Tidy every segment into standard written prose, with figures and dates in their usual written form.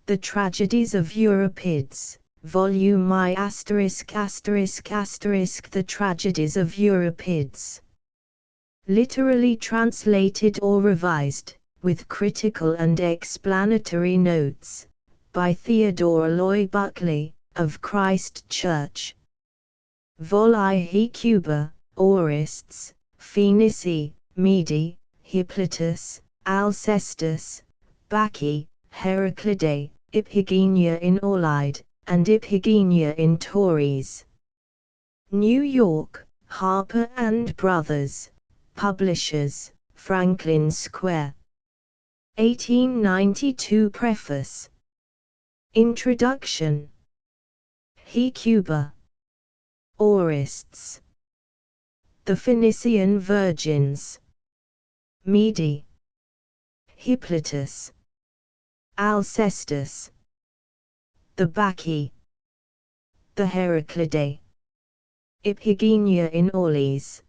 The Tragedies of Euripides, Volume I*******, The Tragedies of Euripides. Literally translated or revised, with critical and explanatory notes, by Theodore Aloy Buckley, of Christ Church. Vol I. Hecuba, Orestes, Phoenici, Mede, Hippolytus, Alcestis, Bacchae, Heraclidae, Iphigenia in Aulide, and Iphigenia in Tauris. New York, Harper and Brothers, Publishers, Franklin Square. 1892. Preface. Introduction. Hecuba. Orestes. The Phoenician Virgins. Mede. Hippolytus. Alcestis. The Bacchae. The Heraclidae. Iphigenia in Aulis.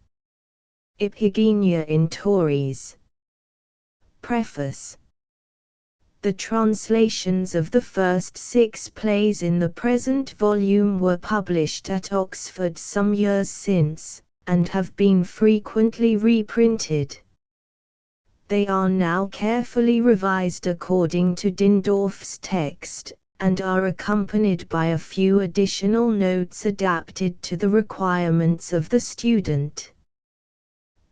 Iphigenia in Tauris. Preface. The translations of the first 6 plays in the present volume were published at Oxford some years since, and have been frequently reprinted. They are now carefully revised according to Dindorf's text, and are accompanied by a few additional notes adapted to the requirements of the student.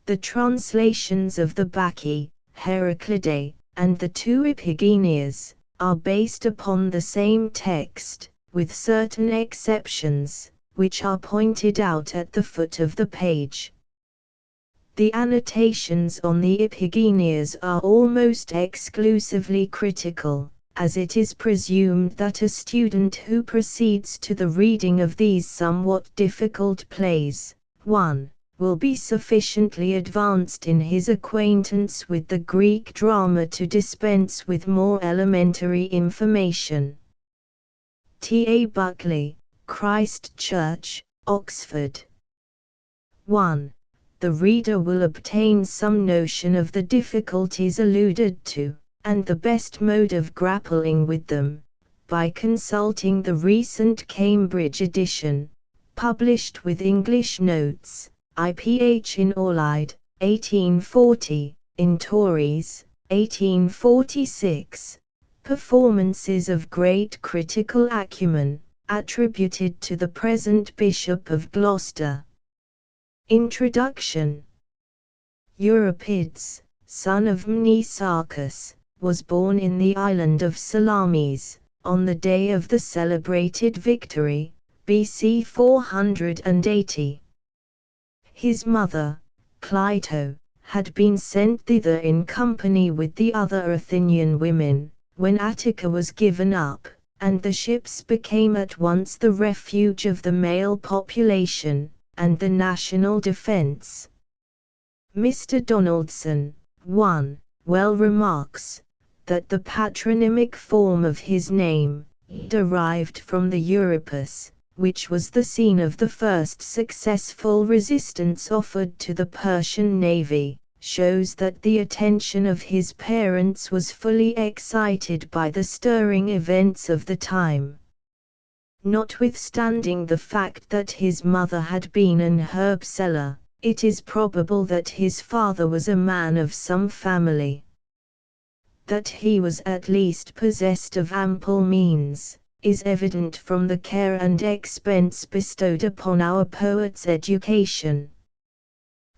The translations of the Bacchae, Heraclidae, and the 2 Iphigenias, are based upon the same text, with certain exceptions, which are pointed out at the foot of the page. The annotations on the Iphigenias are almost exclusively critical, as it is presumed that a student who proceeds to the reading of these somewhat difficult plays, 1. will be sufficiently advanced in his acquaintance with the Greek drama to dispense with more elementary information. T. A. Buckley, Christ Church, Oxford. 1. The reader will obtain some notion of the difficulties alluded to, and the best mode of grappling with them, by consulting the recent Cambridge edition, published with English notes, IPH in Aulide, 1840, in Tauris, 1846, performances of great critical acumen, attributed to the present Bishop of Gloucester. Introduction. Euripides, son of Mnesarchus, was born in the island of Salamis, on the day of the celebrated victory, BC 480. His mother, Clito, had been sent thither in company with the other Athenian women, when Attica was given up, and the ships became at once the refuge of the male population, and the national defense. Mr. Donaldson, 1, well remarks, that the patronymic form of his name, derived from the Euripus, which was the scene of the first successful resistance offered to the Persian navy, shows that the attention of his parents was fully excited by the stirring events of the time. Notwithstanding the fact that his mother had been an herb seller, it is probable that his father was a man of some family. That he was at least possessed of ample means, is evident from the care and expense bestowed upon our poet's education.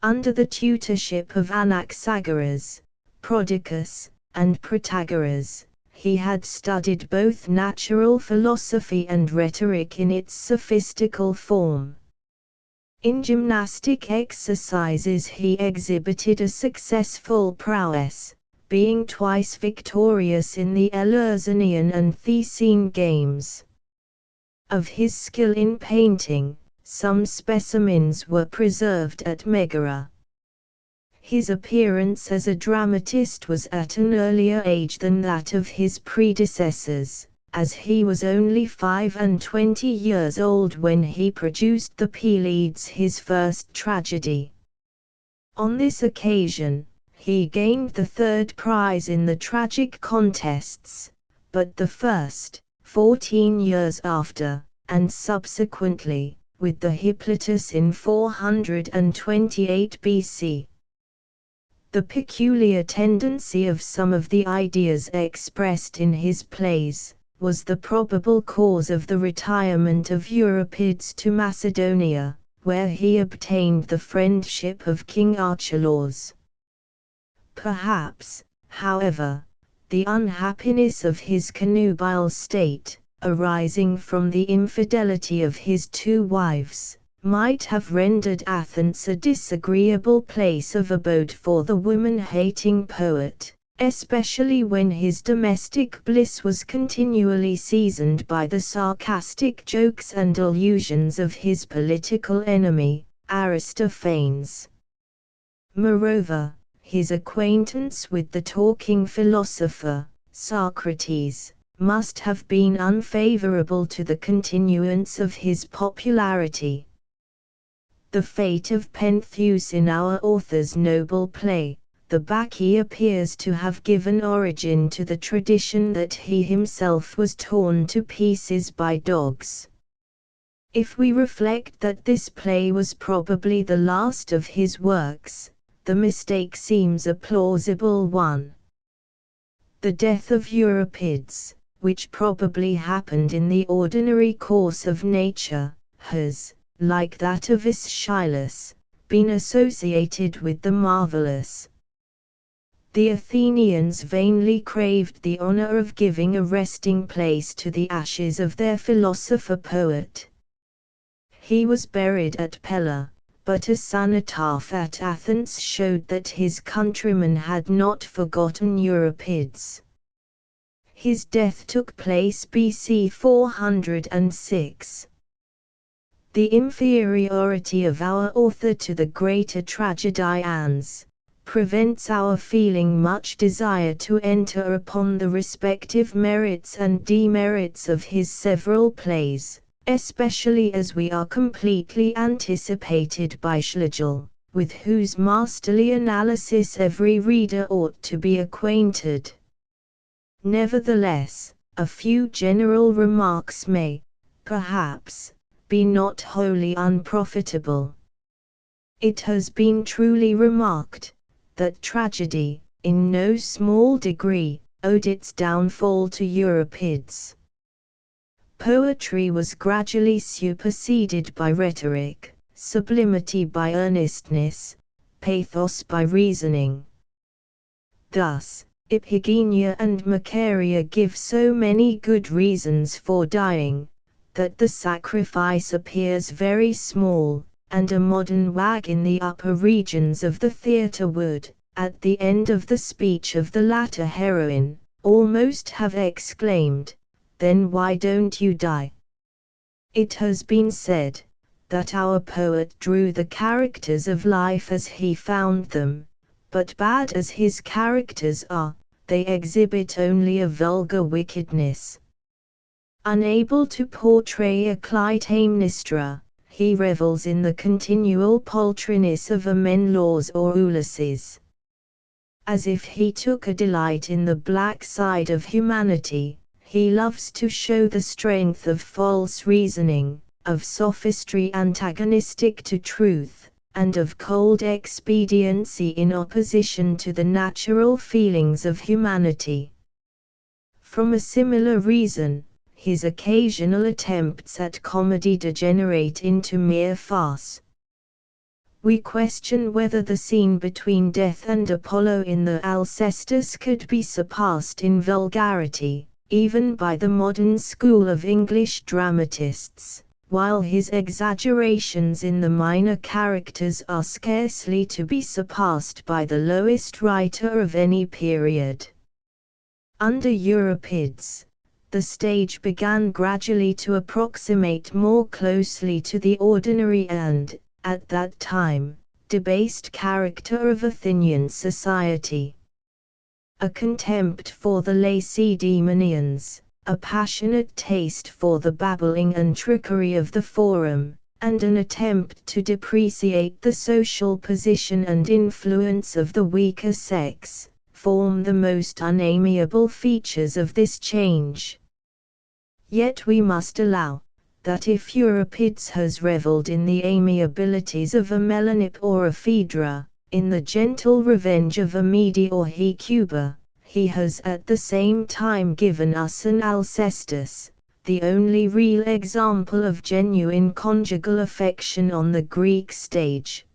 Under the tutorship of Anaxagoras, Prodicus, and Protagoras, he had studied both natural philosophy and rhetoric in its sophistical form. In gymnastic exercises he exhibited a successful prowess, being twice victorious in the Eleusinian and Thessene games. Of his skill in painting, some specimens were preserved at Megara. His appearance as a dramatist was at an earlier age than that of his predecessors, as he was only 25 years old when he produced the Pleiades, his first tragedy. On this occasion, he gained the 3rd prize in the tragic contests, but the first, 14 years after, and subsequently, with the Hippolytus in 428 BC. The peculiar tendency of some of the ideas expressed in his plays was the probable cause of the retirement of Euripides to Macedonia, where he obtained the friendship of King Archelaus. Perhaps, however, the unhappiness of his connubial state, arising from the infidelity of his two wives, might have rendered Athens a disagreeable place of abode for the woman-hating poet, especially when his domestic bliss was continually seasoned by the sarcastic jokes and allusions of his political enemy, Aristophanes. Moreover, his acquaintance with the talking philosopher, Socrates, must have been unfavorable to the continuance of his popularity. The fate of Pentheus in our author's noble play, the Bacchae, appears to have given origin to the tradition that he himself was torn to pieces by dogs. If we reflect that this play was probably the last of his works, the mistake seems a plausible one. The death of Euripides, which probably happened in the ordinary course of nature, has, like that of Aeschylus, been associated with the marvelous. The Athenians vainly craved the honor of giving a resting place to the ashes of their philosopher-poet. He was buried at Pella, but a cenotaph at Athens showed that his countrymen had not forgotten Euripides. His death took place BC 406. The inferiority of our author to the greater tragedians prevents our feeling much desire to enter upon the respective merits and demerits of his several plays, especially as we are completely anticipated by Schlegel, with whose masterly analysis every reader ought to be acquainted. Nevertheless, a few general remarks may, perhaps, be not wholly unprofitable. It has been truly remarked that tragedy, in no small degree, owed its downfall to Euripides. Poetry was gradually superseded by rhetoric, sublimity by earnestness, pathos by reasoning. Thus, Iphigenia and Macaria give so many good reasons for dying, that the sacrifice appears very small, and a modern wag in the upper regions of the theatre would, at the end of the speech of the latter heroine, almost have exclaimed, "Then why don't you die?" It has been said that our poet drew the characters of life as he found them, but bad as his characters are, they exhibit only a vulgar wickedness. Unable to portray a Clytemnestra, he revels in the continual paltriness of a Menelaus or Ulysses. As if he took a delight in the black side of humanity, he loves to show the strength of false reasoning, of sophistry antagonistic to truth, and of cold expediency in opposition to the natural feelings of humanity. From a similar reason, his occasional attempts at comedy degenerate into mere farce. We question whether the scene between Death and Apollo in the Alcestis could be surpassed in vulgarity, even by the modern school of English dramatists, while his exaggerations in the minor characters are scarcely to be surpassed by the lowest writer of any period. Under Euripides, the stage began gradually to approximate more closely to the ordinary and, at that time, debased character of Athenian society. A contempt for the Lacedaemonians, a passionate taste for the babbling and trickery of the forum, and an attempt to depreciate the social position and influence of the weaker sex, form the most unamiable features of this change. Yet we must allow that if Euripides has revelled in the amiabilities of a Melanippe or a Phaedra, in the gentle revenge of a Mede or Hecuba, he has at the same time given us an Alcestis, the only real example of genuine conjugal affection on the Greek stage.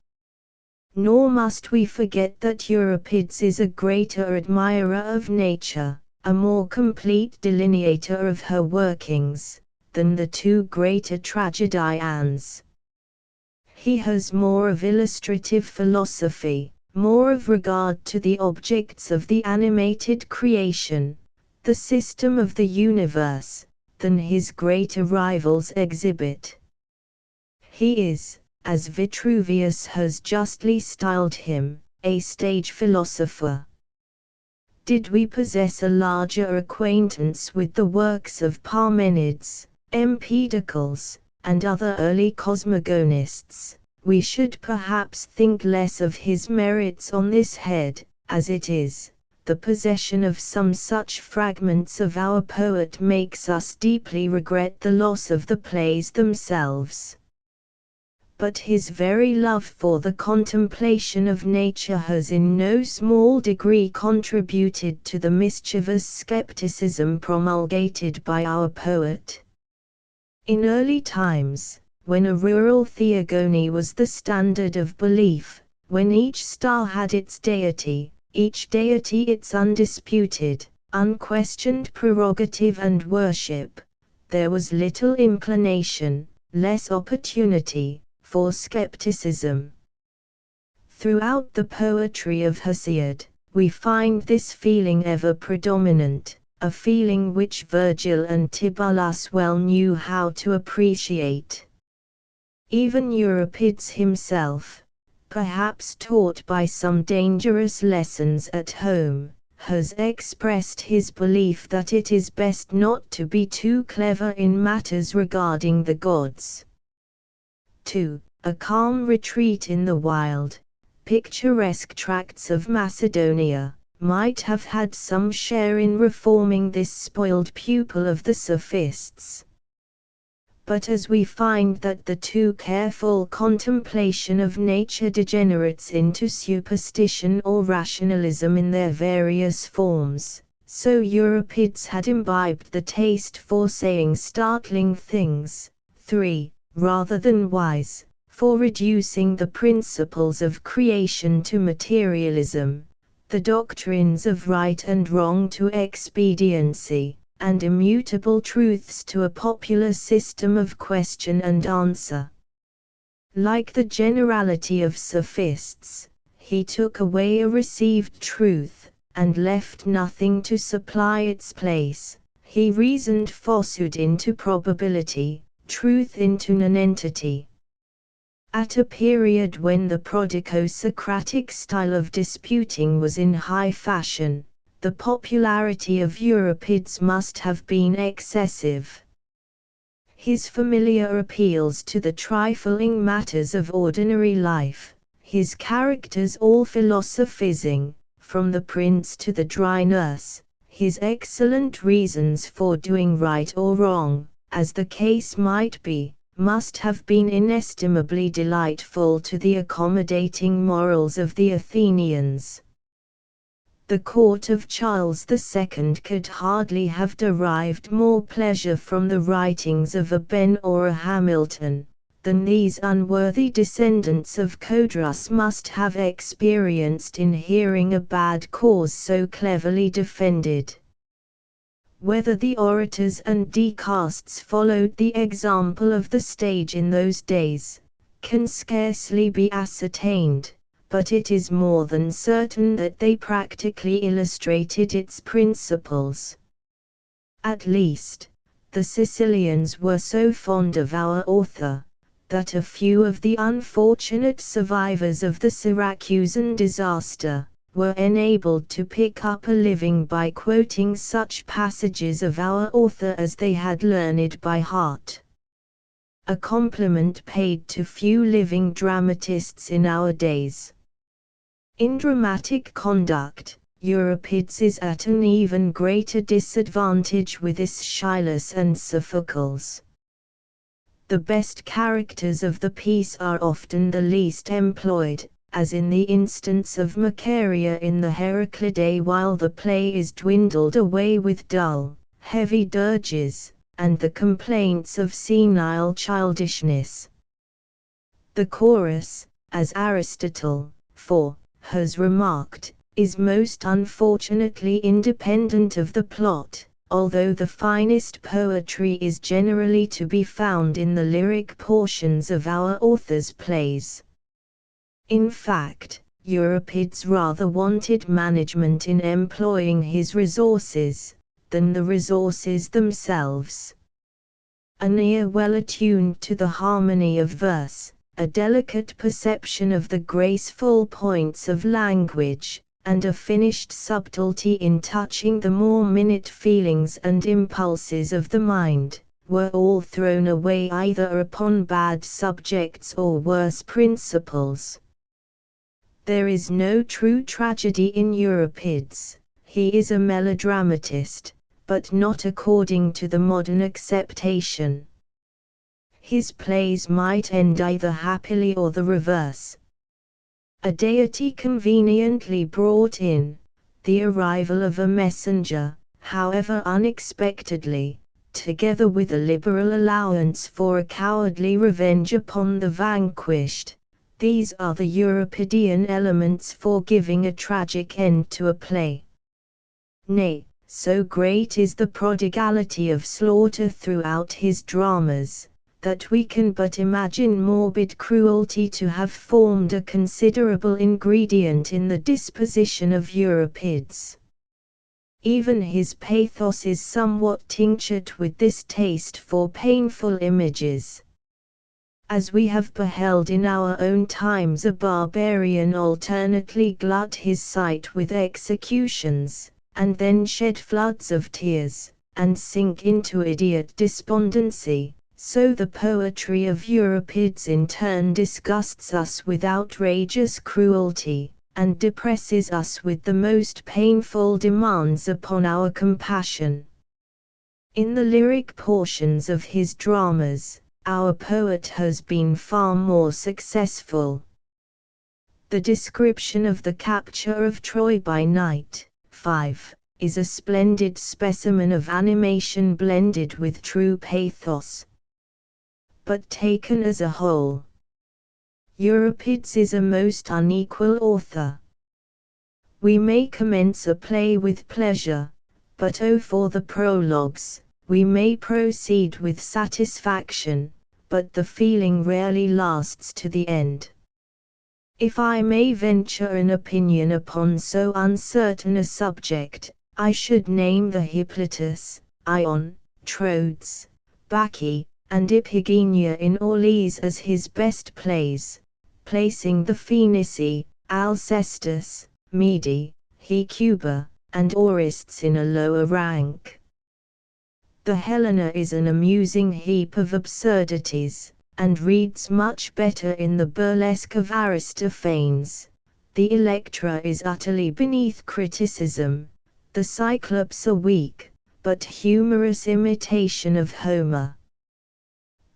Nor must we forget that Euripides is a greater admirer of nature, a more complete delineator of her workings, than the two greater tragedians. He has more of illustrative philosophy, more of regard to the objects of the animated creation, the system of the universe, than his greater rivals exhibit. He is, as Vitruvius has justly styled him, a stage philosopher. Did we possess a larger acquaintance with the works of Parmenides, Empedocles, and other early cosmogonists, we should perhaps think less of his merits on this head. As it is, the possession of some such fragments of our poet makes us deeply regret the loss of the plays themselves. But his very love for the contemplation of nature has in no small degree contributed to the mischievous skepticism promulgated by our poet. In early times, when a rural theogony was the standard of belief, when each star had its deity, each deity its undisputed, unquestioned prerogative and worship, there was little inclination, less opportunity, for skepticism. Throughout the poetry of Hesiod, we find this feeling ever predominant, a feeling which Virgil and Tibullus well knew how to appreciate. Even Euripides himself, perhaps taught by some dangerous lessons at home, has expressed his belief that it is best not to be too clever in matters regarding the gods. 2. A calm retreat in the wild, picturesque tracts of Macedonia might have had some share in reforming this spoiled pupil of the sophists. But as we find that the too careful contemplation of nature degenerates into superstition or rationalism in their various forms, so Euripides had imbibed the taste for saying startling things. 3. Rather than wise, for reducing the principles of creation to materialism, the doctrines of right and wrong to expediency, and immutable truths to a popular system of question and answer. Like the generality of sophists, he took away a received truth, and left nothing to supply its place. He reasoned falsehood into probability, truth into nonentity. At a period when the prodigo-Socratic style of disputing was in high fashion, the popularity of Euripides must have been excessive. His familiar appeals to the trifling matters of ordinary life, his characters all philosophizing, from the prince to the dry nurse, his excellent reasons for doing right or wrong, as the case might be, must have been inestimably delightful to the accommodating morals of the Athenians. The court of Charles II could hardly have derived more pleasure from the writings of a Ben or a Hamilton, than these unworthy descendants of Codrus must have experienced in hearing a bad cause so cleverly defended. Whether the orators and dicasts followed the example of the stage in those days, can scarcely be ascertained, but it is more than certain that they practically illustrated its principles. At least, the Sicilians were so fond of our author, that a few of the unfortunate survivors of the Syracusan disaster were enabled to pick up a living by quoting such passages of our author as they had learned by heart. A compliment paid to few living dramatists in our days. In dramatic conduct, Euripides is at an even greater disadvantage with Aeschylus and Sophocles. The best characters of the piece are often the least employed, as in the instance of Macaria in the Heraclidae, while the play is dwindled away with dull, heavy dirges, and the complaints of senile childishness. The chorus, as Aristotle, has remarked, is most unfortunately independent of the plot, although the finest poetry is generally to be found in the lyric portions of our author's plays. In fact, Euripides rather wanted management in employing his resources, than the resources themselves. An ear well attuned to the harmony of verse, a delicate perception of the graceful points of language, and a finished subtlety in touching the more minute feelings and impulses of the mind, were all thrown away either upon bad subjects or worse principles. There is no true tragedy in Euripides. He is a melodramatist, but not according to the modern acceptation. His plays might end either happily or the reverse. A deity conveniently brought in, the arrival of a messenger, however unexpectedly, together with a liberal allowance for a cowardly revenge upon the vanquished. These are the Euripidean elements for giving a tragic end to a play. Nay, so great is the prodigality of slaughter throughout his dramas, that we can but imagine morbid cruelty to have formed a considerable ingredient in the disposition of Euripides. Even his pathos is somewhat tinctured with this taste for painful images. As we have beheld in our own times a barbarian alternately glut his sight with executions, and then shed floods of tears, and sink into idiot despondency, so the poetry of Euripides in turn disgusts us with outrageous cruelty, and depresses us with the most painful demands upon our compassion. In the lyric portions of his dramas, our poet has been far more successful. The description of the capture of Troy by night, 5, is a splendid specimen of animation blended with true pathos. But taken as a whole, Euripides is a most unequal author. We may commence a play with pleasure, but oh for the prologues! We may proceed with satisfaction, but the feeling rarely lasts to the end. If I may venture an opinion upon so uncertain a subject, I should name the Hippolytus, Ion, Troades, Bacchae, and Iphigenia in Orlys as his best plays, placing the Phoenici, Alcestis, Mede, Hecuba, and Orestes in a lower rank. The Helena is an amusing heap of absurdities, and reads much better in the burlesque of Aristophanes. The Electra is utterly beneath criticism. The Cyclops a weak, but humorous imitation of Homer.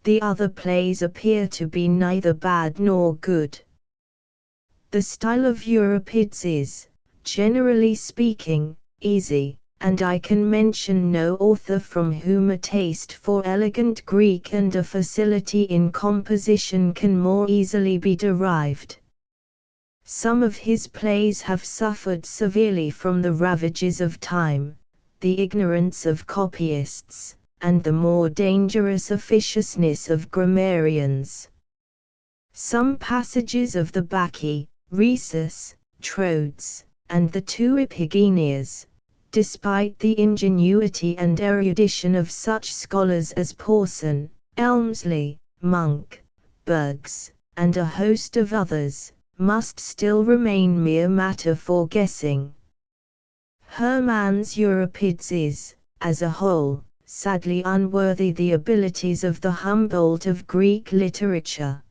The other plays appear to be neither bad nor good. The style of Euripides is, generally speaking, easy, and I can mention no author from whom a taste for elegant Greek and a facility in composition can more easily be derived. Some of his plays have suffered severely from the ravages of time, the ignorance of copyists, and the more dangerous officiousness of grammarians. Some passages of the Bacchae, Rhesus, Troades, and the two Iphigenias, despite the ingenuity and erudition of such scholars as Porson, Elmsley, Monk, Bergs, and a host of others, must still remain mere matter for guessing. Hermann's Euripides is, as a whole, sadly unworthy the abilities of the Humboldt of Greek literature.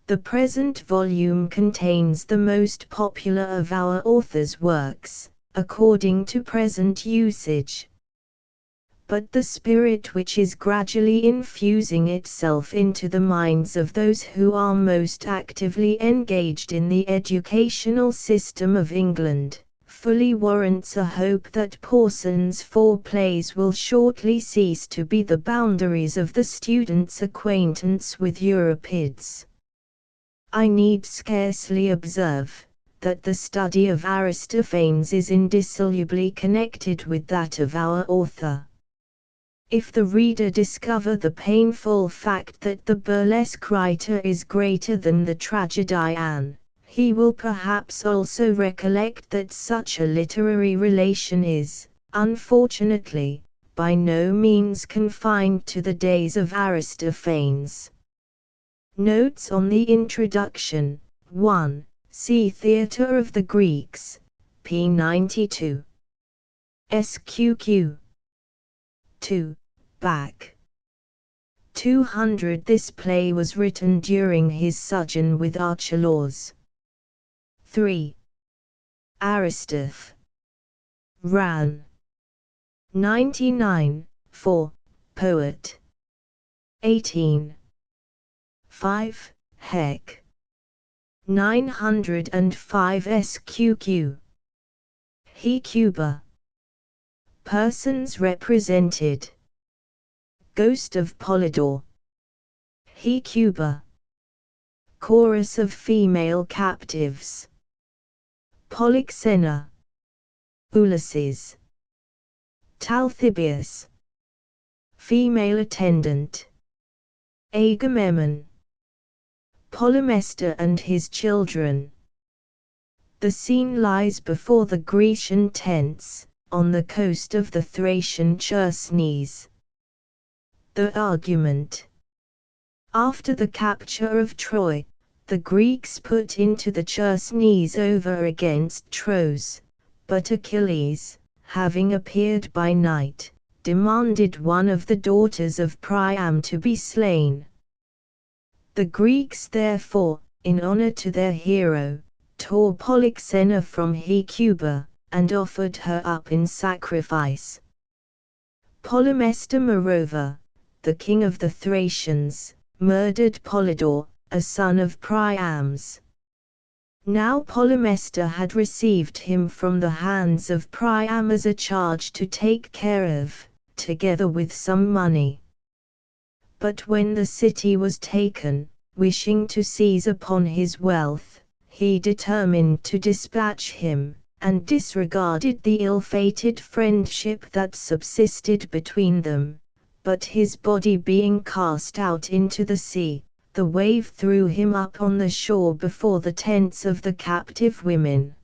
The present volume contains the most popular of our author's works, according to present usage. But the spirit which is gradually infusing itself into the minds of those who are most actively engaged in the educational system of England, fully warrants a hope that Parsons' 4 plays will shortly cease to be the boundaries of the student's acquaintance with Euripides. I need scarcely observe that the study of Aristophanes is indissolubly connected with that of our author. If the reader discover the painful fact that the burlesque writer is greater than the tragedian, he will perhaps also recollect that such a literary relation is, unfortunately, by no means confined to the days of Aristophanes. Notes on the introduction. 1. See Theatre of the Greeks, p. 92. SQQ. 2. Back. 200. This play was written during his sojourn with Archelaus. 3. Aristoph. Ran. 99. 4. Poet. 18. 5. Heck. 905 SQQ. Hecuba. Persons represented. Ghost of Polydore. Hecuba. Chorus of female captives. Polyxena. Ulysses. Talthybius. Female attendant. Agamemnon. Polymestor and his children. The scene lies before the Grecian tents, on the coast of the Thracian Chersonese. The argument. After the capture of Troy, the Greeks put into the Chersonese over against Tros, but Achilles, having appeared by night, demanded one of the daughters of Priam to be slain. The Greeks therefore, in honor to their hero, tore Polyxena from Hecuba, and offered her up in sacrifice. Polymestor moreover, the king of the Thracians, murdered Polydore, a son of Priam's. Now Polymestor had received him from the hands of Priam as a charge to take care of, together with some money. But when the city was taken, wishing to seize upon his wealth, he determined to dispatch him, and disregarded the ill-fated friendship that subsisted between them. But his body being cast out into the sea, the wave threw him up on the shore before the tents of the captive women.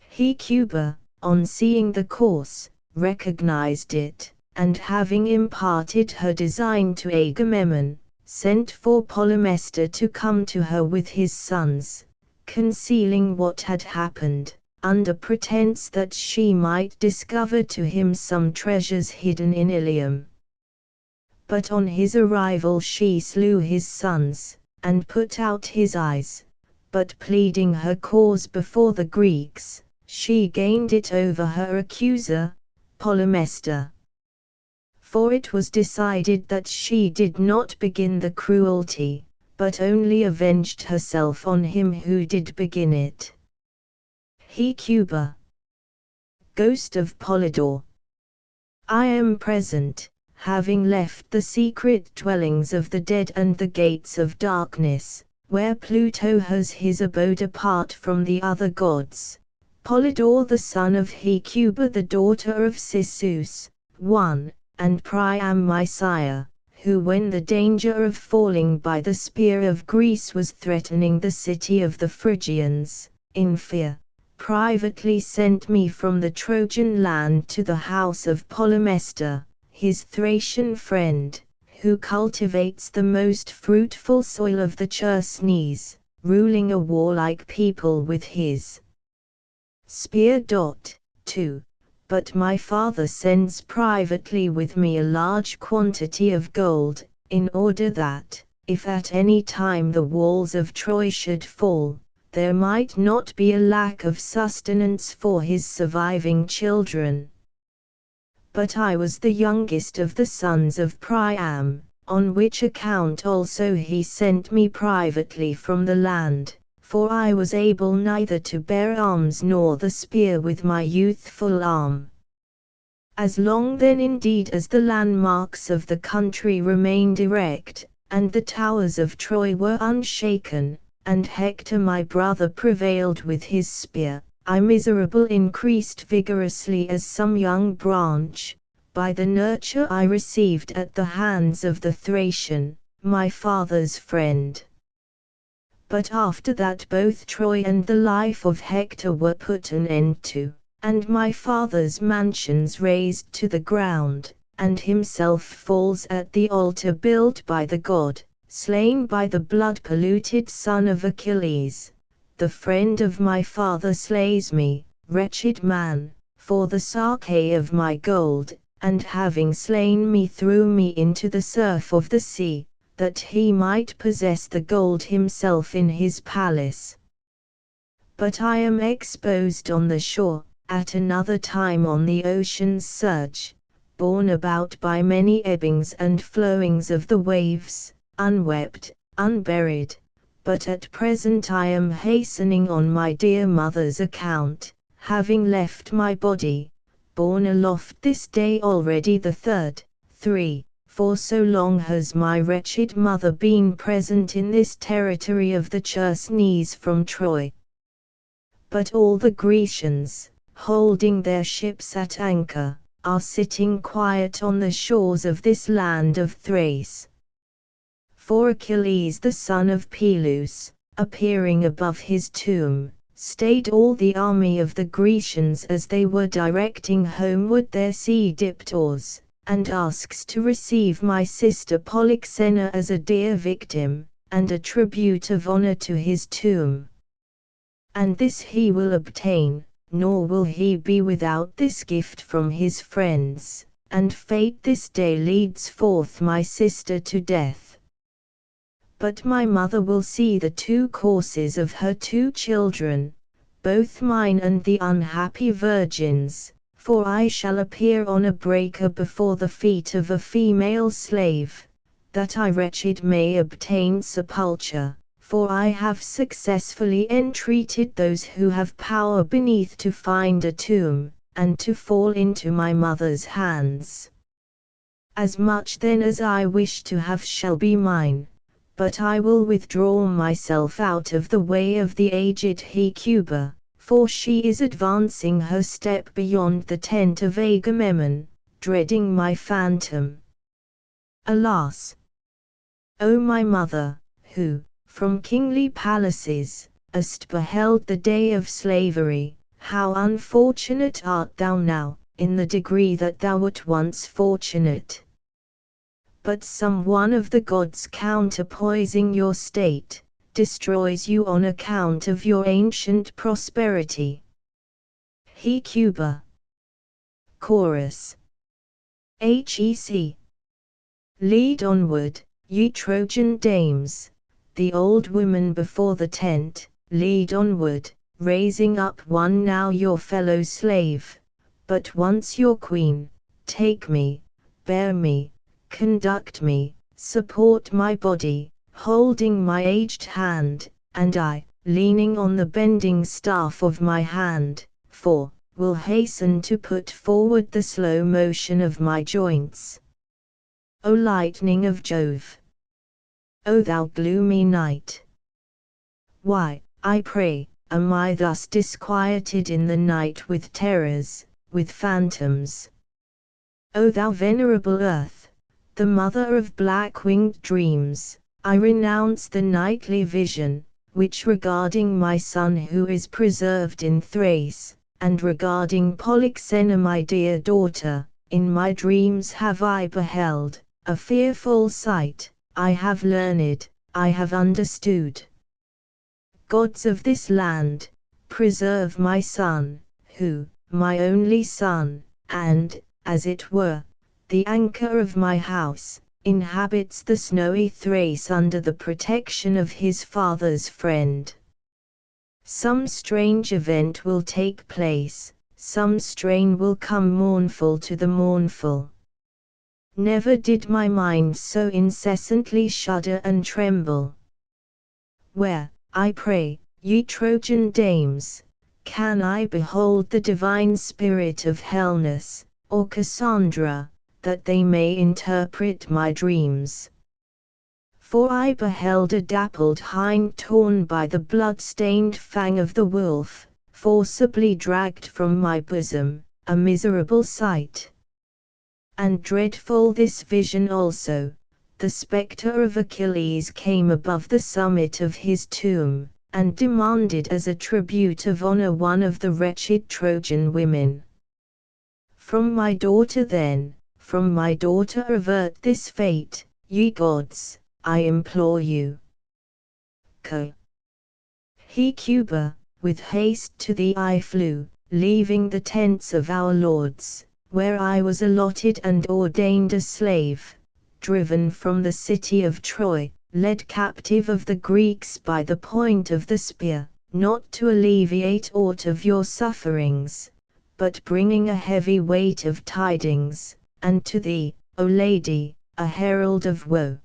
Hecuba, on seeing the course, recognized it, and having imparted her design to Agamemnon, sent for Polymestor to come to her with his sons, concealing what had happened, under pretense that she might discover to him some treasures hidden in Ilium. But on his arrival she slew his sons, and put out his eyes, but pleading her cause before the Greeks, she gained it over her accuser, Polymestor. For it was decided that she did not begin the cruelty, but only avenged herself on him who did begin it. Hecuba. Ghost of Polydore. I am present, having left the secret dwellings of the dead and the gates of darkness, where Pluto has his abode apart from the other gods. Polydore the son of Hecuba the daughter of Cisseus, 1, and Priam my sire, who when the danger of falling by the spear of Greece was threatening the city of the Phrygians, in fear, privately sent me from the Trojan land to the house of Polymestor, his Thracian friend, who cultivates the most fruitful soil of the Chersonese, ruling a warlike people with his spear. 2. But my father sends privately with me a large quantity of gold, in order that, if at any time the walls of Troy should fall, there might not be a lack of sustenance for his surviving children. But I was the youngest of the sons of Priam, on which account also he sent me privately from the land, for I was able neither to bear arms nor the spear with my youthful arm. As long then indeed as the landmarks of the country remained erect, and the towers of Troy were unshaken, and Hector my brother prevailed with his spear, I miserable increased vigorously as some young branch, by the nurture I received at the hands of the Thracian, my father's friend. But after that both Troy and the life of Hector were put an end to, and my father's mansions razed to the ground, and himself falls at the altar built by the god, slain by the blood-polluted son of Achilles, the friend of my father slays me, wretched man, for the Sarke of my gold, and having slain me threw me into the surf of the sea, that he might possess the gold himself in his palace. But I am exposed on the shore, at another time on the ocean's surge, borne about by many ebbings and flowings of the waves, unwept, unburied, but at present I am hastening on my dear mother's account, having left my body, borne aloft this day already the third, for so long has my wretched mother been present in this territory of the Chersonese from Troy. But all the Grecians, holding their ships at anchor, are sitting quiet on the shores of this land of Thrace. For Achilles the son of Peleus, appearing above his tomb, stayed all the army of the Grecians as they were directing homeward their sea-dipped oars, and asks to receive my sister Polyxena as a dear victim, and a tribute of honor to his tomb. And this he will obtain, nor will he be without this gift from his friends, and fate this day leads forth my sister to death. But my mother will see the two courses of her two children, both mine and the unhappy virgin's, for I shall appear on a breaker before the feet of a female slave, that I wretched may obtain sepulture, for I have successfully entreated those who have power beneath to find a tomb, and to fall into my mother's hands. As much then as I wish to have shall be mine, but I will withdraw myself out of the way of the aged Hecuba, for she is advancing her step beyond the tent of Agamemnon, dreading my phantom. Alas! O my mother, who, from kingly palaces, hast beheld the day of slavery, how unfortunate art thou now, in the degree that thou wert once fortunate. But some one of the gods counterpoising your state, destroys you on account of your ancient prosperity. Hecuba. Chorus. HEC. Lead onward, ye Trojan dames, the old woman before the tent, lead onward, raising up one now your fellow slave, but once your queen, take me, bear me, conduct me, support my body, holding my aged hand, and I, leaning on the bending staff of my hand, will hasten to put forward the slow motion of my joints. O lightning of Jove! O thou gloomy night! Why, I pray, am I thus disquieted in the night with terrors, with phantoms? O thou venerable earth, the mother of black-winged dreams, I renounce the nightly vision, which regarding my son who is preserved in Thrace, and regarding Polyxena my dear daughter, in my dreams have I beheld, a fearful sight, I have learned, I have understood. Gods of this land, preserve my son, who, my only son, and, as it were, the anchor of my house, inhabits the snowy Thrace under the protection of his father's friend. Some strange event will take place, some strain will come mournful to the mournful. Never did my mind so incessantly shudder and tremble. Where, I pray, ye Trojan dames, can I behold the divine spirit of Hellas, or Cassandra, that they may interpret my dreams? For I beheld a dappled hind torn by the blood-stained fang of the wolf, forcibly dragged from my bosom, a miserable sight. And dreadful this vision also, the spectre of Achilles came above the summit of his tomb, and demanded as a tribute of honor one of the wretched Trojan women. From my daughter then, from my daughter avert this fate, ye gods, I implore you. Hecuba, with haste to thee I flew, leaving the tents of our lords, where I was allotted and ordained a slave, driven from the city of Troy, led captive of the Greeks by the point of the spear, not to alleviate aught of your sufferings, but bringing a heavy weight of tidings, and to thee, O lady, a herald of woe.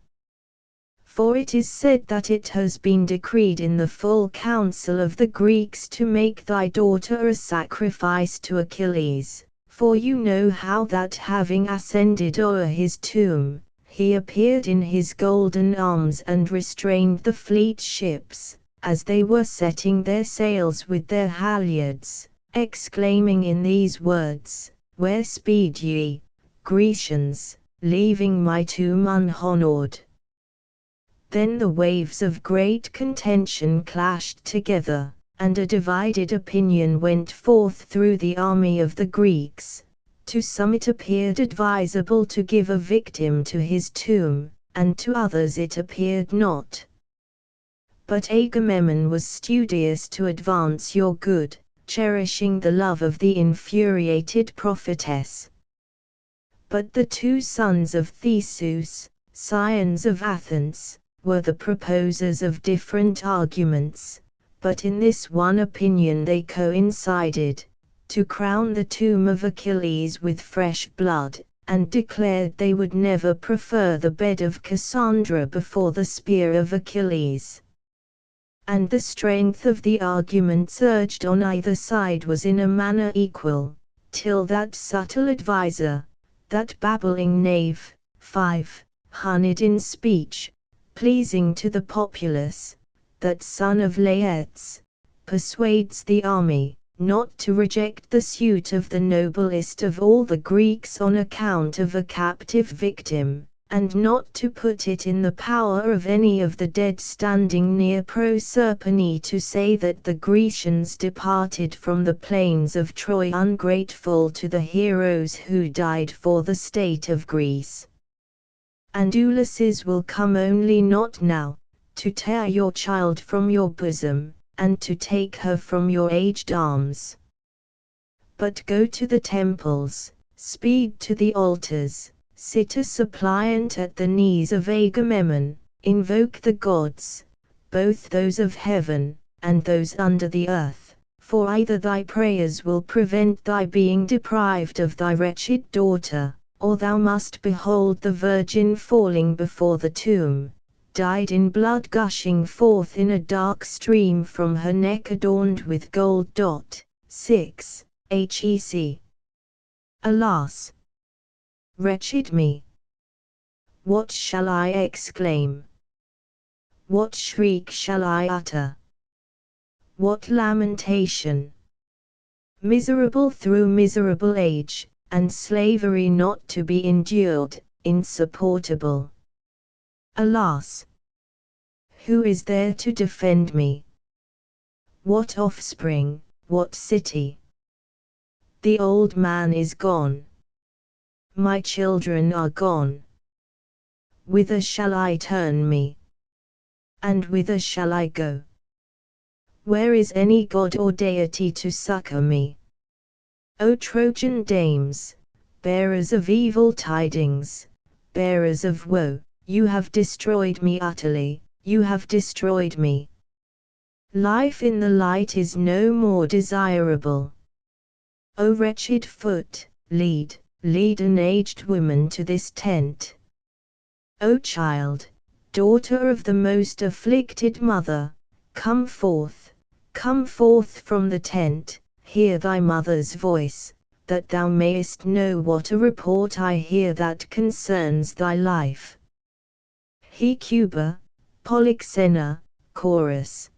For it is said that it has been decreed in the full council of the Greeks to make thy daughter a sacrifice to Achilles. For you know how that having ascended o'er his tomb, he appeared in his golden arms and restrained the fleet ships, as they were setting their sails with their halyards, exclaiming in these words, Where speed ye, Grecians, leaving my tomb unhonored? Then the waves of great contention clashed together, and a divided opinion went forth through the army of the Greeks. To some it appeared advisable to give a victim to his tomb, and to others it appeared not. But Agamemnon was studious to advance your good, cherishing the love of the infuriated prophetess. But the two sons of Theseus, scions of Athens, were the proposers of different arguments, but in this one opinion they coincided, to crown the tomb of Achilles with fresh blood, and declared they would never prefer the bed of Cassandra before the spear of Achilles. And the strength of the arguments urged on either side was in a manner equal, till that subtle adviser, that babbling knave, 5, honeyed in speech, pleasing to the populace, that son of Laertes, persuades the army, not to reject the suit of the noblest of all the Greeks on account of a captive victim, and not to put it in the power of any of the dead standing near Proserpine to say that the Grecians departed from the plains of Troy ungrateful to the heroes who died for the state of Greece. And Ulysses will come only not now, to tear your child from your bosom, and to take her from your aged arms. But go to the temples, speed to the altars, sit a suppliant at the knees of Agamemnon, invoke the gods, both those of heaven, and those under the earth, for either thy prayers will prevent thy being deprived of thy wretched daughter, or thou must behold the virgin falling before the tomb, dyed in blood gushing forth in a dark stream from her neck adorned with gold. 6. HEC. Alas! Wretched me! What shall I exclaim? What shriek shall I utter? What lamentation! Miserable through miserable age, and slavery not to be endured, insupportable. Alas! Who is there to defend me? What offspring, what city? The old man is gone. My children are gone. Whither shall I turn me? And whither shall I go? Where is any god or deity to succor me? O Trojan dames, bearers of evil tidings, bearers of woe, you have destroyed me utterly, you have destroyed me. Life in the light is no more desirable. O wretched foot, lead an aged woman to this tent. O child, daughter of the most afflicted mother, come forth from the tent, hear thy mother's voice, that thou mayest know what a report I hear that concerns thy life. Hecuba, Polyxena, Chorus.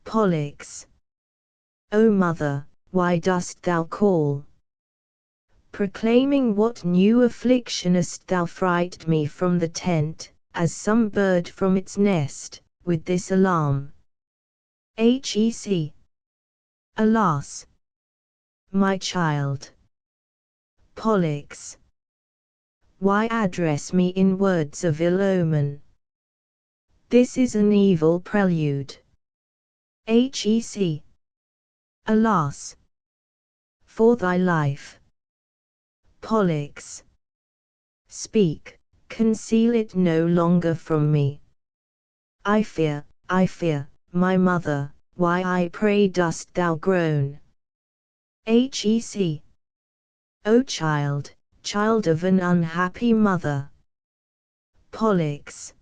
Pollux. O mother, why dost thou call? Proclaiming what new affliction hast thou frighted me from the tent, as some bird from its nest, with this alarm. Hec. Alas, my child. Pollux. Why address me in words of ill omen? This is an evil prelude. Hec. Alas, for thy life. Pollux. Speak, conceal it no longer from me. I fear, my mother, why I pray dost thou groan? Hec. O child of an unhappy mother. Pollux.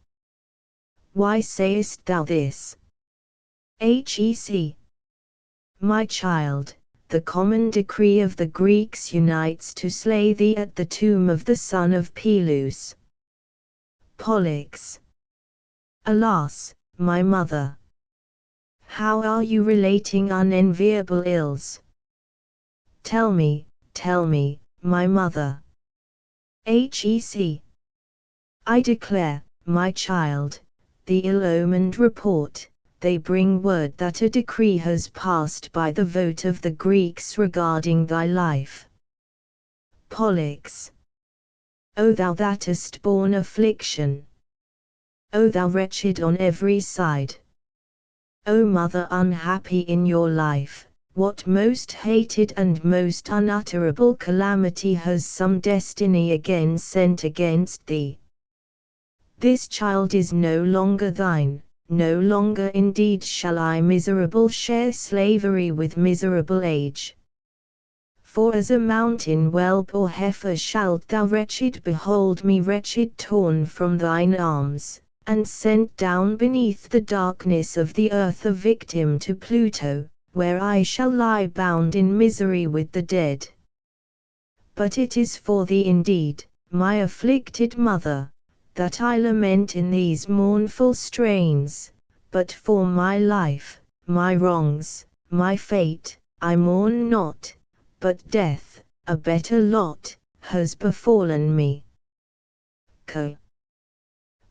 Why sayest thou this? Hec. My child, the common decree of the Greeks unites to slay thee at the tomb of the son of Peleus. Pollux. Alas, my mother. How are you relating unenviable ills? Tell me, my mother. Hec. I declare, my child, the ill-omened report, they bring word that a decree has passed by the vote of the Greeks regarding thy life. Pollux. O thou that hast borne affliction! O thou wretched on every side! O mother unhappy in your life! What most hated and most unutterable calamity has some destiny again sent against thee? This child is no longer thine. No longer indeed shall I miserable share slavery with miserable age. For as a mountain whelp or heifer shalt thou wretched behold me wretched torn from thine arms, and sent down beneath the darkness of the earth a victim to Pluto, where I shall lie bound in misery with the dead. But it is for thee indeed, my afflicted mother, that I lament in these mournful strains, but for my life, my wrongs, my fate, I mourn not, but death, a better lot, has befallen me. Co.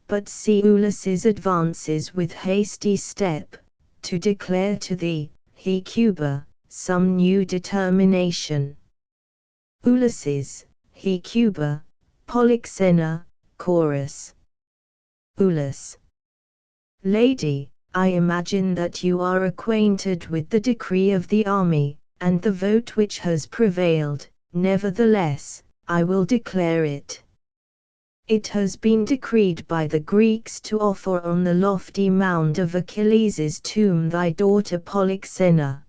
But see Ulysses advances with hasty step, to declare to thee, Hecuba, some new determination. Ulysses, Hecuba, Polyxena, Chorus. Ulysses. Lady, I imagine that you are acquainted with the decree of the army, and the vote which has prevailed. Nevertheless, I will declare it. It has been decreed by the Greeks to offer on the lofty mound of Achilles' tomb thy daughter Polyxena.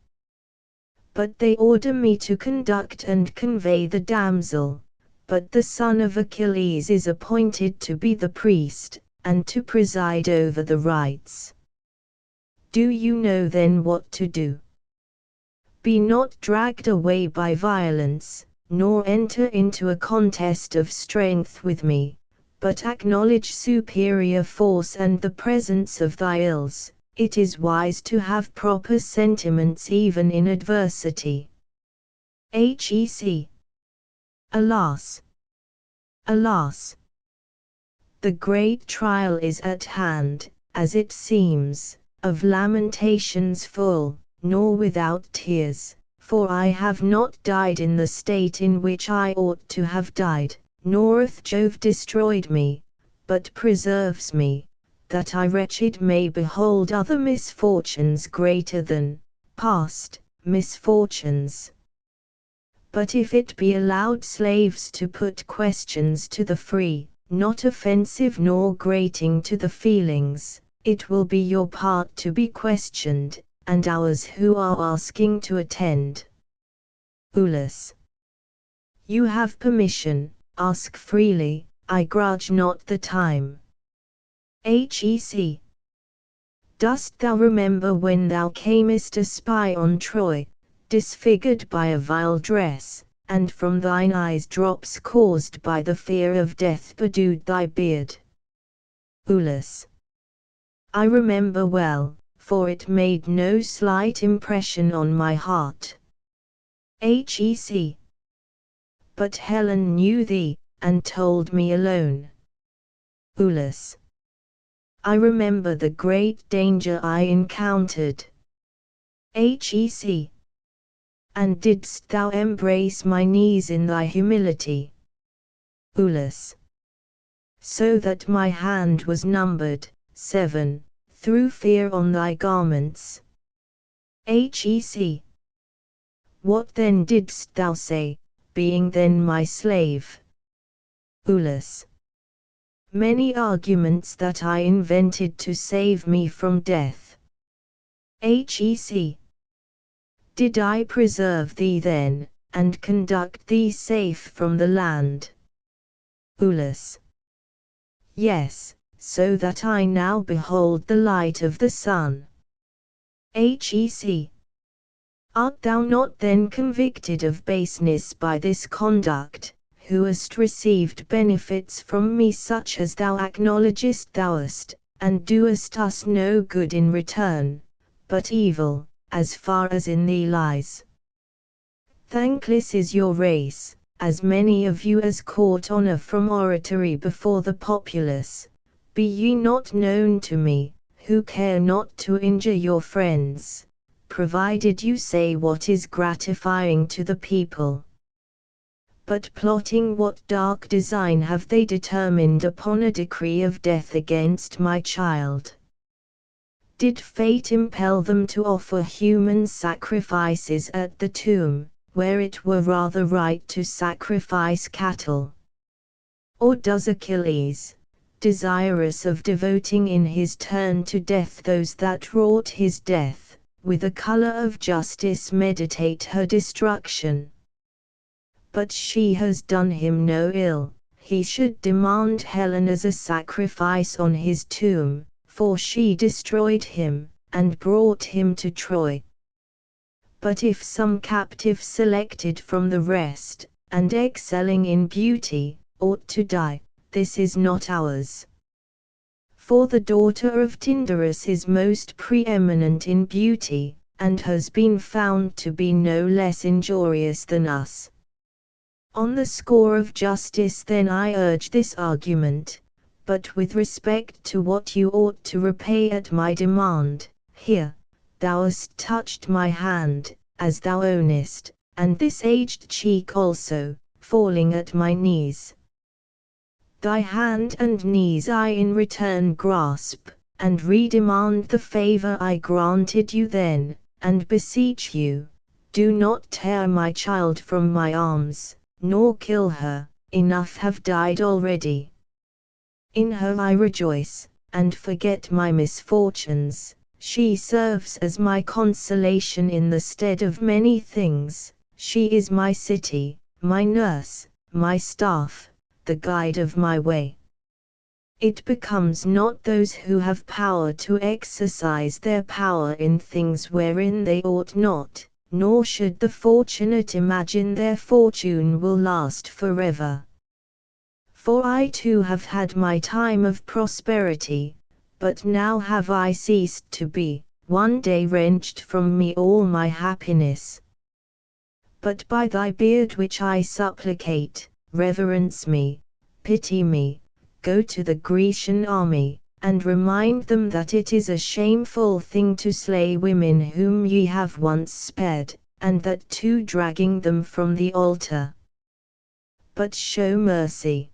But they order me to conduct and convey the damsel, but the son of Achilles is appointed to be the priest, and to preside over the rites. Do you know then what to do? Be not dragged away by violence, nor enter into a contest of strength with me, but acknowledge superior force and the presence of thy ills. It is wise to have proper sentiments even in adversity. Hec. Alas! Alas! The great trial is at hand, as it seems, of lamentations full, nor without tears, for I have not died in the state in which I ought to have died, nor hath Jove destroyed me, but preserves me, that I wretched may behold other misfortunes greater than past misfortunes. But if it be allowed slaves to put questions to the free, not offensive nor grating to the feelings. It will be your part to be questioned, and ours who are asking to attend. Ulysses. You have permission, ask freely, I grudge not the time. Hec. Dost thou remember when thou camest a spy on Troy, disfigured by a vile dress, and from thine eyes drops caused by the fear of death bedewed thy beard? Ulysses. I remember well, for it made no slight impression on my heart. Hec. But Helen knew thee, and told me alone. Ulysses. I remember the great danger I encountered. Hec. And didst thou embrace my knees in thy humility? Ulysses. So that my hand was numbered, 7, through fear on thy garments. Hec. What then didst thou say, being then my slave? Ulysses. Many arguments that I invented to save me from death. Hec. Did I preserve thee then, and conduct thee safe from the land? Ulysses. Yes, so that I now behold the light of the sun. Hec. Art thou not then convicted of baseness by this conduct, who hast received benefits from me such as thou acknowledgest thou hast, and doest us no good in return, but evil, as far as in thee lies? Thankless is your race, as many of you as court honor from oratory before the populace. Be ye not known to me, who care not to injure your friends, provided you say what is gratifying to the people. But plotting what dark design have they determined upon a decree of death against my child? Did fate impel them to offer human sacrifices at the tomb, where it were rather right to sacrifice cattle? Or does Achilles, desirous of devoting in his turn to death those that wrought his death, with a color of justice meditate her destruction? But she has done him no ill, he should demand Helen as a sacrifice on his tomb, for she destroyed him, and brought him to Troy. But if some captive selected from the rest, and excelling in beauty, ought to die, this is not ours. For the daughter of Tyndarus is most preeminent in beauty, and has been found to be no less injurious than us. On the score of justice then I urge this argument, but with respect to what you ought to repay at my demand, here, thou hast touched my hand, as thou ownest, and this aged cheek also, falling at my knees. Thy hand and knees I in return grasp, and redemand the favor I granted you then, and beseech you, do not tear my child from my arms, nor kill her, enough have died already. In her I rejoice, and forget my misfortunes, she serves as my consolation in the stead of many things, she is my city, my nurse, my staff, the guide of my way. It becomes not those who have power to exercise their power in things wherein they ought not, nor should the fortunate imagine their fortune will last forever. For I too have had my time of prosperity, but now have I ceased to be, one day wrenched from me all my happiness. But by thy beard which I supplicate, reverence me, pity me, go to the Grecian army, and remind them that it is a shameful thing to slay women whom ye have once spared, and that too dragging them from the altar. But show mercy.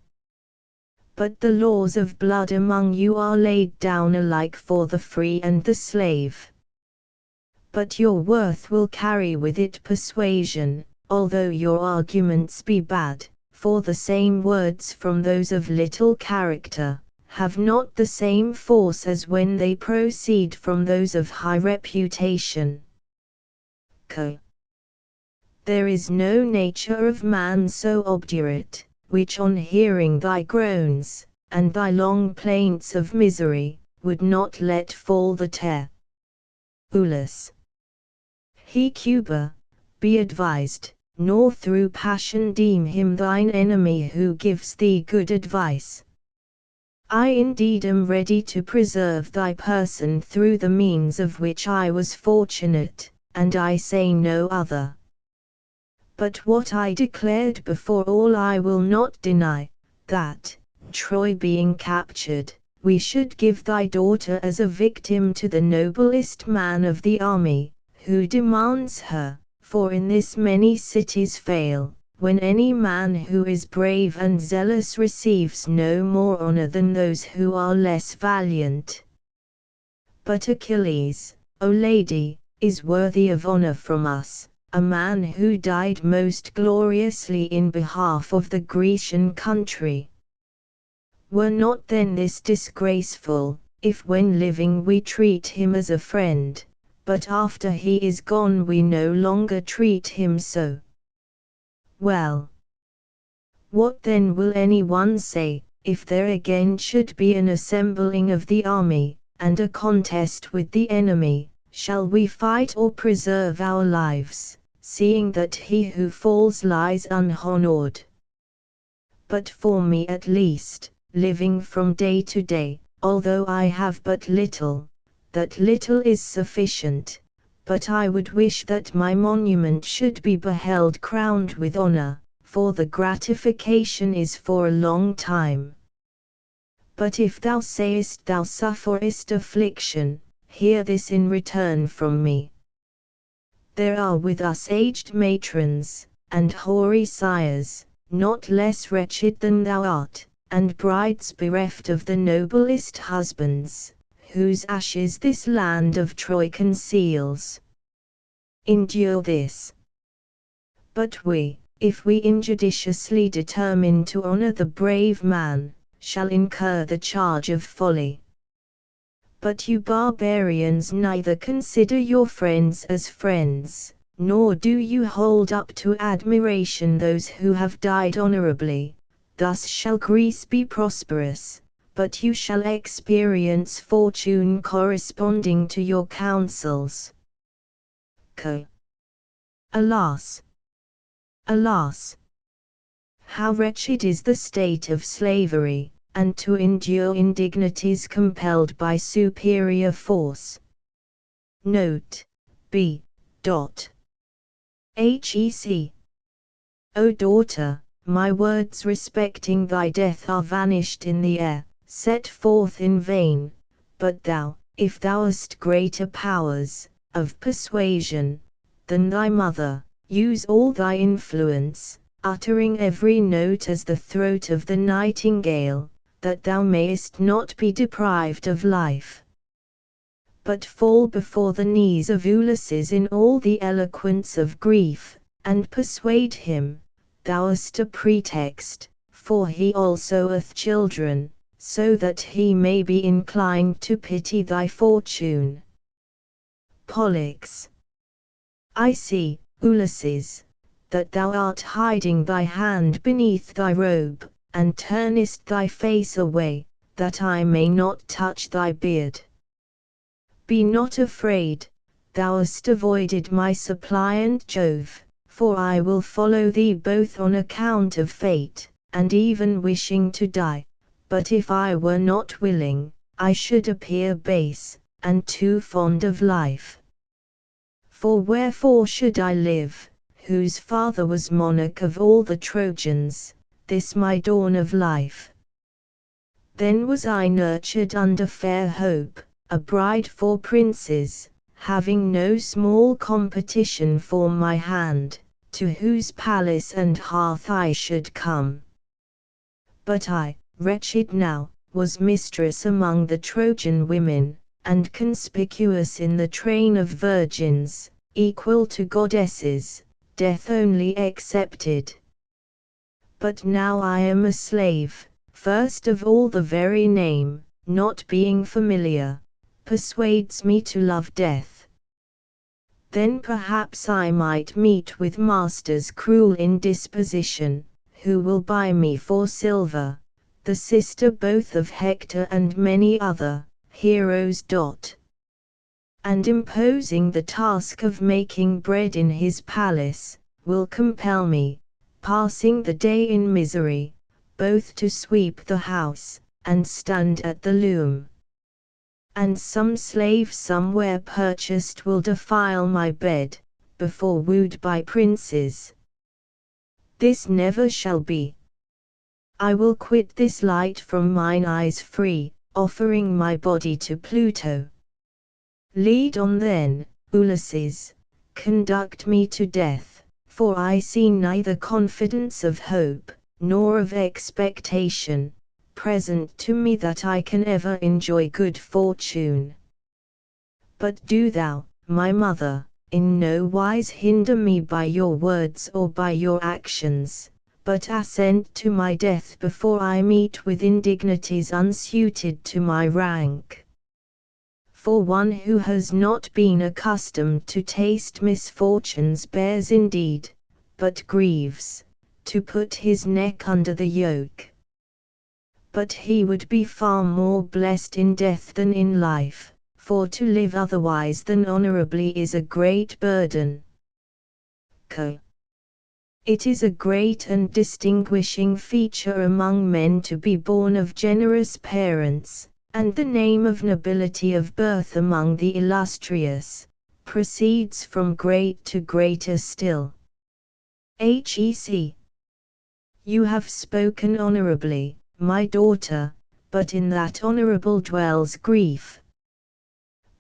But the laws of blood among you are laid down alike for the free and the slave. But your worth will carry with it persuasion, although your arguments be bad, for the same words from those of little character have not the same force as when they proceed from those of high reputation. There is no nature of man so obdurate, which on hearing thy groans, and thy long plaints of misery, would not let fall the tear. Ulysses. Hecuba, be advised, nor through passion deem him thine enemy who gives thee good advice. I indeed am ready to preserve thy person through the means of which I was fortunate, and I say no other. But what I declared before all I will not deny, that, Troy being captured, we should give thy daughter as a victim to the noblest man of the army, who demands her, for in this many cities fail, when any man who is brave and zealous receives no more honor than those who are less valiant. But Achilles, O lady, is worthy of honor from us, a man who died most gloriously in behalf of the Grecian country. Were not then this disgraceful, if when living we treat him as a friend, but after he is gone we no longer treat him so? Well, what then will any one say, if there again should be an assembling of the army, and a contest with the enemy? Shall we fight or preserve our lives, seeing that he who falls lies unhonored? But for me at least, living from day to day, although I have but little, that little is sufficient, but I would wish that my monument should be beheld crowned with honor, for the gratification is for a long time. But if thou sayest thou sufferest affliction, hear this in return from me. There are with us aged matrons, and hoary sires, not less wretched than thou art, and brides bereft of the noblest husbands, whose ashes this land of Troy conceals. Endure this. But we, if we injudiciously determine to honor the brave man, shall incur the charge of folly. But you barbarians neither consider your friends as friends, nor do you hold up to admiration those who have died honorably. Thus shall Greece be prosperous, but you shall experience fortune corresponding to your counsels. Alas! Alas! How wretched is the state of slavery, and to endure indignities compelled by superior force. Note, B. Hec. O daughter, my words respecting thy death are vanished in the air, set forth in vain, but thou, if thou hast greater powers of persuasion than thy mother, use all thy influence, uttering every note as the throat of the nightingale, that thou mayest not be deprived of life. But fall before the knees of Ulysses in all the eloquence of grief, and persuade him, thou hast a pretext, for he also hath children, so that he may be inclined to pity thy fortune. Pollux. I see, Ulysses, that thou art hiding thy hand beneath thy robe, and turnest thy face away, that I may not touch thy beard. Be not afraid, thou hast avoided my suppliant Jove, for I will follow thee both on account of fate, and even wishing to die, but if I were not willing, I should appear base, and too fond of life. For wherefore should I live, whose father was monarch of all the Trojans, this my dawn of life? Then was I nurtured under fair hope, a bride for princes, having no small competition for my hand, to whose palace and hearth I should come. But I, wretched now, was mistress among the Trojan women, and conspicuous in the train of virgins, equal to goddesses, death only excepted. But now I am a slave. First of all, the very name, not being familiar, persuades me to love death. Then perhaps I might meet with masters cruel in disposition, who will buy me for silver, the sister both of Hector and many other heroes. And imposing the task of making bread in his palace, will compel me, passing the day in misery, both to sweep the house, and stand at the loom. And some slave somewhere purchased will defile my bed, before wooed by princes. This never shall be. I will quit this light from mine eyes free, offering my body to Pluto. Lead on then, Ulysses, conduct me to death, for I see neither confidence of hope, nor of expectation, present to me that I can ever enjoy good fortune. But do thou, my mother, in no wise hinder me by your words or by your actions, but assent to my death before I meet with indignities unsuited to my rank. For one who has not been accustomed to taste misfortunes bears indeed, but grieves, to put his neck under the yoke. But he would be far more blessed in death than in life, for to live otherwise than honorably is a great burden. It is a great and distinguishing feature among men to be born of generous parents, and the name of nobility of birth among the illustrious, proceeds from great to greater still. Hec. You have spoken honorably, my daughter, but in that honorable dwells grief.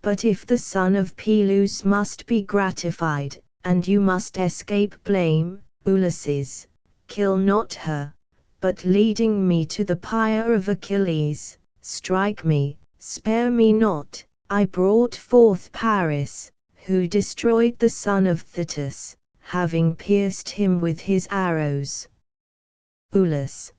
But if the son of Peleus must be gratified, and you must escape blame, Ulysses, kill not her, but leading me to the pyre of Achilles, strike me, spare me not. I brought forth Paris, who destroyed the son of Thetis, having pierced him with his arrows. Ulysses.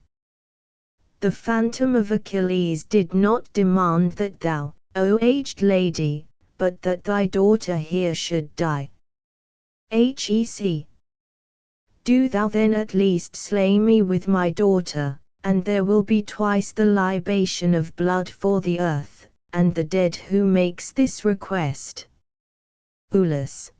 The phantom of Achilles did not demand that thou, O aged lady, but that thy daughter here should die. Hec. Do thou then at least slay me with my daughter, and there will be twice the libation of blood for the earth, and the dead who makes this request. Ulysses.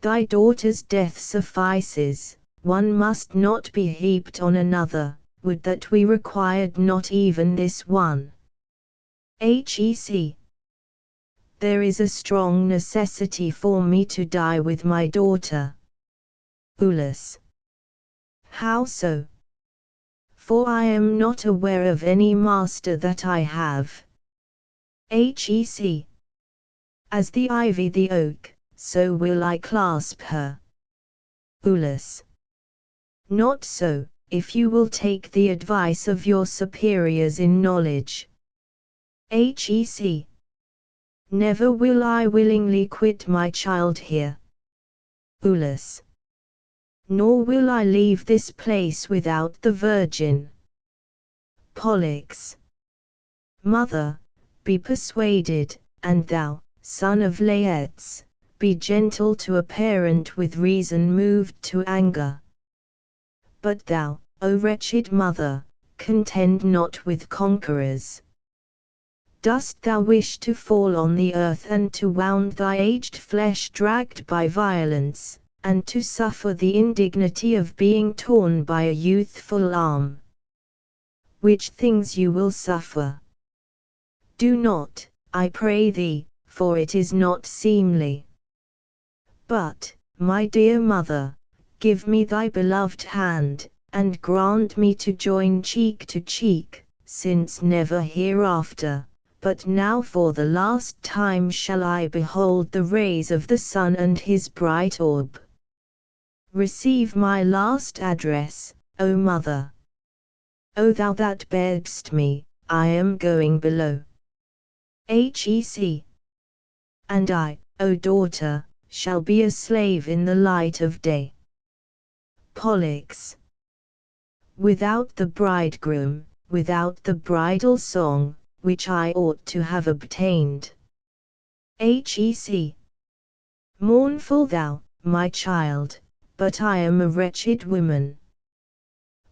Thy daughter's death suffices, one must not be heaped on another, would that we required not even this one. Hec. There is a strong necessity for me to die with my daughter. Ulysses. How so? For I am not aware of any master that I have. Hec. As the ivy the oak, so will I clasp her. Ulysses. Not so, if you will take the advice of your superiors in knowledge. Hec. Never will I willingly quit my child here. Ulysses. Nor will I leave this place without the virgin. Pollux. Mother, be persuaded, and thou, son of Laertes, be gentle to a parent with reason moved to anger. But thou, O wretched mother, contend not with conquerors. Dost thou wish to fall on the earth and to wound thy aged flesh dragged by violence, and to suffer the indignity of being torn by a youthful arm? Which things you will suffer. Do not, I pray thee, for it is not seemly. But, my dear mother, give me thy beloved hand, and grant me to join cheek to cheek, since never hereafter, but now for the last time shall I behold the rays of the sun and his bright orb. Receive my last address, O mother. O thou that bear'st me, I am going below. Hec. And I, O daughter, shall be a slave in the light of day. Pollux. without the bridegroom, without the bridal song, which I ought to have obtained. Hec. Mournful thou, my child, but I am a wretched woman.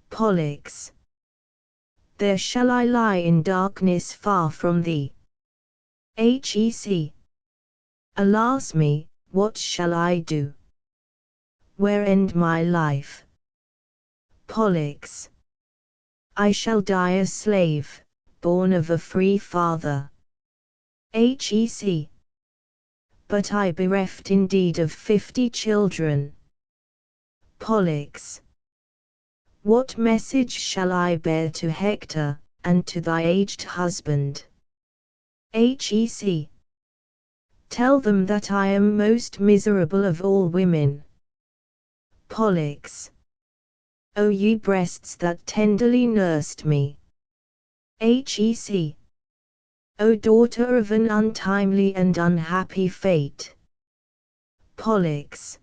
Pollux. There shall I lie in darkness far from thee. Hec. Alas me, what shall I do? Where end my life? Pollux. I shall die a slave, born of a free father. Hec. But I bereft indeed of 50 children. Pollux. What message shall I bear to Hector, and to thy aged husband? Hec. Tell them that I am most miserable of all women. Pollux. O ye breasts that tenderly nursed me! Hec. O daughter of an untimely and unhappy fate! Pollux.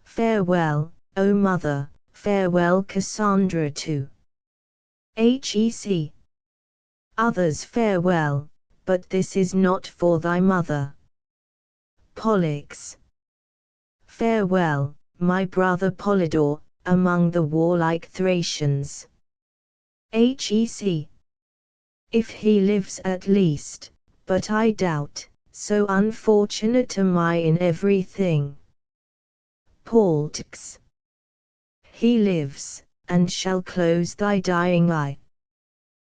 Farewell, O mother, farewell Cassandra too. Hec. Others farewell, but this is not for thy mother. Pollux. Farewell, my brother Polydore, among the warlike Thracians. Hec. If he lives at least, but I doubt, so unfortunate am I in everything. Pollux. He lives, and shall close thy dying eye.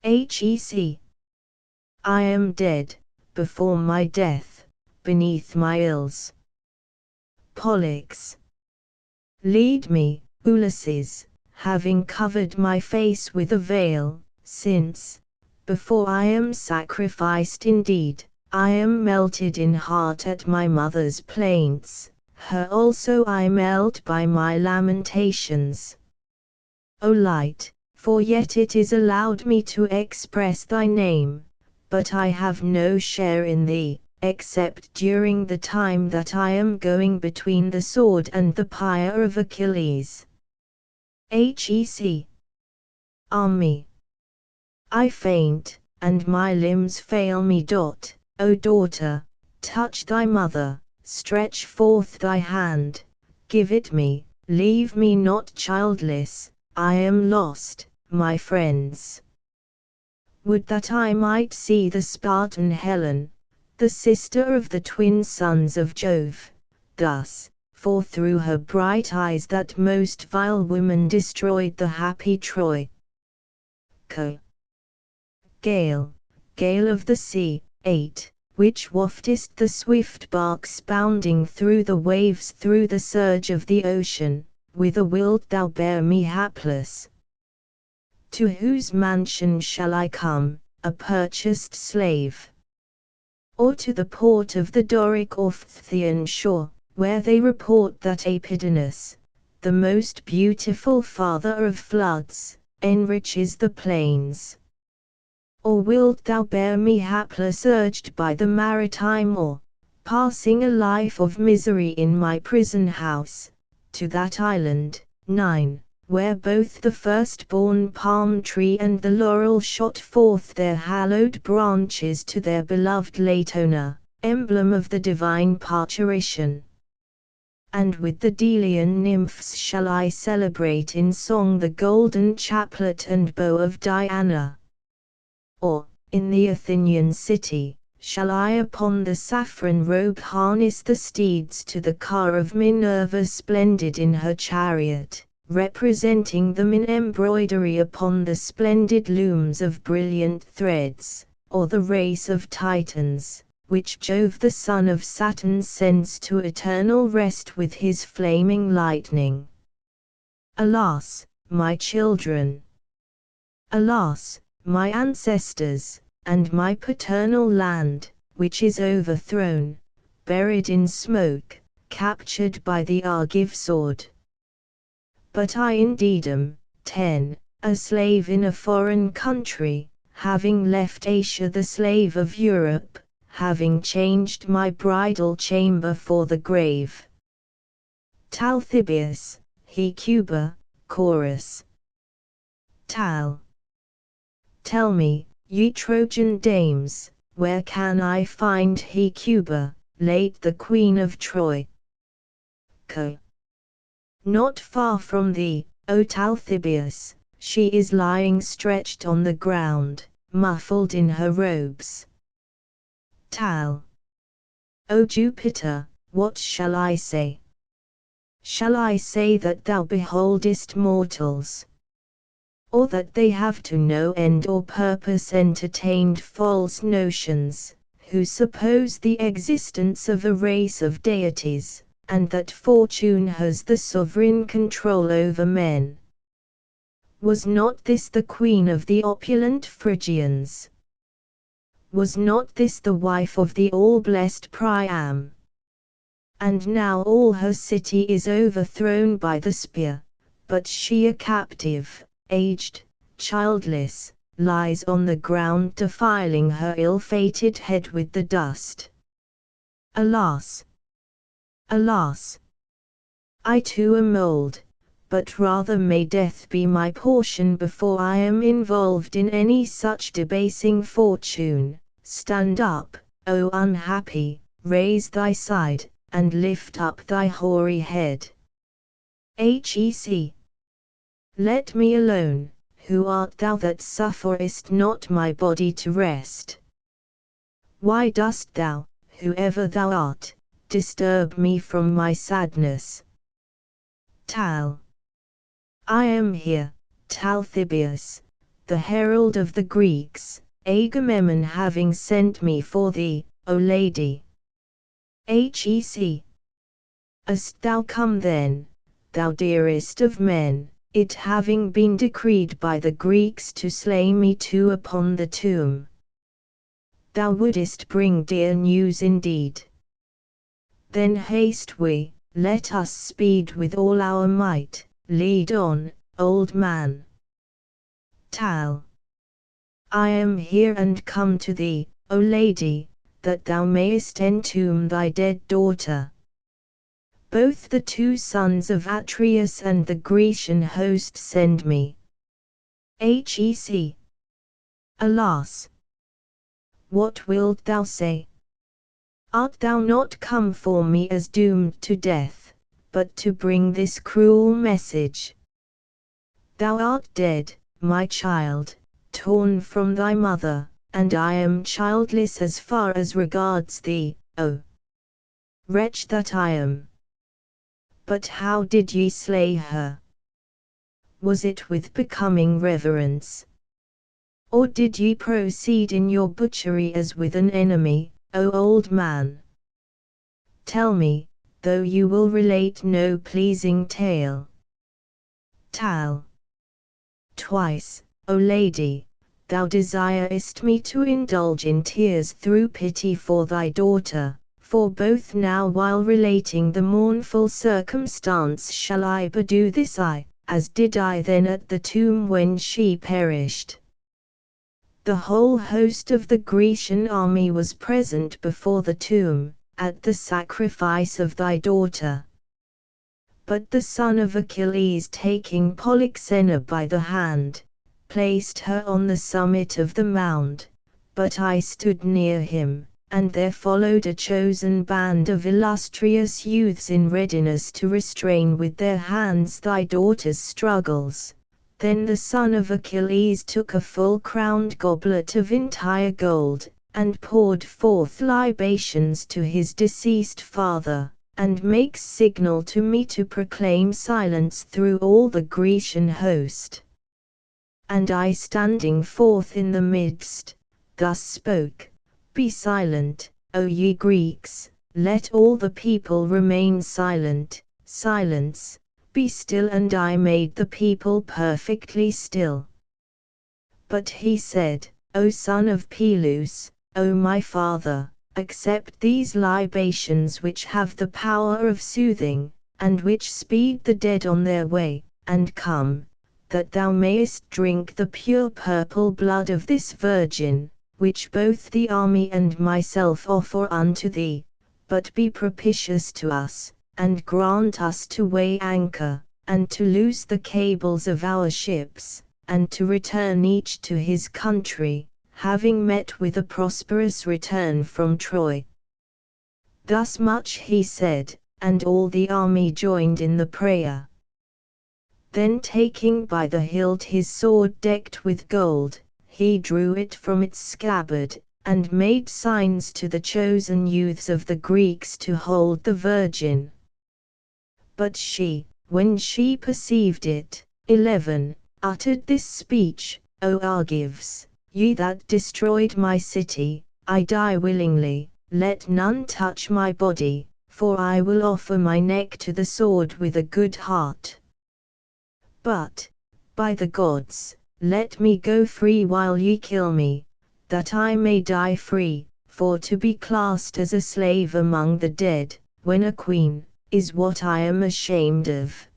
Hec. I am dead, before my death, beneath my ills. Pollux. Lead me, Ulysses, having covered my face with a veil, since, before I am sacrificed indeed, I am melted in heart at my mother's plaints, her also I melt by my lamentations. O light, for yet it is allowed me to express thy name, but I have no share in thee, except during the time that I am going between the sword and the pyre of Achilles. Hec. Ah me! I faint, and my limbs fail me. O daughter, touch thy mother, stretch forth thy hand, give it me, leave me not childless, I am lost, my friends. Would that I might see the Spartan Helen, the sister of the twin sons of Jove, thus, for through her bright eyes that most vile woman destroyed the happy Troy. Gale, gale of the sea, 8, which waftest the swift barks bounding through the waves through the surge of the ocean, whither wilt thou bear me hapless? To whose mansion shall I come, a purchased slave? Or to the port of the Doric or Phthyian shore, where they report that Apidanus, the most beautiful father of floods, enriches the plains? Or wilt thou bear me hapless urged by the maritime oar, passing a life of misery in my prison house, to that island, 9, where both the firstborn palm tree and the laurel shot forth their hallowed branches to their beloved Latona, emblem of the divine parturition? And with the Delian nymphs shall I celebrate in song the golden chaplet and bow of Diana? Or, in the Athenian city, shall I upon the saffron robe harness the steeds to the car of Minerva splendid in her chariot, representing them in embroidery upon the splendid looms of brilliant threads, or the race of Titans, which Jove the son of Saturn sends to eternal rest with his flaming lightning? Alas, my children! Alas, my ancestors, and my paternal land, which is overthrown, buried in smoke, captured by the Argive sword. But I indeed am, 10, a slave in a foreign country, having left Asia the slave of Europe, having changed my bridal chamber for the grave. Talthybius, Hecuba, Chorus. Tal. Tell me, ye Trojan dames, where can I find Hecuba, late the queen of Troy? Co. Not far from thee, O Talthybius, she is lying stretched on the ground, muffled in her robes. Tal. O Jupiter, what shall I say? Shall I say that thou beholdest mortals? Or that they have to no end or purpose entertained false notions, who suppose the existence of a race of deities, and that fortune has the sovereign control over men? Was not this the queen of the opulent Phrygians? Was not this the wife of the all-blessed Priam? And now all her city is overthrown by the spear, but she a captive, aged, childless, lies on the ground defiling her ill-fated head with the dust. Alas! Alas! I too am old, but rather may death be my portion before I am involved in any such debasing fortune. Stand up, O unhappy, raise thy side, and lift up thy hoary head. Hec. Let me alone, who art thou that sufferest not my body to rest? Why dost thou, whoever thou art, disturb me from my sadness? Tal. I am here, Talthybius, the herald of the Greeks, Agamemnon having sent me for thee, O lady. Hec. Hast thou come then, thou dearest of men, it having been decreed by the Greeks to slay me too upon the tomb? Thou wouldest bring dear news indeed. Then haste we, let us speed with all our might, lead on, old man. Tal. I am here and come to thee, O lady, that thou mayest entomb thy dead daughter. Both the two sons of Atreus and the Grecian host send me. Hec. Alas! What wilt thou say? Art thou not come for me as doomed to death, but to bring this cruel message? Thou art dead, my child, torn from thy mother, and I am childless as far as regards thee, O wretch that I am. But how did ye slay her? Was it with becoming reverence? Or did ye proceed in your butchery as with an enemy, O old man? Tell me, though you will relate no pleasing tale. Tal. Twice, O lady, thou desirest me to indulge in tears through pity for thy daughter. For both now while relating the mournful circumstance shall I but do this as did I then at the tomb when she perished. The whole host of the Grecian army was present before the tomb, at the sacrifice of thy daughter. But the son of Achilles taking Polyxena by the hand, placed her on the summit of the mound, but I stood near him. And there followed a chosen band of illustrious youths in readiness to restrain with their hands thy daughter's struggles. Then the son of Achilles took a full-crowned goblet of entire gold, and poured forth libations to his deceased father, and makes signal to me to proclaim silence through all the Grecian host. And I standing forth in the midst, thus spoke. Be silent, O ye Greeks, let all the people remain silent, silence, be still. And I made the people perfectly still. But he said, O son of Peleus, O my father, accept these libations which have the power of soothing, and which speed the dead on their way, and come, that thou mayest drink the pure purple blood of this virgin, which both the army and myself offer unto thee, but be propitious to us, and grant us to weigh anchor, and to loose the cables of our ships, and to return each to his country, having met with a prosperous return from Troy. Thus much he said, and all the army joined in the prayer. Then taking by the hilt his sword decked with gold, he drew it from its scabbard, and made signs to the chosen youths of the Greeks to hold the virgin. But she, when she perceived it, 11, uttered this speech, O Argives, ye that destroyed my city, I die willingly, let none touch my body, for I will offer my neck to the sword with a good heart. But, by the gods, let me go free while ye kill me, that I may die free, for to be classed as a slave among the dead, when a queen, is what I am ashamed of.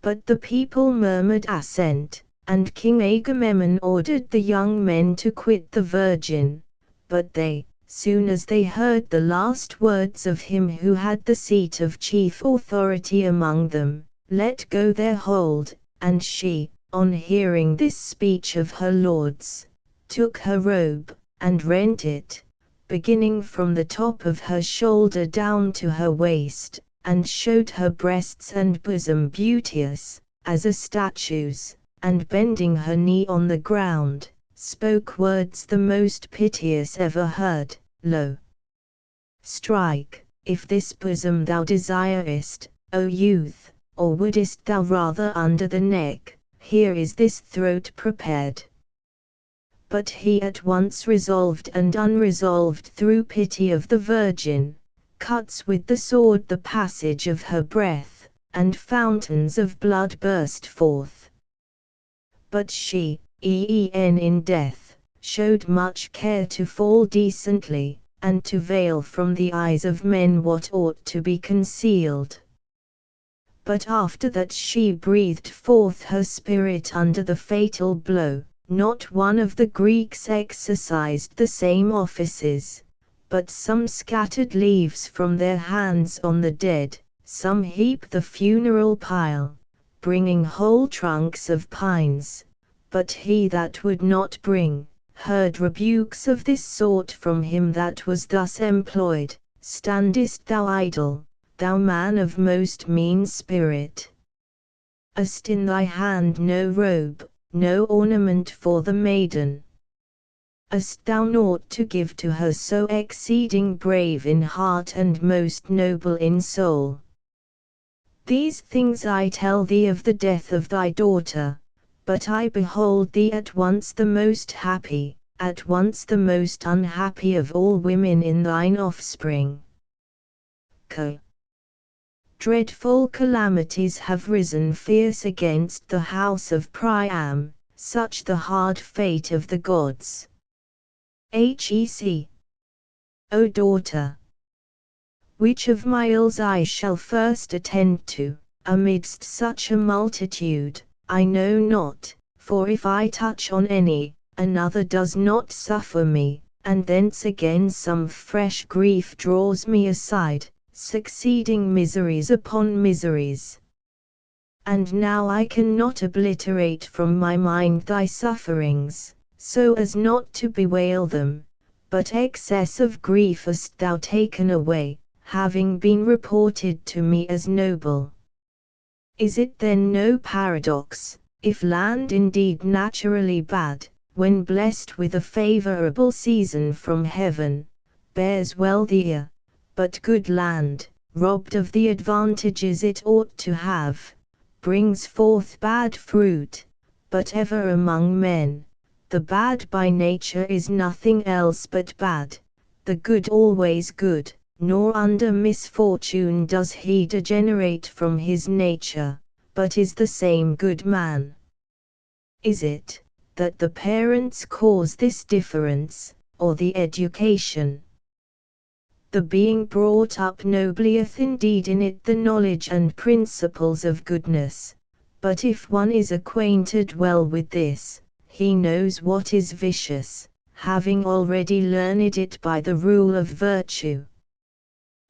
But the people murmured assent, and King Agamemnon ordered the young men to quit the virgin, but they, soon as they heard the last words of him who had the seat of chief authority among them, let go their hold, and she, on hearing this speech of her lords, took her robe, and rent it, beginning from the top of her shoulder down to her waist, and showed her breasts and bosom beauteous, as a statue's, and bending her knee on the ground, spoke words the most piteous ever heard, Lo! Strike, if this bosom thou desirest, O youth, or wouldest thou rather under the neck, here is this throat prepared. But he at once resolved and unresolved through pity of the virgin, cuts with the sword the passage of her breath, and fountains of blood burst forth. But she, in death, showed much care to fall decently, and to veil from the eyes of men what ought to be concealed. But after that she breathed forth her spirit under the fatal blow, not one of the Greeks exercised the same offices, but some scattered leaves from their hands on the dead, some heap the funeral pile, bringing whole trunks of pines, but he that would not bring, heard rebukes of this sort from him that was thus employed, Standest thou idle, thou man of most mean spirit? Hast in thy hand no robe, no ornament for the maiden? Hast thou naught to give to her so exceeding brave in heart and most noble in soul? These things I tell thee of the death of thy daughter, but I behold thee at once the most happy, at once the most unhappy of all women in thine offspring. Dreadful calamities have risen fierce against the house of Priam, such the hard fate of the gods. O daughter, which of my ills I shall first attend to, amidst such a multitude, I know not, for if I touch on any, another does not suffer me, and thence again some fresh grief draws me aside, succeeding miseries upon miseries. And now I cannot obliterate from my mind thy sufferings, so as not to bewail them, but excess of grief hast thou taken away, having been reported to me as noble. Is it then no paradox, if land indeed naturally bad, when blessed with a favorable season from heaven, bears well the ear, but good land, robbed of the advantages it ought to have, brings forth bad fruit, but ever among men, the bad by nature is nothing else but bad, the good always good, nor under misfortune does he degenerate from his nature, but is the same good man. Is it, that the parents cause this difference, or the education? The being brought up noblieth indeed in it the knowledge and principles of goodness, but if one is acquainted well with this, he knows what is vicious, having already learned it by the rule of virtue.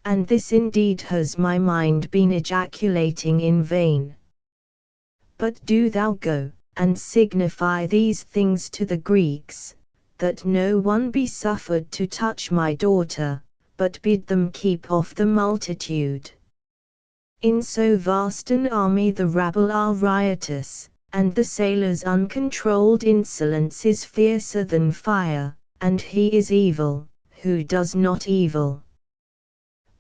And this indeed has my mind been ejaculating in vain. But do thou go, and signify these things to the Greeks, that no one be suffered to touch my daughter, but bid them keep off the multitude. In so vast an army the rabble are riotous, and the sailors' uncontrolled insolence is fiercer than fire, and he is evil, who does not evil.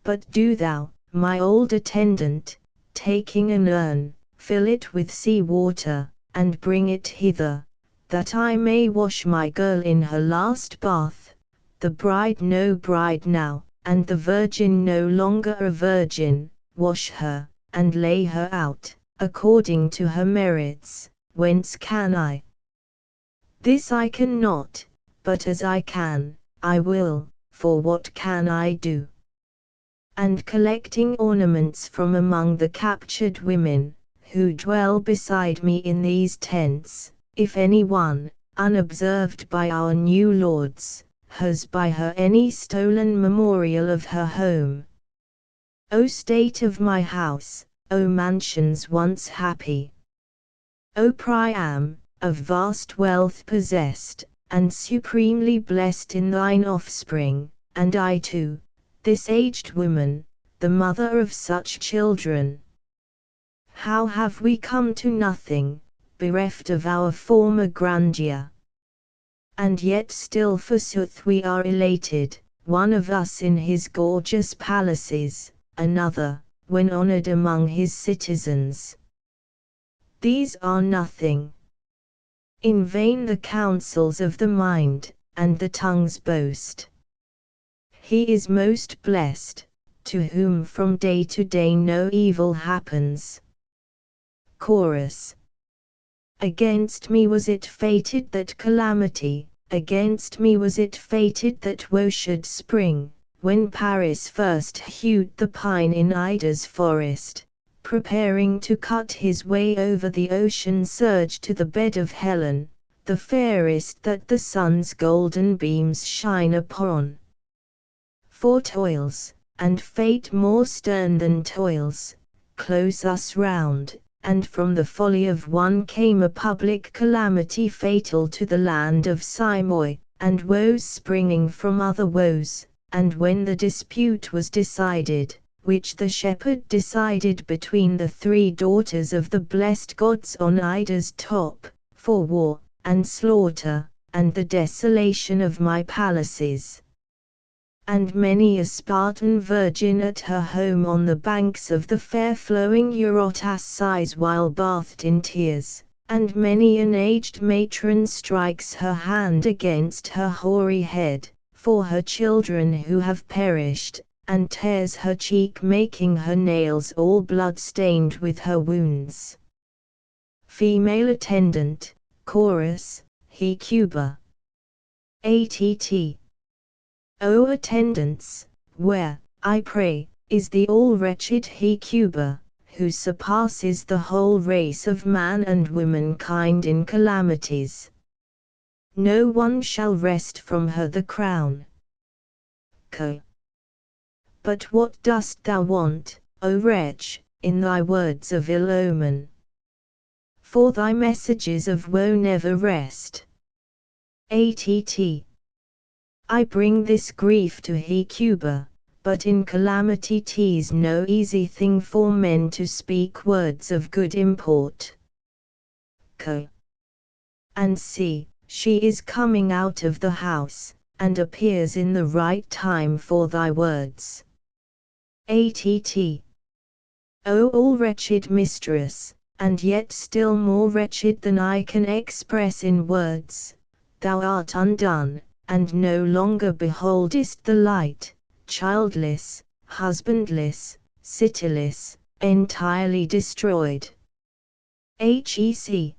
But do thou, my old attendant, taking an urn, fill it with sea water, and bring it hither, that I may wash my girl in her last bath, the bride no bride now, and the virgin no longer a virgin, wash her, and lay her out, according to her merits. Whence can I? This I cannot, but as I can, I will, for what can I do? And collecting ornaments from among the captured women, who dwell beside me in these tents, if any one, unobserved by our new lords, has by her any stolen memorial of her home. O state of my house, O mansions once happy! O Priam, of vast wealth possessed, and supremely blessed in thine offspring, and I too, this aged woman, the mother of such children. How have we come to nothing, bereft of our former grandeur? And yet still forsooth we are elated, one of us in his gorgeous palaces, another, when honored among his citizens. These are nothing. In vain the counsels of the mind, and the tongue's boast. He is most blessed, to whom from day to day no evil happens. Chorus. Against me was it fated that calamity, against me was it fated that woe should spring, when Paris first hewed the pine in Ida's forest, preparing to cut his way over the ocean surge to the bed of Helen, the fairest that the sun's golden beams shine upon. For toils, and fate more stern than toils, close us round, and from the folly of one came a public calamity fatal to the land of Simois, and woes springing from other woes, and when the dispute was decided, which the shepherd decided between the three daughters of the blessed gods on Ida's top, for war, and slaughter, and the desolation of my palaces. And many a Spartan virgin at her home on the banks of the fair flowing Eurotas sighs while bathed in tears, and many an aged matron strikes her hand against her hoary head, for her children who have perished, and tears her cheek making her nails all blood-stained with her wounds. Female attendant, chorus, Hecuba. ATT. O attendants, where, I pray, is the all-wretched Hecuba, who surpasses the whole race of man and womankind in calamities? No one shall wrest from her the crown. But what dost thou want, O wretch, in thy words of ill omen? For thy messages of woe never rest. ATT. I bring this grief to Hecuba, but in calamity 'tis no easy thing for men to speak words of good import. And see, she is coming out of the house, and appears in the right time for thy words. ATT. O all wretched mistress, and yet still more wretched than I can express in words, thou art undone, and no longer beholdest the light, childless, husbandless, cityless, entirely destroyed. HEC.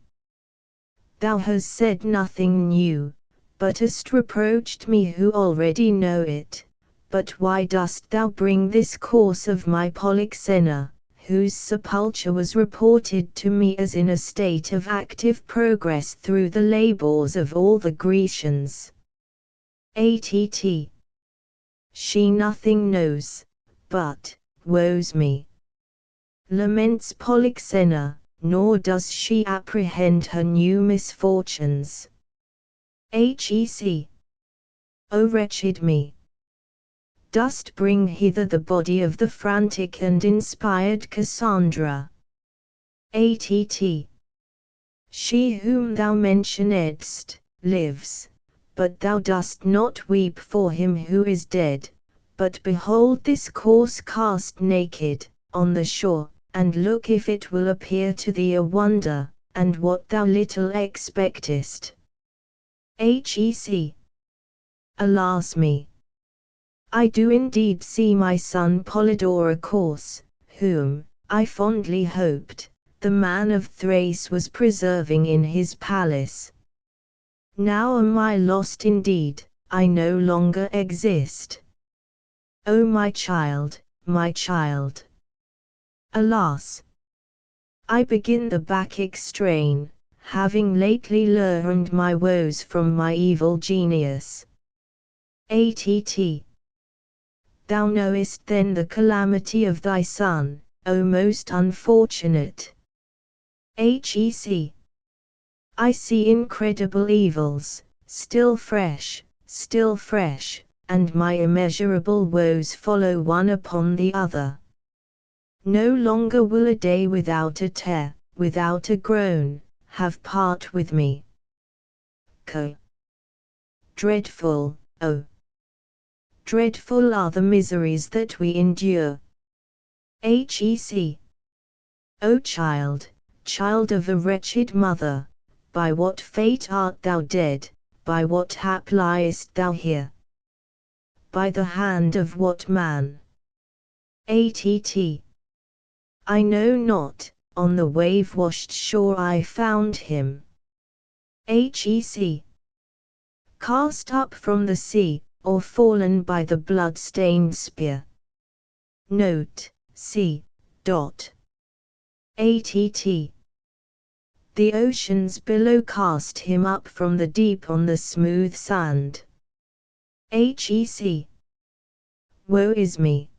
Thou hast said nothing new, but hast reproached me who already know it. But why dost thou bring this course of my Polyxena, whose sepulture was reported to me as in a state of active progress through the labors of all the Grecians? ATT. She nothing knows, but, woes me, laments Polyxena, nor does she apprehend her new misfortunes. O wretched me! Dost bring hither the body of the frantic and inspired Cassandra. She whom thou mentionedst, lives, but thou dost not weep for him who is dead, but behold this corse cast naked, on the shore, and look if it will appear to thee a wonder, and what thou little expectest. Alas me! I do indeed see my son Polydore a corse, whom, I fondly hoped, the man of Thrace was preserving in his palace. Now am I lost indeed, I no longer exist. O my child, my child! Alas! I begin the Bacchic strain, having lately learned my woes from my evil genius. Thou knowest then the calamity of thy son, O most unfortunate. I see incredible evils, still fresh, and my immeasurable woes follow one upon the other. No longer will a day without a tear, without a groan, have part with me. Dreadful, oh! Dreadful are the miseries that we endure. O child, child of a wretched mother, by what fate art thou dead, by what hap liest thou here? By the hand of what man? I know not, on the wave-washed shore I found him. Cast up from the sea, or fallen by the blood-stained spear. Note, C. The oceans below cast him up from the deep on the smooth sand. Woe is me!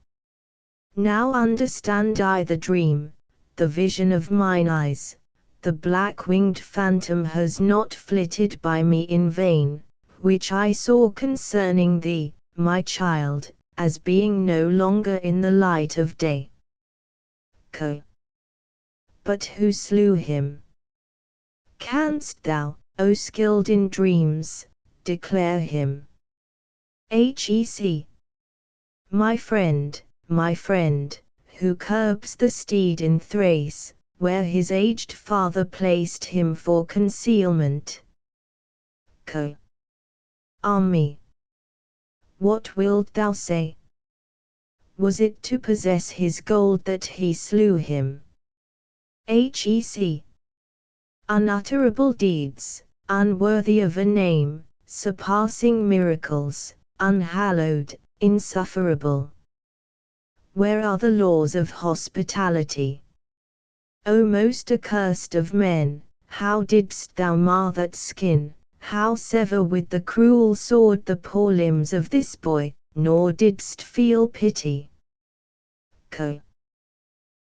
Now understand I the dream, the vision of mine eyes, the black-winged phantom has not flitted by me in vain, which I saw concerning thee, my child, as being no longer in the light of day. But who slew him? Canst thou, O skilled in dreams, declare him? My friend, who curbs the steed in Thrace, where his aged father placed him for concealment. Me. What wilt thou say? Was it to possess his gold that he slew him? Unutterable deeds, unworthy of a name, surpassing miracles, unhallowed, insufferable. Where are the laws of hospitality? O most accursed of men, how didst thou mar that skin, how sever with the cruel sword the poor limbs of this boy, nor didst feel pity?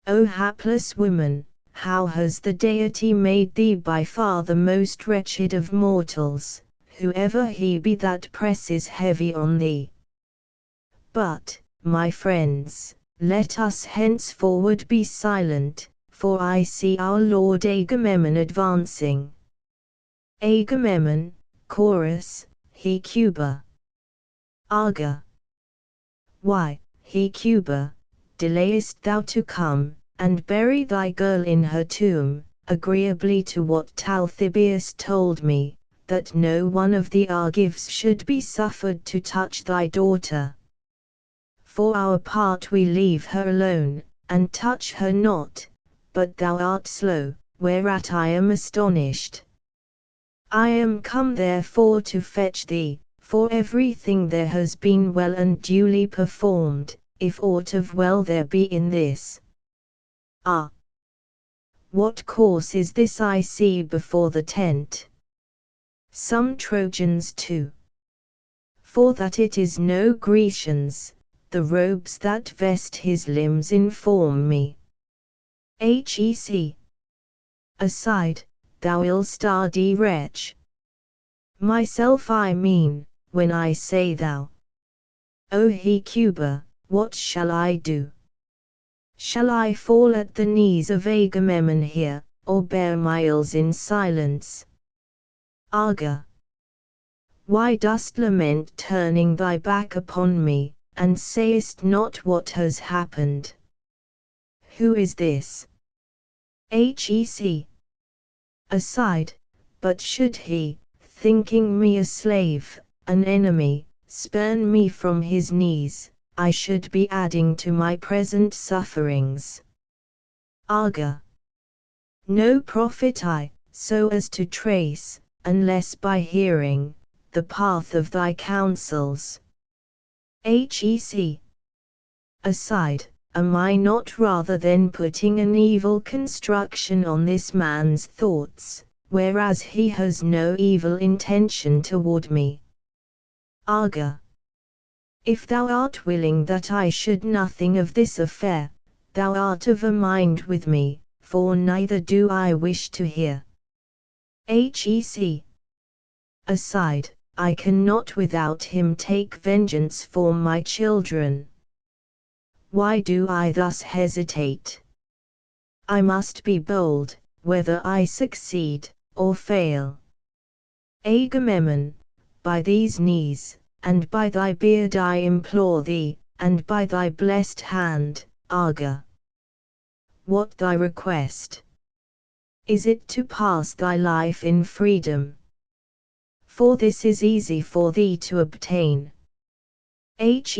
O hapless woman, how has the deity made thee by far the most wretched of mortals, whoever he be that presses heavy on thee? But, my friends, let us henceforward be silent, for I see our Lord Agamemnon advancing. Agamemnon, chorus, Hecuba. Arga. Why, Hecuba, delayest thou to come, and bury thy girl in her tomb, agreeably to what Talthybius told me, that no one of the Argives should be suffered to touch thy daughter? For our part we leave her alone, and touch her not, but thou art slow, whereat I am astonished. I am come therefore to fetch thee, for everything there has been well and duly performed, if aught of well there be in this. Ah! What corse is this I see before the tent? Some Trojans too. For that it is no Grecians, the robes that vest his limbs inform me. Aside, thou ill-starred wretch. Myself I mean, when I say thou. O Hecuba, what shall I do? Shall I fall at the knees of Agamemnon here, or bear my ills in silence? Arga. Why dost lament turning thy back upon me, and sayest not what has happened? Who is this? Hec. Aside, but should he, thinking me a slave, an enemy, spurn me from his knees, I should be adding to my present sufferings. Arga. No profit I, so as to trace, unless by hearing, the path of thy counsels. Hec. Aside, am I not rather than putting an evil construction on this man's thoughts, whereas he has no evil intention toward me? Arga. If thou art willing that I should nothing of this affair, thou art of a mind with me, for neither do I wish to hear. Hec. Aside, I cannot without him take vengeance for my children. Why do I thus hesitate? I must be bold, whether I succeed, or fail. Agamemnon, by these knees, and by thy beard I implore thee, and by thy blessed hand, Arga. What thy request? Is it to pass thy life in freedom? For this is easy for thee to obtain. Hec.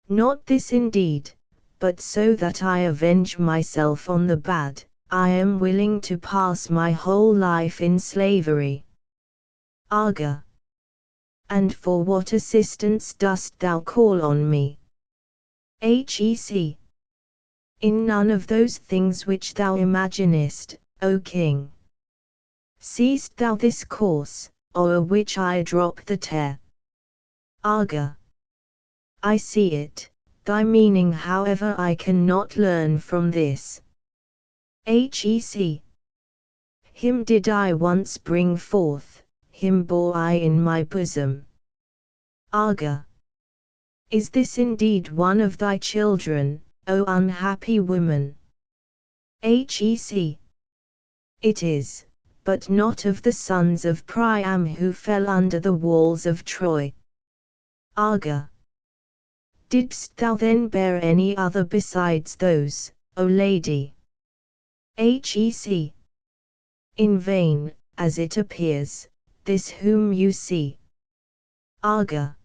Not this indeed, but so that I avenge myself on the bad, I am willing to pass my whole life in slavery. Arga. And for what assistance dost thou call on me? Hec. In none of those things which thou imaginest, O king. Seest thou this course, o'er which I drop the tear? Arga. I see it, thy meaning however I cannot learn from this. Hec. Him did I once bring forth, him bore I in my bosom. Arga. Is this indeed one of thy children, O unhappy woman? Hec. It is, but not of the sons of Priam who fell under the walls of Troy. Arga. Didst thou then bear any other besides those, O lady? Hec. In vain, as it appears, this whom you see. Arga.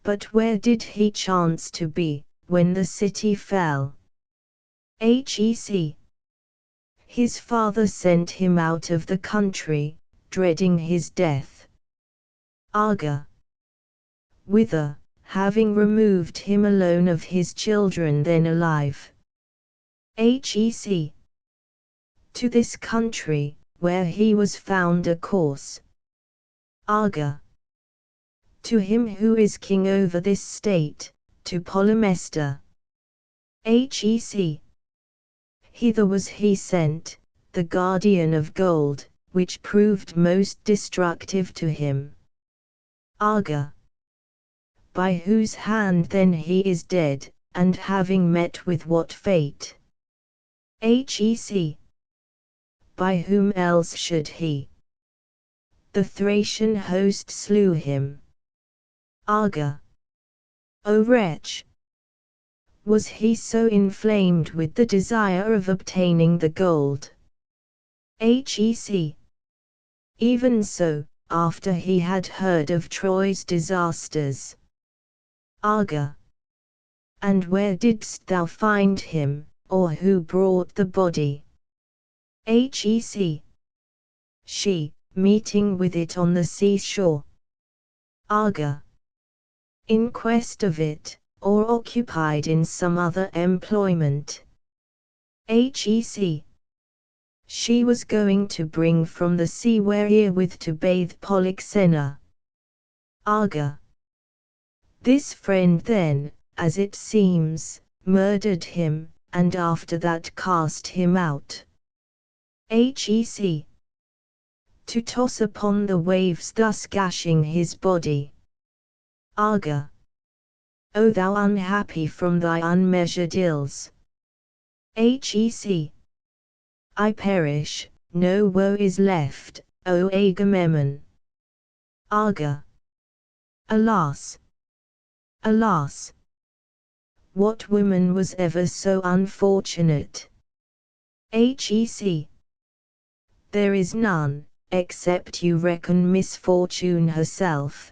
But where did he chance to be, when the city fell? Hec. His father sent him out of the country, dreading his death. Arga. Whither, having removed him alone of his children then alive? Hec. To this country, where he was found a corse. Arga. To him who is king over this state, to Polymestor. Hec. Hither was he sent, the guardian of gold, which proved most destructive to him. Arga. By whose hand then he is dead, and having met with what fate? Hec. By whom else should he? The Thracian host slew him. Arga. O wretch! Was he so inflamed with the desire of obtaining the gold? Hec. Even so, after he had heard of Troy's disasters. Arga. And where didst thou find him, or who brought the body? Hec. She, meeting with it on the seashore. Arga. In quest of it, or occupied in some other employment. Hec. She was going to bring from the sea wherewith to bathe Polyxena. Arga. This friend then, as it seems, murdered him, and after that cast him out. Hec. To toss upon the waves thus gashing his body. Arga. O thou unhappy from thy unmeasured ills. Hec. I perish, no woe is left, O Agamemnon. Arga. Alas! Alas! What woman was ever so unfortunate? Hec. There is none, except you reckon misfortune herself.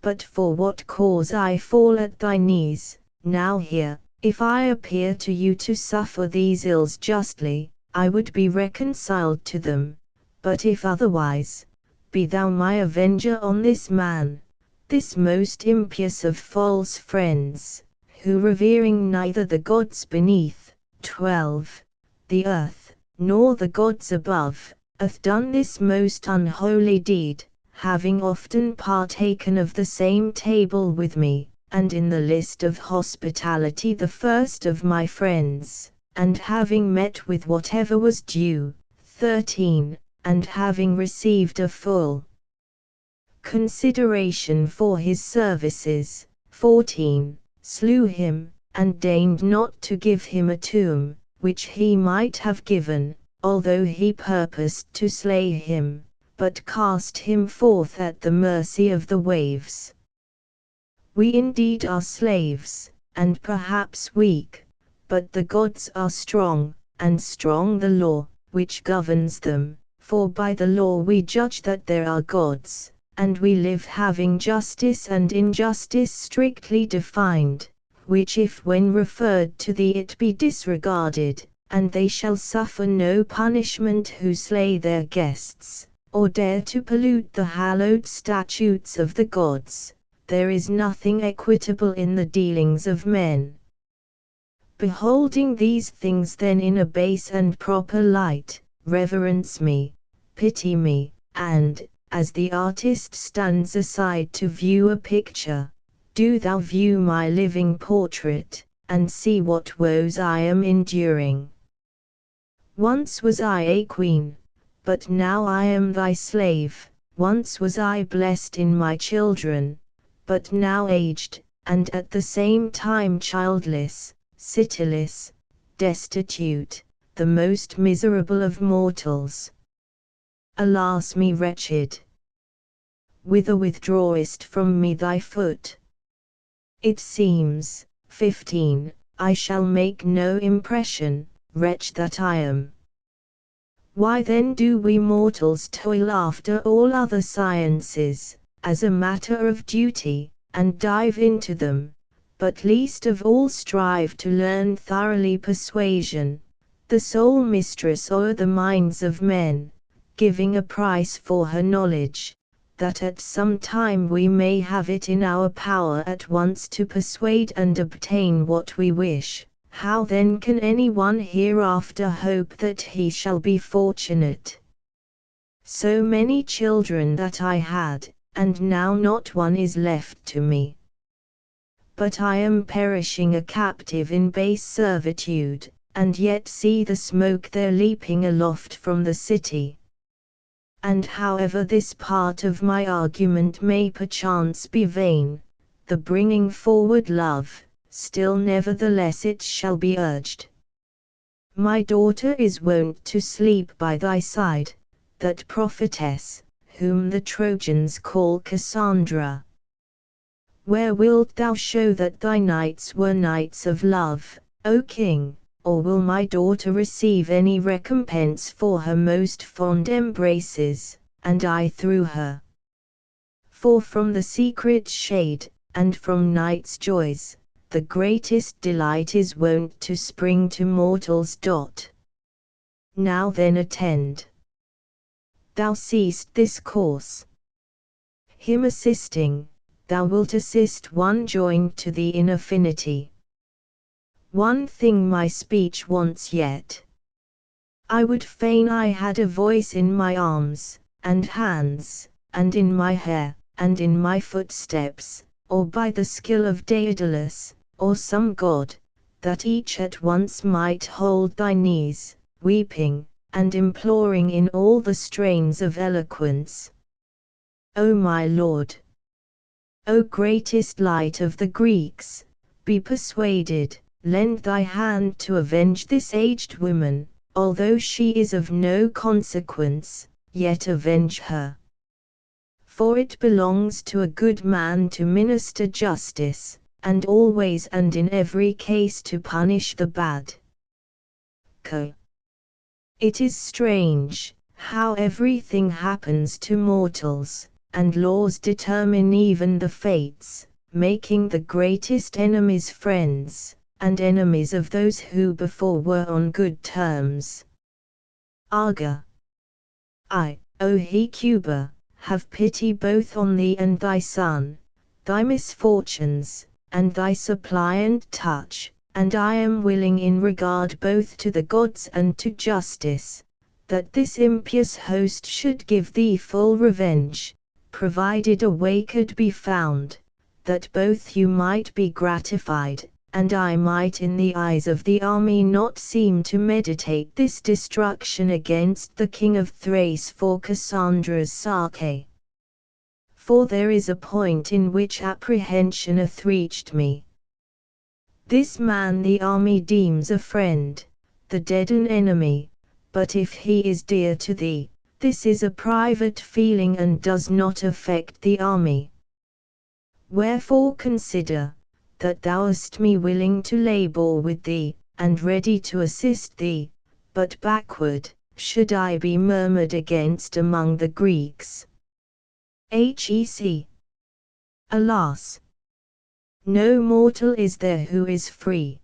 But for what cause I fall at thy knees, now hear, if I appear to you to suffer these ills justly, I would be reconciled to them, but if otherwise, be thou my avenger on this man, this most impious of false friends, who revering neither the gods beneath, 12, the earth, nor the gods above, hath done this most unholy deed, having often partaken of the same table with me, and in the list of hospitality the first of my friends, and having met with whatever was due, 13, and having received a full consideration for his services, 14, slew him, and deigned not to give him a tomb, which he might have given, although he purposed to slay him, but cast him forth at the mercy of the waves. We indeed are slaves, and perhaps weak, but the gods are strong, and strong the law, which governs them, for by the law we judge that there are gods, and we live having justice and injustice strictly defined, which if when referred to thee it be disregarded, and they shall suffer no punishment who slay their guests, or dare to pollute the hallowed statutes of the gods, there is nothing equitable in the dealings of men. Beholding these things then in a base and proper light, reverence me, pity me, and, as the artist stands aside to view a picture, do thou view my living portrait, and see what woes I am enduring. Once was I a queen, but now I am thy slave, once was I blessed in my children, but now aged, and at the same time childless, cityless, destitute, the most miserable of mortals. Alas me wretched! Whither withdrawest from me thy foot? It seems, 15, I shall make no impression, wretch that I am. Why then do we mortals toil after all other sciences, as a matter of duty, and dive into them, but least of all strive to learn thoroughly persuasion, the sole mistress o'er the minds of men, giving a price for her knowledge, that at some time we may have it in our power at once to persuade and obtain what we wish. How then can any one hereafter hope that he shall be fortunate? So many children that I had, and now not one is left to me. But I am perishing a captive in base servitude, and yet see the smoke there leaping aloft from the city. And however this part of my argument may perchance be vain, the bringing forward love, still nevertheless it shall be urged. My daughter is wont to sleep by thy side, that prophetess, whom the Trojans call Cassandra. Where wilt thou show that thy nights were nights of love, O king, or will my daughter receive any recompense for her most fond embraces, and I through her? For from the secret shade, and from night's joys, the greatest delight is wont to spring to mortals. Now then attend. Thou seest this course. Him assisting, thou wilt assist one joined to thee in affinity. One thing my speech wants yet. I would fain I had a voice in my arms, and hands, and in my hair, and in my footsteps, or by the skill of Daedalus, or some god, that each at once might hold thy knees, weeping, and imploring in all the strains of eloquence, O my lord, O greatest light of the Greeks, be persuaded, lend thy hand to avenge this aged woman, although she is of no consequence, yet avenge her. For it belongs to a good man to minister justice, and always and in every case to punish the bad. It is strange, how everything happens to mortals, and laws determine even the fates, making the greatest enemies friends, and enemies of those who before were on good terms. Arga. O Hecuba, have pity both on thee and thy son, thy misfortunes, and thy suppliant touch, and I am willing in regard both to the gods and to justice, that this impious host should give thee full revenge, provided a way could be found, that both you might be gratified, and I might in the eyes of the army not seem to meditate this destruction against the king of Thrace for Cassandra's sake. For there is a point in which apprehension hath reached me. This man the army deems a friend, the dead an enemy, but if he is dear to thee, this is a private feeling and does not affect the army. Wherefore consider, that thou hast me willing to labor with thee, and ready to assist thee, but backward, should I be murmured against among the Greeks. Alas! No mortal is there who is free.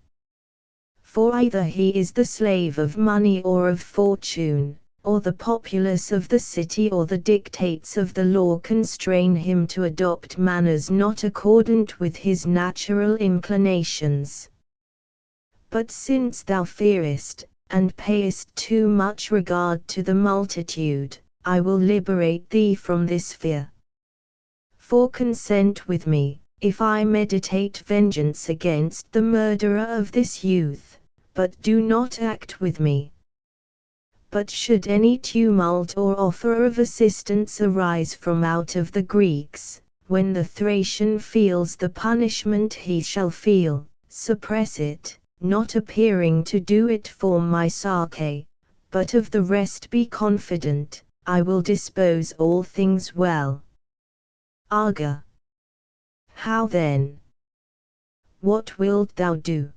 For either he is the slave of money or of fortune, or the populace of the city or the dictates of the law constrain him to adopt manners not accordant with his natural inclinations. But since thou fearest, and payest too much regard to the multitude, I will liberate thee from this fear. For consent with me, if I meditate vengeance against the murderer of this youth, but do not act with me. But should any tumult or offer of assistance arise from out of the Greeks, when the Thracian feels the punishment he shall feel, suppress it, not appearing to do it for my sake, but of the rest be confident, I will dispose all things well. Arga. How then? What wilt thou do?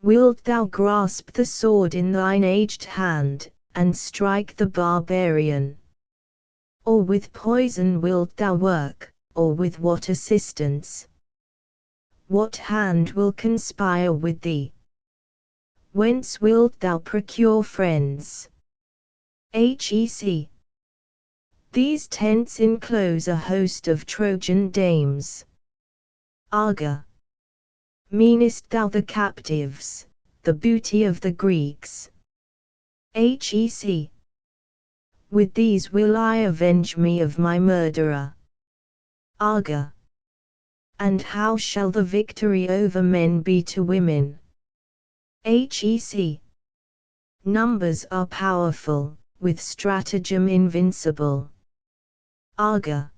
Wilt thou grasp the sword in thine aged hand, and strike the barbarian? Or with poison wilt thou work, or with what assistance? What hand will conspire with thee? Whence wilt thou procure friends? These tents enclose a host of Trojan dames. Arga. Meanest thou the captives, the booty of the Greeks? With these will I avenge me of my murderer. Arga. And how shall the victory over men be to women? Numbers are powerful, with stratagem invincible. Arga.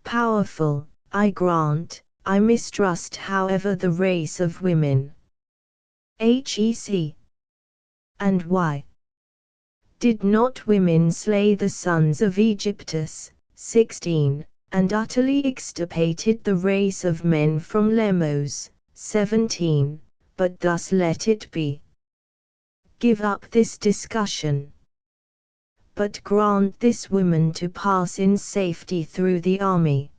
Powerful, I grant, I mistrust however the race of women. And why? Did not women slay the sons of Aegyptus, 16, and utterly extirpated the race of men from Lemos, 17, but thus let it be. Give up this discussion. But grant this woman to pass in safety through the army.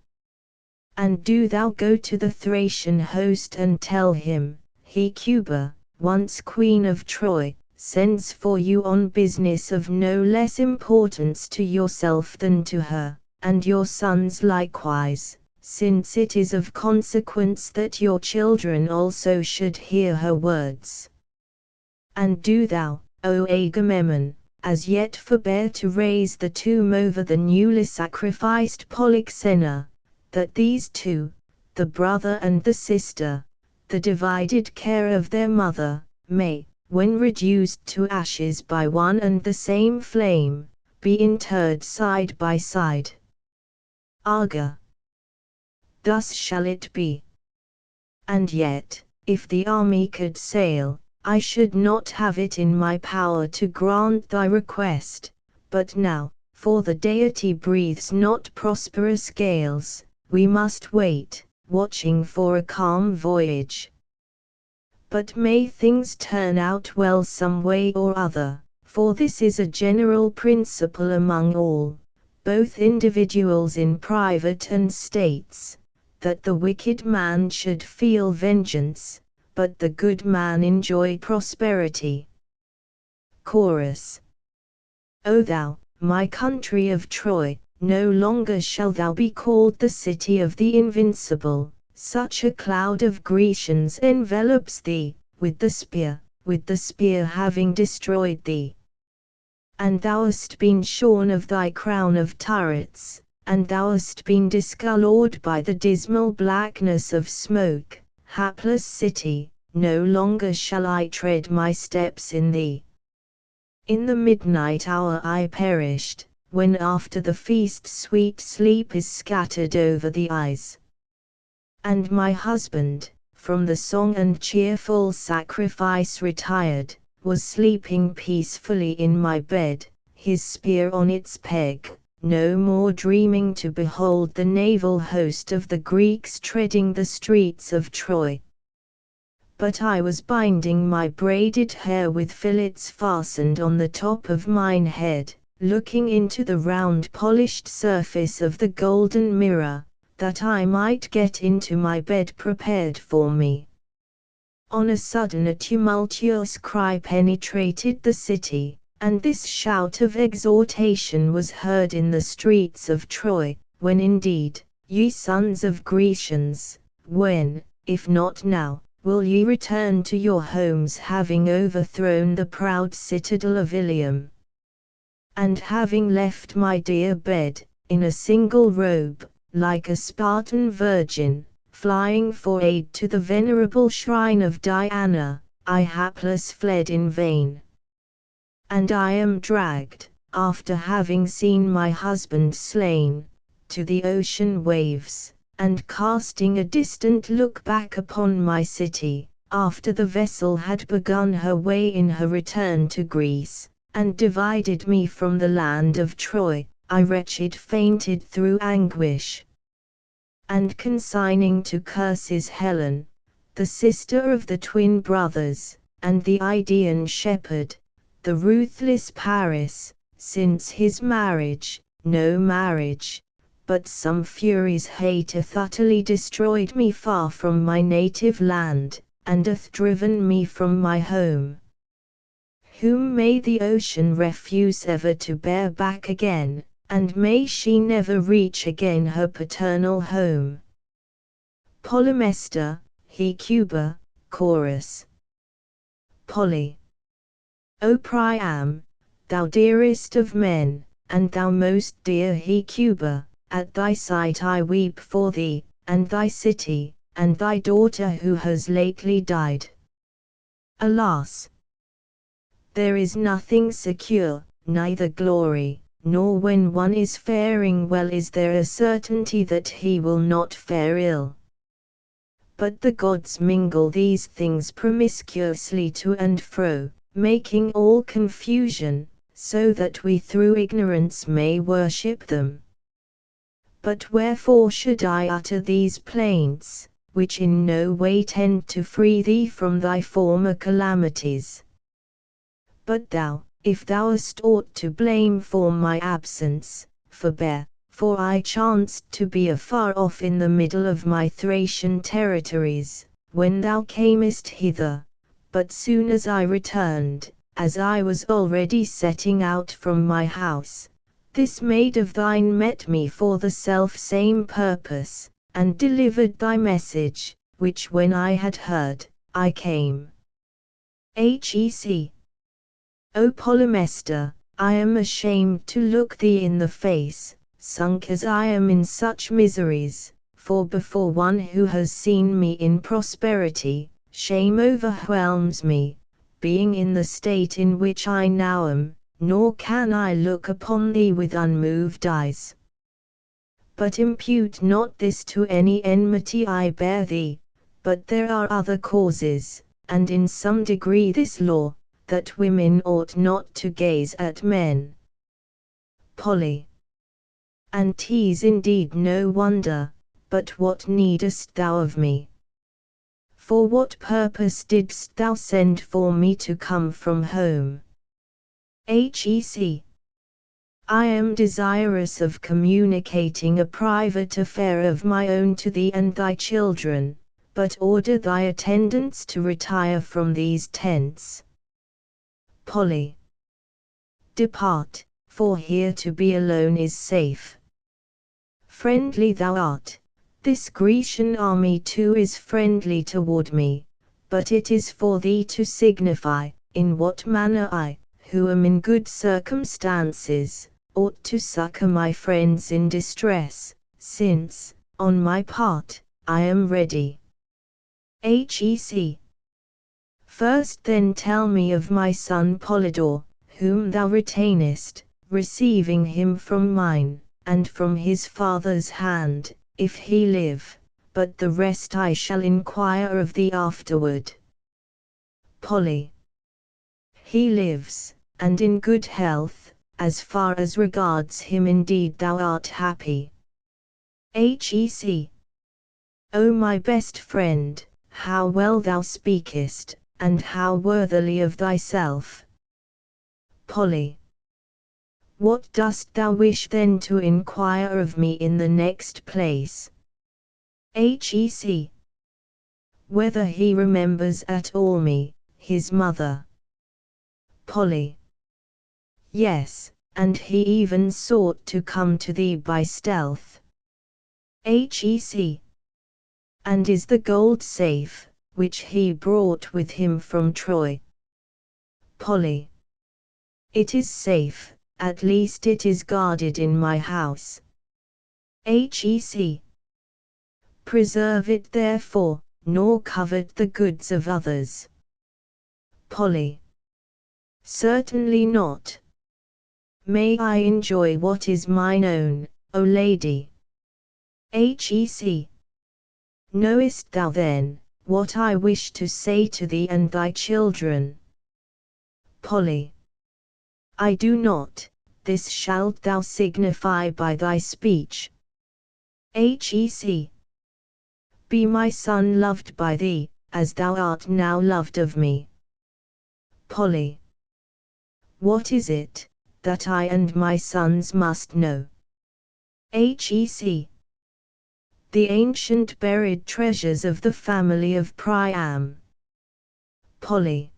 And do thou go to the Thracian host and tell him, Hecuba, once queen of Troy, sends for you on business of no less importance to yourself than to her, and your sons likewise, since it is of consequence that your children also should hear her words. And do thou, O Agamemnon, as yet forbear to raise the tomb over the newly sacrificed Polyxena, that these two, the brother and the sister, the divided care of their mother, may, when reduced to ashes by one and the same flame, be interred side by side. Arga. Thus shall it be. And yet, if the army could sail, I should not have it in my power to grant thy request, but now, for the deity breathes not prosperous gales, we must wait, watching for a calm voyage. But may things turn out well some way or other, for this is a general principle among all, both individuals in private and states, that the wicked man should feel vengeance, but the good man enjoy prosperity. Chorus. O thou, my country of Troy, no longer shall thou be called the city of the invincible, such a cloud of Grecians envelops thee, with the spear having destroyed thee. And thou hast been shorn of thy crown of turrets, and thou hast been discolored by the dismal blackness of smoke, hapless city, no longer shall I tread my steps in thee. In the midnight hour I perished, when after the feast sweet sleep is scattered over the eyes. And my husband, from the song and cheerful sacrifice retired, was sleeping peacefully in my bed, his spear on its peg, no more dreaming to behold the naval host of the Greeks treading the streets of Troy. But I was binding my braided hair with fillets fastened on the top of mine head, looking into the round polished surface of the golden mirror, that I might get into my bed prepared for me. On a sudden a tumultuous cry penetrated the city, and this shout of exhortation was heard in the streets of Troy, when indeed, ye sons of Grecians, when, if not now, will ye return to your homes having overthrown the proud citadel of Ilium? And having left my dear bed, in a single robe, like a Spartan virgin, flying for aid to the venerable shrine of Diana, I hapless fled in vain. And I am dragged, after having seen my husband slain, to the ocean waves, and casting a distant look back upon my city, after the vessel had begun her way in her return to Greece, and divided me from the land of Troy, I wretched fainted through anguish. And consigning to curses Helen, the sister of the twin brothers, and the Idaean shepherd, the ruthless Paris, since his marriage, no marriage, but some fury's hate hath utterly destroyed me far from my native land, and hath driven me from my home. Whom may the ocean refuse ever to bear back again, and may she never reach again her paternal home. Polymestor, Hecuba, Chorus. Poly. O Priam, thou dearest of men, and thou most dear Hecuba, at thy sight I weep for thee, and thy city, and thy daughter who has lately died. Alas! There is nothing secure, neither glory, nor when one is faring well is there a certainty that he will not fare ill. But the gods mingle these things promiscuously to and fro, making all confusion, so that we through ignorance may worship them. But wherefore should I utter these plaints, which in no way tend to free thee from thy former calamities? But thou, if thou hast aught to blame for my absence, forbear, for I chanced to be afar off in the middle of my Thracian territories, when thou camest hither, but soon as I returned, as I was already setting out from my house, this maid of thine met me for the self-same purpose, and delivered thy message, which when I had heard, I came. Hec. O Polymestor, I am ashamed to look thee in the face, sunk as I am in such miseries, for before one who has seen me in prosperity, shame overwhelms me, being in the state in which I now am, nor can I look upon thee with unmoved eyes. But impute not this to any enmity I bear thee, but there are other causes, and in some degree this law, that women ought not to gaze at men. Polly. And 'tis indeed no wonder, but what needest thou of me? For what purpose didst thou send for me to come from home? Hec. I am desirous of communicating a private affair of my own to thee and thy children, but order thy attendants to retire from these tents. Polly. Depart, for here to be alone is safe. Friendly thou art, this Grecian army too is friendly toward me, but it is for thee to signify, in what manner I, who am in good circumstances, ought to succor my friends in distress, since, on my part, I am ready. Hec. First then tell me of my son Polydore, whom thou retainest, receiving him from mine, and from his father's hand, if he live, but the rest I shall inquire of thee afterward. Polly. He lives, and in good health, as far as regards him indeed thou art happy. Hec. O my best friend, how well thou speakest, and how worthily of thyself. Polly. What dost thou wish then to inquire of me in the next place? Hec. Whether he remembers at all me, his mother. Polly. Yes, and he even sought to come to thee by stealth. Hec. And is the gold safe, which he brought with him from Troy? Polly. It is safe, at least it is guarded in my house. Hec. Preserve it therefore, nor covet the goods of others. Polly. Certainly not. May I enjoy what is mine own, O lady? Hec. Knowest thou then, what I wish to say to thee and thy children? Polly. I do not, this shalt thou signify by thy speech. Hec. Be my son loved by thee, as thou art now loved of me. Polly. What is it, that I and my sons must know? Hec. The ancient buried treasures of the family of Priam. Polly.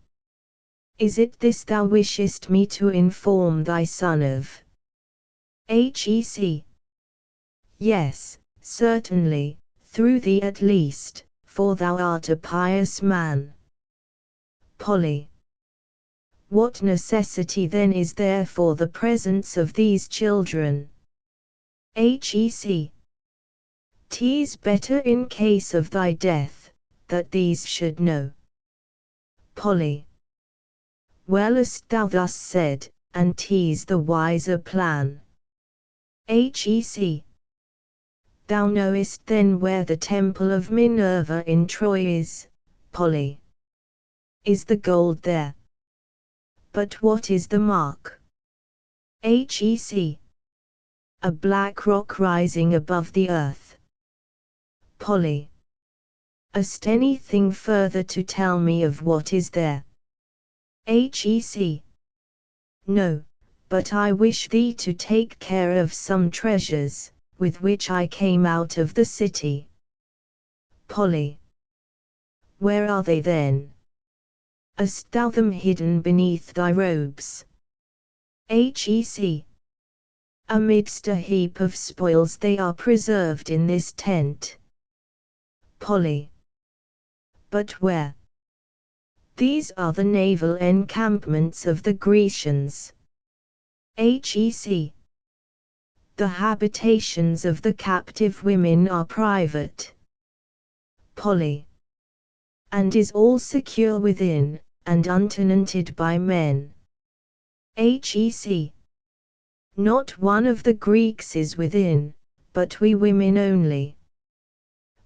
Is it this thou wishest me to inform thy son of? Hec. Yes, certainly, through thee at least, for thou art a pious man. Polly. What necessity then is there for the presence of these children? Hec. 'Tis better in case of thy death, that these should know. Polly. Well hast thou thus said, and 'tis the wiser plan. Hec. Thou knowest then where the temple of Minerva in Troy is, Polly. Is the gold there? But what is the mark? Hec. A black rock rising above the earth. Polly. Hast anything further to tell me of what is there? Hec. No, but I wish thee to take care of some treasures, with which I came out of the city. Polly. Where are they then? Hast thou them hidden beneath thy robes? Hec. Amidst a heap of spoils they are preserved in this tent. Polly. But where? These are the naval encampments of the Grecians. Hec. The habitations of the captive women are private. Polly. And is all secure within, and untenanted by men. HEC. Not one of the Greeks is within, but we women only.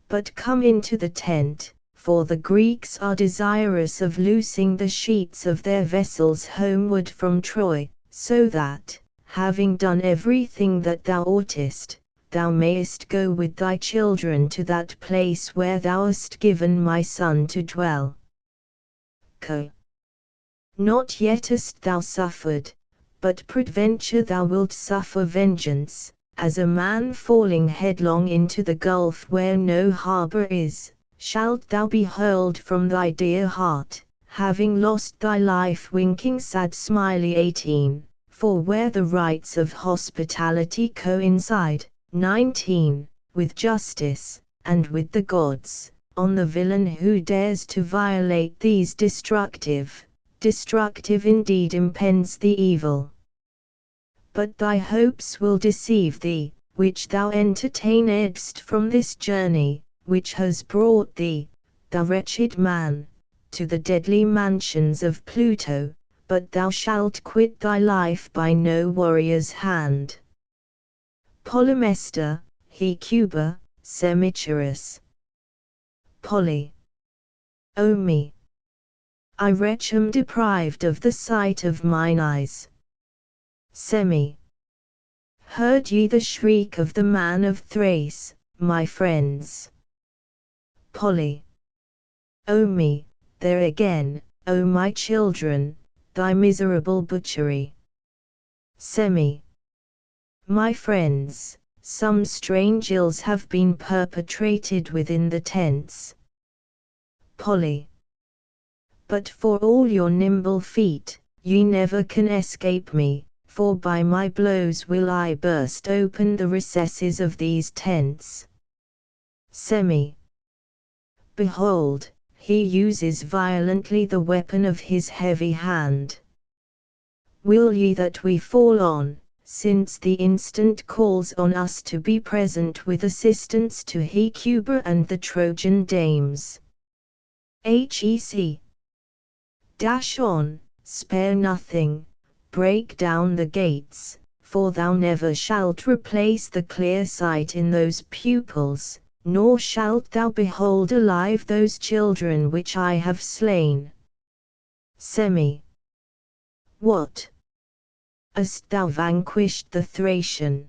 But come into the tent, for the Greeks are desirous of loosing the sheets of their vessels homeward from Troy, so that, having done everything that thou oughtest, thou mayest go with thy children to that place where thou hast given my son to dwell. Co. Not yet hast thou suffered, but peradventure thou wilt suffer vengeance, as a man falling headlong into the gulf where no harbour is, shalt thou be hurled from thy dear heart, having lost thy life winking sad smiley 18, for where the rites of hospitality coincide, 19, with justice, and with the gods, on the villain who dares to violate these destructive indeed impends the evil. But thy hopes will deceive thee, which thou entertainedst from this journey, which has brought thee, thou wretched man, to the deadly mansions of Pluto, but thou shalt quit thy life by no warrior's hand. Polymester, Hecuba, Semichorus. Poly. O me! I wretch am deprived of the sight of mine eyes. Semi. Heard ye the shriek of the man of Thrace, my friends? Poly. O me, there again, O my children, thy miserable butchery. Semi. My friends, some strange ills have been perpetrated within the tents. Poly. But for all your nimble feet, ye never can escape me, for by my blows will I burst open the recesses of these tents. Semi. Behold, he uses violently the weapon of his heavy hand. Will ye that we fall on, since the instant calls on us to be present with assistance to Hecuba and the Trojan dames? HEC. Dash on, spare nothing, break down the gates, for thou never shalt replace the clear sight in those pupils, nor shalt thou behold alive those children which I have slain. Semi. What? Hast thou vanquished the Thracian?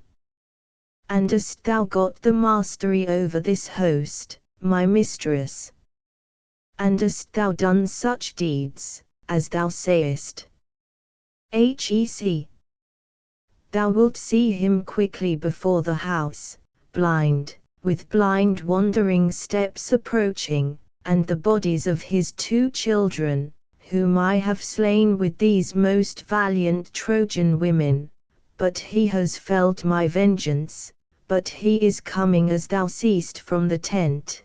And hast thou got the mastery over this host, my mistress? And hast thou done such deeds, as thou sayest? HEC. Thou wilt see him quickly before the house, blind, with blind wandering steps approaching, and the bodies of his 2 children, whom I have slain with these most valiant Trojan women, but he has felt my vengeance, but he is coming as thou seest from the tent.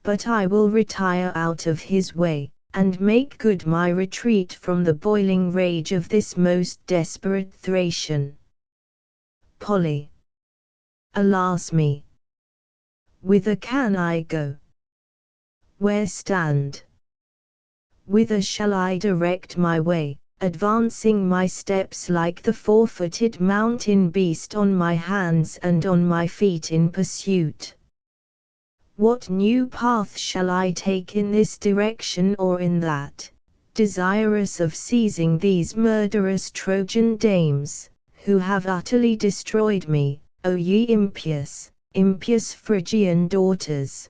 But I will retire out of his way, and make good my retreat from the boiling rage of this most desperate Thracian. Poly. Alas me! Whither can I go? Where stand? Whither shall I direct my way, advancing my steps like the 4-footed mountain beast on my hands and on my feet in pursuit? What new path shall I take in this direction or in that, desirous of seizing these murderous Trojan dames, who have utterly destroyed me, O ye impious Phrygian daughters?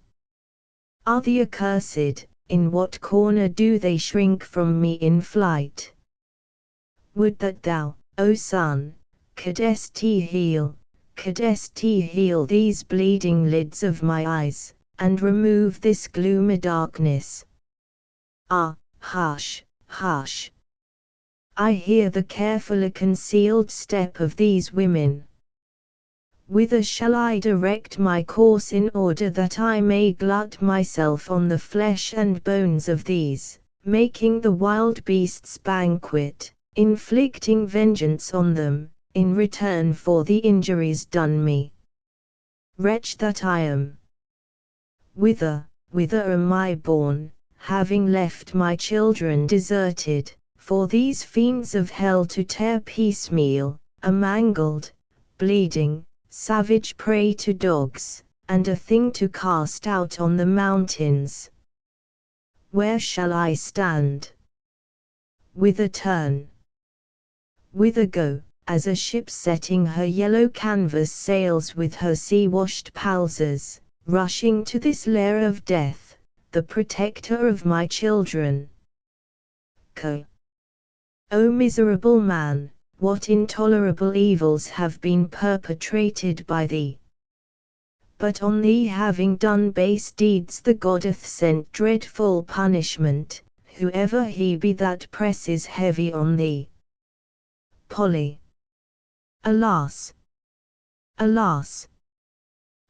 Are the accursed, in what corner do they shrink from me in flight? Would that thou, O sun, couldst heal these bleeding lids of my eyes, and remove this gloomy darkness. Ah, hush, hush! I hear the carefully concealed step of these women. Whither shall I direct my course in order that I may glut myself on the flesh and bones of these, making the wild beasts banquet, inflicting vengeance on them, in return for the injuries done me? Wretch that I am! Whither am I born, having left my children deserted, for these fiends of hell to tear piecemeal, a mangled, bleeding, savage prey to dogs, and a thing to cast out on the mountains. Where shall I stand? Whither turn? Whither go, as a ship setting her yellow canvas sails with her sea-washed palsers, rushing to this lair of death, the protector of my children? O miserable man, what intolerable evils have been perpetrated by thee! But on thee having done base deeds the God hath sent dreadful punishment, whoever he be that presses heavy on thee. Polly. Alas! Alas!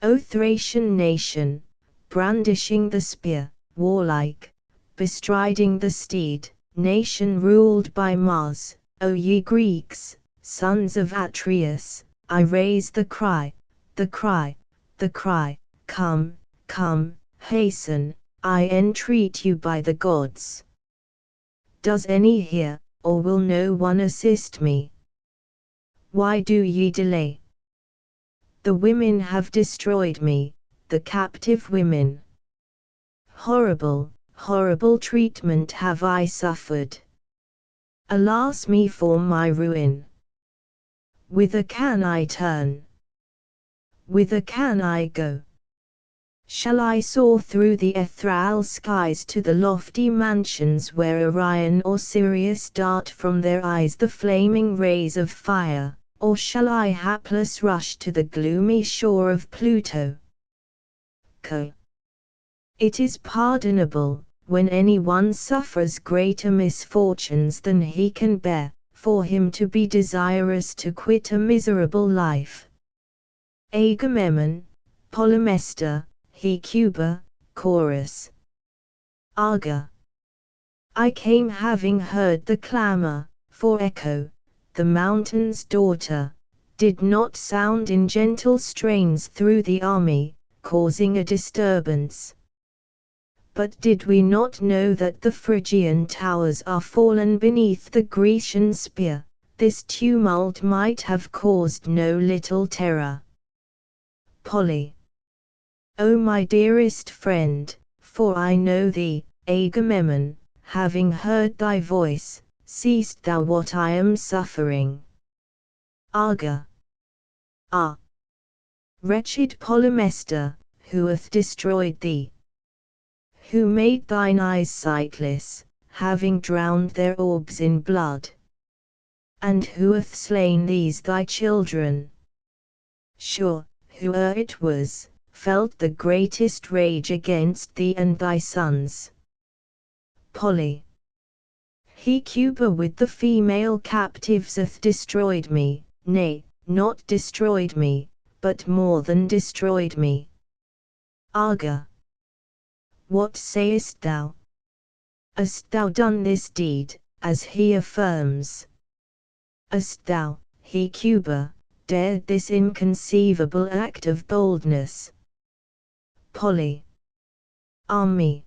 O Thracian nation, brandishing the spear, warlike, bestriding the steed, nation ruled by Mars, O ye Greeks, sons of Atreus, I raise the cry, the cry, the cry, come, come, hasten, I entreat you by the gods. Does any hear, or will no one assist me? Why do ye delay? The women have destroyed me, the captive women. Horrible, horrible treatment have I suffered. Alas me for my ruin! Whither can I turn? Whither can I go? Shall I soar through the ethereal skies to the lofty mansions where Orion or Sirius dart from their eyes the flaming rays of fire, or shall I hapless rush to the gloomy shore of Pluto? It is pardonable, when any one suffers greater misfortunes than he can bear, for him to be desirous to quit a miserable life. Agamemnon, Polymestor, Hecuba, Chorus. Arga. I came having heard the clamor, for Echo, the mountain's daughter, did not sound in gentle strains through the army, causing a disturbance. But did we not know that the Phrygian towers are fallen beneath the Grecian spear, this tumult might have caused no little terror. Polly. O my dearest friend, for I know thee, Agamemnon, having heard thy voice, seest thou what I am suffering? Arga. Ah! Wretched Polymestor, who hath destroyed thee? Who made thine eyes sightless, having drowned their orbs in blood? And who hath slain these thy children? Sure, whoe'er it was, felt the greatest rage against thee and thy sons. Polly. Hecuba with the female captives hath destroyed me, nay, not destroyed me, but more than destroyed me. Arga. What sayest thou? Hast thou done this deed, as he affirms? Hast thou, Hecuba, dared this inconceivable act of boldness? Polly. Ah me!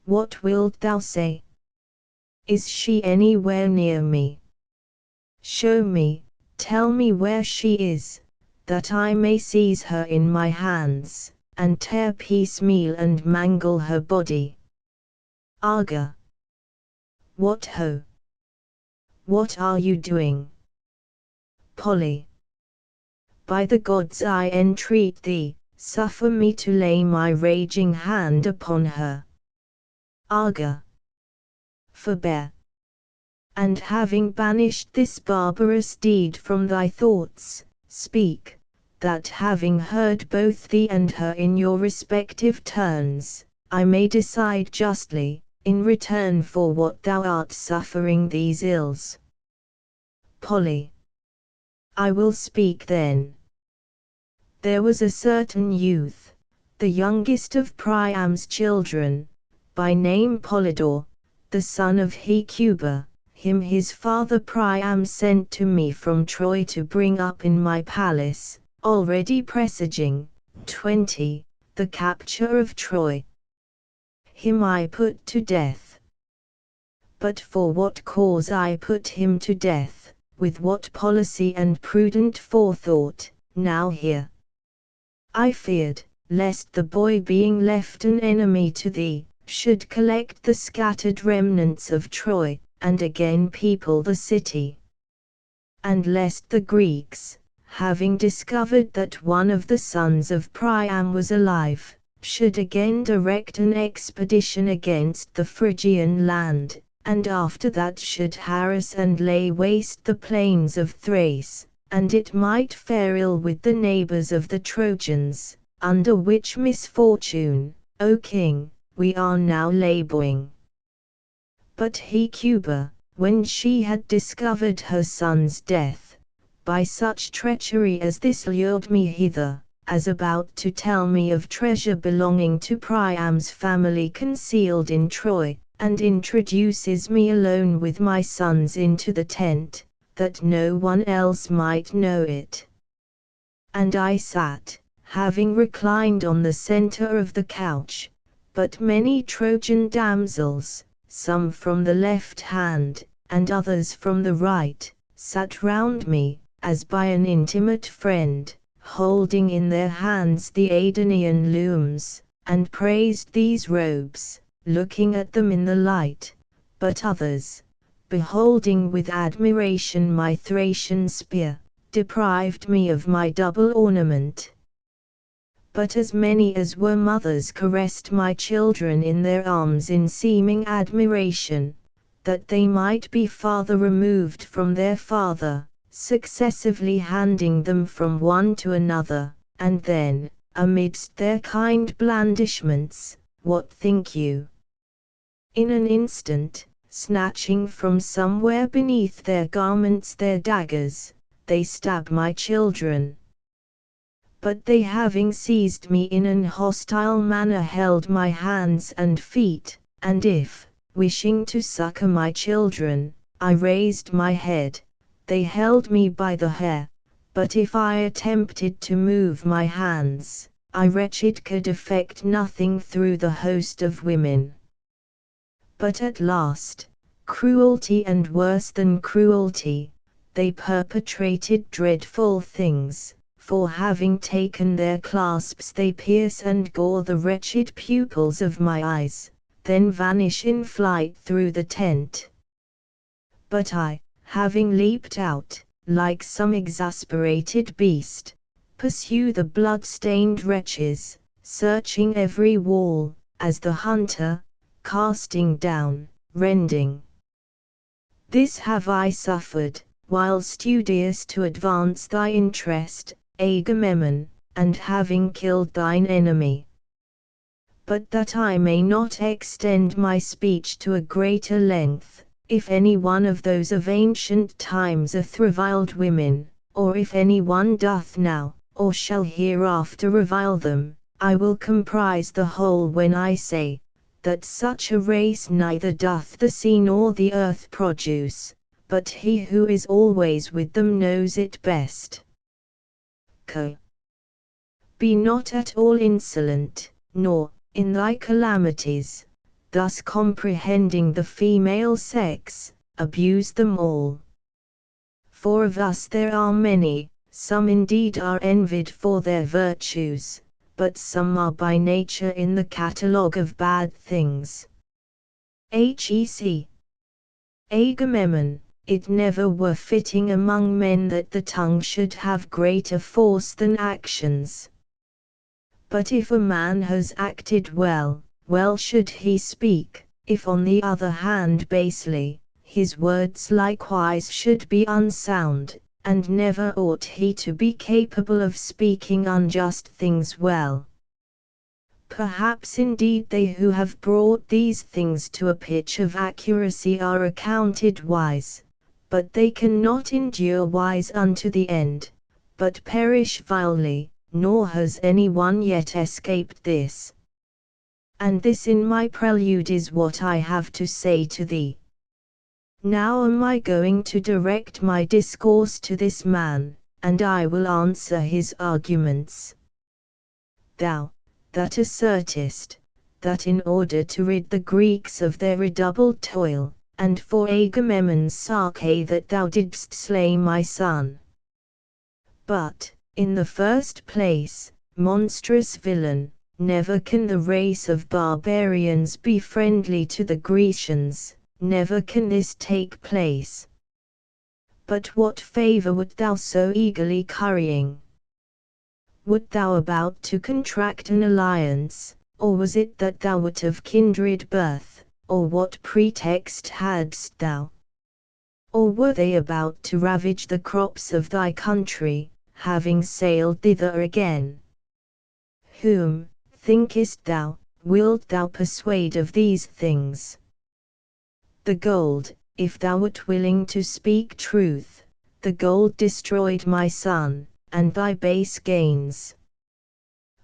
What wilt thou say? Is she anywhere near me? Show me, tell me where she is, that I may seize her in my hands, and tear piecemeal and mangle her body. Arga. What ho! What are you doing? Polly. By the gods I entreat thee, suffer me to lay my raging hand upon her. Arga. Forbear. And having banished this barbarous deed from thy thoughts, speak, that having heard both thee and her in your respective turns, I may decide justly, in return for what thou art suffering these ills. Polly. I will speak then. There was a certain youth, the youngest of Priam's children, by name Polydor, the son of Hecuba. Him his father Priam sent to me from Troy to bring up in my palace, already presaging, 20, the capture of Troy. him I put to death. But for what cause I put him to death, with what policy and prudent forethought, now hear. I feared, lest the boy being left an enemy to thee, should collect the scattered remnants of Troy, and again people the city. And lest the Greeks, having discovered that one of the sons of Priam was alive, should again direct an expedition against the Phrygian land, and after that should harass and lay waste the plains of Thrace, and it might fare ill with the neighbors of the Trojans, under which misfortune, O king, we are now laboring. But Hecuba, when she had discovered her son's death, by such treachery as this lured me hither, as about to tell me of treasure belonging to Priam's family concealed in Troy, and introduces me alone with my sons into the tent, that no one else might know it. And I sat, having reclined on the center of the couch, but many Trojan damsels, some from the left hand, and others from the right, sat round me, as by an intimate friend, holding in their hands the Adonian looms, and praised these robes, looking at them in the light, but others, beholding with admiration my Thracian spear, deprived me of my double ornament. But as many as were mothers caressed my children in their arms in seeming admiration, that they might be farther removed from their father, successively handing them from one to another, and then, amidst their kind blandishments, what think you? In an instant, snatching from somewhere beneath their garments their daggers, they stab my children. But they having seized me in an hostile manner held my hands and feet, and if, wishing to succor my children, I raised my head, they held me by the hair, but if I attempted to move my hands, I wretched could effect nothing through the host of women. But at last, cruelty and worse than cruelty, they perpetrated dreadful things. For having taken their clasps they pierce and gore the wretched pupils of my eyes, then vanish in flight through the tent. But I, having leaped out, like some exasperated beast, pursue the blood-stained wretches, searching every wall, as the hunter, casting down, rending. This have I suffered, while studious to advance thy interest, Agamemnon, and having killed thine enemy. But that I may not extend my speech to a greater length, if any one of those of ancient times hath reviled women, or if any one doth now, or shall hereafter revile them, I will comprise the whole when I say, that such a race neither doth the sea nor the earth produce, but he who is always with them knows it best. Be not at all insolent, nor, in thy calamities, thus comprehending the female sex, abuse them all. For of us there are many, some indeed are envied for their virtues, but some are by nature in the catalogue of bad things. Hec. Agamemnon, it never were fitting among men that the tongue should have greater force than actions. But if a man has acted well, well should he speak, if on the other hand basely, his words likewise should be unsound, and never ought he to be capable of speaking unjust things well. Perhaps indeed they who have brought these things to a pitch of accuracy are accounted wise, but they cannot endure wise unto the end, but perish vilely, nor has any one yet escaped this. And this in my prelude is what I have to say to thee. Now am I going to direct my discourse to this man, and I will answer his arguments. Thou, that assertest, that in order to rid the Greeks of their redoubled toil, and for Agamemnon's sake that thou didst slay my son. But, in the first place, monstrous villain, never can the race of barbarians be friendly to the Grecians, never can this take place. But what favour wert thou so eagerly currying? Wert thou about to contract an alliance, or was it that thou wert of kindred birth, or what pretext hadst thou? Or were they about to ravage the crops of thy country, having sailed thither again? Whom, thinkest thou, wilt thou persuade of these things? The gold, if thou wert willing to speak truth, the gold destroyed my son, and thy base gains.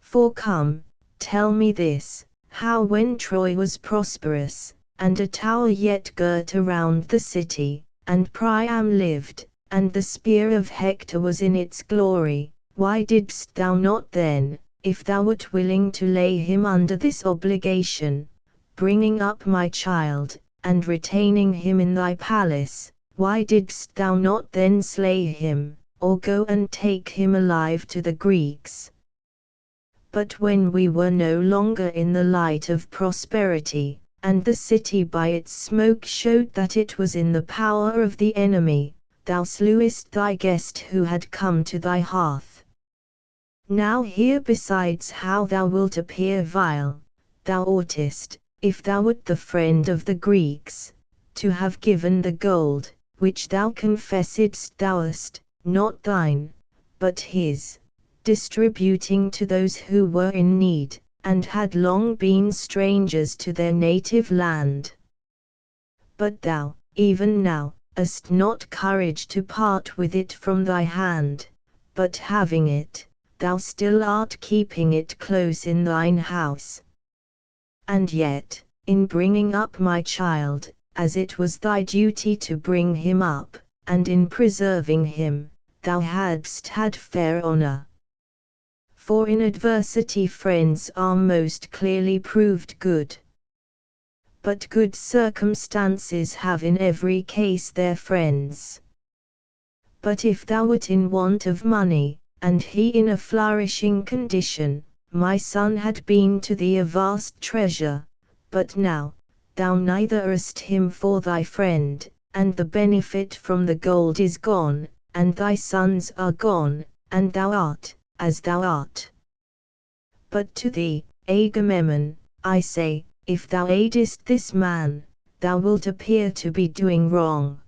For come, tell me this, how when Troy was prosperous, and a tower yet girt around the city, and Priam lived, and the spear of Hector was in its glory, why didst thou not then, if thou wert willing to lay him under this obligation, bringing up my child, and retaining him in thy palace, why didst thou not then slay him, or go and take him alive to the Greeks? But when we were no longer in the light of prosperity, and the city by its smoke showed that it was in the power of the enemy, thou slewest thy guest who had come to thy hearth. Now hear besides how thou wilt appear vile. Thou oughtest, if thou wert the friend of the Greeks, to have given the gold, which thou confessedst thou wast, not thine, but his, distributing to those who were in need, and had long been strangers to their native land. But thou, even now, hast not courage to part with it from thy hand, but having it, thou still art keeping it close in thine house. And yet, in bringing up my child, as it was thy duty to bring him up, and in preserving him, thou hadst had fair honour. For in adversity friends are most clearly proved good. But good circumstances have in every case their friends. But if thou wert in want of money, and he in a flourishing condition, my son had been to thee a vast treasure, but now, thou neither hast him for thy friend, and the benefit from the gold is gone, and thy sons are gone, and thou art, as thou art. But to thee, Agamemnon, I say, if thou aidest this man, thou wilt appear to be doing wrong.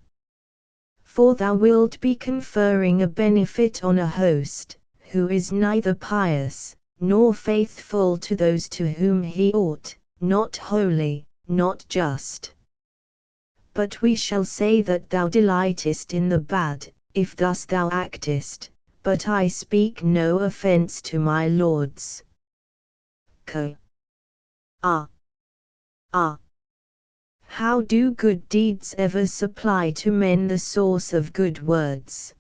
For thou wilt be conferring a benefit on a host, who is neither pious, nor faithful to those to whom he ought, not holy, not just. But we shall say that thou delightest in the bad, if thus thou actest, but I speak no offence to my lords. How do good deeds ever supply to men the source of good words?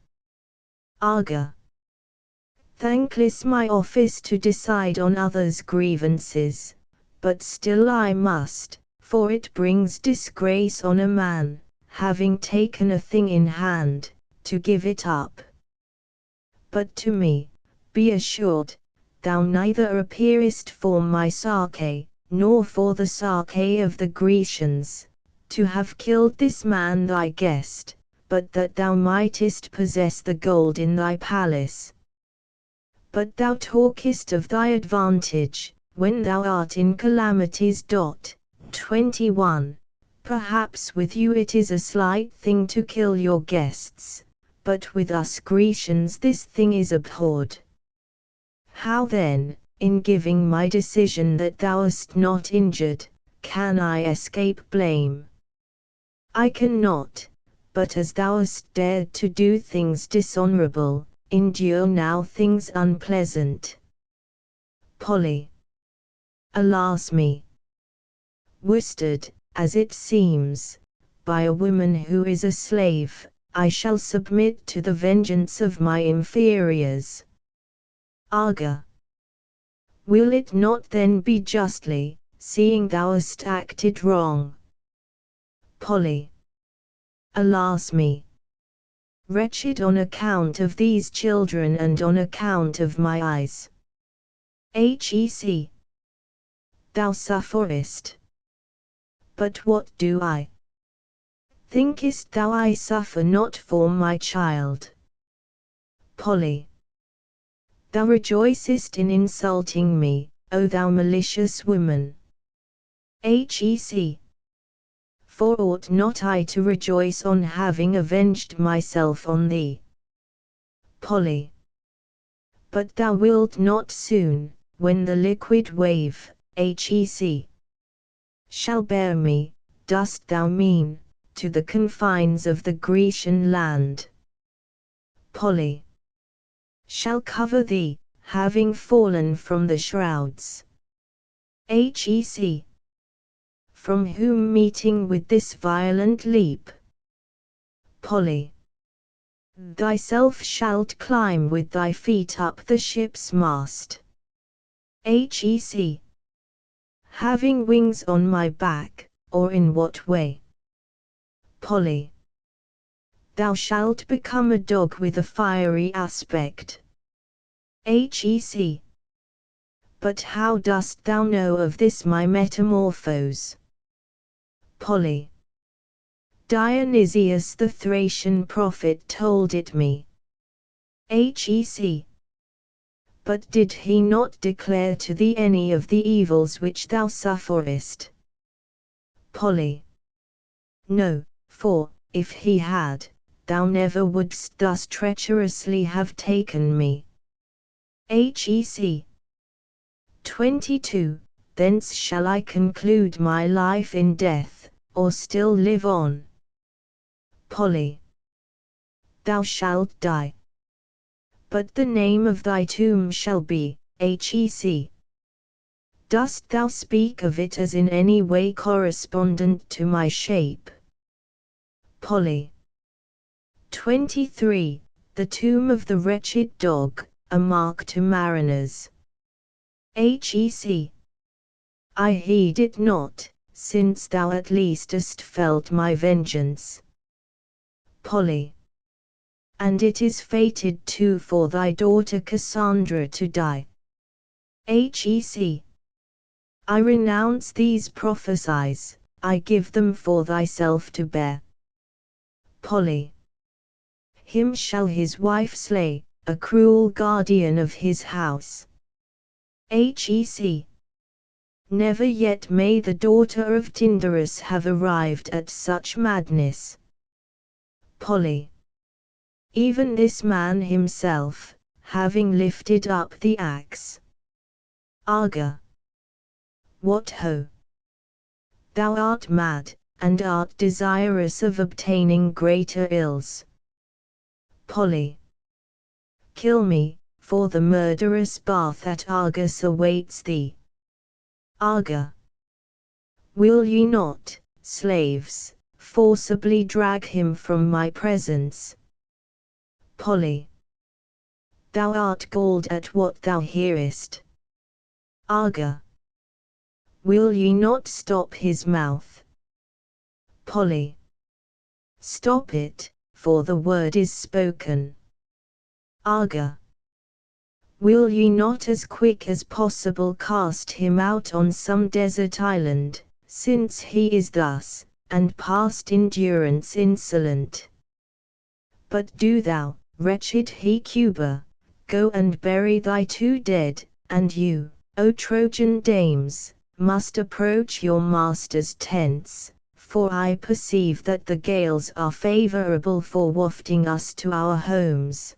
Arga. Thankless my office to decide on others' grievances, but still I must, for it brings disgrace on a man, having taken a thing in hand, to give it up. But to me, be assured, thou neither appearest for my sake, nor for the sake of the Grecians, to have killed this man thy guest, but that thou mightest possess the gold in thy palace. But thou talkest of thy advantage, when thou art in calamities. 21. Perhaps with you it is a slight thing to kill your guests, but with us Grecians this thing is abhorred. How then, in giving my decision that thou hast not injured, can I escape blame? I cannot, but as thou hast dared to do things dishonourable, endure now things unpleasant. Polly. Alas me! Worsted, as it seems, by a woman who is a slave, I shall submit to the vengeance of my inferiors. Arga. Will it not then be justly, seeing thou hast acted wrong. Polly. Alas me! Wretched on account of these children and on account of my eyes. Hec. Thou sufferest. But what do I? Thinkest thou I suffer not for my child? Polly. Thou rejoicest in insulting me, O thou malicious woman. Hec. For ought not I to rejoice on having avenged myself on thee? Polly. But thou wilt not soon, when the liquid wave, Hec. shall bear me, dost thou mean, to the confines of the Grecian land? Polly. Shall cover thee, having fallen from the shrouds. Hec. From whom meeting with this violent leap? Polly. Thyself shalt climb with thy feet up the ship's mast. Hec. Having wings on my back, or in what way? Polly. Thou shalt become a dog with a fiery aspect. Hec. But how dost thou know of this my metamorphose? Polly. Dionysius the Thracian prophet told it me. Hec. But did he not declare to thee any of the evils which thou sufferest? Polly. No, for, if he had, thou never wouldst thus treacherously have taken me. Hec. 22. Thence shall I conclude my life in death, or still live on? Polly. Thou shalt die. But the name of thy tomb shall be, Hec. Dost thou speak of it as in any way correspondent to my shape? Polly. 23. The tomb of the wretched dog, a mark to mariners. Hec. I heed it not, since thou at least hast felt my vengeance. Polly. And it is fated too for thy daughter Cassandra to die. Hec. I renounce these prophecies, I give them for thyself to bear. Polly. Him shall his wife slay, a cruel guardian of his house. Hec. Never yet may the daughter of Tyndarus have arrived at such madness. Polly. Even this man himself, having lifted up the axe. Arga. What ho! Thou art mad, and art desirous of obtaining greater ills. Polly. Kill me, for the murderous bath at Argus awaits thee. Arga. Will ye not, slaves, forcibly drag him from my presence? Polly. Thou art galled at what thou hearest. Arga. Will ye not stop his mouth? Polly. Stop it, for the word is spoken. Arga. Will ye not as quick as possible cast him out on some desert island, since he is thus, and past endurance insolent? But do thou, wretched Hecuba, go and bury thy two dead, and you, O Trojan dames, must approach your master's tents, for I perceive that the gales are favorable for wafting us to our homes.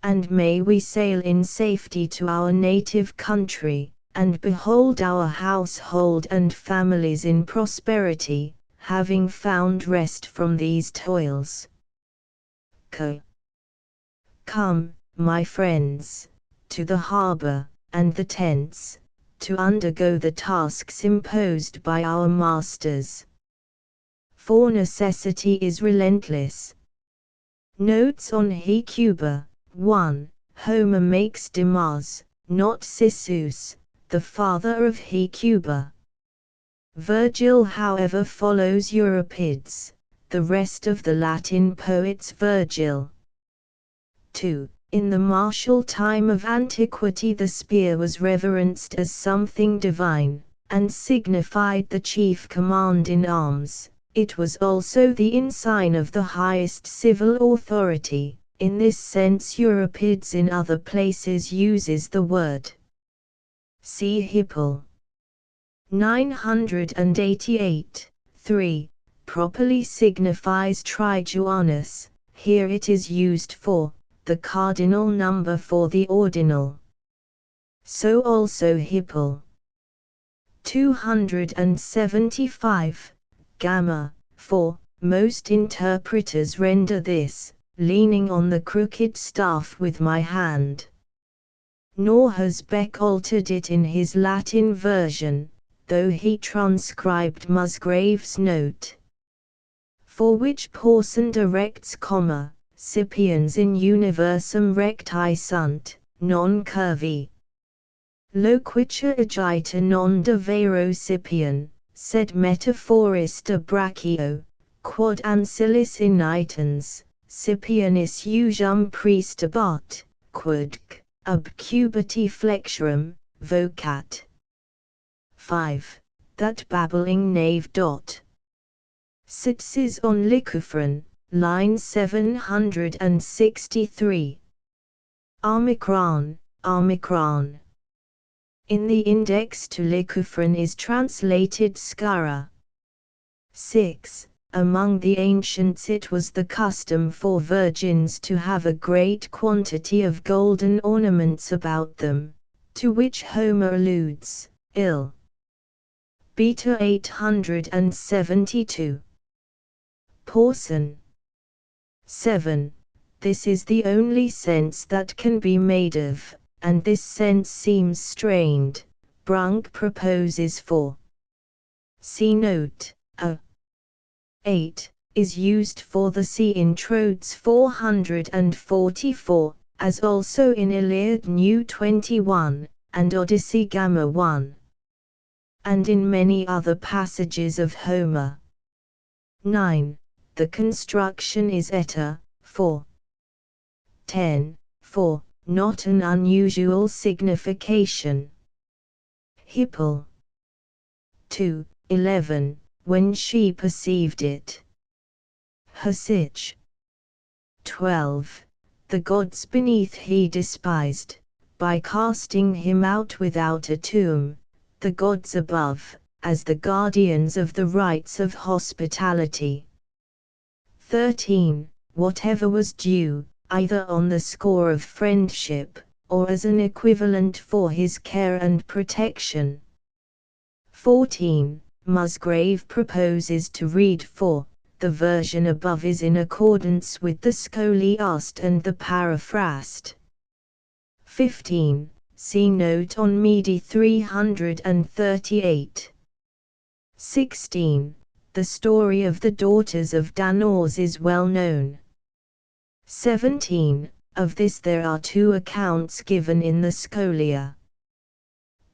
And may we sail in safety to our native country, and behold our household and families in prosperity, having found rest from these toils. Come, my friends, to the harbor, and the tents, to undergo the tasks imposed by our masters. For necessity is relentless. Notes on Hecuba. 1. Homer makes Demas, not Cissus, the father of Hecuba. Virgil however follows Euripides, the rest of the Latin poets Virgil. 2. In the martial time of antiquity the spear was reverenced as something divine, and signified the chief command in arms. It was also the ensign of the highest civil authority. In this sense Euripides in other places uses the word. See Hippol. 988. 3. Properly signifies trijuanus, here it is used for the cardinal number for the ordinal. So also Hippol. 275. Gamma. 4. Most interpreters render this, leaning on the crooked staff with my hand. Nor has Beck altered it in his Latin version, though he transcribed Musgrave's note. For which Pawson directs comma, Scipiens in universum recti sunt, non curvi. Loquitur agita non de vero Scipion, sed metaphorista brachio, quod ancilis initans, Scipianis usum priestabat, quod ab cubiti flexurum, vocat. 5. That babbling knave. Sitsis on Lycophron, line 763. Omicron, Omicron. In the index to Lycophron is translated scara. 6. Among the ancients it was the custom for virgins to have a great quantity of golden ornaments about them, to which Homer alludes, Il. Beta 872. Pawson. 7. This is the only sense that can be made of, and this sense seems strained. Brunk proposes for. See note, a. 8, is used for the sea in Troades 444, as also in Iliad New 21, and Odyssey Gamma 1. And in many other passages of Homer. 9. The construction is eta, for. 10. For, not an unusual signification. Hippol. 2. 11. When she perceived it. Hesych. 12. The gods beneath he despised, by casting him out without a tomb, the gods above, as the guardians of the rights of hospitality. 13. Whatever was due, either on the score of friendship, or as an equivalent for his care and protection. 14. Musgrave proposes to read for, the version above is in accordance with the scholiast and the paraphrased. 15. See note on Medi 338. 16. The story of the daughters of Danaus is well known. 17. Of this there are two accounts given in the Scholia.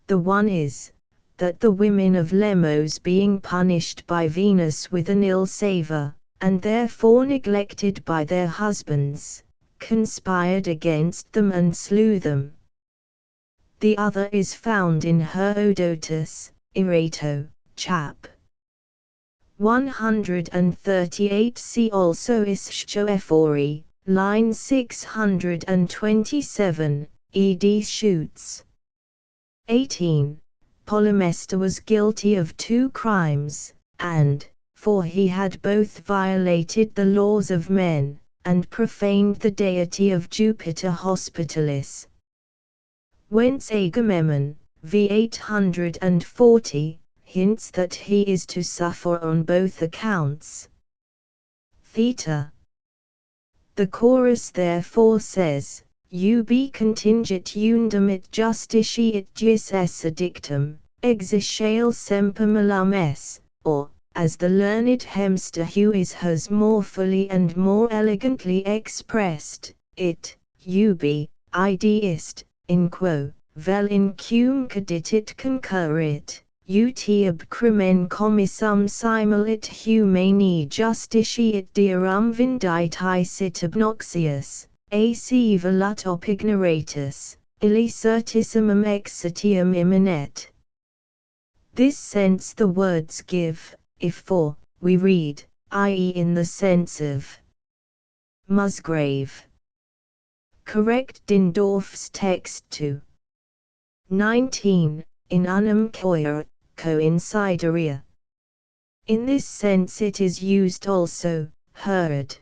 The one is, that the women of Lemos being punished by Venus with an ill savour, and therefore neglected by their husbands, conspired against them and slew them. The other is found in Herodotus, Erato, chap. 138. See also Ischioephori, line 627, ed. Schutz. 18. Polymestor was guilty of two crimes, and, for he had both violated the laws of men, and profaned the deity of Jupiter Hospitalis. Whence Agamemnon, v. 840, hints that he is to suffer on both accounts. Theta. The chorus therefore says, Ubi contingit undum et justitiae et jus esse dictum, exitiale semper malam es, or, as the learned Hemster Huys has more fully and more elegantly expressed, it, ubi, id est, in quo, vel in cum caditit concurrit, ut ab crimen commissum simulit humani justitiae dearum vinditisit obnoxious, ac velut op ignoratus, illi certissimum exitium immanet. This sense the words give, if for, we read, i.e. in the sense of Musgrave. Correct Dindorf's text to 19, in unum coir, coincideria. In this sense it is used also, heard.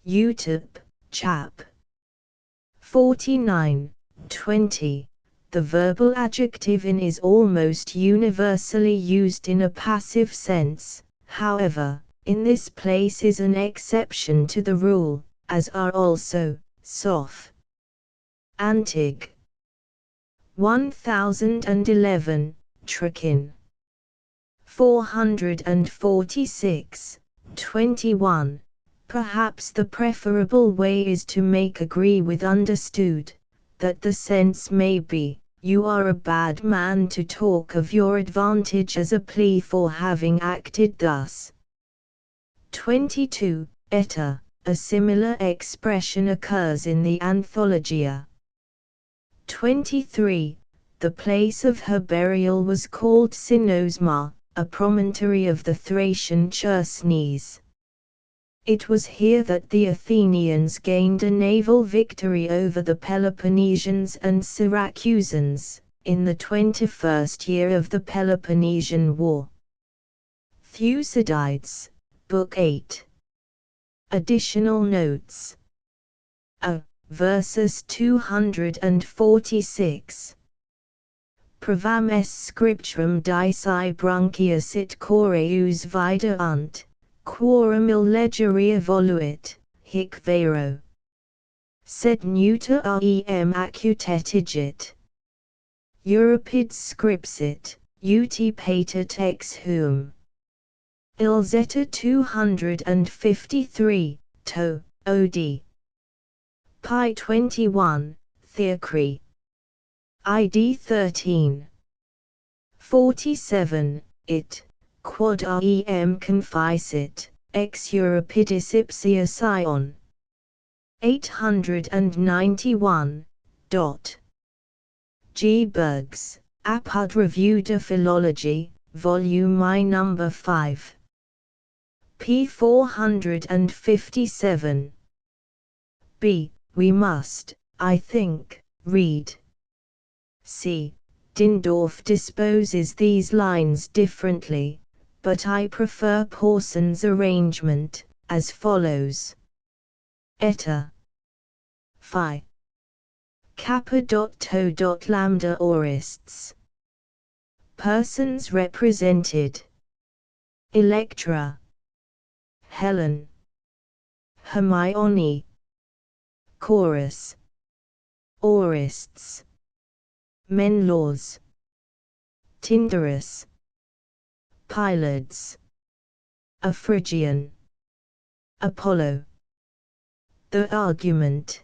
Utip, chap. 49, 20. The verbal adjective in is almost universally used in a passive sense, however, in this place is an exception to the rule, as are also, sof. Antig. 1011, Trakin. 446, 21. Perhaps the preferable way is to make agree with understood, that the sense may be, you are a bad man to talk of your advantage as a plea for having acted thus. 22. Eta, a similar expression occurs in the Anthologia. 23. The place of her burial was called Sinosma, a promontory of the Thracian Chersonese. It was here that the Athenians gained a naval victory over the Peloponnesians and Syracusans, in the 21st year of the Peloponnesian War. Thucydides, Book 8. Additional notes. A. Versus 246. Pravam est scripturam dici bronchius it coreus videant, quorum illegeria voluit, hic vero. Sed neuter rem acutetigit. Euripides scripsit, ut patet ex hum. Ilzeta 253, to, od. Pi 21, Theocry. ID 13. 47, it, quod rem conficit, ex Euripidis ipsia Sion. 891. G. Bergs, Apud Revue de Philologie, Volume I No. 5. p. 457. B. We must, I think, read. C. Dindorf disposes these lines differently, but I prefer Parsons' arrangement, as follows. Eta. Phi. Kappa. To. Lambda aurists. Persons represented. Electra. Helen. Hermione. Chorus. Aurists. Menelaus. Tyndarus. Pylades. A Phrygian. Apollo. The argument.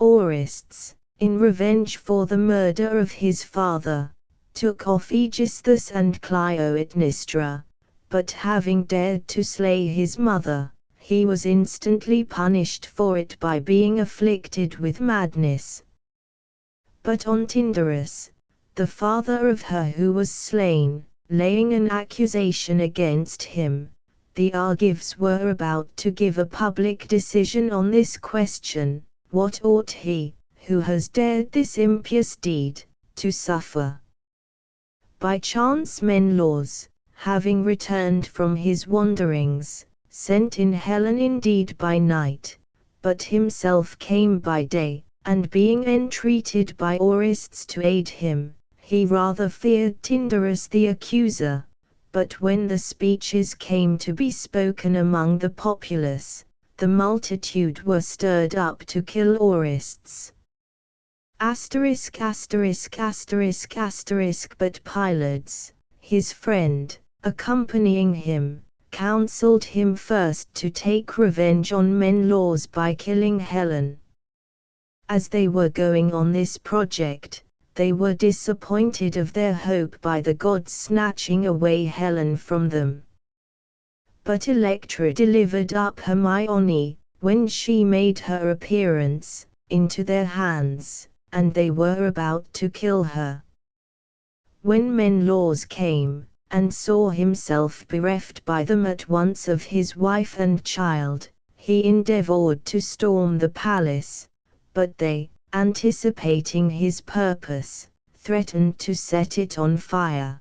Aurists, in revenge for the murder of his father, took off Aegisthus and Cleomnestra, but having dared to slay his mother, he was instantly punished for it by being afflicted with madness. But on Tyndarus, the father of her who was slain, laying an accusation against him, the Argives were about to give a public decision on this question: what ought he, who has dared this impious deed, to suffer? By chance Menelaus, having returned from his wanderings, sent in Helen indeed by night, but himself came by day, and being entreated by aurists to aid him, he rather feared Tyndarus the accuser. But when the speeches came to be spoken among the populace, the multitude were stirred up to kill aurists. But Pylades, his friend, accompanying him, counseled him first to take revenge on Menelaus by killing Helen. As they were going on this project, they were disappointed of their hope by the gods snatching away Helen from them. But Electra delivered up Hermione, when she made her appearance, into their hands, and they were about to kill her. When Menelaus came, and saw himself bereft by them at once of his wife and child, he endeavored to storm the palace, but they, anticipating his purpose, threatened to set it on fire.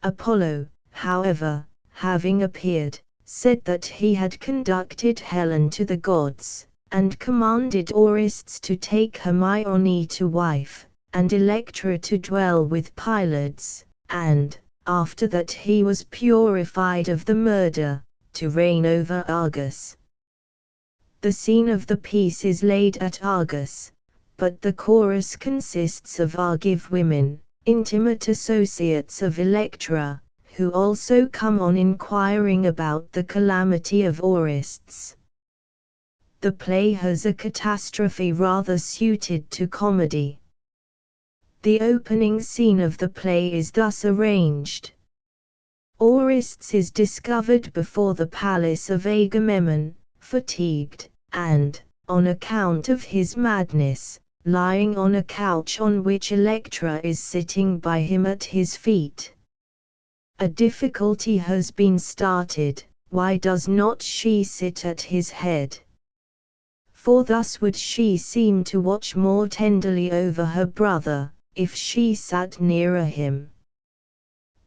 Apollo, however, having appeared, said that he had conducted Helen to the gods, and commanded Orestes to take Hermione to wife, and Electra to dwell with Pylades, and, after that he was purified of the murder, to reign over Argos. The scene of the piece is laid at Argos, but the chorus consists of Argive women, intimate associates of Electra, who also come on inquiring about the calamity of Orestes. The play has a catastrophe rather suited to comedy. The opening scene of the play is thus arranged. Orestes is discovered before the palace of Agamemnon, fatigued, and, on account of his madness, lying on a couch on which Electra is sitting by him at his feet. A difficulty has been started: why does not she sit at his head? For thus would she seem to watch more tenderly over her brother, if she sat nearer him.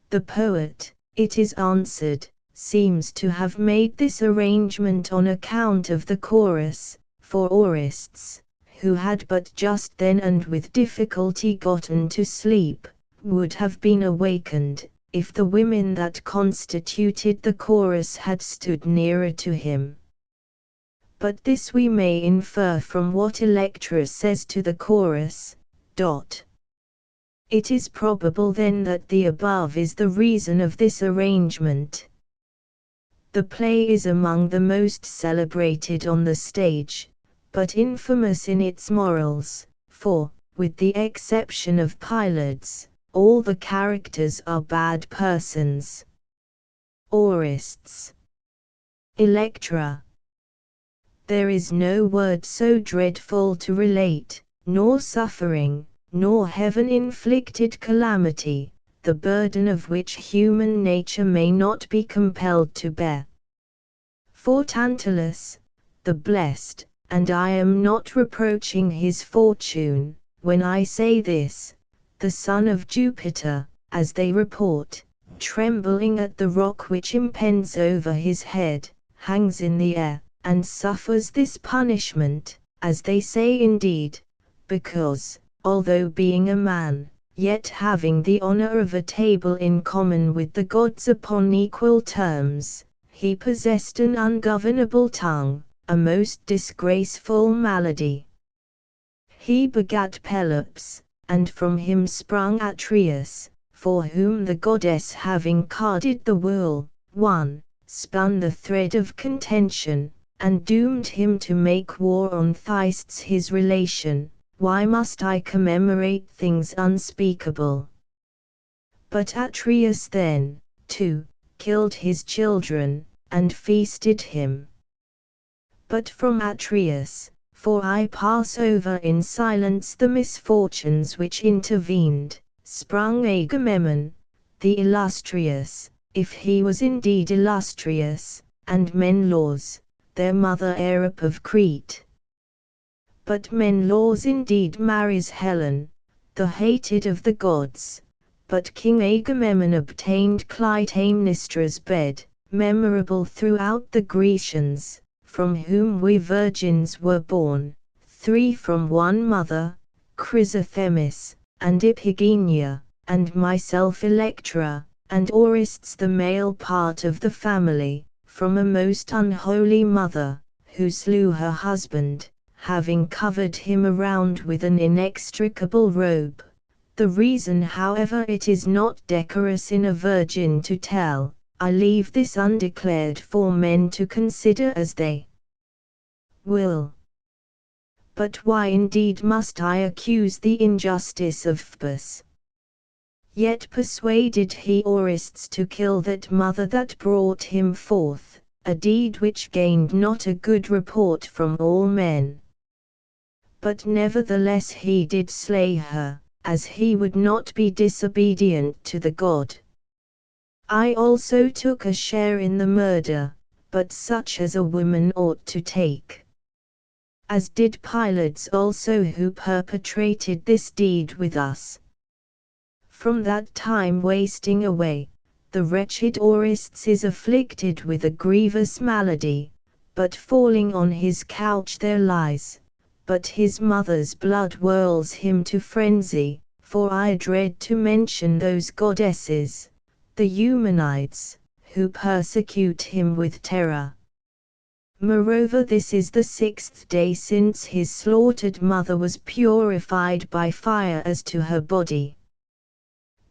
The poet, it is answered, seems to have made this arrangement on account of the chorus, for Orestes, who had but just then and with difficulty gotten to sleep, would have been awakened, if the women that constituted the chorus had stood nearer to him. But this we may infer from what Electra says to the chorus. It is probable then that the above is the reason of this arrangement. The play is among the most celebrated on the stage, but infamous in its morals, for, with the exception of Pylades, all the characters are bad persons. Orestes, Electra. There is no word so dreadful to relate, nor suffering, nor heaven-inflicted calamity, the burden of which human nature may not be compelled to bear. For Tantalus, the blessed, and I am not reproaching his fortune, when I say this, the son of Jupiter, as they report, trembling at the rock which impends over his head, hangs in the air, and suffers this punishment, as they say indeed, because, although being a man, yet having the honor of a table in common with the gods upon equal terms, he possessed an ungovernable tongue, a most disgraceful malady. He begat Pelops, and from him sprung Atreus, for whom the goddess having carded the wool, spun the thread of contention, and doomed him to make war on Thyestes his relation. Why must I commemorate things unspeakable? But Atreus then, too, killed his children, and feasted him. But from Atreus, for I pass over in silence the misfortunes which intervened, sprung Agamemnon, the illustrious, if he was indeed illustrious, and Menelaus, their mother Erop of Crete. But Menelaus indeed marries Helen, the hated of the gods, but King Agamemnon obtained Clytemnestra's bed, memorable throughout the Grecians, from whom we virgins were born, 3 from one mother, Chrysothemis, and Iphigenia, and myself Electra, and Orestes the male part of the family, from a most unholy mother, who slew her husband, having covered him around with an inextricable robe. The reason, however, it is not decorous in a virgin to tell, I leave this undeclared for men to consider as they will. But why indeed must I accuse the injustice of Phoebus? Yet persuaded he Orestes to kill that mother that brought him forth, a deed which gained not a good report from all men. But nevertheless he did slay her, as he would not be disobedient to the god. I also took a share in the murder, but such as a woman ought to take. As did Pylades also, who perpetrated this deed with us. From that time wasting away, the wretched Orestes is afflicted with a grievous malady, but falling on his couch there lies, but his mother's blood whirls him to frenzy, for I dread to mention those goddesses, the Eumenides, who persecute him with terror. Moreover, this is the 6th day since his slaughtered mother was purified by fire as to her body,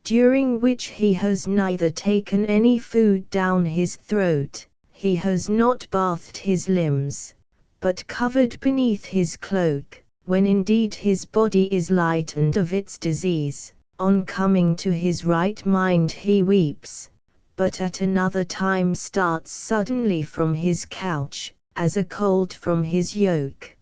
during which he has neither taken any food down his throat, he has not bathed his limbs, but covered beneath his cloak, when indeed his body is lightened of its disease. On coming to his right mind he weeps, but at another time starts suddenly from his couch, as a colt from his yoke.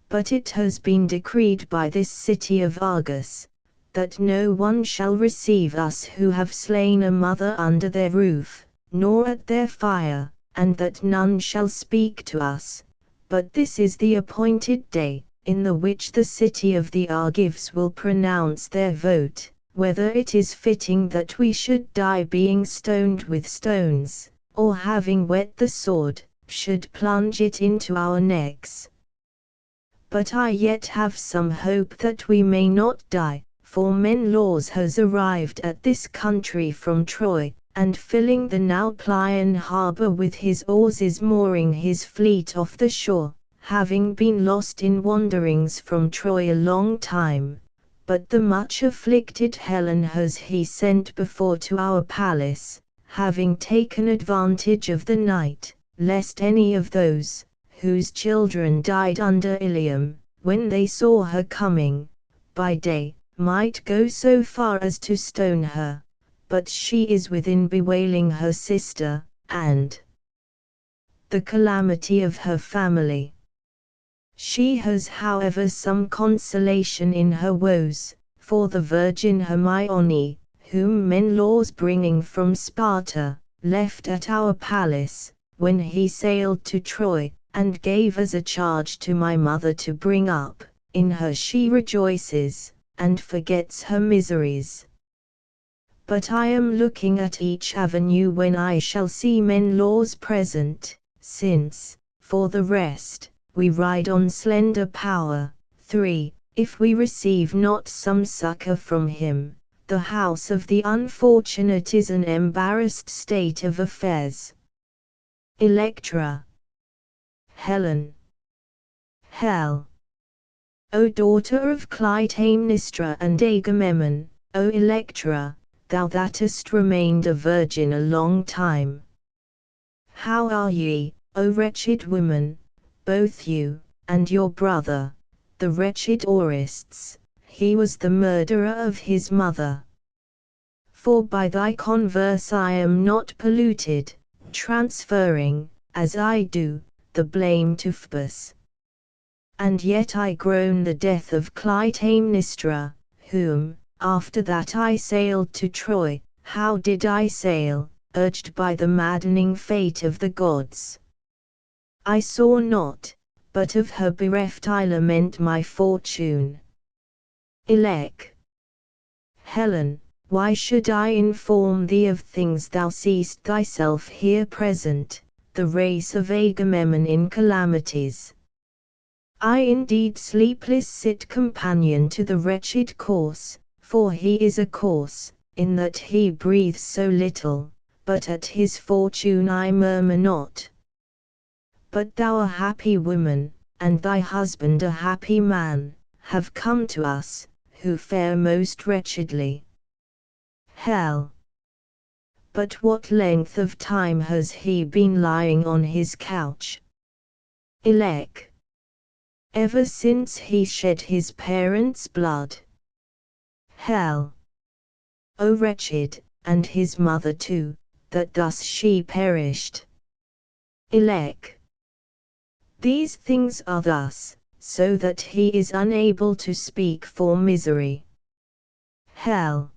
But it has been decreed by this city of Argus, that no one shall receive us who have slain a mother under their roof, nor at their fire, and that none shall speak to us. But this is the appointed day, in the which the city of the Argives will pronounce their vote, whether it is fitting that we should die being stoned with stones, or having wet the sword, should plunge it into our necks. But I yet have some hope that we may not die, for Menelaus has arrived at this country from Troy, and filling the now Plian harbour with his oars is mooring his fleet off the shore, having been lost in wanderings from Troy a long time. But the much afflicted Helen has he sent before to our palace, having taken advantage of the night, lest any of those, whose children died under Ilium, when they saw her coming, by day, might go so far as to stone her. But she is within bewailing her sister, and the calamity of her family. She has however some consolation in her woes, for the virgin Hermione, whom Menelaus bringing from Sparta, left at our palace, when he sailed to Troy, and gave as a charge to my mother to bring up, in her she rejoices, and forgets her miseries. But I am looking at each avenue when I shall see Menelaus present, since, for the rest, we ride on slender power. 3. If we receive not some succor from him, the house of the unfortunate is an embarrassed state of affairs. Electra. Helen. Hell. O daughter of Clytemnestra and Agamemnon, O Electra, thou that hast remained a virgin a long time. How are ye, O wretched woman, both you, and your brother, the wretched Orestes? He was the murderer of his mother. For by thy converse I am not polluted, transferring, as I do, the blame to Phoebus. And yet I groan the death of Clytemnestra, whom, after that I sailed to Troy. How did I sail, urged by the maddening fate of the gods? I saw not, but of her bereft I lament my fortune. Elec. Helen, why should I inform thee of things thou seest thyself here present, the race of Agamemnon in calamities? I indeed sleepless sit companion to the wretched corse, for he is a corse, in that he breathes so little, but at his fortune I murmur not. But thou a happy woman, and thy husband a happy man, have come to us, who fare most wretchedly. Hell. But what length of time has he been lying on his couch? Elec. ever since he shed his parents' blood. Hell! O wretched, and his mother too, that thus she perished. Elec. These things are thus, so that he is unable to speak for misery. Hell!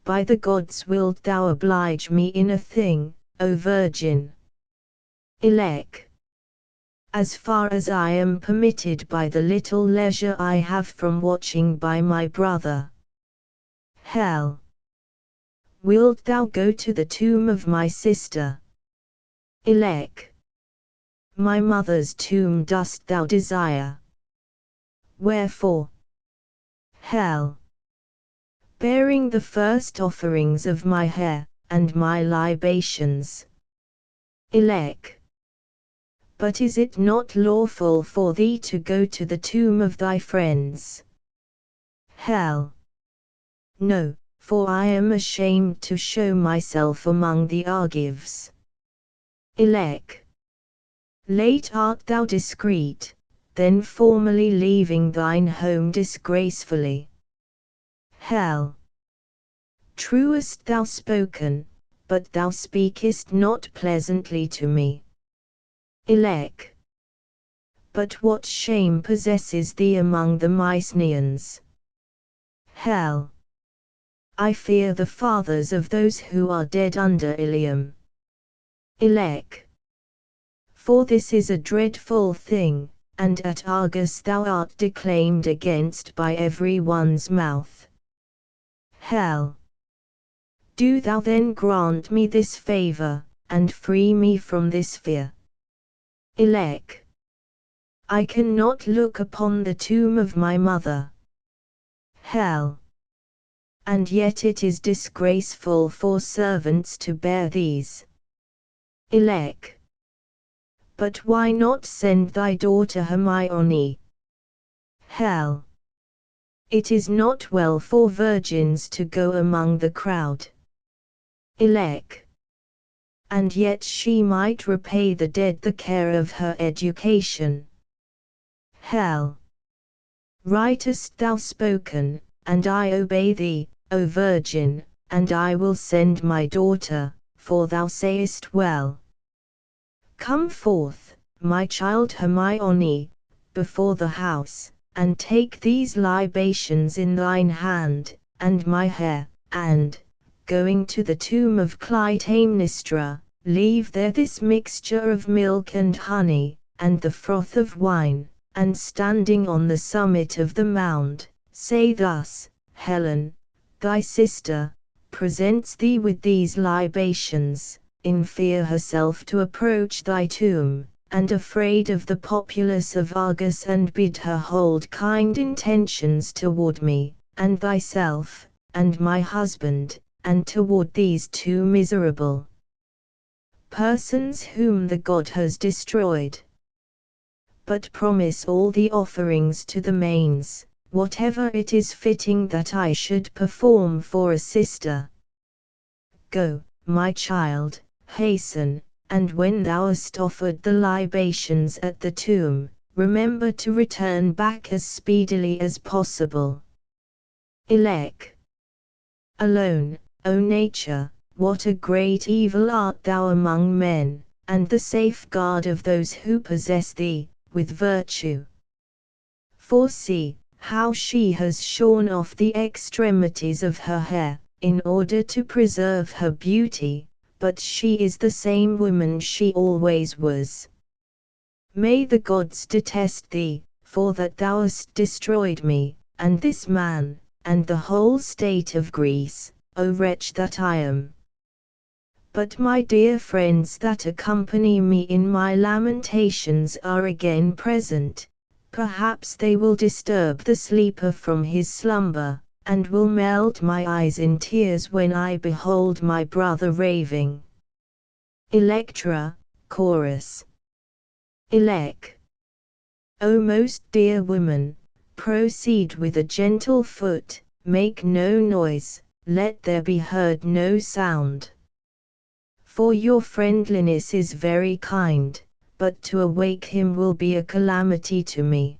By the gods wilt thou oblige me in a thing, O Virgin. Elec. As far as I am permitted by the little leisure I have from watching by my brother. Hell! Wilt thou go to the tomb of my sister? Elec. My mother's tomb dost thou desire? Wherefore? Hell! Bearing the first offerings of my hair, and my libations. Elec. But is it not lawful for thee to go to the tomb of thy friends? Hell! No, for I am ashamed to show myself among the Argives. Elec. Late art thou discreet, then formally leaving thine home disgracefully. Hell! Truest thou spoken, but thou speakest not pleasantly to me. Elec. But what shame possesses thee among the Mycenaeans? Hell! I fear the fathers of those who are dead under Ilium. Elec. For this is a dreadful thing, and at Argus thou art declaimed against by every one's mouth. Hell! Do thou then grant me this favor, and free me from this fear. Elec. I cannot look upon the tomb of my mother. Hell! And yet it is disgraceful for servants to bear these. Elec. But why not send thy daughter Hermione? Hell! It is not well for virgins to go among the crowd. Elec. And yet she might repay the dead the care of her education. Hell! Rightest thou spoken, and I obey thee, O Virgin, and I will send my daughter, for thou sayest well. Come forth, my child Hermione, before the house, and take these libations in thine hand, and my hair, and, going to the tomb of Clytemnestra, leave there this mixture of milk and honey, and the froth of wine, and standing on the summit of the mound, say thus, Helen, thy sister, presents thee with these libations, in fear herself to approach thy tomb, and afraid of the populace of Argus, and bid her hold kind intentions toward me, and thyself, and my husband, and toward these two miserable persons whom the god has destroyed. But promise all the offerings to the manes, whatever it is fitting that I should perform for a sister. Go, my child, hasten, and when thou hast offered the libations at the tomb, remember to return back as speedily as possible. Elec. Alone, O nature, what a great evil art thou among men, and the safeguard of those who possess thee, with virtue. For see, how she has shorn off the extremities of her hair, in order to preserve her beauty, but she is the same woman she always was. May the gods detest thee, for that thou hast destroyed me, and this man, and the whole state of Greece, O wretch that I am. But my dear friends that accompany me in my lamentations are again present. Perhaps they will disturb the sleeper from his slumber, and will melt my eyes in tears when I behold my brother raving. Electra, Chorus. Elec. O most dear woman, proceed with a gentle foot, make no noise, let there be heard no sound. For your friendliness is very kind, but to awake him will be a calamity to me.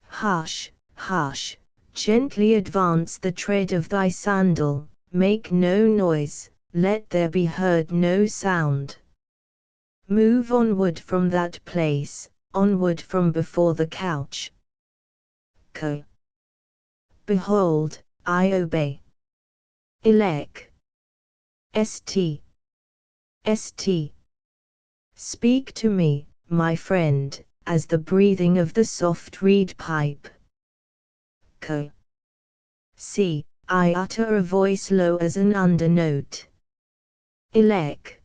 Hush, hush, gently advance the tread of thy sandal, make no noise, let there be heard no sound. Move onward from that place, onward from before the couch. Behold, I obey. Elec. St. Speak to me, my friend, as the breathing of the soft reed pipe. See, I utter a voice low as an undernote. Elec.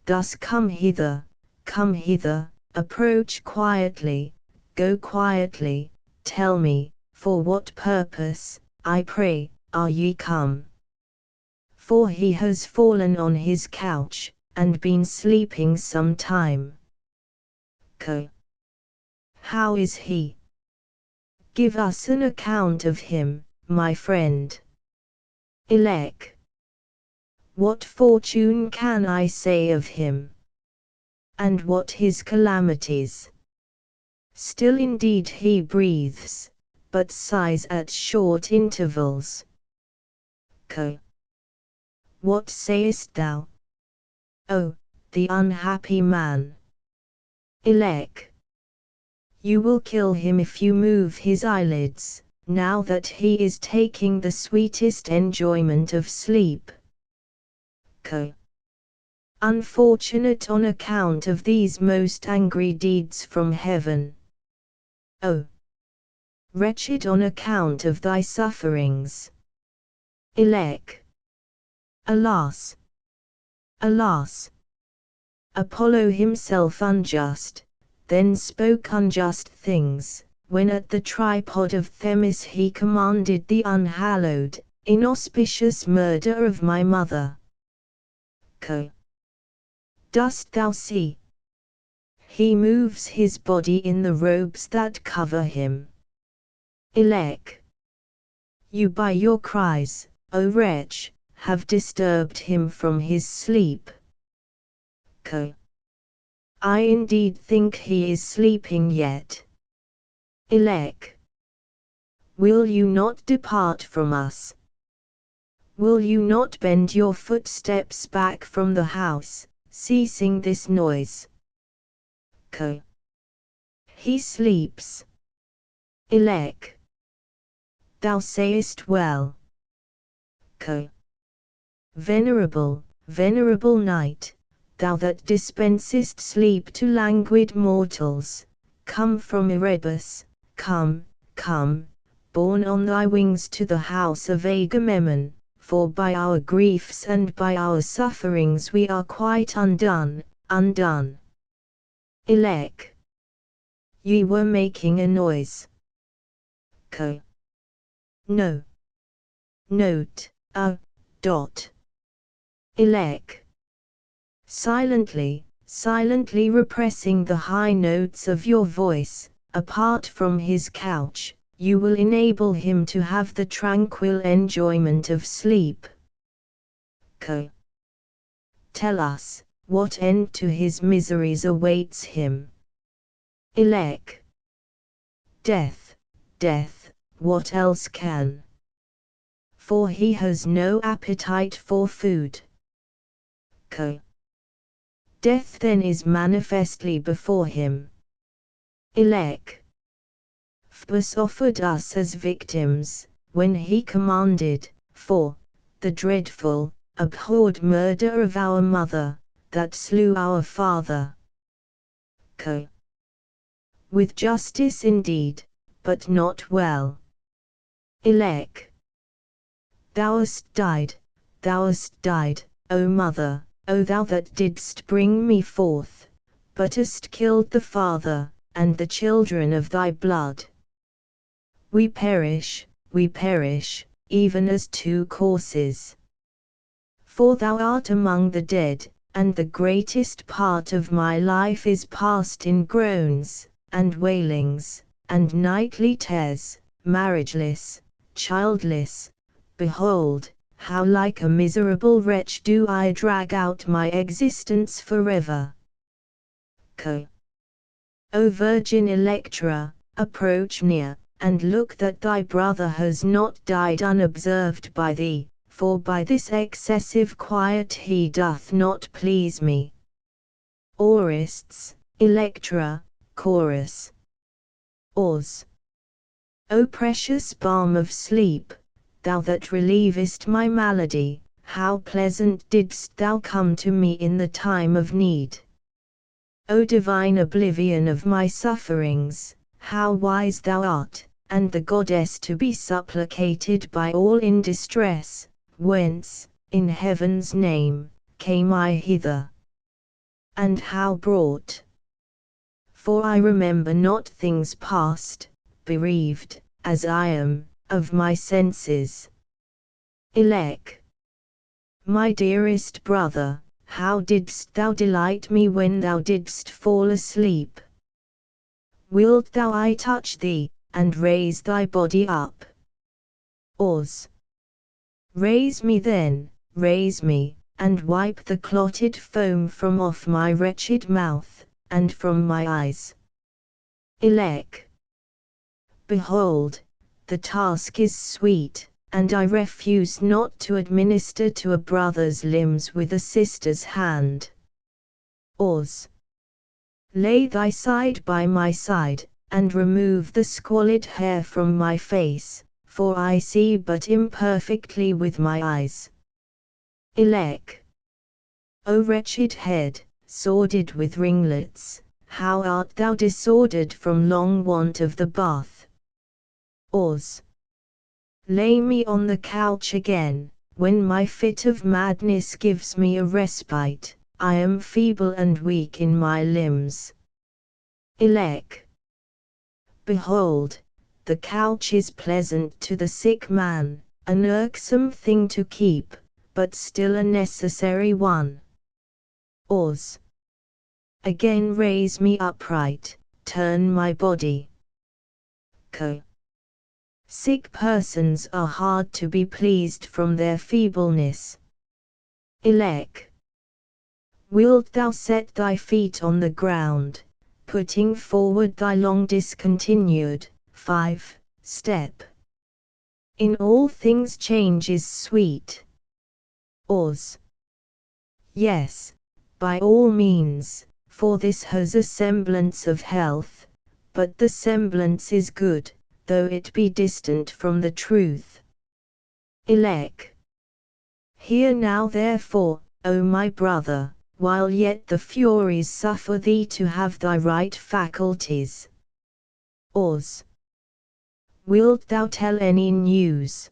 Thus come hither, approach quietly, go quietly, tell me, for what purpose, I pray, are ye come? For he has fallen on his couch, and been sleeping some time. How is he? Give us an account of him, my friend. Elec. What fortune can I say of him? And what his calamities? Still indeed he breathes, but sighs at short intervals. What sayest thou? Oh, the unhappy man. Elec. You will kill him if you move his eyelids, now that he is taking the sweetest enjoyment of sleep. Unfortunate on account of these most angry deeds from heaven. Oh! Wretched on account of thy sufferings. Elec. Alas! Alas! Apollo himself unjust, then spoke unjust things, when at the tripod of Themis he commanded the unhallowed, inauspicious murder of my mother. Dost thou see? He moves his body in the robes that cover him. Elec. You by your cries, O wretch, have disturbed him from his sleep. I indeed think he is sleeping yet. Elec. Will you not depart from us? Will you not bend your footsteps back from the house, ceasing this noise? He sleeps. Elec. Thou sayest well. Venerable, venerable night, thou that dispensest sleep to languid mortals, come from Erebus, come, come, borne on thy wings to the house of Agamemnon, for by our griefs and by our sufferings we are quite undone, undone. Elec. Ye were making a noise. No. Note, dot. Elec. Silently, silently repressing the high notes of your voice, apart from his couch, you will enable him to have the tranquil enjoyment of sleep. Tell us, what end to his miseries awaits him? Elec. Death, death, what else can? For he has no appetite for food. Death then is manifestly before him. Elec. Phoebus offered us as victims, when he commanded, for the dreadful, abhorred murder of our mother, that slew our father. With justice indeed, but not well. Elec. Thou hast died, O mother, O thou that didst bring me forth, but hast killed the father, and the children of thy blood. We perish, even as two corses. For thou art among the dead, and the greatest part of my life is passed in groans, and wailings, and nightly tears, marriageless, childless. Behold, how like a miserable wretch do I drag out my existence forever. Co. O Virgin Electra, approach near, and look that thy brother has not died unobserved by thee, for by this excessive quiet he doth not please me. Aurists, Electra, Chorus. Ors. O precious balm of sleep, thou that relievest my malady, how pleasant didst thou come to me in the time of need. O divine oblivion of my sufferings, how wise thou art, and the goddess to be supplicated by all in distress, whence, in heaven's name, came I hither? And how brought? For I remember not things past, bereaved, as I am, of my senses. Elec. My dearest brother, how didst thou delight me when thou didst fall asleep? Wilt thou I touch thee, and raise thy body up? Ors. Raise me then, raise me, and wipe the clotted foam from off my wretched mouth, and from my eyes. Elec. Behold, the task is sweet, and I refuse not to administer to a brother's limbs with a sister's hand. Ors. Lay thy side by my side, and remove the squalid hair from my face, for I see but imperfectly with my eyes. Elec. O wretched head, sordid with ringlets, how art thou disordered from long want of the bath. Ors. Lay me on the couch again, when my fit of madness gives me a respite, I am feeble and weak in my limbs. Elec. Behold, the couch is pleasant to the sick man, an irksome thing to keep, but still a necessary one. Ors. Again raise me upright, turn my body. Co. Sick persons are hard to be pleased from their feebleness. Elec. Wilt thou set thy feet on the ground, putting forward thy long discontinued, 5-step? In all things change is sweet. Ors. Yes, by all means, for this has a semblance of health, but the semblance is good, though it be distant from the truth. Elec. Hear now therefore, O my brother, while yet the Furies suffer thee to have thy right faculties. Ors. Wilt thou tell any news?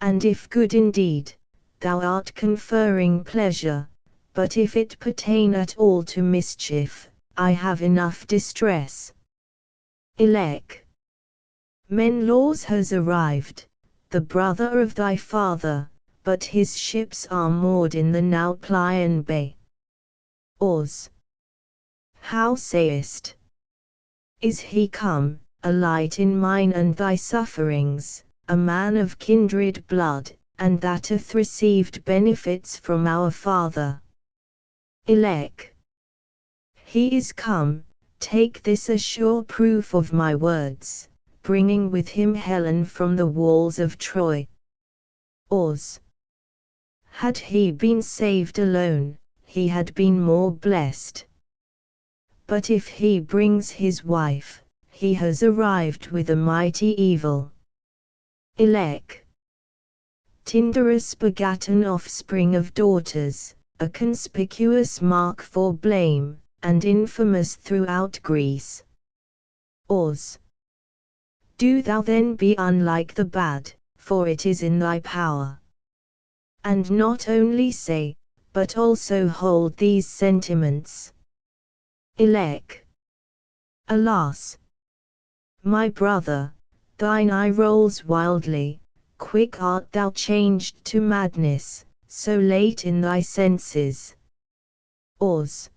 And if good indeed, thou art conferring pleasure, but if it pertain at all to mischief, I have enough distress. Elec. Menelaus has arrived, the brother of thy father, but his ships are moored in the now Plian Bay. Ors. How sayest? Is he come, a light in mine and thy sufferings, a man of kindred blood, and that hath received benefits from our father? Elec. He is come, take this as sure proof of my words, bringing with him Helen from the walls of Troy. Ors. Had he been saved alone, he had been more blessed. But if he brings his wife, he has arrived with a mighty evil. Elec. Tyndarus begat an offspring of daughters, a conspicuous mark for blame, and infamous throughout Greece. Ors. Do thou then be unlike the bad, for it is in thy power. And not only say, but also hold these sentiments. Elec. Alas! My brother, thine eye rolls wildly, quick art thou changed to madness, so late in thy senses. Ors.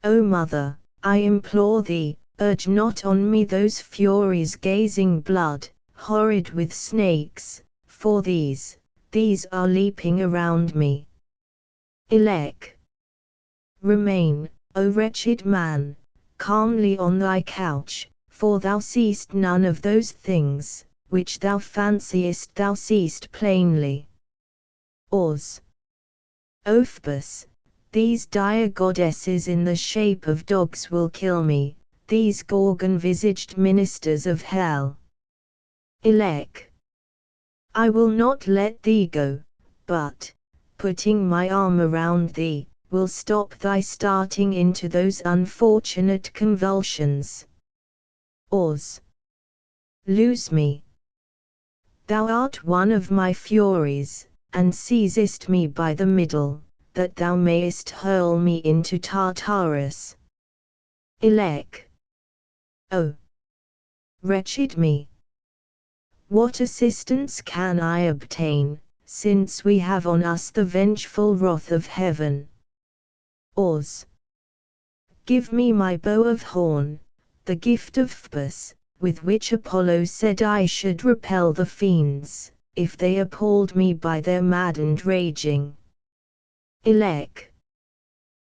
O mother, I implore thee, urge not on me those furies gazing blood, horrid with snakes, for these are leaping around me. Elec. Remain, O wretched man, calmly on thy couch, for thou seest none of those things, which thou fanciest thou seest plainly. Ors. O Phoebus, these dire goddesses in the shape of dogs will kill me, these gorgon-visaged ministers of hell. Elec. I will not let thee go, but, putting my arm around thee, will stop thy starting into those unfortunate convulsions. Ors. Loose me. Thou art one of my furies, and seizest me by the middle, that thou mayest hurl me into Tartarus. Elec. O wretched me! What assistance can I obtain, since we have on us the vengeful wrath of heaven? Ors. Give me my bow of horn, the gift of Phoebus, with which Apollo said I should repel the fiends, if they appalled me by their maddened raging. Elec.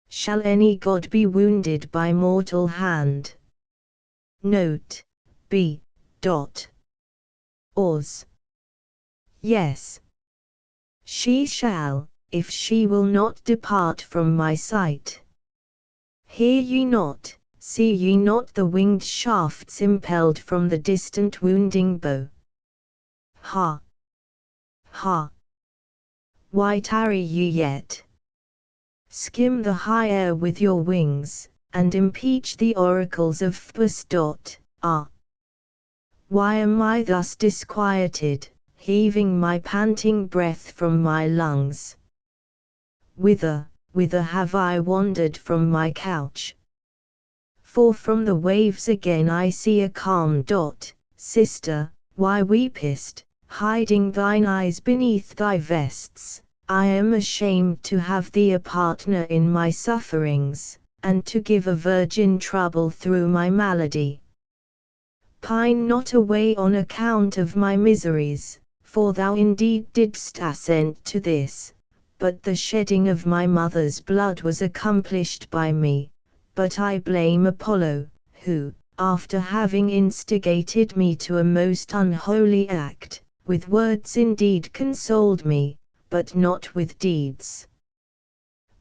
Shall any god be wounded by mortal hand? Note. B. Ors. Yes. She shall, if she will not depart from my sight. Hear ye not, see ye not the winged shafts impelled from the distant wounding bow? Ha! Ha! Why tarry ye yet? Skim the high air with your wings, and impeach the oracles of Phoebus. Why am I thus disquieted, heaving my panting breath from my lungs? Whither have I wandered from my couch? For from the waves again I see a calm. Sister, why weepest, hiding thine eyes beneath thy vests? I am ashamed to have thee a partner in my sufferings, and to give a virgin trouble through my malady. Pine not away on account of my miseries, for thou indeed didst assent to this, but the shedding of my mother's blood was accomplished by me. But I blame Apollo, who, after having instigated me to a most unholy act, with words indeed consoled me, but not with deeds.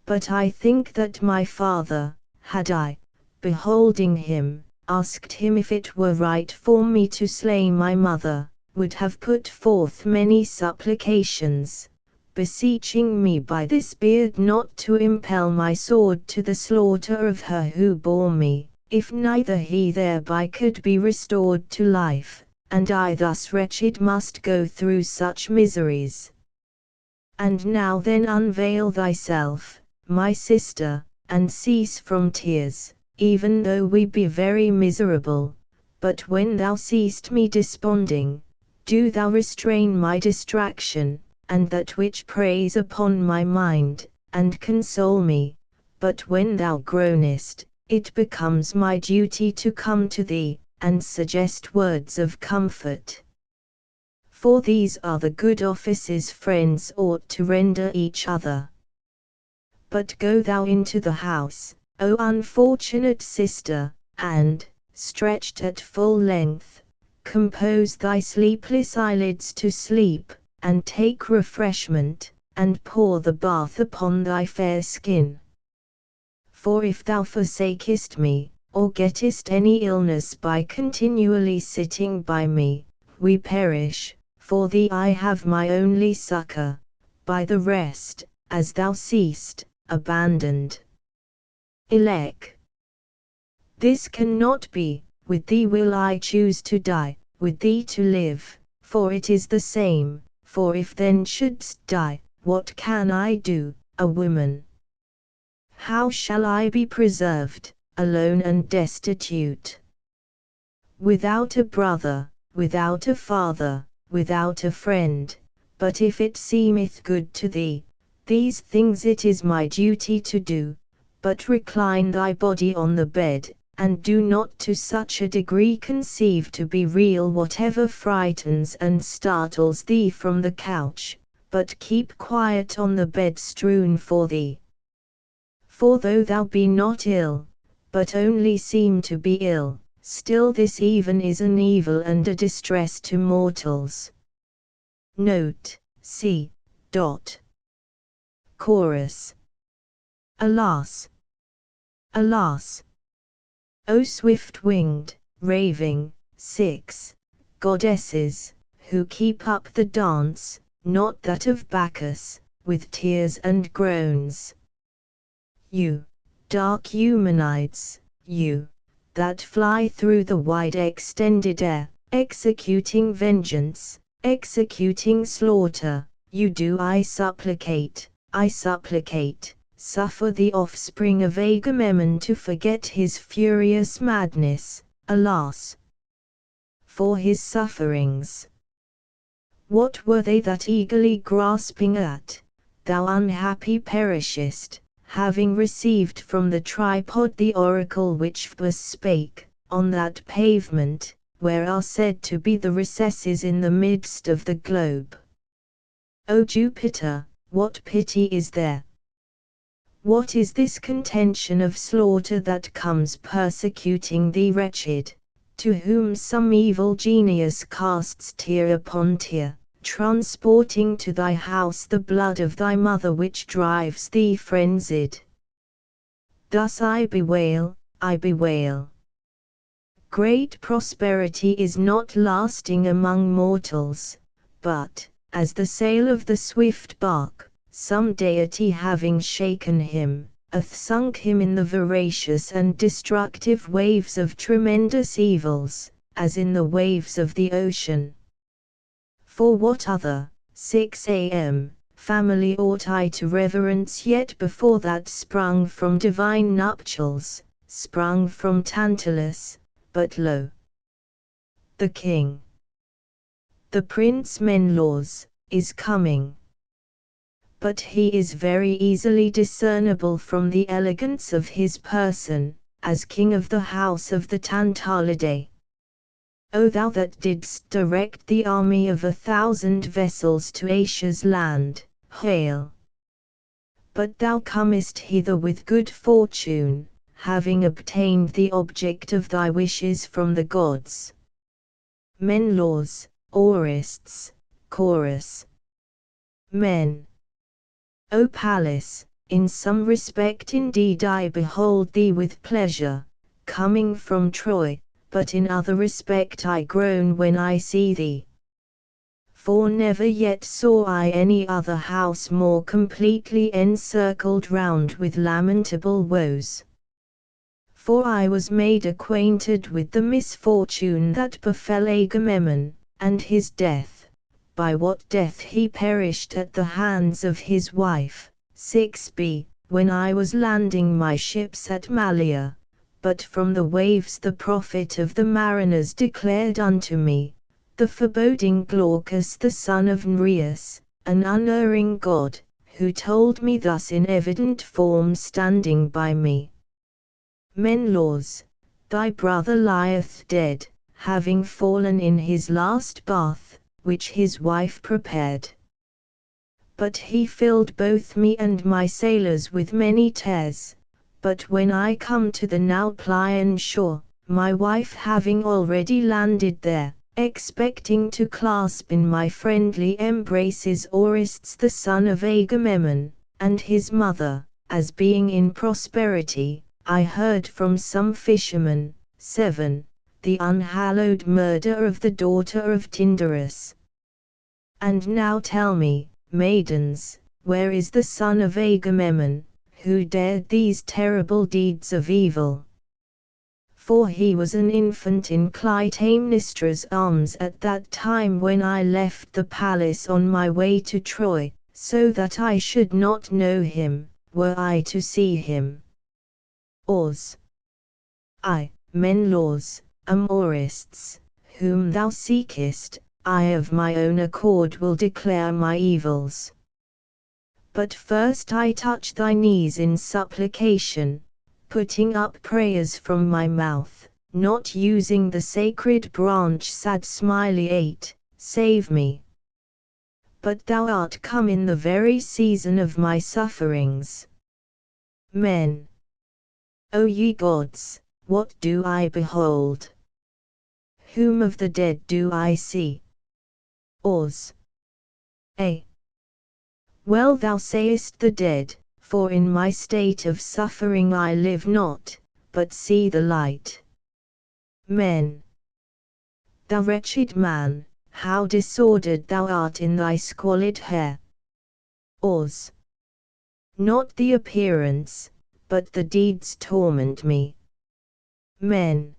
But I think that my father, had I, beholding him, asked him if it were right for me to slay my mother, would have put forth many supplications, beseeching me by this beard not to impel my sword to the slaughter of her who bore me, if neither he thereby could be restored to life, and I thus wretched must go through such miseries. And now then unveil thyself, my sister, and cease from tears, even though we be very miserable, but when thou seest me desponding, do thou restrain my distraction, and that which preys upon my mind, and console me, but when thou groanest, it becomes my duty to come to thee, and suggest words of comfort. For these are the good offices friends ought to render each other. But go thou into the house, O unfortunate sister, and, stretched at full length, compose thy sleepless eyelids to sleep, and take refreshment, and pour the bath upon thy fair skin. For if thou forsakest me, or gettest any illness by continually sitting by me, we perish. For thee I have my only succor, by the rest, as thou seest, abandoned. Elec. This cannot be, with thee will I choose to die, with thee to live, for it is the same, for if then shouldst die, what can I do, a woman? How shall I be preserved, alone and destitute? Without a brother, without a father, without a friend, but if it seemeth good to thee, these things it is my duty to do, but recline thy body on the bed, and do not to such a degree conceive to be real whatever frightens and startles thee from the couch, but keep quiet on the bed strewn for thee. For though thou be not ill, but only seem to be ill, still this even is an evil and a distress to mortals. Note, C. Chorus. Alas! Alas! O swift-winged, raving, 6 goddesses, who keep up the dance, not that of Bacchus, with tears and groans. You, dark Eumenides, you, that fly through the wide extended air, executing vengeance, executing slaughter, you do I supplicate, suffer the offspring of Agamemnon to forget his furious madness, alas! For his sufferings. What were they that eagerly grasping at, thou unhappy perishest, having received from the tripod the oracle which Phoebus spake, on that pavement, where are said to be the recesses in the midst of the globe. O Jupiter, what pity is there? What is this contention of slaughter that comes persecuting thee, wretched, to whom some evil genius casts tear upon tear, transporting to thy house the blood of thy mother which drives thee frenzied? Thus I bewail, I bewail. Great prosperity is not lasting among mortals, but, as the sail of the swift bark, some deity having shaken him, hath sunk him in the voracious and destructive waves of tremendous evils, as in the waves of the ocean. For what other, 6 a.m., family ought I to reverence yet before that sprung from divine nuptials, sprung from Tantalus, but lo! The king, the Prince Menelaus, is coming. But he is very easily discernible from the elegance of his person, as king of the house of the Tantalidae. O thou that didst direct the army of 1,000 vessels to Asia's land, hail! But thou comest hither with good fortune, having obtained the object of thy wishes from the gods. Menelaus, Aurists, Chorus. Men. O Pallas, in some respect indeed I behold thee with pleasure, coming from Troy, but in other respect I groan when I see thee. For never yet saw I any other house more completely encircled round with lamentable woes. For I was made acquainted with the misfortune that befell Agamemnon, and his death, by what death he perished at the hands of his wife, 6b, when I was landing my ships at Malea, but from the waves the prophet of the mariners declared unto me, the foreboding Glaucus the son of Nereus, an unerring god, who told me thus in evident form standing by me. Menelaus, thy brother lieth dead, having fallen in his last bath, which his wife prepared. But he filled both me and my sailors with many tears, but when I come to the now pliant shore, my wife having already landed there, expecting to clasp in my friendly embraces Orestes the son of Agamemnon, and his mother, as being in prosperity, I heard from some fishermen, 7, the unhallowed murder of the daughter of Tyndarus. And now tell me, maidens, where is the son of Agamemnon, who dared these terrible deeds of evil? For he was an infant in Clytemnestra's arms at that time when I left the palace on my way to Troy, so that I should not know him, were I to see him. Ors. I, Menelaus, am Orestes, whom thou seekest, I of my own accord will declare my evils. But first I touch thy knees in supplication, putting up prayers from my mouth, not using the sacred branch sad smiley 8, save me. But thou art come in the very season of my sufferings. Men. O ye gods, what do I behold? Whom of the dead do I see? Ors. A. Well thou sayest the dead, for in my state of suffering I live not, but see the light. Men. Thou wretched man, how disordered thou art in thy squalid hair. Ors. Not the appearance, but the deeds torment me. Men.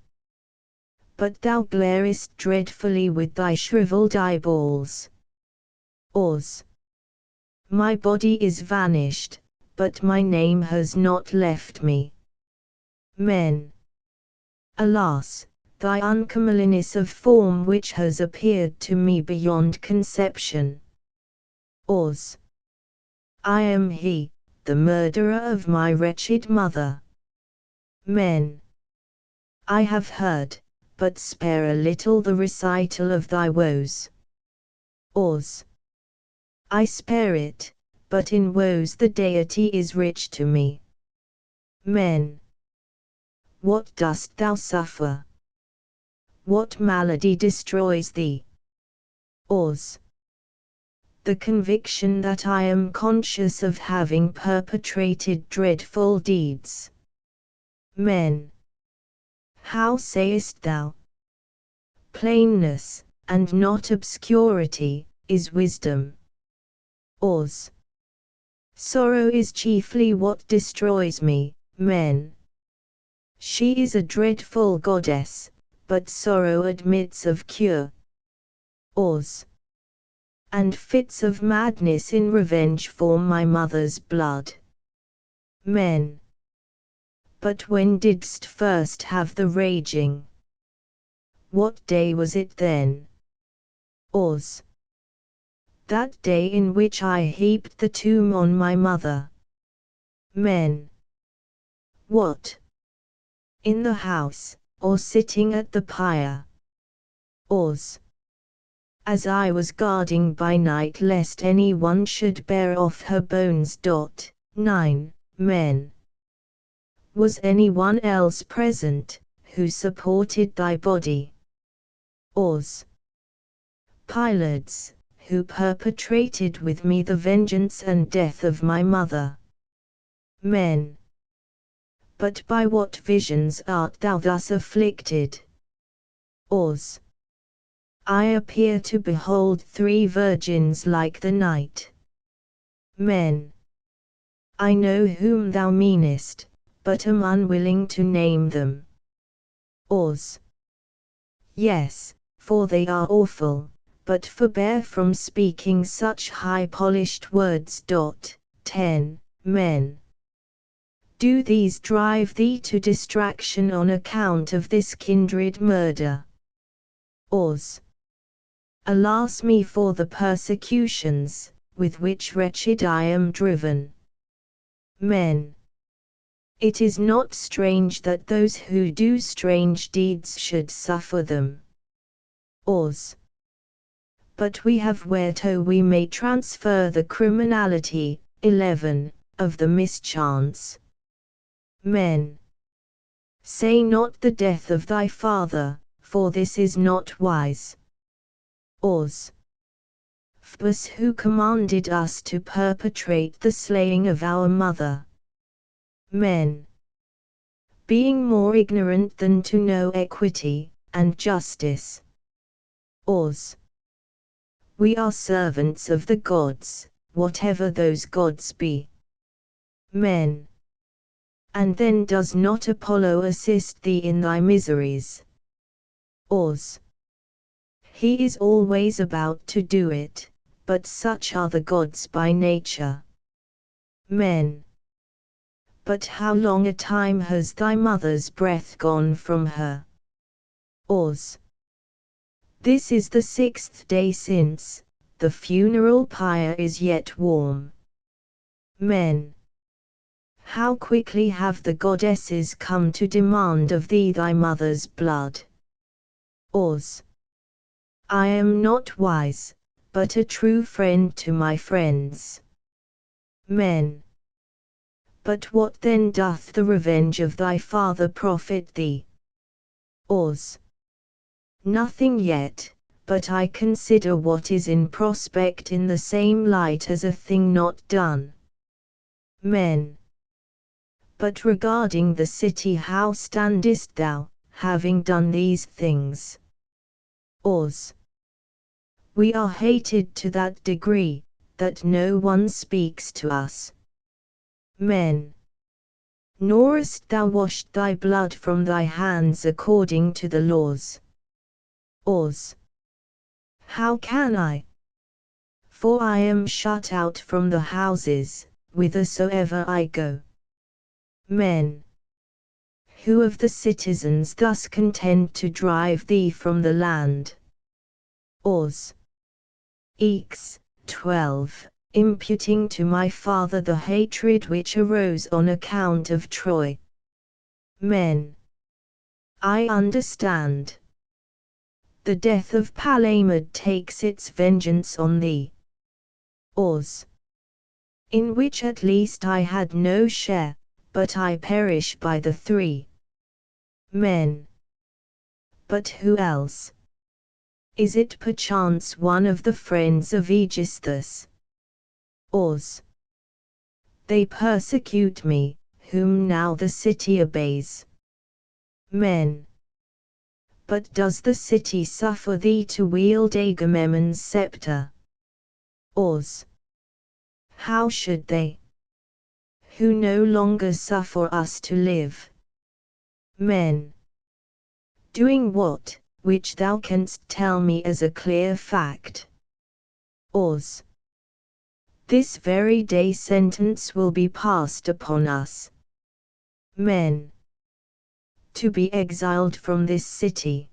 But thou glarest dreadfully with thy shriveled eyeballs. Ors. My body is vanished, but my name has not left me. Men. Alas, thy uncomeliness of form which has appeared to me beyond conception. Ors. I am he, the murderer of my wretched mother. Men. I have heard, but spare a little the recital of thy woes. Ors. I spare it, but in woes the deity is rich to me. Men. What dost thou suffer? What malady destroys thee? Ors. The conviction that I am conscious of having perpetrated dreadful deeds. Men. How sayest thou? Plainness, and not obscurity, is wisdom. Ors. Sorrow is chiefly what destroys me. Men. She is a dreadful goddess, but sorrow admits of cure. Ors. And fits of madness in revenge for my mother's blood. Men. But when didst first have the raging? What day was it then? Ors. That day in which I heaped the tomb on my mother. Men. What? In the house, or sitting at the pyre? Ors. As I was guarding by night lest any one should bear off her bones. 9. Men. Was any one else present, who supported thy body? Ors. Pilots, who perpetrated with me the vengeance and death of my mother. Men. But by what visions art thou thus afflicted? Ors. I appear to behold 3 virgins like the night. Men. I know whom thou meanest, but am unwilling to name them. Ors. Yes, for they are awful, but forbear from speaking such high-polished words. 10. Men. Do these drive thee to distraction on account of this kindred murder? Ors. Alas me for the persecutions, with which wretched I am driven. Men. It is not strange that those who do strange deeds should suffer them. Ors. But we have whereto we may transfer the criminality, 11, of the mischance. Men. Say not the death of thy father, for this is not wise. Ors. Phoebus who commanded us to perpetrate the slaying of our mother. Men. Being more ignorant than to know equity, and justice. Ors. We are servants of the gods, whatever those gods be. Men. And then does not Apollo assist thee in thy miseries? Ors. He is always about to do it, but such are the gods by nature. Men. But how long a time has thy mother's breath gone from her? Ors. This is the 6th day since, the funeral pyre is yet warm. Men. How quickly have the goddesses come to demand of thee thy mother's blood? Ors. I am not wise, but a true friend to my friends. Men. But what then doth the revenge of thy father profit thee? Aus. Nothing yet, but I consider what is in prospect in the same light as a thing not done. Men. But regarding the city, how standest thou, having done these things? Aus. We are hated to that degree, that no one speaks to us. Men. Nor hast thou washed thy blood from thy hands according to the laws. Aus. How can I? For I am shut out from the houses, whithersoever I go. Men. Who of the citizens thus contend to drive thee from the land? Aus. Ex. 12. Imputing to my father the hatred which arose on account of Troy. Men. I understand. The death of Palamon takes its vengeance on thee. Aus. In which at least I had no share, but I perish by the three. Men. But who else? Is it perchance one of the friends of Aegisthus? Aus. They persecute me, whom now the city obeys. Men. But does the city suffer thee to wield Agamemnon's scepter? Aus. How should they? Who no longer suffer us to live. Men. Doing what, which thou canst tell me as a clear fact? Aus. This very day sentence will be passed upon us. Men. To be exiled from this city.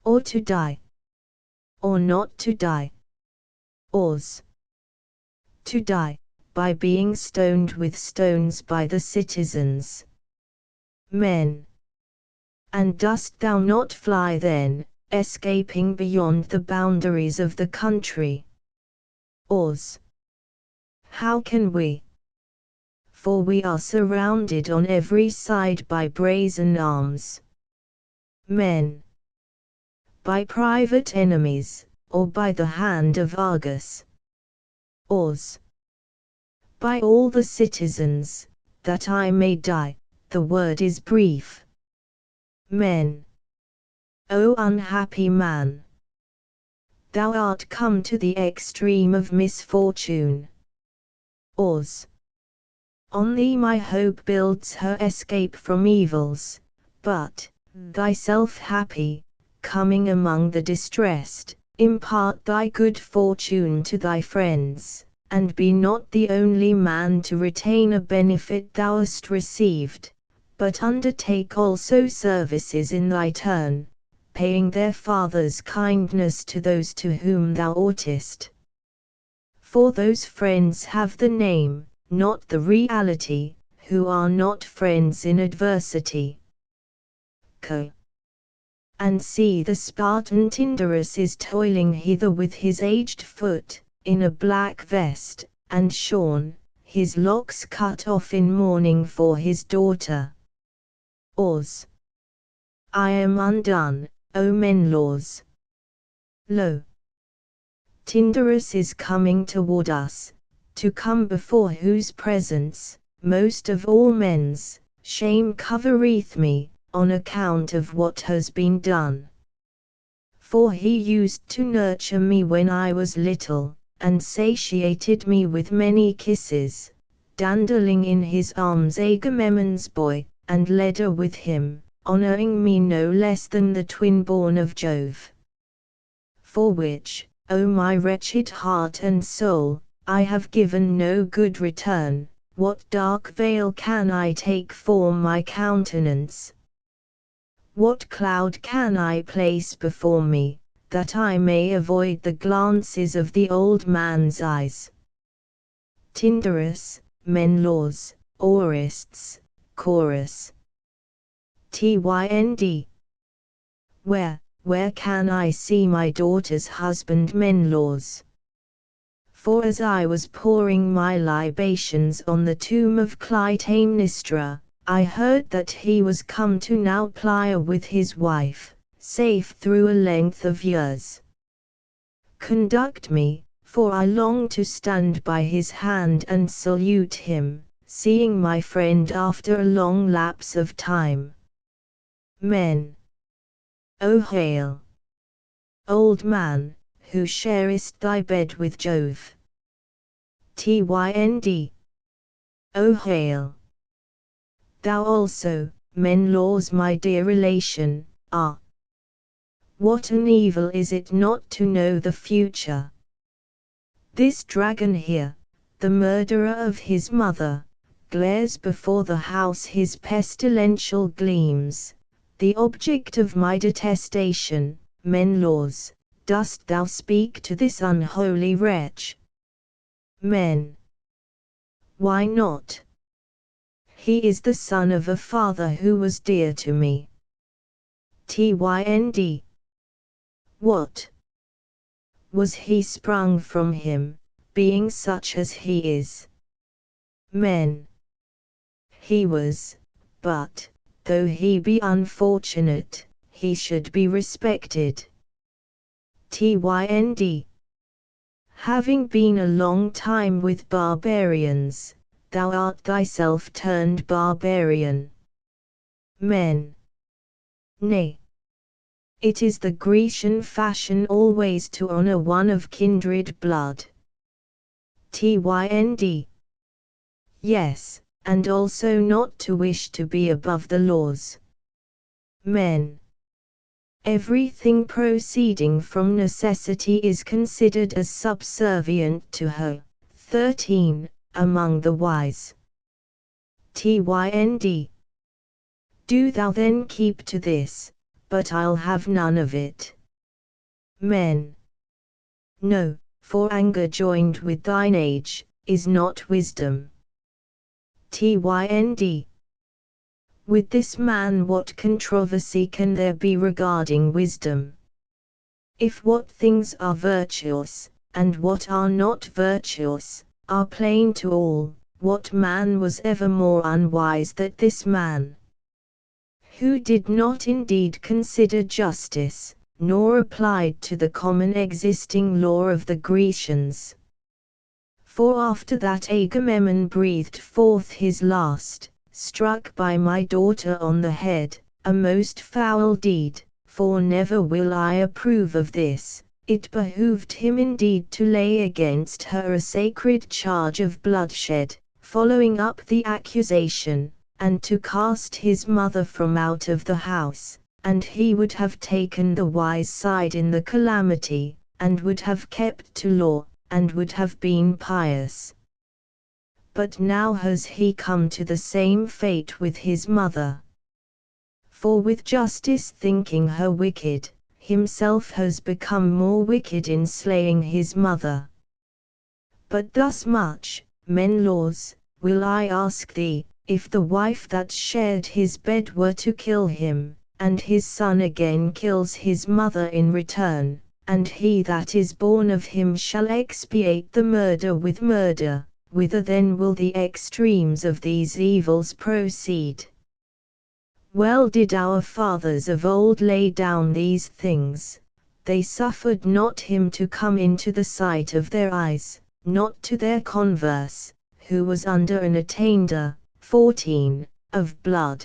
Or to die. Or not to die. Aus. To die, by being stoned with stones by the citizens. Men. And dost thou not fly then, escaping beyond the boundaries of the country? Aus. How can we? For we are surrounded on every side by brazen arms. Men. By private enemies, or by the hand of Argus? Aus. By all the citizens, that I may die, the word is brief. Men. O unhappy man! Thou art come to the extreme of misfortune. Aus. On thee my hope builds her escape from evils, but, thyself happy, coming among the distressed, impart thy good fortune to thy friends, and be not the only man to retain a benefit thou hast received, but undertake also services in thy turn, paying their father's kindness to those to whom thou oughtest. For those friends have the name, not the reality, who are not friends in adversity. Co. And see, the Spartan Tyndarus is toiling hither with his aged foot, in a black vest, and shorn, his locks cut off in mourning for his daughter. Aus. I am undone, O Menelaus. Lo! Tyndarus is coming toward us, to come before whose presence, most of all men's, shame covereth me, on account of what has been done. For he used to nurture me when I was little, and satiated me with many kisses, dandling in his arms Agamemnon's boy, and led her with him, honoring me no less than the twin-born of Jove. For which, O my wretched heart and soul, I have given no good return. What dark veil can I take for my countenance? What cloud can I place before me, that I may avoid the glances of the old man's eyes? Tyndarus, Menelaus, Orestes, Chorus. Tynd. Where can I see my daughter's husband Menelaus? For as I was pouring my libations on the tomb of Clytemnestra, I heard that he was come to now ply with his wife, safe through a length of years. Conduct me, for I long to stand by his hand and salute him, seeing my friend after a long lapse of time. Men. O hail! Old man, who sharest thy bed with Jove. Tynd. O hail! Thou also, Menelaus my dear relation, ah! What an evil is it not to know the future! This dragon here, the murderer of his mother, glares before the house his pestilential gleams, the object of my detestation. Menelaus, dost thou speak to this unholy wretch? Men. Why not? He is the son of a father who was dear to me. Tynd. What? Was he sprung from him, being such as he is? Men. He was, but, though he be unfortunate, he should be respected. Tynd. Having been a long time with barbarians, thou art thyself turned barbarian. Men. Nay. It is the Grecian fashion always to honor one of kindred blood. Tynd. Yes, and also not to wish to be above the laws. Men. Everything proceeding from necessity is considered as subservient to her. 13. Among the wise. Tynd. Do thou then keep to this, but I'll have none of it. Men. No, for anger joined with thine age, is not wisdom. Tynd. With this man what controversy can there be regarding wisdom? If what things are virtuous, and what are not virtuous, are plain to all, what man was ever more unwise than this man? Who did not indeed consider justice, nor applied to the common existing law of the Grecians. For after that Agamemnon breathed forth his last, struck by my daughter on the head, a most foul deed, for never will I approve of this, it behooved him indeed to lay against her a sacred charge of bloodshed, following up the accusation, and to cast his mother from out of the house, and he would have taken the wise side in the calamity, and would have kept to law, and would have been pious. But now has he come to the same fate with his mother. For with justice thinking her wicked, himself has become more wicked in slaying his mother. But thus much, Menelaus, will I ask thee, if the wife that shared his bed were to kill him, and his son again kills his mother in return, and he that is born of him shall expiate the murder with murder, whither then will the extremes of these evils proceed? Well did our fathers of old lay down these things. They suffered not him to come into the sight of their eyes, not to their converse, who was under an attainder, 14, of blood,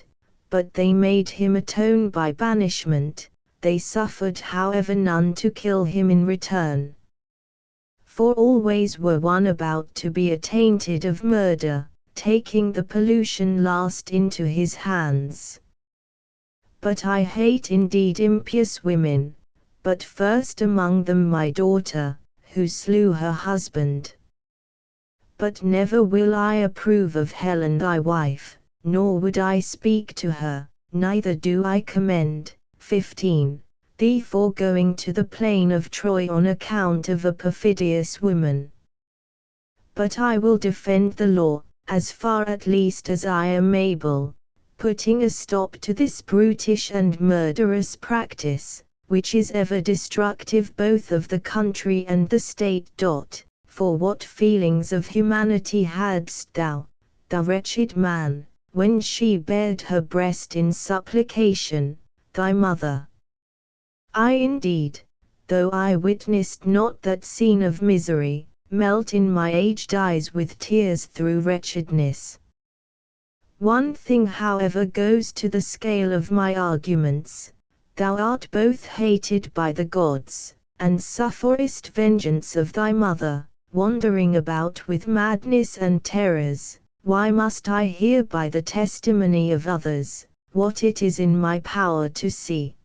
but they made him atone by banishment. They suffered however none to kill him in return. For always were one about to be attainted of murder, taking the pollution last into his hands. But I hate indeed impious women, but first among them my daughter, who slew her husband. But never will I approve of Helen thy wife, nor would I speak to her, neither do I commend, 15, thee for going to the plain of Troy on account of a perfidious woman. But I will defend the law, as far at least as I am able, putting a stop to this brutish and murderous practice, which is ever destructive both of the country and the state. for what feelings of humanity hadst thou, thou wretched man, when she bared her breast in supplication, thy mother? I indeed, though I witnessed not that scene of misery, melt in my aged eyes with tears through wretchedness. One thing however goes to the scale of my arguments: thou art both hated by the gods, and sufferest vengeance of thy mother, wandering about with madness and terrors. Why must I hear by the testimony of others, what it is in my power to see?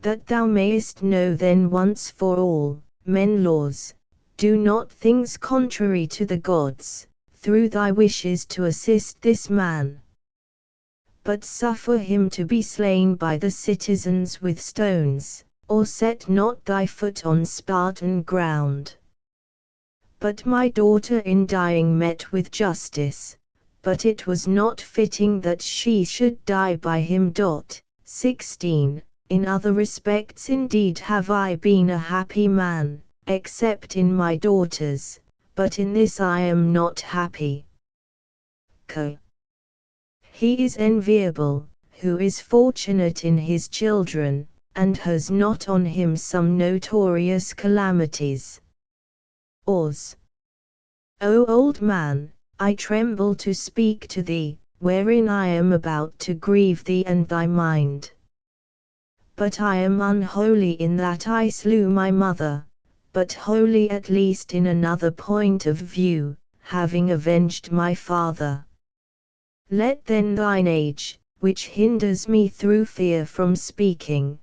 That thou mayest know then once for all, men laws, do not things contrary to the gods, through thy wishes to assist this man, but suffer him to be slain by the citizens with stones, or set not thy foot on Spartan ground. But my daughter in dying met with justice, but it was not fitting that she should die by him. 16. In other respects indeed have I been a happy man, except in my daughters, but in this I am not happy. He is enviable, who is fortunate in his children, and has not on him some notorious calamities. Os. O old man, I tremble to speak to thee, wherein I am about to grieve thee and thy mind. But I am unholy in that I slew my mother, but holy at least in another point of view, having avenged my father. Let then thine age, which hinders me through fear from speaking,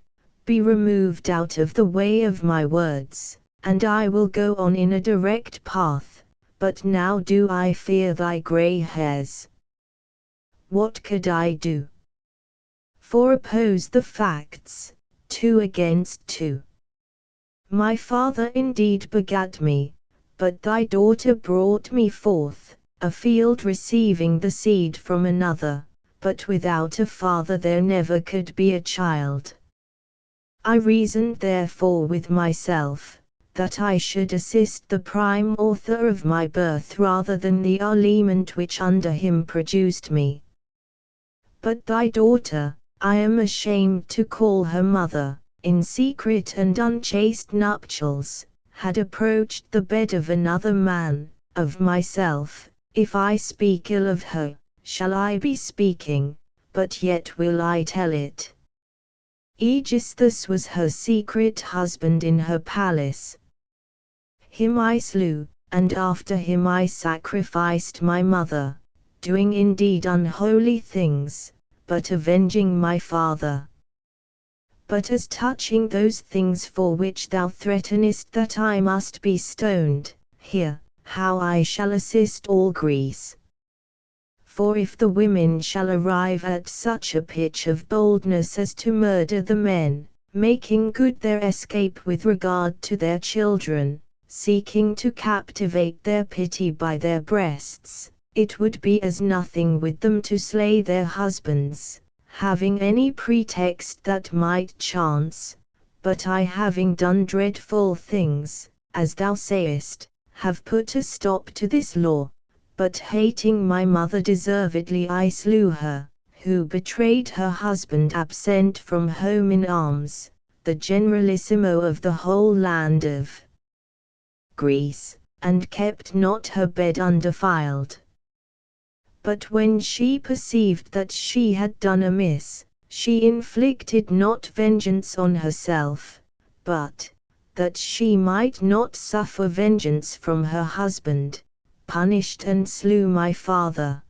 be removed out of the way of my words, and I will go on in a direct path, but now do I fear thy grey hairs. What could I do? For oppose the facts, 2 against 2. My father indeed begat me, but thy daughter brought me forth, a field receiving the seed from another, but without a father there never could be a child. I reasoned therefore with myself, that I should assist the prime author of my birth rather than the aliment which under him produced me. But thy daughter, I am ashamed to call her mother, in secret and unchaste nuptials, had approached the bed of another man. Of myself, if I speak ill of her, shall I be speaking, but yet will I tell it. Aegisthus was her secret husband in her palace. Him I slew, and after him I sacrificed my mother, doing indeed unholy things, but avenging my father. But as touching those things for which thou threatenest that I must be stoned, hear how I shall assist all Greece. For if the women shall arrive at such a pitch of boldness as to murder the men, making good their escape with regard to their children, seeking to captivate their pity by their breasts, it would be as nothing with them to slay their husbands, having any pretext that might chance. But I, having done dreadful things, as thou sayest, have put a stop to this law, but hating my mother deservedly I slew her, who betrayed her husband absent from home in arms, the generalissimo of the whole land of Greece, and kept not her bed undefiled. But when she perceived that she had done amiss, she inflicted not vengeance on herself, but, that she might not suffer vengeance from her husband, punished and slew my father.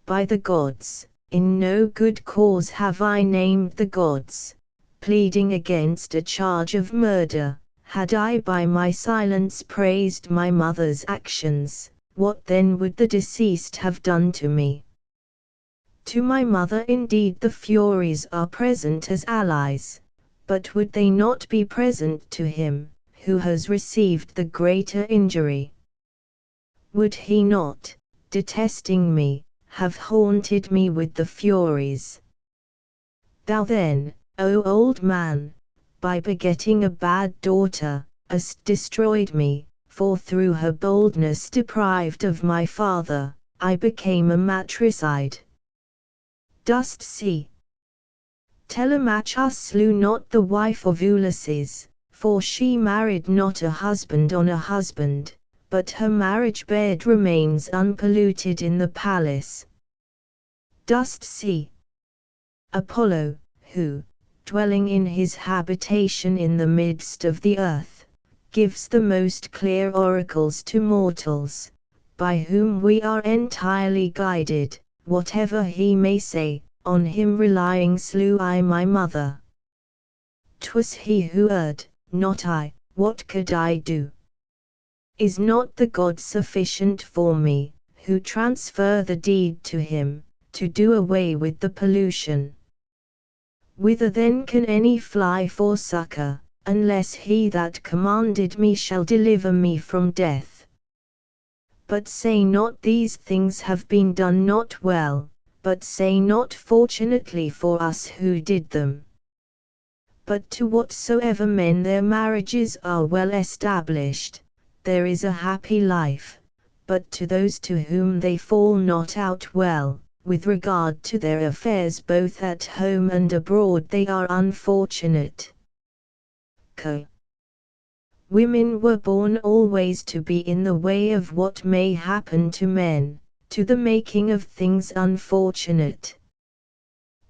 By the gods, in no good cause have I named the gods, pleading against a charge of murder. Had I by my silence praised my mother's actions, what then would the deceased have done to me? To my mother indeed the Furies are present as allies, but would they not be present to him, who has received the greater injury? Would he not, detesting me, have haunted me with the Furies? Thou then, O old man, by begetting a bad daughter, hast destroyed me, for through her boldness deprived of my father, I became a matricide. Dost see? Telemachus slew not the wife of Ulysses, for she married not a husband on a husband, but her marriage bed remains unpolluted in the palace. Dost see? Apollo, who, dwelling in his habitation in the midst of the earth, gives the most clear oracles to mortals, by whom we are entirely guided, whatever he may say, on him relying slew I my mother. 'Twas he who erred, not I, what could I do? Is not the God sufficient for me, who transfer the deed to him, to do away with the pollution? Whither then can any fly for succor, unless he that commanded me shall deliver me from death? But say not these things have been done not well, but say not fortunately for us who did them. But to whatsoever men their marriages are well established, there is a happy life, but to those to whom they fall not out well, with regard to their affairs both at home and abroad, they are unfortunate. Women were born always to be in the way of what may happen to men, to the making of things unfortunate.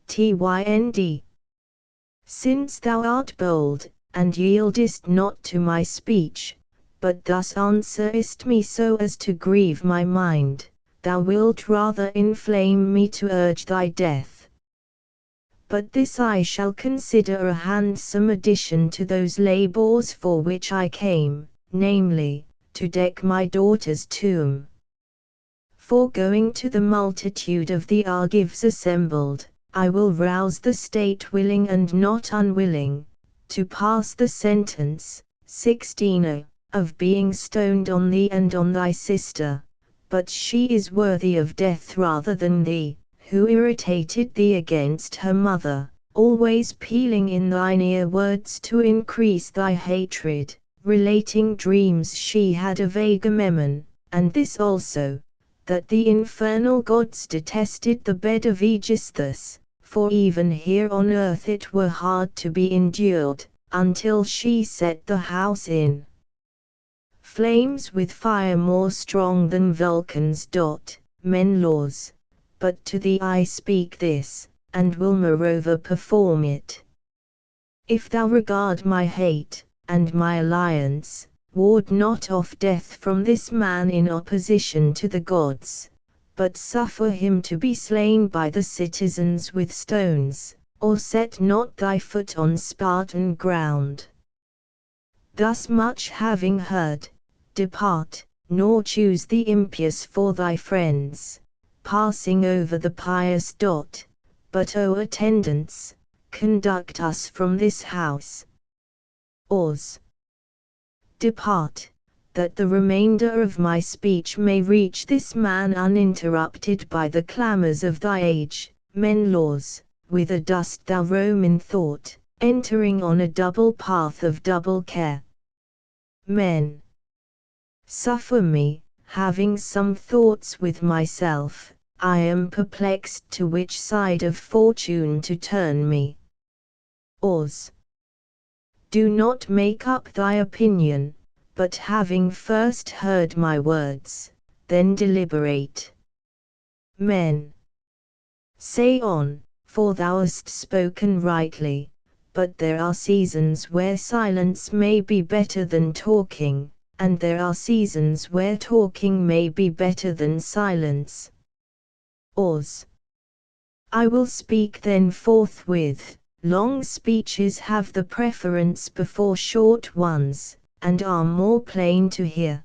Tynd. Since thou art bold, and yieldest not to my speech, but thus answerest me so as to grieve my mind, thou wilt rather inflame me to urge thy death. But this I shall consider a handsome addition to those labors for which I came, namely, to deck my daughter's tomb. For going to the multitude of the Argives assembled, I will rouse the state willing and not unwilling, to pass the sentence, 16 of being stoned on thee and on thy sister, but she is worthy of death rather than thee, who irritated thee against her mother, always pealing in thine ear words to increase thy hatred, relating dreams she had of Agamemnon, and this also, that the infernal gods detested the bed of Aegisthus, for even here on earth it were hard to be endured, until she set the house in flames with fire more strong than Vulcan's. Menelaus, but to thee I speak this, and will moreover perform it. If thou regard my hate, and my alliance, ward not off death from this man in opposition to the gods, but suffer him to be slain by the citizens with stones, or set not thy foot on Spartan ground. Thus much having heard, depart, nor choose the impious for thy friends, passing over the pious. But O attendants, conduct us from this house. Ors. Depart, that the remainder of my speech may reach this man uninterrupted by the clamors of thy age. Menelaus, whither dost thou roam in thought, entering on a double path of double care? Men. Suffer me, having some thoughts with myself, I am perplexed to which side of fortune to turn me. Ors. Do not make up thy opinion, but having first heard my words, then deliberate. Men. Say on, for thou hast spoken rightly, but there are seasons where silence may be better than talking, and there are seasons where talking may be better than silence. Ors. I will speak then forthwith. Long speeches have the preference before short ones, and are more plain to hear.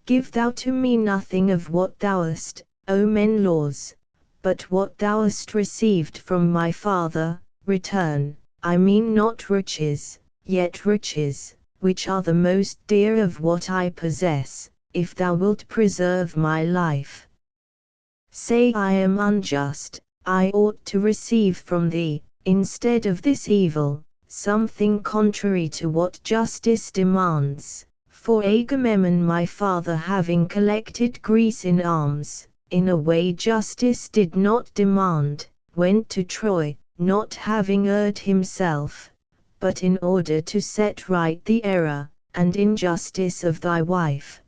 Give thou to me nothing of what thou hast, O Menelaus, but what thou hast received from my father, return. I mean not riches, yet riches, which are the most dear of what I possess, if thou wilt preserve my life. Say I am unjust, I ought to receive from thee, instead of this evil, something contrary to what justice demands, For Agamemnon my father having collected Greece in arms, in a way justice did not demand, went to Troy, not having erred himself, but in order to set right the error and injustice of thy wife.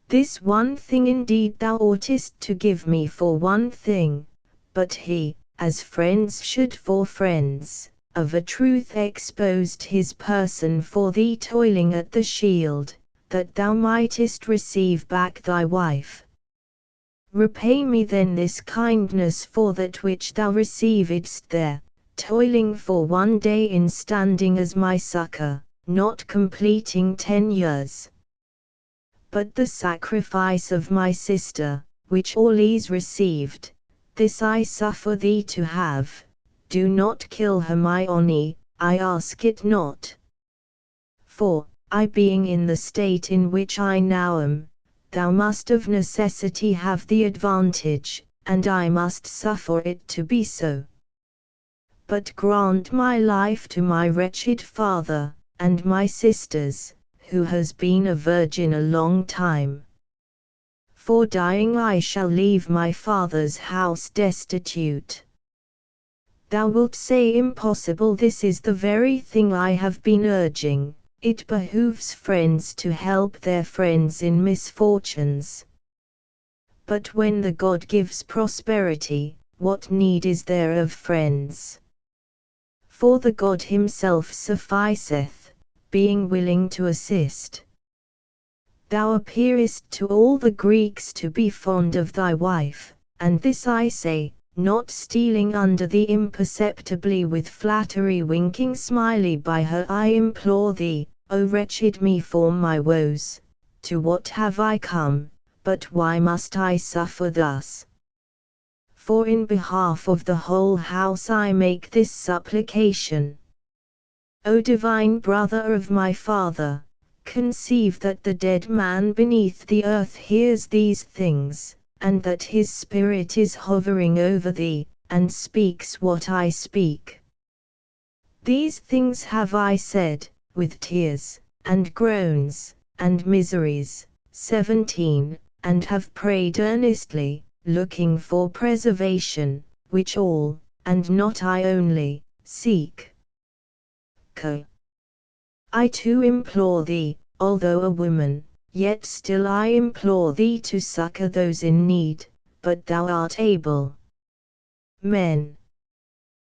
This one thing indeed thou oughtest to give me for one thing, but he, as friends should for friends, of a truth exposed his person for thee toiling at the shield, that thou mightest receive back thy wife. Repay me then this kindness for that which thou receivedst there, toiling for one day in standing as my succor, not completing 10 years. But the sacrifice of my sister, which Orlys received, this I suffer thee to have. Do not kill her my Oni, I ask it not. For, I being in the state in which I now am, thou must of necessity have the advantage, and I must suffer it to be so. But grant my life to my wretched father, and my sister's, who has been a virgin a long time. For dying I shall leave my father's house destitute. Thou wilt say impossible, this is the very thing I have been urging. It behooves friends to help their friends in misfortunes. But when the God gives prosperity, what need is there of friends? For the God himself sufficeth, being willing to assist. Thou appearest to all the Greeks to be fond of thy wife, and this I say, not stealing under thee imperceptibly with flattery winking smiley by her. I implore thee, O wretched me for my woes, to what have I come, but why must I suffer thus? For in behalf of the whole house I make this supplication. O divine brother of my father, conceive that the dead man beneath the earth hears these things, and that his spirit is hovering over thee, and speaks what I speak. These things have I said, with tears, and groans, and miseries. 17, and have prayed earnestly, looking for preservation, which all, and not I only, seek. I too implore thee, although a woman, yet still I implore thee to succor those in need, but thou art able. Men.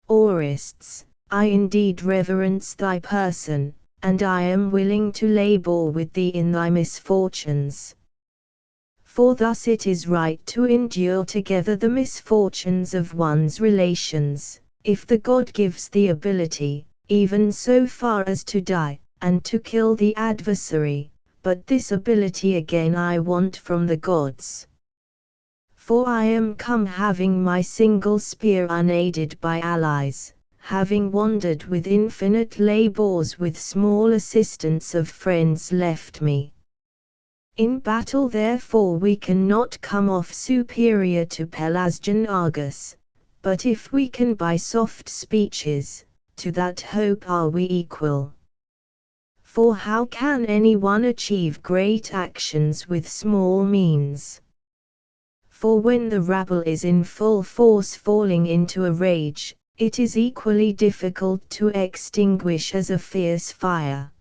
Aurists, I indeed reverence thy person, and I am willing to labor with thee in thy misfortunes. For thus it is right to endure together the misfortunes of one's relations, if the God gives the ability, even so far as to die, and to kill the adversary, but this ability again I want from the gods. For I am come having my single spear unaided by allies, having wandered with infinite labors with small assistance of friends left me. In battle therefore we cannot come off superior to Pelasgian Argus, but if we can by soft speeches, to that hope are we equal. For how can anyone achieve great actions with small means? For when the rabble is in full force falling into a rage, it is equally difficult to extinguish as a fierce fire.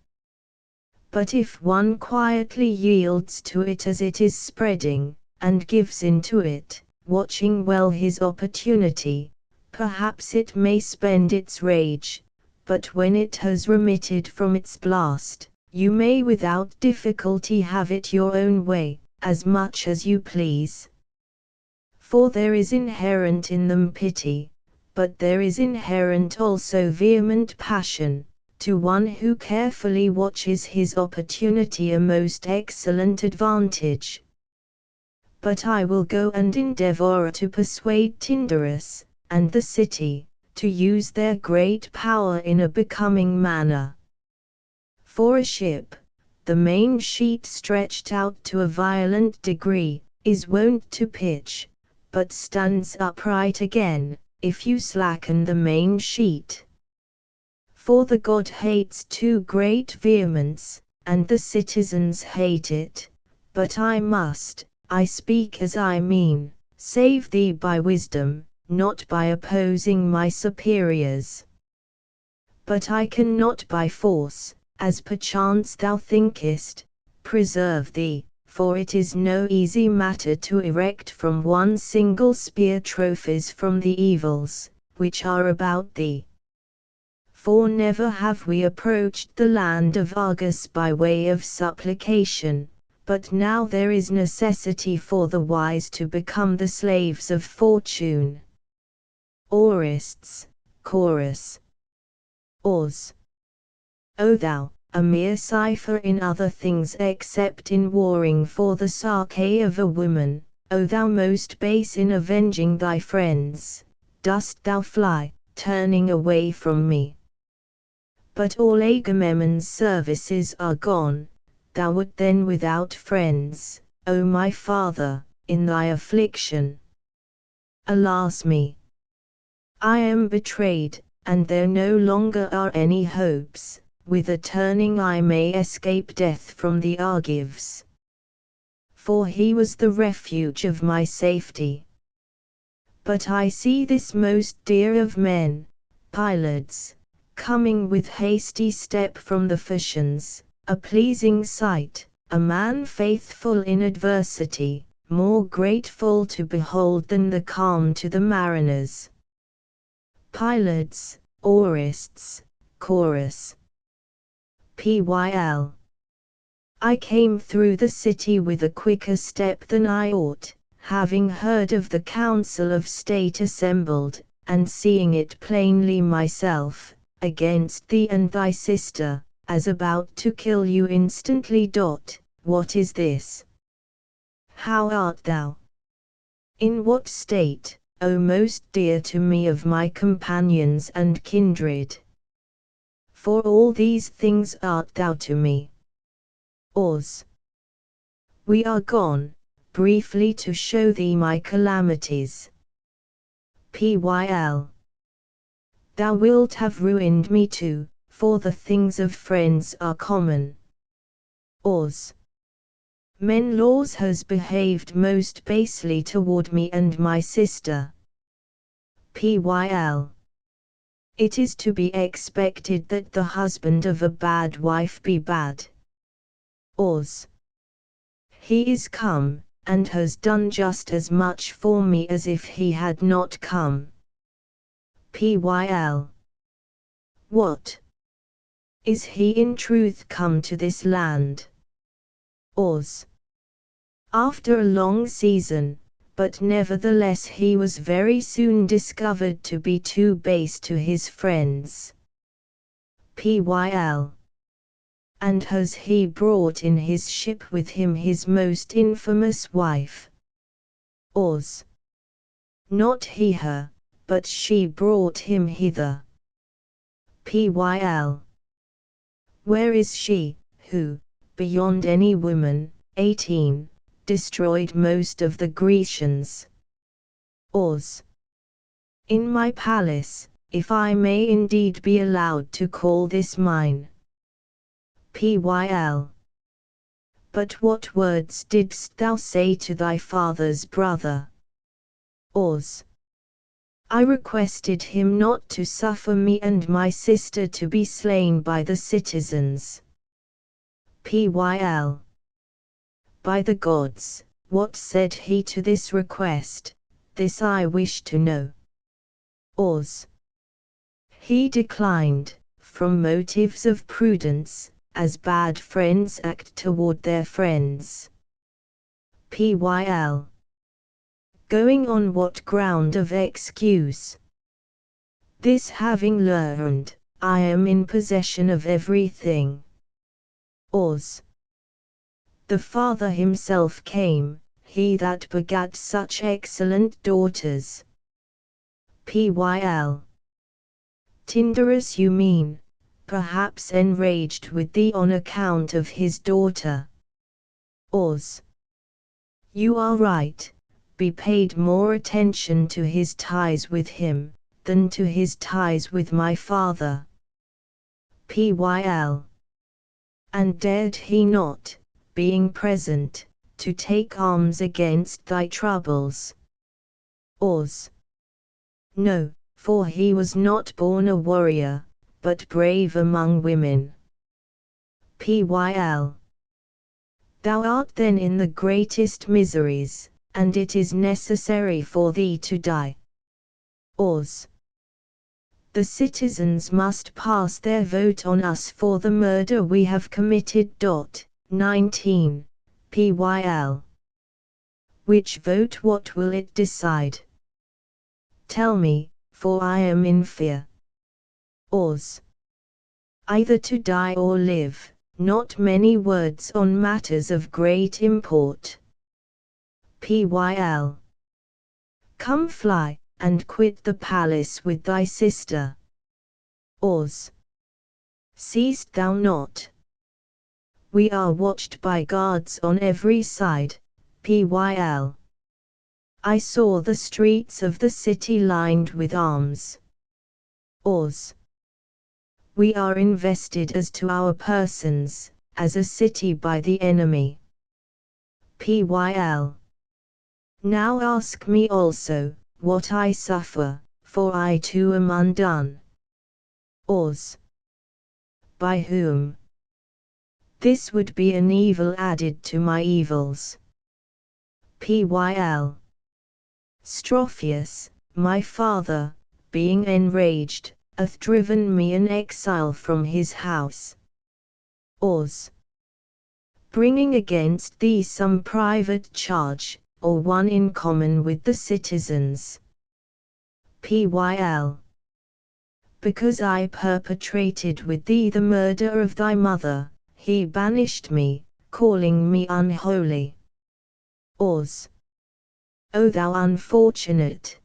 But if one quietly yields to it as it is spreading, and gives in to it, watching well his opportunity, perhaps it may spend its rage, but when it has remitted from its blast, you may without difficulty have it your own way, as much as you please. For there is inherent in them pity, but there is inherent also vehement passion, to one who carefully watches his opportunity a most excellent advantage. But I will go and endeavor to persuade Tyndarus, and the city, to use their great power in a becoming manner. For a ship, the main sheet stretched out to a violent degree, is wont to pitch, but stands upright again, if you slacken the main sheet. For the God hates too great vehemence, and the citizens hate it, but I must, I speak as I mean, save thee by wisdom, not by opposing my superiors. But I cannot by force, as perchance thou thinkest, preserve thee, for it is no easy matter to erect from one single spear trophies from the evils, which are about thee. For never have we approached the land of Argus by way of supplication, but now there is necessity for the wise to become the slaves of fortune. Aurists, Chorus. Ors. O thou, a mere cipher in other things except in warring for the Sarche of a woman, O thou most base in avenging thy friends, dost thou fly, turning away from me? But all Agamemnon's services are gone, thou wert then without friends, O my father, in thy affliction. Alas me! I am betrayed, and there no longer are any hopes, with a turning I may escape death from the Argives. For he was the refuge of my safety. But I see this most dear of men, Pylades, coming with hasty step from the Phocians, a pleasing sight, a man faithful in adversity, more grateful to behold than the calm to the mariners. Pylades, Aurists, Chorus. Pyl. I came through the city with a quicker step than I ought, having heard of the council of state assembled, and seeing it plainly myself, against thee and thy sister, as about to kill you instantly. What is this? How art thou? In what state, O most dear to me of my companions and kindred? For all these things art thou to me. Ors. We are gone, briefly to show thee my calamities. Pyl. Thou wilt have ruined me too, for the things of friends are common. Ors. Menelaus has behaved most basely toward me and my sister. Pyl. It is to be expected that the husband of a bad wife be bad. Ors. He is come, and has done just as much for me as if he had not come. Pyl. What? Is he in truth come to this land? Ors. After a long season, but nevertheless he was very soon discovered to be too base to his friends. Pyl. And has he brought in his ship with him his most infamous wife? Ors. Not he her, but she brought him hither. Pyl. Where is she, who, beyond any woman, 18, destroyed most of the Grecians? Ors. In my palace, if I may indeed be allowed to call this mine. Pyl. But what words didst thou say to thy father's brother? Ors. I requested him not to suffer me and my sister to be slain by the citizens. Pyl. By the gods, what said he to this request? This I wish to know. Ors. He declined, from motives of prudence, as bad friends act toward their friends. Pyl. Going on what ground of excuse? This having learned, I am in possession of everything. Ors. The father himself came, he that begat such excellent daughters. Pyl. Tyndarus you mean, perhaps enraged with thee on account of his daughter. Ors. You are right, be paid more attention to his ties with him, than to his ties with my father. Pyl. And dared he not, being present, to take arms against thy troubles? Ors. No, for he was not born a warrior, but brave among women. Pyl. Thou art then in the greatest miseries, and it is necessary for thee to die. Ors. The citizens must pass their vote on us for the murder we have committed. 19. Pyl. Which vote what will it decide? Tell me, for I am in fear. Ors. Either to die or live, not many words on matters of great import. Pyl. Come fly, and quit the palace with thy sister. Ors. Seest thou not? We are watched by guards on every side. Pyl. I saw the streets of the city lined with arms. Ors. We are invested as to our persons, as a city by the enemy. Pyl. Now ask me also, what I suffer, for I too am undone. Ors. By whom? This would be an evil added to my evils. Pyl. Strophius, my father, being enraged, hath driven me in exile from his house. Ors. Bringing against thee some private charge, or one in common with the citizens. Pyl. Because I perpetrated with thee the murder of thy mother, he banished me, calling me unholy. Ors. O thou unfortunate!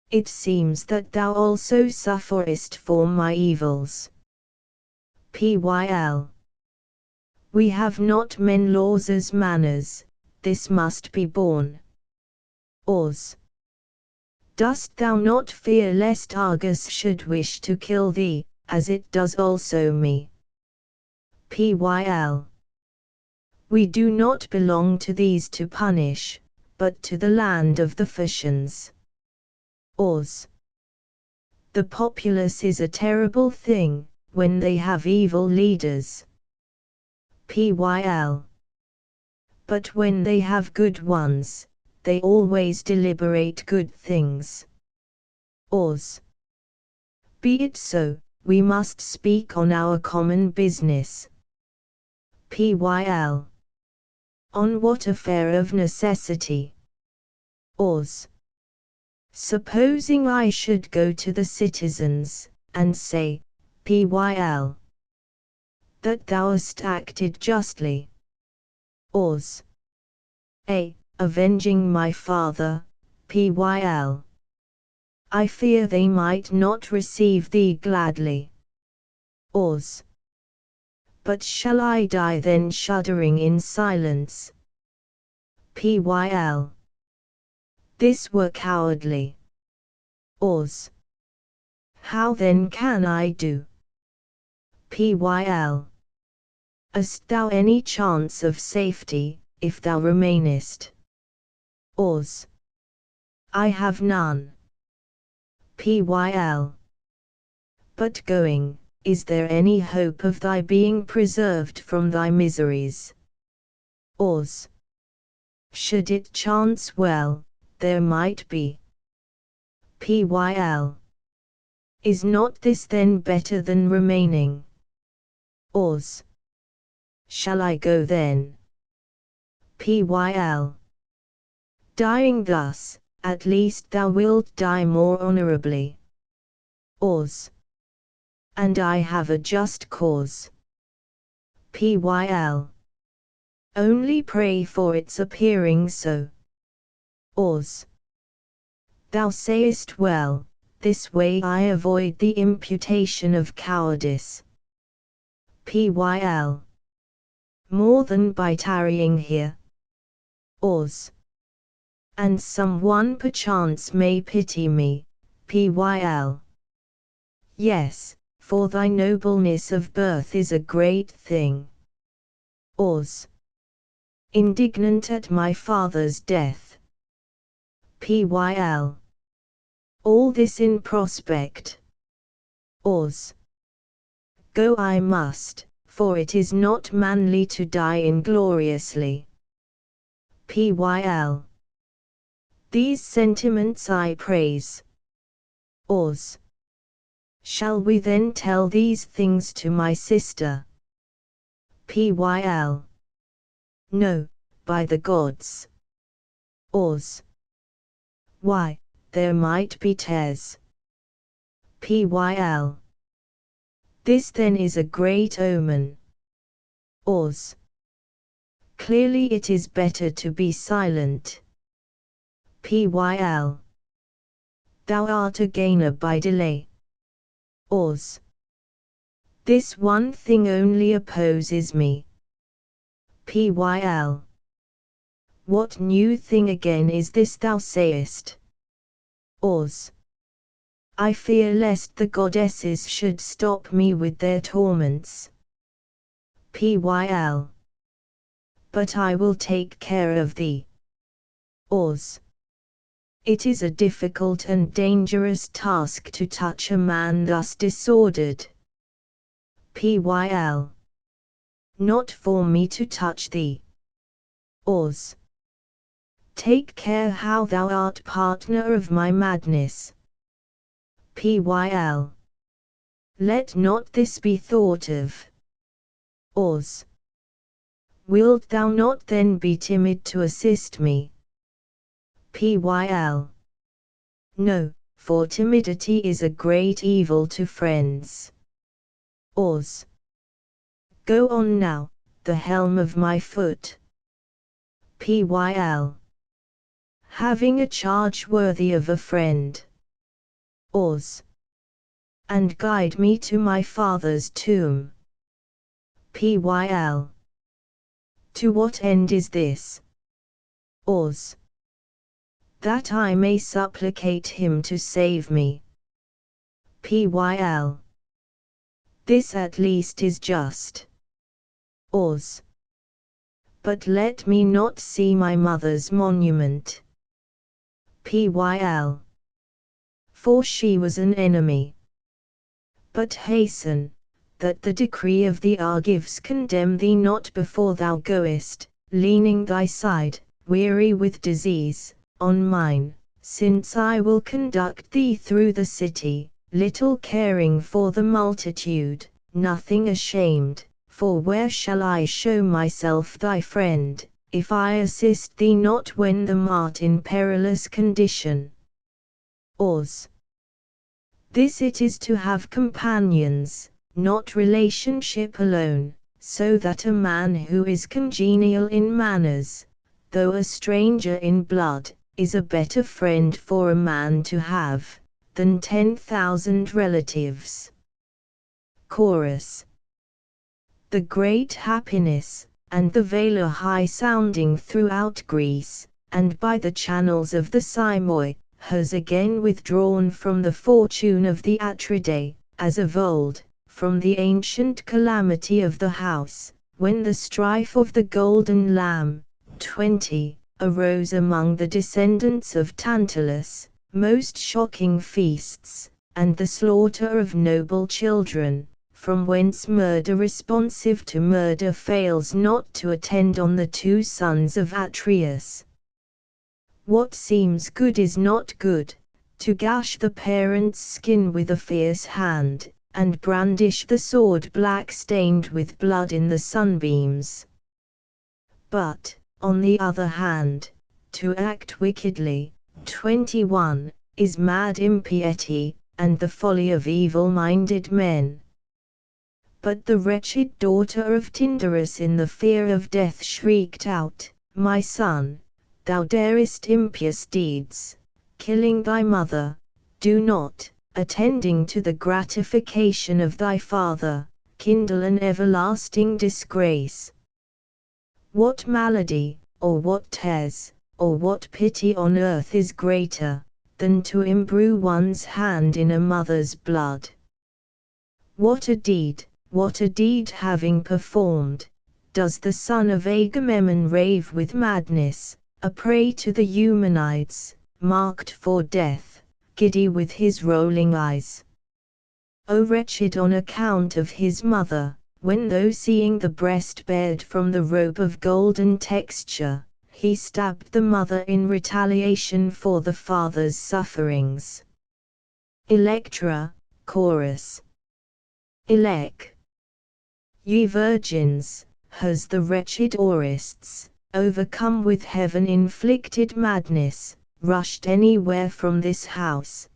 It seems that thou also sufferest for my evils. Pyl. We have not men laws as manners, this must be borne. Ors. Dost thou not fear lest Argus should wish to kill thee, as it does also me? Pyl. We do not belong to these to punish, but to the land of the Phocians. Ors. The populace is a terrible thing, when they have evil leaders. Pyl. But when they have good ones, they always deliberate good things. Ors. Be it so, we must speak on our common business. Pyl. On what affair of necessity? Ors. Supposing I should go to the citizens, and say, Pyl. That thou hast acted justly. Ors. Avenging my father. Pyl. I fear they might not receive thee gladly. Ors. But shall I die then shuddering in silence? Pyl. This were cowardly. Ors. How then can I do? Pyl. Hast thou any chance of safety, if thou remainest? Ors. I have none. Pyl. But going, is there any hope of thy being preserved from thy miseries? Ors. Should it chance well, there might be. Pyl. Is not this then better than remaining? Ors. Shall I go then? Pyl. Dying thus, at least thou wilt die more honorably. Ors. And I have a just cause. Pyl. Only pray for its appearing so. Ors. Thou sayest well, this way I avoid the imputation of cowardice. Pyl. More than by tarrying here. Ors. And some one perchance may pity me. Pyl. Yes, for thy nobleness of birth is a great thing. Aus. Indignant at my father's death. Pyl. All this in prospect. Aus. Go I must, for it is not manly to die ingloriously. Pyl. These sentiments I praise. Aus. Shall we then tell these things to my sister? Pyl. No, by the gods. Aus. Why, there might be tears. Pyl. This then is a great omen. Aus. Clearly it is better to be silent. Pyl. Thou art a gainer by delay. Aus. This one thing only opposes me. Pyl. What new thing again is this thou sayest? Aus. I fear lest the goddesses should stop me with their torments. Pyl. But I will take care of thee. Aus. It is a difficult and dangerous task to touch a man thus disordered. Pyl. Not for me to touch thee. Aus. Take care how thou art partner of my madness. Pyl. Let not this be thought of. Aus. Wilt thou not then be timid to assist me? Pyl. No, for timidity is a great evil to friends. Aus. Go on now, the helm of my foot. Pyl. Having a charge worthy of a friend. Aus. And guide me to my father's tomb. Pyl. To what end is this? Aus. That I may supplicate him to save me. Pyl. This at least is just. Aus. But let me not see my mother's monument. Pyl. For she was an enemy. But hasten, that the decree of the Argives condemn thee not before thou goest, leaning thy side, weary with disease, on mine, since I will conduct thee through the city, little caring for the multitude, nothing ashamed, for where shall I show myself thy friend, if I assist thee not when thou art in perilous condition? Aus. This it is to have companions, not relationship alone, so that a man who is congenial in manners, though a stranger in blood, is a better friend for a man to have, than 10,000 relatives. Chorus. The great happiness, and the valor high-sounding throughout Greece, and by the channels of the Simois, has again withdrawn from the fortune of the Atridae, as of old, from the ancient calamity of the house, when the strife of the golden lamb, 20, arose among the descendants of Tantalus, most shocking feasts, and the slaughter of noble children, from whence murder responsive to murder fails not to attend on the two sons of Atreus. What seems good is not good, to gash the parent's skin with a fierce hand, and brandish the sword black stained with blood in the sunbeams. But, on the other hand, to act wickedly, 21, is mad impiety, and the folly of evil-minded men. But the wretched daughter of Tyndarus in the fear of death shrieked out, My son, thou darest impious deeds, killing thy mother, do not, attending to the gratification of thy father, kindle an everlasting disgrace. What malady, or what tears, or what pity on earth is greater, than to imbrue one's hand in a mother's blood? What a deed having performed, does the son of Agamemnon rave with madness, a prey to the Eumenides, marked for death, giddy with his rolling eyes. O wretched on account of his mother, when though seeing the breast bared from the robe of golden texture, he stabbed the mother in retaliation for the father's sufferings. Electra, chorus. Elec. Ye virgins, has the wretched Orestes, overcome with heaven-inflicted madness, rushed anywhere from this house?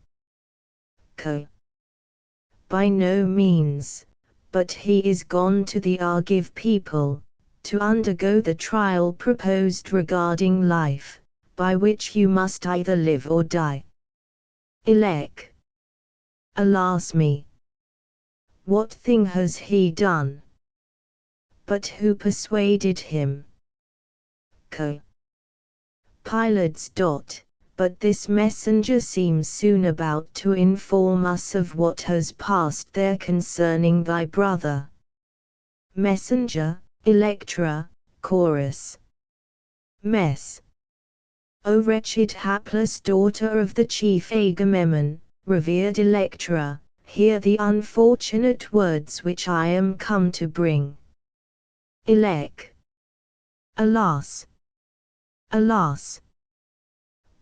Co. By no means, but he is gone to the Argive people, to undergo the trial proposed regarding life, by which you must either live or die. Elec. Alas me! What thing has he done? But who persuaded him? Co. Pilates. But this messenger seems soon about to inform us of what has passed there concerning thy brother. Messenger, Electra, chorus. Mess. O wretched hapless daughter of the chief Agamemnon, revered Electra, hear the unfortunate words which I am come to bring. Elec. Alas! Alas!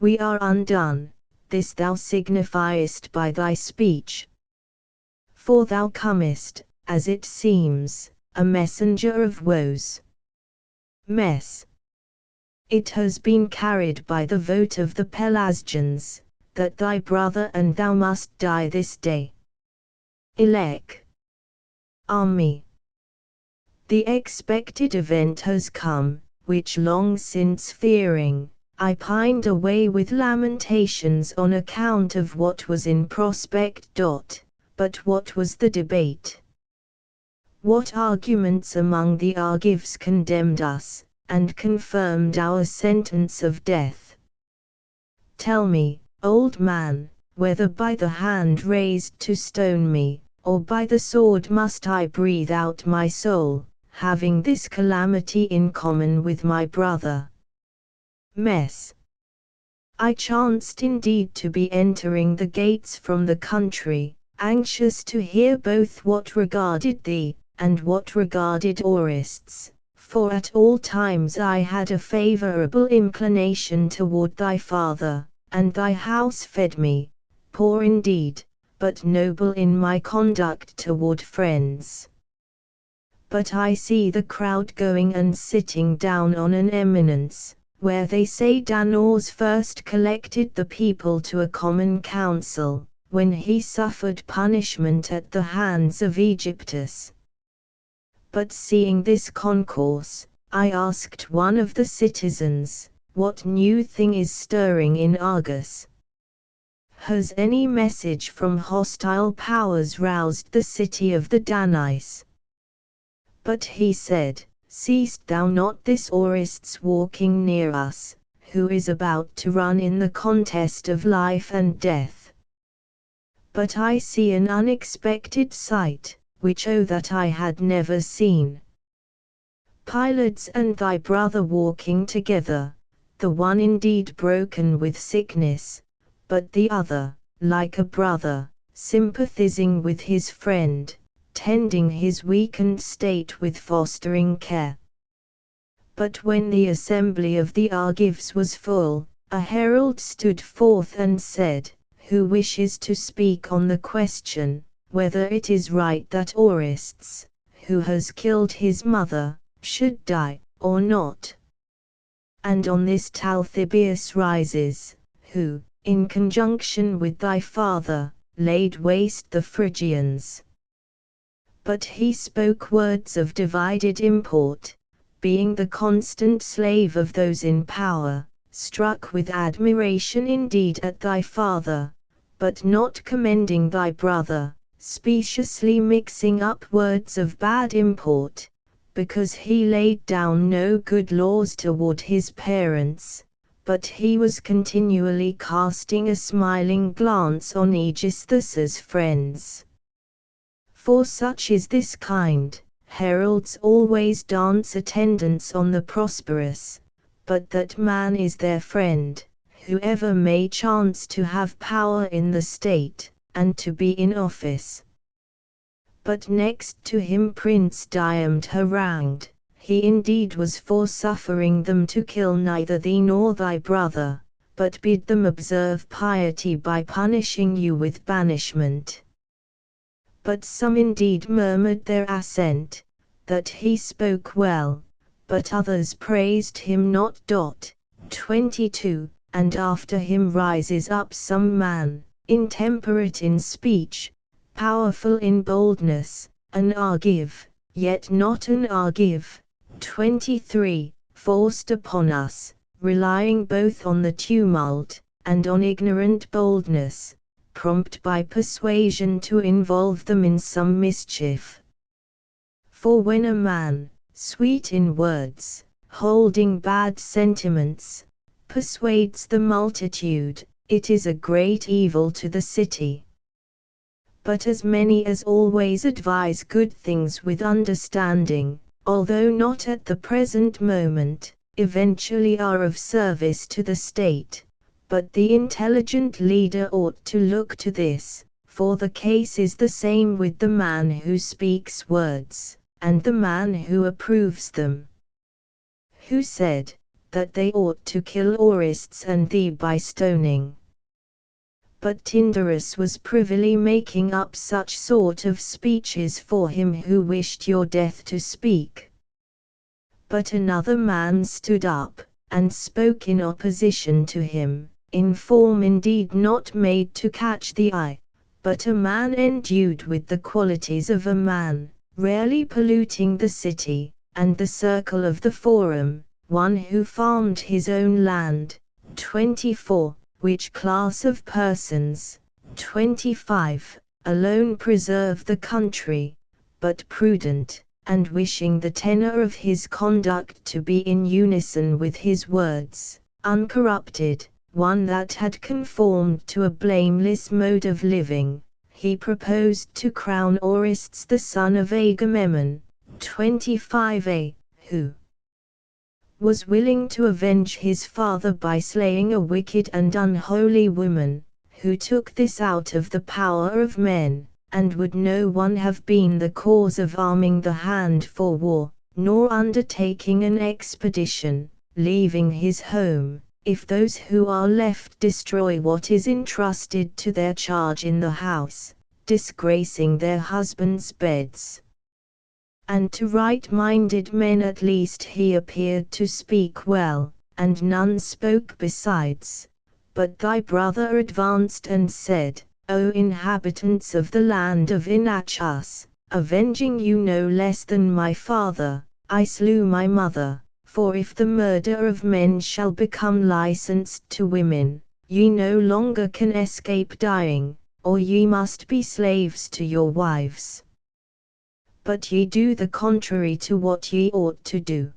We are undone, this thou signifiest by thy speech. For thou comest, as it seems, a messenger of woes. Mess. It has been carried by the vote of the Pelasgians, that thy brother and thou must die this day. Elec. Ah me! The expected event has come, which long since fearing, I pined away with lamentations on account of what was in prospect. But what was the debate? What arguments among the Argives condemned us, and confirmed our sentence of death? Tell me, old man, whether by the hand raised to stone me, or by the sword must I breathe out my soul, having this calamity in common with my brother? Mess. I chanced indeed to be entering the gates from the country, anxious to hear both what regarded thee, and what regarded Orestes, for at all times I had a favourable inclination toward thy father, and thy house fed me, poor indeed, but noble in my conduct toward friends. But I see the crowd going and sitting down on an eminence, where they say Danaus first collected the people to a common council, when he suffered punishment at the hands of Aegyptus. But seeing this concourse, I asked one of the citizens, what new thing is stirring in Argos? Has any message from hostile powers roused the city of the Danaes? But he said, seest thou not this Orestes walking near us, who is about to run in the contest of life and death? But I see an unexpected sight, which oh that I had never seen. Pylades and thy brother walking together, the one indeed broken with sickness, but the other, like a brother, sympathizing with his friend, tending his weakened state with fostering care. But when the assembly of the Argives was full, a herald stood forth and said, who wishes to speak on the question, whether it is right that Orestes, who has killed his mother, should die, or not? And on this Talthybius rises, who, in conjunction with thy father, laid waste the Phrygians. But he spoke words of divided import, being the constant slave of those in power, struck with admiration indeed at thy father, but not commending thy brother, speciously mixing up words of bad import, because he laid down no good laws toward his parents, but he was continually casting a smiling glance on Aegisthus's friends. For such is this kind, heralds always dance attendance on the prosperous, but that man is their friend, whoever may chance to have power in the state, and to be in office. But next to him Prince Diomed harangued, he indeed was for suffering them to kill neither thee nor thy brother, but bid them observe piety by punishing you with banishment. But some indeed murmured their assent, that he spoke well, but others praised him not. 22 And after him rises up some man, intemperate in speech, powerful in boldness, an argive, yet not an argive. 23 Forced upon us, relying both on the tumult, and on ignorant boldness, prompt by persuasion to involve them in some mischief. For when a man, sweet in words, holding bad sentiments, persuades the multitude, it is a great evil to the city. But as many as always advise good things with understanding, although not at the present moment, eventually are of service to the state. But the intelligent leader ought to look to this, for the case is the same with the man who speaks words, and the man who approves them. Who said, that they ought to kill Orestes and thee by stoning? But Tyndarus was privily making up such sort of speeches for him who wished your death to speak. But another man stood up, and spoke in opposition to him, in form indeed not made to catch the eye, but a man endued with the qualities of a man, rarely polluting the city, and the circle of the forum, one who farmed his own land. 24 Which class of persons, 25, alone preserve the country, but prudent, and wishing the tenor of his conduct to be in unison with his words, uncorrupted, one that had conformed to a blameless mode of living, he proposed to crown Orestes the son of Agamemnon, 25a, who was willing to avenge his father by slaying a wicked and unholy woman, who took this out of the power of men, and would no one have been the cause of arming the hand for war, nor undertaking an expedition, leaving his home, if those who are left destroy what is entrusted to their charge in the house, disgracing their husbands' beds. And to right-minded men at least he appeared to speak well, and none spoke besides. But thy brother advanced and said, O inhabitants of the land of Inachus, avenging you no less than my father, I slew my mother, for if the murder of men shall become licensed to women, ye no longer can escape dying, or ye must be slaves to your wives. But ye do the contrary to what ye ought to do.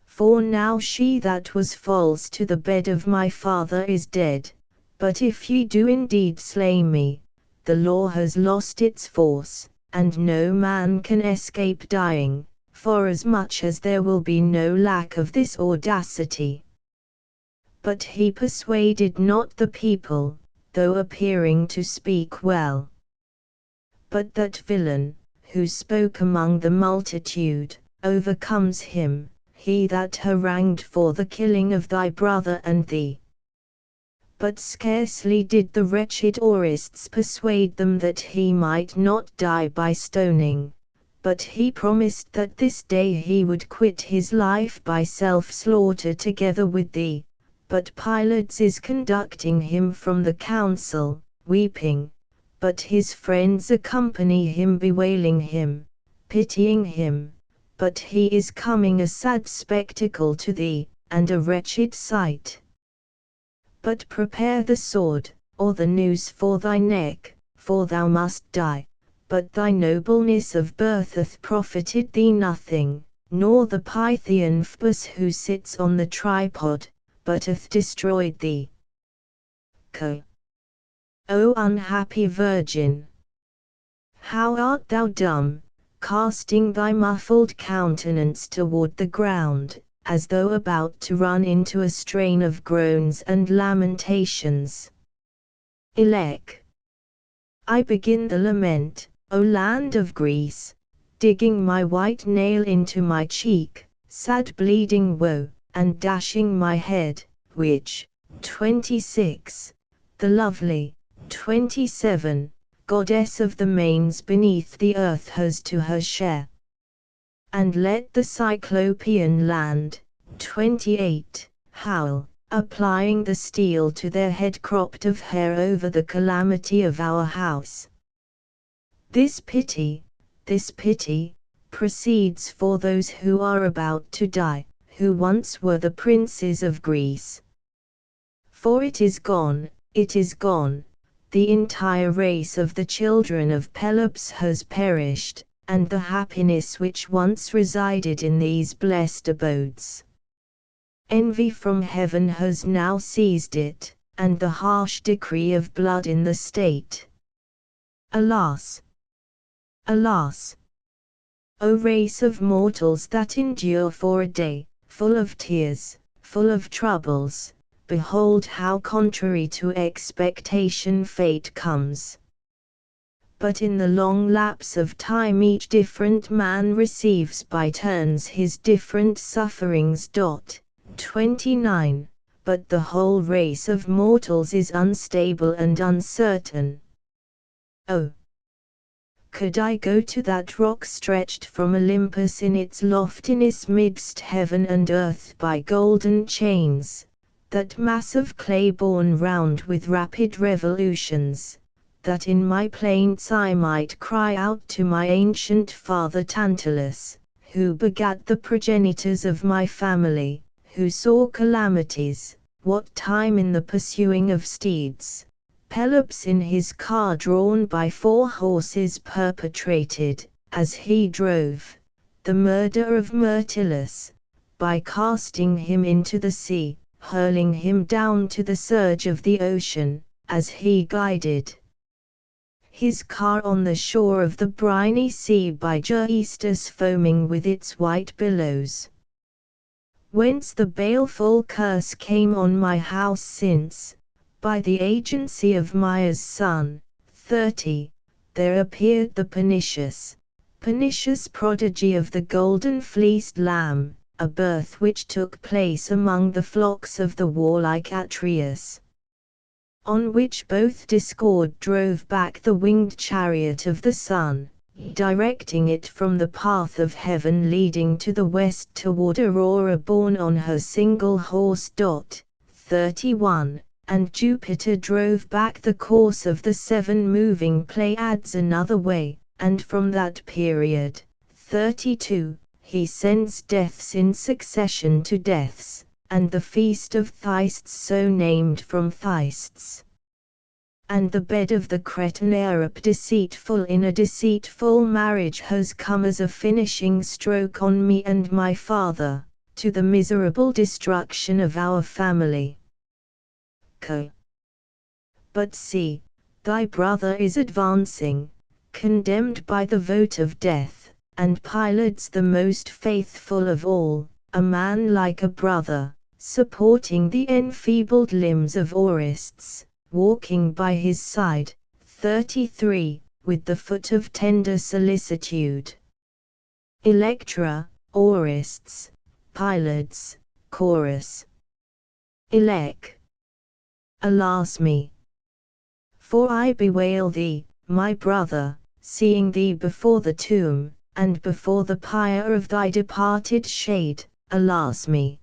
For now she that was false to the bed of my father is dead, but if ye do indeed slay me, the law has lost its force, and no man can escape dying, forasmuch as there will be no lack of this audacity. But he persuaded not the people, though appearing to speak well. But that villain, who spoke among the multitude, overcomes him, he that harangued for the killing of thy brother and thee. But scarcely did the wretched Orestes persuade them that he might not die by stoning, but he promised that this day he would quit his life by self-slaughter together with thee. But Pylades is conducting him from the council, weeping, but his friends accompany him bewailing him, pitying him, but he is coming a sad spectacle to thee, and a wretched sight. But prepare the sword, or the noose for thy neck, for thou must die, but thy nobleness of birth hath profited thee nothing, nor the Pythian Phoebus who sits on the tripod, but hath destroyed thee. O unhappy virgin! How art thou dumb, casting thy muffled countenance toward the ground, as though about to run into a strain of groans and lamentations. Elec. I begin the lament, O land of Greece, digging my white nail into my cheek, sad bleeding woe, and dashing my head, which, 26, the lovely, 27, goddess of the mains beneath the earth has to her share. And let the Cyclopean land, 28, howl, applying the steel to their head cropped of hair over the calamity of our house. This pity, proceeds for those who are about to die, who once were the princes of Greece. For it is gone, the entire race of the children of Pelops has perished, and the happiness which once resided in these blessed abodes. Envy from heaven has now seized it, and the harsh decree of blood in the state. Alas! Alas! O race of mortals that endure for a day, full of tears, full of troubles, behold how contrary to expectation fate comes. But in the long lapse of time each different man receives by turns his different sufferings. 29. But the whole race of mortals is unstable and uncertain. Oh! Could I go to that rock stretched from Olympus in its loftiness midst heaven and earth by golden chains, that mass of clay borne round with rapid revolutions, that in my plaints I might cry out to my ancient father Tantalus, who begat the progenitors of my family, who saw calamities, what time in the pursuing of steeds, Pelops in his car drawn by 4 horses perpetrated, as he drove, the murder of Myrtilus, by casting him into the sea, hurling him down to the surge of the ocean, as he guided his car on the shore of the briny sea by Geestus foaming with its white billows. Whence the baleful curse came on my house since, by the agency of Maia's son, 30, there appeared the pernicious prodigy of the golden fleeced lamb, a birth which took place among the flocks of the warlike Atreus. On which both discord drove back the winged chariot of the sun, directing it from the path of heaven leading to the west toward Aurora borne on her single horse. 31, and Jupiter drove back the course of the 7 moving Pleiades another way, and from that period, 32, he sends deaths in succession to deaths, and the feast of Thystes so named from Thystes. And the bed of the Cretan Arab deceitful in a deceitful marriage has come as a finishing stroke on me and my father, to the miserable destruction of our family. But see, thy brother is advancing, condemned by the vote of death, and Pylades the most faithful of all, a man like a brother, supporting the enfeebled limbs of Orestes, walking by his side, 33, with the foot of tender solicitude. Electra, Orestes, Pylades, Chorus. Elec. Alas me! For I bewail thee, my brother, seeing thee before the tomb, and before the pyre of thy departed shade. Alas me!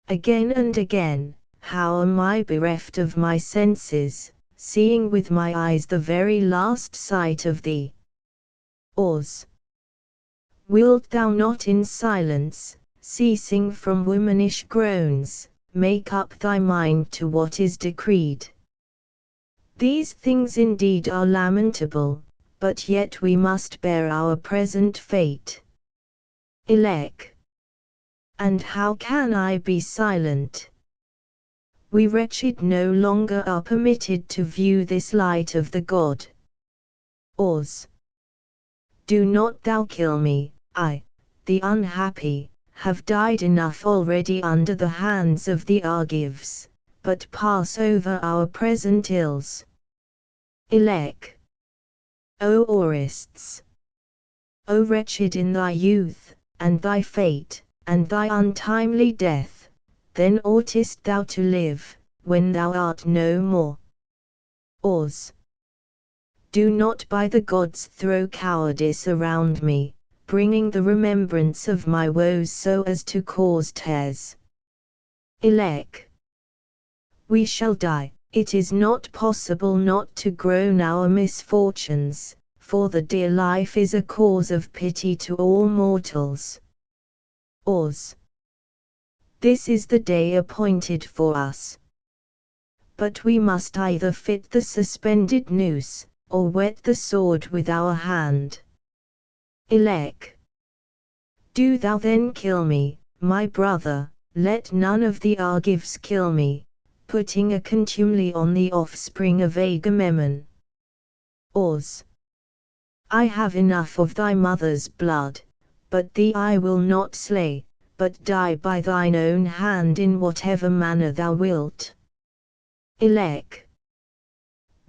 Again and again, how am I bereft of my senses, seeing with my eyes the very last sight of thee. Ors. Wilt thou not in silence, ceasing from womanish groans, make up thy mind to what is decreed? These things indeed are lamentable, but yet we must bear our present fate. Elec. And how can I be silent? We wretched no longer are permitted to view this light of the god. Ors. Do not thou kill me, I, the unhappy, have died enough already under the hands of the Argives, but pass over our present ills. Elec. O Orestes! O wretched in thy youth, and thy fate, and thy untimely death, then oughtest thou to live, when thou art no more. Ors. Do not by the gods throw cowardice around me, bringing the remembrance of my woes so as to cause tears. Elec. We shall die, it is not possible not to groan our misfortunes, for the dear life is a cause of pity to all mortals. Ors. This is the day appointed for us. But we must either fit the suspended noose, or whet the sword with our hand. Elec. Do thou then kill me, my brother, let none of the Argives kill me, putting a contumely on the offspring of Agamemnon. Ors. I have enough of thy mother's blood, but thee I will not slay, but die by thine own hand in whatever manner thou wilt. Elec.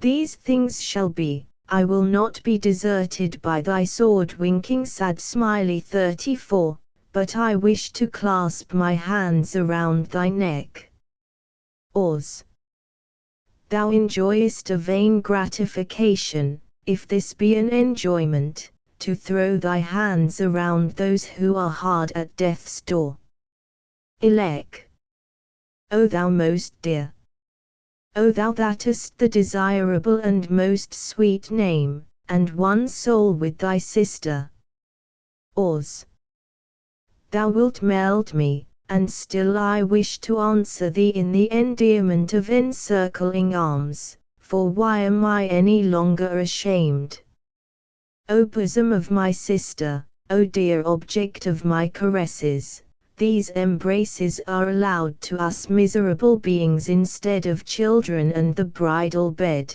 These things shall be, I will not be deserted by thy sword. Winking sad smiley 34, but I wish to clasp my hands around thy neck. Ors. Thou enjoyest a vain gratification, if this be an enjoyment, to throw thy hands around those who are hard at death's door. Elec. O thou most dear! O thou that hast the desirable and most sweet name, and one soul with thy sister. Ors. Thou wilt melt me, and still I wish to answer thee in the endearment of encircling arms, for why am I any longer ashamed? O bosom of my sister, O dear object of my caresses, these embraces are allowed to us miserable beings instead of children and the bridal bed.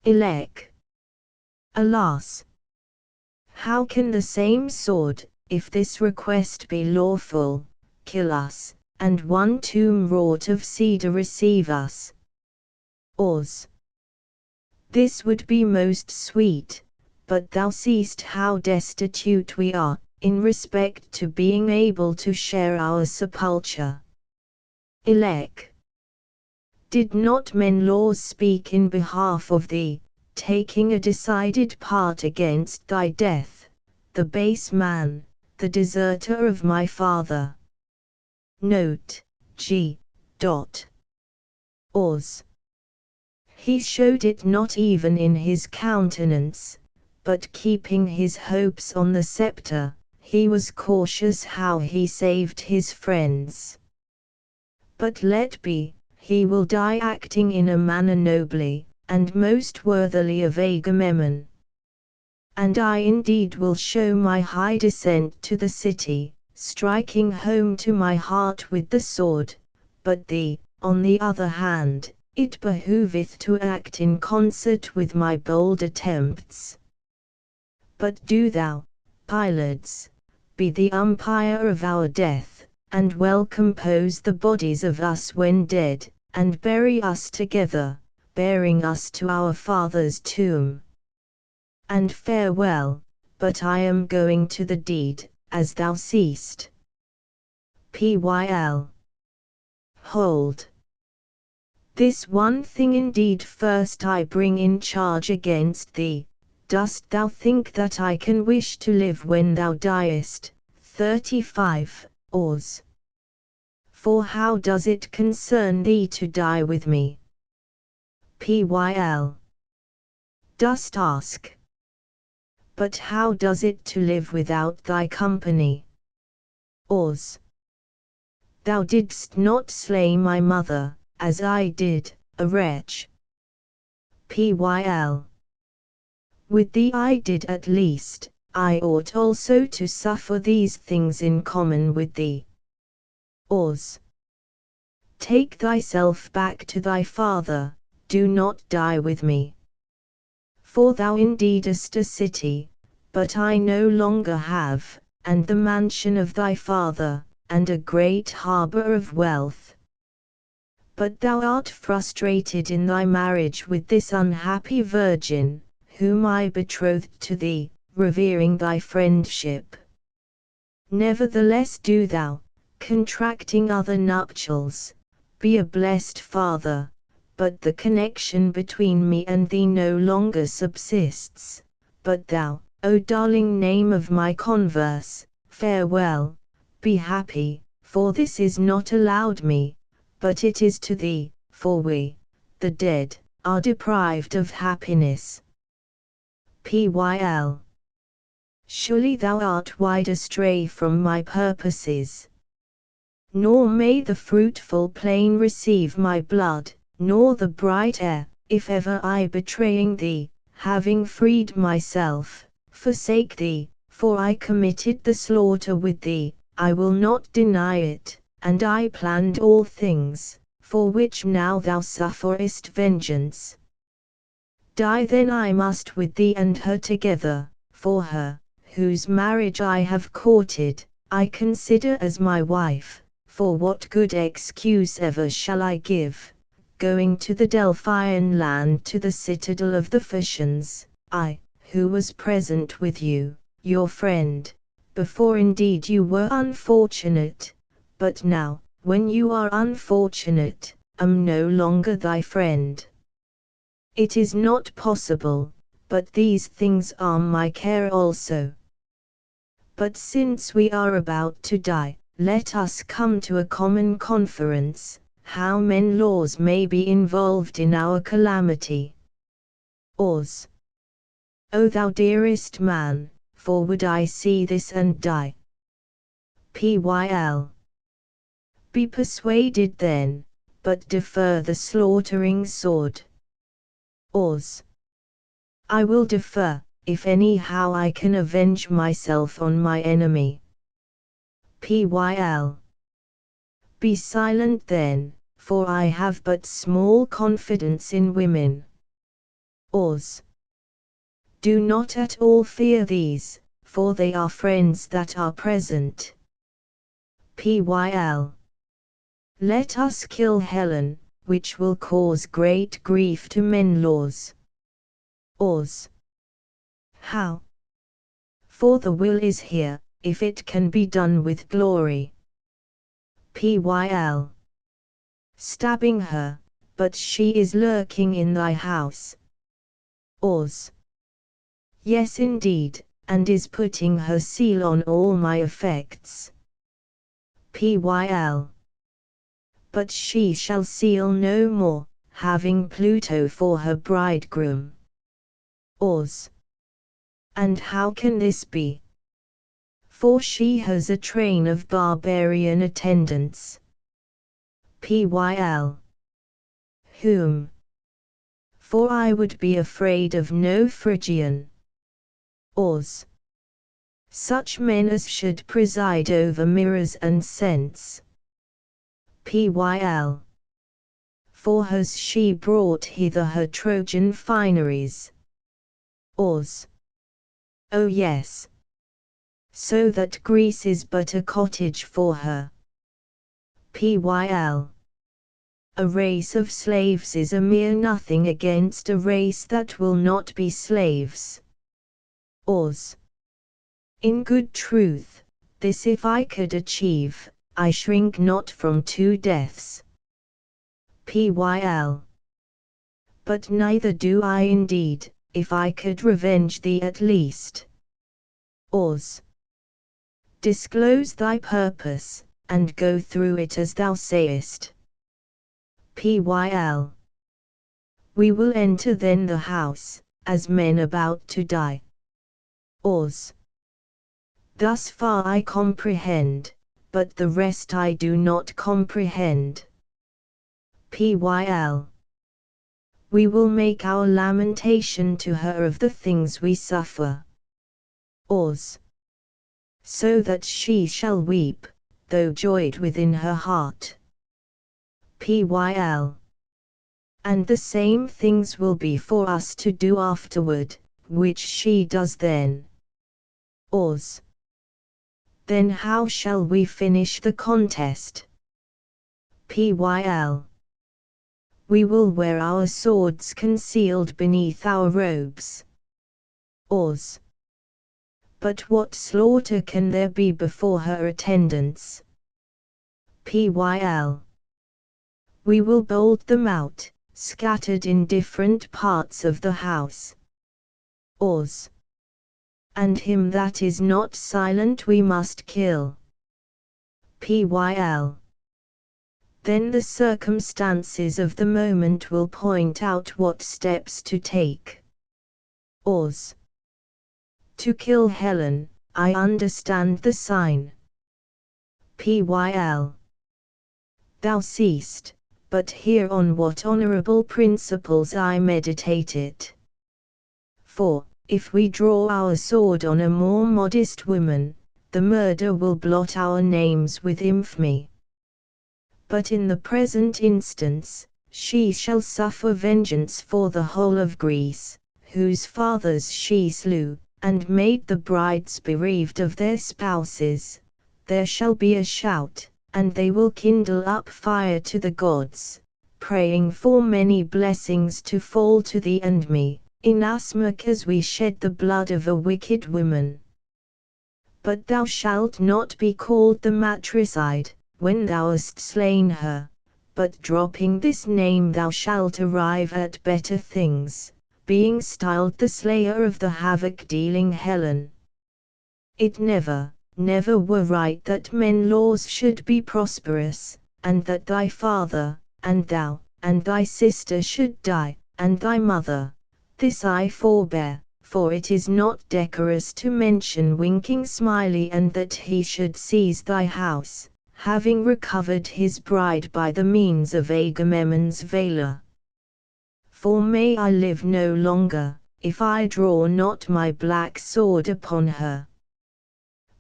Elec. Alas! How can the same sword, if this request be lawful, kill us, and one tomb wrought of cedar receive us? Ors. This would be most sweet, but thou seest how destitute we are, in respect to being able to share our sepulture. Elec. Did not men laws speak in behalf of thee, taking a decided part against thy death, the base man, the deserter of my father? Note, G. Ors. He showed it not even in his countenance, but keeping his hopes on the scepter, he was cautious how he saved his friends. But let be, he will die acting in a manner nobly, and most worthily of Agamemnon. And I indeed will show my high descent to the city, striking home to my heart with the sword, but thee, on the other hand, it behoveth to act in concert with my bold attempts. But do thou, Pylades, be the umpire of our death, and well compose the bodies of us when dead, and bury us together, bearing us to our father's tomb. And farewell, but I am going to the deed, as thou seest. Pyl. Hold. This one thing indeed first I bring in charge against thee. Dost thou think that I can wish to live when thou diest? 35, Ors. For how does it concern thee to die with me? Pyl. Dost ask? But how does it to live without thy company? Ors. Thou didst not slay my mother, as I did, a wretch. Pyl. With thee I did at least, I ought also to suffer these things in common with thee. Ors. Take thyself back to thy father, do not die with me. For thou indeedest a city, but I no longer have, and the mansion of thy father, and a great harbour of wealth. But thou art frustrated in thy marriage with this unhappy virgin, whom I betrothed to thee, revering thy friendship. Nevertheless do thou, contracting other nuptials, be a blessed father, but the connection between me and thee no longer subsists, but thou, O darling name of my converse, farewell, be happy, for this is not allowed me, but it is to thee, for we, the dead, are deprived of happiness. Pyl. Surely thou art wide astray from my purposes. Nor may the fruitful plain receive my blood, nor the bright air, if ever I betraying thee, having freed myself, forsake thee, for I committed the slaughter with thee, I will not deny it, and I planned all things, for which now thou sufferest vengeance. Die then I must with thee and her together, for her, whose marriage I have courted, I consider as my wife, for what good excuse ever shall I give, going to the Delphian land to the citadel of the Phocians, I, who was present with you, your friend, before indeed you were unfortunate, but now, when you are unfortunate, am no longer thy friend. It is not possible, but these things are my care also. But since we are about to die, let us come to a common conference, how men laws may be involved in our calamity. Ors. O thou dearest man, for would I see this and die. Pyl. Be persuaded then, but defer the slaughtering sword. Ors. I will defer, if anyhow I can avenge myself on my enemy. Pyl. Be silent then, for I have but small confidence in women. Ors. Do not at all fear these, for they are friends that are present. Pyl. Let us kill Helen, which will cause great grief to men-laws. Ors. How? For the will is here, if it can be done with glory. Pyl. Stabbing her, but she is lurking in thy house. Ors. Yes indeed, and is putting her seal on all my effects. Pyl. But she shall seal no more, having Pluto for her bridegroom. Ors. And how can this be? For she has a train of barbarian attendants. Pyl. Whom? For I would be afraid of no Phrygian. Ors. Such men as should preside over mirrors and scents. Pyl. For has she brought hither her Trojan fineries? Ors. Oh yes. So that Greece is but a cottage for her. Pyl. A race of slaves is a mere nothing against a race that will not be slaves. Ors. In good truth, this if I could achieve, I shrink not from 2 deaths. Pyl. But neither do I indeed, if I could revenge thee at least. Ors. Disclose thy purpose, and go through it as thou sayest. Pyl. We will enter then the house, as men about to die. Ors. Thus far I comprehend, but the rest I do not comprehend. Pyl. We will make our lamentation to her of the things we suffer. Ors. So that she shall weep, though joyed within her heart. Pyl. And the same things will be for us to do afterward, which she does then. Aus. Then how shall we finish the contest? Pyl. We will wear our swords concealed beneath our robes. Aus. But what slaughter can there be before her attendants? Pyl. We will bolt them out, scattered in different parts of the house. Aus. And him that is not silent we must kill. Pyl. Then the circumstances of the moment will point out what steps to take. Aus. To kill Helen, I understand the sign. Pyl. Thou seest, but hear on what honorable principles I meditate it. For, if we draw our sword on a more modest woman, the murder will blot our names with infamy. But in the present instance, she shall suffer vengeance for the whole of Greece, whose fathers she slew, and made the brides bereaved of their spouses. There shall be a shout, and they will kindle up fire to the gods, praying for many blessings to fall to thee and me, inasmuch as we shed the blood of a wicked woman. But thou shalt not be called the matricide, when thou hast slain her, but dropping this name thou shalt arrive at better things, being styled the slayer of the havoc-dealing Helen. It never were right that men laws should be prosperous, and that thy father, and thou, and thy sister should die, and thy mother. This I forbear, for it is not decorous to mention Winking Smiley, and that he should seize thy house, having recovered his bride by the means of Agamemnon's valour. For may I live no longer, if I draw not my black sword upon her.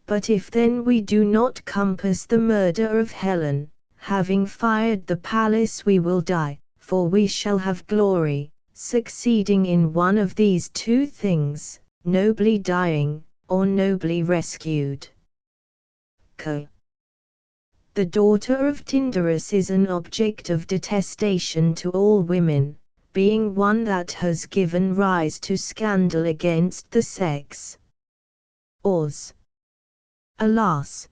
But if then we do not compass the murder of Helen, having fired the palace we will die, for we shall have glory, succeeding in one of these two things, nobly dying, or nobly rescued. Co. The daughter of Tyndarus is an object of detestation to all women, being one that has given rise to scandal against the sex. Aus. Alas!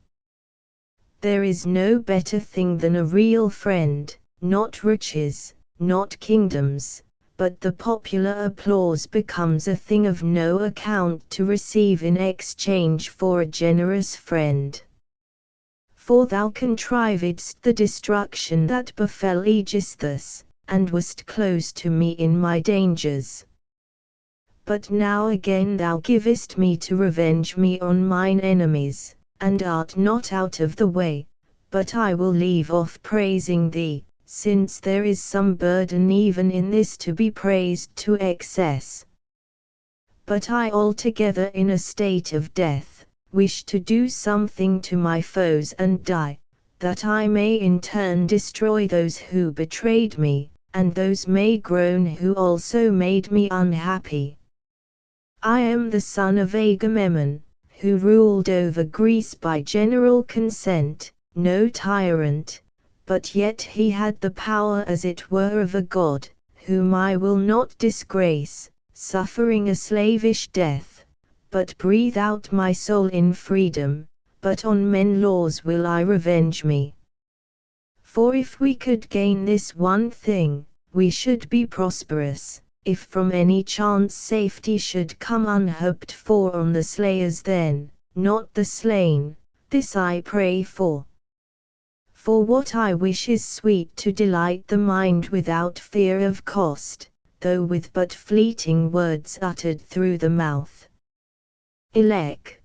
There is no better thing than a real friend, not riches, not kingdoms, but the popular applause becomes a thing of no account to receive in exchange for a generous friend. For thou contrivedst the destruction that befell Aegisthus, and wast close to me in my dangers. But now again thou givest me to revenge me on mine enemies, and art not out of the way, but I will leave off praising thee, since there is some burden even in this to be praised to excess. But I altogether in a state of death, wish to do something to my foes and die, that I may in turn destroy those who betrayed me, and those may groan who also made me unhappy. I am the son of Agamemnon, who ruled over Greece by general consent, no tyrant, but yet he had the power as it were of a god, whom I will not disgrace, suffering a slavish death, but breathe out my soul in freedom, but on men laws will I revenge me. For if we could gain this one thing, we should be prosperous. If from any chance safety should come unhoped for on the slayers, then, not the slain, this I pray for. For what I wish is sweet to delight the mind without fear of cost, though with but fleeting words uttered through the mouth. Elec.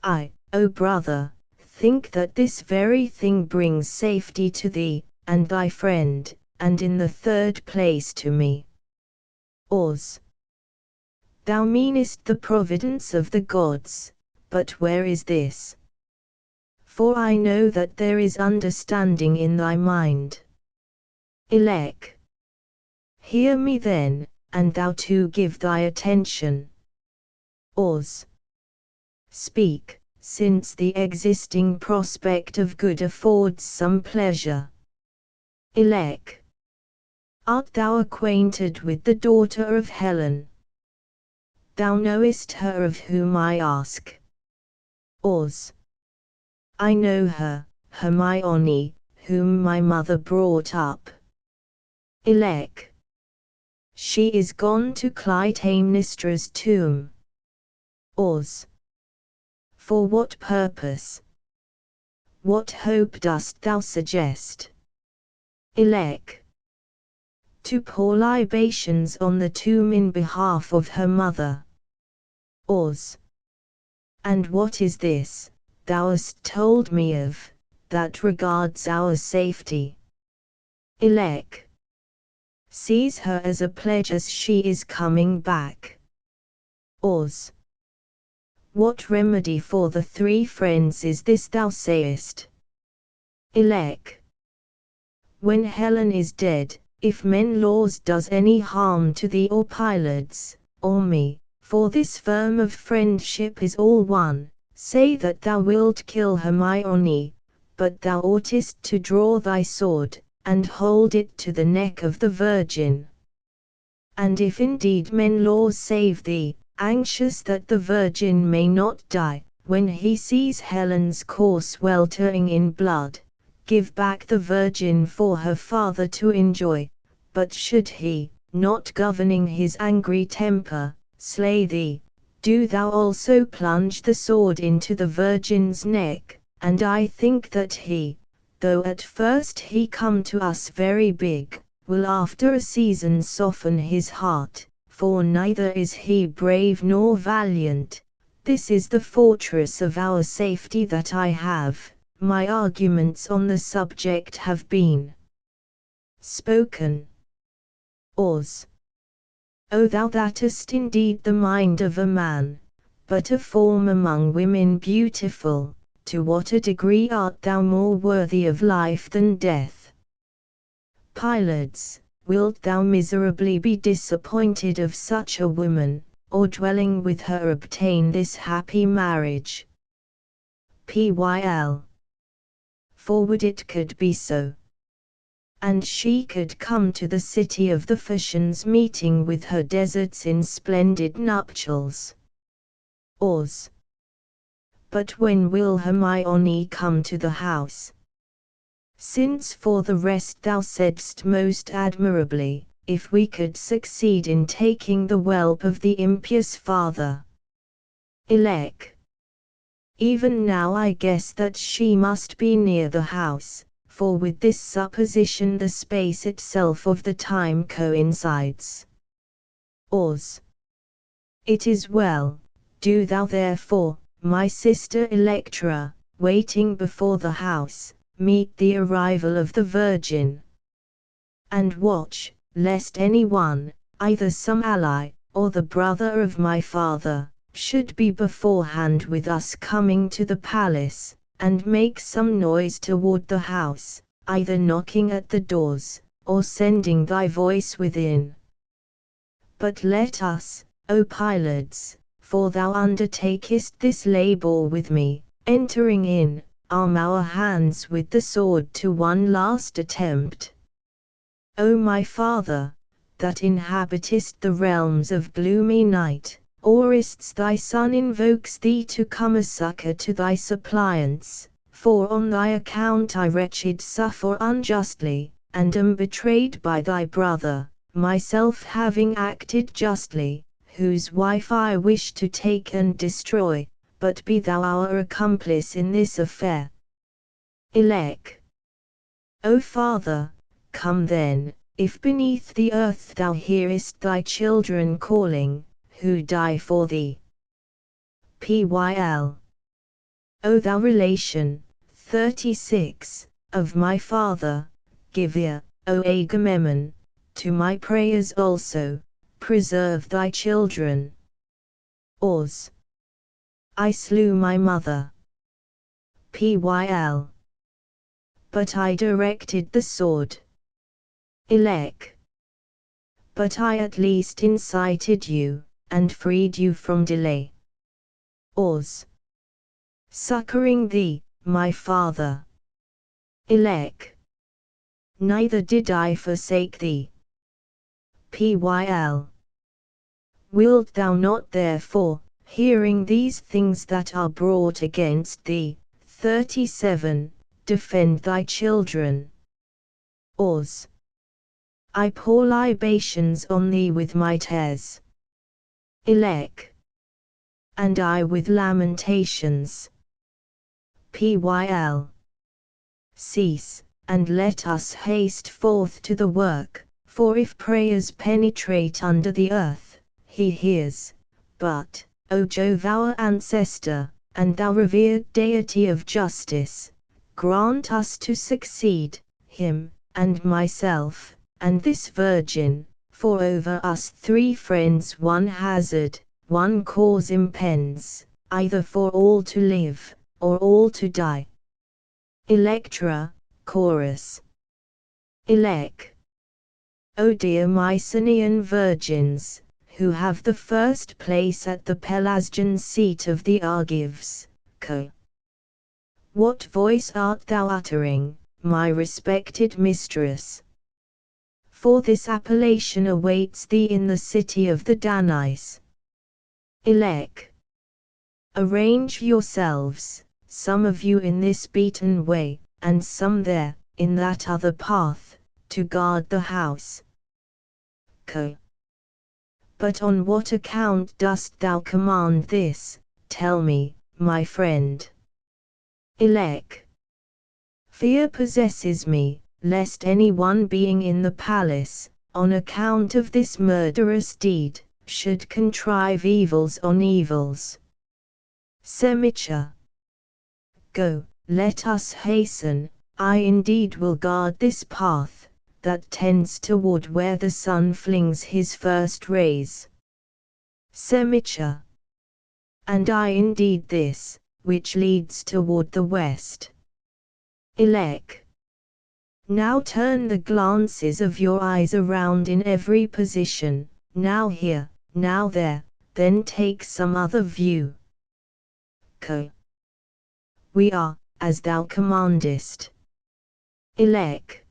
I, O brother, think that this very thing brings safety to thee, and thy friend, and in the third place to me. Aus. Thou meanest the providence of the gods, but where is this? For I know that there is understanding in thy mind. Elec. Hear me then, and thou too give thy attention. Aus. Speak, since the existing prospect of good affords some pleasure. Elec. Art thou acquainted with the daughter of Helen? Thou knowest her of whom I ask. Ors. I know her, Hermione, whom my mother brought up. Elec. She is gone to Clytemnestra's tomb. Ors. For what purpose? What hope dost thou suggest? Elec. To pour libations on the tomb in behalf of her mother. Ors. And what is this, thou hast told me of, that regards our safety? Elec. Seize her as a pledge as she is coming back. Ors. What remedy for the three friends is this thou sayest? Elec. When Helen is dead, if Menelaus does any harm to thee or Pylades, or me, for this firm of friendship is all one, say that thou wilt kill Hermione, but thou oughtest to draw thy sword, and hold it to the neck of the Virgin. And if indeed Menelaus save thee, anxious that the Virgin may not die, when he sees Helen's corse weltering in blood, give back the Virgin for her father to enjoy, but should he, not governing his angry temper, slay thee, do thou also plunge the sword into the Virgin's neck, and I think that he, though at first he come to us very big, will after a season soften his heart, for neither is he brave nor valiant. This is the fortress of our safety that I have. My arguments on the subject have been spoken. Ors. O thou that hast indeed the mind of a man, but a form among women beautiful, to what a degree art thou more worthy of life than death? Pylades, wilt thou miserably be disappointed of such a woman, or dwelling with her obtain this happy marriage? Pyl. For would it could be so, and she could come to the city of the Phocians meeting with her deserts in splendid nuptials. Ors. But when will Hermione come to the house? Since for the rest thou saidst most admirably, if we could succeed in taking the whelp of the impious father. Elec. Even now I guess that she must be near the house, for with this supposition the space itself of the time coincides. Ors. It is well, do thou therefore, my sister Electra, waiting before the house, meet the arrival of the Virgin. And watch, lest any one, either some ally, or the brother of my father, should be beforehand with us coming to the palace, and make some noise toward the house, either knocking at the doors, or sending thy voice within. But let us, O Pylades, for thou undertakest this labor with me, entering in, arm our hands with the sword to one last attempt. O my father, that inhabitest the realms of gloomy night, Orestes thy son invokes thee to come a succor to thy suppliants, for on thy account I wretched suffer unjustly, and am betrayed by thy brother, myself having acted justly, whose wife I wish to take and destroy, but be thou our accomplice in this affair. Elec. O Father, come then, if beneath the earth thou hearest thy children calling, who die for thee. Pyl. O thou relation, 36, of my father, give ear, O Agamemnon, to my prayers also, preserve thy children. Ors. I slew my mother. Pyl. But I directed the sword. Elec. But I at least incited you, and freed you from delay. Ors. succoring thee, my father. Elec. Neither did I forsake thee. Pyl. Wilt thou not therefore, hearing these things that are brought against thee, 37, defend thy children? Os. I pour libations on thee with my tears. Elec. And I with lamentations. Pyl. Cease, and let us haste forth to the work, for if prayers penetrate under the earth, he hears. But, O Jove our ancestor, and thou revered deity of justice, grant us to succeed him, and myself, and this virgin, for over us 3 friends one hazard, one cause impends, either for all to live, or all to die. Electra, Chorus. Elec. O dear Mycenaean virgins, who have the first place at the Pelasgian seat of the Argives, what voice art thou uttering, my respected mistress? For this appellation awaits thee in the city of the Danais. Elec. Arrange yourselves, some of you in this beaten way, and some there, in that other path, to guard the house. But on what account dost thou command this, tell me, my friend? Elec. Fear possesses me, lest any one being in the palace, on account of this murderous deed, should contrive evils on evils. Semicha. Go, let us hasten, I indeed will guard this path, that tends toward where the sun flings his first rays. Semicha. And I indeed this, which leads toward the west. Elec. Now turn the glances of your eyes around in every position, now here, now there, then take some other view. We are, as thou commandest. Elec.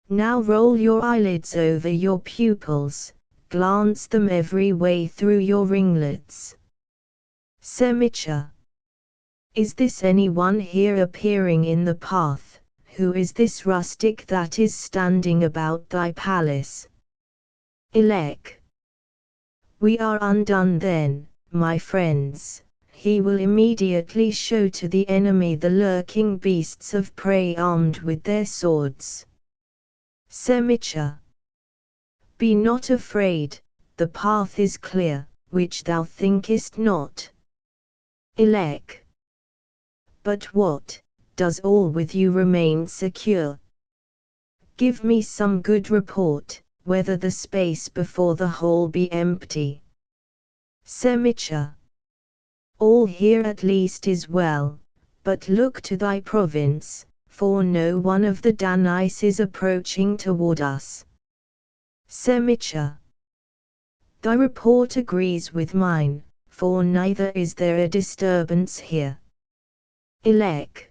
Now roll your eyelids over your pupils, glance them every way through your ringlets. Semicha. Is this any one here appearing in the path? Who is this rustic that is standing about thy palace? Elec. We are undone then, my friends. He will immediately show to the enemy the lurking beasts of prey armed with their swords. Semicha. Be not afraid, the path is clear, which thou thinkest not. Elec. But what, does all with you remain secure? Give me some good report, whether the space before the hall be empty. Semicha. All here at least is well, but look to thy province, for no one of the Danais is approaching toward us. Semicha. Thy report agrees with mine, for neither is there a disturbance here. Elec.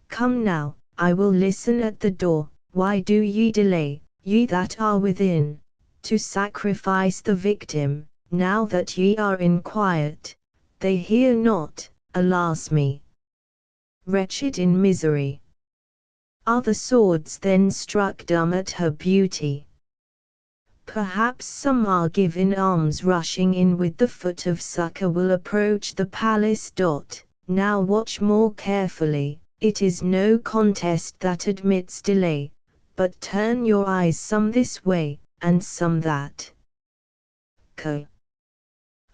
Come now, I will listen at the door. Why do ye delay, ye that are within, to sacrifice the victim, now that ye are in quiet? They hear not, alas me! Wretched in misery. Are the swords then struck dumb at her beauty? Perhaps some Argive in arms rushing in with the foot of succor will approach the palace. Now watch more carefully, it is no contest that admits delay, but turn your eyes some this way, and some that.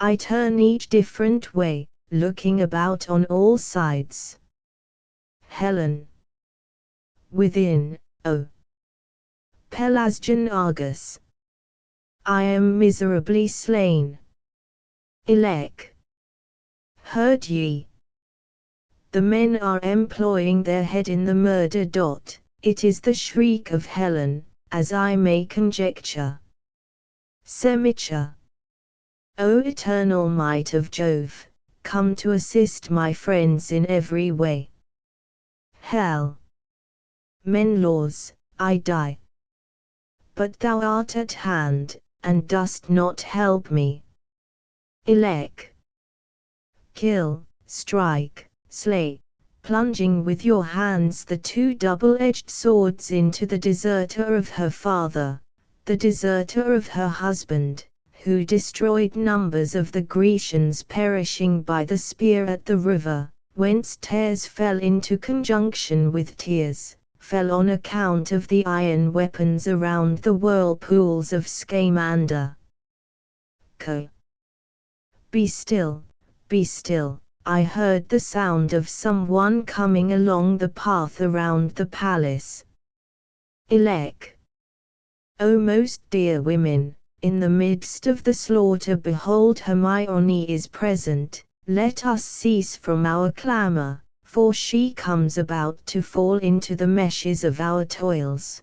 I turn each different way, looking about on all sides. Helen. Within, O Pelasgian Argus. I am miserably slain. Elec. Heard ye? The men are employing their head in the murder. It is the shriek of Helen, as I may conjecture. Semicha. O eternal might of Jove, come to assist my friends in every way. Hell! Menelaus, I die. But thou art at hand, and dost not help me. Elec. Kill, strike, slay, plunging with your hands the two double-edged swords into the deserter of her father, the deserter of her husband, who destroyed numbers of the Grecians perishing by the spear at the river, whence tears fell into conjunction with tears, fell on account of the iron weapons around the whirlpools of Scamander. Be still, be still, I heard the sound of someone coming along the path around the palace. Elec. O most dear women, in the midst of the slaughter behold Hermione is present, let us cease from our clamour, for she comes about to fall into the meshes of our toils.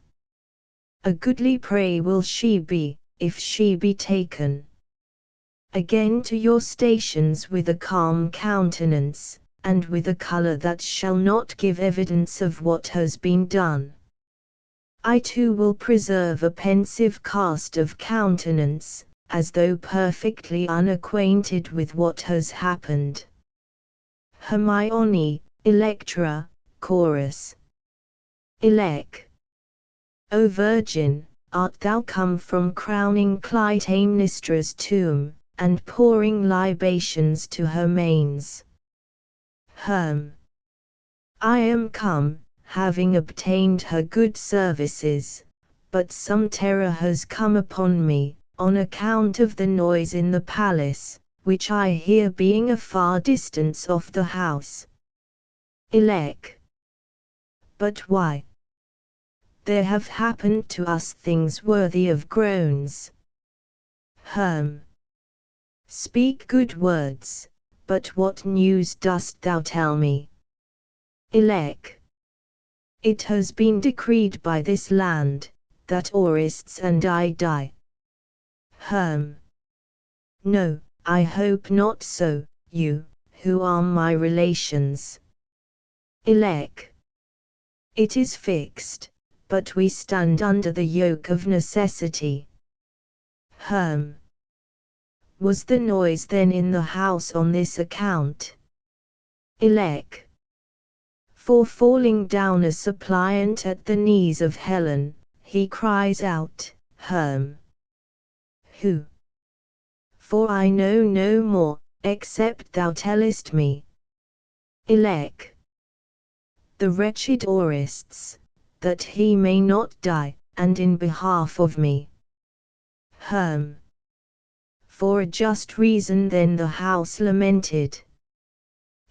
A goodly prey will she be, if she be taken. Again to your stations with a calm countenance, and with a colour that shall not give evidence of what has been done. I too will preserve a pensive cast of countenance, as though perfectly unacquainted with what has happened. Hermione, Electra, Chorus. Elec. O Virgin, art thou come from crowning Clytemnestra's tomb, and pouring libations to her manes? I am come, having obtained her good services, but some terror has come upon me, on account of the noise in the palace, which I hear being a far distance off the house. Elec. But why? There have happened to us things worthy of groans. Speak good words, but what news dost thou tell me? Elec. It has been decreed by this land, that Orestes and I die. No, I hope not so, you, who are my relations. Elec. It is fixed, but we stand under the yoke of necessity. Was the noise then in the house on this account? Elec. For falling down a suppliant at the knees of Helen, he cries out, Who? For I know no more, except thou tellest me. Elec. The wretched Orestes, that he may not die, and in behalf of me. For a just reason then the house lamented.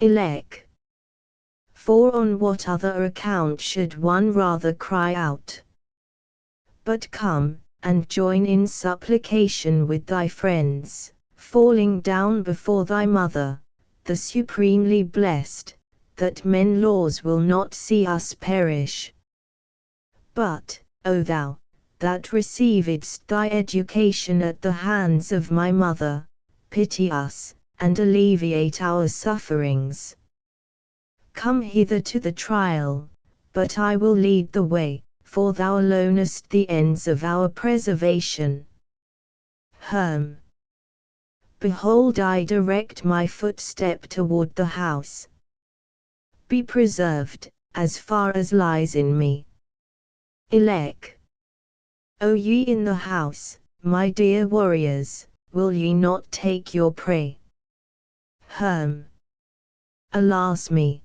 Elec. For on what other account should one rather cry out? But come, and join in supplication with thy friends, falling down before thy mother, the supremely blessed, that Menelaus will not see us perish. But, O thou, that receivedst thy education at the hands of my mother, pity us, and alleviate our sufferings. Come hither to the trial, but I will lead the way, for thou alonest the ends of our preservation. Behold, I direct my footstep toward the house. Be preserved, as far as lies in me. Elec. O ye in the house, my dear warriors, will ye not take your prey? Alas me!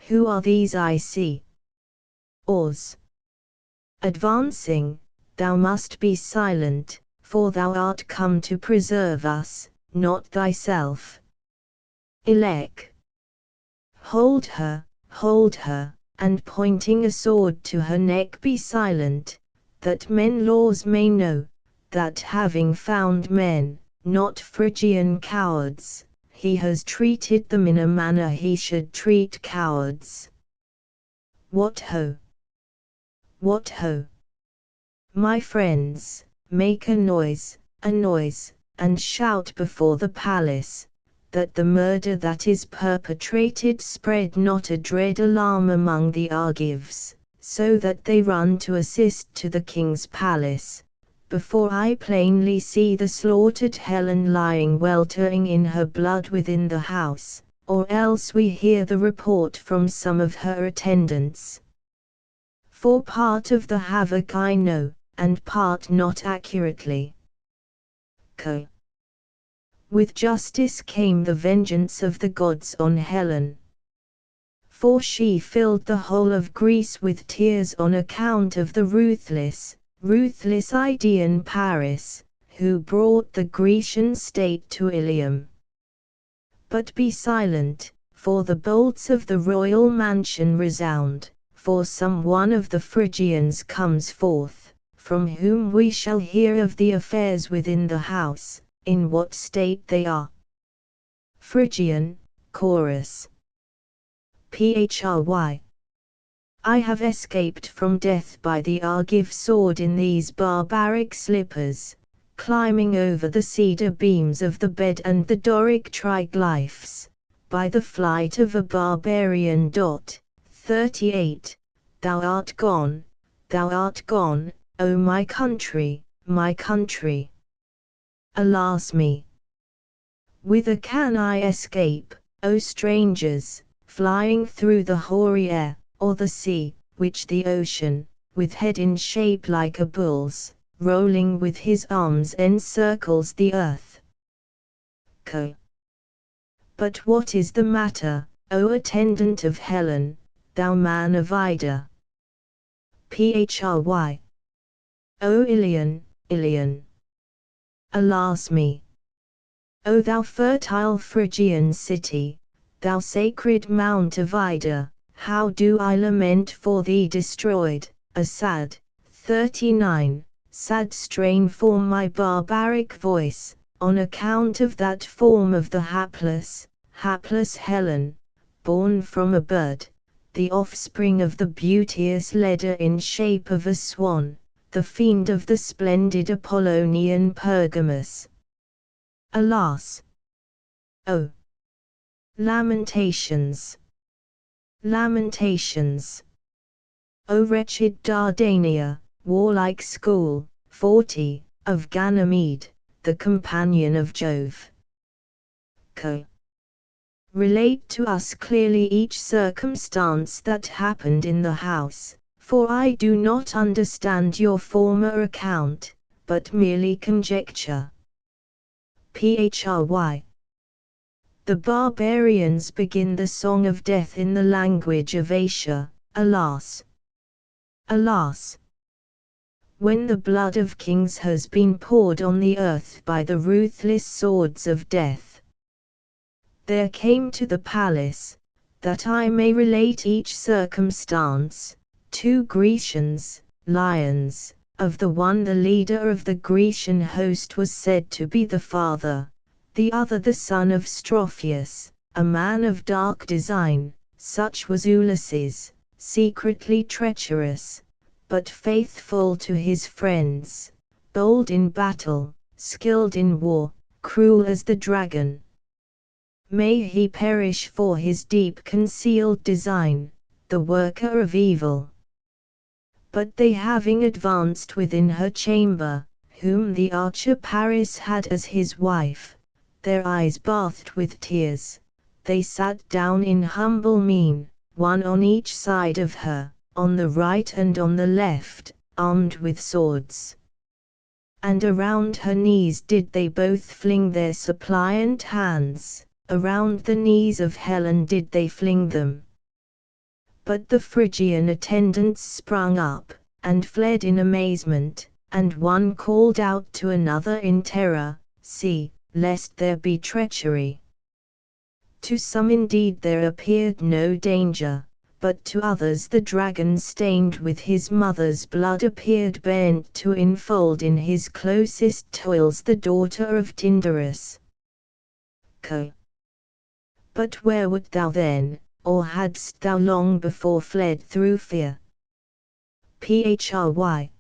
Who are these I see? Ours. Advancing, thou must be silent, for thou art come to preserve us, not thyself. Elec. Hold her, and pointing a sword to her neck be silent, that Menelaus may know, that having found men, not Phrygian cowards, he has treated them in a manner he should treat cowards. What ho! What ho! My friends, make a noise, and shout before the palace, that the murder that is perpetrated spread not a dread alarm among the Argives, so that they run to assist to the king's palace, before I plainly see the slaughtered Helen lying weltering in her blood within the house, or else we hear the report from some of her attendants. For part of the havoc I know, and part not accurately. With justice came the vengeance of the gods on Helen. For she filled the whole of Greece with tears on account of the ruthless Idaean Paris, who brought the Grecian state to Ilium. But be silent, for the bolts of the royal mansion resound, for some one of the Phrygians comes forth, from whom we shall hear of the affairs within the house, in what state they are. Phrygian, Chorus. Phry. I have escaped from death by the Argive sword in these barbaric slippers, climbing over the cedar beams of the bed and the Doric triglyphs, by the flight of a barbarian. 38. Thou art gone, O my country, my country. Alas me! Whither can I escape, O strangers, flying through the hoary air, or the sea, which the ocean, with head in shape like a bull's, rolling with his arms encircles the earth? But what is the matter, O attendant of Helen, thou man of Ida? Phry. O Ilion, Ilion. Alas me! O thou fertile Phrygian city, thou sacred mount of Ida, how do I lament for thee destroyed, a sad, 39, sad strain for my barbaric voice, on account of that form of the hapless Helen, born from a bird, the offspring of the beauteous Leda in shape of a swan, the fiend of the splendid Apollonian Pergamus. Alas! Oh! Lamentations! Lamentations! O wretched Dardania, warlike school, 40, of Ganymede, the companion of Jove. Relate to us clearly each circumstance that happened in the house, for I do not understand your former account, but merely conjecture. Phry. The barbarians begin the song of death in the language of Asia, alas! Alas! When the blood of kings has been poured on the earth by the ruthless swords of death. There came to the palace, that I may relate each circumstance, 2 Grecians, lions, of the one the leader of the Grecian host was said to be the father, the other the son of Strophius, a man of dark design, such was Ulysses, secretly treacherous, but faithful to his friends, bold in battle, skilled in war, cruel as the dragon. May he perish for his deep concealed design, the worker of evil. But they having advanced within her chamber, whom the archer Paris had as his wife, their eyes bathed with tears, they sat down in humble mien, one on each side of her, on the right and on the left, armed with swords. And around her knees did they both fling their suppliant hands, around the knees of Helen did they fling them. But the Phrygian attendants sprung up, and fled in amazement, and one called out to another in terror, See, lest there be treachery. To some indeed there appeared no danger, but to others the dragon stained with his mother's blood appeared bent to enfold in his closest toils the daughter of Tyndarus. But where wert thou then, or hadst thou long before fled through fear? Phry.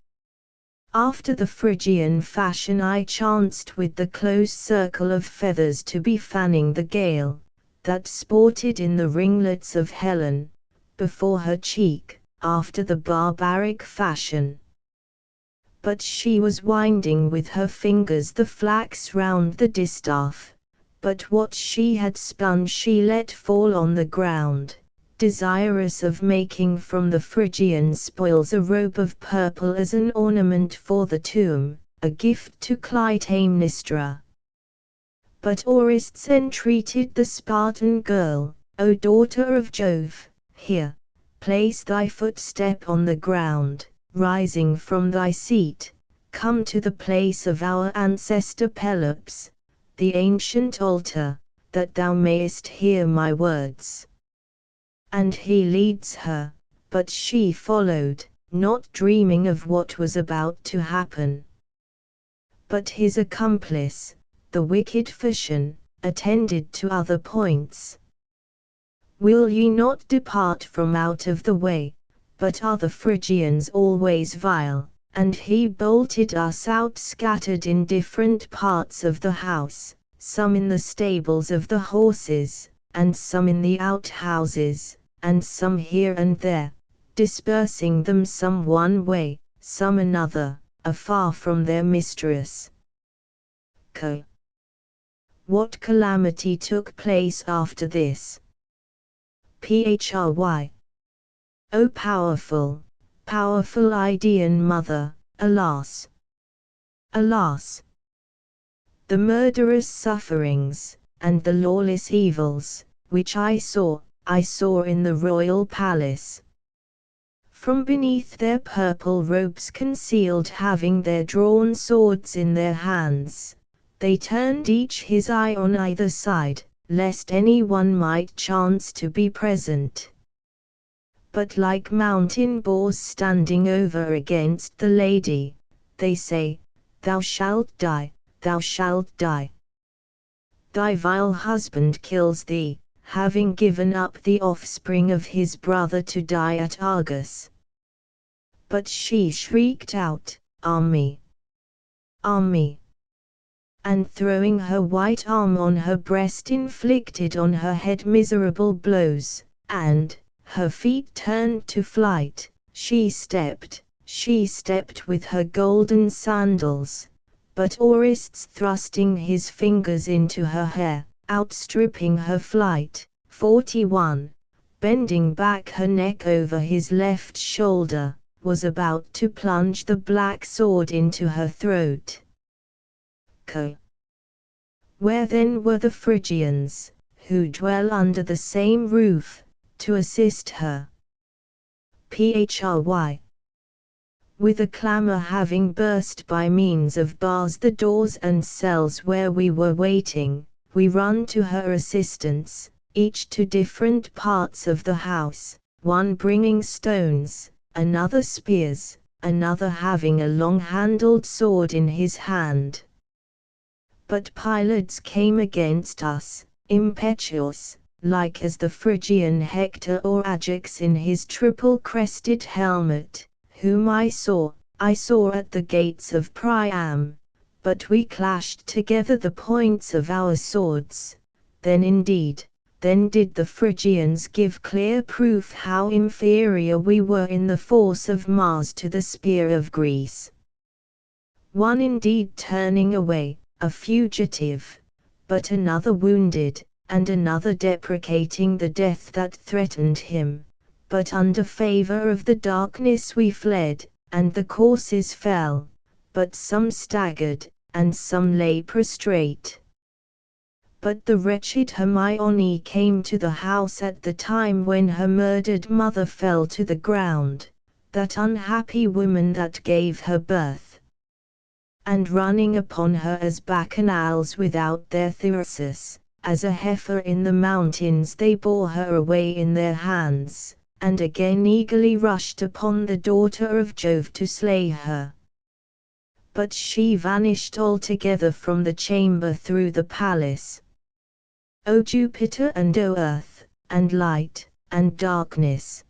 After the Phrygian fashion I chanced with the close circle of feathers to be fanning the gale, that sported in the ringlets of Helen, before her cheek, after the barbaric fashion. But she was winding with her fingers the flax round the distaff, but what she had spun she let fall on the ground, desirous of making from the Phrygian spoils a robe of purple as an ornament for the tomb, a gift to Clytemnestra. But Orestes entreated the Spartan girl, O daughter of Jove, here, place thy footstep on the ground, rising from thy seat, come to the place of our ancestor Pelops, the ancient altar, that thou mayest hear my words. And he leads her, but she followed, not dreaming of what was about to happen. But his accomplice, the wicked Phocion, attended to other points. Will ye not depart from out of the way? But are the Phrygians always vile? And he bolted us out scattered in different parts of the house, some in the stables of the horses, and some in the outhouses, and some here and there, dispersing them some one way, some another, afar from their mistress. What calamity took place after this? Phry. O powerful, powerful Idaean mother, alas! Alas! The murderous sufferings, and the lawless evils, which I saw in the royal palace. From beneath their purple robes concealed having their drawn swords in their hands, they turned each his eye on either side, lest any one might chance to be present. But like mountain boars standing over against the lady, they say, Thou shalt die, thou shalt die. Thy vile husband kills thee, having given up the offspring of his brother to die at Argos. But she shrieked out, Ah me! Ah me! And throwing her white arm on her breast inflicted on her head miserable blows, and, her feet turned to flight, she stepped with her golden sandals, but Orestes thrusting his fingers into her hair, outstripping her flight. 41. Bending back her neck over his left shoulder, was about to plunge the black sword into her throat. Where then were the Phrygians, who dwell under the same roof, to assist her? Phry. With a clamour having burst by means of bars the doors and cells where we were waiting, we run to her assistance, each to different parts of the house, one bringing stones, another spears, another having a long-handled sword in his hand. But Pylades came against us, impetuous, like as the Phrygian Hector or Ajax in his triple-crested helmet, whom I saw at the gates of Priam, but we clashed together the points of our swords. Then did the Phrygians give clear proof how inferior we were in the force of Mars to the spear of Greece. One indeed turning away, a fugitive, but another wounded, and another deprecating the death that threatened him. But under favor of the darkness we fled, and the corses fell, but some staggered, and some lay prostrate. But the wretched Hermione came to the house at the time when her murdered mother fell to the ground, that unhappy woman that gave her birth. And running upon her as bacchanals without their thyrsus, as a heifer in the mountains they bore her away in their hands, and again eagerly rushed upon the daughter of Jove to slay her. But she vanished altogether from the chamber through the palace. O Jupiter and O earth, and light, and darkness!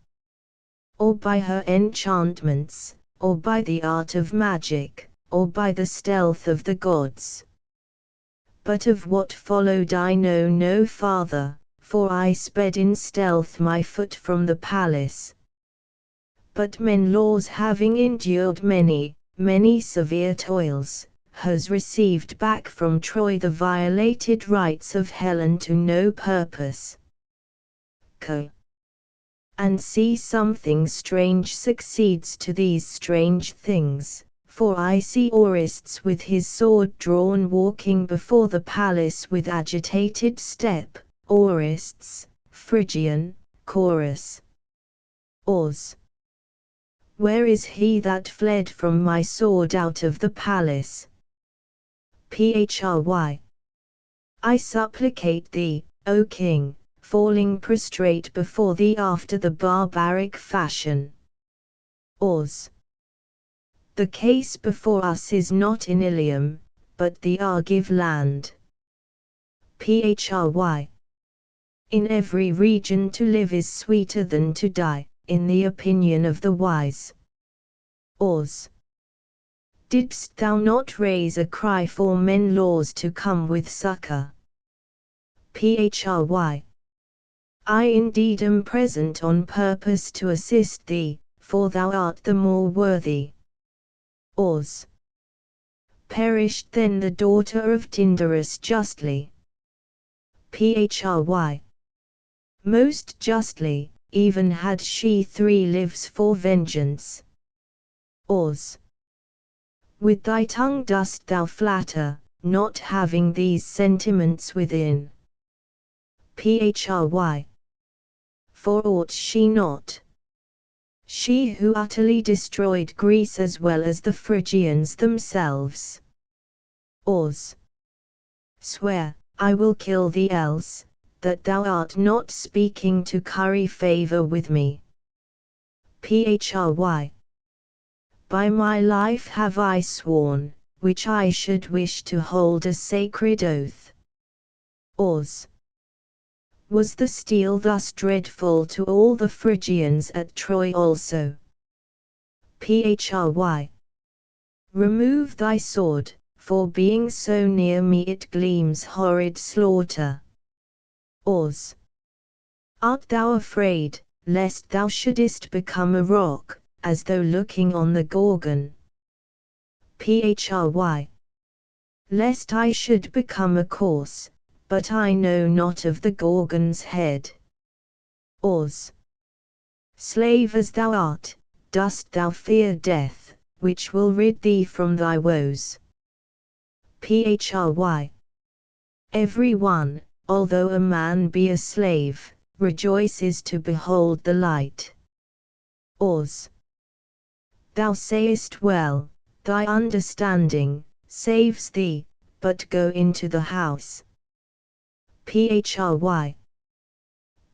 Or by her enchantments, or by the art of magic, or by the stealth of the gods. But of what followed I know no farther, for I sped in stealth my foot from the palace. But Menelaus, having endured many, many severe toils, has received back from Troy the violated rights of Helen to no purpose. And see, something strange succeeds to these strange things, for I see Orestes with his sword drawn walking before the palace with agitated step. Orestes, Phrygian, chorus. Ors. Where is he that fled from my sword out of the palace? Phry. I supplicate thee, O king, falling prostrate before thee after the barbaric fashion. Ors. The case before us is not in Ilium, but the Argive land. Phry. In every region to live is sweeter than to die, in the opinion of the wise. Ors. Didst thou not raise a cry for Menelaus to come with succor? Phry. I indeed am present on purpose to assist thee, for thou art the more worthy. Ors. Perished then the daughter of Tyndarus justly? Phry. Most justly, even had she 3 lives for vengeance. Ors. With thy tongue dost thou flatter, not having these sentiments within. Phry. For ought she not? She who utterly destroyed Greece as well as the Phrygians themselves. Ors. Swear, I will kill thee else, that thou art not speaking to curry favor with me. Phry. By my life have I sworn, which I should wish to hold a sacred oath. Ors. Was the steel thus dreadful to all the Phrygians at Troy also? Phry. Remove thy sword, for being so near me it gleams horrid slaughter. Ors. Art thou afraid, lest thou shouldest become a rock, as though looking on the Gorgon? Phry. Lest I should become a corse, but I know not of the Gorgon's head. Ors. Slave as thou art, dost thou fear death, which will rid thee from thy woes? Phry. Every one, although a man be a slave, rejoices to behold the light. Ors. Thou sayest well, thy understanding saves thee, but go into the house. Phry.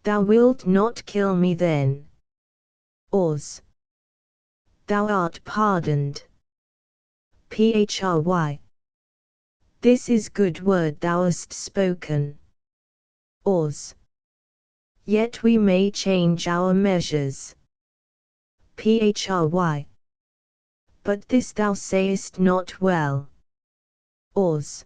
Thou wilt not kill me then. Ors. Thou art pardoned. Phry. This is good word thou hast spoken. Ors. Yet we may change our measures. Phry. But this thou sayest not well. Ors.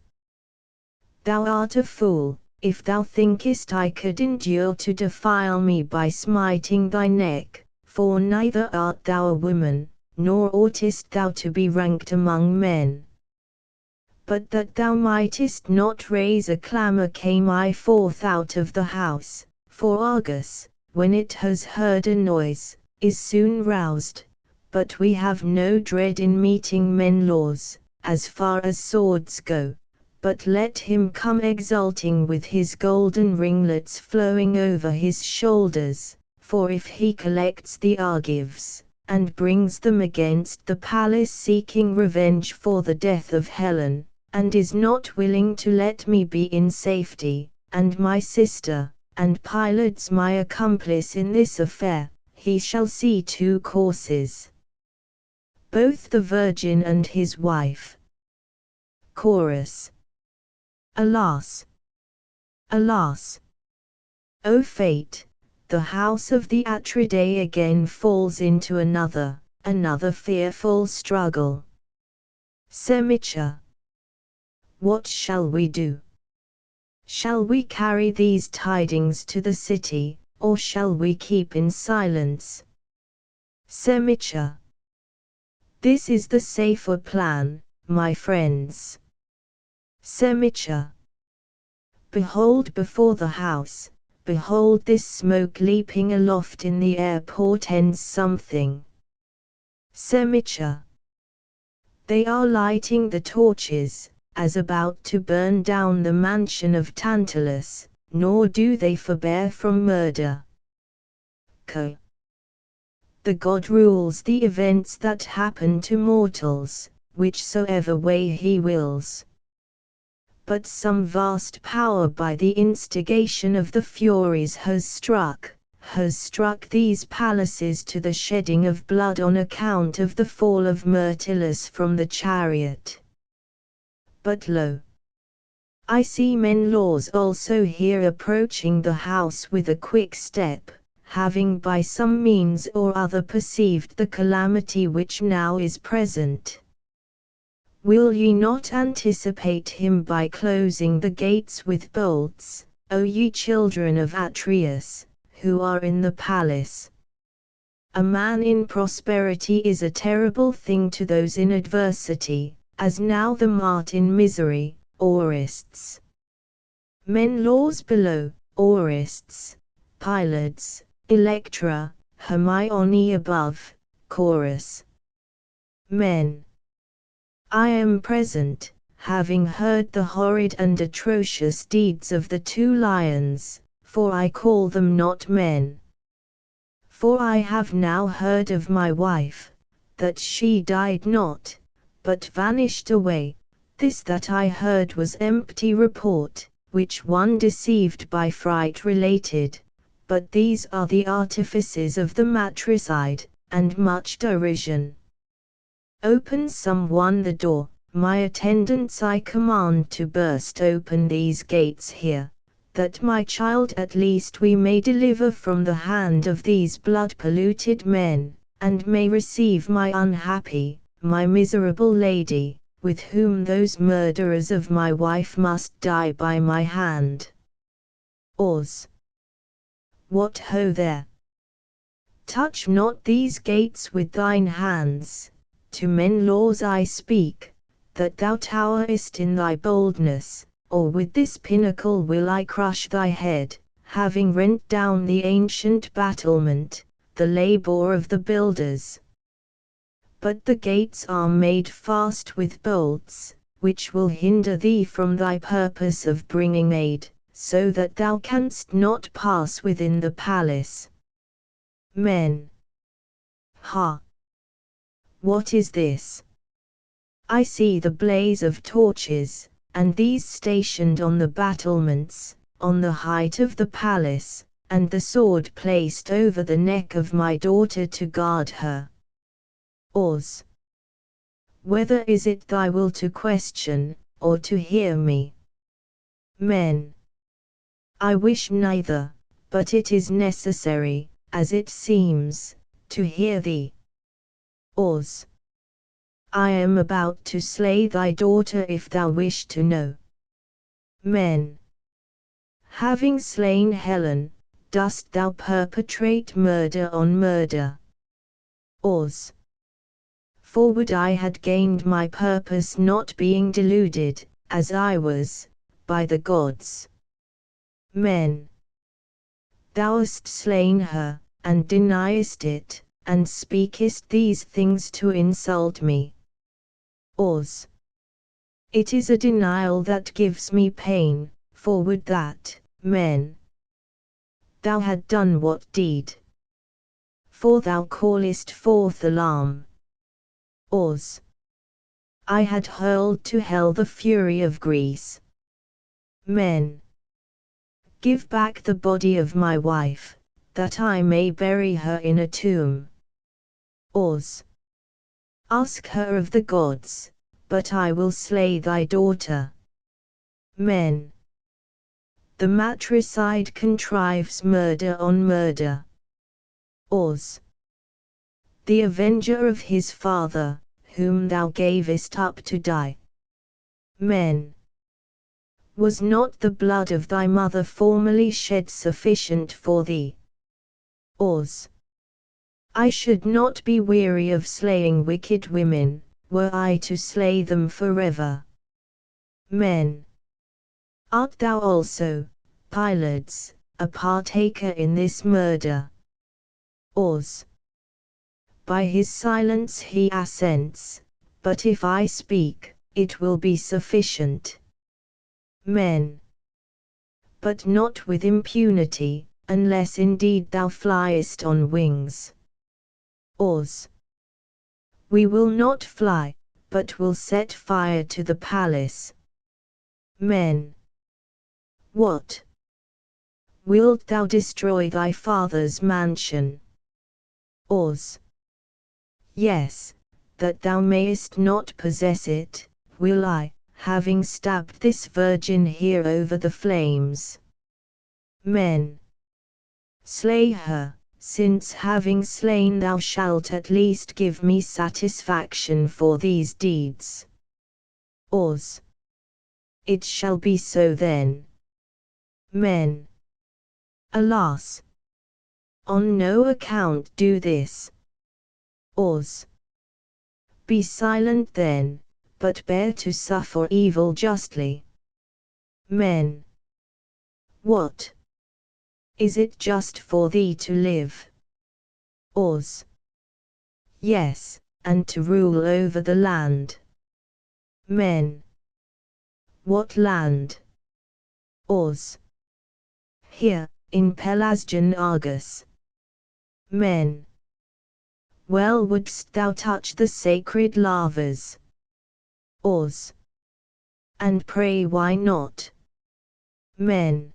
Thou art a fool, if thou thinkest I could endure to defile me by smiting thy neck, for neither art thou a woman, nor oughtest thou to be ranked among men. But that thou mightest not raise a clamour came I forth out of the house, for Argus, when it has heard a noise, is soon roused, but we have no dread in meeting Menelaus, as far as swords go, but let him come exulting with his golden ringlets flowing over his shoulders, for if he collects the Argives, and brings them against the palace seeking revenge for the death of Helen, and is not willing to let me be in safety, and my sister, and Pylades my accomplice in this affair, he shall see 2 courses. Both the virgin and his wife. Chorus. Alas! Alas! O fate, the house of the Atridae again falls into another, another fearful struggle. Semicha. What shall we do? Shall we carry these tidings to the city, or shall we keep in silence? Semicha. This is the safer plan, my friends. Semicha. Behold before the house, behold this smoke leaping aloft in the air portends something. Semicha. They are lighting the torches, as about to burn down the mansion of Tantalus, nor do they forbear from murder. Co. The god rules the events that happen to mortals, whichsoever way he wills. But some vast power by the instigation of the Furies has struck these palaces to the shedding of blood on account of the fall of Myrtilus from the chariot. But lo! I see Menelaus also here approaching the house with a quick step, having by some means or other perceived the calamity which now is present. Will ye not anticipate him by closing the gates with bolts, O ye children of Atreus, who are in the palace? A man in prosperity is a terrible thing to those in adversity, as now the mart in misery, Orestes. Menelaus below, Orestes, Pylades, Electra, Hermione above, Chorus. Men. I am present, having heard the horrid and atrocious deeds of the 2 lions, for I call them not men. For I have now heard of my wife, that she died not, but vanished away. This that I heard was empty report, which one deceived by fright related, but these are the artifices of the matricide, and much derision. Open some one the door, my attendants I command to burst open these gates here, that my child at least we may deliver from the hand of these blood-polluted men, and may receive my unhappy, my miserable lady, with whom those murderers of my wife must die by my hand. Ors. What ho there! Touch not these gates with thine hands. To Menelaus I speak, that thou towerest in thy boldness, or with this pinnacle will I crush thy head, having rent down the ancient battlement, the labour of the builders. But the gates are made fast with bolts, which will hinder thee from thy purpose of bringing aid, so that thou canst not pass within the palace. Men. Ha! What is this? I see the blaze of torches, and these stationed on the battlements, on the height of the palace, and the sword placed over the neck of my daughter to guard her. Ors. Whether is it thy will to question, or to hear me? Men. I wish neither, but it is necessary, as it seems, to hear thee. Ors. I am about to slay thy daughter if thou wish to know. Men. Having slain Helen, dost thou perpetrate murder on murder? Ors. For would I had gained my purpose not being deluded, as I was, by the gods. Men. Thou hast slain her, and deniest it, and speakest these things to insult me. Ors. It is a denial that gives me pain, for would that, men, thou had done what deed? For thou callest forth alarm. Ors. I had hurled to hell the fury of Greece. Men. Give back the body of my wife, that I may bury her in a tomb. Ors. Ask her of the gods, but I will slay thy daughter. Men. The matricide contrives murder on murder. Ors. the avenger of his father, whom thou gavest up to die. Men. Was not the blood of thy mother formerly shed sufficient for thee? Ors. I should not be weary of slaying wicked women, were I to slay them forever. Men. Art thou also, Pylades, a partaker in this murder? Ors. By his silence he assents, but if I speak, it will be sufficient. Men. But not with impunity, unless indeed thou fliest on wings. Ors. We will not fly, but will set fire to the palace. Men. What? Wilt thou destroy thy father's mansion? Ors. Yes, that thou mayest not possess it, will I, having stabbed this virgin here over the flames. Men. Slay her, since having slain thou shalt at least give me satisfaction for these deeds. Ors. It shall be so then. Men. Alas! On no account do this. Ors. Be silent then, but bear to suffer evil justly. Men. What? Is it just for thee to live? Ors. Yes, and to rule over the land. Men. What land? Ors. Here, in Pelasgian Argos. Men. Well wouldst thou touch the sacred lavas. Ors. And pray why not? Men.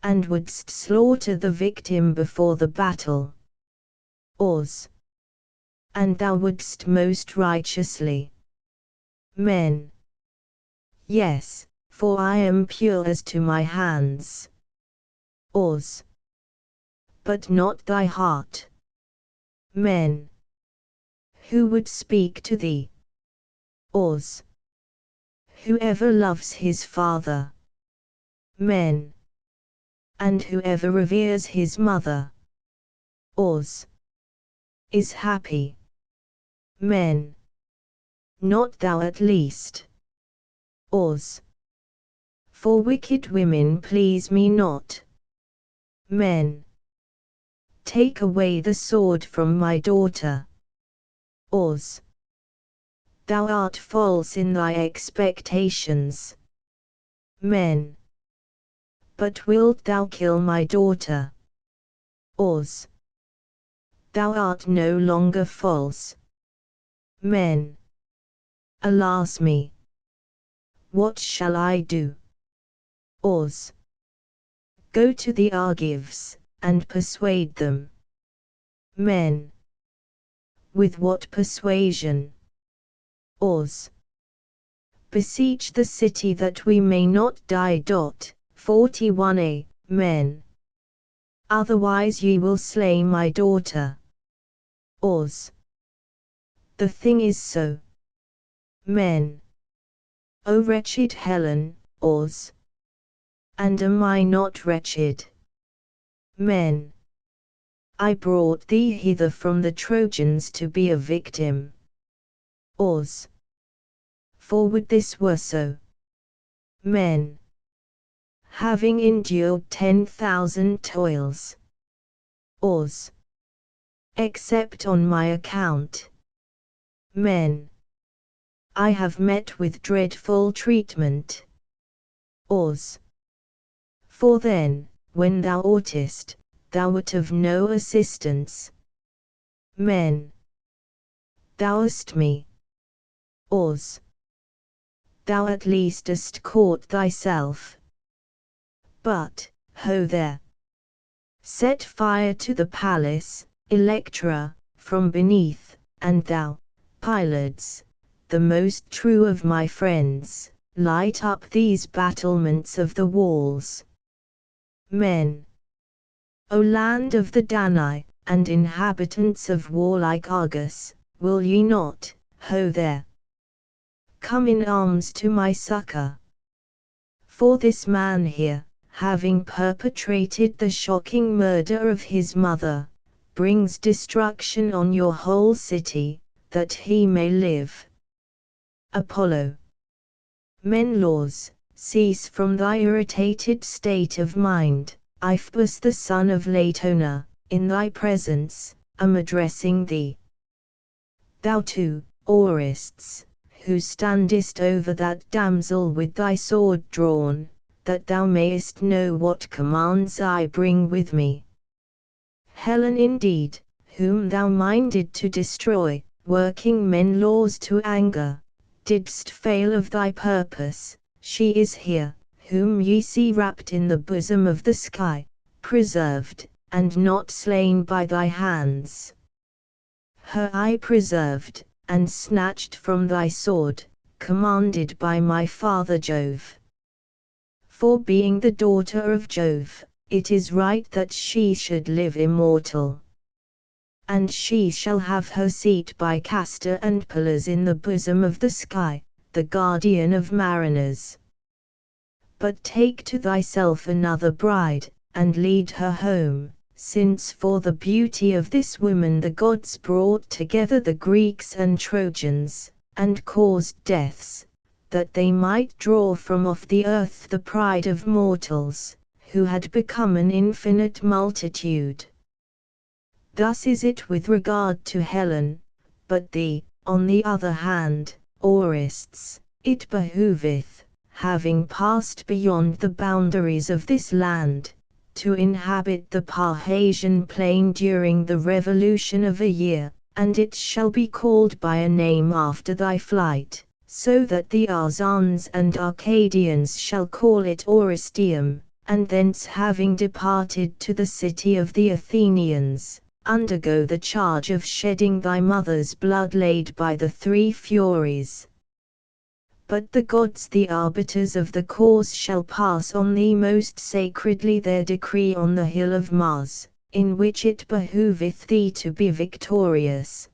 And wouldst slaughter the victim before the battle. Ors. And thou wouldst most righteously. Men. Yes, for I am pure as to my hands. Ors. But not thy heart. Men. Who would speak to thee? Ors. Whoever loves his father. Men. And whoever reveres his mother. Ors. Is happy. Men. Not thou at least. Ors. For wicked women please me not. Men. Take away the sword from my daughter. Ors. Thou art false in thy expectations. Men. But wilt thou kill my daughter? Ors. Thou art no longer false. Men. Alas me! What shall I do? Ors. Go to the Argives, and persuade them. Men. With what persuasion? Ors. Beseech the city that we may not die. 41a. Men. Otherwise ye will slay my daughter. Ors. The thing is so. Men. O wretched Helen, Ors. And am I not wretched? Men. I brought thee hither from the Trojans to be a victim. Ors. For would this were so. Men. Having endured 10,000 toils. Ors. Except on my account. Men. I have met with dreadful treatment. Ors. For then, when thou oughtest, thou wert of no assistance. Men. Thou'st me. Ors. Thou at least hast caught thyself. But, ho there! Set fire to the palace, Electra, from beneath, and thou, Pylades, the most true of my friends, light up these battlements of the walls. Men. O land of the Danai, and inhabitants of warlike Argos, will ye not, ho there, come in arms to my succor? For this man here, having perpetrated the shocking murder of his mother, brings destruction on your whole city, that he may live. Apollo. Menelaus, cease from thy irritated state of mind. I, Phoebus the son of Latona, in thy presence, am addressing thee. Thou too, Orestes, who standest over that damsel with thy sword drawn, that thou mayest know what commands I bring with me. Helen indeed, whom thou minded to destroy, working Menelaus to anger, didst fail of thy purpose. She is here, whom ye see wrapped in the bosom of the sky, preserved, and not slain by thy hands. Her I preserved, and snatched from thy sword, commanded by my father Jove. For being the daughter of Jove, it is right that she should live immortal. And she shall have her seat by Castor and Pillars in the bosom of the sky, the guardian of mariners. But take to thyself another bride, and lead her home, since for the beauty of this woman the gods brought together the Greeks and Trojans, and caused deaths, that they might draw from off the earth the pride of mortals, who had become an infinite multitude. Thus is it with regard to Helen, but thee, on the other hand, Orestes, it behoveth, having passed beyond the boundaries of this land, to inhabit the Parrhasian plain during the revolution of a year, and it shall be called by a name after thy flight, so that the Arzans and Arcadians shall call it Orestium, and thence having departed to the city of the Athenians, undergo the charge of shedding thy mother's blood laid by the three Furies. But the gods, the arbiters of the cause, shall pass on thee most sacredly their decree on the hill of Mars, in which it behoveth thee to be victorious.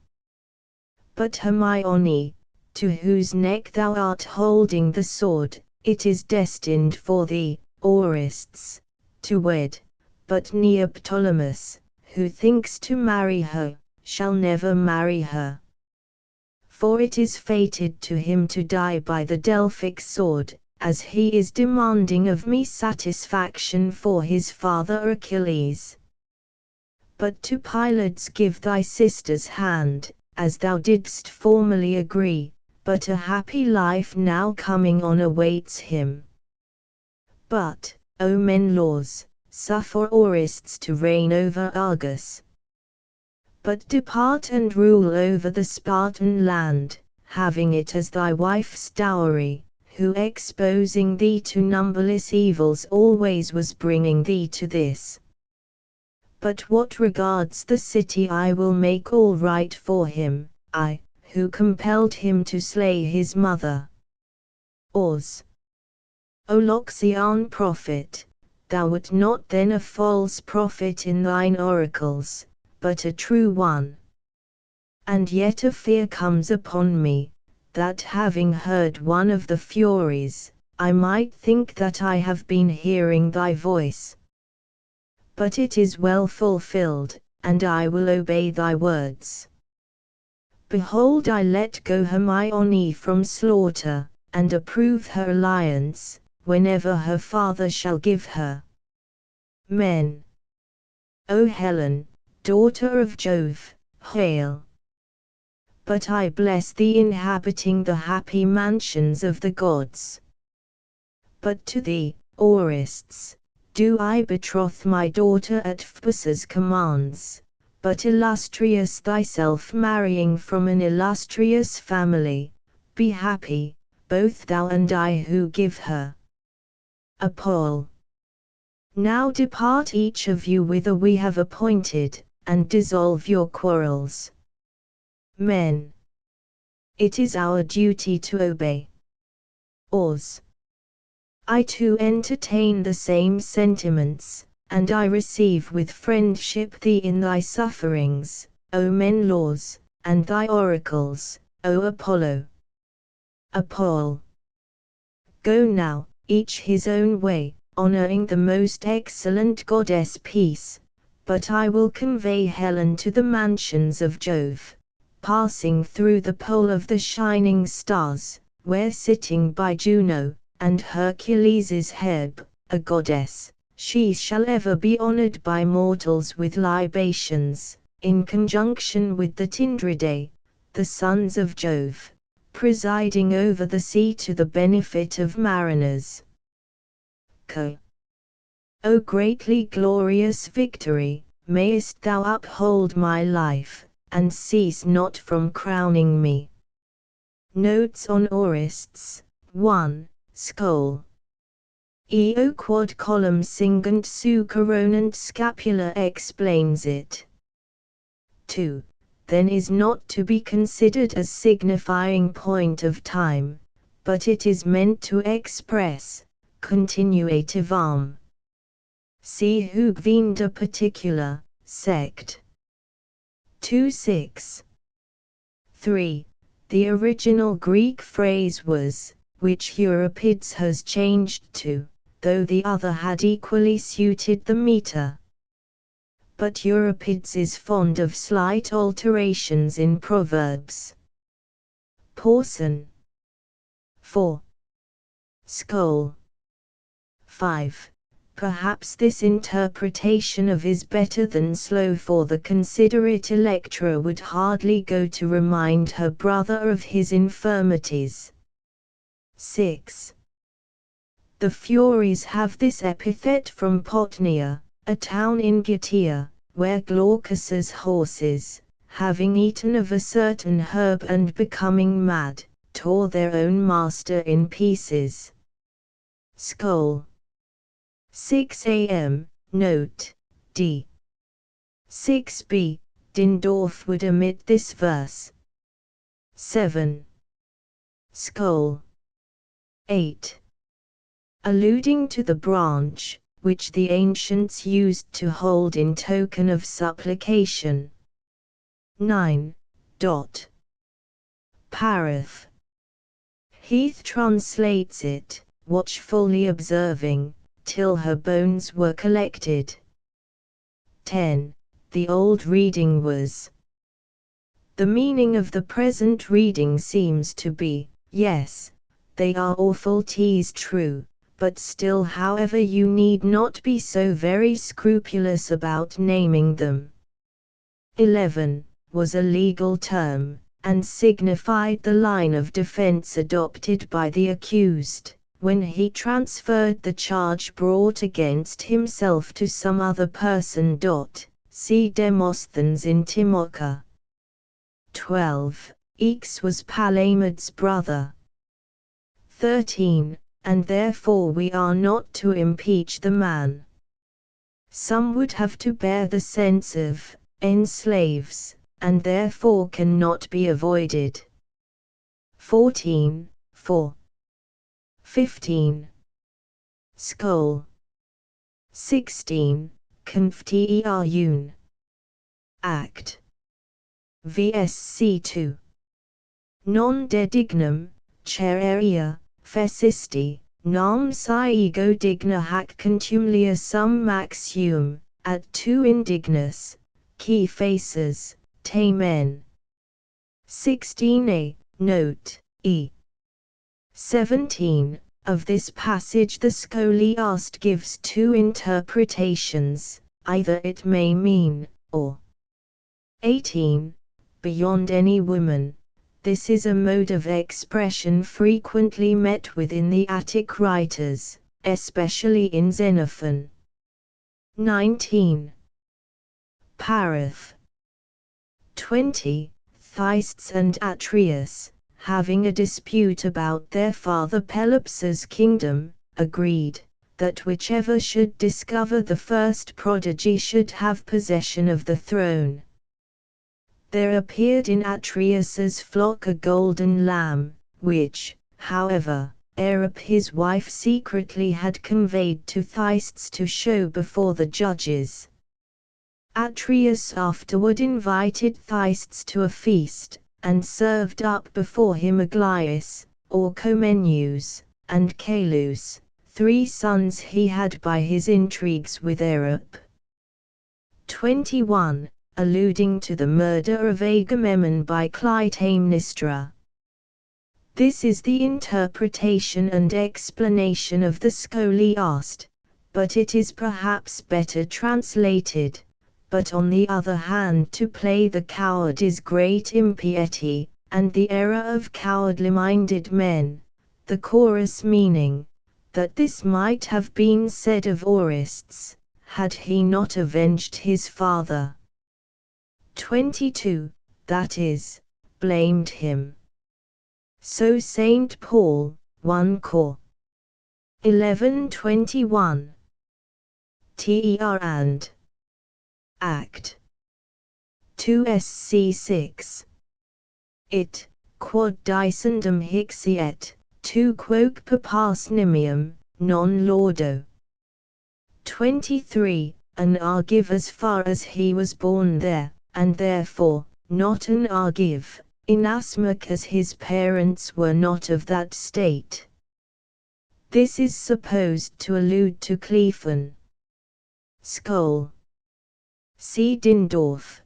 But Hermione, to whose neck thou art holding the sword, it is destined for thee, Orestes, to wed, but Neoptolemus, who thinks to marry her, shall never marry her. For it is fated to him to die by the Delphic sword, as he is demanding of me satisfaction for his father Achilles. But to Pylades give thy sister's hand, as thou didst formerly agree, but a happy life now coming on awaits him. But, O Menelaus, suffer Orestes to reign over Argos. But depart and rule over the Spartan land, having it as thy wife's dowry, who exposing thee to numberless evils always was bringing thee to this. But what regards the city, I will make all right for him, I, who compelled him to slay his mother. Ors. O Loxian prophet, thou wert not then a false prophet in thine oracles, but a true one. And yet a fear comes upon me, that having heard one of the Furies, I might think that I have been hearing thy voice. But it is well fulfilled, and I will obey thy words. Behold, I let go Hermione from slaughter, and approve her alliance, whenever her father shall give her. Men. O Helen, daughter of Jove, hail! But I bless thee inhabiting the happy mansions of the gods. But to thee, Orestes, do I betroth my daughter at Phoebus's commands, but illustrious thyself marrying from an illustrious family, be happy, both thou and I who give her. Apol. Now depart each of you whither we have appointed, and dissolve your quarrels. Men. It is our duty to obey. Ors. I too entertain the same sentiments, and I receive with friendship thee in thy sufferings, O Menelaus, and thy oracles, O Apollo. Apol. Go now, each his own way, honoring the most excellent goddess Peace, but I will convey Helen to the mansions of Jove, passing through the pole of the shining stars, where sitting by Juno, and Hercules' Hebe, a goddess, she shall ever be honored by mortals with libations, in conjunction with the Tindridae, the sons of Jove, presiding over the sea to the benefit of mariners. Co. O greatly glorious victory, mayest thou uphold my life, and cease not from crowning me. Notes on Aurists. 1. Skol. Eo quod column singant su coronant scapula explains it. 2. Then is not to be considered as signifying point of time, but it is meant to express continuative arm. See Hugvinda particular, sect. 2:6. 3. The original Greek phrase was, which Euripides has changed to, though the other had equally suited the meter. But Euripides is fond of slight alterations in proverbs. Porson. 4. Skol. 5. Perhaps this interpretation of is better than slow, for the considerate Electra would hardly go to remind her brother of his infirmities. 6. The Furies have this epithet from Potnia, a town in Gytia, where Glaucus's horses, having eaten of a certain herb and becoming mad, tore their own master in pieces. Skol. 6 a.m. Note, d. 6b. Dindorf would omit this verse. 7. Skol. 8. Alluding to the branch, which the ancients used to hold in token of supplication. 9. Parath. Heath translates it, watchfully observing, till her bones were collected. 10. The old reading was. The meaning of the present reading seems to be, yes, they are awful teas true, but still however you need not be so very scrupulous about naming them. 11. Was a legal term, and signified the line of defense adopted by the accused, when he transferred the charge brought against himself to some other person. See Demosthenes in Timocha. 12. Ex was Palamed's brother. 13. And therefore we are not to impeach the man. Some would have to bear the sense of enslaves, and therefore cannot be avoided. 14. 4. 15. Skol. 16. Confterun. Act. VSC 2. Non dedignum, cereria, fecisti, nam ego digna hac contumlia sum maxium, at tu indignus, qui faces, tamen. 16a. Note, e. 17. Of this passage the scholiast gives two interpretations, either it may mean, or 18. Beyond any woman. This is a mode of expression frequently met with in the Attic writers, especially in Xenophon. 19. Parath. 20. Thyestes and Atreus, having a dispute about their father Pelops' kingdom, agreed that whichever should discover the first prodigy should have possession of the throne. There appeared in Atreus's flock a golden lamb, which, however, Erup his wife secretly had conveyed to Thyestes to show before the judges. Atreus afterward invited Thyestes to a feast, and served up before him Aglaus, Orchomenus, and Calus, 3 sons he had by his intrigues with Erup. 21. Alluding to the murder of Agamemnon by Clytemnestra. This is the interpretation and explanation of the scholiast, but it is perhaps better translated, but on the other hand to play the coward is great impiety, and the error of cowardly-minded men, the chorus meaning, that this might have been said of Orestes, had he not avenged his father. 22. That is, blamed him. So St. Paul, 1 Cor. 11:21. Ter and Act 2 Sc 6. It, quod dicendum hixiet, tu quoque papas nimium, non laudo. 23. An Argive as far as he was born there, and therefore, not an Argive, inasmuch as his parents were not of that state. This is supposed to allude to Clephon. Skol. See Dindorf.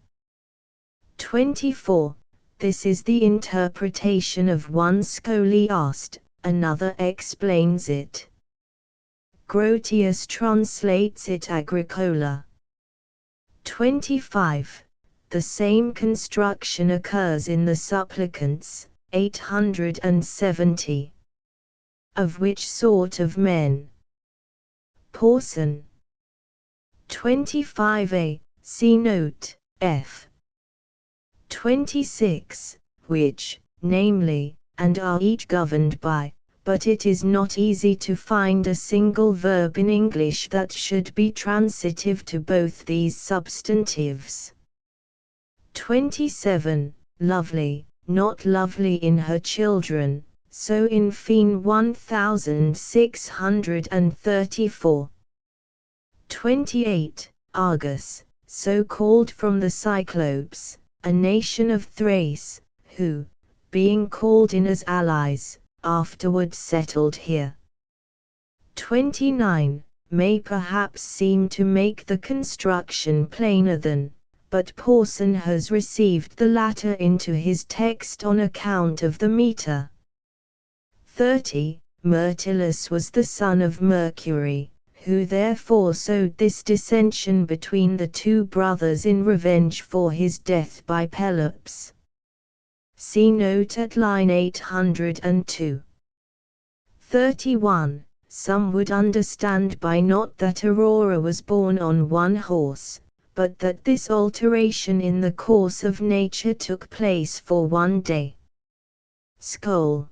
24. This is the interpretation of one scholiast, another explains it. Grotius translates it Agricola. 25. The same construction occurs in the Supplicants, 870. Of which sort of men? Porson. 25a, see note, F. 26, which, namely, and are each governed by, but it is not easy to find a single verb in English that should be transitive to both these substantives. 27. Lovely, not lovely in her children, so in Fene 1634. 28. Argus, so called from the Cyclopes, a nation of Thrace, who, being called in as allies, afterward settled here. 29. May perhaps seem to make the construction plainer than, but Porson has received the latter into his text on account of the meter. 30. Myrtilus was the son of Mercury, who therefore sowed this dissension between the 2 brothers in revenge for his death by Pelops. See note at line 802. 31. Some would understand by not that Aurora was born on 1 horse, but that this alteration in the course of nature took place for 1 day. Skol.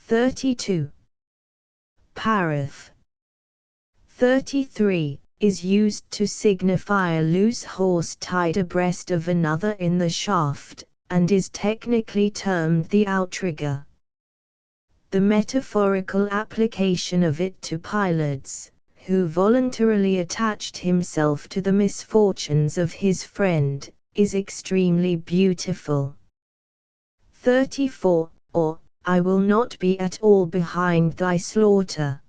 32. Parath. 33. Is used to signify a loose horse tied abreast of another in the shaft, and is technically termed the outrigger. The metaphorical application of it to Pylades, who voluntarily attached himself to the misfortunes of his friend, is extremely beautiful. 34. Or, I will not be at all behind thy slaughter.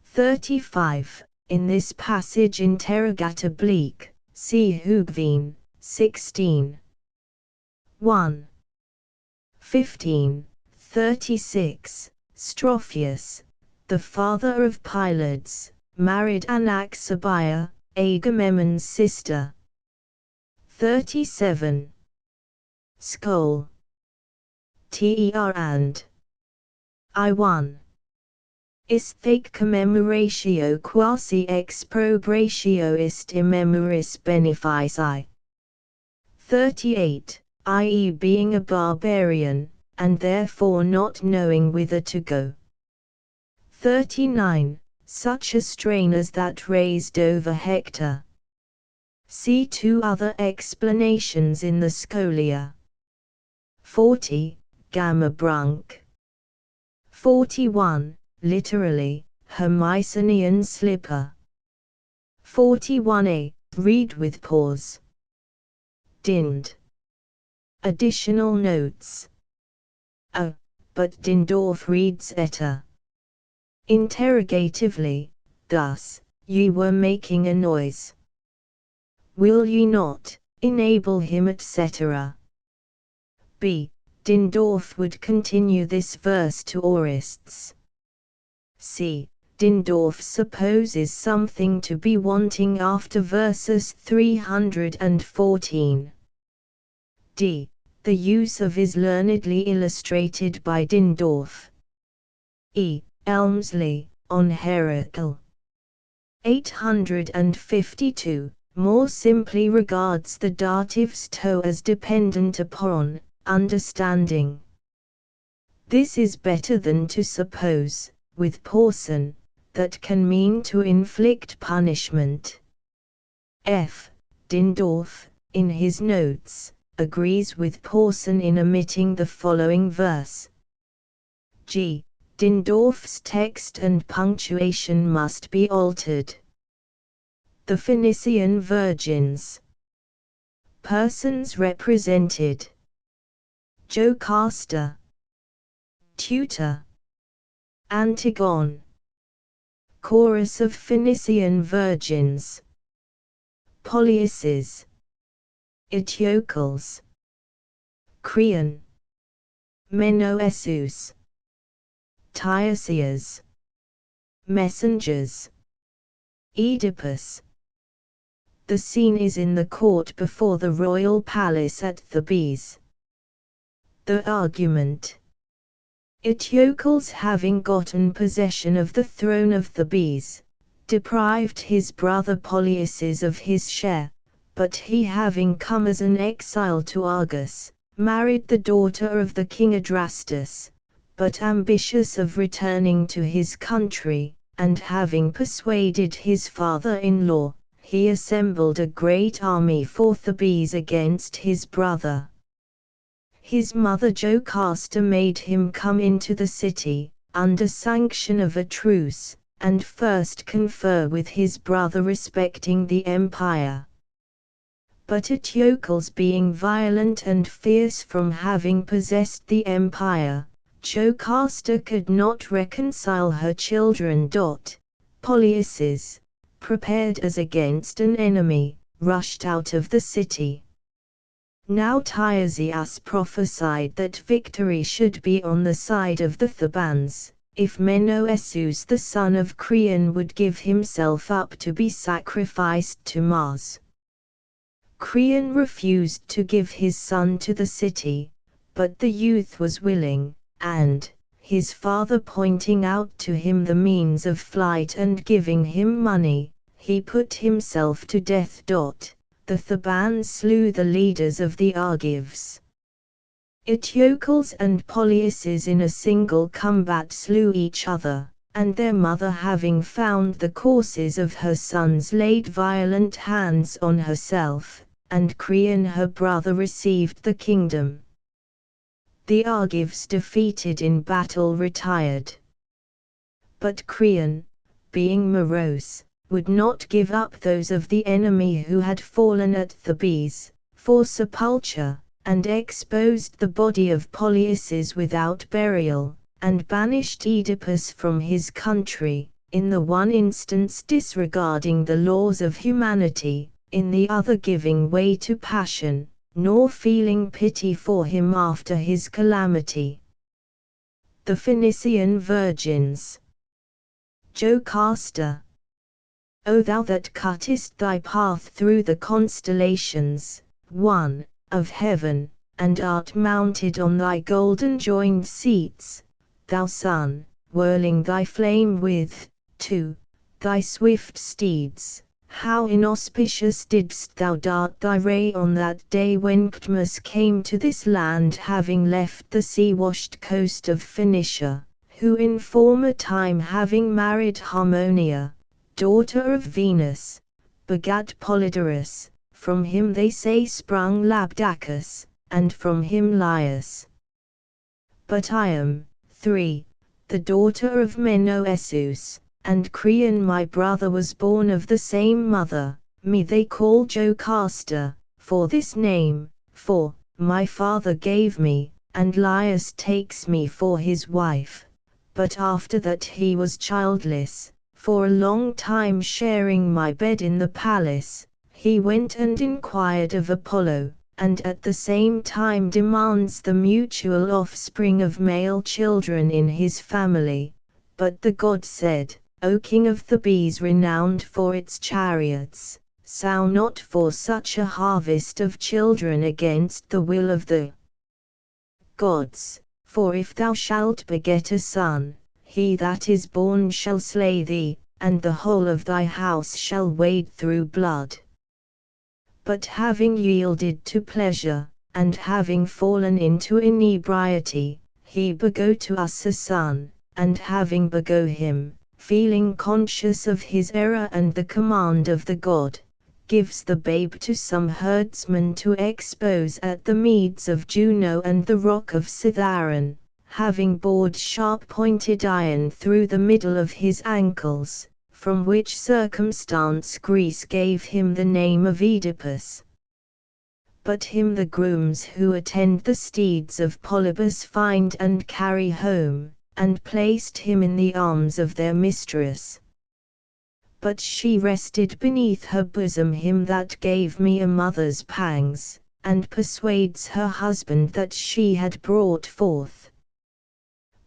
35. In this passage interrogat oblique, see Hugveen, 16. 1. 15. 36. Strophius, the father of Pylades, married Anaxabia, Agamemnon's sister. 37. Skol. Ter and I1. Isthac commemoratio quasi exprobratio ist immemoris benefici. 38. I.e. being a barbarian, and therefore not knowing whither to go. 39. Such a strain as that raised over Hector. See 2 other explanations in the Scholia. 40. Gamma Brunc. 41, literally, her Mycenaean slipper. 41a, read with pause. Dind. Additional notes. A. But Dindorf reads etta. Interrogatively, thus, ye were making a noise. Will ye not enable him, etc. B. Dindorf would continue this verse to aurists. C. Dindorf supposes something to be wanting after verses 314. D. The use of is learnedly illustrated by Dindorf. E. Elmsley, on Heracle. 852, more simply regards the datives to as dependent upon understanding. This is better than to suppose, with Porson, that can mean to inflict punishment. F. Dindorf, in his notes, agrees with Porson in omitting the following verse. G. Dindorf's text and punctuation must be altered. The Phoenician Virgins. Persons represented: Jocasta, Tutor, Antigone. Chorus of Phoenician Virgins. Polyaces, Eteocles, Creon, Menoesus, Tiresias. Messengers. Oedipus. The scene is in the court before the royal palace at Thebes. The argument. Eteocles, having gotten possession of the throne of Thebes, deprived his brother Polyaces of his share, but he, having come as an exile to Argos, married the daughter of the king Adrastus, but ambitious of returning to his country, and having persuaded his father-in-law, he assembled a great army for Thebes against his brother. His mother Jocasta made him come into the city, under sanction of a truce, and first confer with his brother respecting the empire. But Eteocles, being violent and fierce from having possessed the empire, Jocasta could not reconcile her children. Polyaces, prepared as against an enemy, rushed out of the city. Now Tiresias prophesied that victory should be on the side of the Thebans, if Menoesus the son of Creon would give himself up to be sacrificed to Mars. Creon refused to give his son to the city, but the youth was willing, and, his father pointing out to him the means of flight and giving him money, he put himself to death. The Thebans slew the leaders of the Argives. Eteocles and Polyaces in a single combat slew each other, and their mother, having found the causes of her sons, laid violent hands on herself, and Creon her brother received the kingdom. The Argives, defeated in battle, retired. But Creon, being morose, would not give up those of the enemy who had fallen at Thebes, for sepulture, and exposed the body of Polyaces without burial, and banished Oedipus from his country, in the one instance disregarding the laws of humanity, in the other giving way to passion, nor feeling pity for him after his calamity. The Phoenician Virgins. Jocasta. O thou that cuttest thy path through the constellations, one, of heaven, and art mounted on thy golden joined seats, thou sun, whirling thy flame with, two, thy swift steeds, how inauspicious didst thou dart thy ray on that day when Cadmus came to this land, having left the sea-washed coast of Phoenicia, who in former time, having married Harmonia, daughter of Venus, begat Polydorus. From him they say sprung Labdacus, and from him Laius. But I am, 3, the daughter of Menoesus, and Creon my brother was born of the same mother. Me they call Jocasta, for this name, for my father gave me, and Laius takes me for his wife. But after that he was childless, for a long time sharing my bed in the palace, he went and inquired of Apollo, and at the same time demands the mutual offspring of male children in his family. But the god said, O king of the bees renowned for its chariots, sow not for such a harvest of children against the will of the gods, for if thou shalt beget a son, he that is born shall slay thee, and the whole of thy house shall wade through blood. But having yielded to pleasure, and having fallen into inebriety, he begot to us a son, and having begot him, feeling conscious of his error and the command of the god, gives the babe to some herdsman to expose at the meads of Juno and the rock of Cithaeron, having bored sharp-pointed iron through the middle of his ankles, from which circumstance Greece gave him the name of Oedipus. But him the grooms who attend the steeds of Polybus find and carry home, and placed him in the arms of their mistress. But she rested beneath her bosom him that gave me a mother's pangs, and persuades her husband that she had brought forth.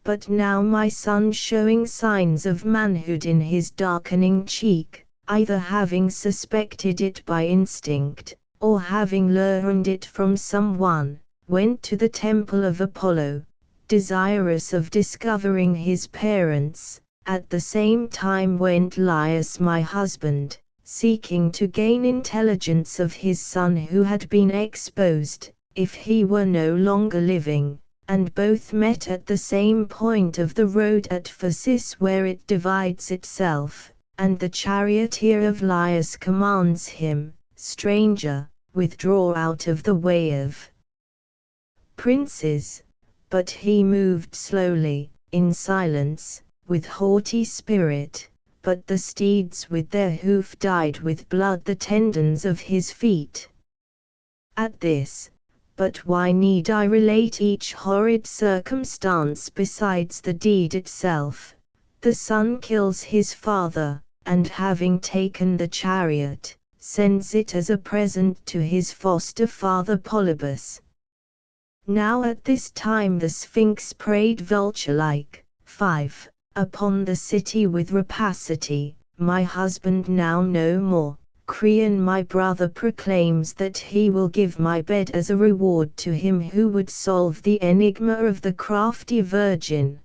But now my son showing signs of manhood in his darkening cheek, either having suspected it by instinct, or having learned it from some one, went to the temple of Apollo, desirous of discovering his parents. At the same time went Laius my husband, seeking to gain intelligence of his son who had been exposed, if he were no longer living, and both met at the same point of the road at Phasis where it divides itself, and the charioteer of Laius commands him, Stranger, withdraw out of the way of princes. But he moved slowly, in silence, with haughty spirit, but the steeds with their hoof dyed with blood the tendons of his feet. At this, but why need I relate each horrid circumstance besides the deed itself? The son kills his father, and having taken the chariot, sends it as a present to his foster father Polybus. Now at this time the Sphinx preyed vulture-like, 5, upon the city with rapacity. My husband now no more, Creon my brother proclaims that he will give my bed as a reward to him who would solve the enigma of the crafty virgin.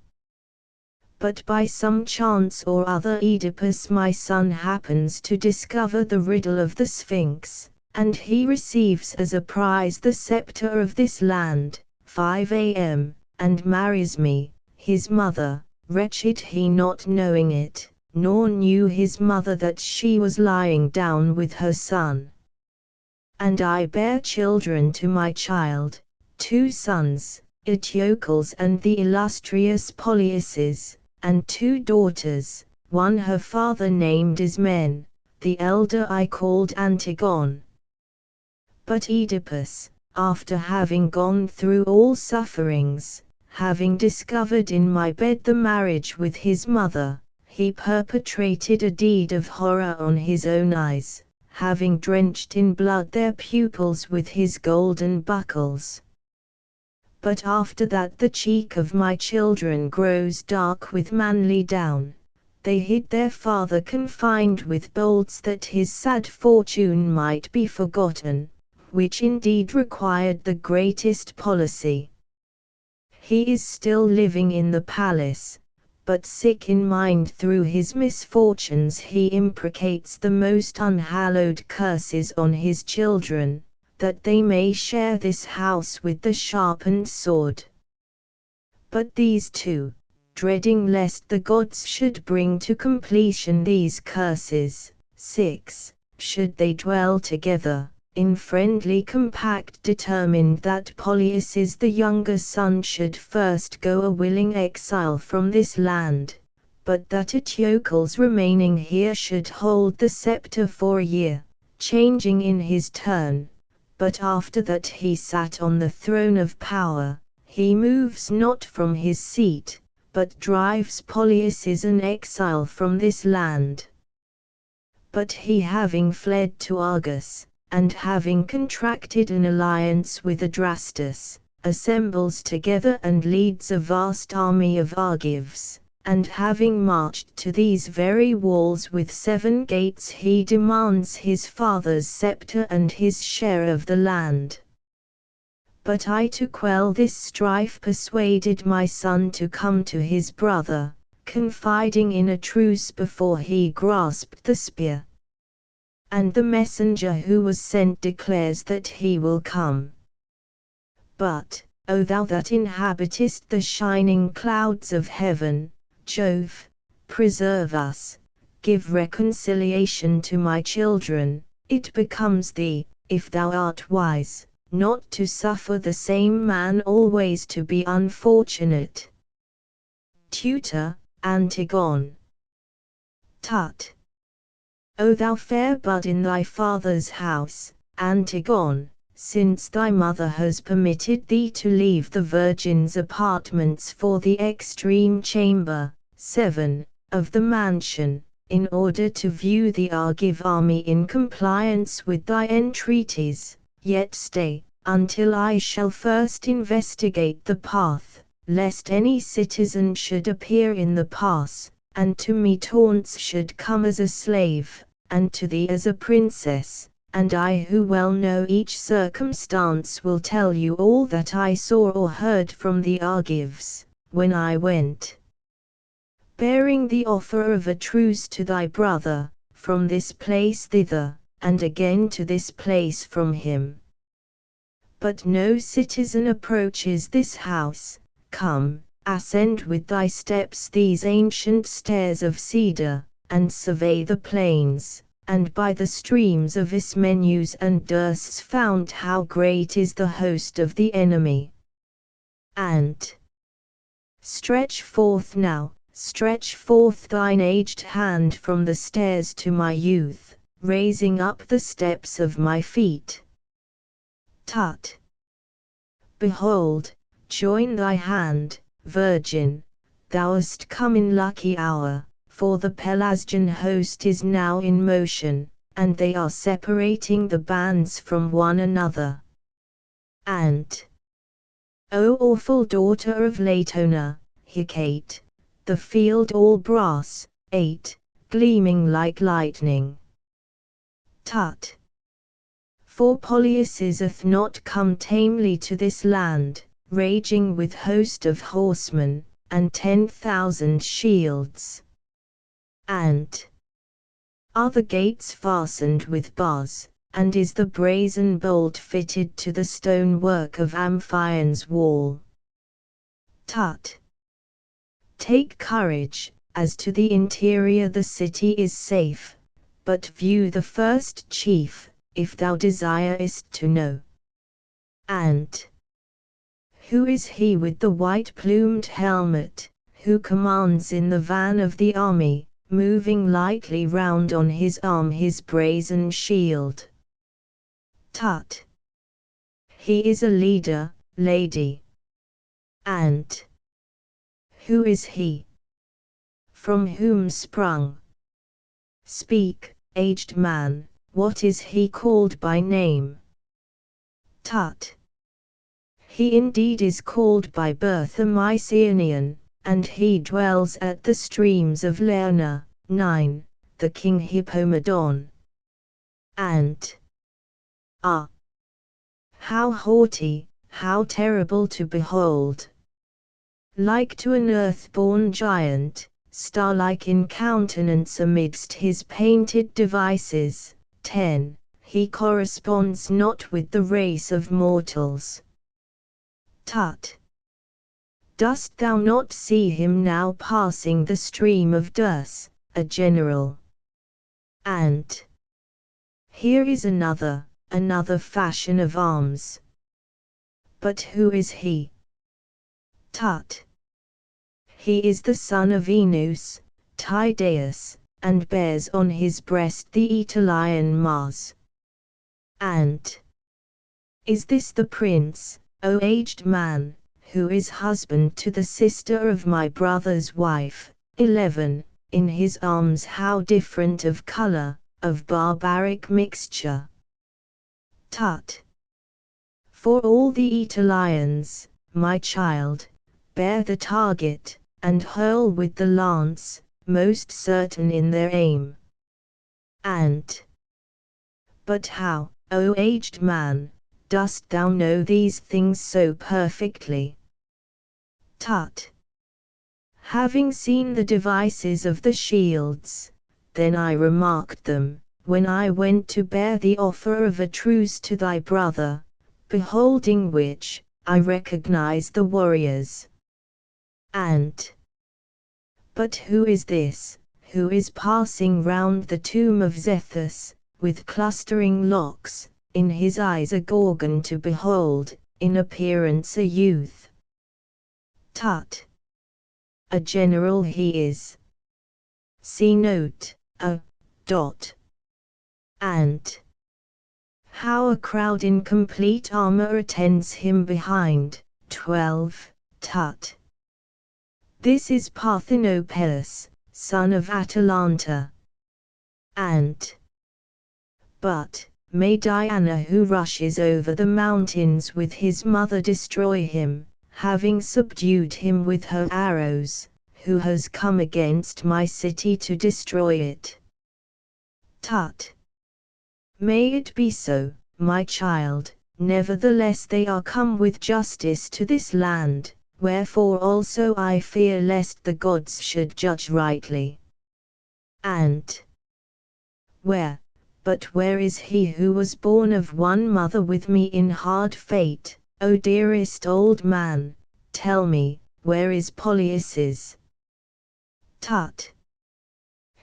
But by some chance or other Oedipus my son happens to discover the riddle of the Sphinx, and he receives as a prize the scepter of this land, 5 a.m., and marries me, his mother, wretched he not knowing it, nor knew his mother that she was lying down with her son. And I bear children to my child, 2 sons, Eteocles and the illustrious Polyaces, and 2 daughters, one her father named Ismen, the elder I called Antigone. But Oedipus, after having gone through all sufferings, having discovered in my bed the marriage with his mother, he perpetrated a deed of horror on his own eyes, having drenched in blood their pupils with his golden buckles. But after that the cheek of my children grows dark with manly down, they hid their father confined with bolts that his sad fortune might be forgotten, which indeed required the greatest policy. He is still living in the palace, but sick in mind through his misfortunes he imprecates the most unhallowed curses on his children, that they may share this house with the sharpened sword. But these 2, dreading lest the gods should bring to completion these curses, 6, should they dwell together, in friendly compact determined that Polyus's the younger son should first go a willing exile from this land, but that Eteocles remaining here should hold the scepter for a year, changing in his turn, but after that he sat on the throne of power, he moves not from his seat, but drives Polyus an exile from this land. But he having fled to Argos, and having contracted an alliance with Adrastus, assembles together and leads a vast army of Argives, and having marched to these very walls with 7 gates he demands his father's scepter and his share of the land. But I to quell this strife persuaded my son to come to his brother, confiding in a truce before he grasped the spear. And the messenger who was sent declares that he will come. But, O thou that inhabitest the shining clouds of heaven, Jove, preserve us, give reconciliation to my children, it becomes thee, if thou art wise, not to suffer the same man always to be unfortunate. Tutor, Antigone. Tut. O thou fair bud in thy father's house, Antigone, since thy mother has permitted thee to leave the virgin's apartments for the extreme chamber, 7, of the mansion, in order to view the Argive army in compliance with thy entreaties, yet stay, until I shall first investigate the path, lest any citizen should appear in the pass, and to me taunts should come as a slave, and to thee as a princess, and I who well know each circumstance will tell you all that I saw or heard from the Argives, when I went, bearing the offer of a truce to thy brother, from this place thither, and again to this place from him. But no citizen approaches this house. Come, ascend with thy steps these ancient stairs of cedar, and survey the plains, and by the streams of Ismenus and Dirce found how great is the host of the enemy. And stretch forth now, stretch forth thine aged hand from the stairs to my youth, raising up the steps of my feet. Tut. Behold, join thy hand, virgin, thou hast come in lucky hour, for the Pelasgian host is now in motion, and they are separating the bands from one another. And, O awful daughter of Latona, Hecate, the field all brass, 8, gleaming like lightning. Tut. For Polyus hath not come tamely to this land, raging with host of horsemen, and 10,000 shields. And are the gates fastened with bars, and is the brazen bolt fitted to the stonework of Amphion's wall? Tut. Take courage, as to the interior the city is safe, but view the first chief, if thou desirest to know. And who is he with the white-plumed helmet, who commands in the van of the army, moving lightly round on his arm his brazen shield? Tut. He is a leader, lady. And who is he? From whom sprung? Speak, aged man, what is he called by name? Tut. He indeed is called by birth a Mycenaean, and he dwells at the streams of Lerna, 9, the king Hippomedon. And ah! How haughty, how terrible to behold! Like to an earth-born giant, star-like in countenance amidst his painted devices, 10, he corresponds not with the race of mortals. Tut. Dost thou not see him now passing the stream of Dirce, a general? And here is another, another fashion of arms. But who is he? Tut! He is the son of Enus, Tydeus, and bears on his breast the Aetolian Mars. And is this the prince, O aged man, who is husband to the sister of my brother's wife? 11. In his arms how different of color, of barbaric mixture. Tut! For all the Aetolians, my child, bear the target, and hurl with the lance, most certain in their aim. And but how, O aged man, dost thou know these things so perfectly? Tut! Having seen the devices of the shields, then I remarked them, when I went to bear the offer of a truce to thy brother, beholding which, I recognize the warriors. And but who is this, who is passing round the tomb of Zethus, with clustering locks, in his eyes a Gorgon to behold, in appearance a youth? Tut! A general he is. See note, a. And how a crowd in complete armor attends him behind. 12. Tut! This is Parthenopeus, son of Atalanta. And but may Diana who rushes over the mountains with his mother destroy him, having subdued him with her arrows, who has come against my city to destroy it. Tut! May it be so, my child, nevertheless they are come with justice to this land, wherefore also I fear lest the gods should judge rightly. And where, but where is he who was born of one mother with me in hard fate? O dearest old man, tell me, where is Polyaces? Tut!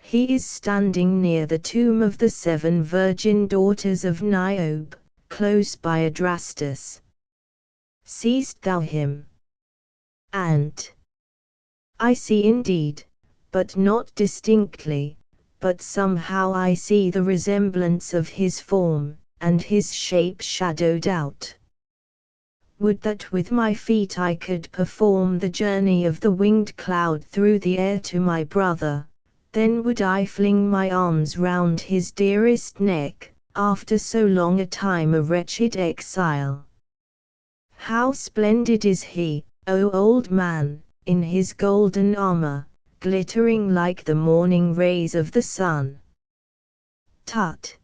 He is standing near the tomb of the 7 virgin daughters of Niobe, close by Adrastus. Seest thou him? And I see indeed, but not distinctly, but somehow I see the resemblance of his form, and his shape shadowed out. Would that with my feet I could perform the journey of the winged cloud through the air to my brother, then would I fling my arms round his dearest neck, after so long a time a wretched exile. How splendid is he, O old man, in his golden armor, glittering like the morning rays of the sun. Tut!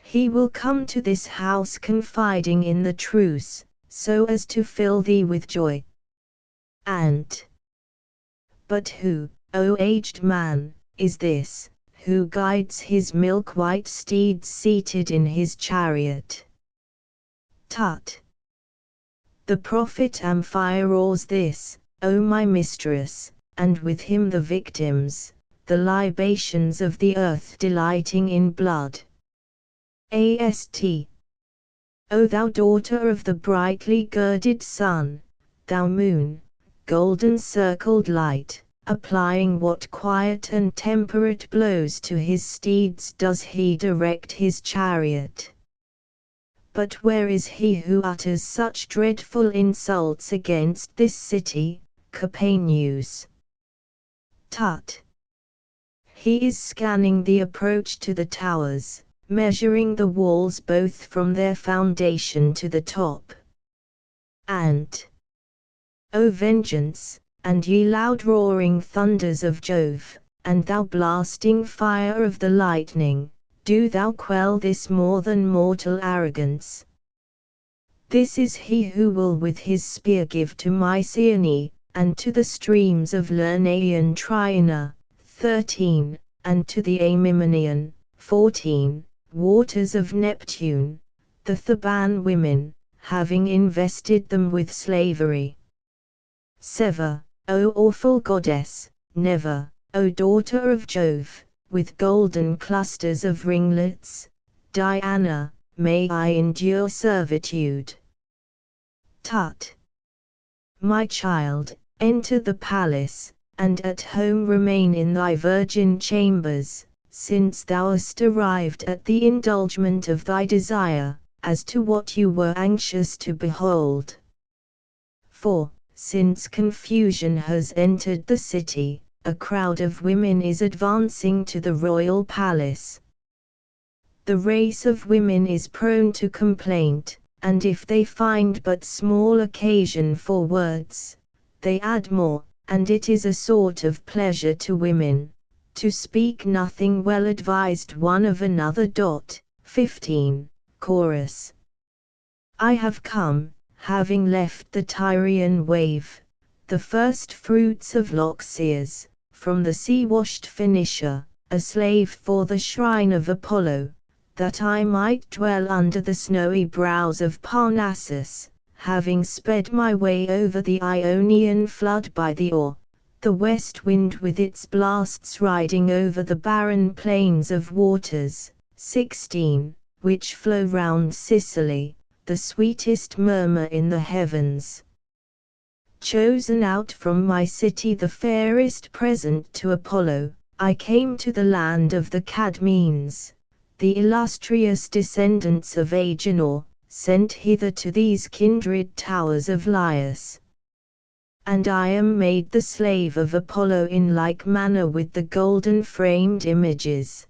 He will come to this house confiding in the truce, so as to fill thee with joy. And but who, O aged man, is this, who guides his milk-white steeds seated in his chariot? Tut! The prophet Amphiaraus this, O my mistress, and with him the victims, the libations of the earth delighting in blood. Ast. O thou daughter of the brightly girded sun, thou moon, golden circled light, applying what quiet and temperate blows to his steeds does he direct his chariot. But where is he who utters such dreadful insults against this city, Capaneus? Tut! He is scanning the approach to the towers, measuring the walls both from their foundation to the top. And O vengeance, and ye loud roaring thunders of Jove, and thou blasting fire of the lightning, do thou quell this more than mortal arrogance. This is he who will with his spear give to Mycenae, and to the streams of Lernaean Triana, 13, and to the Amymenian, 14, waters of Neptune, the Theban women, having invested them with slavery. Sever, O awful goddess, never, O daughter of Jove, with golden clusters of ringlets, Diana, may I endure servitude. Tut! My child, enter the palace, and at home remain in thy virgin chambers, since thou hast arrived at the indulgement of thy desire, as to what you were anxious to behold. For, since confusion has entered the city, a crowd of women is advancing to the royal palace. The race of women is prone to complaint, and if they find but small occasion for words, they add more, and it is a sort of pleasure to women, to speak nothing well advised one of another. 15. Chorus. I have come, having left the Tyrian wave, the first fruits of Loxias, from the sea-washed Phoenicia, a slave for the shrine of Apollo, that I might dwell under the snowy brows of Parnassus, having sped my way over the Ionian flood by the oar, the west wind with its blasts riding over the barren plains of waters, 16, which flow round Sicily, the sweetest murmur in the heavens. Chosen out from my city the fairest present to Apollo, I came to the land of the Cadmeans, the illustrious descendants of Agenor, sent hither to these kindred towers of Laius. And I am made the slave of Apollo in like manner with the golden-framed images.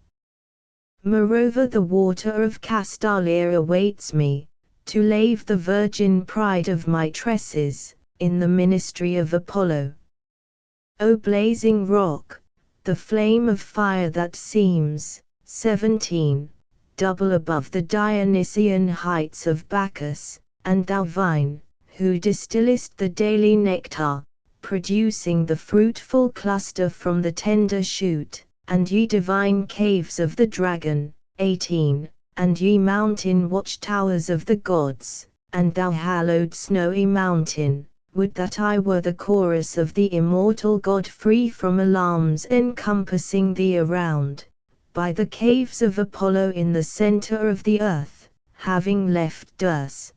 Moreover, the water of Castalia awaits me, to lave the virgin pride of my tresses, in the ministry of Apollo. O blazing rock, the flame of fire that seems, 17, double above the Dionysian heights of Bacchus, and thou vine, who distillest the daily nectar, producing the fruitful cluster from the tender shoot, and ye divine caves of the dragon, 18, and ye mountain watchtowers of the gods, and thou hallowed snowy mountain, would that I were the chorus of the immortal God, free from alarms encompassing thee around, by the caves of Apollo in the center of the earth, having left Dis.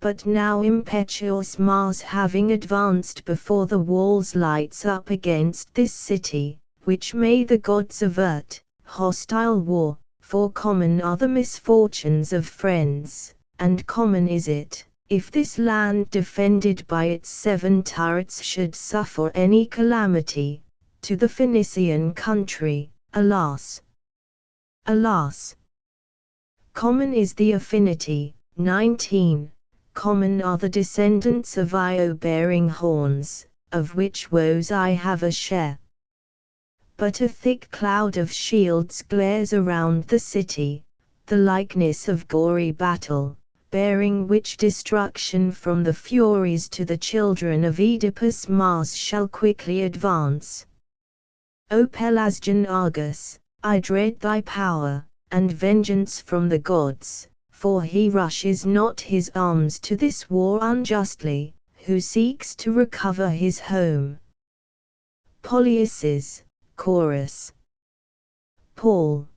But now impetuous Mars, having advanced before the walls, lights up against this city, which may the gods avert, hostile war, for common are the misfortunes of friends, and common is it, if this land defended by its 7 turrets should suffer any calamity, to the Phoenician country, alas! Alas! Common is the affinity, 19, common are the descendants of Io bearing horns, of which woes I have a share. But a thick cloud of shields glares around the city, the likeness of gory battle, bearing which destruction from the Furies to the children of Oedipus Mars shall quickly advance. O Pelasgian Argus, I dread thy power, and vengeance from the gods, for he rushes not his arms to this war unjustly, who seeks to recover his home. Polyaces, Chorus. Paul.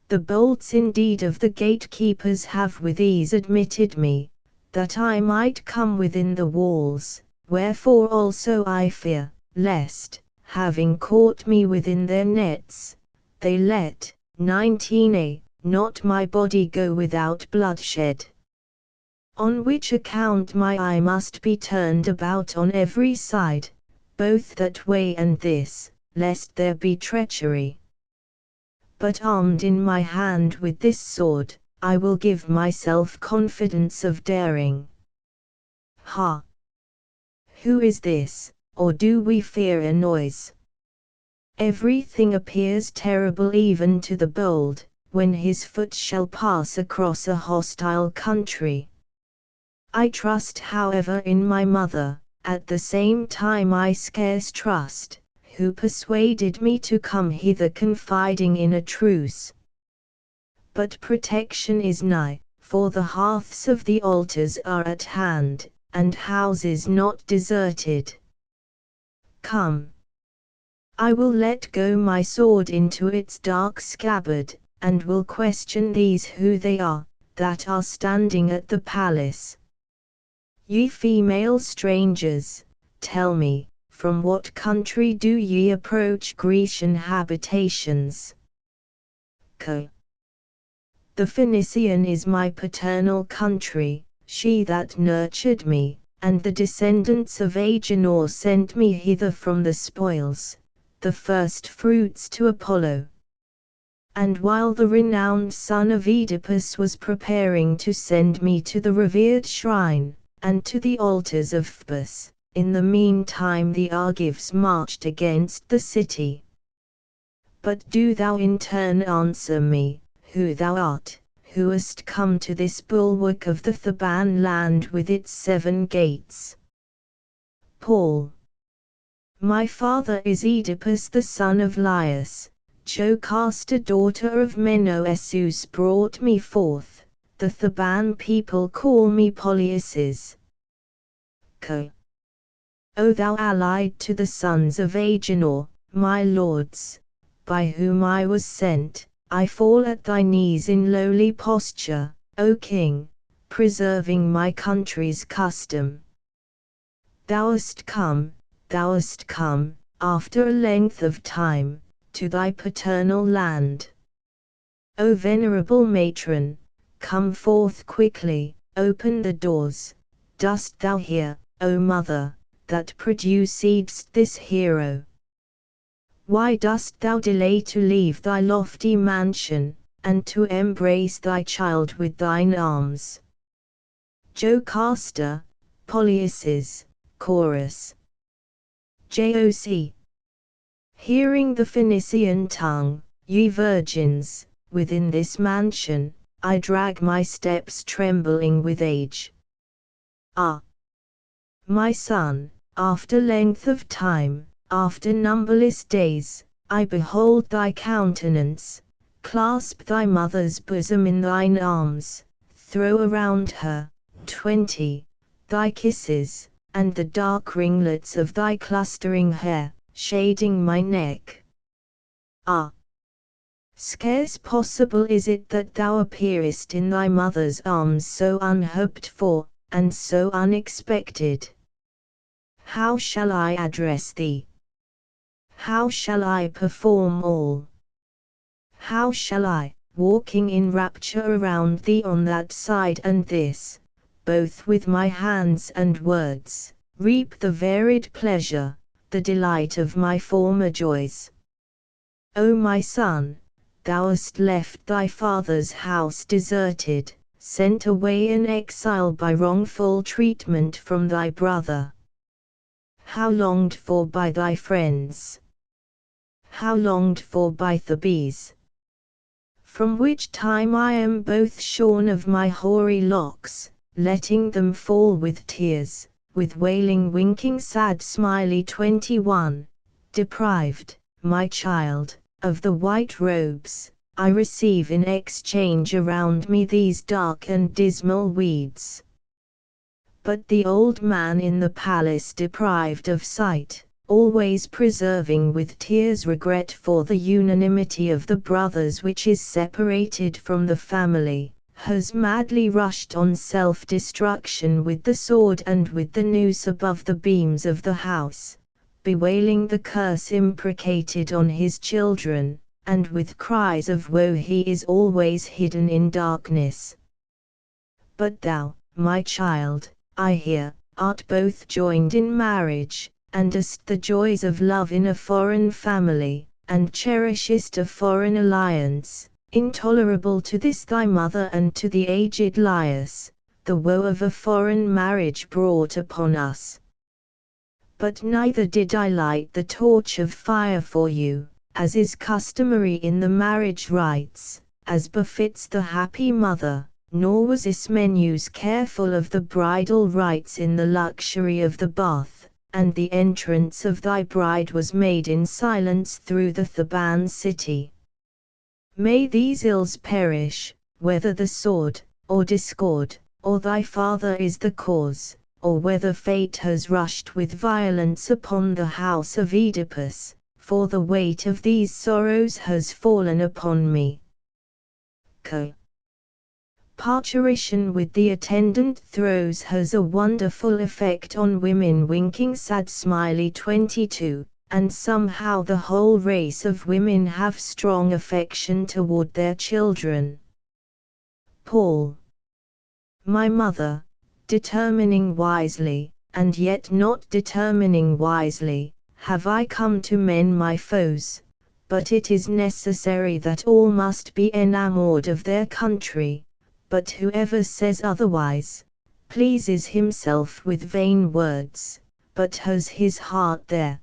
The bolts indeed of the gatekeepers have with ease admitted me, that I might come within the walls, wherefore also I fear, lest, having caught me within their nets, they let, 19a, not my body go without bloodshed. On which account my eye must be turned about on every side, both that way and this, lest there be treachery. But armed in my hand with this sword, I will give myself confidence of daring. Ha! Who is this, or do we fear a noise? Everything appears terrible even to the bold, when his foot shall pass across a hostile country. I trust however in my mother, at the same time I scarce trust, who persuaded me to come hither confiding in a truce. But protection is nigh, for the hearths of the altars are at hand, and houses not deserted. Come. I will let go my sword into its dark scabbard, and will question these who they are, that are standing at the palace. Ye female strangers, tell me, from what country do ye approach Grecian habitations? Co. The Phoenician is my paternal country, she that nurtured me, and the descendants of Agenor sent me hither from the spoils, the first fruits to Apollo. And while the renowned son of Oedipus was preparing to send me to the revered shrine, and to the altars of Phoebus, in the meantime the Argives marched against the city. But do thou in turn answer me, who thou art, who hast come to this bulwark of the Theban land with its 7 gates. Paul. My father is Oedipus the son of Laius, Jocasta daughter of Menoesus brought me forth, the Theban people call me Polyaces. Co. O thou allied to the sons of Agenor, my lords, by whom I was sent, I fall at thy knees in lowly posture, O king, preserving my country's custom. Thou hast come, after a length of time, to thy paternal land. O venerable matron, come forth quickly, open the doors, dost thou hear, O mother, that producedst this hero? Why dost thou delay to leave thy lofty mansion, and to embrace thy child with thine arms? Jocasta, Polyaces, Chorus. Joc. Hearing the Phoenician tongue, ye virgins, within this mansion, I drag my steps trembling with age. Ah! My son, after length of time, after numberless days, I behold thy countenance, clasp thy mother's bosom in thine arms, throw around her, 20, thy kisses, and the dark ringlets of thy clustering hair, shading my neck. Ah! Scarce possible is it that thou appearest in thy mother's arms so unhoped for, and so unexpected. How shall I address thee? How shall I perform all? How shall I, walking in rapture around thee on that side and this, both with my hands and words, reap the varied pleasure, the delight of my former joys? O my son, thou hast left thy father's house deserted, sent away in exile by wrongful treatment from thy brother. How longed for by thy friends! How longed for by Thebes! From which time I am both shorn of my hoary locks, letting them fall with tears, with wailing winking sad smiley 21, deprived, my child, of the white robes, I receive in exchange around me these dark and dismal weeds. But the old man in the palace deprived of sight, always preserving with tears regret for the unanimity of the brothers which is separated from the family, has madly rushed on self-destruction with the sword and with the noose above the beams of the house, bewailing the curse imprecated on his children, and with cries of woe he is always hidden in darkness. But thou, my child, I hear, art both joined in marriage, and hast the joys of love in a foreign family, and cherishest a foreign alliance, intolerable to this thy mother and to the aged Laius, the woe of a foreign marriage brought upon us. But neither did I light the torch of fire for you, as is customary in the marriage rites, as befits the happy mother, nor was Ismenus careful of the bridal rites in the luxury of the bath, and the entrance of thy bride was made in silence through the Theban city. May these ills perish, whether the sword, or discord, or thy father is the cause, or whether fate has rushed with violence upon the house of Oedipus, for the weight of these sorrows has fallen upon me. Co. Parturition with the attendant throes has a wonderful effect on women. Winking sad smiley 22, and somehow the whole race of women have strong affection toward their children. Paul. My mother, determining wisely, and yet not determining wisely, have I come to mend my foes, but it is necessary that all must be enamored of their country. But whoever says otherwise, pleases himself with vain words, but has his heart there.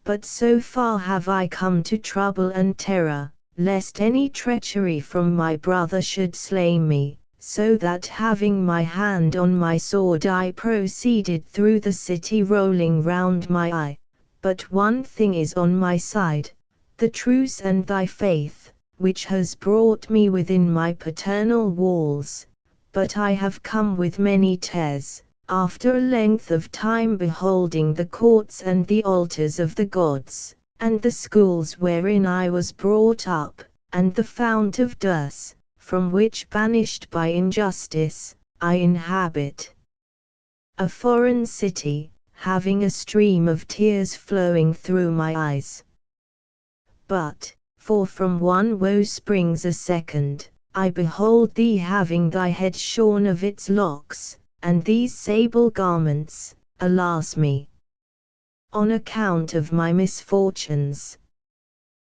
But so far have I come to trouble and terror, lest any treachery from my brother should slay me, so that having my hand on my sword I proceeded through the city rolling round my eye. But one thing is on my side, the truce and thy faith, which has brought me within my paternal walls, but I have come with many tears, after a length of time beholding the courts and the altars of the gods, and the schools wherein I was brought up, and the fount of Dis, from which banished by injustice, I inhabit a foreign city, having a stream of tears flowing through my eyes. But, for from one woe springs a second, I behold thee having thy head shorn of its locks, and these sable garments, alas me! On account of my misfortunes.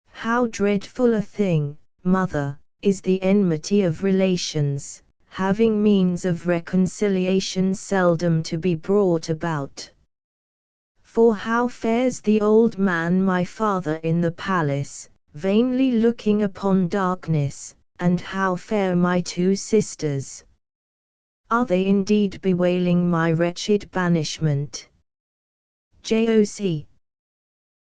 How dreadful a thing, mother, is the enmity of relations, having means of reconciliation seldom to be brought about. For how fares the old man my father in the palace, vainly looking upon darkness, and how fare my two sisters? Are they indeed bewailing my wretched banishment? Joc.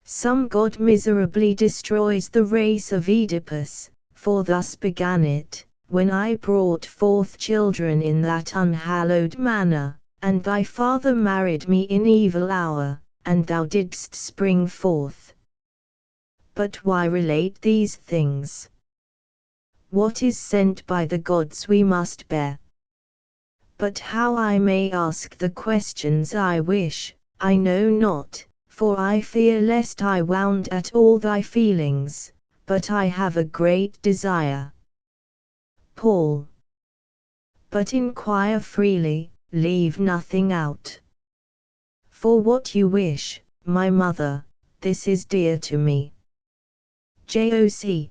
Some god miserably destroys the race of Oedipus, for thus began it, when I brought forth children in that unhallowed manner, and thy father married me in evil hour, and thou didst spring forth. But why relate these things? What is sent by the gods we must bear. But how I may ask the questions I wish, I know not, for I fear lest I wound at all thy feelings, but I have a great desire. Paul. But inquire freely, leave nothing out. For what you wish, my mother, this is dear to me. Joc.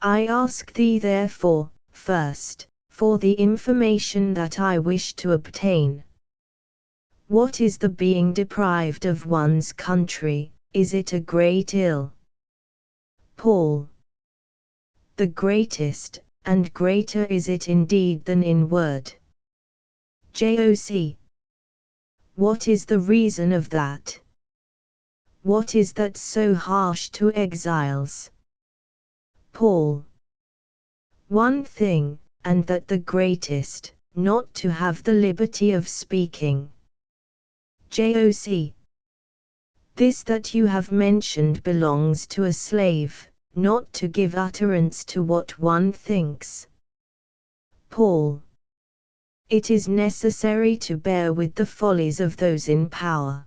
I ask thee therefore, first, for the information that I wish to obtain. What is the being deprived of one's country, is it a great ill? Paul. The greatest, and greater is it indeed than in word. Joc. What is the reason of that? What is that so harsh to exiles? Paul. One thing, and that the greatest, not to have the liberty of speaking. Joc. This that you have mentioned belongs to a slave, not to give utterance to what one thinks. Paul. It is necessary to bear with the follies of those in power.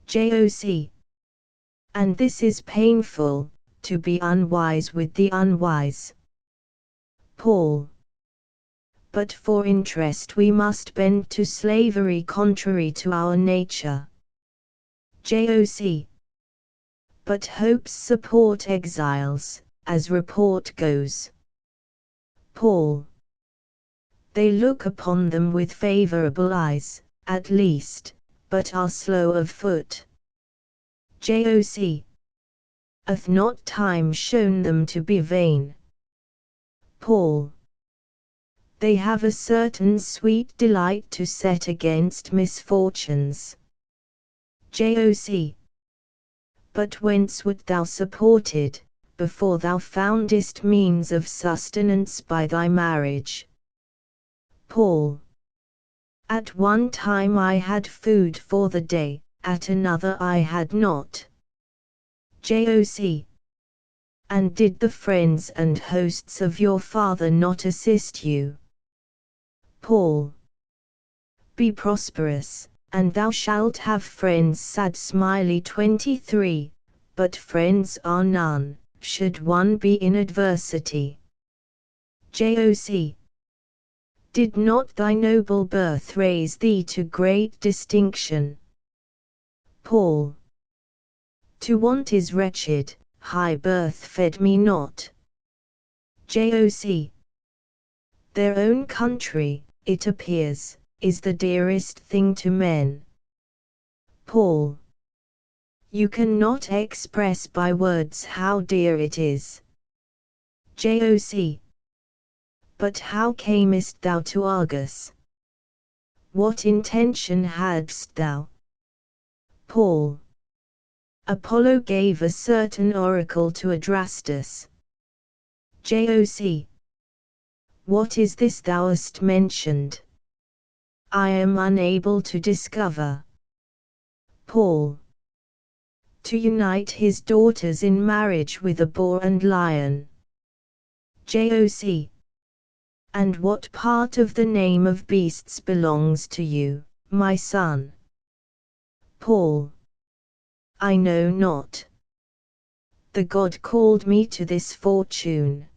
Joc. And this is painful, to be unwise with the unwise. Paul. But for interest we must bend to slavery contrary to our nature. Joc. But hopes support exiles, as report goes. Paul. They look upon them with favorable eyes, at least, but are slow of foot. Joc. Hath not time shown them to be vain? Paul. They have a certain sweet delight to set against misfortunes. Joc. But whence wert thou supported, before thou foundest means of sustenance by thy marriage? Paul. At one time I had food for the day, at another I had not. Joc. And did the friends and hosts of your father not assist you? Paul. Be prosperous, and thou shalt have friends. Sad Smiley 23, but friends are none, should one be in adversity. Joc. Did not thy noble birth raise thee to great distinction? Paul. To want is wretched, high birth fed me not. Joc. Their own country, it appears, is the dearest thing to men. Paul. You cannot express by words how dear it is. Joc. But how camest thou to Argos? What intention hadst thou? Paul. Apollo gave a certain oracle to Adrastus. Joc. What is this thou hast mentioned? I am unable to discover. Paul. To unite his daughters in marriage with a boar and lion. Joc. And what part of the name of beasts belongs to you, my son? Paul. I know not. The God called me to this fortune.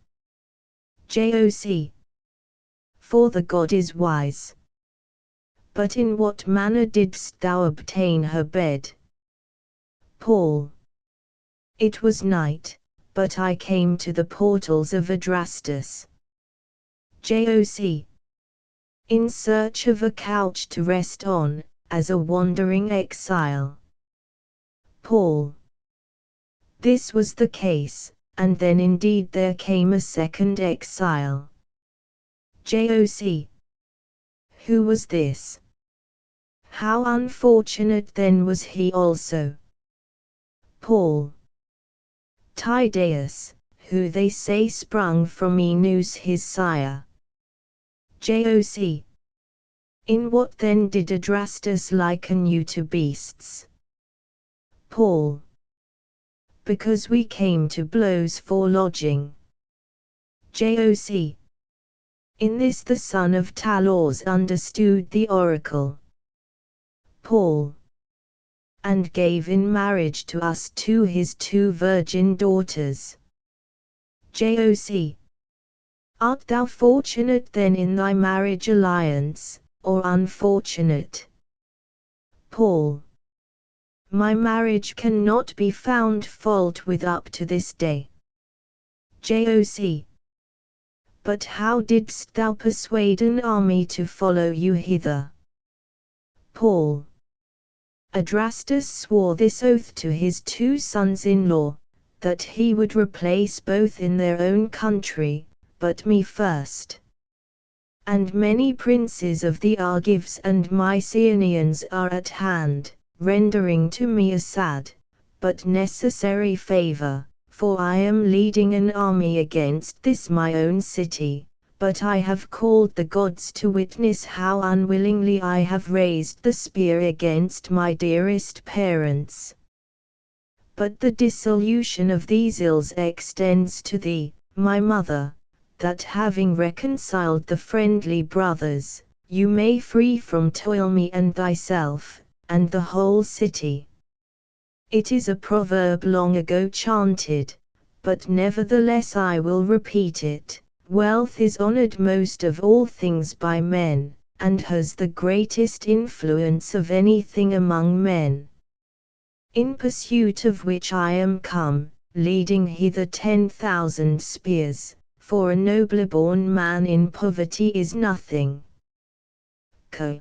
Joc. For the God is wise. But in what manner didst thou obtain her bed? Paul. It was night, but I came to the portals of Adrastus. Joc. In search of a couch to rest on, as a wandering exile. Paul. This was the case, and then indeed there came a second exile. Joc. Who was this? How unfortunate then was he also. Paul. Tydeus, who they say sprung from Enus his sire. Joc. In what then did Adrastus liken you to beasts? Paul. Because we came to blows for lodging. Joc. In this the son of Talos understood the oracle. Paul. And gave in marriage to us two his two virgin daughters. Joc. Art thou fortunate then in thy marriage alliance, or unfortunate? Paul. My marriage cannot be found fault with up to this day. Joc. But how didst thou persuade an army to follow you hither? Paul. Adrastus swore this oath to his two sons-in-law, that he would replace both in their own country, but me first. And many princes of the Argives and Mycenaeans are at hand, rendering to me a sad, but necessary favor, for I am leading an army against this my own city, but I have called the gods to witness how unwillingly I have raised the spear against my dearest parents. But the dissolution of these ills extends to thee, my mother, that having reconciled the friendly brothers, you may free from toil me and thyself, and the whole city. It is a proverb long ago chanted, but nevertheless I will repeat it. Wealth is honored most of all things by men, and has the greatest influence of anything among men. In pursuit of which I am come, leading hither 10,000 spears, for a nobler born man in poverty is nothing. Co.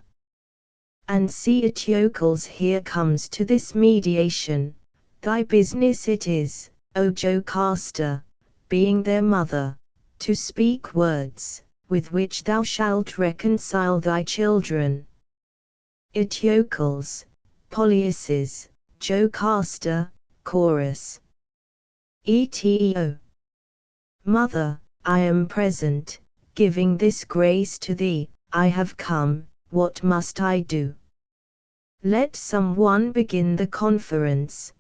And see Eteocles here comes to this mediation, thy business it is, O Jocasta, being their mother, to speak words, with which thou shalt reconcile thy children. Eteocles, Polyaces, Jocasta, Chorus. Eteo. Mother, I am present, giving this grace to thee, I have come, what must I do? Let some one begin the conference.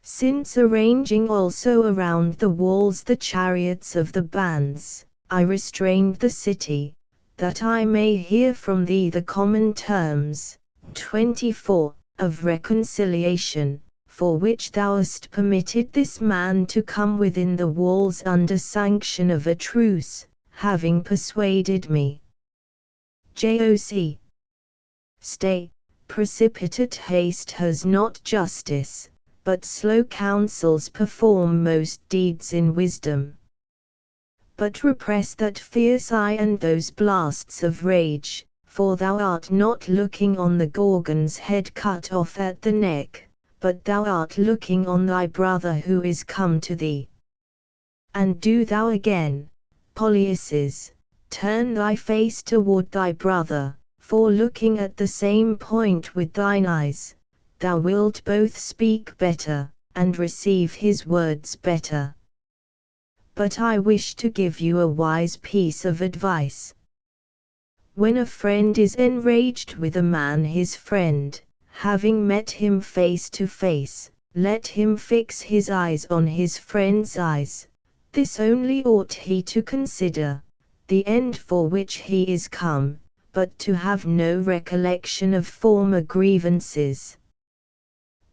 Since arranging also around the walls the chariots of the bands, I restrained the city, that I may hear from thee the common terms, 24, of reconciliation, for which thou hast permitted this man to come within the walls under sanction of a truce, having persuaded me. Joc. Stay, precipitate haste has not justice, but slow counsels perform most deeds in wisdom. But repress that fierce eye and those blasts of rage, for thou art not looking on the Gorgon's head cut off at the neck, but thou art looking on thy brother who is come to thee. And do thou again, Polyaces, turn thy face toward thy brother, for looking at the same point with thine eyes, thou wilt both speak better, and receive his words better. But I wish to give you a wise piece of advice. When a friend is enraged with a man his friend, having met him face to face, let him fix his eyes on his friend's eyes. This only ought he to consider, the end for which he is come, but to have no recollection of former grievances.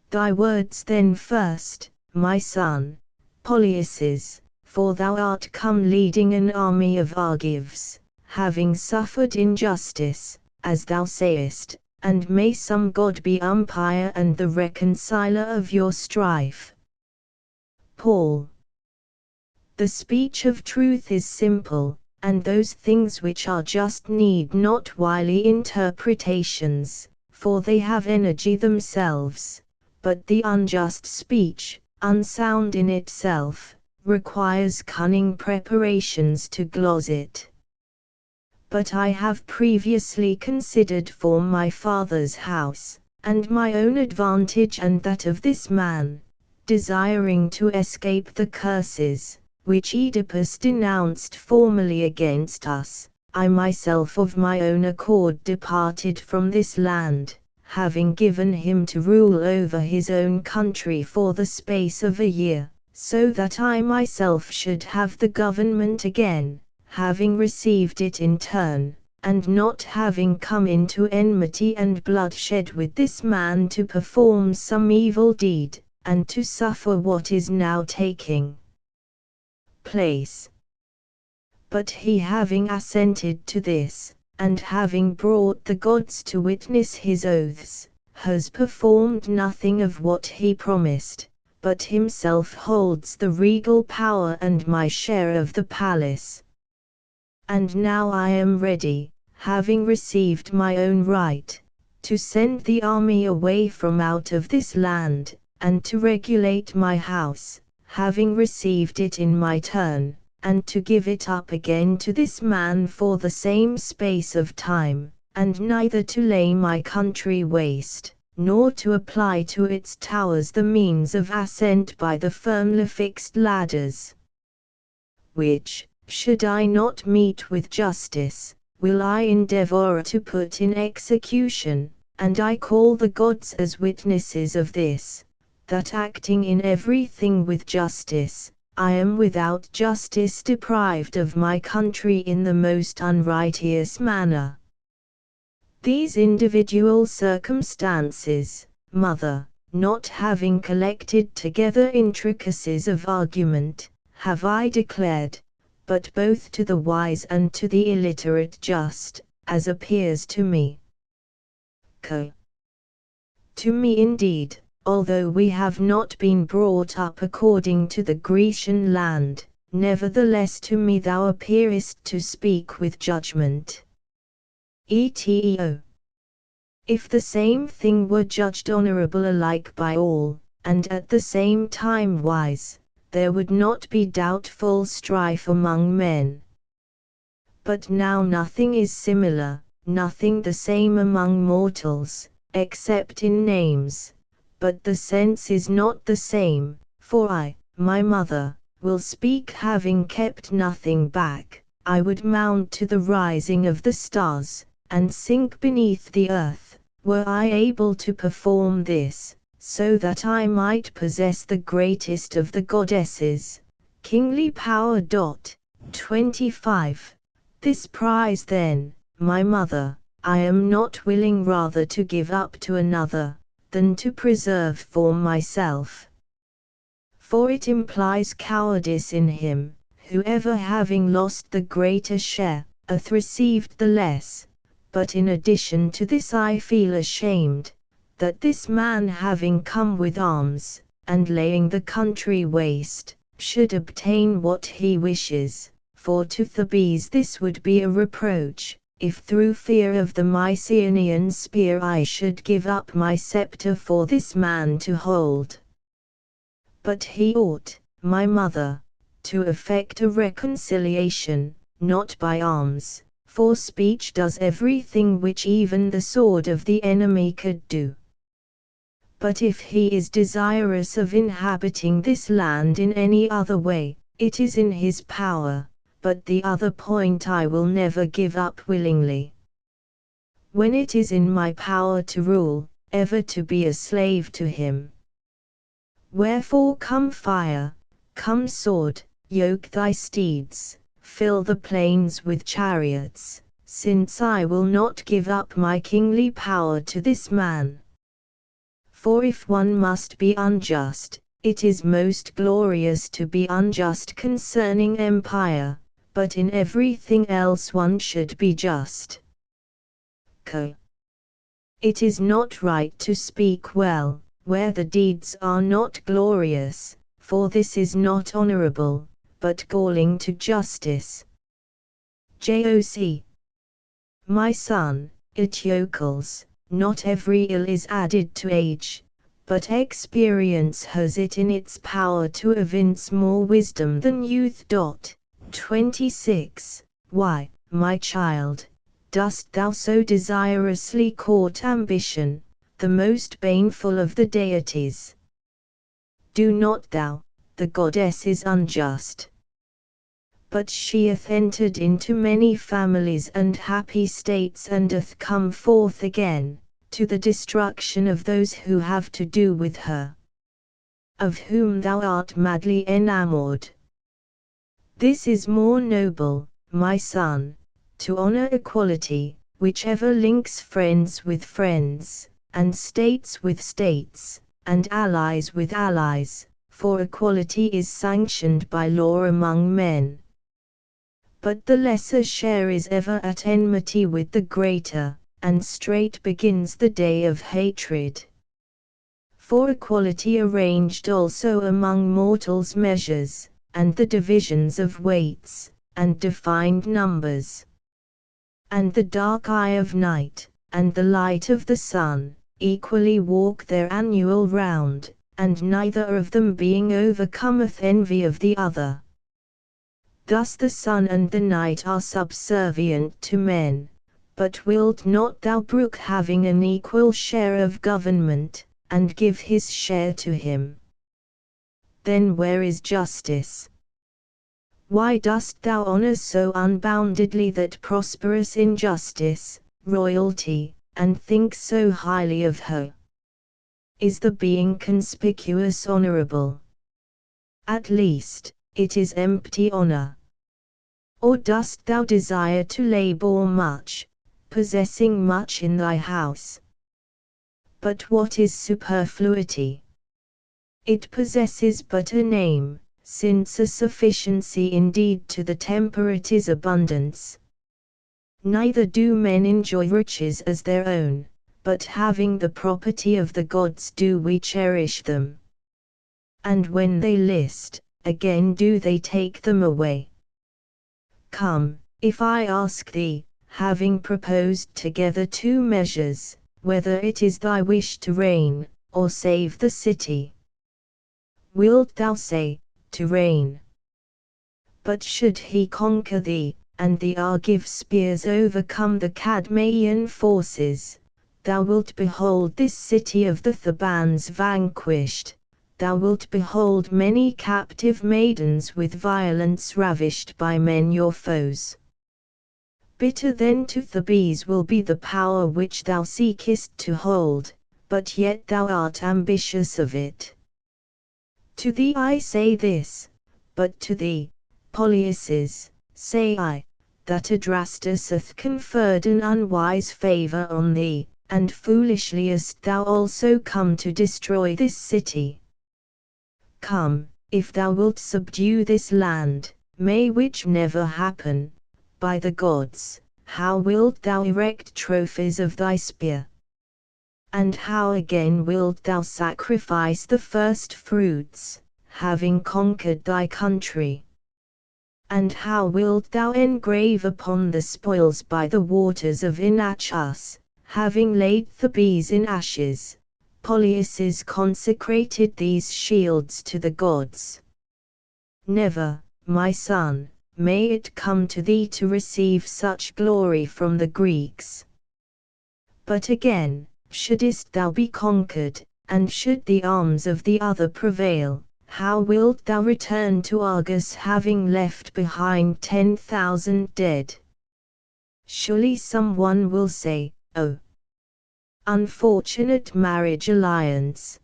Thy words then first, my son, Polyaces, for thou art come leading an army of Argives, having suffered injustice, as thou sayest, and may some god be umpire and the reconciler of your strife. Paul. The speech of truth is simple, and those things which are just need not wily interpretations, for they have energy themselves, but the unjust speech, unsound in itself, requires cunning preparations to gloss it. But I have previously considered for my father's house, and my own advantage and that of this man, desiring to escape the curses, which Oedipus denounced formally against us, I myself of my own accord departed from this land, having given him to rule over his own country for the space of a year, so that I myself should have the government again, having received it in turn, and not having come into enmity and bloodshed with this man to perform some evil deed, and to suffer what is now taking place. But he having assented to this, and having brought the gods to witness his oaths, has performed nothing of what he promised, but himself holds the regal power and my share of the palace. And now I am ready, having received my own right, to send the army away from out of this land, and to regulate my house, having received it in my turn, and to give it up again to this man for the same space of time, and neither to lay my country waste, nor to apply to its towers the means of ascent by the firmly fixed ladders, which, should I not meet with justice, will I endeavor to put in execution, and I call the gods as witnesses of this, that acting in everything with justice, I am without justice deprived of my country in the most unrighteous manner. These individual circumstances, mother, not having collected together intricacies of argument, have I declared, but both to the wise and to the illiterate just, as appears to me. To me indeed, although we have not been brought up according to the Grecian land, nevertheless to me thou appearest to speak with judgment. Eteo. If the same thing were judged honorable alike by all, and at the same time wise, there would not be doubtful strife among men. But now nothing is similar, nothing the same among mortals, except in names, but the sense is not the same, for I, my mother, will speak having kept nothing back. I would mount to the rising of the stars, and sink beneath the earth, were I able to perform this, so that I might possess the greatest of the goddesses, kingly power. 25. This prize then, my mother, I am not willing rather to give up to another, than to preserve for myself. For it implies cowardice in him, whoever having lost the greater share, hath received the less. But in addition to this I feel ashamed, that this man having come with arms, and laying the country waste, should obtain what he wishes, for to Thebes this would be a reproach, if through fear of the Mycenaean spear I should give up my scepter for this man to hold. But he ought, my mother, to effect a reconciliation, not by arms, for speech does everything which even the sword of the enemy could do. But if he is desirous of inhabiting this land in any other way, it is in his power, but the other point I will never give up willingly. When it is in my power to rule, ever to be a slave to him. Wherefore come fire, come sword, yoke thy steeds, fill the plains with chariots, since I will not give up my kingly power to this man. For if one must be unjust, it is most glorious to be unjust concerning empire, but in everything else one should be just. It is not right to speak well, where the deeds are not glorious, for this is not honorable, but galling to justice. Joc. My son, Eteocles, not every ill is added to age, but experience has it in its power to evince more wisdom than youth. 26. Why, my child, dost thou so desirously court ambition, the most baneful of the deities? Do not thou, the goddess is unjust. But she hath entered into many families and happy states and doth come forth again, to the destruction of those who have to do with her, of whom thou art madly enamoured. This is more noble, my son, to honor equality, whichever links friends with friends, and states with states, and allies with allies, for equality is sanctioned by law among men. But the lesser share is ever at enmity with the greater, and straight begins the day of hatred. For equality arranged also among mortals measures, and the divisions of weights, and defined numbers. And the dark eye of night, and the light of the sun, equally walk their annual round, and neither of them being overcometh envy of the other. Thus the sun and the night are subservient to men, but wilt not thou brook having an equal share of government, and give his share to him? Then where is justice? Why dost thou honor so unboundedly that prosperous injustice, royalty, and think so highly of her? Is the being conspicuous honorable? At least, it is empty honor. Or dost thou desire to labor much, possessing much in thy house? But what is superfluity? It possesses but a name, since a sufficiency indeed to the temperate is abundance. Neither do men enjoy riches as their own, but having the property of the gods do we cherish them. And when they list, again do they take them away. Come, if I ask thee, having proposed together two measures, whether it is thy wish to reign, or save the city? Wilt thou say, to reign? But should he conquer thee, and the Argive spears overcome the Cadmeian forces, thou wilt behold this city of the Thebans vanquished, thou wilt behold many captive maidens with violence ravished by men your foes. Bitter then to Thebes will be the power which thou seekest to hold, but yet thou art ambitious of it. To thee I say this, but to thee, Polyaces, say I, that Adrastus hath conferred an unwise favour on thee, and foolishly hast thou also come to destroy this city. Come, if thou wilt subdue this land, may which never happen, by the gods, how wilt thou erect trophies of thy spear? And how again wilt thou sacrifice the first fruits, having conquered thy country? And how wilt thou engrave upon the spoils by the waters of Inachus, having laid Thebes in ashes? Polyaces consecrated these shields to the gods. Never, my son, may it come to thee to receive such glory from the Greeks. But again, shouldest thou be conquered, and should the arms of the other prevail, how wilt thou return to Argos having left behind 10,000 dead? Surely some one will say, O unfortunate marriage alliance!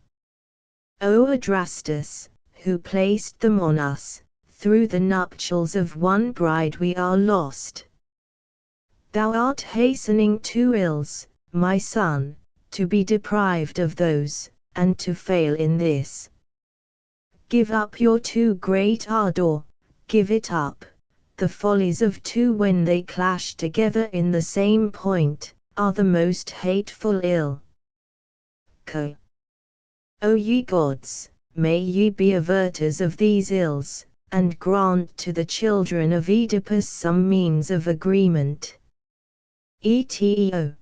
O Adrastus, who placed them on us, through the nuptials of one bride we are lost. Thou art hastening two ills, my son, to be deprived of those, and to fail in this. Give up your too great ardor, give it up. The follies of two when they clash together in the same point, are the most hateful ill. O ye gods, may ye be averters of these ills, and grant to the children of Oedipus some means of agreement. ETO.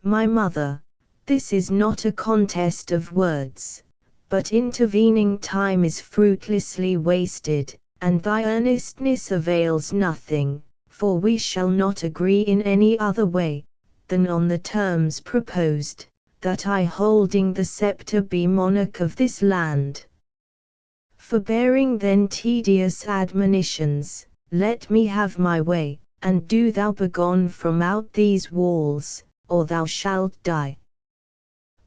My mother, this is not a contest of words, but intervening time is fruitlessly wasted, and thy earnestness avails nothing, for we shall not agree in any other way than on the terms proposed, that I holding the sceptre be monarch of this land. Forbearing then tedious admonitions, let me have my way, and do thou begone from out these walls, or thou shalt die.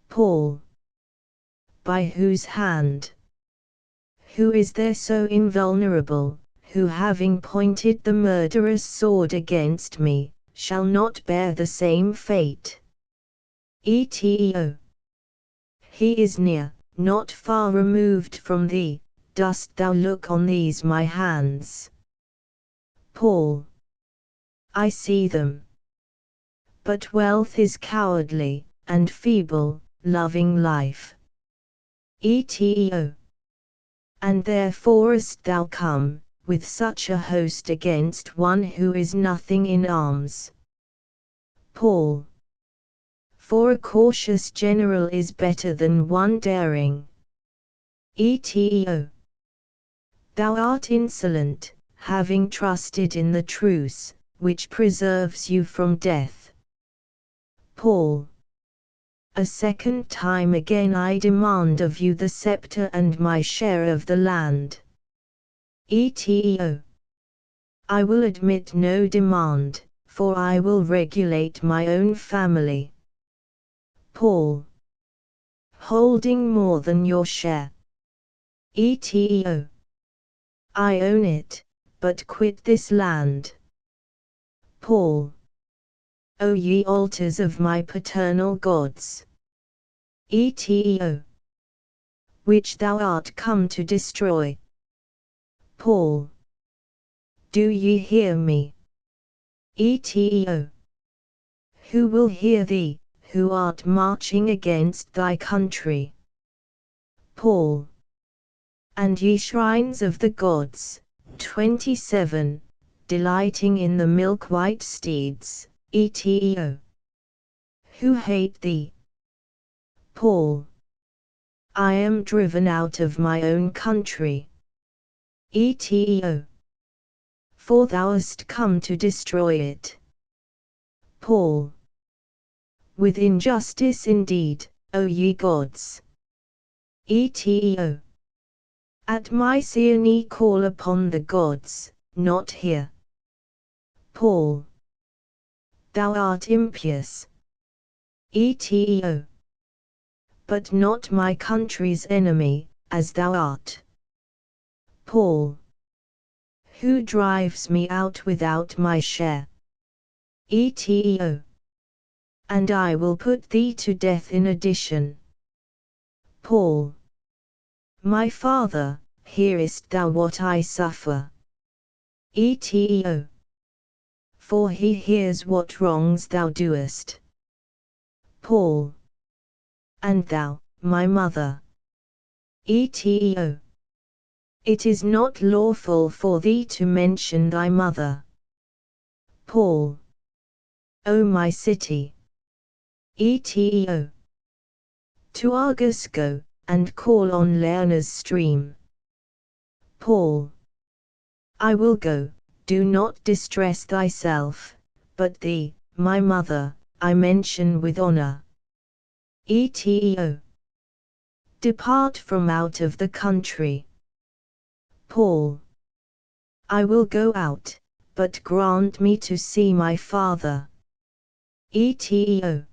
Paul. By whose hand? Who is there so invulnerable, who having pointed the murderous sword against me, shall not bear the same fate? ETO. He is near, not far removed from thee. Dost thou look on these my hands? Paul. I see them. But wealth is cowardly, and feeble, loving life. ETO. And therefore hast thou come, with such a host against one who is nothing in arms. Paul. For a cautious general is better than one daring. ETO. Thou art insolent, having trusted in the truce, which preserves you from death. Paul. A second time again I demand of you the sceptre and my share of the land. ETO. I will admit no demand, for I will regulate my own family. Paul. Holding more than your share. ETO. I own it, but quit this land. Paul. O ye altars of my paternal gods! ETO. Which thou art come to destroy. Paul. Do ye hear me? ETO. Who will hear thee, who art marching against thy country? Paul. And ye shrines of the gods, 27, delighting in the milk-white steeds, ETO. Who hate thee? Paul. I am driven out of my own country. ETO. For thou hast come to destroy it. Paul. With injustice indeed, O ye gods! ETO. At Mycenae call upon the gods, not here. Paul. Thou art impious. ETO. but not my country's enemy, as thou art. Paul. Who drives me out without my share? Eteo. And I will put thee to death in addition. Paul. My father, hearest thou what I suffer? Eteo. For he hears what wrongs thou doest. Paul. And thou, my mother? Eteo. It is not lawful for thee to mention thy mother. Paul. O my city! Eteo. To Argos go, and call on Lerna's stream. Paul. I will go, do not distress thyself, but thee, my mother, I mention with honor. Eteo. Depart from out of the country. Paul. I will go out, but grant me to see my father. Eteo.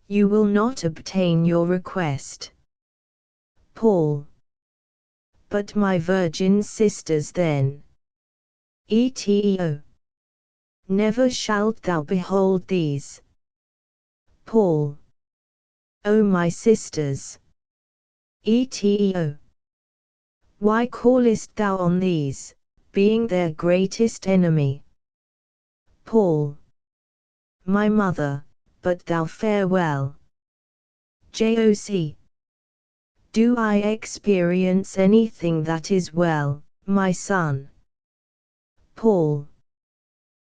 You will not obtain your request. Paul. But my virgin sisters then. Eteo. Never shalt thou behold these. Paul. O my sisters! Eteo. Why callest thou on these, being their greatest enemy? Paul. My mother, but thou farewell. Joc. Do I experience anything that is well, my son? Paul.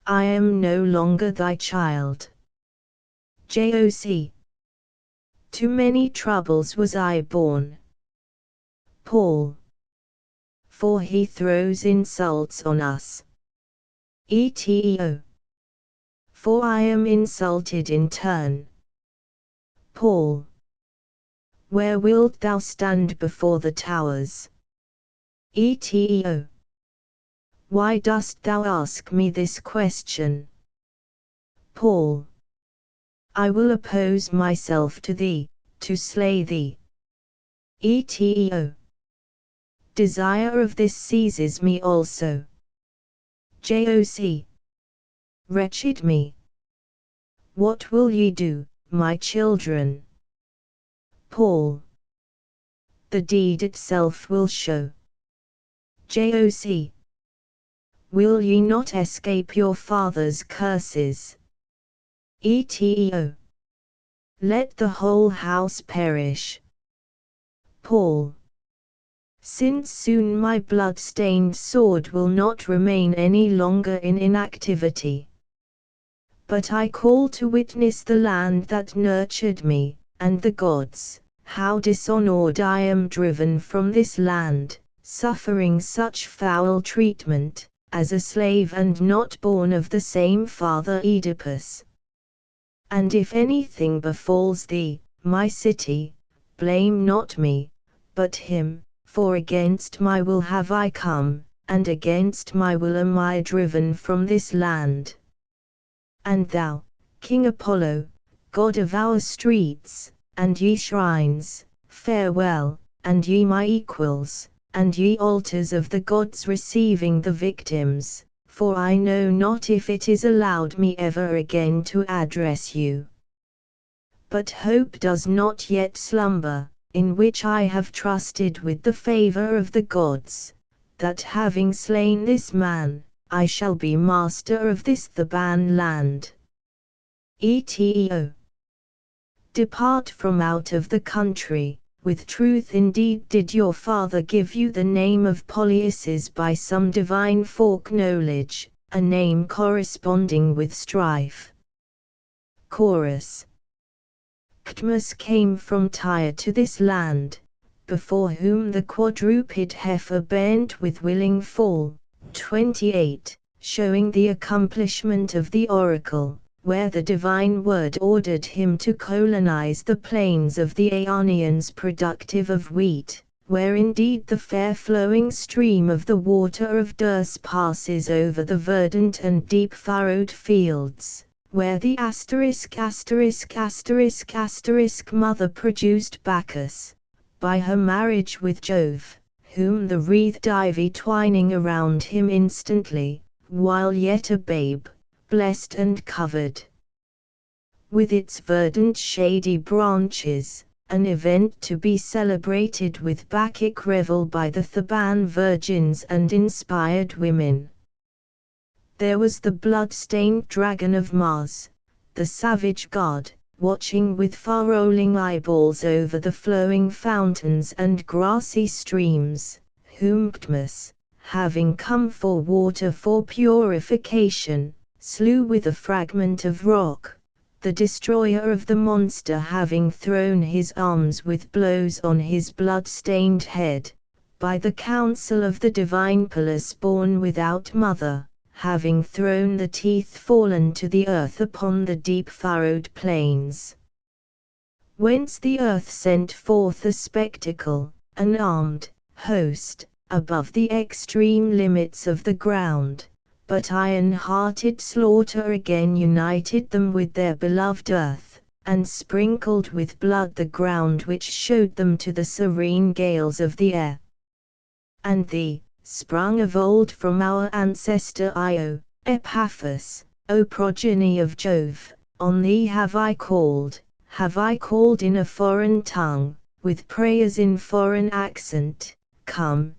I am no longer thy child. Joc. To many troubles was I born. Paul. For he throws insults on us. Eteo. For I am insulted in turn. Paul. Where wilt thou stand before the towers? Eteo. Why dost thou ask me this question? Paul. I will oppose myself to thee, to slay thee. Eteo. Desire of this seizes me also. Joc. Wretched me! What will ye do, my children? Paul. The deed itself will show. Joc. Will ye not escape your father's curses? Eteo. Let the whole house perish. Paul. Since soon my blood-stained sword will not remain any longer in inactivity. But I call to witness the land that nurtured me, and the gods, how dishonored I am driven from this land, suffering such foul treatment, as a slave and not born of the same father Oedipus. And if anything befalls thee, my city, blame not me, but him, for against my will have I come, and against my will am I driven from this land. And thou, King Apollo, God of our streets, and ye shrines, farewell, and ye my equals, and ye altars of the gods receiving the victims, for I know not if it is allowed me ever again to address you. But hope does not yet slumber, in which I have trusted with the favor of the gods, that having slain this man, I shall be master of this Theban land. Eteo. Depart from out of the country, with truth indeed did your father give you the name of Polyaces by some divine foreknowledge, a name corresponding with strife. Chorus. Cadmus came from Tyre to this land, before whom the quadruped heifer bent with willing fall. 28, showing the accomplishment of the oracle, where the divine word ordered him to colonize the plains of the Aeonians productive of wheat, where indeed the fair flowing stream of the water of Dirce passes over the verdant and deep furrowed fields, where the mother produced Bacchus, by her marriage with Jove, whom the wreathed ivy twining around him instantly, while yet a babe, blessed and covered with its verdant shady branches, an event to be celebrated with Bacchic revel by the Theban virgins and inspired women. There was the blood-stained dragon of Mars, the savage god, watching with far-rolling eyeballs over the flowing fountains and grassy streams, whom Ctmus, having come for water for purification, slew with a fragment of rock, the destroyer of the monster having thrown his arms with blows on his blood-stained head, by the counsel of the divine Pallas born without mother, having thrown the teeth fallen to the earth upon the deep furrowed plains. Whence the earth sent forth a spectacle, an armed host, above the extreme limits of the ground, but iron-hearted slaughter again united them with their beloved earth, and sprinkled with blood the ground which showed them to the serene gales of the air. And thee, sprung of old from our ancestor Io, Epaphus, O progeny of Jove, on thee have I called in a foreign tongue, with prayers in foreign accent, come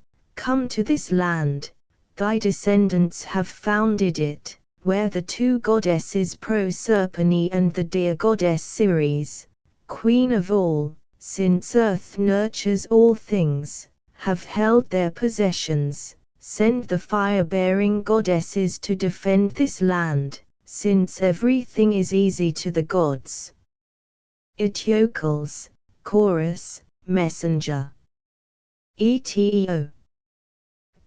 to this land, thy descendants have founded it, where the two goddesses Proserpine and the dear goddess Ceres, queen of all, since earth nurtures all things, have held their possessions. Send the fire-bearing goddesses to defend this land, since everything is easy to the gods. Eteocles, chorus, messenger. Eteo.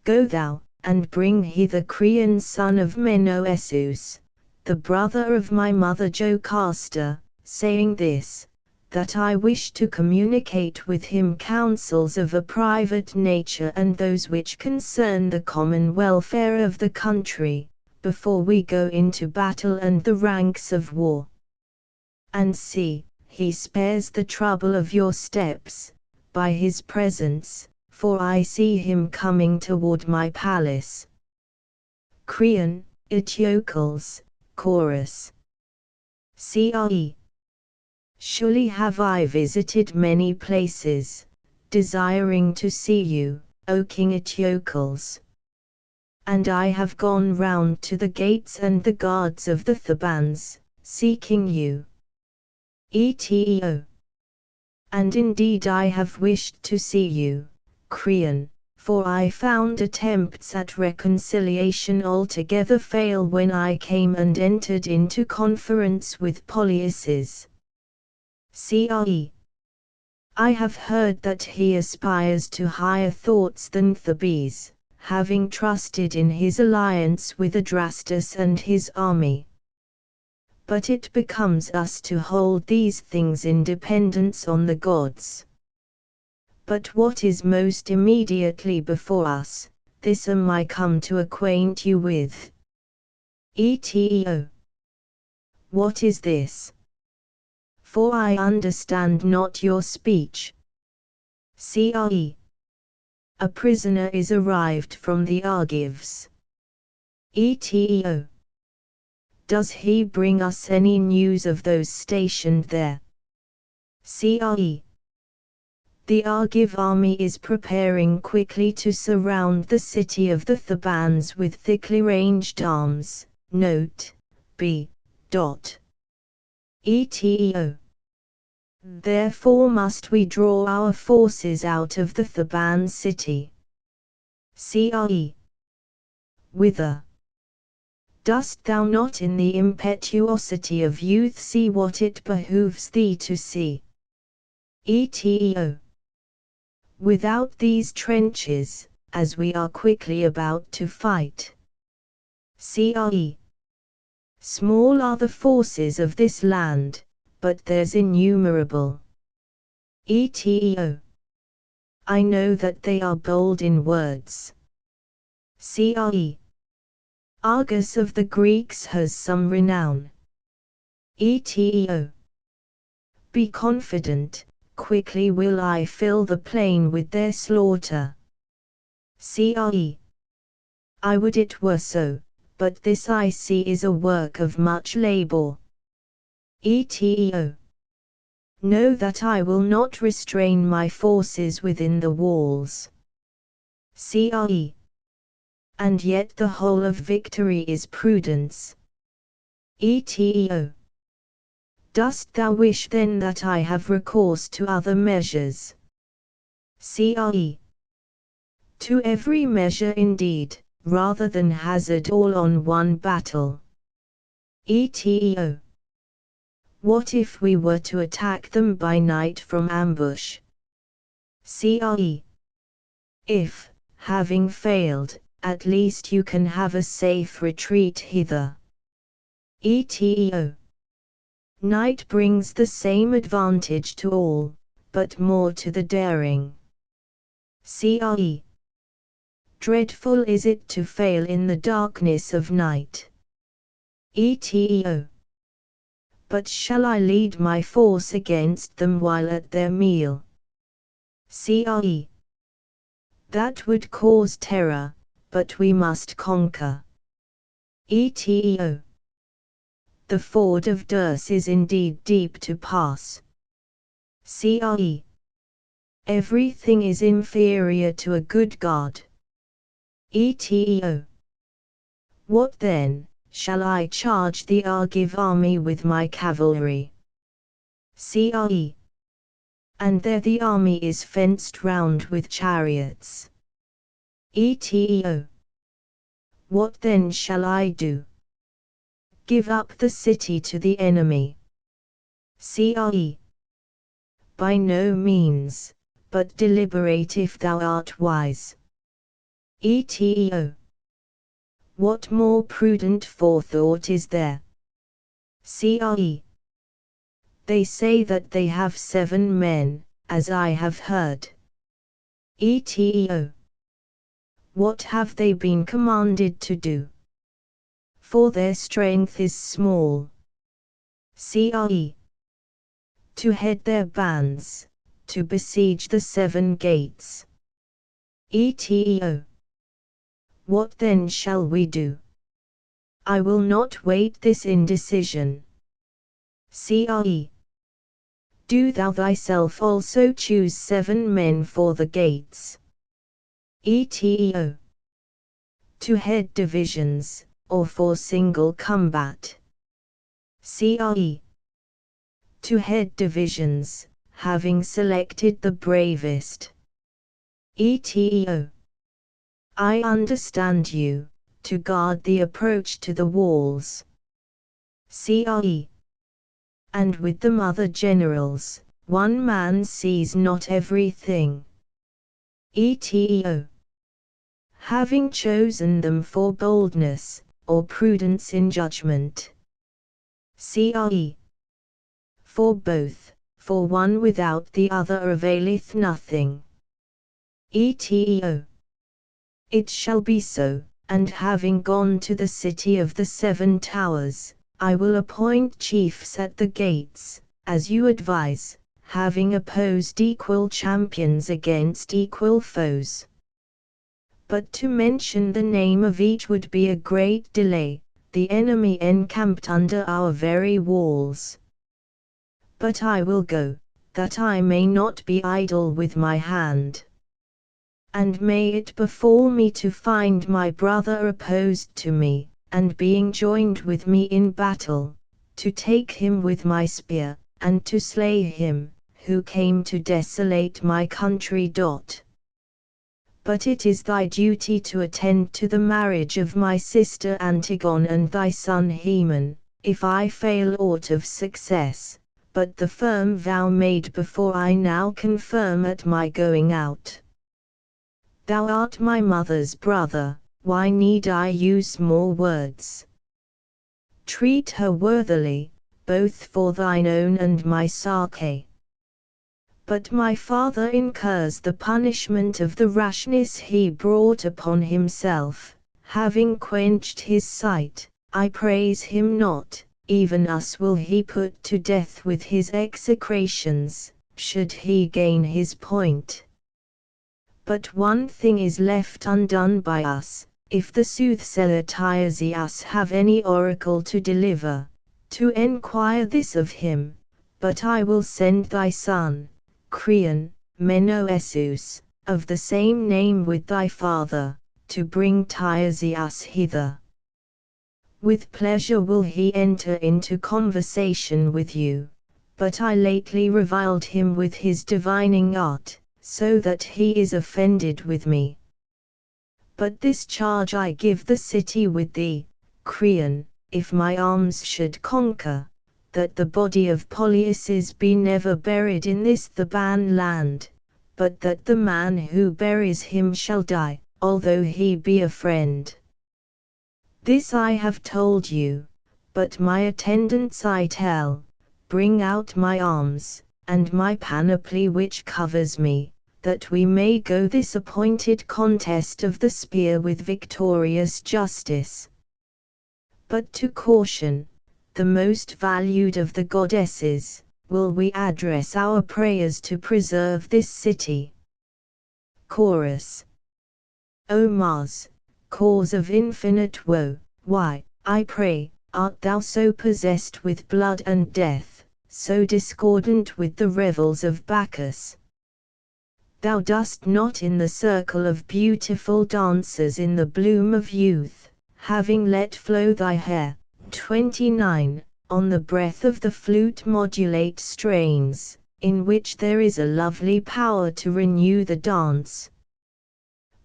Go thou, and bring hither Creon son of Menoesus, the brother of my mother Jocasta, saying this, that I wish to communicate with him counsels of a private nature and those which concern the common welfare of the country, before we go into battle and the ranks of war. And see, he spares the trouble of your steps, by his presence, for I see him coming toward my palace. Creon, Eteocles, chorus. CRE. Surely have I visited many places, desiring to see you, O King Eteocles. And I have gone round to the gates and the guards of the Thebans, seeking you. Eteo. And indeed I have wished to see you, Creon, for I found attempts at reconciliation altogether fail when I came and entered into conference with Polyaces. CRE. I have heard that he aspires to higher thoughts than Thebes, having trusted in his alliance with Adrastus and his army. But it becomes us to hold these things in dependence on the gods. But what is most immediately before us, this am I come to acquaint you with. Eteo. What is this? For I understand not your speech. CRE. A prisoner is arrived from the Argives. Eteo. Does he bring us any news of those stationed there? CRE. The Argive army is preparing quickly to surround the city of the Thebans with thickly ranged arms. Note, B. Eteo. Therefore must we draw our forces out of the Theban city. CRE. Whither? Dost thou not in the impetuosity of youth see what it behooves thee to see? Eteo. Without these trenches, as we are quickly about to fight. CRE. Small are the forces of this land, but theirs innumerable. Eteo. I know that they are bold in words. CRE. Argus of the Greeks has some renown. ETO. Be confident, quickly will I fill the plain with their slaughter. CRE. I would it were so, but this I see is a work of much labor. ETO. Know that I will not restrain my forces within the walls. CRE. And yet the whole of victory is prudence. ETO. Dost thou wish then that I have recourse to other measures? CRE. To every measure indeed, rather than hazard all on one battle. ETO. What if we were to attack them by night from ambush? CRE. If, having failed, at least you can have a safe retreat hither. ETO. Night brings the same advantage to all, but more to the daring. CRE. Dreadful is it to fail in the darkness of night. ETO. But shall I lead my force against them while at their meal? CRE. That would cause terror, but we must conquer. ETO. The ford of Durs is indeed deep to pass. CRE. Everything is inferior to a good guard. ETO. What then, shall I charge the Argive army with my cavalry? CRE. And there the army is fenced round with chariots. ETO. What then shall I do? Give up the city to the enemy. CRE. By no means, but deliberate if thou art wise. ETO. What more prudent forethought is there? CRE. They say that they have 7 men, as I have heard. ETO. What have they been commanded to do? For their strength is small. CRE. To head their bands, to besiege the 7 gates. ETO. What then shall we do? I will not wait this indecision. CRE. Do thou thyself also choose 7 men for the gates. ETO. To head divisions, or for single combat. CRE. To head divisions, having selected the bravest. ETO. I understand you, to guard the approach to the walls. CRE. And with them other generals, one man sees not everything. ETO. Having chosen them for boldness, or prudence in judgment. CRE. For both, for one without the other availeth nothing. ETO. It shall be so, and having gone to the city of the 7 towers, I will appoint chiefs at the gates, as you advise, having opposed equal champions against equal foes. But to mention the name of each would be a great delay, the enemy encamped under our very walls. But I will go, that I may not be idle with my hand. And may it befall me to find my brother opposed to me, and being joined with me in battle, to take him with my spear, and to slay him, who came to desolate my country. But it is thy duty to attend to the marriage of my sister Antigone and thy son Haemon, if I fail aught of success, but the firm vow made before I now confirm at my going out. Thou art my mother's brother, why need I use more words? Treat her worthily, both for thine own and my sake. But my father incurs the punishment of the rashness he brought upon himself, having quenched his sight. I praise him not, even us will he put to death with his execrations, should he gain his point. But one thing is left undone by us, if the soothsayer Tiresias have any oracle to deliver, to enquire this of him. But I will send thy son, Creon, Menoesus, of the same name with thy father, to bring Tiresias hither. With pleasure will he enter into conversation with you, but I lately reviled him with his divining art, so that he is offended with me. But this charge I give the city with thee, Creon, if my arms should conquer, that the body of Polyaces be never buried in this Theban land, but that the man who buries him shall die, although he be a friend. This I have told you, but my attendants I tell, bring out my arms, and my panoply which covers me, that we may go this appointed contest of the spear with victorious justice. But to caution, the most valued of the goddesses, will we address our prayers to preserve this city. Chorus. O Mars, cause of infinite woe, why, I pray, art thou so possessed with blood and death, so discordant with the revels of Bacchus? Thou dost not in the circle of beautiful dancers in the bloom of youth, having let flow thy hair, 29, on the breath of the flute modulate strains, in which there is a lovely power to renew the dance.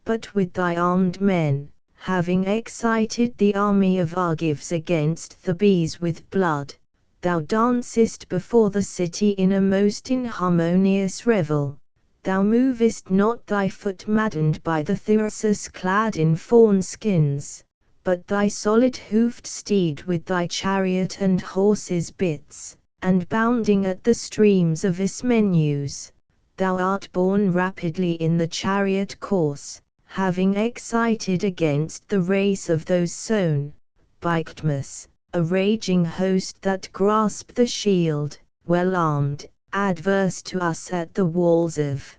But with thy armed men, having excited the army of Argives against Thebes with blood, thou dancest before the city in a most inharmonious revel. Thou movest not thy foot maddened by the thyrsus clad in fawn skins, but thy solid-hoofed steed with thy chariot and horses' bits, and bounding at the streams of Ismenus, thou art borne rapidly in the chariot course, having excited against the race of those sown by Ctmus, a raging host that grasp the shield, well armed, adverse to us at the walls of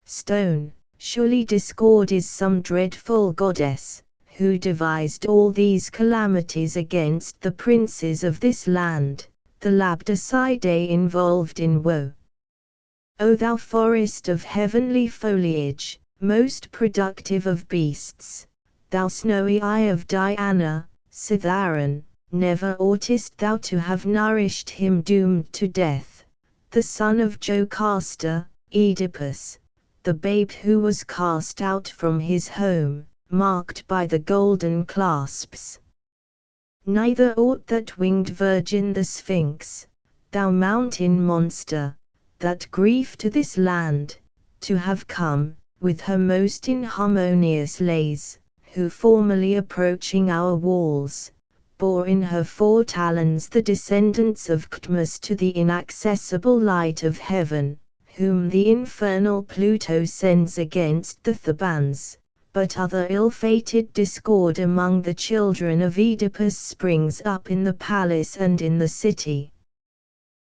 stone. Surely discord is some dreadful goddess, who devised all these calamities against the princes of this land, the Labdacidae involved in woe. O thou forest of heavenly foliage, most productive of beasts, thou snowy eye of Diana, Citharon, never oughtest thou to have nourished him doomed to death, the son of Jocasta, Oedipus, the babe who was cast out from his home, marked by the golden clasps. Neither ought that winged virgin the Sphinx, thou mountain monster, that grief to this land, to have come, with her most inharmonious lays, who formerly approaching our walls, bore in her 4 talons the descendants of Ctmus to the inaccessible light of heaven, whom the infernal Pluto sends against the Thebans, but other ill-fated discord among the children of Oedipus springs up in the palace and in the city.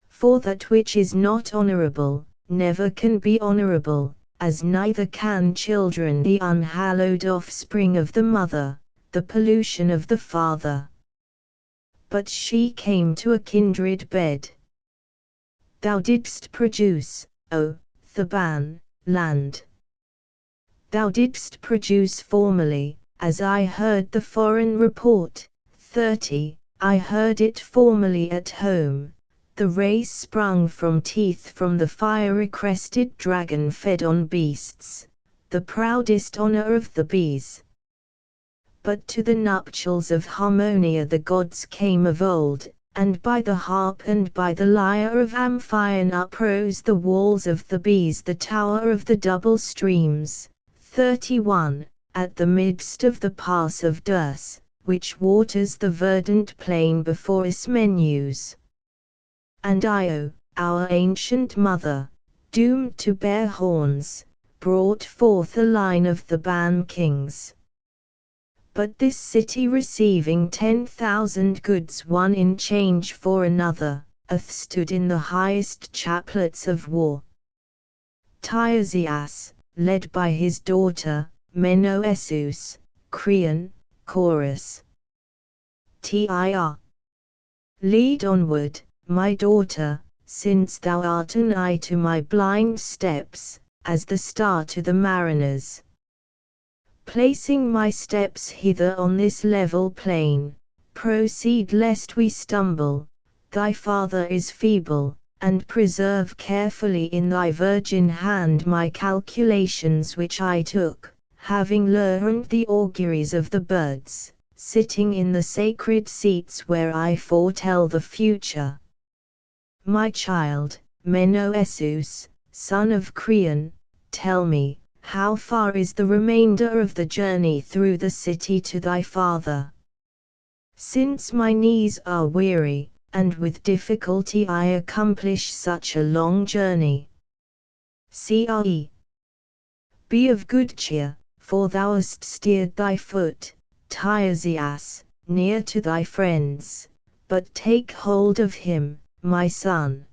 For that which is not honorable, never can be honorable, as neither can children the unhallowed offspring of the mother, the pollution of the father. But she came to a kindred bed. Thou didst produce, O Theban, land. Thou didst produce formerly, as I heard the foreign report, 30, I heard it formerly at home, the race sprung from teeth from the fiery-crested dragon fed on beasts, the proudest honor of the bees. But to the nuptials of Harmonia the gods came of old, and by the harp and by the lyre of Amphion uprose the walls of Thebes, the tower of the double streams, 31, at the midst of the pass of Dirce, which waters the verdant plain before Ismenus. And Io, our ancient mother, doomed to bear horns, brought forth a line of Theban kings. But this city receiving 10,000 goods one in change for another, stood in the highest chaplets of war. Tiresias, led by his daughter, Menoesus, Creon, chorus. Tir. Lead onward, my daughter, since thou art an eye to my blind steps, as the star to the mariners. Placing my steps hither on this level plain, proceed lest we stumble. Thy father is feeble, and preserve carefully in thy virgin hand my calculations which I took, having learned the auguries of the birds, sitting in the sacred seats where I foretell the future. My child, Menoesus, son of Creon, tell me, how far is the remainder of the journey through the city to thy father? Since my knees are weary, and with difficulty I accomplish such a long journey. Cre. Be of good cheer, for thou hast steered thy foot, Tiresias, near to thy friends, but take hold of him, my son.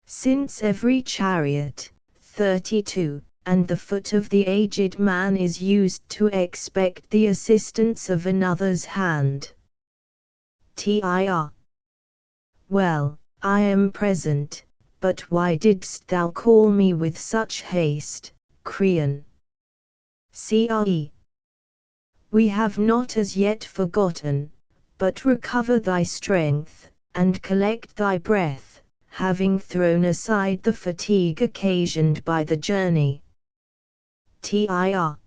Since every chariot, 32, and the foot of the aged man is used to expect the assistance of another's hand. Tir. Well, I am present, but why didst thou call me with such haste, Creon? Cre. We have not as yet forgotten, but recover thy strength, and collect thy breath, having thrown aside the fatigue occasioned by the journey. Tir.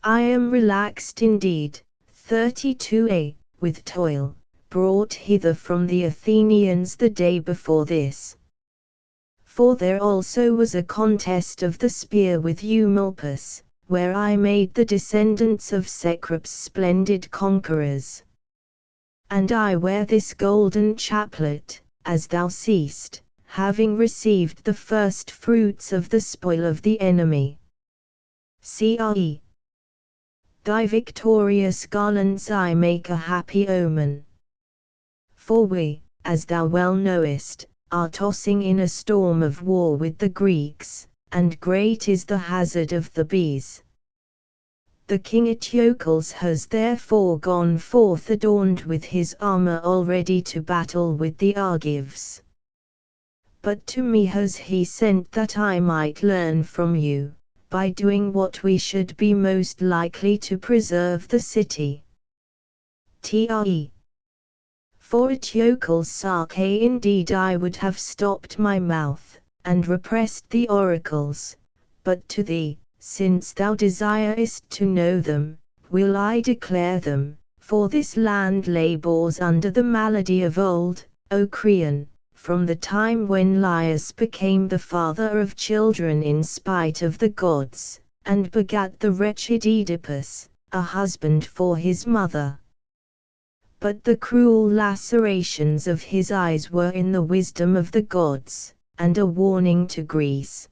I am relaxed indeed, 32a, with toil, brought hither from the Athenians the day before this. For there also was a contest of the spear with Eumolpus, where I made the descendants of Cecrops splendid conquerors. And I wear this golden chaplet, as thou seest, having received the first fruits of the spoil of the enemy. Cre. Thy victorious garlands I make a happy omen. For we, as thou well knowest, are tossing in a storm of war with the Greeks, and great is the hazard of the bees. The king Eteocles has therefore gone forth adorned with his armor all ready to battle with the Argives. But to me has he sent that I might learn from you, by doing what we should be most likely to preserve the city. Tre. For Eteocles' sake indeed I would have stopped my mouth, and repressed the oracles, but to thee, since thou desirest to know them, will I declare them, for this land labours under the malady of old, O Creon, from the time when Laius became the father of children in spite of the gods, and begat the wretched Oedipus, a husband for his mother. But the cruel lacerations of his eyes were in the wisdom of the gods, and a warning to Greece.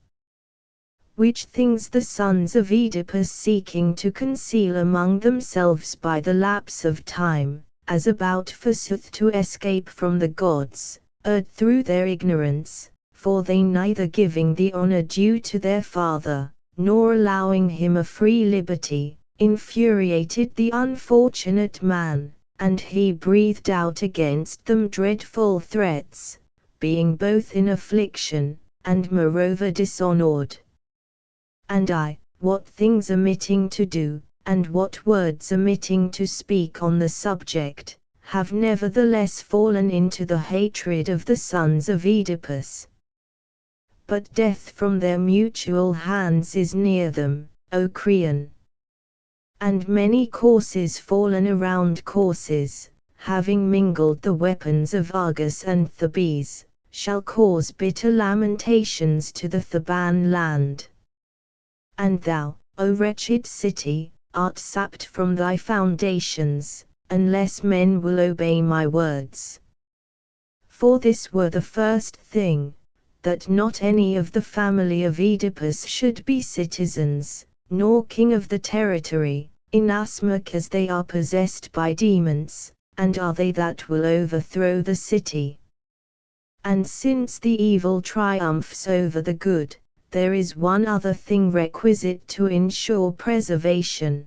Which things the sons of Oedipus seeking to conceal among themselves by the lapse of time, as about forsooth to escape from the gods, erred through their ignorance, for they neither giving the honor due to their father, nor allowing him a free liberty, infuriated the unfortunate man, and he breathed out against them dreadful threats, being both in affliction, and moreover dishonored. And I, what things omitting to do, and what words omitting to speak on the subject, have nevertheless fallen into the hatred of the sons of Oedipus. But death from their mutual hands is near them, O Creon. And many courses fallen around courses, having mingled the weapons of Argus and Thebes, shall cause bitter lamentations to the Theban land. And thou, O wretched city, art sapped from thy foundations, unless men will obey my words. For this were the first thing, that not any of the family of Oedipus should be citizens, nor king of the territory, inasmuch as they are possessed by demons, and are they that will overthrow the city. And since the evil triumphs over the good, there is one other thing requisite to ensure preservation.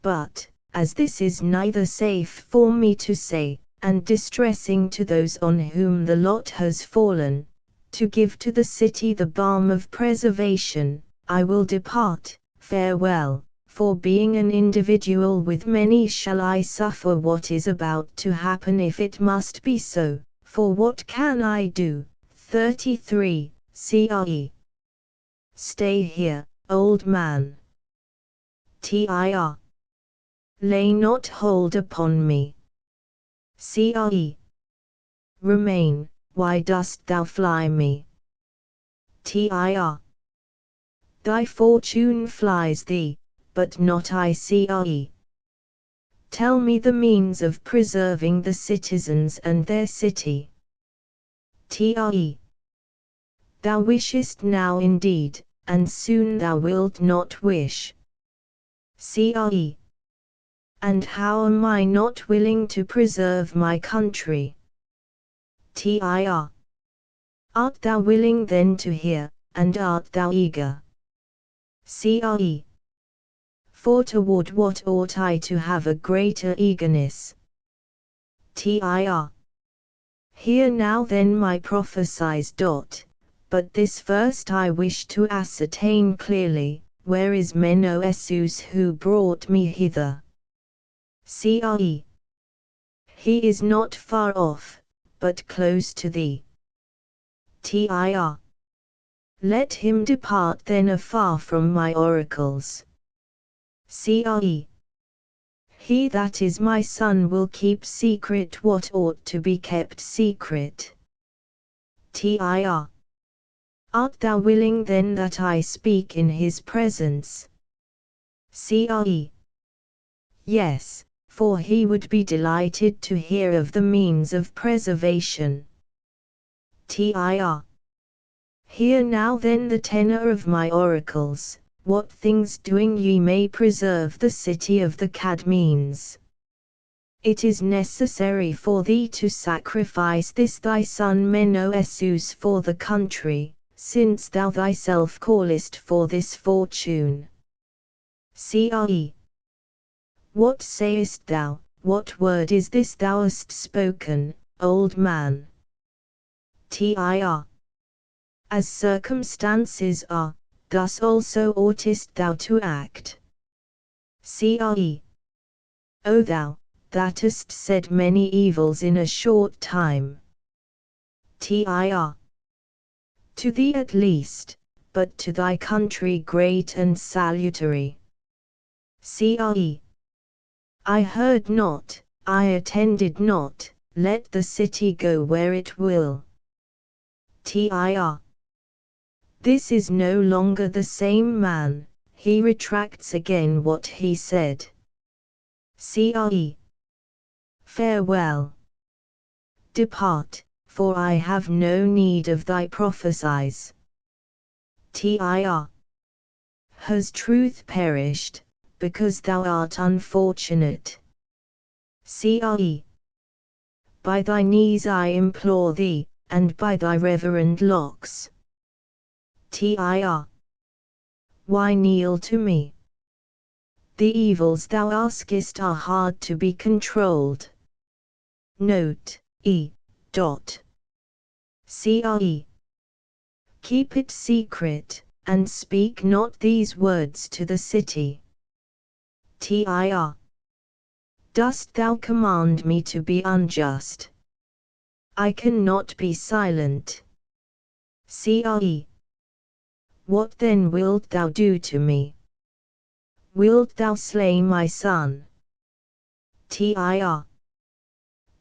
But, as this is neither safe for me to say, and distressing to those on whom the lot has fallen, to give to the city the balm of preservation, I will depart. Farewell, for being an individual with many shall I suffer what is about to happen if it must be so, for what can I do? 33, CRE. Stay here, old man. TIR. Lay not hold upon me. CRE. Remain, why dost thou fly me? TIR. Thy fortune flies thee, but not I. CRE. Tell me the means of preserving the citizens and their city. TRE. Thou wishest now indeed, and soon thou wilt not wish. CRE. And how am I not willing to preserve my country? TIR. Art thou willing then to hear, and art thou eager? CRE. For toward what ought I to have a greater eagerness? TIR. Hear now then my prophesies. But this first I wish to ascertain clearly, where is Menœsus who brought me hither? CRE. He is not far off, but close to thee. TIR. Let him depart then afar from my oracles. CRE. He that is my son will keep secret what ought to be kept secret. TIR. Art thou willing then that I speak in his presence? CRE. Yes, for he would be delighted to hear of the means of preservation. TIR. Hear now then the tenor of my oracles, what things doing ye may preserve the city of the Cadmeans. It is necessary for thee to sacrifice this thy son Menœsus for the country, since thou thyself callest for this fortune. CRE. What sayest thou? What word is this thou hast spoken, old man? TIR. As circumstances are, thus also oughtest thou to act. CRE. O thou, that hast said many evils in a short time. TIR. To thee at least, but to thy country great and salutary. CRE. I heard not, I attended not, let the city go where it will. TIR. This is no longer the same man, he retracts again what he said. CRE. Farewell. Depart, for I have no need of thy prophesies. TIR. Has truth perished, because thou art unfortunate? CRE. By thy knees I implore thee, and by thy reverend locks. TIR. Why kneel to me? The evils thou askest are hard to be controlled. Note, E. CRE. Keep it secret, and speak not these words to the city. TIR. Dost thou command me to be unjust? I cannot be silent. CRE. What then wilt thou do to me? Wilt thou slay my son? TIR.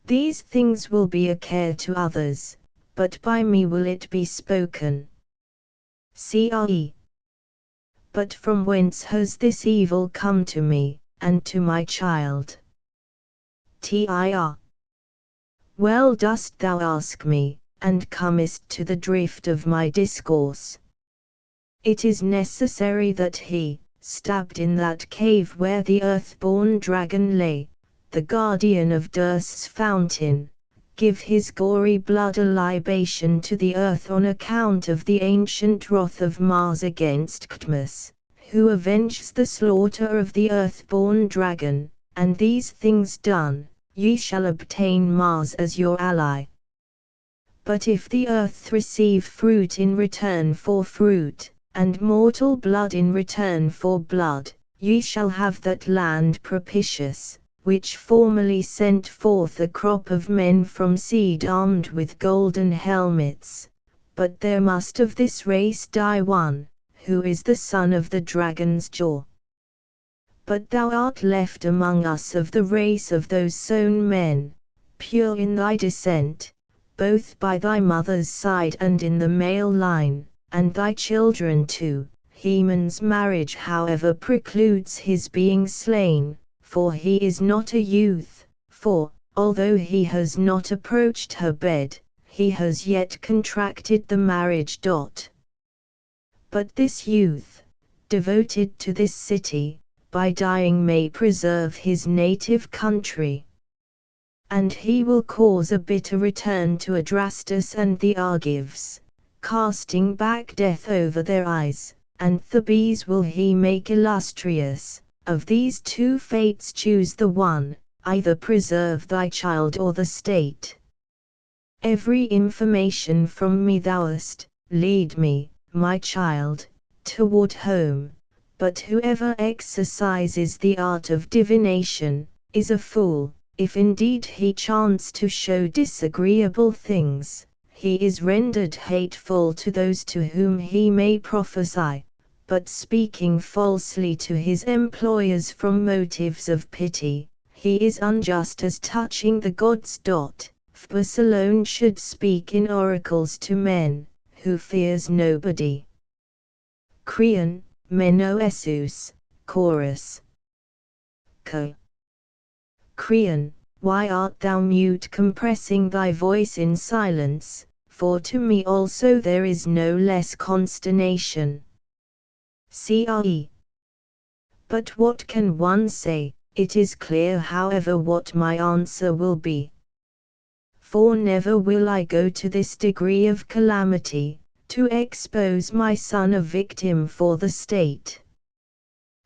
These things will be a care to others, but by me will it be spoken. CRE. But from whence has this evil come to me, and to my child? TIR. Well dost thou ask me, and comest to the drift of my discourse. It is necessary that he, stabbed in that cave where the earth-born dragon lay, the guardian of Durst's fountain, give his gory blood a libation to the earth on account of the ancient wrath of Mars against Cadmus, who avenges the slaughter of the earth-born dragon, and these things done, ye shall obtain Mars as your ally. But if the earth receive fruit in return for fruit, and mortal blood in return for blood, ye shall have that land propitious, which formerly sent forth a crop of men from seed armed with golden helmets. But there must of this race die one, who is the son of the dragon's jaw. But thou art left among us of the race of those sown men, pure in thy descent, both by thy mother's side and in the male line, and thy children too. Haemon's marriage however precludes his being slain, for he is not a youth, for, although he has not approached her bed, he has yet contracted the marriage. But this youth, devoted to this city, by dying may preserve his native country. And he will cause a bitter return to Adrastus and the Argives, casting back death over their eyes, and Thebes will he make illustrious. Of these two fates choose the one, either preserve thy child or the state. Every information from me thou'st, lead me, my child, toward home, but whoever exercises the art of divination, is a fool. If indeed he chance to show disagreeable things, he is rendered hateful to those to whom he may prophesy, but speaking falsely to his employers from motives of pity, he is unjust as touching the gods. Phoebus alone should speak in oracles to men, who fears nobody. Creon, Menoesus, Chorus. Co. Creon, why art thou mute, compressing thy voice in silence, for to me also there is no less consternation. Cre. But what can one say? It is clear however what my answer will be. For never will I go to this degree of calamity, to expose my son a victim for the state.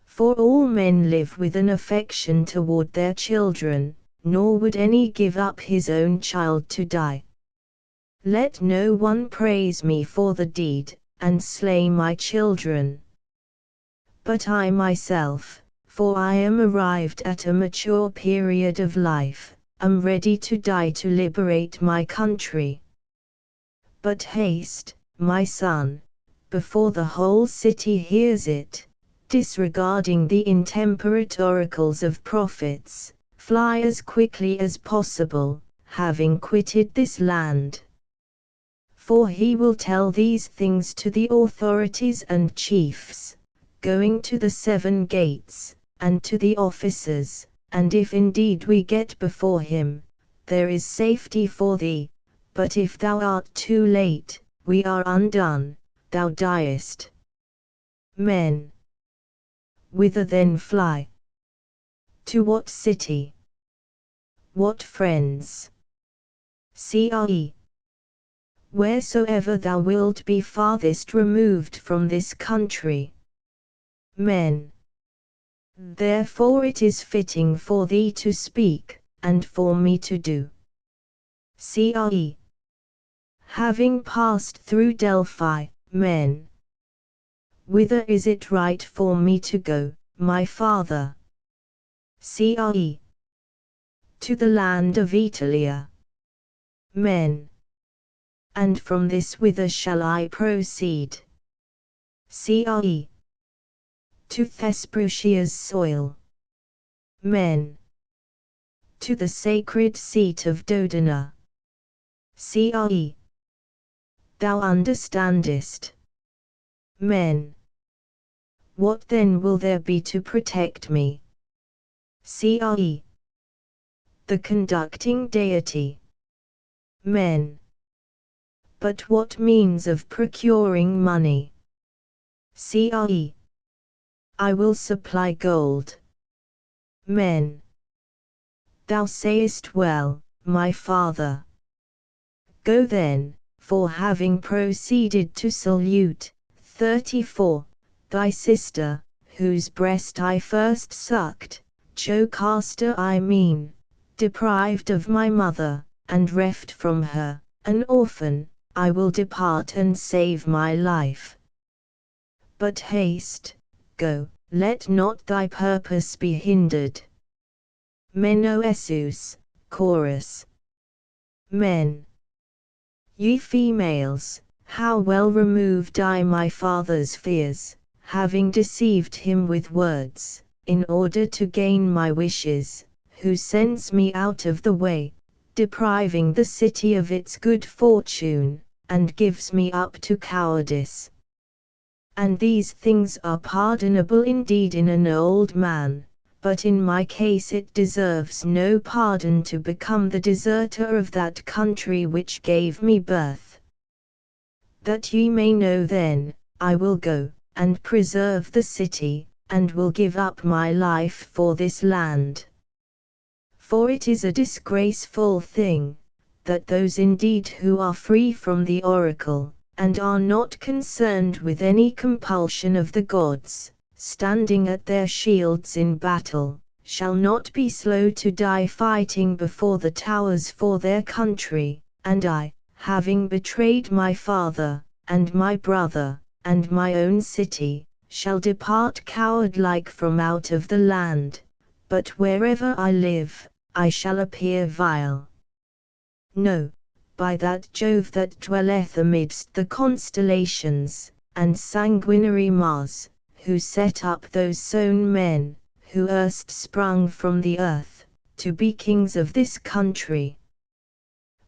For all men live with an affection toward their children, nor would any give up his own child to die. Let no one praise me for the deed, and slay my children. But I myself, for I am arrived at a mature period of life, am ready to die to liberate my country. But haste, my son, before the whole city hears it, disregarding the intemperate oracles of prophets, fly as quickly as possible, having quitted this land. For he will tell these things to the authorities and chiefs, going to the 7 gates, and to the officers, and if indeed we get before him, there is safety for thee, but if thou art too late, we are undone, thou diest. Men. Whither then fly? To what city? What friends? Cre. Wheresoever thou wilt be farthest removed from this country. Men. Therefore it is fitting for thee to speak, and for me to do. Cre. Having passed through Delphi, men. Whither is it right for me to go, my father? Cre. To the land of Italia. Men. And from this whither shall I proceed? Cre. To Thesprotia's soil. Men. To the sacred seat of Dodona. Cre. Thou understandest. Men. What then will there be to protect me? Cre. The conducting deity. Men. But what means of procuring money? Cre. I will supply gold. Men. Thou sayest well, my father. Go then, for having proceeded to salute, 34, thy sister, whose breast I first sucked, Jocasta I mean, deprived of my mother, and reft from her, an orphan, I will depart and save my life. But haste, go, let not thy purpose be hindered. Menoesus, chorus. Men. Ye females, how well removed I my father's fears, having deceived him with words, in order to gain my wishes, who sends me out of the way, depriving the city of its good fortune, and gives me up to cowardice. And these things are pardonable indeed in an old man, but in my case it deserves no pardon to become the deserter of that country which gave me birth. That ye may know then, I will go, and preserve the city, and will give up my life for this land. For it is a disgraceful thing, that those indeed who are free from the oracle, and are not concerned with any compulsion of the gods, standing at their shields in battle, shall not be slow to die fighting before the towers for their country, and I, having betrayed my father, and my brother, and my own city, shall depart coward-like from out of the land, but wherever I live, I shall appear vile. No, by that Jove that dwelleth amidst the constellations, and sanguinary Mars, who set up those sown men, who erst sprung from the earth, to be kings of this country.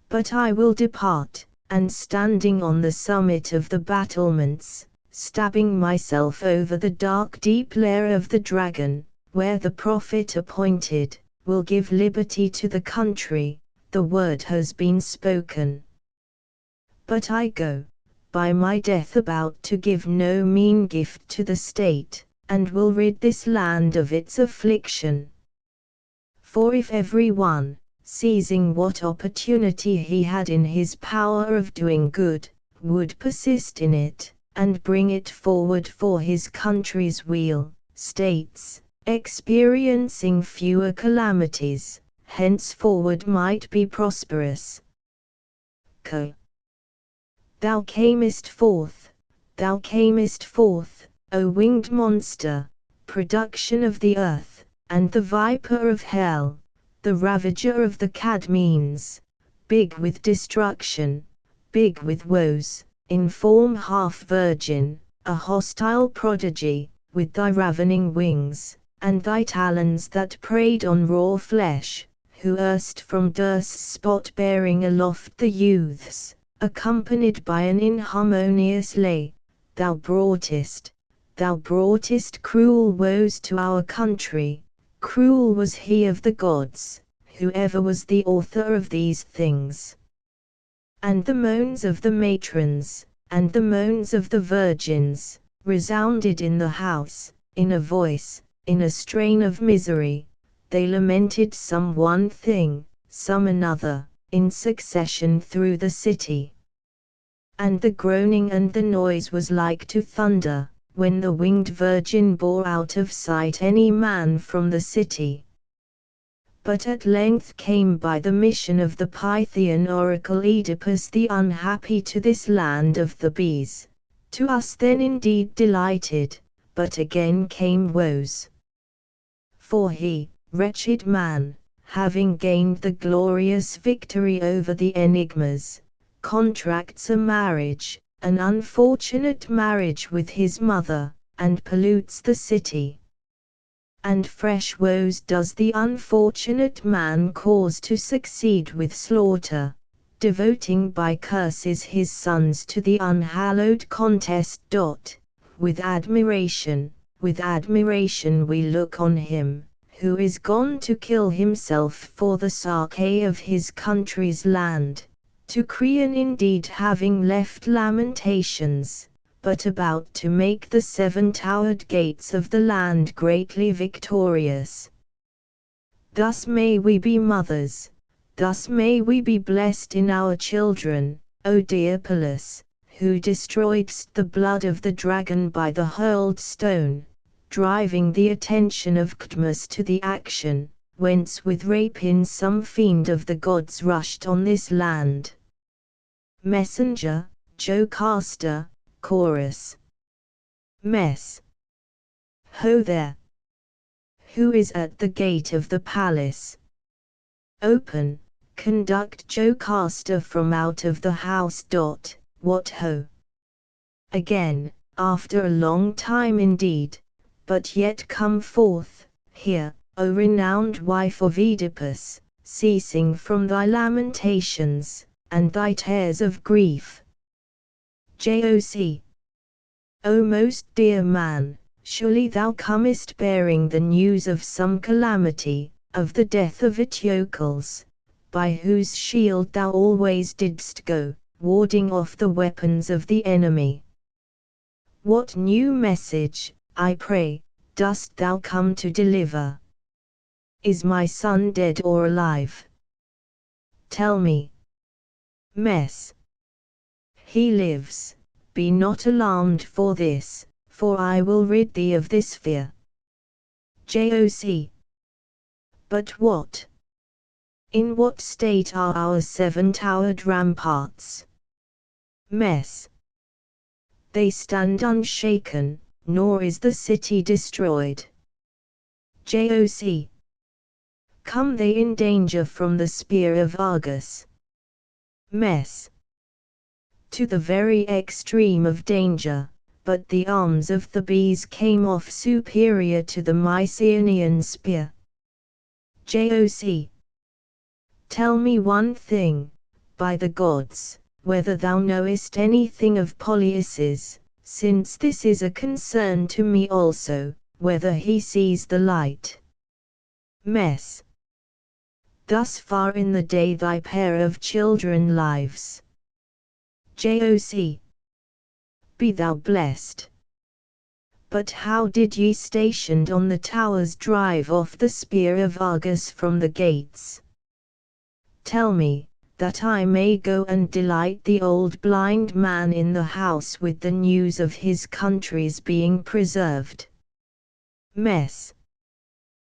But I will depart, and standing on the summit of the battlements, stabbing myself over the dark deep lair of the dragon, where the prophet appointed, will give liberty to the country, the word has been spoken. But I go, by my death about to give no mean gift to the state, and will rid this land of its affliction. For if every one, seizing what opportunity he had in his power of doing good, would persist in it, and bring it forward for his country's weal, states, experiencing fewer calamities, henceforward might be prosperous. Thou camest forth, O winged monster, production of the earth, and the viper of hell, the ravager of the Cadmeans, big with destruction, big with woes, in form half virgin, a hostile prodigy, with thy ravening wings, and thy talons that preyed on raw flesh, who erst from Durst's spot bearing aloft the youths, accompanied by an inharmonious lay, thou broughtest cruel woes to our country, cruel was he of the gods, whoever was the author of these things. And the moans of the matrons, and the moans of the virgins, resounded in the house, in a voice, in a strain of misery, they lamented some one thing, some another, in succession through the city. And the groaning and the noise was like to thunder, when the winged virgin bore out of sight any man from the city. But at length came by the mission of the Pythian oracle Oedipus the unhappy to this land of the bees, to us then indeed delighted, but again came woes. For he, wretched man, having gained the glorious victory over the enigmas, contracts a marriage, an unfortunate marriage with his mother, and pollutes the city. And fresh woes does the unfortunate man cause to succeed with slaughter, devoting by curses his sons to the unhallowed contest. With admiration we look on him, who is gone to kill himself for the Sake of his country's land, to Creon indeed having left lamentations, but about to make the seven-towered gates of the land greatly victorious. Thus may we be mothers, thus may we be blessed in our children, O dear Pallas, who destroyedst the blood of the dragon by the hurled stone, driving the attention of Cadmus to the action, whence with rapine some fiend of the gods rushed on this land. Messenger, Jocasta, Chorus. Mess. Ho there! Who is at the gate of the palace? Open, conduct Jocasta from out of the house. What ho! Again, after a long time indeed, but yet come forth, here, O renowned wife of Oedipus, ceasing from thy lamentations, and thy tears of grief. Joc. O most dear man, surely thou comest bearing the news of some calamity, of the death of Eteocles, by whose shield thou always didst go, warding off the weapons of the enemy. What new message, I pray, dost thou come to deliver? Is my son dead or alive? Tell me. Mess. He lives, be not alarmed for this, for I will rid thee of this fear. Joc. But what? In what state are our seven-towered ramparts? Mess. They stand unshaken, nor is the city destroyed. Joc. Come they in danger from the spear of Argus? Mess. To the very extreme of danger, but the arms of Thebes came off superior to the Mycenaean spear. Joc. Tell me one thing, by the gods, whether thou knowest anything of Polyeuces, since this is a concern to me also, whether he sees the light. Mess. Thus far in the day thy pair of children lives. Joc. Be thou blessed. But how did ye stationed on the towers drive off the spear of Argus from the gates? Tell me, that I may go and delight the old blind man in the house with the news of his country's being preserved. Mess.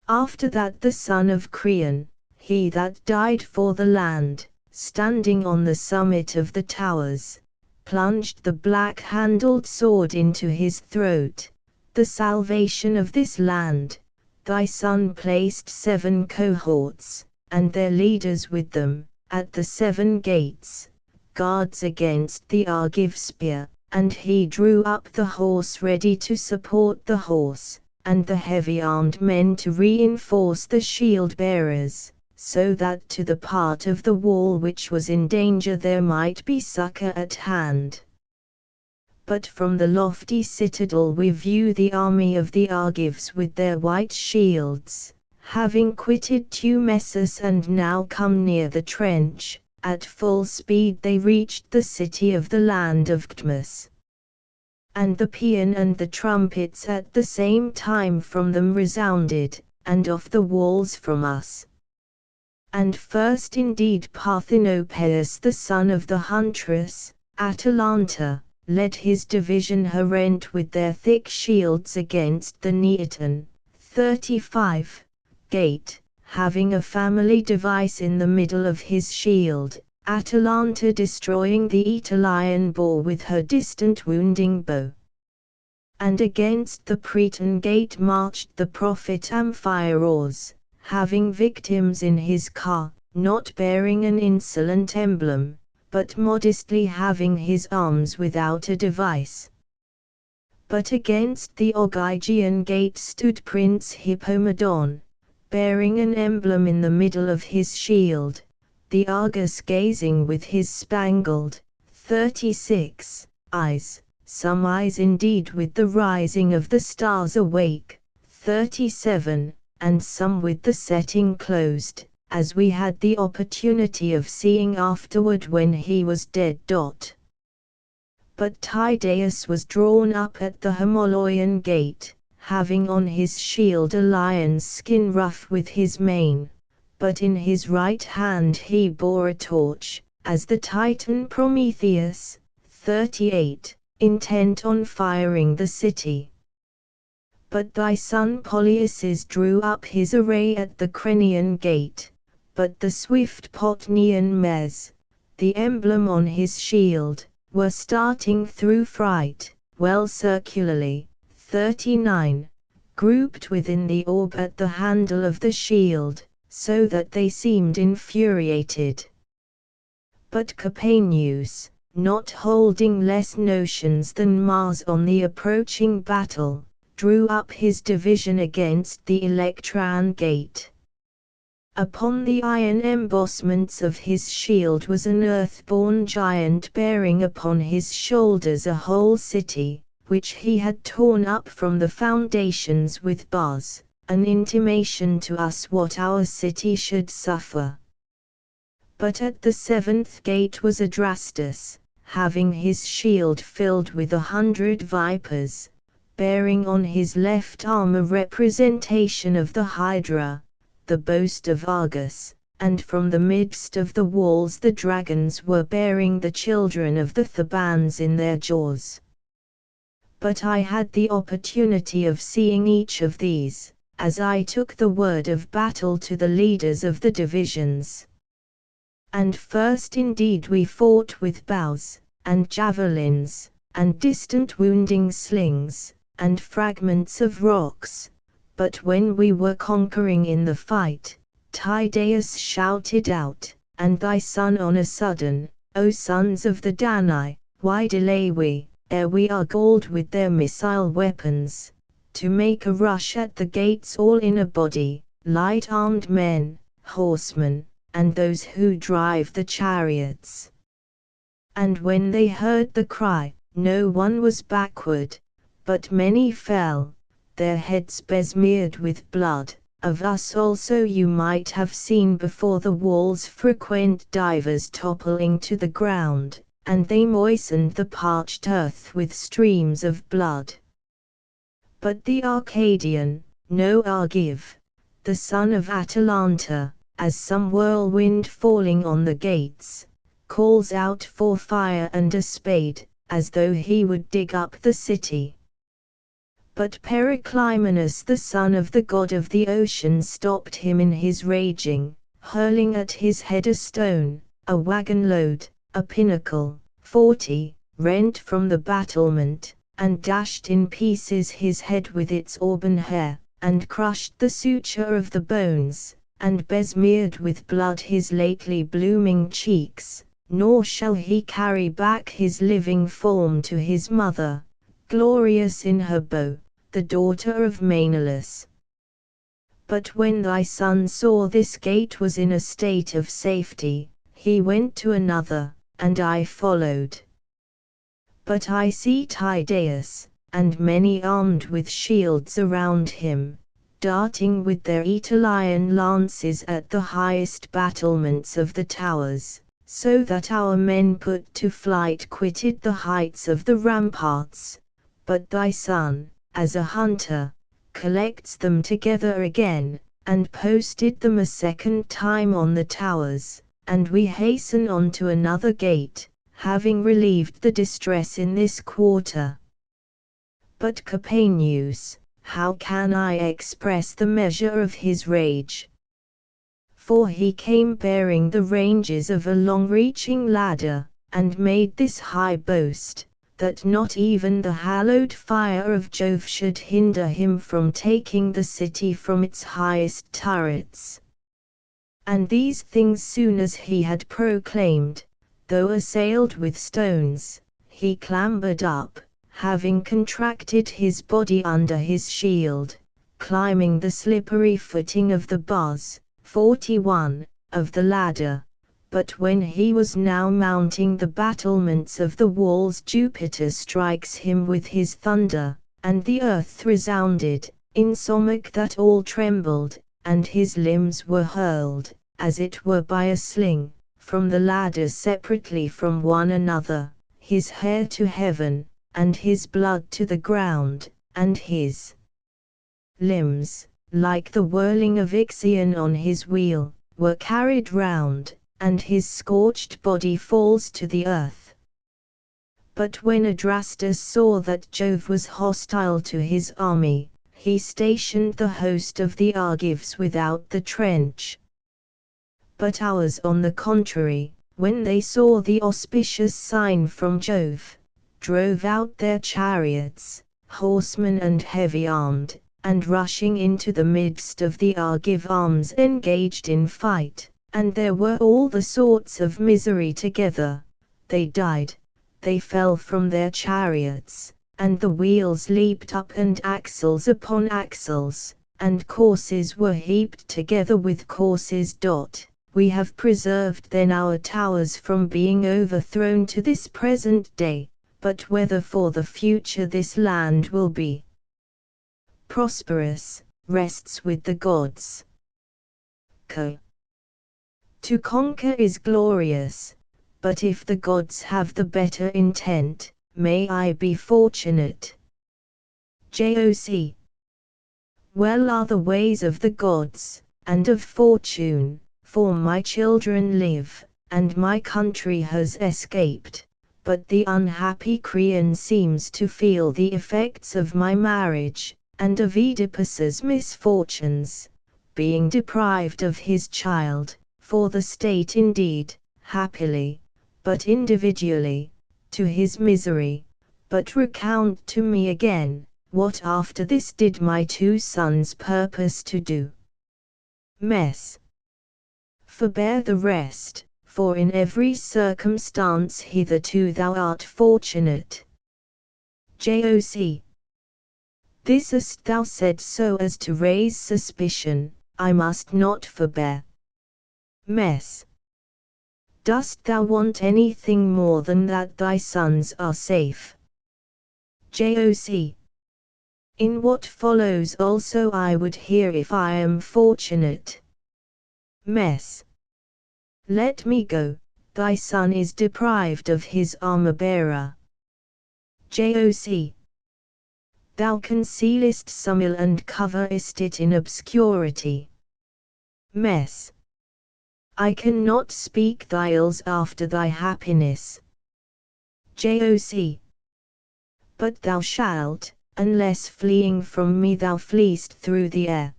After that the son of Creon, he that died for the land, standing on the summit of the towers, plunged the black-handled sword into his throat, the salvation of this land. Thy son placed 7 cohorts, and their leaders with them, at the 7 gates, guards against the Argive spear, and he drew up the horse ready to support the horse, and the heavy-armed men to reinforce the shield-bearers, so that to the part of the wall which was in danger there might be succor at hand. But from the lofty citadel we view the army of the Argives with their white shields, having quitted Tumessus and now come near the trench. At full speed they reached the city of the land of Cadmus. And the paean and the trumpets at the same time from them resounded, and off the walls from us. And first indeed Parthenopaeus the son of the huntress, Atalanta, led his division herent with their thick shields against the Neaetan, 35, gate, having a family device in the middle of his shield, Atalanta destroying the Aetolian boar with her distant wounding bow. And against the Cretan gate marched the prophet Amphiaraus, having victims in his car, not bearing an insolent emblem, but modestly having his arms without a device. But against the Ogygian gate stood Prince Hippomedon, bearing an emblem in the middle of his shield, the Argus gazing with his spangled, 36, eyes, some eyes indeed with the rising of the stars awake, 37, and some with the setting closed, as we had the opportunity of seeing afterward when he was dead. But Tydeus was drawn up at the Hermoloian gate, having on his shield a lion's skin ruff with his mane, but in his right hand he bore a torch, as the Titan Prometheus, 38, intent on firing the city. But thy son Polyaces drew up his array at the Crenian gate, but the swift Potnian mares, the emblem on his shield, were starting through fright, well circularly, 39, grouped within the orb at the handle of the shield, so that they seemed infuriated. But Capaneus, not holding less notions than Mars on the approaching battle, drew up his division against the Electran gate. Upon the iron embossments of his shield was an earth-born giant bearing upon his shoulders a whole city, which he had torn up from the foundations with bars, an intimation to us what our city should suffer. But at the seventh gate was Adrastus, having his shield filled with 100 vipers, bearing on his left arm a representation of the Hydra, the boast of Argus, and from the midst of the walls the dragons were bearing the children of the Thebans in their jaws. But I had the opportunity of seeing each of these, as I took the word of battle to the leaders of the divisions. And first indeed we fought with bows, and javelins, and distant wounding slings, and fragments of rocks. But when we were conquering in the fight, Tydeus shouted out, and thy son on a sudden, O sons of the Danai, why delay we, ere we are galled with their missile weapons, to make a rush at the gates all in a body, light-armed men, horsemen, and those who drive the chariots. And when they heard the cry, no one was backward, but many fell, their heads besmeared with blood. Of us also you might have seen before the walls frequent divers toppling to the ground, and they moistened the parched earth with streams of blood. But the Arcadian, no Argive, the son of Atalanta, as some whirlwind falling on the gates, calls out for fire and a spade, as though he would dig up the city. But Periclymenus the son of the god of the ocean stopped him in his raging, hurling at his head a stone, a wagon load, a pinnacle, 40, rent from the battlement, and dashed in pieces his head with its auburn hair, and crushed the suture of the bones, and besmeared with blood his lately blooming cheeks, nor shall he carry back his living form to his mother, glorious in her bow, the daughter of Menelaus. But when thy son saw this gate was in a state of safety, he went to another, and I followed. But I see Tydeus, and many armed with shields around him, darting with their Aetolian lances at the highest battlements of the towers, so that our men put to flight quitted the heights of the ramparts. But thy son, as a hunter, collects them together again, and posted them a second time on the towers, and we hasten on to another gate, having relieved the distress in this quarter. But Capaneus, how can I express the measure of his rage? For he came bearing the ranges of a long-reaching ladder, and made this high boast, that not even the hallowed fire of Jove should hinder him from taking the city from its highest turrets. And these things soon as he had proclaimed, though assailed with stones, he clambered up, having contracted his body under his shield, climbing the slippery footing of the bars, 41, of the ladder. But when he was now mounting the battlements of the walls, Jupiter strikes him with his thunder, and the earth resounded, insomuch that all trembled, and his limbs were hurled, as it were by a sling, from the ladder separately from one another. his hair to heaven, and his blood to the ground, and his limbs, like the whirling of Ixion on his wheel, were carried round, and his scorched body falls to the earth. But when Adrastus saw that Jove was hostile to his army, he stationed the host of the Argives without the trench. But ours, on the contrary, when they saw the auspicious sign from Jove, drove out their chariots, horsemen and heavy-armed, and rushing into the midst of the Argive arms engaged in fight, and there were all the sorts of misery together. They died, they fell from their chariots, and the wheels leaped up and axles upon axles, and courses were heaped together with courses. We have preserved then our towers from being overthrown to this present day, but whether for the future this land will be prosperous, rests with the gods. To conquer is glorious, but if the gods have the better intent, may I be fortunate. Joc. Well are the ways of the gods, and of fortune, for my children live, and my country has escaped, but the unhappy Creon seems to feel the effects of my marriage, and of Oedipus's misfortunes, being deprived of his child, for the state indeed, happily, but individually, to his misery. But recount to me again, what after this did my 2 sons purpose to do? Mess. Forbear the rest, for in every circumstance hitherto thou art fortunate. Joc. This hast thou said so as to raise suspicion, I must not forbear. Mess. Dost thou want anything more than that thy sons are safe? Joc. In what follows also I would hear if I am fortunate. Mess. Let me go, thy son is deprived of his armor-bearer. Joc. Thou concealest some ill and coverest it in obscurity. Mess. I cannot speak thy ills after thy happiness. Joc. But thou shalt, unless fleeing from me thou fleest through the air.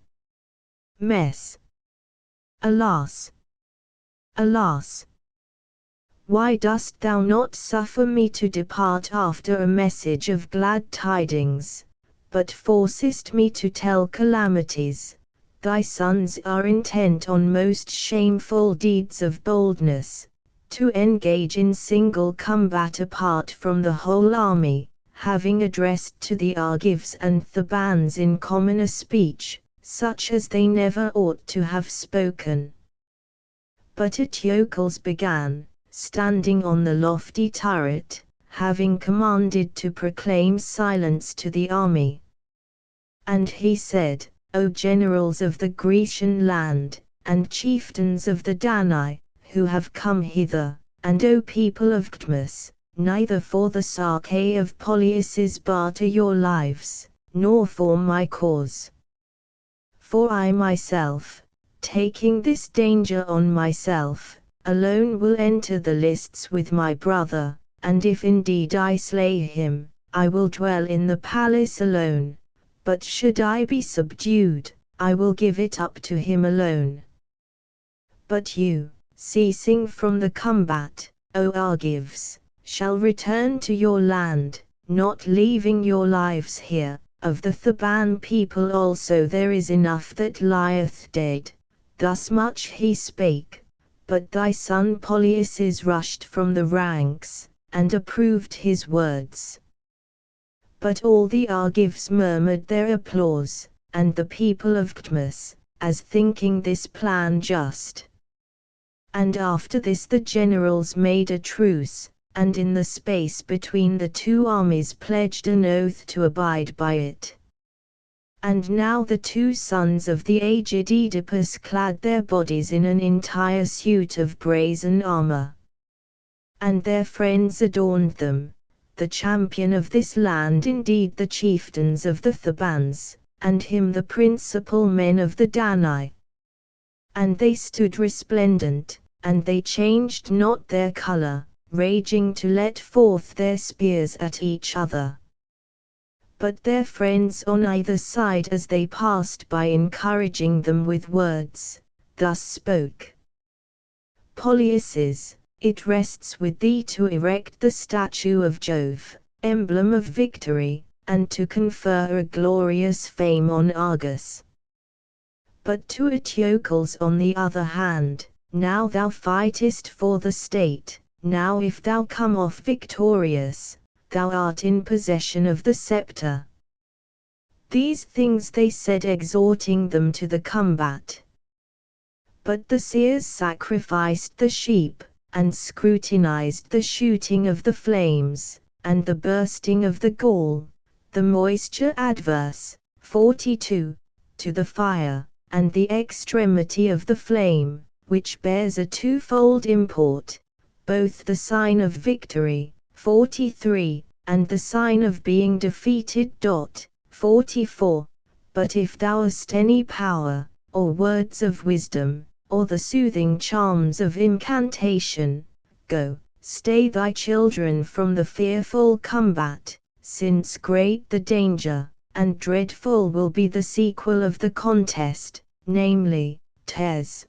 Mess. Alas! Alas! Why dost thou not suffer me to depart after a message of glad tidings, but forcest me to tell calamities? Thy sons are intent on most shameful deeds of boldness, to engage in single combat apart from the whole army, having addressed to the Argives and Thebans in common a speech, such as they never ought to have spoken. But Eteocles began, standing on the lofty turret, having commanded to proclaim silence to the army. And he said, O generals of the Grecian land, and chieftains of the Danai, who have come hither, and O people of Ctmus, neither for the Sarche of Polyus's barter your lives, nor for my cause. For I myself, taking this danger on myself, alone will enter the lists with my brother, and if indeed I slay him, I will dwell in the palace alone. But should I be subdued, I will give it up to him alone. But you, ceasing from the combat, O Argives, shall return to your land, not leaving your lives here. Of the Theban people also there is enough that lieth dead. Thus much he spake, but thy son Polyus rushed from the ranks, and approved his words. But all the Argives murmured their applause, and the people of Ctmus, as thinking this plan just. And after this the generals made a truce, and in the space between the 2 armies pledged an oath to abide by it. And now the 2 sons of the aged Oedipus clad their bodies in an entire suit of brazen armor. and their friends adorned them, the champion of this land indeed the chieftains of the Thebans, and him the principal men of the Danai. And they stood resplendent, and they changed not their color, raging to let forth their spears at each other. But their friends on either side as they passed by encouraging them with words, thus spoke. Polyaces, it rests with thee to erect the statue of Jove, emblem of victory, and to confer a glorious fame on Argus. But to Eteocles on the other hand, now thou fightest for the state, now if thou come off victorious, thou art in possession of the scepter. These things they said exhorting them to the combat. But the seers sacrificed the sheep, and scrutinized the shooting of the flames, and the bursting of the gall, the moisture adverse, 42, to the fire, and the extremity of the flame, which bears a twofold import, both the sign of victory, 43, and the sign of being defeated. 44. But if thou hast any power, or words of wisdom, or the soothing charms of incantation, go, stay thy children from the fearful combat, since great the danger, and dreadful will be the sequel of the contest, namely, tears.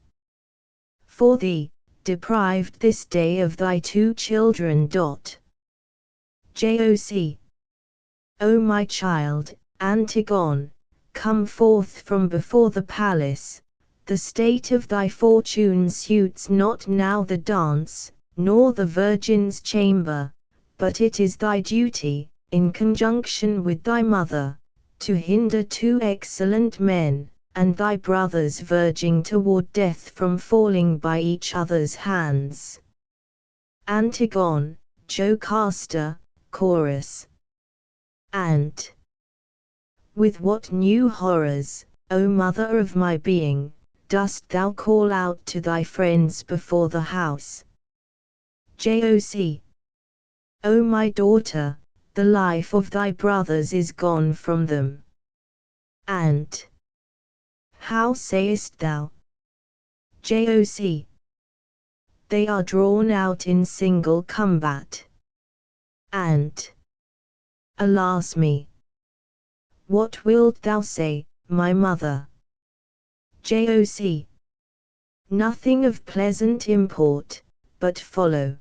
For thee, deprived this day of thy 2 children. Joc. O my child, Antigone, come forth from before the palace. The state of thy fortune suits not now the dance, nor the virgin's chamber, but it is thy duty, in conjunction with thy mother, to hinder 2 excellent men, and thy brothers verging toward death from falling by each other's hands. Antigone, Jocasta, Chorus. And with what new horrors, O mother of my being, dost thou call out to thy friends before the house? Joc. O my daughter, the life of thy brothers is gone from them. And how sayest thou? Joc. They are drawn out in single combat. And alas me! What wilt thou say, my mother? Joc. Nothing of pleasant import, but follow.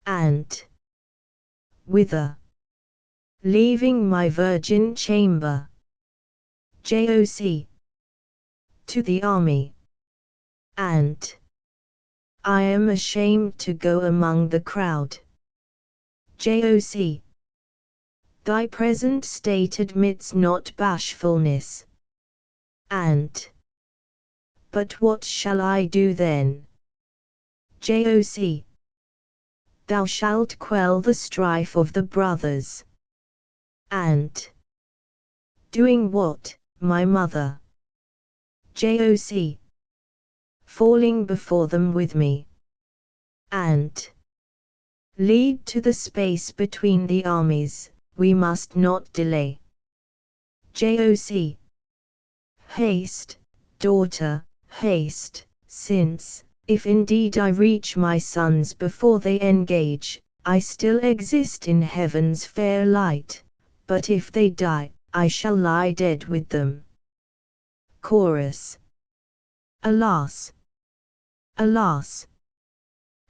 And whither? Leaving my virgin chamber. Joc. To the army. And I am ashamed to go among the crowd. Joc. Thy present state admits not bashfulness. And but what shall I do then? Joc. Thou shalt quell the strife of the brothers. And doing what, my mother? Joc. Falling before them with me. And lead to the space between the armies, we must not delay. Joc. Haste, daughter, haste, since, if indeed I reach my sons before they engage, I still exist in heaven's fair light, but if they die, I shall lie dead with them. Chorus. Alas! Alas!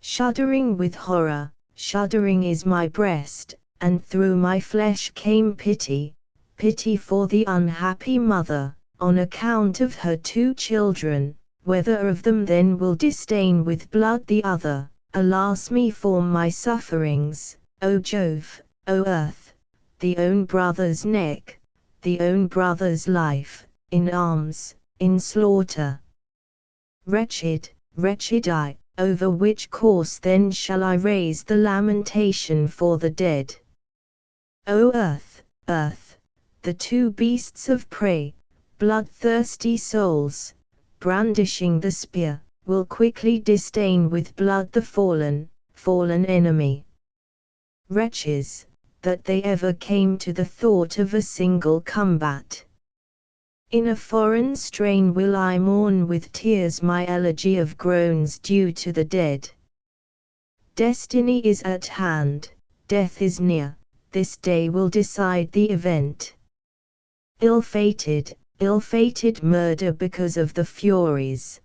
Shuddering with horror, shuddering is my breast, and through my flesh came pity, pity for the unhappy mother, on account of her 2 children, whether of them then will disdain with blood the other. Alas me for my sufferings, O Jove, O earth, the own brother's neck, the own brother's life, in arms, in slaughter. Wretched, wretched I, over which course then shall I raise the lamentation for the dead? O earth, earth, the 2 beasts of prey, bloodthirsty souls, brandishing the spear, will quickly disdain with blood the fallen, fallen enemy. Wretches, that they ever came to the thought of a single combat. In a foreign strain will I mourn with tears my elegy of groans due to the dead. Destiny is at hand, death is near, this day will decide the event. Ill-fated murder because of the Furies.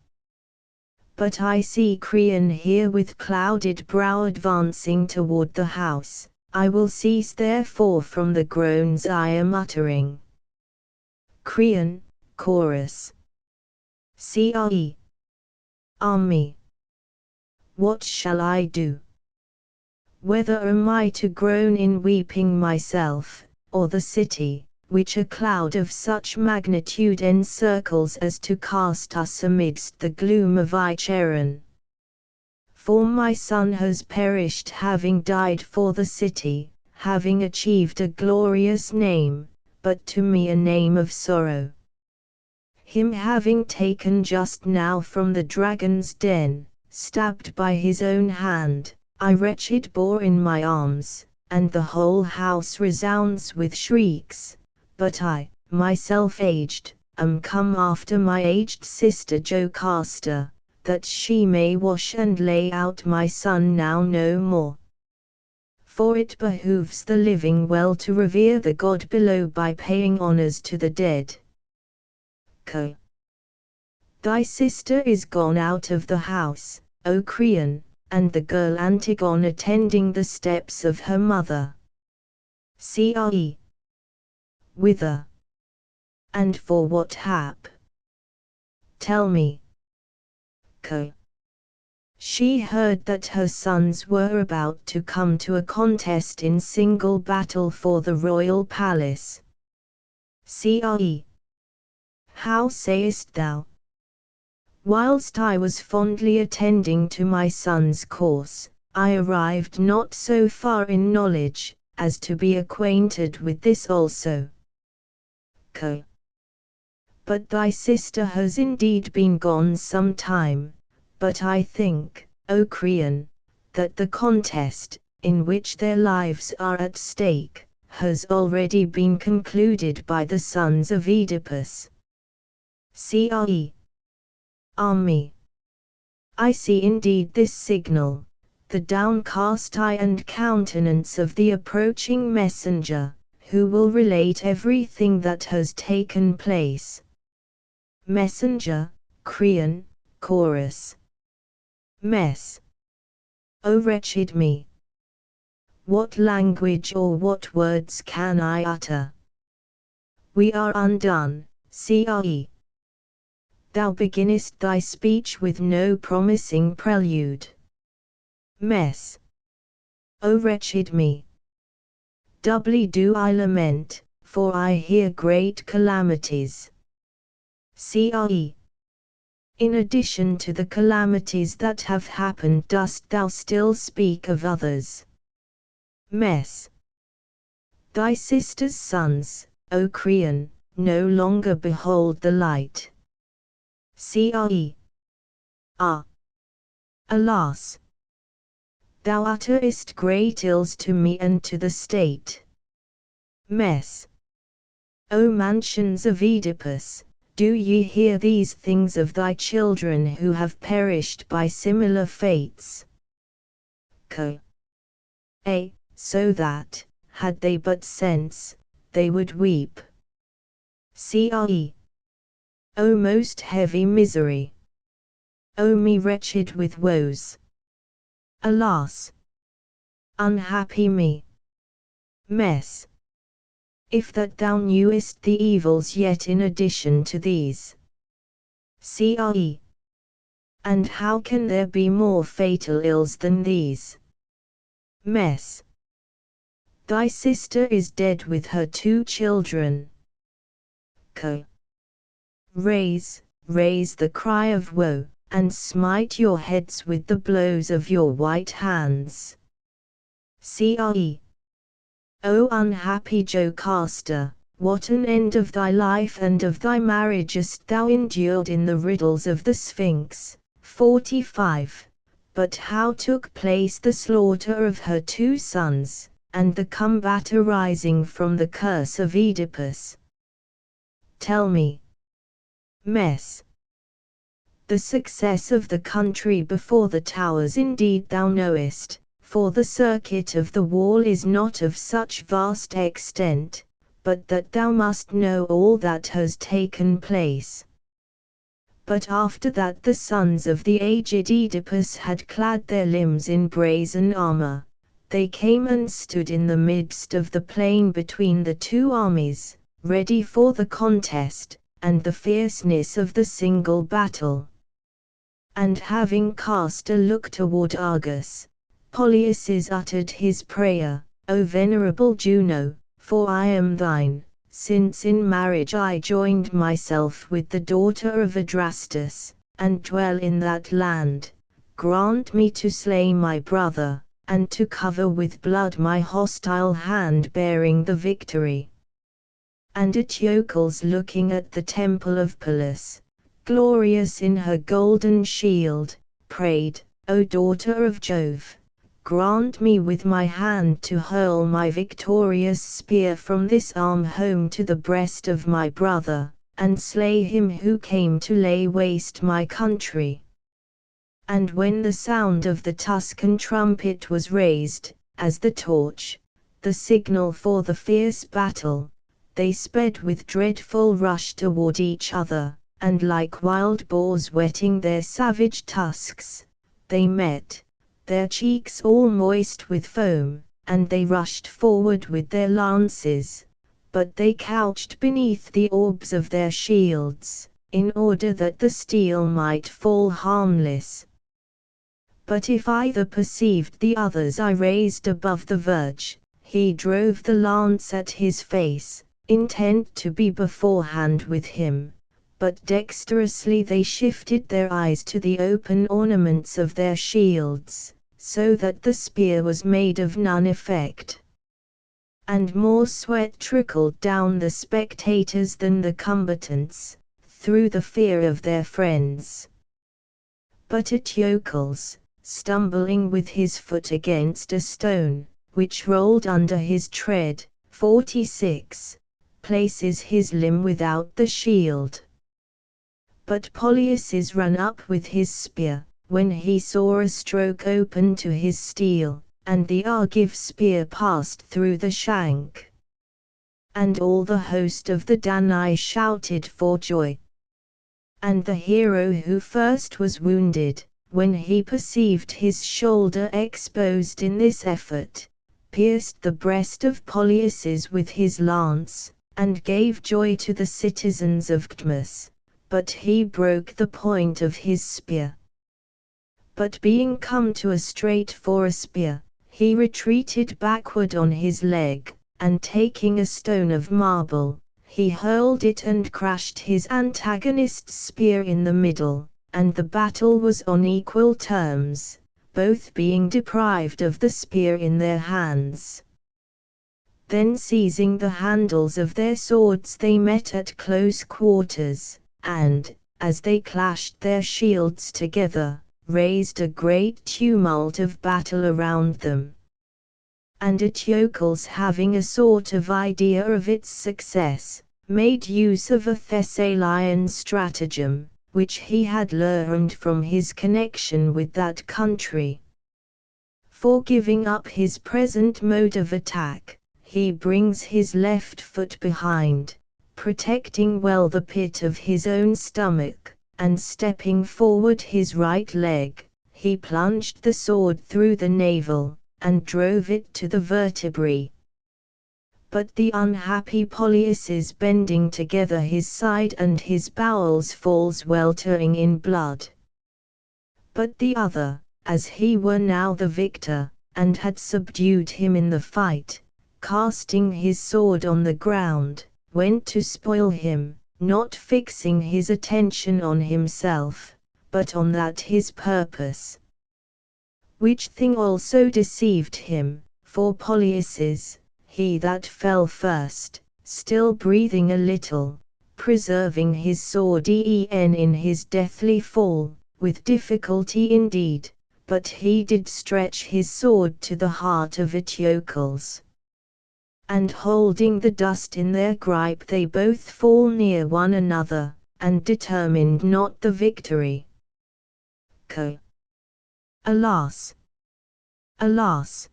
But I see Creon here with clouded brow advancing toward the house, I will cease therefore from the groans I am uttering. Creon, Chorus. Cre. Army. What shall I do? Whether am I to groan in weeping myself, or the city, which a cloud of such magnitude encircles as to cast us amidst the gloom of Icheron? For my son has perished having died for the city, having achieved a glorious name, but to me a name of sorrow. Him having taken just now from the dragon's den, stabbed by his own hand, I wretched bore in my arms, and the whole house resounds with shrieks, but I, myself aged, am come after my aged sister Jocasta, that she may wash and lay out my son now no more. For it behooves the living well to revere the god below by paying honors to the dead. Co. Thy sister is gone out of the house, O Creon, and the girl Antigone attending the steps of her mother. Cre. Whither? And for what hap? Tell me. Co. She heard that her sons were about to come to a contest in single battle for the royal palace. Cre. How sayest thou? Whilst I was fondly attending to my son's course, I arrived not so far in knowledge, as to be acquainted with this also. Co. But thy sister has indeed been gone some time, but I think, O Creon, that the contest, in which their lives are at stake, has already been concluded by the sons of Oedipus. Cre. Army. I see indeed this signal, the downcast eye and countenance of the approaching messenger, who will relate everything that has taken place. Messenger, Creon, Chorus. Mess. O wretched me! What language or what words can I utter? We are undone, Cre. Thou beginnest thy speech with no promising prelude. Mess. O wretched me! Doubly do I lament, for I hear great calamities. Cre. In addition to the calamities that have happened, dost thou still speak of others? Mess. Thy sister's sons, O Creon, no longer behold the light. Cre. Ah! Alas! Thou utterest great ills to me and to the state. Mess. O mansions of Oedipus, do ye hear these things of thy children who have perished by similar fates? Co. So that, had they but sense, they would weep. Cre. O most heavy misery! O me wretched with woes! Alas! Unhappy me! Mess. If that thou knewest the evils yet in addition to these. Cre. And how can there be more fatal ills than these? Mess. Thy sister is dead with her 2 children. Co. Raise the cry of woe, and smite your heads with the blows of your white hands. Cre. O unhappy Jocasta, what an end of thy life and of thy marriage hast thou endured in the riddles of the Sphinx. 45. but how took place the slaughter of her 2 sons, and the combat arising from the curse of Oedipus? Tell me. Mess. The success of the country before the towers indeed thou knowest, for the circuit of the wall is not of such vast extent, but that thou must know all that has taken place. But after that the sons of the aged Oedipus had clad their limbs in brazen armor, they came and stood in the midst of the plain between the 2 armies, ready for the contest, and the fierceness of the single battle. And having cast a look toward Argus, Polyeuces uttered his prayer, O venerable Juno, for I am thine, since in marriage I joined myself with the daughter of Adrastus, and dwell in that land, grant me to slay my brother, and to cover with blood my hostile hand bearing the victory. And Eteocles, looking at the temple of Pallas, glorious in her golden shield, prayed, O daughter of Jove, grant me with my hand to hurl my victorious spear from this arm home to the breast of my brother, and slay him who came to lay waste my country. And when the sound of the Tuscan trumpet was raised, as the torch, the signal for the fierce battle, they sped with dreadful rush toward each other, and like wild boars whetting their savage tusks, they met, their cheeks all moist with foam, and they rushed forward with their lances, but they couched beneath the orbs of their shields, in order that the steel might fall harmless. But if either perceived the other's eye raised above the verge, he drove the lance at his face, intent to be beforehand with him, but dexterously they shifted their eyes to the open ornaments of their shields, so that the spear was made of none effect. And more sweat trickled down the spectators than the combatants, through the fear of their friends. But Eteocles, stumbling with his foot against a stone, which rolled under his tread, 46, places his limb without the shield. But Polyeuces ran up with his spear, when he saw a stroke open to his steel, and the Argive spear passed through the shank. And all the host of the Danai shouted for joy. And the hero who first was wounded, when he perceived his shoulder exposed in this effort, pierced the breast of Polyeuces with his lance, and gave joy to the citizens of Ctmus, but he broke the point of his spear. But being come to a strait for a spear, he retreated backward on his leg, and taking a stone of marble, he hurled it and crashed his antagonist's spear in the middle, and the battle was on equal terms, both being deprived of the spear in their hands. Then seizing the handles of their swords they met at close quarters, and, as they clashed their shields together, raised a great tumult of battle around them. And Eteocles, having a sort of idea of its success, made use of a Thessalian stratagem, which he had learned from his connection with that country. For giving up his present mode of attack, he brings his left foot behind, protecting well the pit of his own stomach, and stepping forward his right leg, he plunged the sword through the navel, and drove it to the vertebrae. But the unhappy Polyeuces, bending together his side and his bowels, falls weltering in blood. But the other, as he were now the victor, and had subdued him in the fight, casting his sword on the ground, went to spoil him, not fixing his attention on himself, but on that his purpose. Which thing also deceived him, for Polyeuces, he that fell first, still breathing a little, preserving his sword in his deathly fall, with difficulty indeed, but he did stretch his sword to the heart of Eteocles. And holding the dust in their gripe they both fall near one another, and determined not the victory. Alas! Alas!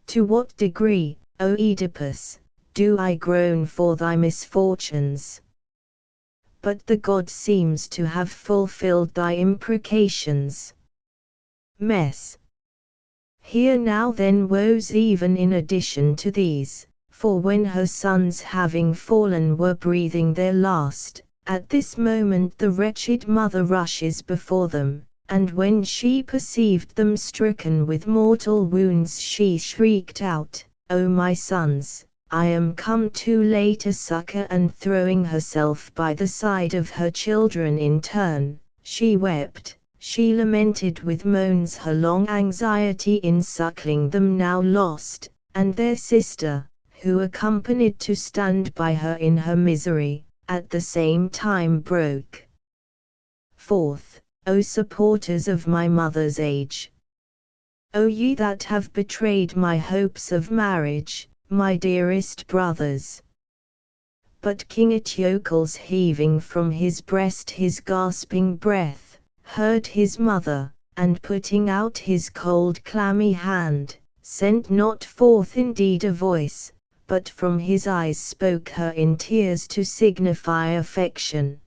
To what degree, O Oedipus, do I groan for thy misfortunes? But the god seems to have fulfilled thy imprecations. Mess. Hear now then woes even in addition to these, for when her sons having fallen were breathing their last, at this moment the wretched mother rushes before them, and when she perceived them stricken with mortal wounds she shrieked out, O my sons, I am come too late to succor, and throwing herself by the side of her children in turn, she wept. She lamented with moans her long anxiety in suckling them now lost, and their sister, who accompanied to stand by her in her misery, at the same time broke forth, O supporters of my mother's age! O ye that have betrayed my hopes of marriage, my dearest brothers! But King Eteocles, heaving from his breast his gasping breath, heard his mother, and putting out his cold clammy hand, sent not forth indeed a voice, but from his eyes spoke her in tears to signify affection.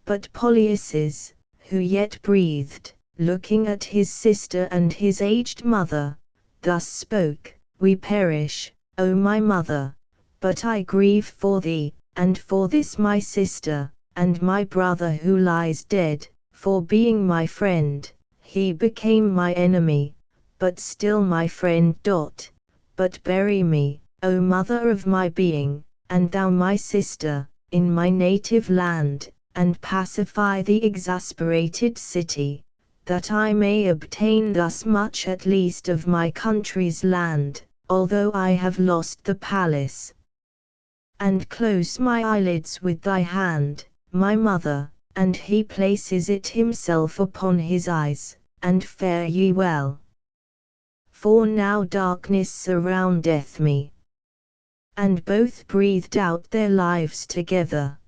But Polyaces, who yet breathed, looking at his sister and his aged mother, thus spoke, We perish, O my mother, but I grieve for thee, and for this my sister, and my brother who lies dead. For being my friend, he became my enemy, but still my friend. But bury me, O mother of my being, and thou my sister, in my native land, and pacify the exasperated city, that I may obtain thus much at least of my country's land, although I have lost the palace. And close my eyelids with thy hand, my mother, and he places it himself upon his eyes, and fare ye well. For now darkness surroundeth me. And both breathed out their lives together.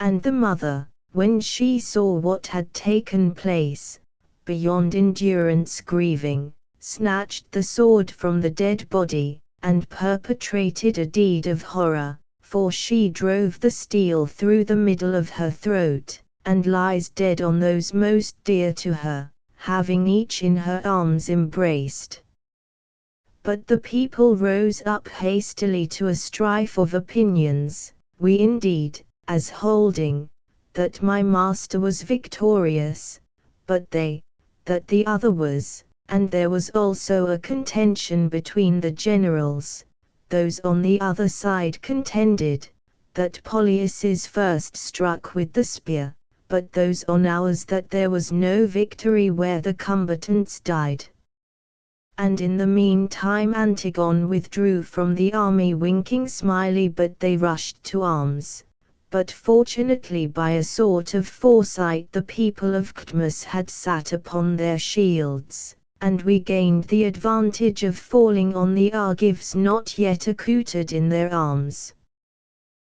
And the mother, when she saw what had taken place, beyond endurance grieving, snatched the sword from the dead body, and perpetrated a deed of horror. For she drove the steel through the middle of her throat, and lies dead on those most dear to her, having each in her arms embraced. But the people rose up hastily to a strife of opinions, we indeed, as holding, that my master was victorious, but they, that the other was, and there was also a contention between the generals. Those on the other side contended, that Polyaces first struck with the spear, but those on ours that there was no victory where the combatants died. And in the meantime Antigone withdrew from the army winking smiley, but they rushed to arms. But fortunately by a sort of foresight the people of Cadmus had sat upon their shields, and we gained the advantage of falling on the Argives not yet accoutred in their arms.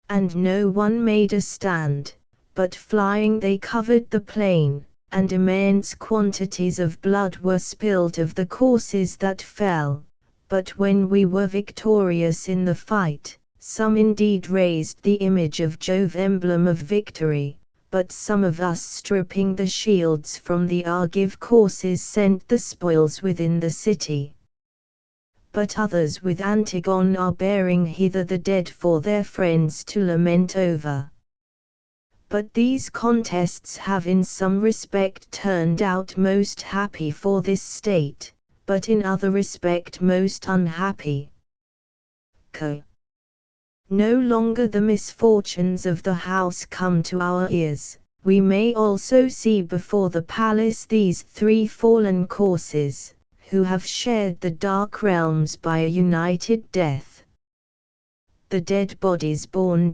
And no one made a stand, but flying they covered the plain, and immense quantities of blood were spilt of the corses that fell. But when we were victorious in the fight, some indeed raised the image of Jove, emblem of victory, but some of us stripping the shields from the Argive corses sent the spoils within the city. But others with Antigone are bearing hither the dead for their friends to lament over. But these contests have in some respect turned out most happy for this state, but in other respect most unhappy. No longer the misfortunes of the house come to our ears, we may also see before the palace these three fallen corses, who have shared the dark realms by a united death. The dead bodies borne.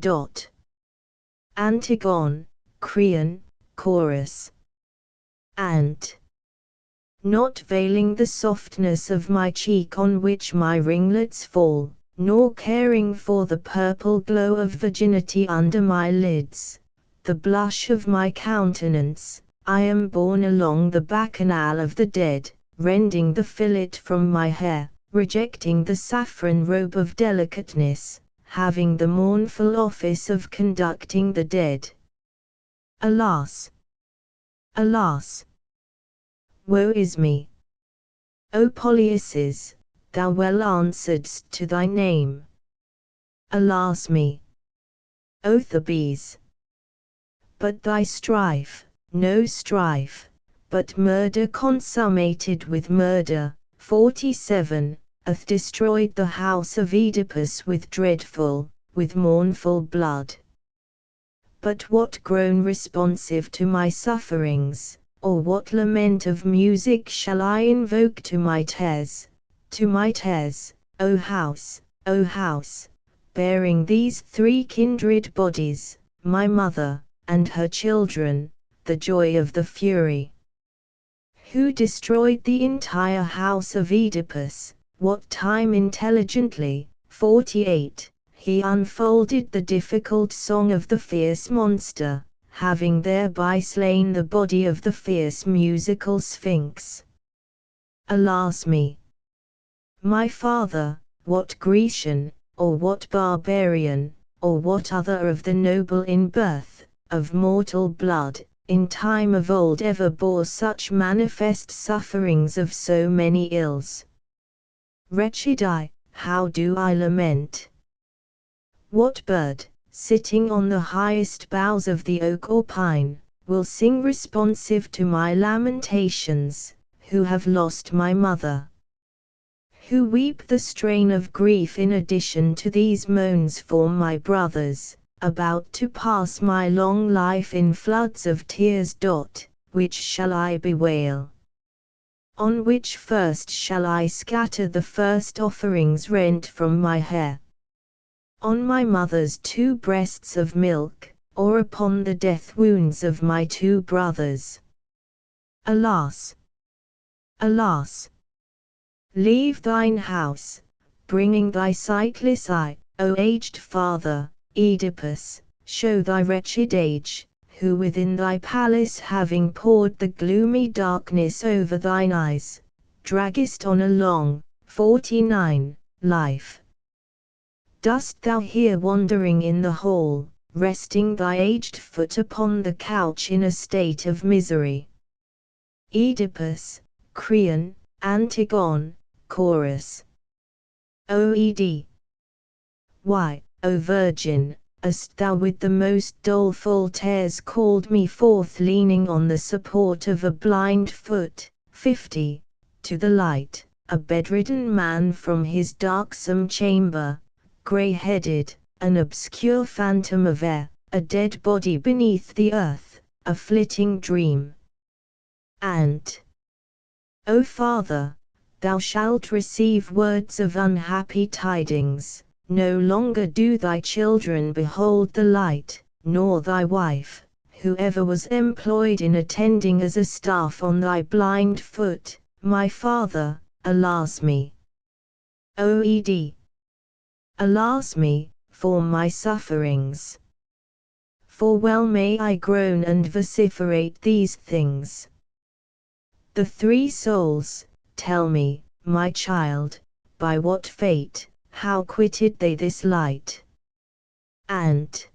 Antigone, Creon, Chorus. Ant. not veiling the softness of my cheek on which my ringlets fall, nor caring for the purple glow of virginity under my lids, the blush of my countenance. I am borne along the bacchanal of the dead, rending the fillet from my hair, rejecting the saffron robe of delicateness, having the mournful office of conducting the dead. Alas! Alas! Woe is me! O Polyaces, thou well answeredst to thy name. Alas me! O Thebes! But thy strife, no strife, but murder consummated with murder, 47, hath destroyed the house of Oedipus with dreadful, with mournful blood. But what groan responsive to my sufferings, or what lament of music shall I invoke to my tears, O house, bearing these three kindred bodies, my mother, and her children, the joy of the Fury, who destroyed the entire house of Oedipus, what time intelligently, 48, he unfolded the difficult song of the fierce monster, having thereby slain the body of the fierce musical Sphinx. Alas me! My father, what Grecian, or what barbarian, or what other of the noble in birth, of mortal blood, in time of old ever bore such manifest sufferings of so many ills? Wretched I, how do I lament! What bird, sitting on the highest boughs of the oak or pine, will sing responsive to my lamentations, who have lost my mother? Who weep the strain of grief in addition to these moans for my brothers, about to pass my long life in floods of tears. Which shall I bewail? On which first shall I scatter the first offerings rent from my hair? On my mother's 2 breasts of milk, or upon the death wounds of my 2 brothers? Alas! Alas! Leave thine house, bringing thy sightless eye, O aged father, Oedipus, show thy wretched age, who within thy palace having poured the gloomy darkness over thine eyes, draggest on a long, 49, life. Dost thou here wandering in the hall, resting thy aged foot upon the couch in a state of misery? Oedipus, Creon, Antigone, Chorus. Oed. Why, O Virgin, hast thou with the most doleful tears called me forth leaning on the support of a blind foot, 50, to the light, a bedridden man from his darksome chamber, grey-headed, an obscure phantom of air, a dead body beneath the earth, a flitting dream? And, O Father, thou shalt receive words of unhappy tidings. No longer do thy children behold the light, nor thy wife, who ever was employed in attending as a staff on thy blind foot, my father. Alas me! Oed. Alas me, for my sufferings! For well may I groan and vociferate these things. The 3 souls, tell me, my child, by what fate, how quitted they this light? And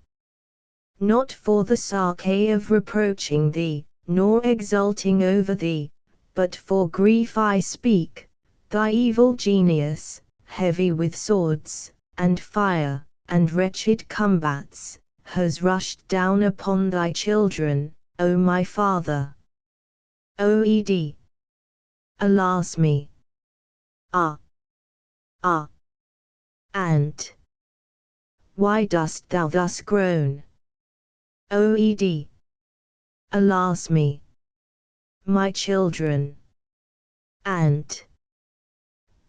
not for the sarke of reproaching thee, nor exulting over thee, but for grief I speak. Thy evil genius, heavy with swords, and fire, and wretched combats, has rushed down upon thy children, O my father. Oed. Alas me! Ah! Ah! And why dost thou thus groan? Oed. Alas me! My children! And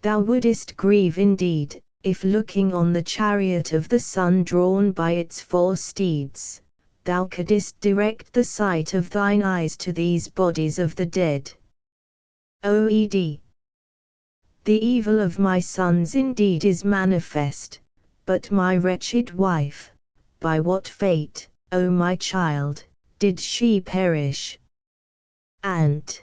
thou wouldest grieve indeed, if looking on the chariot of the sun drawn by its 4 steeds, thou couldst direct the sight of thine eyes to these bodies of the dead. Oed. The evil of my sons indeed is manifest, but my wretched wife, by what fate, O my child, did she perish? And,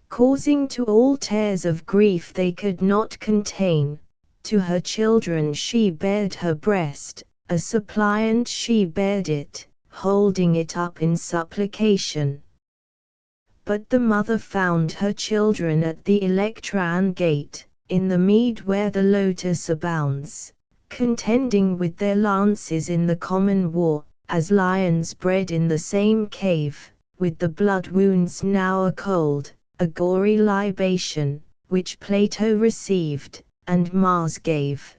causing to all tears of grief they could not contain, to her children she bared her breast, a suppliant she bared it, holding it up in supplication. But the mother found her children at the Electran gate, in the mead where the lotus abounds, contending with their lances in the common war, as lions bred in the same cave, with the blood wounds now a cold, a gory libation, which Plato received, and Mars gave.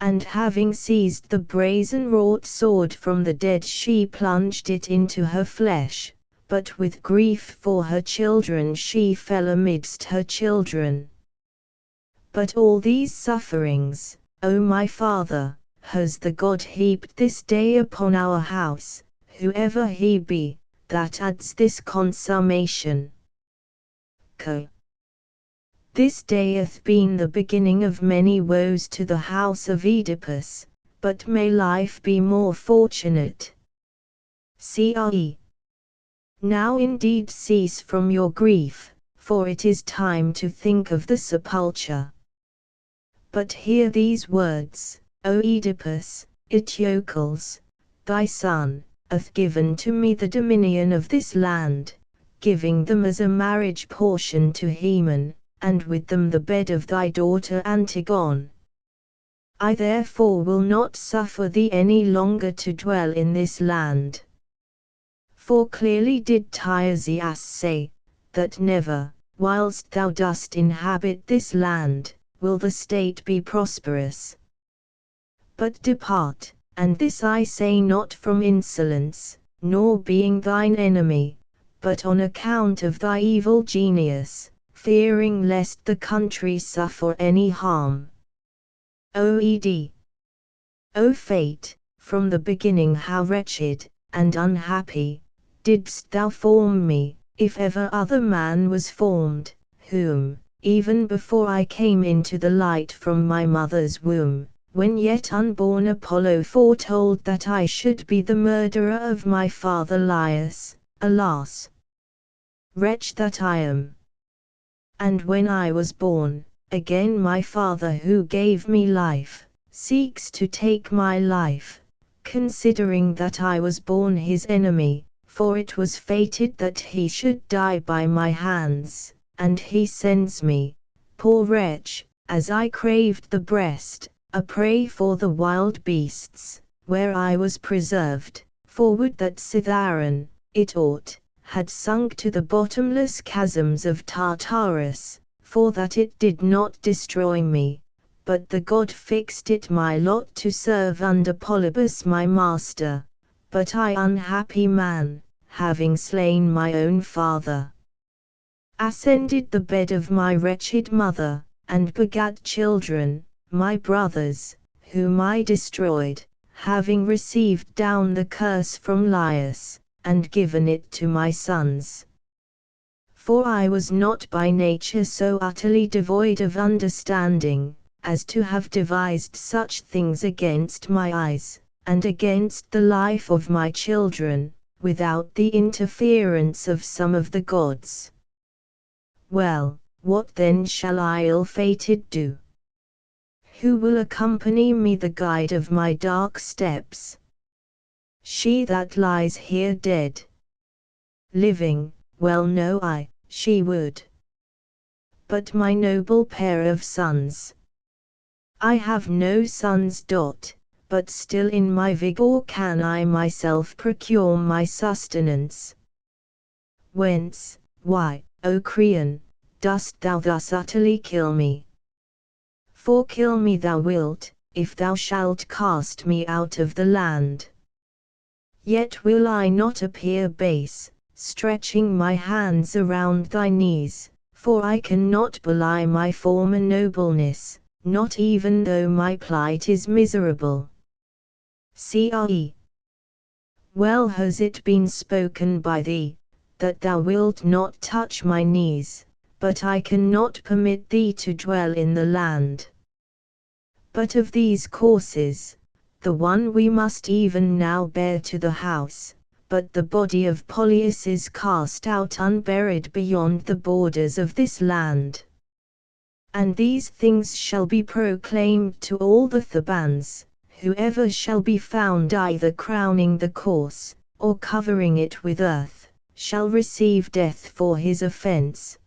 And having seized the brazen-wrought sword from the dead she plunged it into her flesh, but with grief for her children she fell amidst her children. But all these sufferings, O my father, has the God heaped this day upon our house, whoever he be, that adds this consummation. Co. This day hath been the beginning of many woes to the house of Oedipus, but may life be more fortunate. Cre. Now indeed cease from your grief, for it is time to think of the sepulture. But hear these words, O Oedipus, Eteocles, thy son, hath given to me the dominion of this land, giving them as a marriage portion to Haemon, and with them the bed of thy daughter Antigone. I therefore will not suffer thee any longer to dwell in this land. For clearly did Tiresias say, that never, whilst thou dost inhabit this land, will the state be prosperous. But depart, and this I say not from insolence, nor being thine enemy, but on account of thy evil genius, fearing lest the country suffer any harm. Oed. O fate, from the beginning how wretched, and unhappy, didst thou form me, if ever other man was formed, whom, even before I came into the light from my mother's womb, when yet unborn Apollo foretold that I should be the murderer of my father Laius, alas! Wretch that I am! And when I was born, again my father who gave me life, seeks to take my life, considering that I was born his enemy, for it was fated that he should die by my hands, and he sends me, poor wretch, as I craved the breast, a prey for the wild beasts, where I was preserved, for would that Cithaeron, it ought, had sunk to the bottomless chasms of Tartarus, for that it did not destroy me, but the god fixed it my lot to serve under Polybus my master, but I unhappy man, having slain my own father, ascended the bed of my wretched mother, and begat children, my brothers, whom I destroyed, having received down the curse from Laius, and given it to my sons. For I was not by nature so utterly devoid of understanding, as to have devised such things against my eyes, and against the life of my children, without the interference of some of the gods. Well, what then shall I ill-fated do? Who will accompany me the guide of my dark steps? She that lies here dead. Living, well know I, she would. But my noble pair of sons. I have no sons. But still in my vigor can I myself procure my sustenance. Whence, why, O Creon, dost thou thus utterly kill me? For kill me thou wilt, if thou shalt cast me out of the land. Yet will I not appear base, stretching my hands around thy knees, for I cannot belie my former nobleness, not even though my plight is miserable. Cre. Well has it been spoken by thee, that thou wilt not touch my knees, but I cannot permit thee to dwell in the land. But of these courses, the one we must even now bear to the house, but the body of Polyus is cast out unburied beyond the borders of this land. And these things shall be proclaimed to all the Thebans, whoever shall be found either crowning the corse, or covering it with earth, shall receive death for his offense.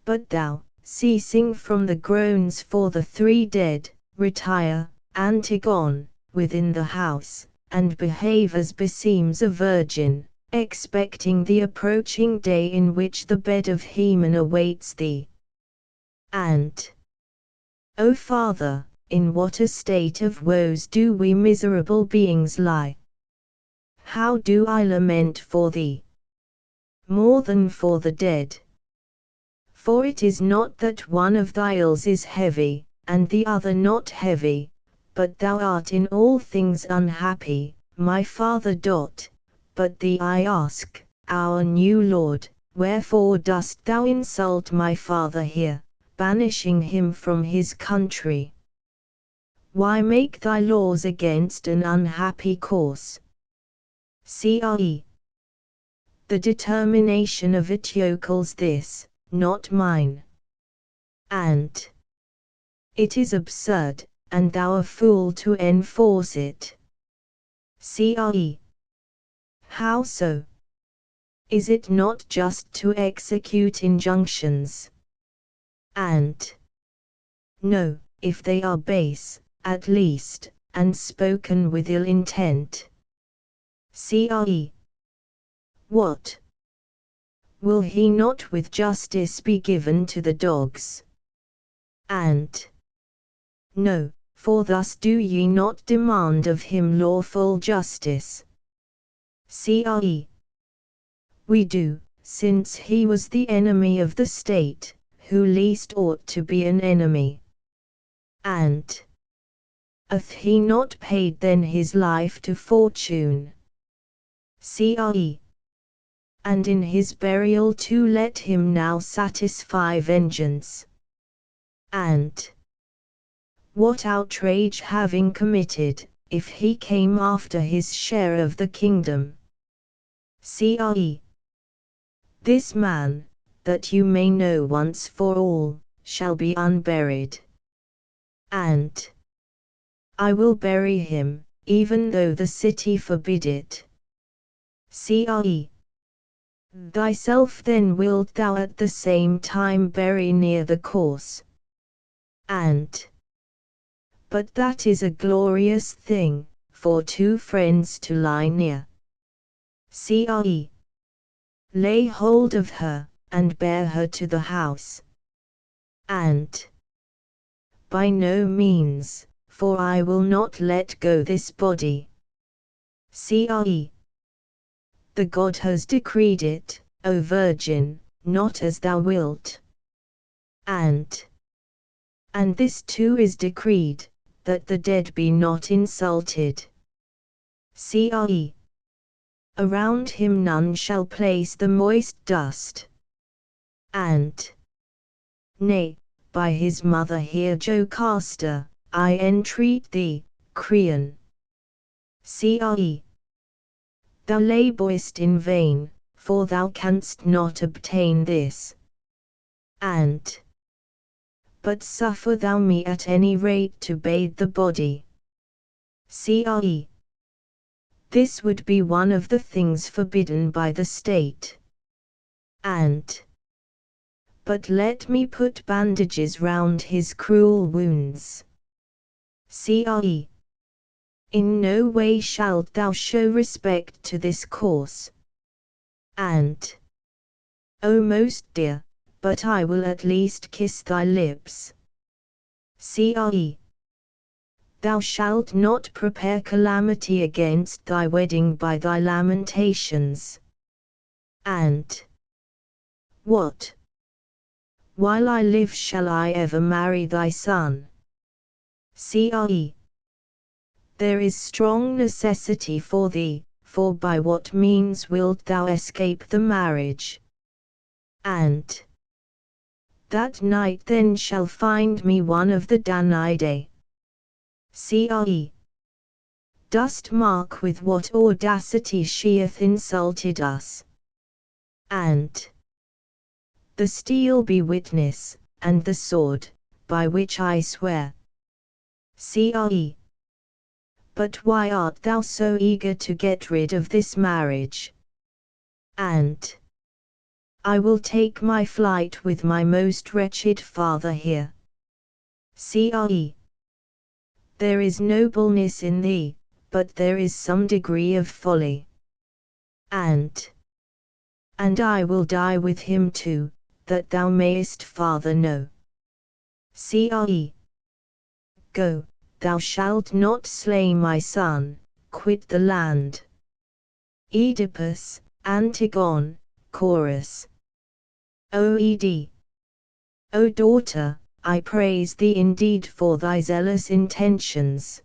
But thou, ceasing from the groans for the 3 dead, retire, Antigone, within the house, and behave as beseems a virgin, expecting the approaching day in which the bed of Haemon awaits thee. And, O Father, in what a state of woes do we miserable beings lie! How do I lament for thee! More than for the dead. For it is not that one of thy ills is heavy, and the other not heavy, but thou art in all things unhappy, my Father. But thee I ask, our new Lord, wherefore dost thou insult my Father here, banishing him from his country? Why make thy laws against an unhappy course? Cre. The determination of Eteocles this, not mine. And it is absurd, and thou a fool to enforce it. Cre. How so? Is it not just to execute injunctions? And no, if they are base, at least, and spoken with ill intent. Cre. What? Will he not with justice be given to the dogs? And no, for thus do ye not demand of him lawful justice. Cre. We do, since he was the enemy of the state, who least ought to be an enemy. And hath he not paid then his life to fortune? Cre. And in his burial too let him now satisfy vengeance. And what outrage having committed, if he came after his share of the kingdom? Cre. This man, that you may know once for all, shall be unburied. And I will bury him, even though the city forbid it. Cre. Thyself then wilt thou at the same time bury near the course. And but that is a glorious thing, for 2 friends to lie near. Cre. Lay hold of her, and bear her to the house. And by no means, for I will not let go this body. Cre. The God has decreed it, O Virgin, not as thou wilt. And this too is decreed, that the dead be not insulted. Cre. Around him none shall place the moist dust. And nay, by his mother here Jocasta, I entreat thee, Creon. Cre. Thou labourest in vain, for thou canst not obtain this. And but suffer thou me at any rate to bathe the body. Cre. This would be one of the things forbidden by the state. And but let me put bandages round his cruel wounds. Cre. In no way shalt thou show respect to this course. And O most dear, but I will at least kiss thy lips. Cre. Thou shalt not prepare calamity against thy wedding by thy lamentations. And what? While I live shall I ever marry thy son? Cre. There is strong necessity for thee, for by what means wilt thou escape the marriage? And That night then shall find me one of the Danaidae. Cre. Dost mark with what audacity she hath insulted us? And the steel be witness, and the sword, by which I swear. Cre. But why art thou so eager to get rid of this marriage? And I will take my flight with my most wretched father here. Cre. There is nobleness in thee, but there is some degree of folly. And I will die with him too, that thou mayest farther know. Cre. Go, thou shalt not slay my son, quit the land. Oedipus, Antigone, Chorus. Oed. O daughter, I praise thee indeed for thy zealous intentions.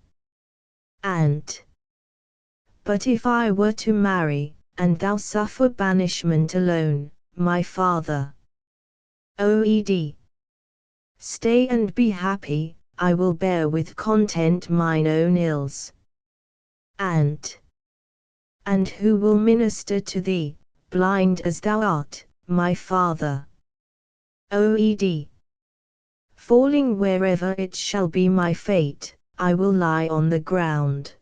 But if I were to marry, and thou suffer banishment alone, my father. Oed. Stay and be happy, I will bear with content mine own ills. And who will minister to thee, blind as thou art, my father? Oed. Falling wherever it shall be my fate, I will lie on the ground.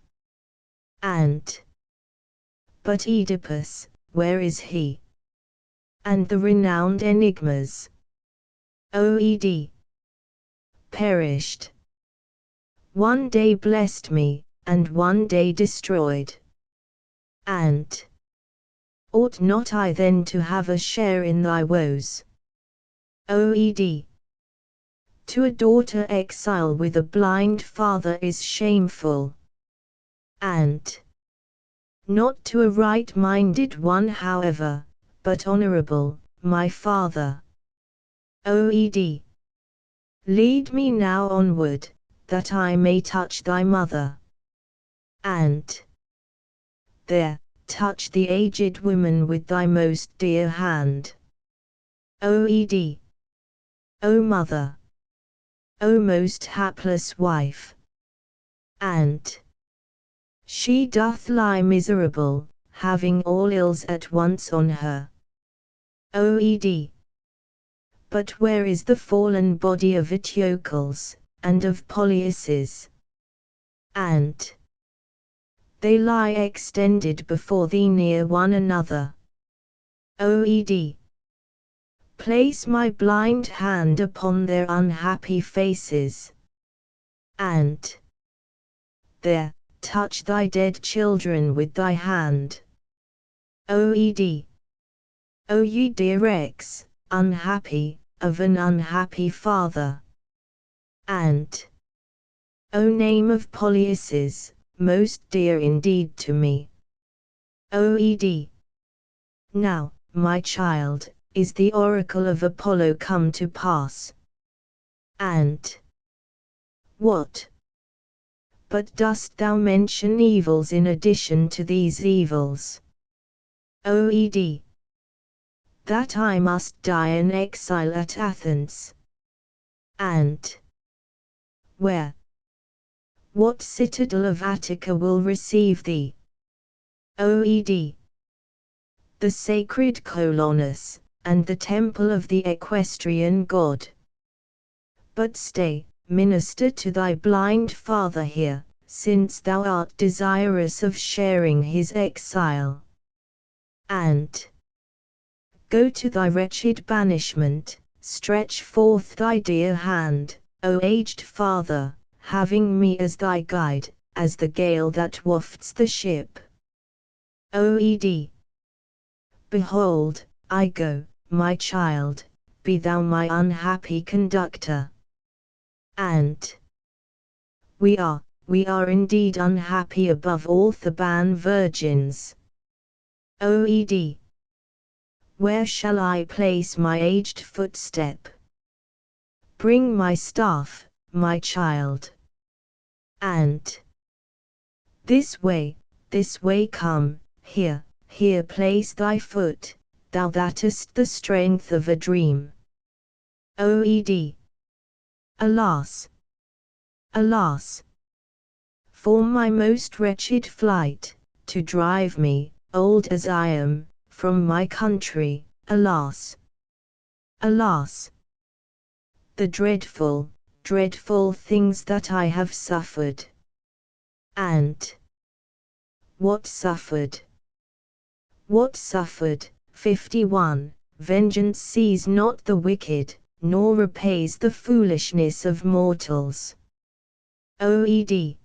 But Oedipus, where is he? And the renowned enigmas? Oed. Perished. One day blessed me, and one day destroyed. And ought not I then to have a share in thy woes? Oed. To a daughter exile with a blind father is shameful. And not to a right-minded one however, but honorable, my father. Oed. Lead me now onward, that I may touch thy mother. And there, touch the aged woman with thy most dear hand. Oed. O mother! O most hapless wife! And she doth lie miserable, having all ills at once on her. Oed. But where is the fallen body of Eteocles, and of Polyaces? And they lie extended before thee near one another. Oed. Place my blind hand upon their unhappy faces. And there, touch thy dead children with thy hand. Oed. O ye dear Rex, unhappy, of an unhappy father. And O name of Polyaces, most dear indeed to me. Oed. Now, my child, is the oracle of Apollo come to pass? And what? But dost thou mention evils in addition to these evils? Oed. That I must die an exile at Athens. And where? What citadel of Attica will receive thee? Oed. The sacred Colonus, and the temple of the equestrian god. But stay, minister to thy blind father here, since thou art desirous of sharing his exile. And go to thy wretched banishment, stretch forth thy dear hand, O aged father, having me as thy guide, as the gale that wafts the ship. Oed. Behold, I go, my child, be thou my unhappy conductor. And we are indeed unhappy above all Theban virgins. Oed. Where shall I place my aged footstep? Bring my staff, my child. And this way come, here place thy foot, thou that hast the strength of a dream. OED. Alas! Alas! For my most wretched flight, to drive me, old as I am, from my country, alas! Alas! The dreadful, dreadful things that I have suffered. And what suffered? What suffered? 51. Vengeance sees not the wicked, nor repays the foolishness of mortals. OED.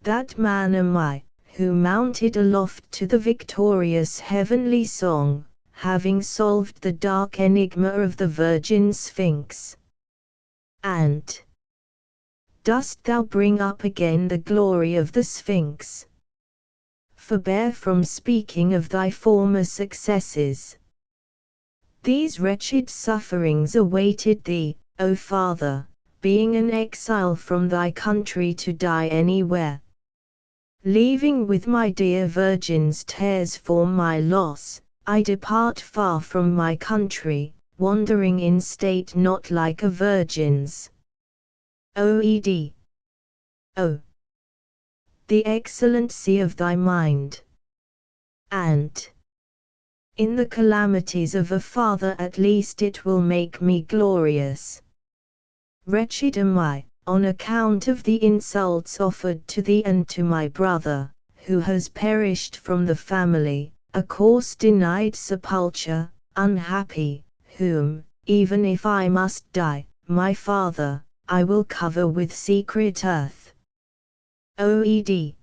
That man am I, who mounted aloft to the victorious heavenly song, having solved the dark enigma of the Virgin Sphinx. And dost thou bring up again the glory of the Sphinx? Forbear from speaking of thy former successes. These wretched sufferings awaited thee, O Father, being an exile from thy country to die anywhere. Leaving with my dear virgins tears for my loss, I depart far from my country, wandering in state not like a virgin's. OED. O! The excellency of thy mind! And in the calamities of a father at least it will make me glorious. Wretched am I, on account of the insults offered to thee and to my brother, who has perished from the family, a corse denied sepulture, unhappy, whom, even if I must die, my father, I will cover with secret earth. OED.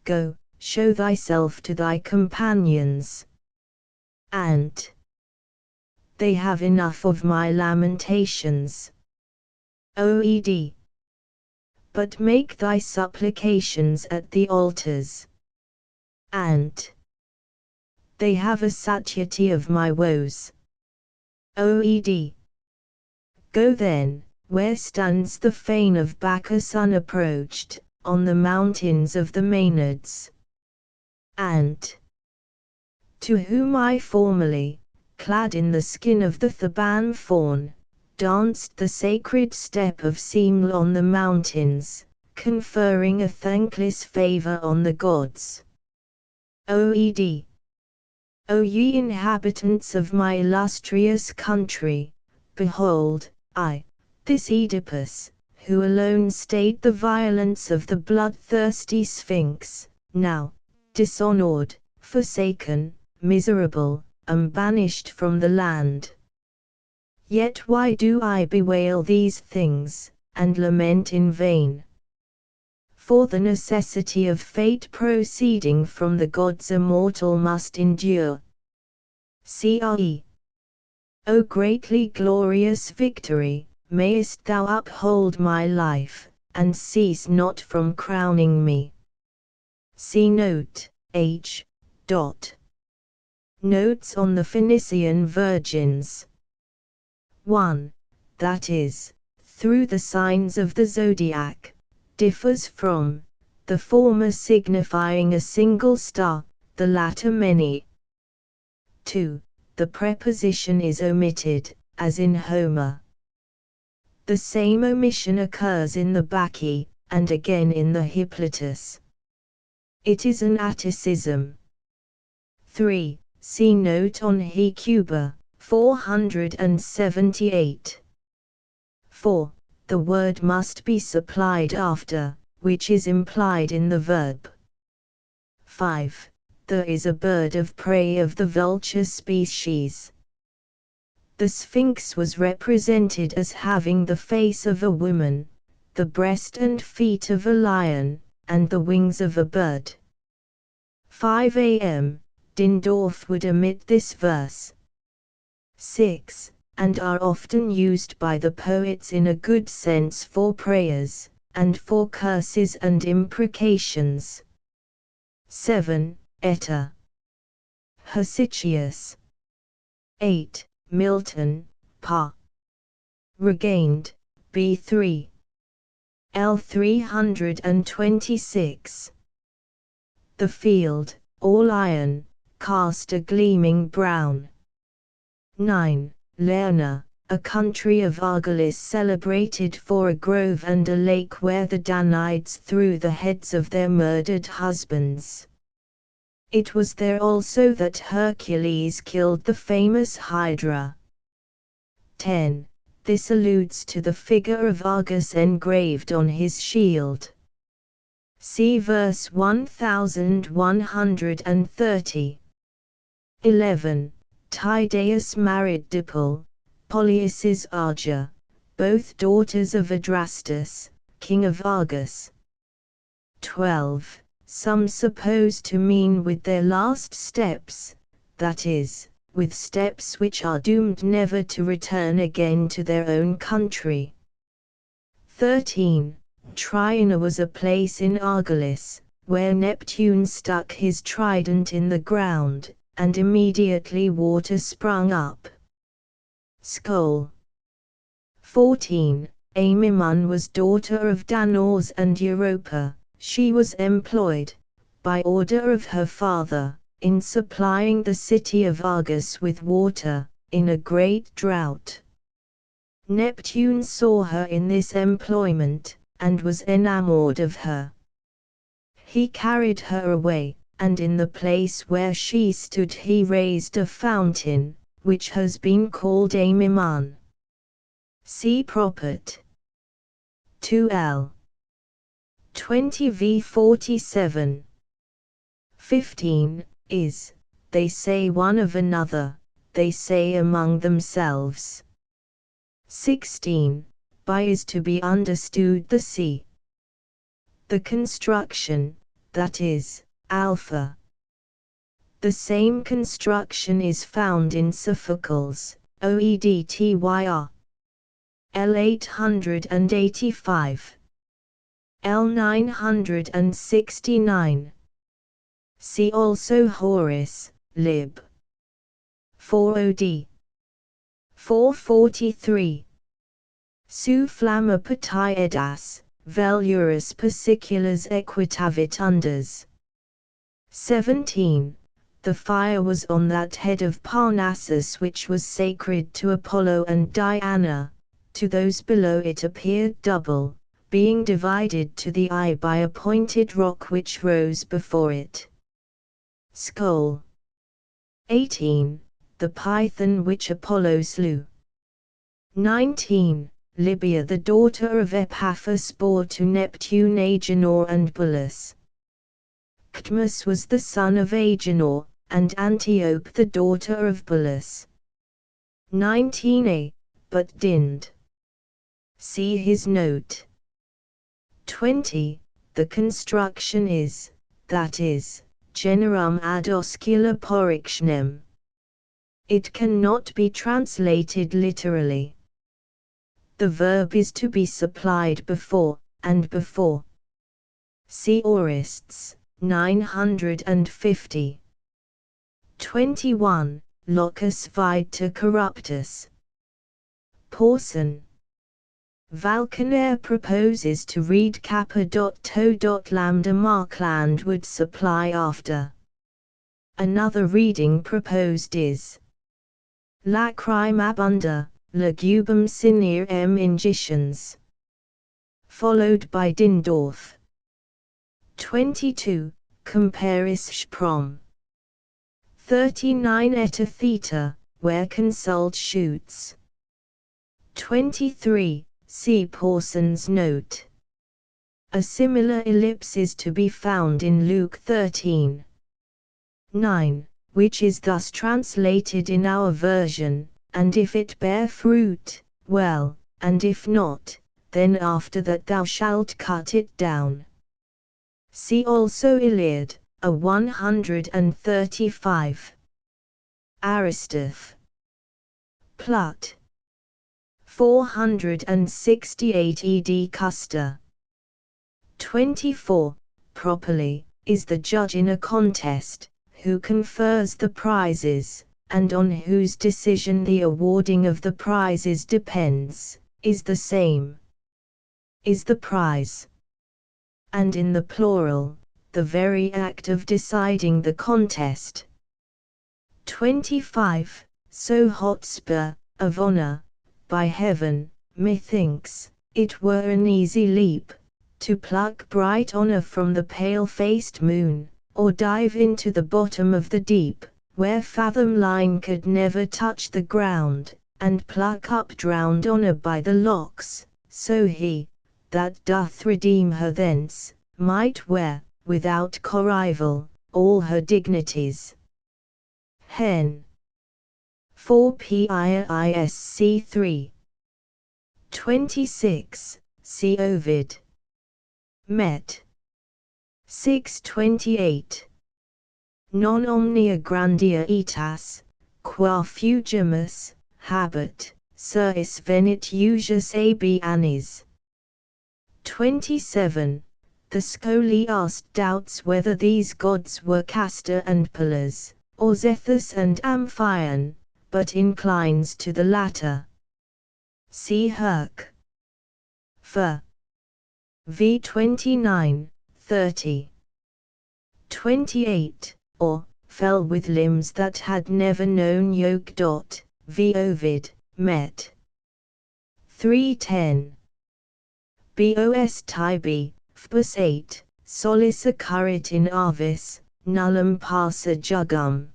Go, show thyself to thy companions. And they have enough of my lamentations. OED. But make thy supplications at the altars. And they have a satiety of my woes. OED. Go then, where stands the fane of Bacchus unapproached, on the mountains of the Maenads. And to whom I formerly, clad in the skin of the Theban fawn, danced the sacred step of Semele on the mountains, conferring a thankless favor on the gods. OED. O ye inhabitants of my illustrious country, behold, I, this Oedipus, who alone stayed the violence of the bloodthirsty Sphinx, now, dishonored, forsaken, miserable, am banished from the land. Yet why do I bewail these things, and lament in vain? For the necessity of fate proceeding from the gods immortal must endure. CRE. O greatly glorious victory, mayest thou uphold my life, and cease not from crowning me. See note, H. Notes on the Phoenician Virgins. 1. That is, through the signs of the zodiac, differs from the former signifying a single star, the latter many. 2. The preposition is omitted, as in Homer. The same omission occurs in the Bacchae, and again in the Hippolytus. It is an atticism. 3. See note on Hecuba, 478. 4. The word must be supplied after, which is implied in the verb. 5. There is a bird of prey of the vulture species. The Sphinx was represented as having the face of a woman, the breast and feet of a lion, and the wings of a bird. 5 am. Dindorf would omit this verse. 6. And are often used by the poets in a good sense for prayers, and for curses and imprecations. 7. Eta. Hesychius. 8. Milton, Pa. Regained, B3. L 326. The field, all iron, cast a gleaming brown. 9. Lerna, a country of Argolis celebrated for a grove and a lake where the Danaides threw the heads of their murdered husbands. It was there also that Hercules killed the famous Hydra. 10. This alludes to the figure of Argus engraved on his shield. See verse 1130. 11. Tydeus married Dipyle, Polyus's Arga, both daughters of Adrastus, king of Argos. 12. Some suppose to mean with their last steps, that is, with steps which are doomed never to return again to their own country. 13. Triana was a place in Argolis, where Neptune stuck his trident in the ground, and immediately water sprung up. Skol. 14. Amymone was daughter of Danaus and Europa. She was employed, by order of her father, in supplying the city of Argos with water, in a great drought. Neptune saw her in this employment, and was enamored of her. He carried her away, and in the place where she stood he raised a fountain, which has been called Amymone. See Propert. 2l. 20 v 47. 15. Is, they say one of another, they say among themselves. 16. By is to be understood the sea. The construction, that is, alpha. The same construction is found in Sophocles, Oedtyr. L 885. L 969. See also Horace, Lib. 4 od. 443. Su flamma potiedas, velurus persiculas equitavit unders. 17. The fire was on that head of Parnassus which was sacred to Apollo and Diana, to those below it appeared double, being divided to the eye by a pointed rock which rose before it. Skol. 18. The python which Apollo slew. 19. Libya the daughter of Epaphus bore to Neptune Agenor and Bullus. Cadmus was the son of Agenor, and Antiope the daughter of Bullus. 19a. But didn't. See his note. 20. The construction is, that is, generum ad oscula porictionem. It cannot be translated literally. The verb is to be supplied before, and before. See Aurists, 950. 21. Locus vita corruptus. Porson. Valconair proposes to read kappa.to. Markland would supply after. Another reading proposed is Lacrime abunda, legubum sine ingitions. Followed by Dindorf. 22. Comparis Sprom. 39. Eta theta, where consult shoots. 23. See Porson's note. A similar ellipse is to be found in Luke 13. 9, which is thus translated in our version, and if it bear fruit, well, and if not, then after that thou shalt cut it down. See also Iliad, a 135. Aristoph. Plut. 468 ed. Custer. 24. Properly, is the judge in a contest, who confers the prizes, and on whose decision the awarding of the prizes depends, is the same. Is the prize. And in the plural, the very act of deciding the contest. 25. So Hotspur, of honor, by heaven, methinks, it were an easy leap, to pluck bright honour from the pale-faced moon, or dive into the bottom of the deep, where fathom line could never touch the ground, and pluck up drowned honour by the locks, so he, that doth redeem her thence, might wear, without corrival, all her dignities. Hen. 4 Piisc 3. 26, see Ovid. Met. 6:28. Non omnia grandia etas, qua fugimus, habet, suis venit usus ab annis. 27. The Scholiast doubts whether these gods were Castor and Pallas, or Zethus and Amphion, but inclines to the latter. See Herc. For v 29, 30. 28. Or, fell with limbs that had never known yoke. V Ovid, Met. 3:10. Bos tibi, Phbus 8, solis occurrit in avis, nullum passa jugum.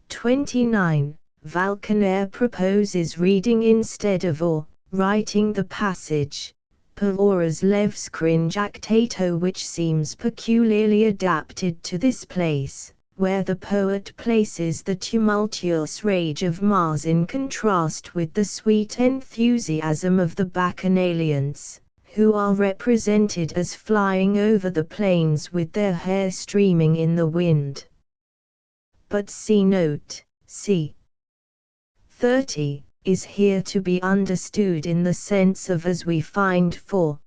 29. Valcanaire proposes reading instead of or, writing the passage, per horas leves crinjactato, which seems peculiarly adapted to this place, where the poet places the tumultuous rage of Mars in contrast with the sweet enthusiasm of the Bacchanalians, who are represented as flying over the plains with their hair streaming in the wind. But see note, c. 30, is here to be understood in the sense of as we find for.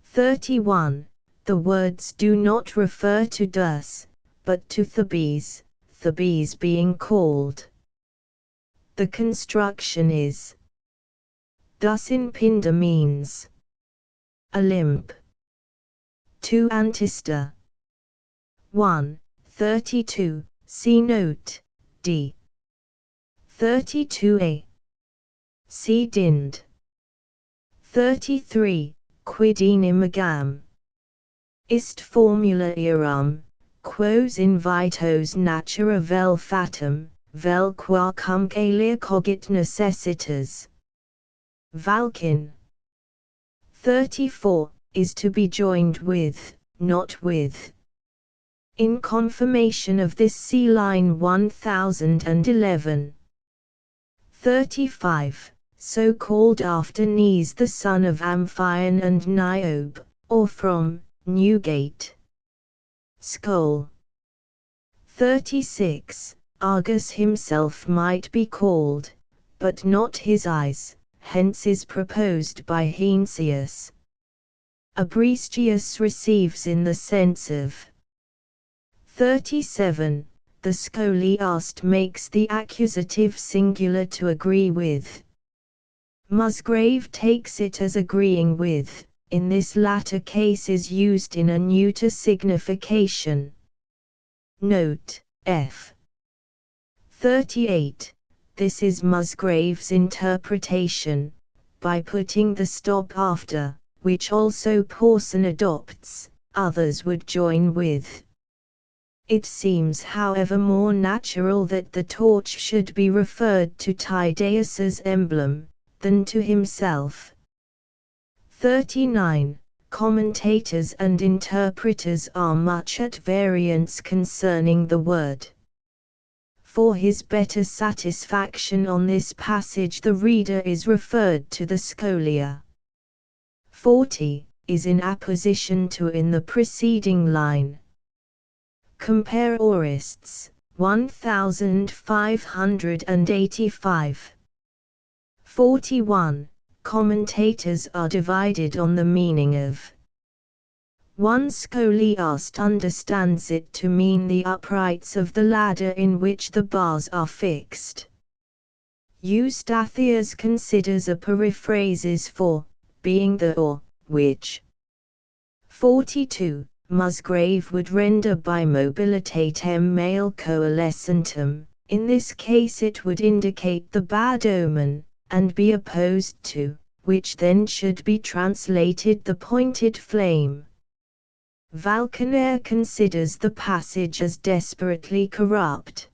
31. The words do not refer to Dis, but to Thebes, Thebes being called. The construction is thus in Pindar means Olymp. 2 Antista. 1, 32, see note, d. 32a. See Dind. 33, quid enim agam. Ist formula eram, quos invitos natura vel fatum, vel qua cum calia cogit necessitas. Valkin. 34, is to be joined with, not with. In confirmation of this see line 1011. 35, so called after Nes the son of Amphion and Niobe, or from Newgate. Skol. 36, Argus himself might be called, but not his eyes, hence is proposed by Heinsius. Abrestius receives in the sense of. 37. The Scholiast makes the accusative singular to agree with. Musgrave takes it as agreeing with, in this latter case is used in a neuter signification. Note, f. 38. This is Musgrave's interpretation, by putting the stop after, which also Porson adopts, others would join with. It seems however more natural that the torch should be referred to Tydeus's emblem, than to himself. 39. Commentators and interpreters are much at variance concerning the word. For his better satisfaction on this passage the reader is referred to the Scholia. 40, is in apposition to in the preceding line. Compare Aurists, 1585. 41. Commentators are divided on the meaning of. One Scholiast understands it to mean the uprights of the ladder in which the bars are fixed. Eustathius considers a periphrasis for, being the or, which. 42. Musgrave would render by mobilitatem male coalescentum, In this case it would indicate the bad omen, and be opposed to, which then should be translated the pointed flame. Falconer considers the passage as desperately corrupt.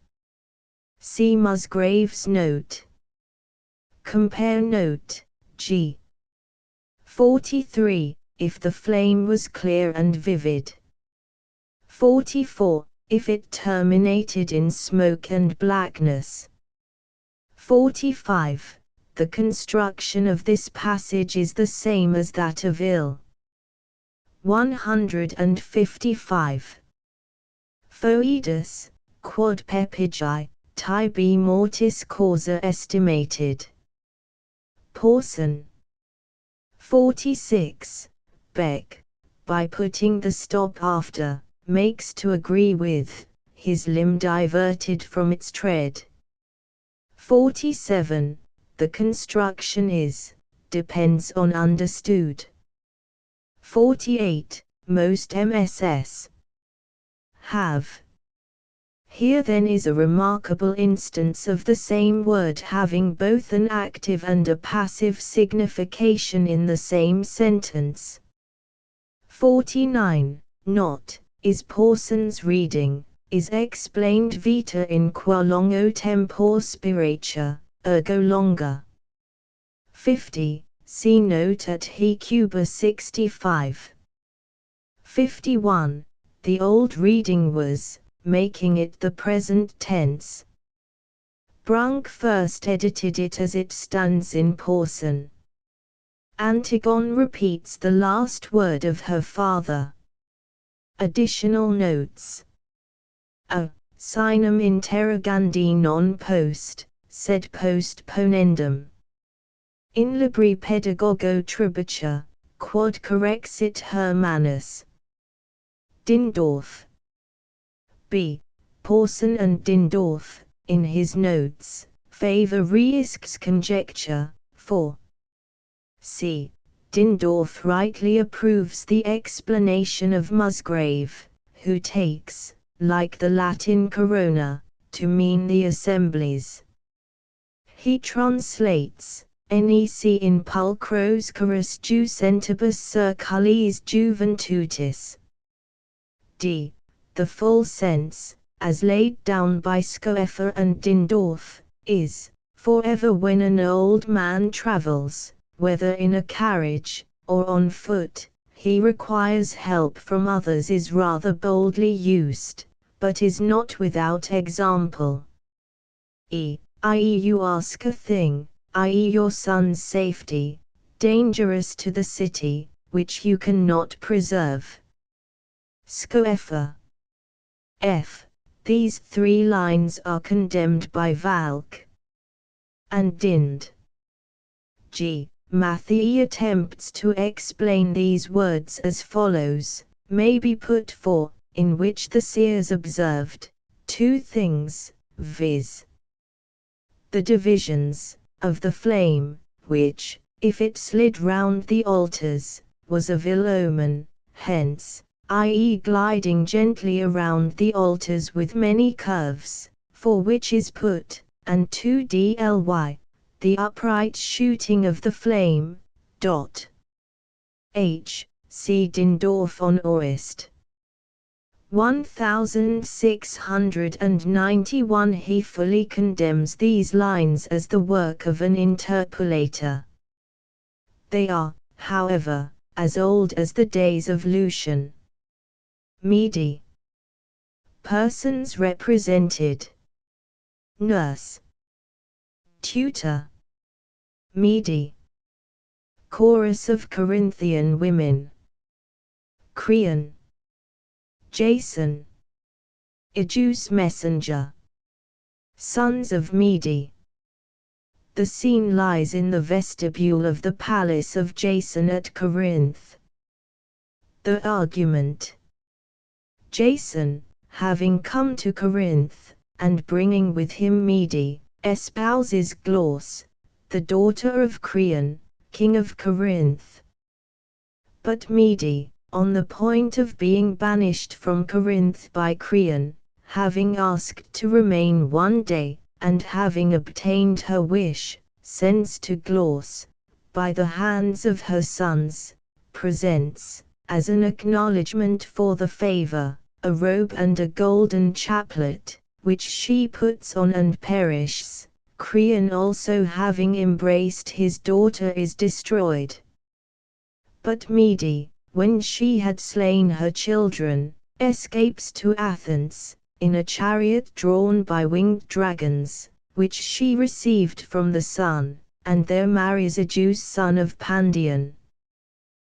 See Musgrave's note. Compare note, G. 43, if the flame was clear and vivid. 44, if it terminated in smoke and blackness. 45, the construction of this passage is the same as that of ill. 155. Foedus, quod pepigi, tibi mortis causa estimated. Porson. 46. Beck, by putting the stop after, makes to agree with, his limb diverted from its tread. 47. The construction is, depends on understood. 48. Most MSS have. Here then is a remarkable instance of the same word having both an active and a passive signification in the same sentence. 49. Not, is Porson's reading, is explained vita in qua longo tempor spiratur, ergo longer. 50. See note at He Cuba 65. 51. The old reading was, making it the present tense. Brunk first edited it as it stands in Porson. Antigone repeats the last word of her father. Additional notes. A. Signum interrogandi non post, sed post ponendum. In libri pedagogo tributur, quod correxit Hermannus. Dindorf. B. Porson and Dindorf, in his notes, favor Riesch's conjecture, for c. Dindorf rightly approves the explanation of Musgrave, who takes, like the Latin corona, to mean the assemblies. He translates, nec in pulchros carus jucentibus circulis juventutis. D. The full sense, as laid down by Scoeffer and Dindorf, is, forever when an old man travels, whether in a carriage, or on foot, he requires help from others is rather boldly used, but is not without example. I.e. you ask a thing, i.e. your son's safety, dangerous to the city, which you cannot preserve. Scoeffer. F. These three lines are condemned by Valk and Dind. G. Matthei attempts to explain these words as follows, may be put for, in which the seers observed, two things, viz. The divisions, of the flame, which, if it slid round the altars, was of ill omen, hence, i.e. gliding gently around the altars with many curves, for which is put, and 2dly, the upright shooting of the flame. H. C. Dindorf on Orist. 1691. He fully condemns these lines as the work of an interpolator. They are, however, as old as the days of Lucian. Medi. Persons represented. Nurse. Tutor. Medi. Chorus of Corinthian women. Creon. Jason. Ejus messenger. Sons of Medi. The scene lies in the vestibule of the palace of Jason at Corinth. The argument. Jason, having come to Corinth, and bringing with him Medi, espouses Glauce, the daughter of Creon, king of Corinth. But Medi, on the point of being banished from Corinth by Creon, having asked to remain one day, and having obtained her wish, sends to Glauce, by the hands of her sons, presents, as an acknowledgment for the favor, a robe and a golden chaplet, which she puts on and perishes. Creon also having embraced his daughter is destroyed. But Mede, when she had slain her children, escapes to Athens, in a chariot drawn by winged dragons, which she received from the sun, and there marries Aegeus son of Pandion.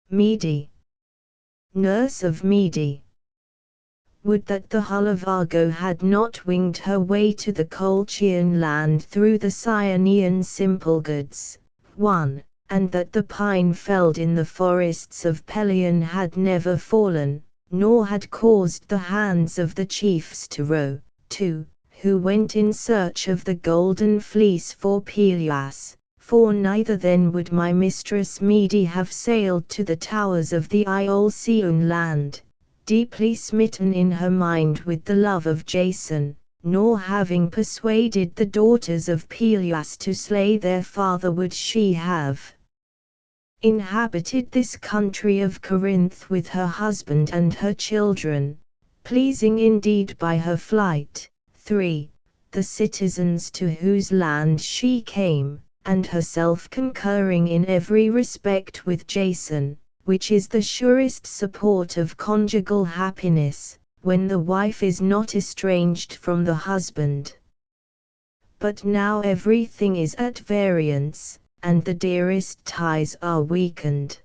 Mede, nurse of Mede. Would that the hull of Argo had not winged her way to the Colchian land through the Cyanean Symplegades. 1. And that the pine felled in the forests of Pelion had never fallen, nor had caused the hands of the chiefs to row. 2. Who went in search of the golden fleece for Pelias, for neither then would my mistress Mede have sailed to the towers of the Iolcean land, deeply smitten in her mind with the love of Jason, nor having persuaded the daughters of Pelias to slay their father would she have inhabited this country of Corinth with her husband and her children, pleasing indeed by her flight. 3. The citizens to whose land she came, and herself concurring in every respect with Jason, which is the surest support of conjugal happiness, when the wife is not estranged from the husband. But now everything is at variance, and the dearest ties are weakened.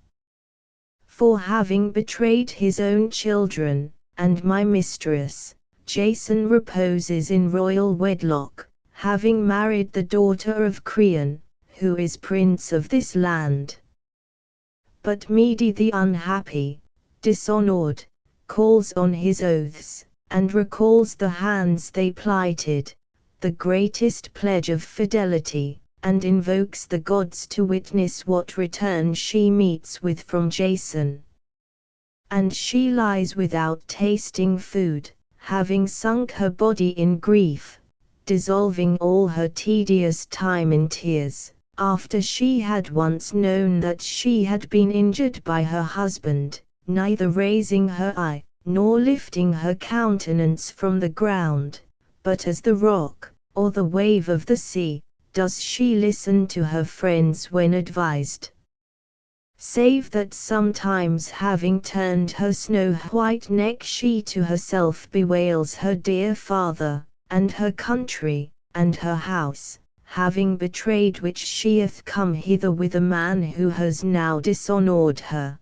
For having betrayed his own children, and my mistress, Jason reposes in royal wedlock, having married the daughter of Creon, who is prince of this land. But Mede the unhappy, dishonored, calls on his oaths, and recalls the hands they plighted, the greatest pledge of fidelity, and invokes the gods to witness what return she meets with from Jason. And she lies without tasting food, having sunk her body in grief, dissolving all her tedious time in tears, after she had once known that she had been injured by her husband, neither raising her eye, nor lifting her countenance from the ground, but as the rock, or the wave of the sea, does she listen to her friends when advised. Save that sometimes having turned her snow-white neck she to herself bewails her dear father, and her country, and her house, having betrayed which she hath come hither with a man who has now dishonored her.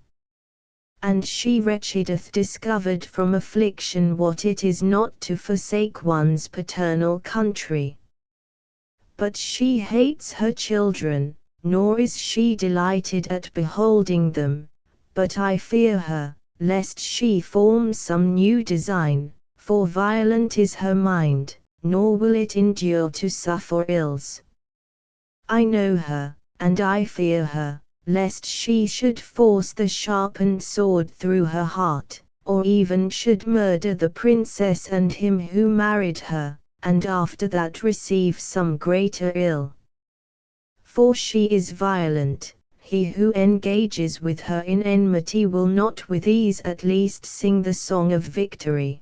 And she wretched hath discovered from affliction what it is not to forsake one's paternal country. But she hates her children, nor is she delighted at beholding them, but I fear her, lest she form some new design, for violent is her mind, nor will it endure to suffer ills. I know her, and I fear her, lest she should force the sharpened sword through her heart, or even should murder the princess and him who married her, and after that receive some greater ill. For she is violent, he who engages with her in enmity will not with ease at least sing the song of victory.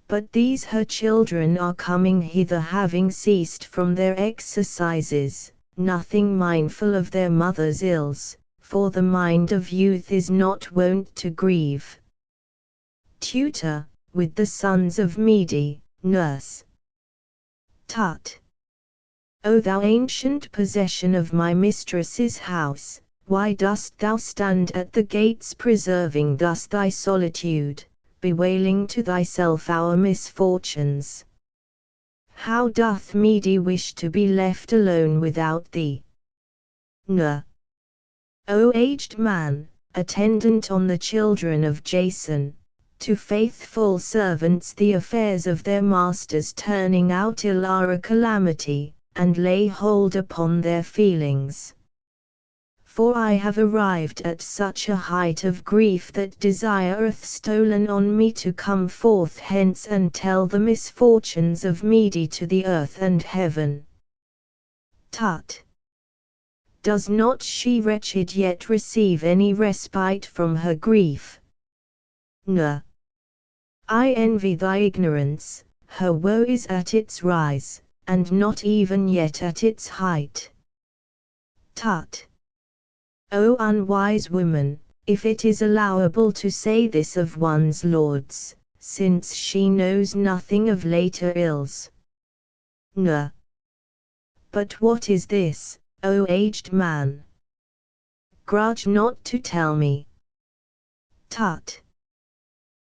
But these her children are coming hither having ceased from their exercises, nothing mindful of their mother's ills, for the mind of youth is not wont to grieve. Tutor, with the sons of Mede, nurse. Tut. O thou ancient possession of my mistress's house, why dost thou stand at the gates preserving thus thy solitude, bewailing to thyself our misfortunes? How doth Mede wish to be left alone without thee? N. O aged man, attendant on the children of Jason, to faithful servants the affairs of their masters turning out ill are a calamity, and lay hold upon their feelings. For I have arrived at such a height of grief that desireth stolen on me to come forth hence and tell the misfortunes of Mede to the earth and heaven. Tut! Does not she wretched yet receive any respite from her grief? N. I envy thy ignorance, her woe is at its rise, and not even yet at its height. Tut! O unwise woman, if it is allowable to say this of one's lords, since she knows nothing of later ills. N. But what is this, O aged man? Grudge not to tell me. Tut!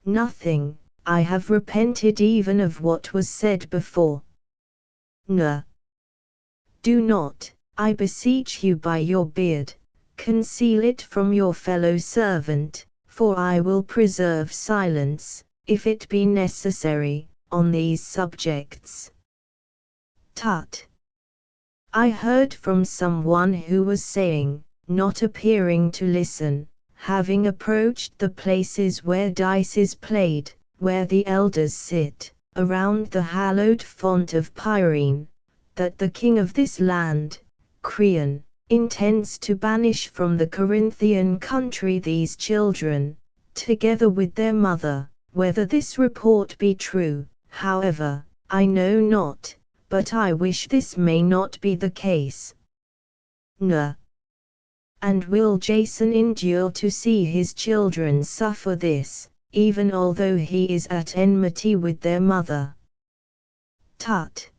Nothing, I have repented even of what was said before. N. Do not, I beseech you by your beard, conceal it from your fellow servant, for I will preserve silence, if it be necessary, on these subjects. Tut! I heard from someone who was saying, not appearing to listen, having approached the places where dice is played, where the elders sit, around the hallowed font of Pyrene, that the king of this land, Creon, intends to banish from the Corinthian country these children, together with their mother. Whether this report be true, however, I know not, but I wish this may not be the case. N. And will Jason endure to see his children suffer this, even although he is at enmity with their mother? Tut!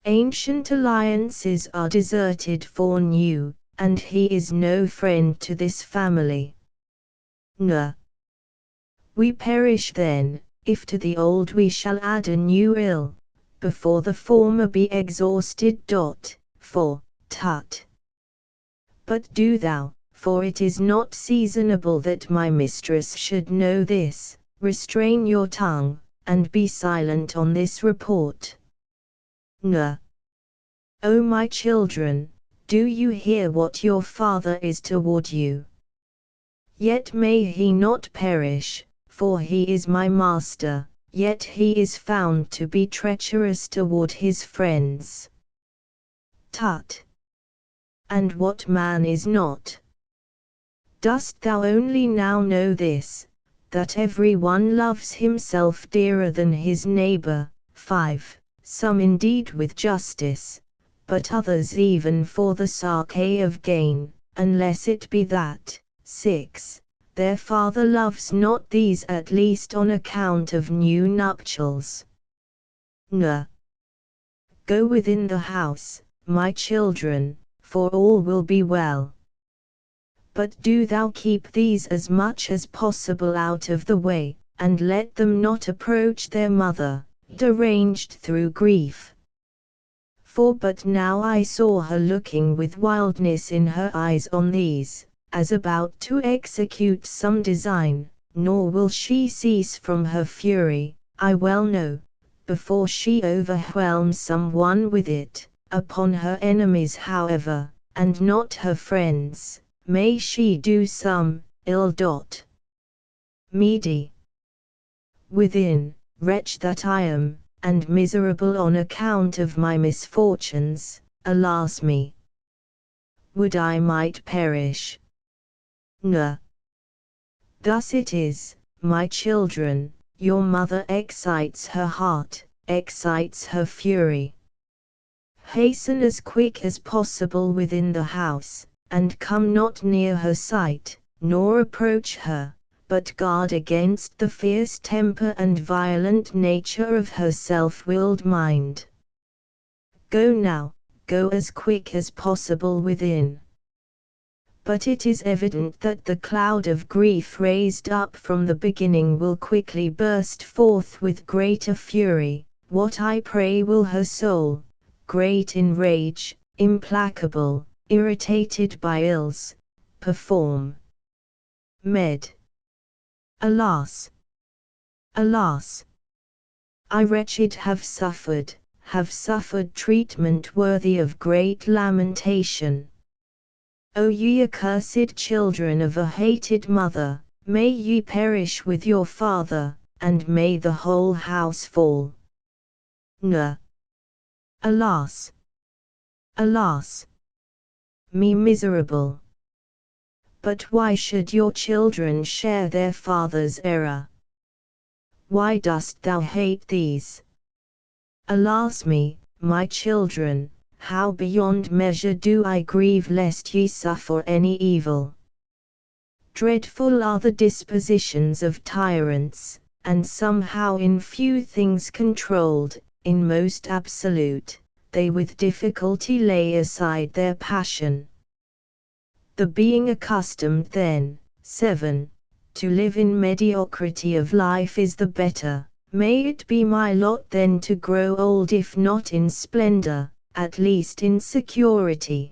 Ancient alliances are deserted for new, and he is no friend to this family. N. We perish then, if to the old we shall add a new ill, before the former be exhausted. For, tut! But do thou, for it is not seasonable that my mistress should know this, restrain your tongue, and be silent on this report. N. O my children, do you hear what your father is toward you? Yet may he not perish, for he is my master, yet he is found to be treacherous toward his friends. Tut! And what man is not? Dost thou only now know this, that every one loves himself dearer than his neighbor? 5. Some indeed with justice, but others even for the sake of gain, unless it be that, 6. Their father loves not these at least on account of new nuptials. N. Go within the house, my children, for all will be well. But do thou keep these as much as possible out of the way, and let them not approach their mother, deranged through grief. For but now I saw her looking with wildness in her eyes on these, as about to execute some design, nor will she cease from her fury, I well know, before she overwhelms someone with it. Upon her enemies however, and not her friends, may she do some ill. Mede. Within, wretch that I am, and miserable on account of my misfortunes, alas me! Would I might perish. N. Thus it is, my children, your mother excites her heart, excites her fury. Hasten as quick as possible within the house, and come not near her sight, nor approach her, but guard against the fierce temper and violent nature of her self-willed mind. Go now, go as quick as possible within. But it is evident that the cloud of grief raised up from the beginning will quickly burst forth with greater fury. What I pray will her soul, great in rage, implacable, irritated by ills, perform. Med. Alas! Alas! I wretched have suffered treatment worthy of great lamentation. O ye accursed children of a hated mother, may ye perish with your father, and may the whole house fall. N. Alas! Alas! Me miserable! But why should your children share their father's error? Why dost thou hate these? Alas me, my children, how beyond measure do I grieve lest ye suffer any evil. Dreadful are the dispositions of tyrants, and somehow in few things controlled, in most absolute, they with difficulty lay aside their passion. The being accustomed then, 7. To live in mediocrity of life is the better. May it be my lot then to grow old if not in splendor, at least in security.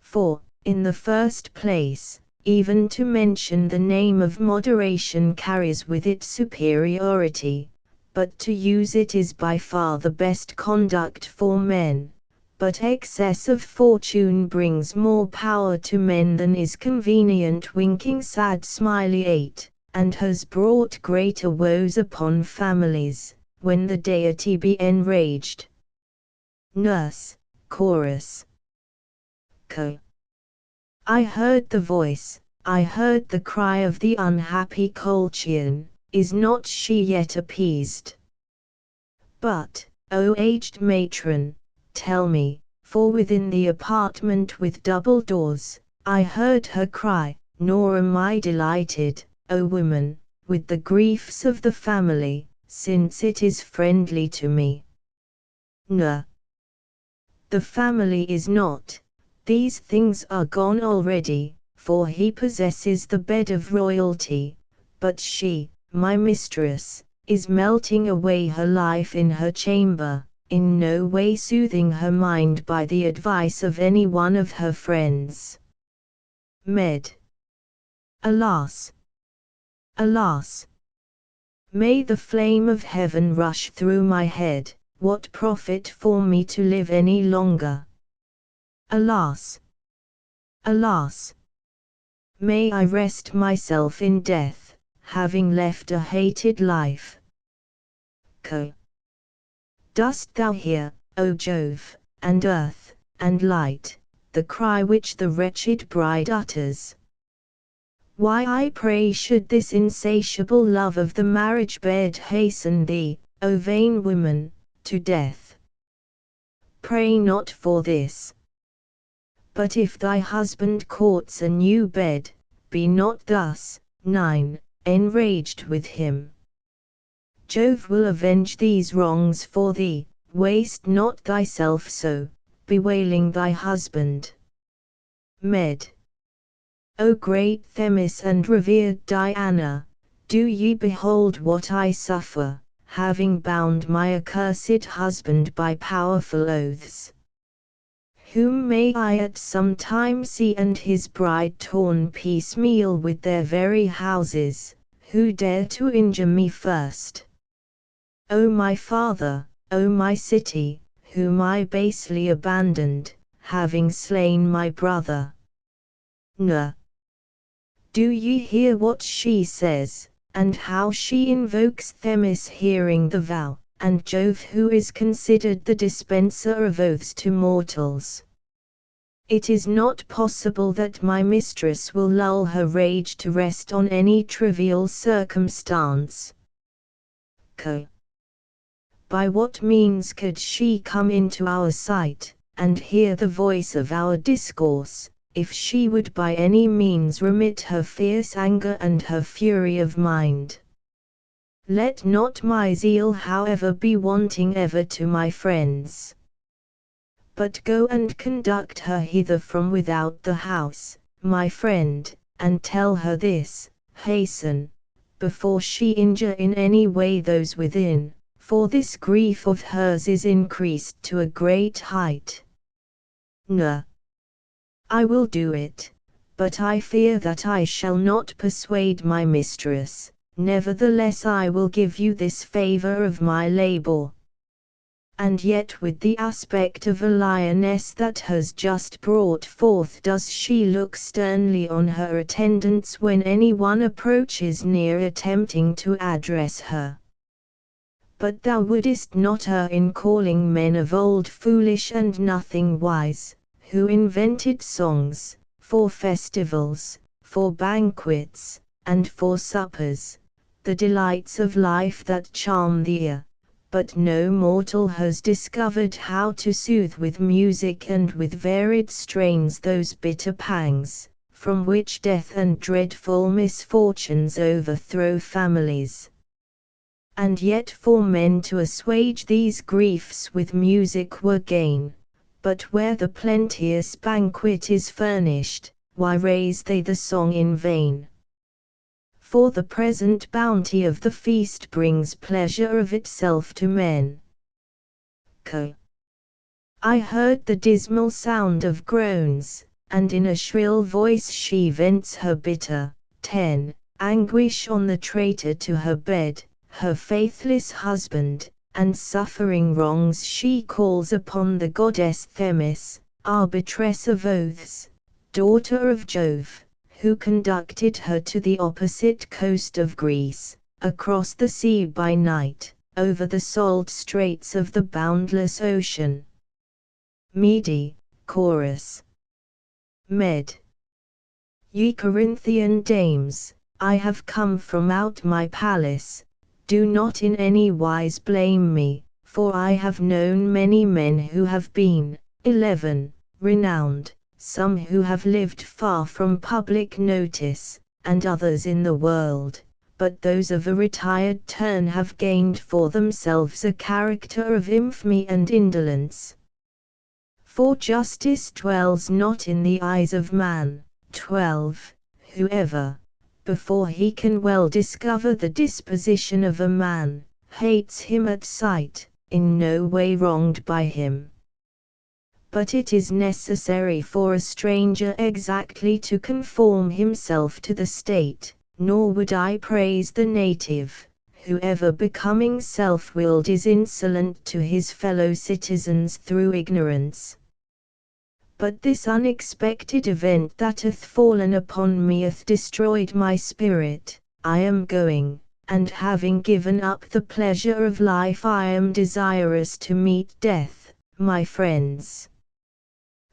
For, in the first place, even to mention the name of moderation carries with it superiority, but to use it is by far the best conduct for men. But excess of fortune brings more power to men than is convenient. Winking sad smiley 8, and has brought greater woes upon families, when the deity be enraged. Nurse, Chorus. Co. I heard the voice, I heard the cry of the unhappy Colchian, is not she yet appeased? But, O aged matron, tell me, for within the apartment with double doors, I heard her cry, nor am I delighted, O woman, with the griefs of the family, since it is friendly to me. N. The family is not, these things are gone already, for he possesses the bed of royalty, but she, my mistress, is melting away her life in her chamber, in no way soothing her mind by the advice of any one of her friends. Med. Alas! Alas! May the flame of heaven rush through my head, what profit for me to live any longer? Alas! Alas! May I rest myself in death, having left a hated life. Co. Dost thou hear, O Jove, and earth, and light, the cry which the wretched bride utters? Why, I pray, should this insatiable love of the marriage bed hasten thee, O vain woman, to death? Pray not for this. But if thy husband courts a new bed, be not thus, 9, enraged with him. Jove will avenge these wrongs for thee, waste not thyself so, bewailing thy husband. Med. O great Themis and revered Diana, do ye behold what I suffer, having bound my accursed husband by powerful oaths? Whom may I at some time see and his bride torn piecemeal with their very houses, who dare to injure me first? O my father, O my city, whom I basely abandoned, having slain my brother. N. Do ye hear what she says, and how she invokes Themis hearing the vow, and Jove who is considered the dispenser of oaths to mortals? It is not possible that my mistress will lull her rage to rest on any trivial circumstance. Co. By what means could she come into our sight, and hear the voice of our discourse, if she would by any means remit her fierce anger and her fury of mind? Let not my zeal however be wanting ever to my friends. But go and conduct her hither from without the house, my friend, and tell her this, hasten, before she injure in any way those within, for this grief of hers is increased to a great height. N. I will do it, but I fear that I shall not persuade my mistress, nevertheless I will give you this favor of my labor. And yet with the aspect of a lioness that has just brought forth does she look sternly on her attendants when any one approaches near attempting to address her. But thou wouldest not err in calling men of old foolish and nothing wise, who invented songs, for festivals, for banquets, and for suppers, the delights of life that charm the ear. But no mortal has discovered how to soothe with music and with varied strains those bitter pangs, from which death and dreadful misfortunes overthrow families. And yet for men to assuage these griefs with music were gain, but where the plenteous banquet is furnished, why raise they the song in vain? For the present bounty of the feast brings pleasure of itself to men. I heard the dismal sound of groans, and in a shrill voice she vents her bitter 10 anguish on the traitor to her bed, her faithless husband, and suffering wrongs she calls upon the goddess Themis, arbitress of oaths, daughter of Jove, who conducted her to the opposite coast of Greece, across the sea by night, over the salt straits of the boundless ocean. Mede, Chorus. Med. Ye Corinthian dames, I have come from out my palace, do not in any wise blame me, for I have known many men who have been, 11, renowned, some who have lived far from public notice, and others in the world, but those of a retired turn have gained for themselves a character of infamy and indolence. For justice dwells not in the eyes of man. 12. Whoever, before he can well discover the disposition of a man, hates him at sight, in no way wronged by him. But it is necessary for a stranger exactly to conform himself to the state, nor would I praise the native, who ever becoming self-willed is insolent to his fellow citizens through ignorance. But this unexpected event that hath fallen upon me hath destroyed my spirit. I am going, and having given up the pleasure of life I am desirous to meet death, my friends.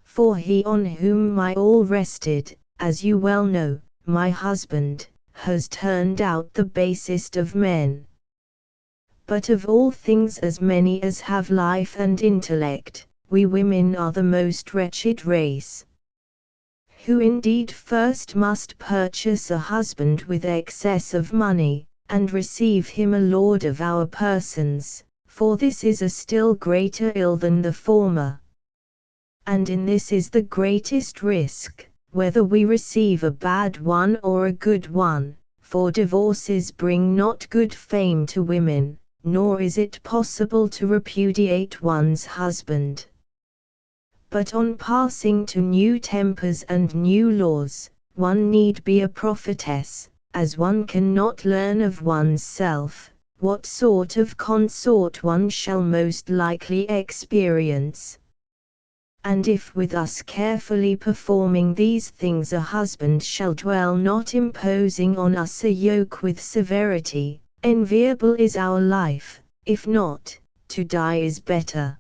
For he on whom my all rested, as you well know, my husband, has turned out the basest of men. But of all things as many as have life and intellect, we women are the most wretched race. Who indeed first must purchase a husband with excess of money, and receive him a lord of our persons, for this is a still greater ill than the former. And in this is the greatest risk, whether we receive a bad one or a good one, for divorces bring not good fame to women, nor is it possible to repudiate one's husband. But on passing to new tempers and new laws, one need be a prophetess, as one cannot learn of one's self, what sort of consort one shall most likely experience. And if with us carefully performing these things a husband shall dwell not imposing on us a yoke with severity, enviable is our life, if not, to die is better.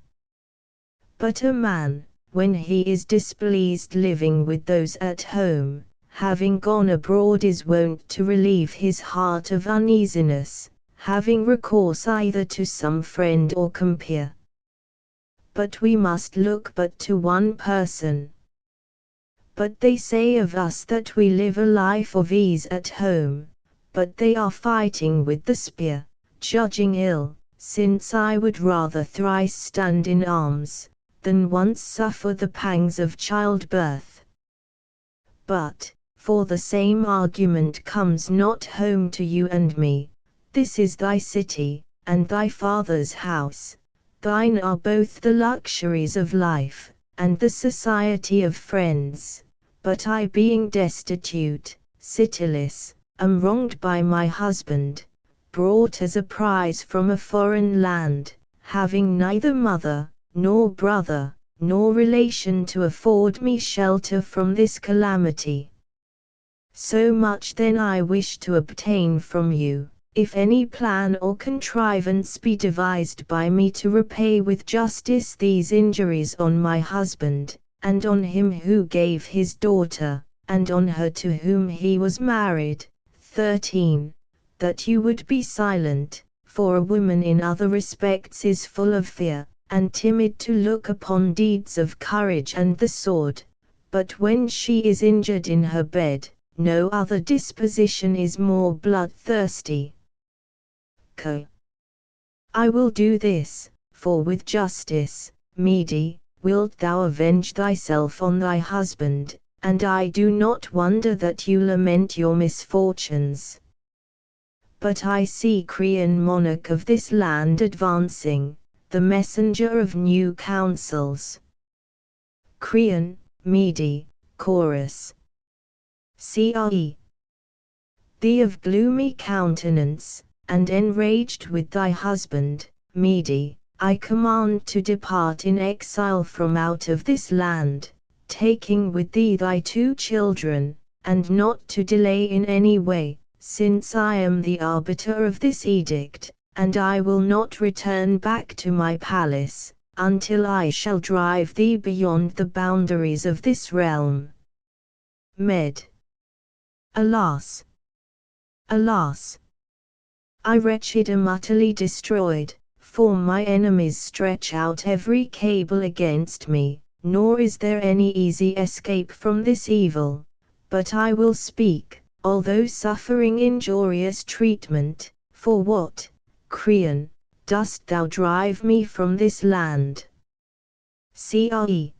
But a man, when he is displeased living with those at home, having gone abroad is wont to relieve his heart of uneasiness, having recourse either to some friend or compeer. But we must look but to one person. But they say of us that we live a life of ease at home, but they are fighting with the spear, judging ill, since I would rather thrice stand in arms, than once suffer the pangs of childbirth. But, for the same argument comes not home to you and me, this is thy city, and thy father's house. Thine are both the luxuries of life, and the society of friends, but I being destitute, cityless, am wronged by my husband, brought as a prize from a foreign land, having neither mother, nor brother, nor relation to afford me shelter from this calamity. So much then I wish to obtain from you, if any plan or contrivance be devised by me to repay with justice these injuries on my husband, and on him who gave his daughter, and on her to whom he was married. 13. That you would be silent, for a woman in other respects is full of fear, and timid to look upon deeds of courage and the sword, but when she is injured in her bed, no other disposition is more bloodthirsty. I will do this, for with justice, Mede, wilt thou avenge thyself on thy husband, and I do not wonder that you lament your misfortunes. But I see Creon monarch of this land advancing, the messenger of new counsels. Creon, Mede, chorus. Cre. Thee of gloomy countenance, and enraged with thy husband, Mede, I command to depart in exile from out of this land, taking with thee thy 2 children, and not to delay in any way, since I am the arbiter of this edict, and I will not return back to my palace, until I shall drive thee beyond the boundaries of this realm. Med. Alas! Alas! I wretched am utterly destroyed, for my enemies stretch out every cable against me, nor is there any easy escape from this evil. But I will speak, although suffering injurious treatment, for what, Creon, dost thou drive me from this land? Cre.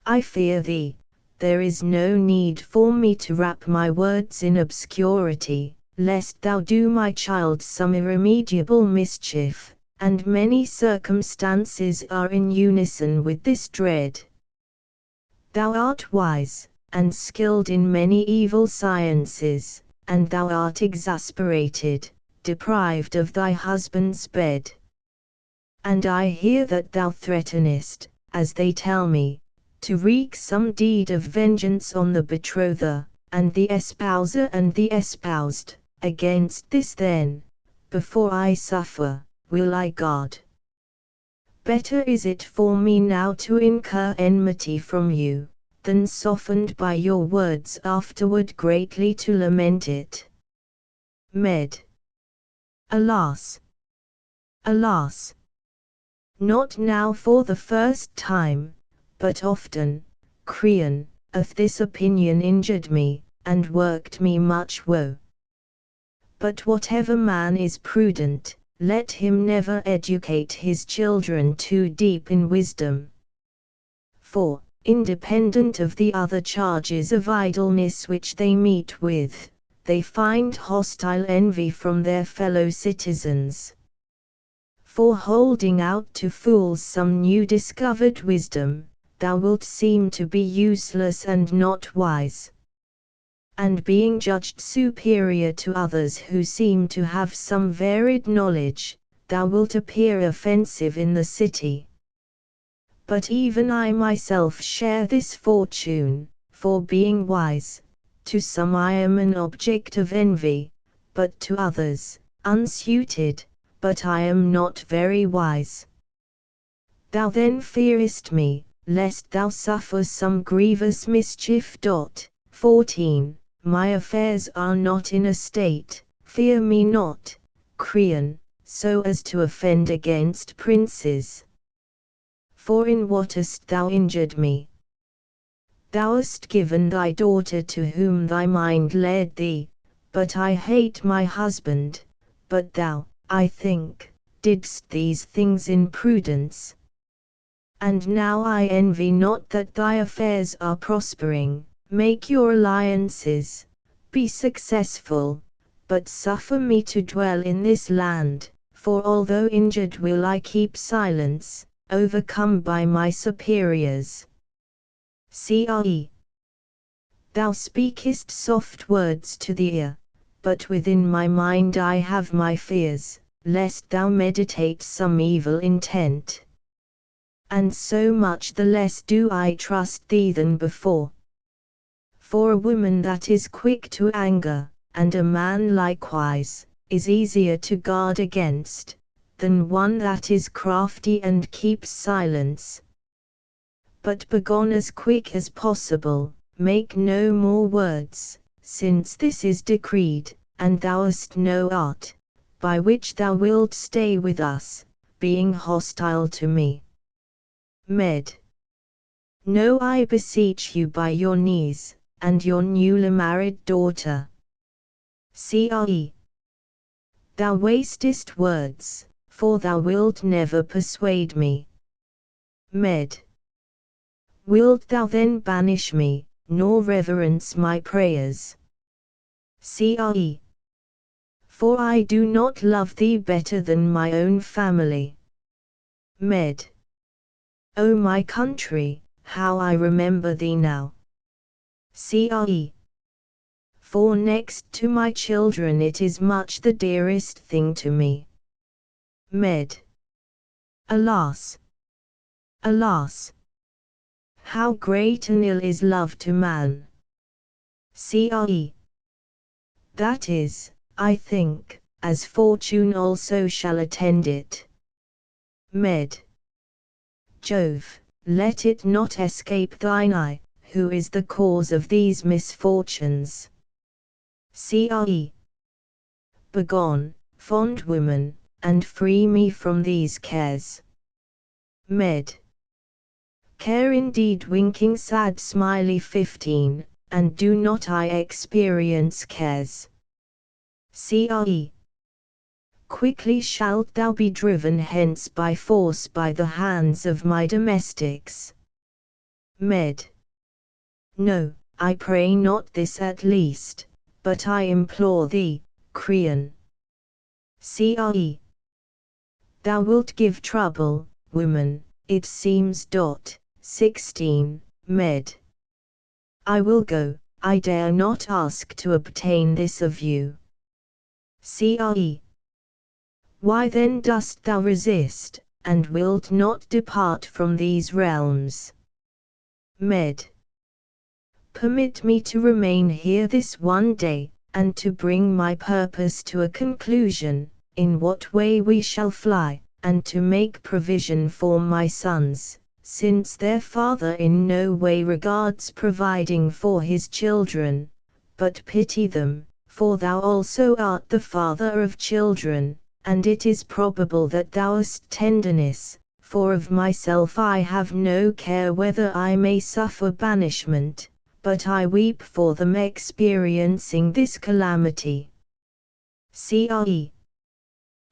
I fear thee. There is no need for me to wrap my words in obscurity, lest thou do my child some irremediable mischief, and many circumstances are in unison with this dread. Thou art wise, and skilled in many evil sciences, and thou art exasperated, deprived of thy husband's bed. And I hear that thou threatenest, as they tell me, to wreak some deed of vengeance on the betrother, and the espouser and the espoused. Against this then, before I suffer, will I guard. Better is it for me now to incur enmity from you, than softened by your words afterward greatly to lament it. Med. Alas! Alas! Not now for the first time, but often, Creon, of this opinion injured me, and worked me much woe. But whatever man is prudent, let him never educate his children too deep in wisdom. For, independent of the other charges of idleness which they meet with, they find hostile envy from their fellow citizens. For holding out to fools some new discovered wisdom, thou wilt seem to be useless and not wise. And being judged superior to others who seem to have some varied knowledge, thou wilt appear offensive in the city. But even I myself share this fortune, for being wise, to some I am an object of envy, but to others, unsuited, but I am not very wise. Thou then fearest me, lest thou suffer some grievous mischief. 14. My affairs are not in a state, fear me not, Creon, so as to offend against princes. For in what hast thou injured me? Thou hast given thy daughter to whom thy mind led thee, but I hate my husband, but thou, I think, didst these things in prudence. And now I envy not that thy affairs are prospering. Make your alliances, be successful, but suffer me to dwell in this land, for although injured will I keep silence, overcome by my superiors. Cre. Thou speakest soft words to the ear, but within my mind I have my fears, lest thou meditate some evil intent. And so much the less do I trust thee than before. For a woman that is quick to anger, and a man likewise, is easier to guard against, than one that is crafty and keeps silence. But begone as quick as possible, make no more words, since this is decreed, and thou hast no art, by which thou wilt stay with us, being hostile to me. Med. No, I beseech you by your knees, and your newly married daughter. Cre. Thou wastest words, for thou wilt never persuade me. Med. Wilt thou then banish me, nor reverence my prayers? Cre. For I do not love thee better than my own family. Med. O my country, how I remember thee now. Cre. For next to my children it is much the dearest thing to me. Med. Alas! Alas! How great an ill is love to man! Cre. That is, I think, as fortune also shall attend it. Med. Jove, let it not escape thine eye, who is the cause of these misfortunes. Cre. Begone, fond woman, and free me from these cares. Med. Care indeed, winking sad smiley 15, and do not I experience cares. Cre. Quickly shalt thou be driven hence by force by the hands of my domestics. Med. No, I pray not this at least, but I implore thee, Creon. Cre. Thou wilt give trouble, woman, it seems. 16, Med. I will go, I dare not ask to obtain this of you. Cre. Why then dost thou resist, and wilt not depart from these realms? Med. Permit me to remain here this one day, and to bring my purpose to a conclusion, in what way we shall fly, and to make provision for my sons, since their father in no way regards providing for his children, but pity them, for thou also art the father of children, and it is probable that thou hast tenderness, for of myself I have no care whether I may suffer banishment, but I weep for them experiencing this calamity. Cre.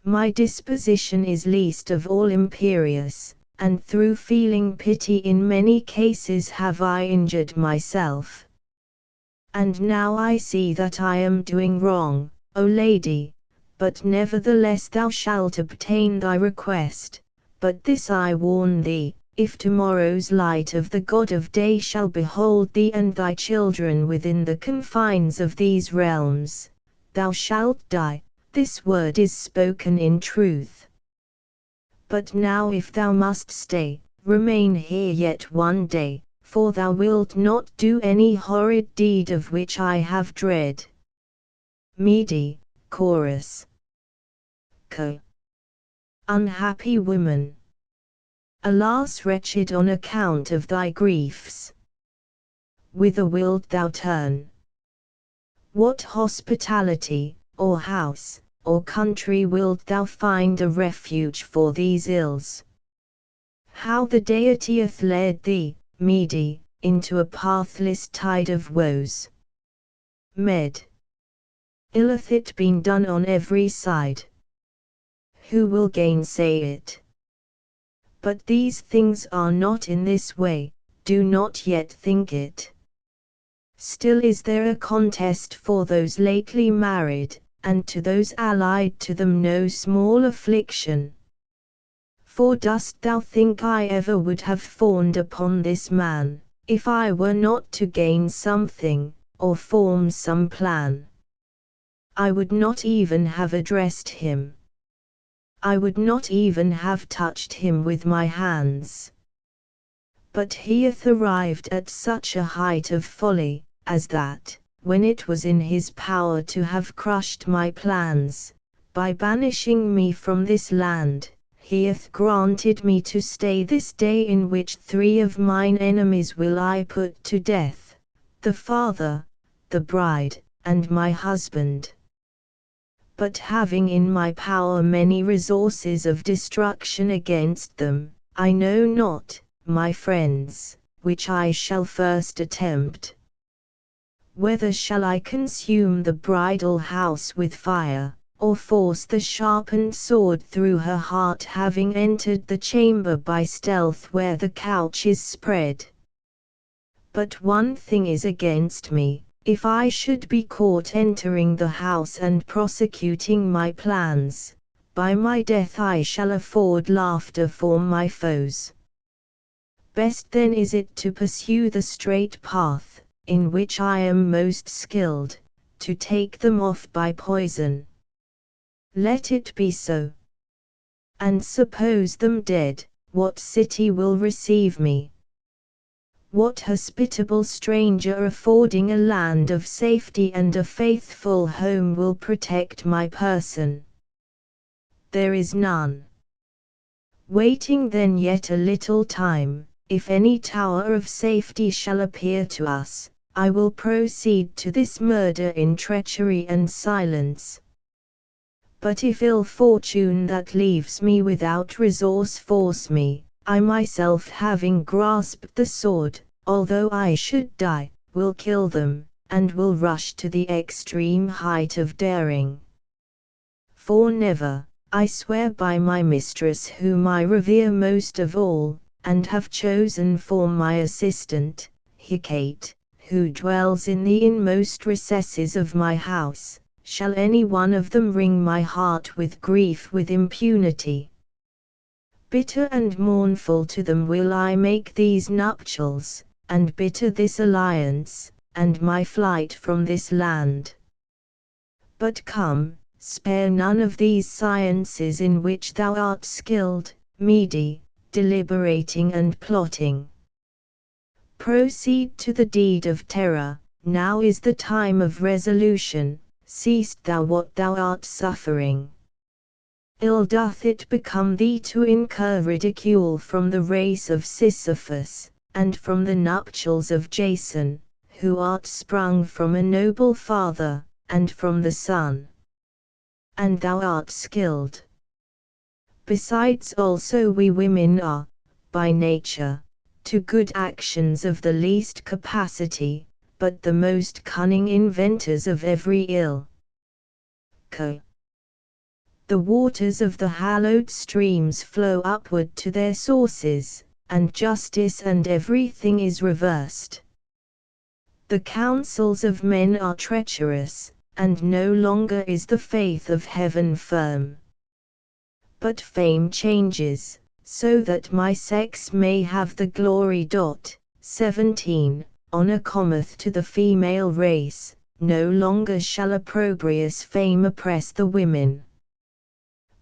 My disposition is least of all imperious, and through feeling pity in many cases have I injured myself. And now I see that I am doing wrong, O lady, but nevertheless thou shalt obtain thy request, but this I warn thee, if tomorrow's light of the God of day shall behold thee and thy children within the confines of these realms, thou shalt die, this word is spoken in truth. But now if thou must stay, remain here yet one day, for thou wilt not do any horrid deed of which I have dread. Mede, Chorus. Co. Unhappy woman! Alas, wretched on account of thy griefs! Whither wilt thou turn? What hospitality, or house, or country wilt thou find a refuge for these ills? How the deity hath led thee, Mede, into a pathless tide of woes. Med. Ill hath it been done on every side. Who will gainsay it? But these things are not in this way, do not yet think it. Still is there a contest for those lately married, and to those allied to them no small affliction. For dost thou think I ever would have fawned upon this man, if I were not to gain something, or form some plan? I would not even have addressed him. I would not even have touched him with my hands. But he hath arrived at such a height of folly, as that, when it was in his power to have crushed my plans, by banishing me from this land, he hath granted me to stay this day, in which 3 of mine enemies will I put to death, the father, the bride, and my husband. But having in my power many resources of destruction against them, I know not, my friends, which I shall first attempt. Whether shall I consume the bridal house with fire, or force the sharpened sword through her heart, having entered the chamber by stealth where the couch is spread? But one thing is against me: if I should be caught entering the house and prosecuting my plans, by my death I shall afford laughter for my foes. Best then is it to pursue the straight path, in which I am most skilled, to take them off by poison. Let it be so. And suppose them dead, what city will receive me? What hospitable stranger affording a land of safety and a faithful home will protect my person? There is none. Waiting then yet a little time, if any tower of safety shall appear to us, I will proceed to this murder in treachery and silence. But if ill fortune that leaves me without resource force me, I myself having grasped the sword, although I should die, will kill them, and will rush to the extreme height of daring. For never, I swear by my mistress whom I revere most of all, and have chosen for my assistant, Hecate, who dwells in the inmost recesses of my house, shall any one of them wring my heart with grief with impunity. Bitter and mournful to them will I make these nuptials, and bitter this alliance, and my flight from this land. But come, spare none of these sciences in which thou art skilled, Mede, deliberating and plotting. Proceed to the deed of terror. Now is the time of resolution. Seest thou what thou art suffering? Ill doth it become thee to incur ridicule from the race of Sisyphus, and from the nuptials of Jason, who art sprung from a noble father, and from the sun. And thou art skilled. Besides also we women are, by nature, to good actions of the least capacity, but the most cunning inventors of every ill. The waters of the hallowed streams flow upward to their sources, and justice and everything is reversed. The counsels of men are treacherous, and no longer is the faith of heaven firm. But fame changes, so that my sex may have the glory. 17 Honor cometh to the female race, no longer shall opprobrious fame oppress the women.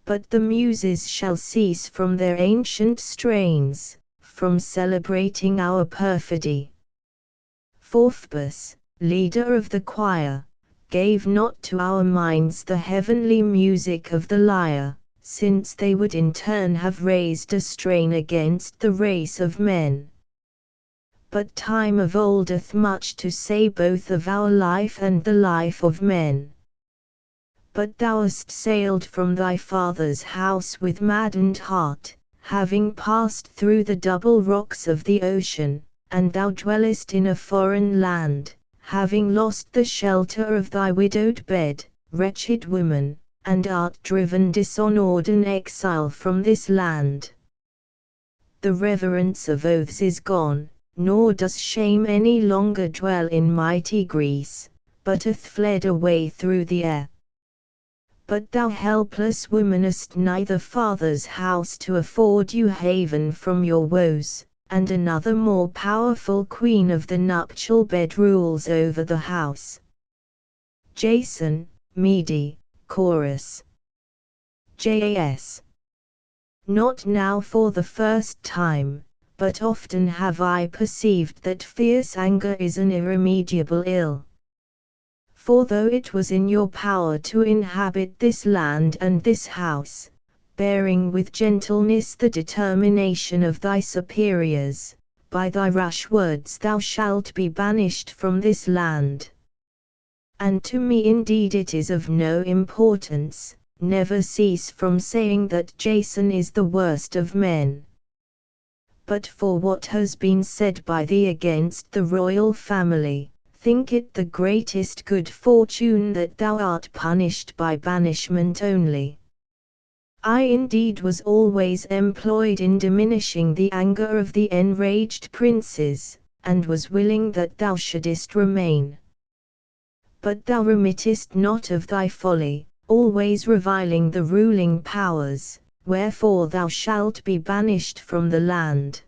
But the muses shall cease from their ancient strains, from celebrating our perfidy. Phoebus, leader of the choir, gave not to our minds the heavenly music of the lyre, since they would in turn have raised a strain against the race of men. But time of old hath much to say both of our life and the life of men. But thou hast sailed from thy father's house with maddened heart, having passed through the double rocks of the ocean, and thou dwellest in a foreign land, having lost the shelter of thy widowed bed, wretched woman, and art driven dishonored in exile from this land. The reverence of oaths is gone, nor does shame any longer dwell in mighty Greece, but hath fled away through the air. But thou helpless woman hast neither father's house to afford you haven from your woes, and another more powerful queen of the nuptial bed rules over the house. Jason, Mede, Chorus. Jas. not now for the first time, but often have I perceived that fierce anger is an irremediable ill. For though it was in your power to inhabit this land and this house, bearing with gentleness the determination of thy superiors, by thy rash words thou shalt be banished from this land. And to me indeed it is of no importance, never cease from saying that Jason is the worst of men. But for what has been said by thee against the royal family, think it the greatest good fortune that thou art punished by banishment only. I indeed was always employed in diminishing the anger of the enraged princes, and was willing that thou shouldest remain. But thou remittest not of thy folly, always reviling the ruling powers, wherefore thou shalt be banished from the land.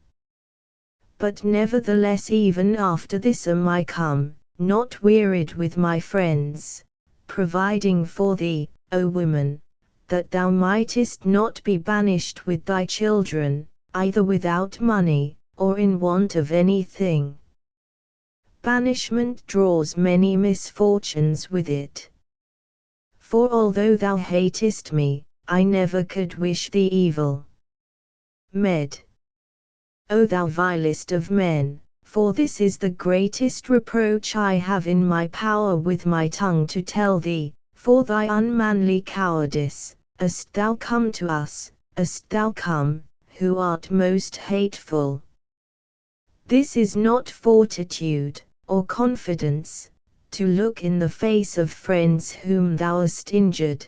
But nevertheless even after this am I come, not wearied with my friends, providing for thee, O woman, that thou mightest not be banished with thy children, either without money, or in want of anything. Banishment draws many misfortunes with it. For although thou hatest me, I never could wish thee evil. Med. O thou vilest of men, for this is the greatest reproach I have in my power with my tongue to tell thee, for thy unmanly cowardice, hast thou come to us, hast thou come, who art most hateful. This is not fortitude, or confidence, to look in the face of friends whom thou hast injured,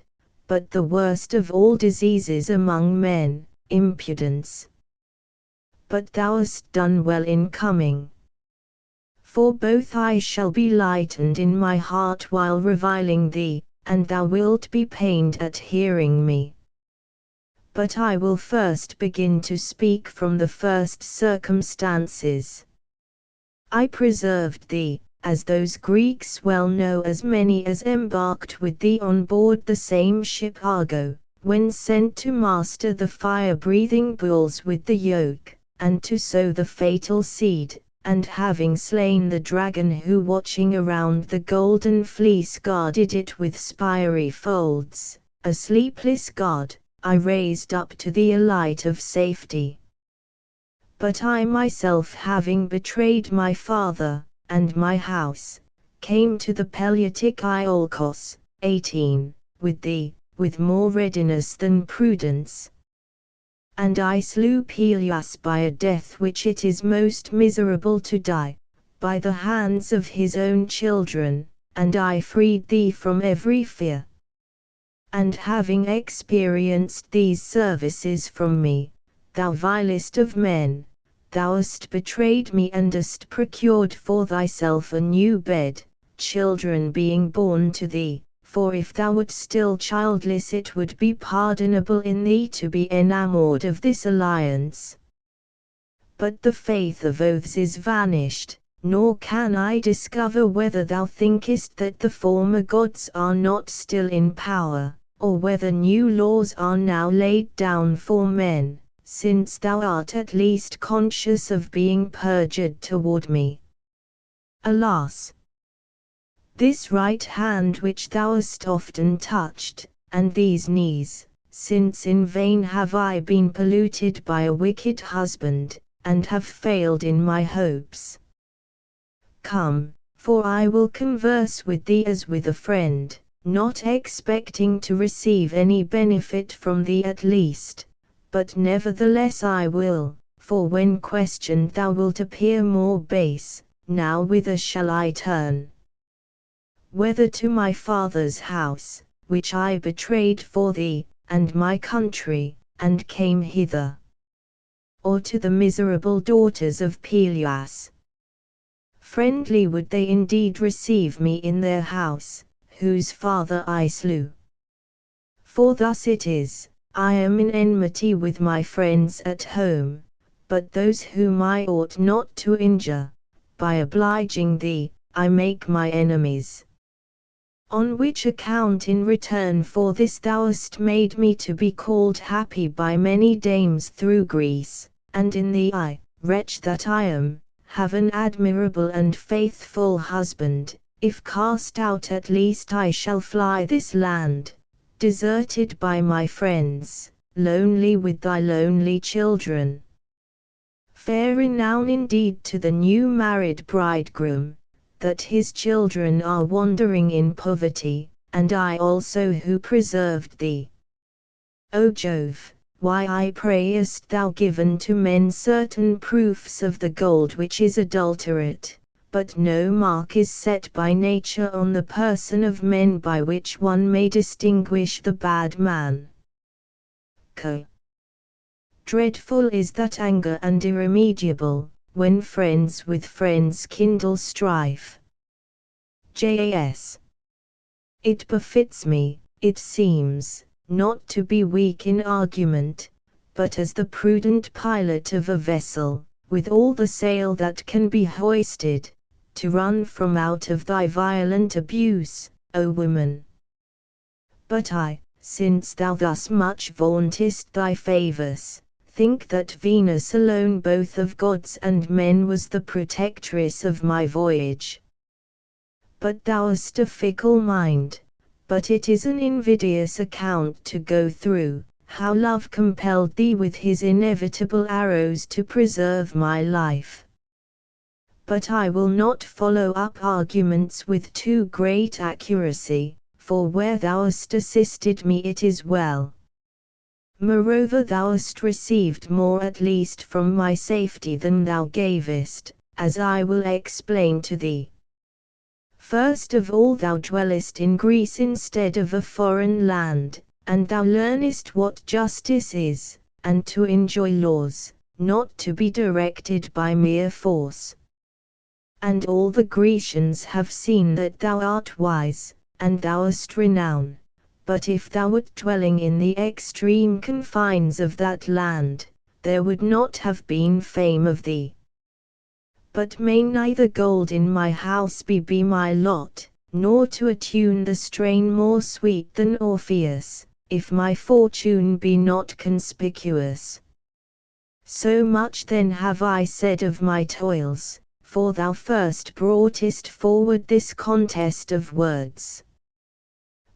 but the worst of all diseases among men, impudence. But thou hast done well in coming. For both I shall be lightened in my heart while reviling thee, and thou wilt be pained at hearing me. But I will first begin to speak from the first circumstances. I preserved thee, as those Greeks well know, as many as embarked with thee on board the same ship Argo, when sent to master the fire-breathing bulls with the yoke, and to sow the fatal seed, and having slain the dragon who watching around the golden fleece guarded it with spiry folds, a sleepless god, I raised up to thee a light of safety. But I myself having betrayed my father, and my house, came to the Peleatic Iolcos, 18, with thee, with more readiness than prudence. And I slew Peleus by a death which it is most miserable to die, by the hands of his own children, and I freed thee from every fear. And having experienced these services from me, thou vilest of men, thou hast betrayed me and hast procured for thyself a new bed, children being born to thee. For if thou wert still childless it would be pardonable in thee to be enamoured of this alliance. But the faith of oaths is vanished, nor can I discover whether thou thinkest that the former gods are not still in power, or whether new laws are now laid down for men, since thou art at least conscious of being perjured toward me. Alas! This right hand which thou hast often touched, and these knees, since in vain have I been polluted by a wicked husband, and have failed in my hopes. Come, for I will converse with thee as with a friend, not expecting to receive any benefit from thee at least, but nevertheless I will, for when questioned thou wilt appear more base. Now whither shall I turn? Whether to my father's house, which I betrayed for thee, and my country, and came hither? Or to the miserable daughters of Peleus? Friendly would they indeed receive me in their house, whose father I slew. For thus it is, I am in enmity with my friends at home, but those whom I ought not to injure, by obliging thee, I make my enemies. On which account in return for this thou hast made me to be called happy by many dames through Greece, and in thee I, wretch that I am, have an admirable and faithful husband. If cast out at least I shall fly this land, deserted by my friends, lonely with thy lonely children. Fair renown indeed to the new married bridegroom, that his children are wandering in poverty, and I also who preserved thee. O Jove, why I pray hast thou given to men certain proofs of the gold which is adulterate, but no mark is set by nature on the person of men by which one may distinguish the bad man. Co. Dreadful is that anger and irremediable, when friends with friends kindle strife. Jas. It befits me, it seems, not to be weak in argument, but as the prudent pilot of a vessel, with all the sail that can be hoisted, to run from out of thy violent abuse, O woman. But I, since thou thus much vauntest thy favours, think that Venus alone both of gods and men was the protectress of my voyage. But thou hast a fickle mind, but it is an invidious account to go through, how love compelled thee with his inevitable arrows to preserve my life. But I will not follow up arguments with too great accuracy, for where thou hast assisted me it is well. Moreover thou hast received more at least from my safety than thou gavest, as I will explain to thee. First of all thou dwellest in Greece instead of a foreign land, and thou learnest what justice is, and to enjoy laws, not to be directed by mere force. And all the Grecians have seen that thou art wise, and thou hast renown. But if thou wert dwelling in the extreme confines of that land, there would not have been fame of thee. But may neither gold in my house be my lot, nor to attune the strain more sweet than Orpheus, if my fortune be not conspicuous. So much then have I said of my toils, for thou first broughtest forward this contest of words.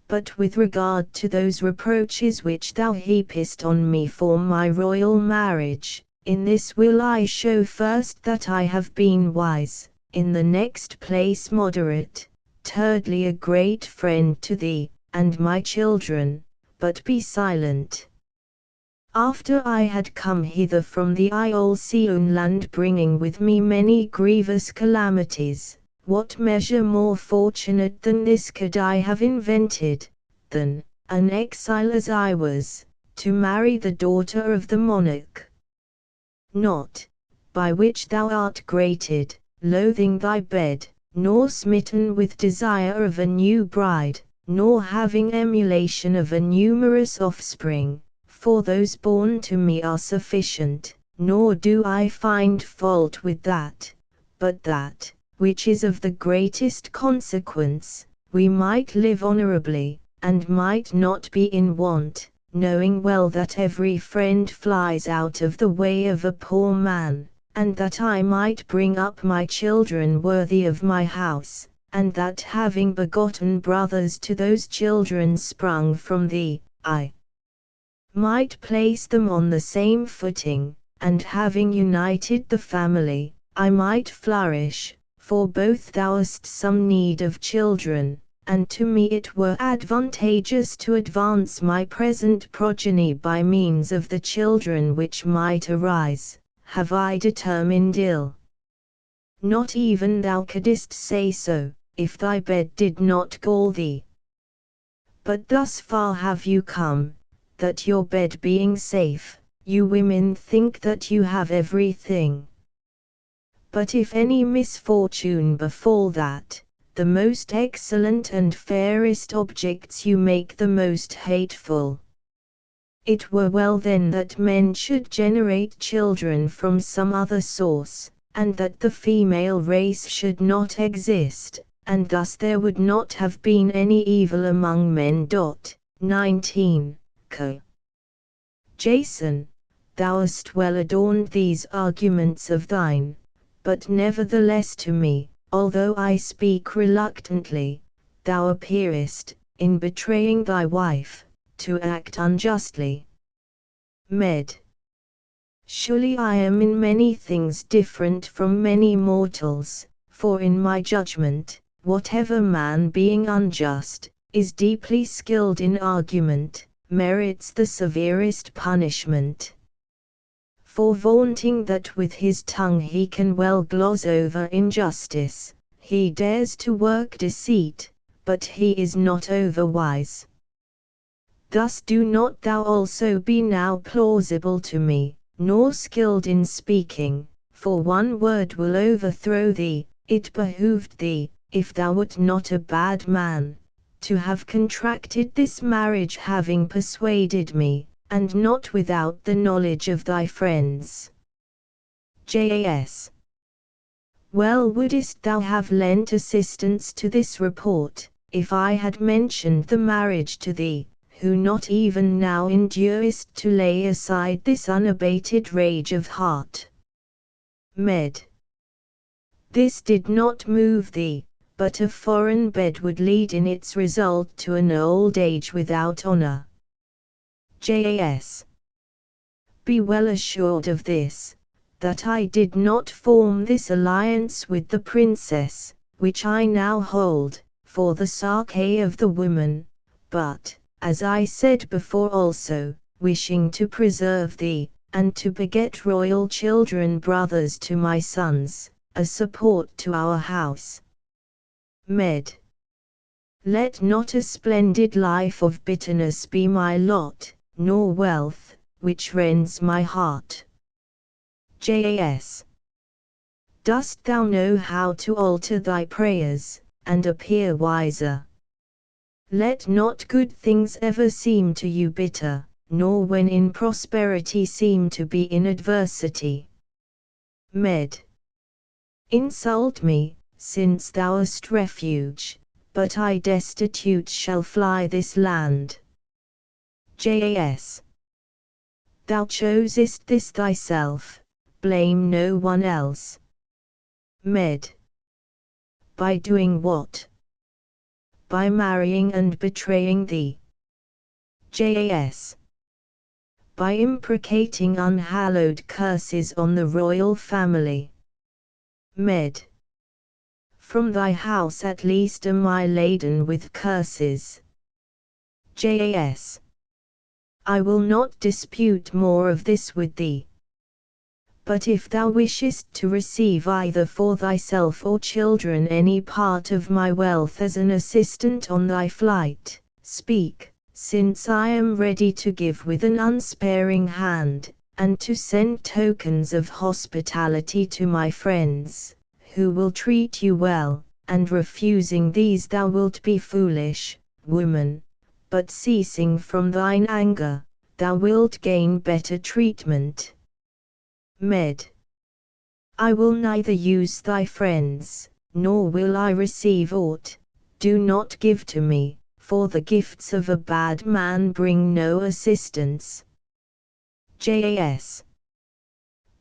But with regard to those reproaches which thou heapest on me for my royal marriage, in this will I show first that I have been wise, in the next place moderate, thirdly a great friend to thee, and my children, but be silent. After I had come hither from the Iolcean land bringing with me many grievous calamities, what measure more fortunate than this could I have invented, than, an exile as I was, to marry the daughter of the monarch? Not, by which thou art grated, loathing thy bed, nor smitten with desire of a new bride, nor having emulation of a numerous offspring, for those born to me are sufficient, nor do I find fault with that, but that, which is of the greatest consequence, we might live honorably, and might not be in want, knowing well that every friend flies out of the way of a poor man, and that I might bring up my children worthy of my house, and that having begotten brothers to those children sprung from thee, I might place them on the same footing, and having united the family, I might flourish. For both thou hast some need of children, and to me it were advantageous to advance my present progeny by means of the children which might arise, have I determined ill. Not even thou couldst say so, if thy bed did not gall thee. But thus far have you come, that your bed being safe, you women think that you have everything. But if any misfortune befall that, the most excellent and fairest objects you make the most hateful. It were well then that men should generate children from some other source, and that the female race should not exist, and thus there would not have been any evil among men. 19. Co. Jason, thou hast well adorned these arguments of thine, but nevertheless to me, although I speak reluctantly, thou appearest, in betraying thy wife, to act unjustly. Med. Surely I am in many things different from many mortals, for in my judgment, whatever man being unjust, is deeply skilled in argument, merits the severest punishment. For vaunting that with his tongue he can well gloss over injustice, he dares to work deceit, but he is not overwise. Thus do not thou also be now plausible to me, nor skilled in speaking, for one word will overthrow thee. It behooved thee, if thou wert not a bad man, to have contracted this marriage, having persuaded me, and not without the knowledge of thy friends. Jas. Well wouldest thou have lent assistance to this report, if I had mentioned the marriage to thee, who not even now endurest to lay aside this unabated rage of heart. Med. This did not move thee, but a foreign bed would lead in its result to an old age without honor. Jas. Be well assured of this, that I did not form this alliance with the princess, which I now hold, for the sake of the woman, but, as I said before also, wishing to preserve thee, and to beget royal children, brothers to my sons, a support to our house. Med. Let not a splendid life of bitterness be my lot, nor wealth, which rends my heart. Jas. Dost thou know how to alter thy prayers, and appear wiser? Let not good things ever seem to you bitter, nor when in prosperity seem to be in adversity. Med. Insult me, since thou hast refuge, but I destitute shall fly this land. Jas. Thou chosest this thyself, blame no one else. Med. By doing what? By marrying and betraying thee. Jas. By imprecating unhallowed curses on the royal family. Med. From thy house at least am I laden with curses. Jas. I will not dispute more of this with thee. But if thou wishest to receive either for thyself or children any part of my wealth as an assistant on thy flight, speak, since I am ready to give with an unsparing hand, and to send tokens of hospitality to my friends, who will treat you well, and refusing these thou wilt be foolish, woman, but ceasing from thine anger, thou wilt gain better treatment. Med. I will neither use thy friends, nor will I receive aught. Do not give to me, for the gifts of a bad man bring no assistance. Jas.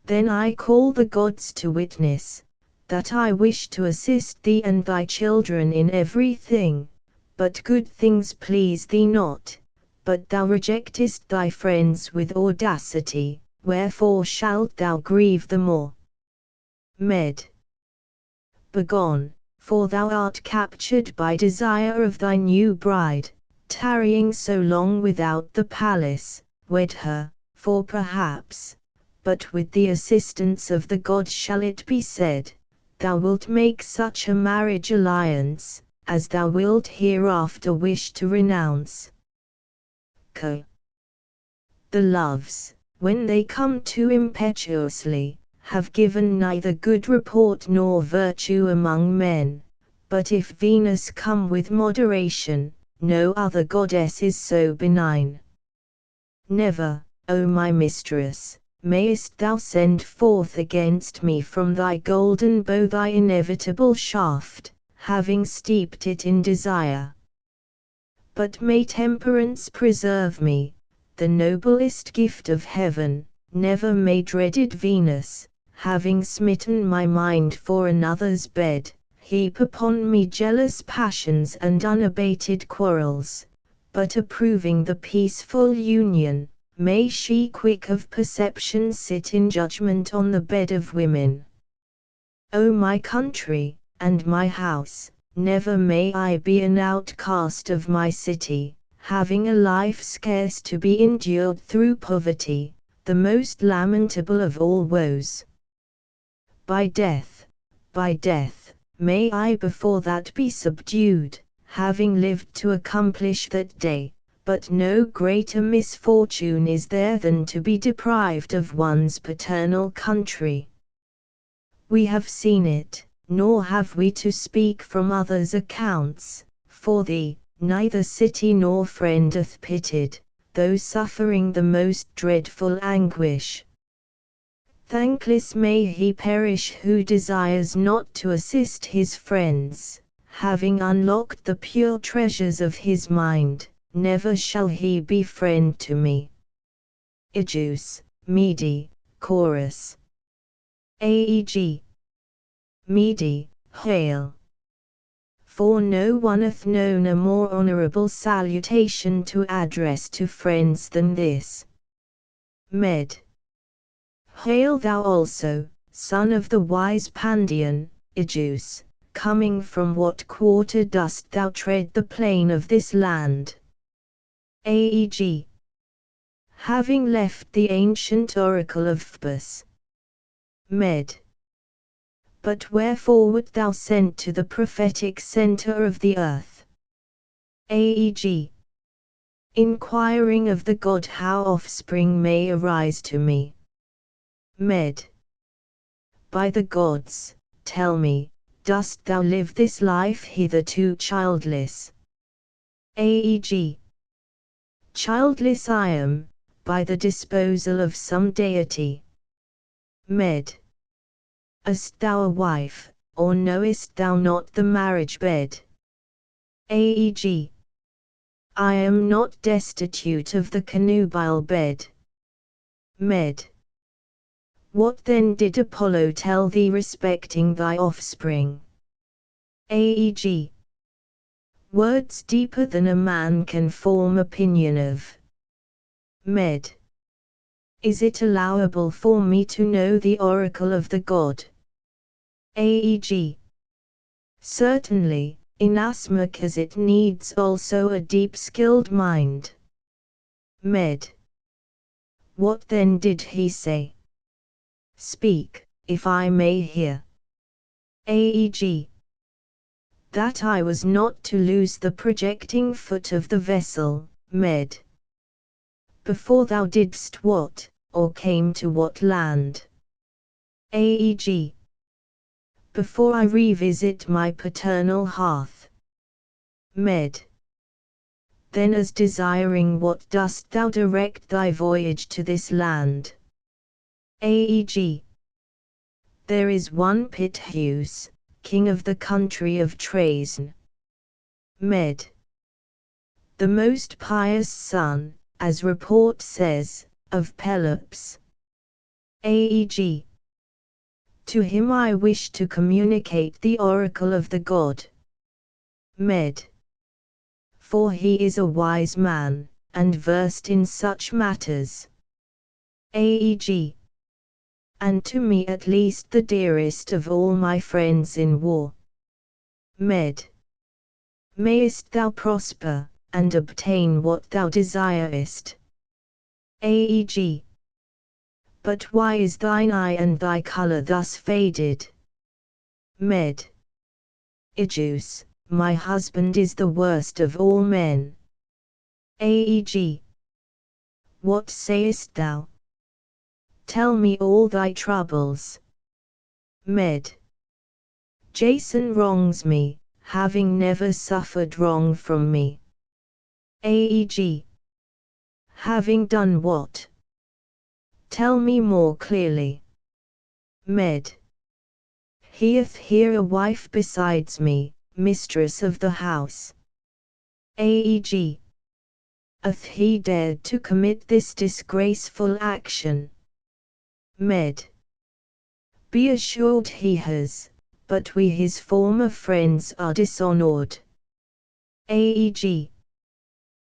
Then I call the gods to witness, that I wish to assist thee and thy children in everything, but good things please thee not, but thou rejectest thy friends with audacity, wherefore shalt thou grieve the more? Med. Begone, for thou art captured by desire of thy new bride, tarrying so long without the palace. Wed her, for perhaps, but with the assistance of the gods shall it be said, thou wilt make such a marriage alliance, as thou wilt hereafter wish to renounce. Co. The loves, when they come too impetuously, have given neither good report nor virtue among men, but if Venus come with moderation, no other goddess is so benign. Never, O my mistress, mayest thou send forth against me from thy golden bow thy inevitable shaft, having steeped it in desire. But may temperance preserve me, the noblest gift of heaven, never may dreaded Venus, having smitten my mind for another's bed, heap upon me jealous passions and unabated quarrels, but approving the peaceful union, may she quick of perception sit in judgment on the bed of women. O my country, and my house, never may I be an outcast of my city, having a life scarce to be endured through poverty, the most lamentable of all woes. By death, may I before that be subdued, having lived to accomplish that day, but no greater misfortune is there than to be deprived of one's paternal country. We have seen it, nor have we to speak from others' accounts, for thee, neither city nor friend doth pitied, though suffering the most dreadful anguish. Thankless may he perish who desires not to assist his friends, having unlocked the pure treasures of his mind, never shall he be friend to me. Aegeus, Mede, Chorus. Aeg. Mede, hail! For no one hath known a more honourable salutation to address to friends than this. Med. Hail thou also, son of the wise Pandion, Aegeus, coming from what quarter dost thou tread the plain of this land? Aeg. Having left the ancient oracle of Phoebus. Med. But wherefore wert thou sent to the prophetic centre of the earth? Aeg. Inquiring of the god how offspring may arise to me. Med. By the gods, tell me, dost thou live this life hitherto childless? Aeg. Childless I am, by the disposal of some deity. Med. Hast thou a wife, or knowest thou not the marriage bed? Aeg. I am not destitute of the connubial bed. Med. What then did Apollo tell thee respecting thy offspring? Aeg. Words deeper than a man can form opinion of. Med. Is it allowable for me to know the oracle of the god? Aeg. Certainly, inasmuch as it needs also a deep-skilled mind. Med. What then did he say? Speak, if I may hear. Aeg. That I was not to lose the projecting foot of the vessel, Med. Before thou didst what, or came to what land? Aeg. Before I revisit my paternal hearth. Med. Then as desiring what dost thou direct thy voyage to this land? Aeg. There is one Pittheus, king of the country of Trasne. Med. The most pious son, as report says, of Pelops. Aeg. To him I wish to communicate the oracle of the god. Med. For he is a wise man, and versed in such matters. Aeg. And to me at least the dearest of all my friends in war. Med. Mayest thou prosper, and obtain what thou desirest. Aeg. But why is thine eye and thy colour thus faded? Med. Aegeus, my husband is the worst of all men. Aeg. What sayest thou? Tell me all thy troubles. Med. Jason wrongs me, having never suffered wrong from me. Aeg. Having done what? Tell me more clearly. Med. He hath here a wife besides me, mistress of the house. Aeg. Hath he dared to commit this disgraceful action? Med. Be assured he has, but we his former friends are dishonored. Aeg.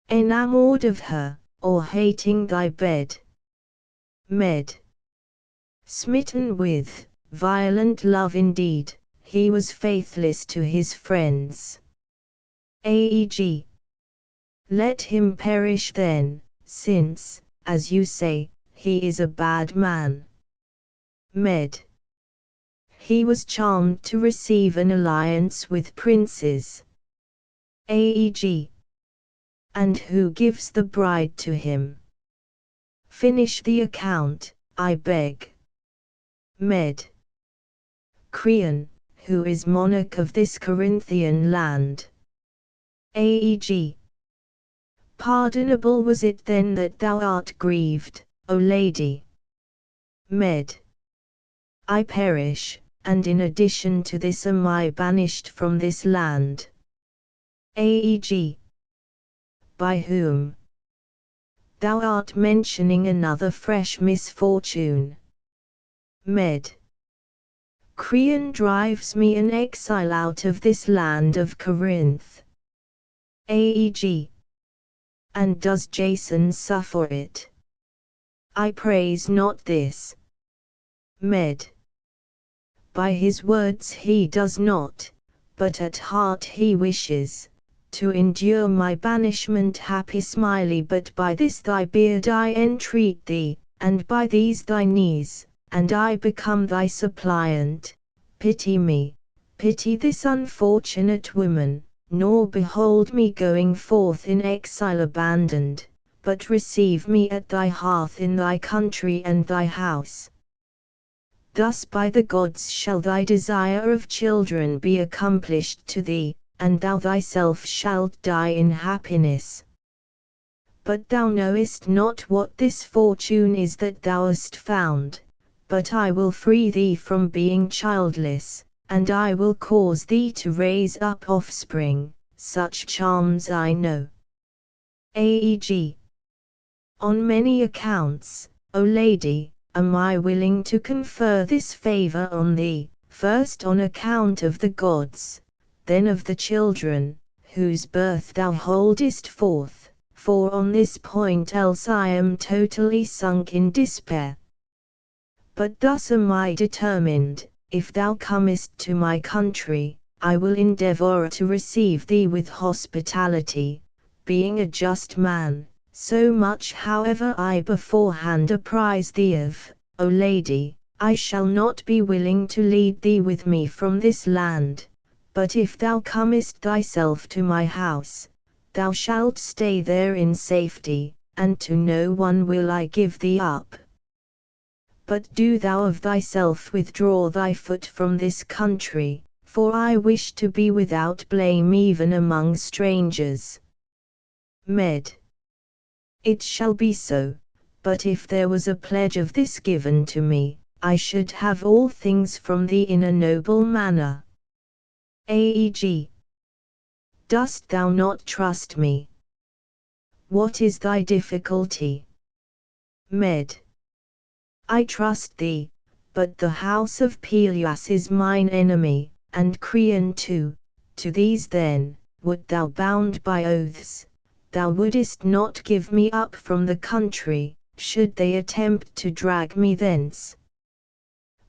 Enamored of her, or hating thy bed? Med. Smitten with violent love indeed, he was faithless to his friends. Aeg. Let him perish then, since, as you say, he is a bad man. Med. He was charmed to receive an alliance with princes. Aeg. And who gives the bride to him? Finish the account, I beg. Med. Creon, who is monarch of this Corinthian land. Aeg. Pardonable was it then that thou art grieved, O lady. Med. I perish, and in addition to this am I banished from this land. Aeg. By whom? Thou art mentioning another fresh misfortune. Med. Creon drives me in exile out of this land of Corinth. Aeg. And does Jason suffer it? I praise not this. Med. By his words he does not, but at heart he wishes to endure my banishment happy smiley. But by this thy beard I entreat thee, and by these thy knees, and I become thy suppliant, pity me, pity this unfortunate woman, nor behold me going forth in exile abandoned, but receive me at thy hearth in thy country and thy house. Thus by the gods shall thy desire of children be accomplished to thee, and thou thyself shalt die in happiness. But thou knowest not what this fortune is that thou hast found, but I will free thee from being childless, and I will cause thee to raise up offspring, such charms I know. Aeg. On many accounts, O lady, am I willing to confer this favor on thee, first on account of the gods, then of the children, whose birth thou holdest forth, for on this point else I am totally sunk in despair. But thus am I determined, if thou comest to my country, I will endeavor to receive thee with hospitality, being a just man, so much however I beforehand apprise thee of, O lady, I shall not be willing to lead thee with me from this land, but if thou comest thyself to my house, thou shalt stay there in safety, and to no one will I give thee up. But do thou of thyself withdraw thy foot from this country, for I wish to be without blame even among strangers. Med. It shall be so, but if there was a pledge of this given to me, I should have all things from thee in a noble manner. Aeg. Dost thou not trust me? What is thy difficulty? Med. I trust thee, but the house of Peleus is mine enemy, and Creon too. To these then, wert thou bound by oaths, thou wouldest not give me up from the country, should they attempt to drag me thence.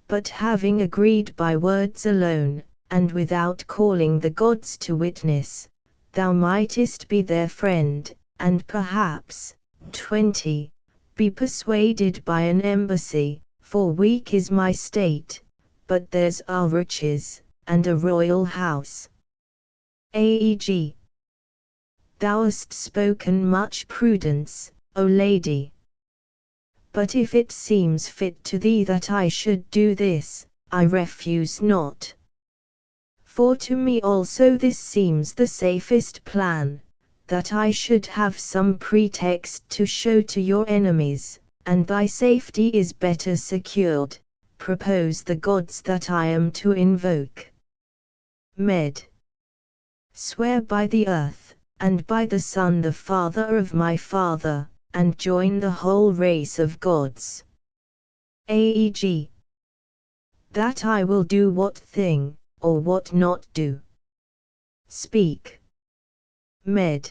But having agreed by words alone, and without calling the gods to witness, thou mightest be their friend, and perhaps, 20, be persuaded by an embassy, for weak is my state, but theirs are riches, and a royal house. Aeg. Thou hast spoken much prudence, O lady. But if it seems fit to thee that I should do this, I refuse not. For to me also this seems the safest plan, that I should have some pretext to show to your enemies, and thy safety is better secured. Propose the gods that I am to invoke. Med. Swear by the earth, and by the sun the father of my father, and join the whole race of gods. AEG. That I will do what thing, or what not do. Speak. Med.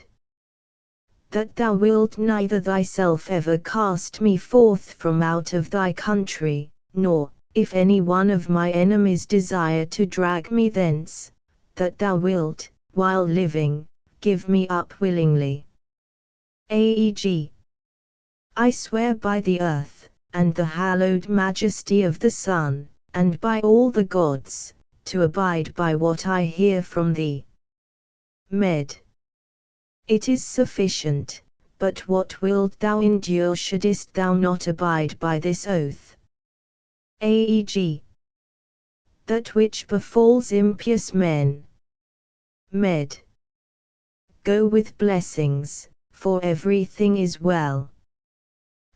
That thou wilt neither thyself ever cast me forth from out of thy country, nor, if any one of my enemies desire to drag me thence, that thou wilt, while living, give me up willingly. AEG. I swear by the earth, and the hallowed majesty of the sun, and by all the gods, to abide by what I hear from thee. Med. It is sufficient, but what wilt thou endure shouldest thou not abide by this oath? AEG. That which befalls impious men. Med. Go with blessings, for everything is well.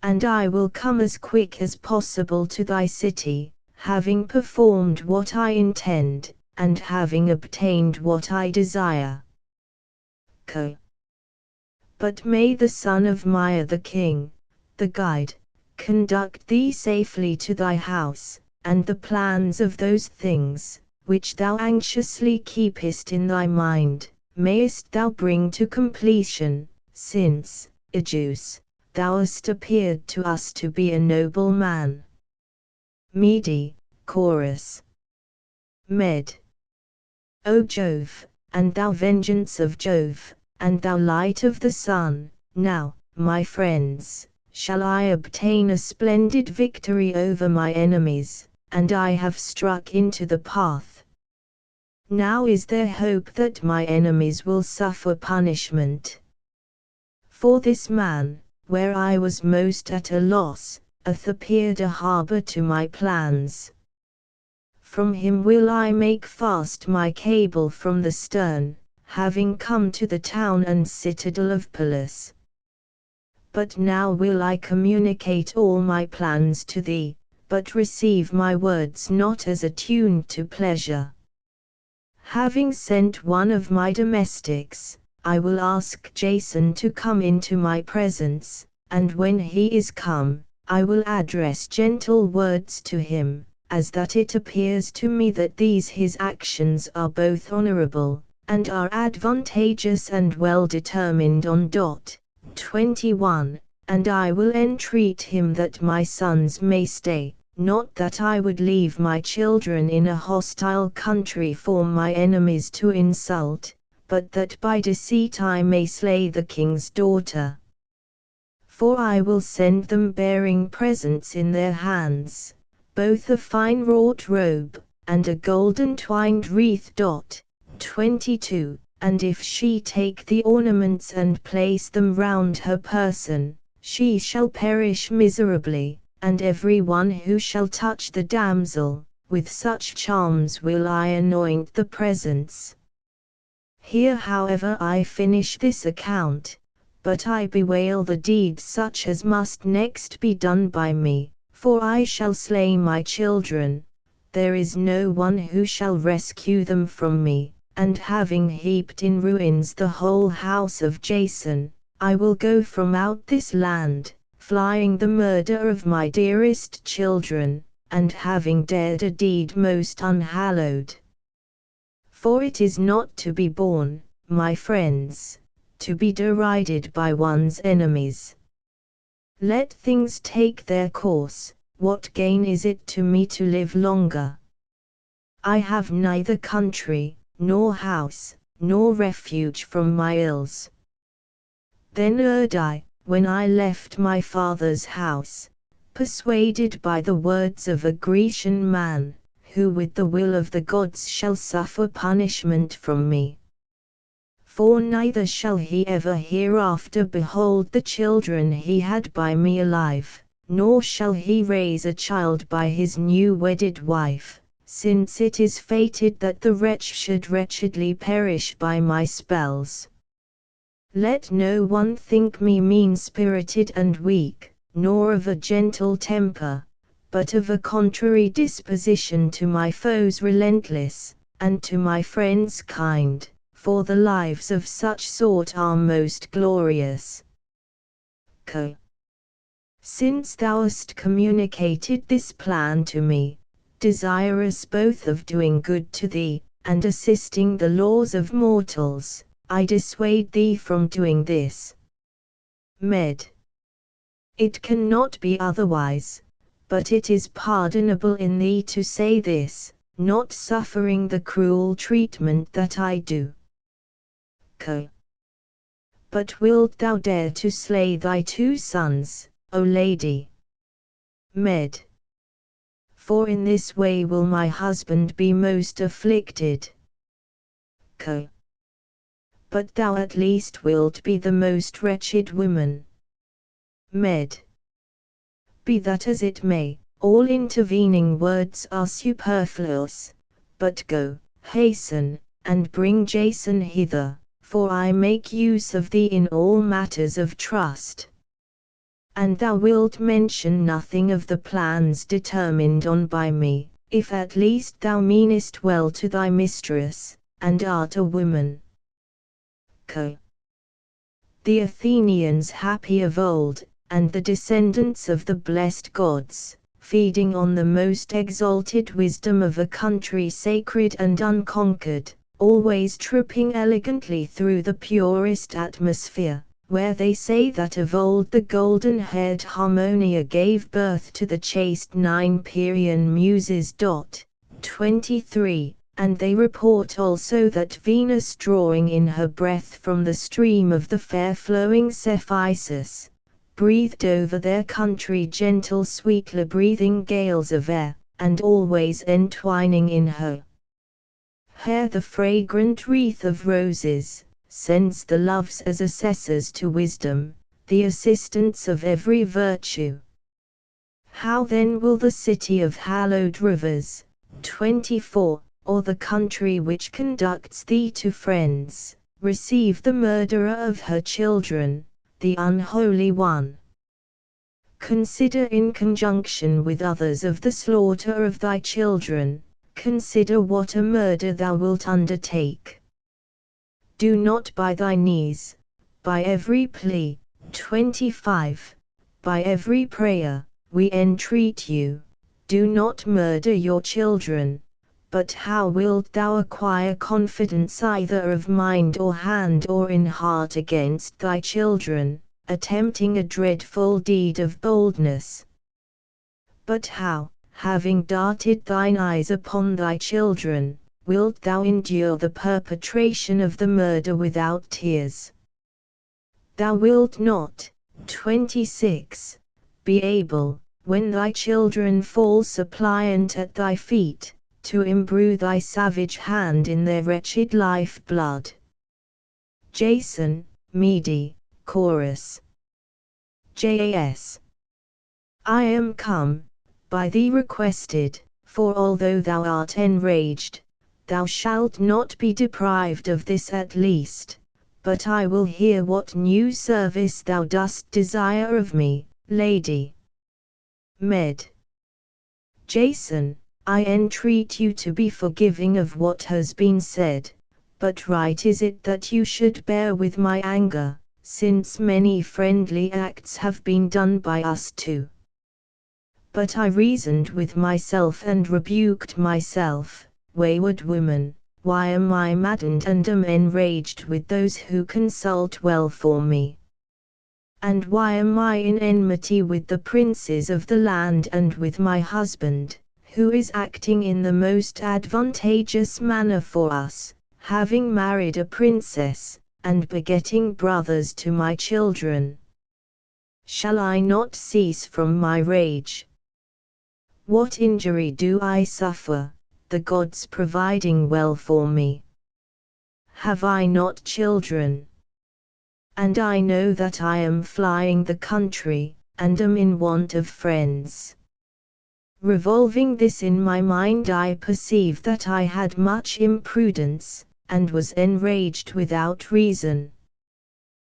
And I will come as quick as possible to thy city, having performed what I intend, and having obtained what I desire. Co. But may the son of Maia the king, the guide, conduct thee safely to thy house, and the plans of those things, which thou anxiously keepest in thy mind, mayest thou bring to completion, since, Aegeus, thou hast appeared to us to be a noble man. Mede, Chorus. Med. O Jove, and thou vengeance of Jove, and thou light of the sun, now, my friends, shall I obtain a splendid victory over my enemies, and I have struck into the path. Now is there hope that my enemies will suffer punishment. For this man, where I was most at a loss, hath appeared a harbour to my plans. From him will I make fast my cable from the stern, having come to the town and citadel of Pallas. But now will I communicate all my plans to thee, but receive my words not as attuned to pleasure. Having sent one of my domestics, I will ask Jason to come into my presence, and when he is come, I will address gentle words to him, as that it appears to me that these his actions are both honorable, and are advantageous and well determined on. 21, and I will entreat him that my sons may stay, not that I would leave my children in a hostile country for my enemies to insult, but that by deceit I may slay the king's daughter. For I will send them bearing presents in their hands, both a fine wrought robe, and a golden twined wreath. 22, and if she take the ornaments and place them round her person, she shall perish miserably, and every one who shall touch the damsel, with such charms will I anoint the presents. Here however I finish this account, but I bewail the deed such as must next be done by me, for I shall slay my children, there is no one who shall rescue them from me. And having heaped in ruins the whole house of Jason, I will go from out this land, flying the murder of my dearest children, and having dared a deed most unhallowed. For it is not to be borne, my friends, to be derided by one's enemies. Let things take their course, what gain is it to me to live longer? I have neither country, nor house, nor refuge from my ills. Then erred I, when I left my father's house, persuaded by the words of a Grecian man, who with the will of the gods shall suffer punishment from me. For neither shall he ever hereafter behold the children he had by me alive, nor shall he raise a child by his new wedded wife, since it is fated that the wretch should wretchedly perish by my spells. Let no one think me mean-spirited and weak, nor of a gentle temper, but of a contrary disposition to my foes relentless, and to my friends kind, for the lives of such sort are most glorious. Since thou hast communicated this plan to me, desirous both of doing good to thee, and assisting the laws of mortals, I dissuade thee from doing this. Med. It cannot be otherwise, but it is pardonable in thee to say this, not suffering the cruel treatment that I do. But wilt thou dare to slay thy 2 sons, O lady? Med. For in this way will my husband be most afflicted. But thou at least wilt be the most wretched woman. Med. Be that as it may, all intervening words are superfluous, but go, hasten, and bring Jason hither, for I make use of thee in all matters of trust. And thou wilt mention nothing of the plans determined on by me, if at least thou meanest well to thy mistress, and art a woman. The Athenians happy of old, and the descendants of the blessed gods, feeding on the most exalted wisdom of a country sacred and unconquered, always tripping elegantly through the purest atmosphere, where they say that of old the golden-haired Harmonia gave birth to the chaste 9 Pierian muses. 23, and they report also that Venus, drawing in her breath from the stream of the fair-flowing Cephisus, breathed over their country gentle sweetly-breathing gales of air, and always entwining in her hair the fragrant wreath of roses, sends the loves as assessors to wisdom, the assistants of every virtue. How then will the city of hallowed rivers, 24, or the country which conducts thee to friends, receive the murderer of her children, the unholy one? Consider in conjunction with others of the slaughter of thy children, consider what a murder thou wilt undertake. Do not by thy knees, by every plea, 25, by every prayer, we entreat you, do not murder your children. But how wilt thou acquire confidence either of mind or hand or in heart against thy children, attempting a dreadful deed of boldness? But how, having darted thine eyes upon thy children, wilt thou endure the perpetration of the murder without tears? Thou wilt not, 26, be able, when thy children fall suppliant at thy feet, to imbrue thy savage hand in their wretched life-blood. Jason, Mede, Chorus. Jas. I am come, by thee requested, for although thou art enraged, thou shalt not be deprived of this at least, but I will hear what new service thou dost desire of me, lady. Med. Jason, I entreat you to be forgiving of what has been said, but right is it that you should bear with my anger, since many friendly acts have been done by us two. But I reasoned with myself and rebuked myself, wayward woman, why am I maddened and am enraged with those who consult well for me? And why am I in enmity with the princes of the land and with my husband, who is acting in the most advantageous manner for us, having married a princess, and begetting brothers to my children? Shall I not cease from my rage? What injury do I suffer, the gods providing well for me? Have I not children? And I know that I am flying the country, and am in want of friends. Revolving this in my mind, I perceive that I had much imprudence, and was enraged without reason.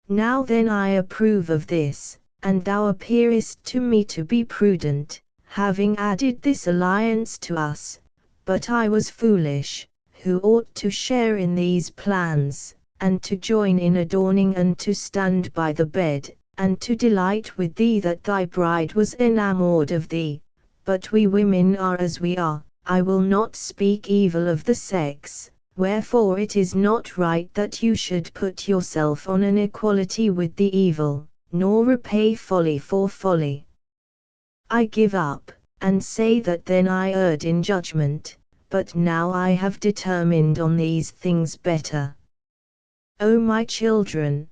Now then I approve of this, and thou appearest to me to be prudent, having added this alliance to us, but I was foolish, who ought to share in these plans, and to join in adorning and to stand by the bed, and to delight with thee that thy bride was enamoured of thee. But we women are as we are. I will not speak evil of the sex, wherefore it is not right that you should put yourself on an equality with the evil, nor repay folly for folly. I give up, and say that then I erred in judgment, but now I have determined on these things better. O my children,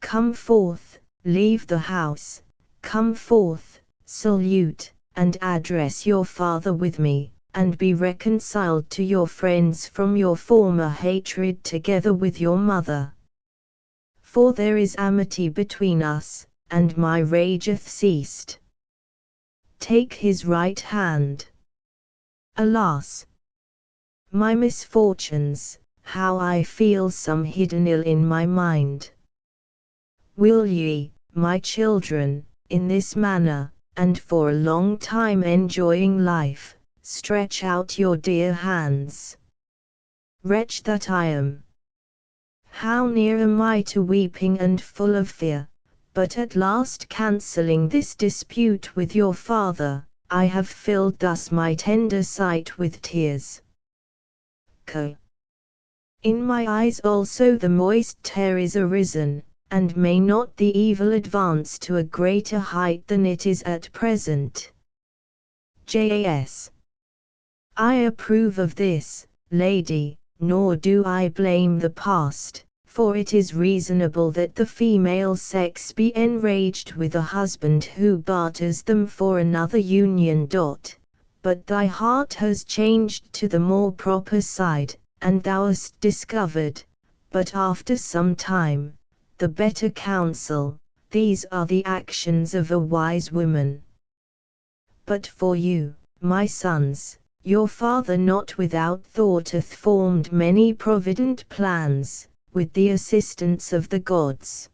come forth, leave the house, come forth, salute, and address your father with me, and be reconciled to your friends from your former hatred together with your mother. For there is amity between us, and my rage hath ceased. Take his right hand. Alas! My misfortunes, how I feel some hidden ill in my mind. Will ye, my children, in this manner, and for a long time enjoying life, stretch out your dear hands? Wretch that I am! How near am I to weeping and full of fear, but at last cancelling this dispute with your father, I have filled thus my tender sight with tears. In my eyes also the moist tear is arisen, and may not the evil advance to a greater height than it is at present? Jas. I approve of this, lady, nor do I blame the past, for it is reasonable that the female sex be enraged with a husband who barters them for another union. But thy heart has changed to the more proper side, and thou hast discovered, but after some time, the better counsel. These are the actions of a wise woman. But for you, my sons, your father not without thought hath formed many provident plans, with the assistance of the gods.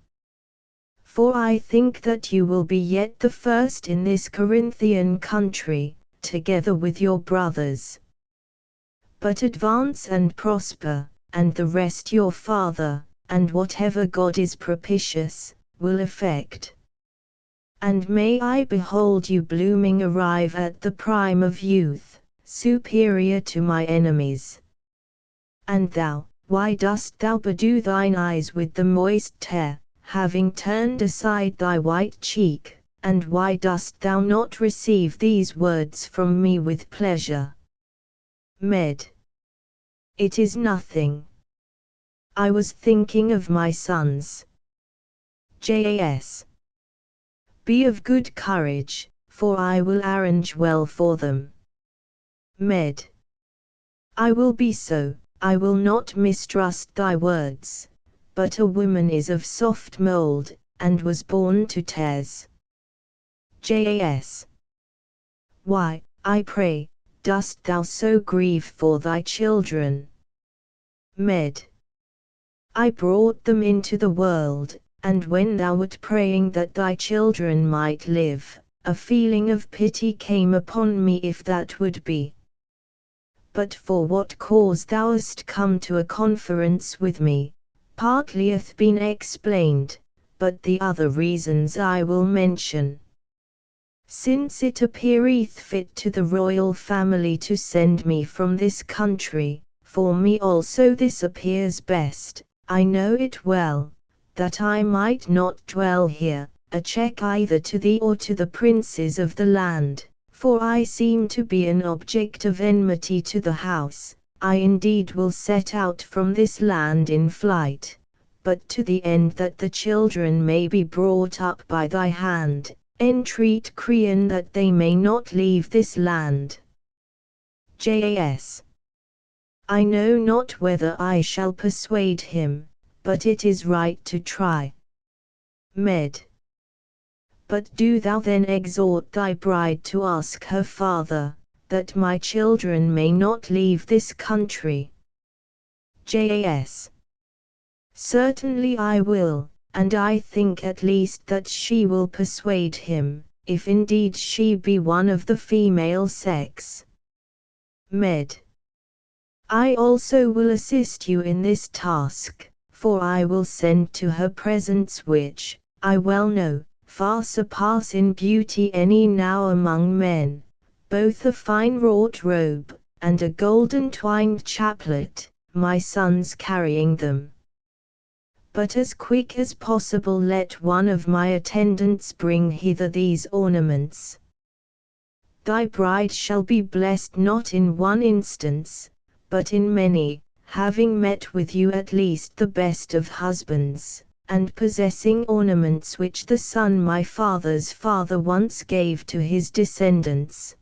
For I think that you will be yet the first in this Corinthian country, together with your brothers. But advance and prosper, and the rest your father, and whatever God is propitious, will effect. And may I behold you blooming arrive at the prime of youth, superior to my enemies. And thou, why dost thou bedew thine eyes with the moist tear, having turned aside thy white cheek, and why dost thou not receive these words from me with pleasure? Med. It is nothing. I was thinking of my sons. Jas. Be of good courage, for I will arrange well for them. Med. I will be so. I will not mistrust thy words, but a woman is of soft mould, and was born to tears. Jas. Why, I pray, dost thou so grieve for thy children? Med. I brought them into the world, and when thou wert praying that thy children might live, a feeling of pity came upon me if that would be. But for what cause thou hast come to a conference with me, partly hath been explained, but the other reasons I will mention. Since it appeareth fit to the royal family to send me from this country, for me also this appears best, I know it well, that I might not dwell here, a check either to thee or to the princes of the land, for I seem to be an object of enmity to the house. I indeed will set out from this land in flight, but to the end that the children may be brought up by thy hand, entreat Creon that they may not leave this land. Jas. I know not whether I shall persuade him, but it is right to try. Med. But do thou then exhort thy bride to ask her father, that my children may not leave this country. Jas. Certainly I will, and I think at least that she will persuade him, if indeed she be one of the female sex. Med. I also will assist you in this task, for I will send to her presents which, I well know, far surpass in beauty any now among men, both a fine wrought robe, and a golden twined chaplet, my sons carrying them. But as quick as possible let one of my attendants bring hither these ornaments. Thy bride shall be blessed not in one instance, but in many, having met with you at least the best of husbands, and possessing ornaments which the son my father's father once gave to his descendants.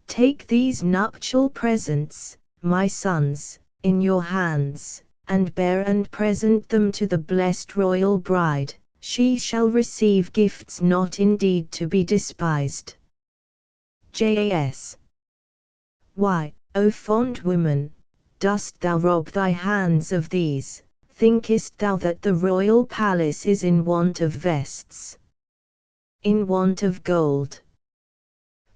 Take these nuptial presents, my sons, in your hands, and bear and present them to the blessed royal bride. She shall receive gifts not indeed to be despised. Jas. Why, O fond woman, dost thou rob thy hands of these? Thinkest thou that the royal palace is in want of vests? In want of gold?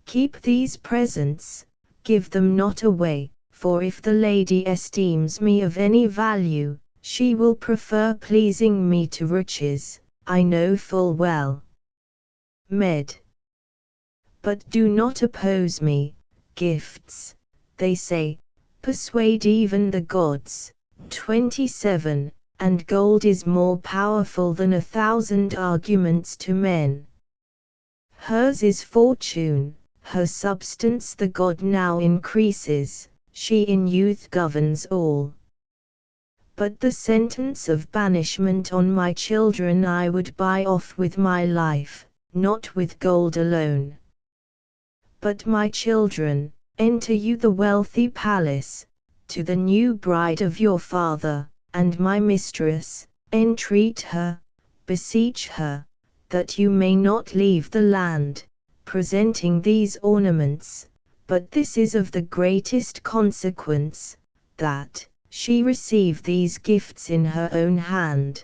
Keep these presents, give them not away, for if the lady esteems me of any value, she will prefer pleasing me to riches, I know full well. Med. But do not oppose me, gifts, they say, persuade even the gods. 27, and gold is more powerful than 1,000 arguments to men. Hers is fortune, her substance the god now increases, she in youth governs all. But the sentence of banishment on my children I would buy off with my life, not with gold alone. But my children, enter you the wealthy palace, to the new bride of your father, and my mistress, entreat her, beseech her, that you may not leave the land, presenting these ornaments, but this is of the greatest consequence, that she receive these gifts in her own hand.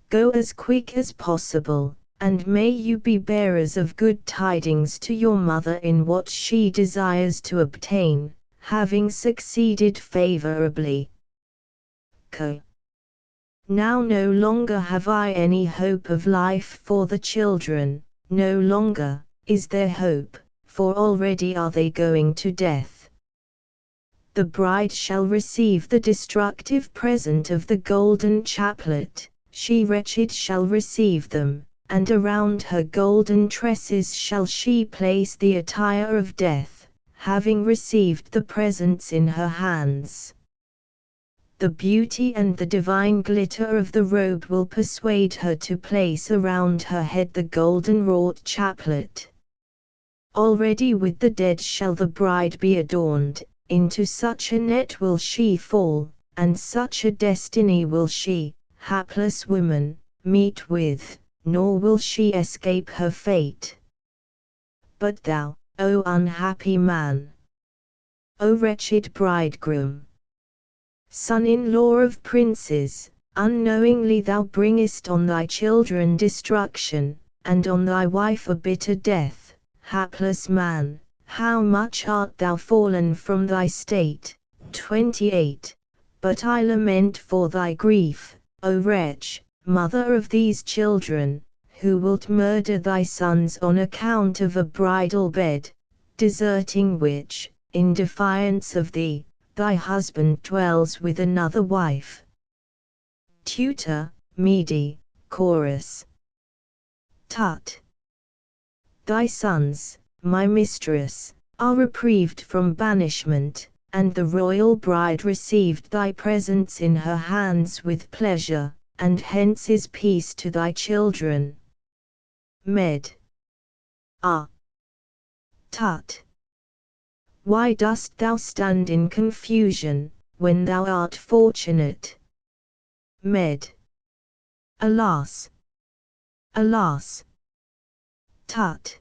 Go as quick as possible, and may you be bearers of good tidings to your mother in what she desires to obtain, having succeeded favorably. Co. Now no longer have I any hope of life for the children, no longer is there hope, for already are they going to death. The bride shall receive the destructive present of the golden chaplet, she wretched shall receive them, and around her golden tresses shall she place the attire of death, having received the presents in her hands. The beauty and the divine glitter of the robe will persuade her to place around her head the golden wrought chaplet. Already with the dead shall the bride be adorned, into such a net will she fall, and such a destiny will she, hapless woman, meet with, nor will she escape her fate. But thou, O unhappy man! O wretched bridegroom! Son-in-law of princes, unknowingly thou bringest on thy children destruction, and on thy wife a bitter death. Hapless man, how much art thou fallen from thy state! 28. But I lament for thy grief, O wretch, mother of these children, who wilt murder thy sons on account of a bridal bed, deserting which, in defiance of thee, thy husband dwells with another wife. Tutor, Mede, Chorus. Tut. Thy sons, my mistress, are reprieved from banishment, and the royal bride received thy presents in her hands with pleasure, and hence is peace to thy children. Med. Ah. Tut. Why dost thou stand in confusion, when thou art fortunate? Med. Alas! Alas! Tut!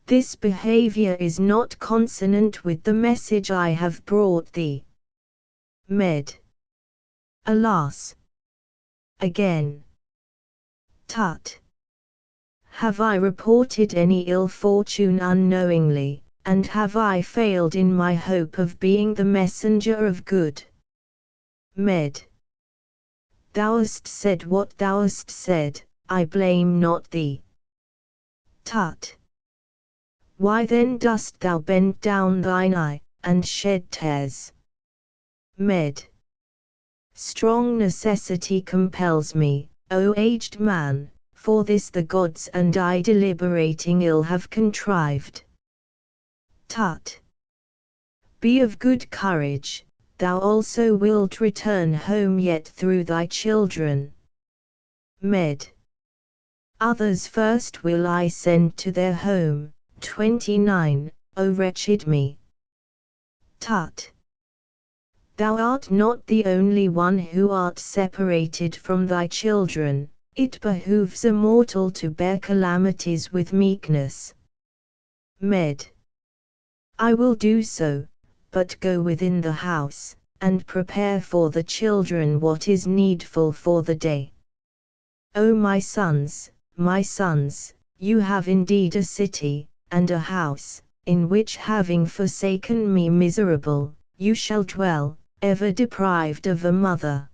This behavior is not consonant with the message I have brought thee. Med. Alas! Again. Tut! Have I reported any ill fortune unknowingly, and have I failed in my hope of being the messenger of good? Med. Thou'st said what thou'st said, I blame not thee. Tut. Why then dost thou bend down thine eye, and shed tears? Med. Strong necessity compels me, O aged man, for this the gods and I deliberating ill have contrived. Tut. Be of good courage, thou also wilt return home yet through thy children. Med. Others first will I send to their home. 29. O wretched me! Tut. Thou art not the only one who art separated from thy children, it behooves a mortal to bear calamities with meekness. Med. I will do so, but go within the house, and prepare for the children what is needful for the day. O my sons, you have indeed a city, and a house, in which having forsaken me miserable, you shall dwell, ever deprived of a mother.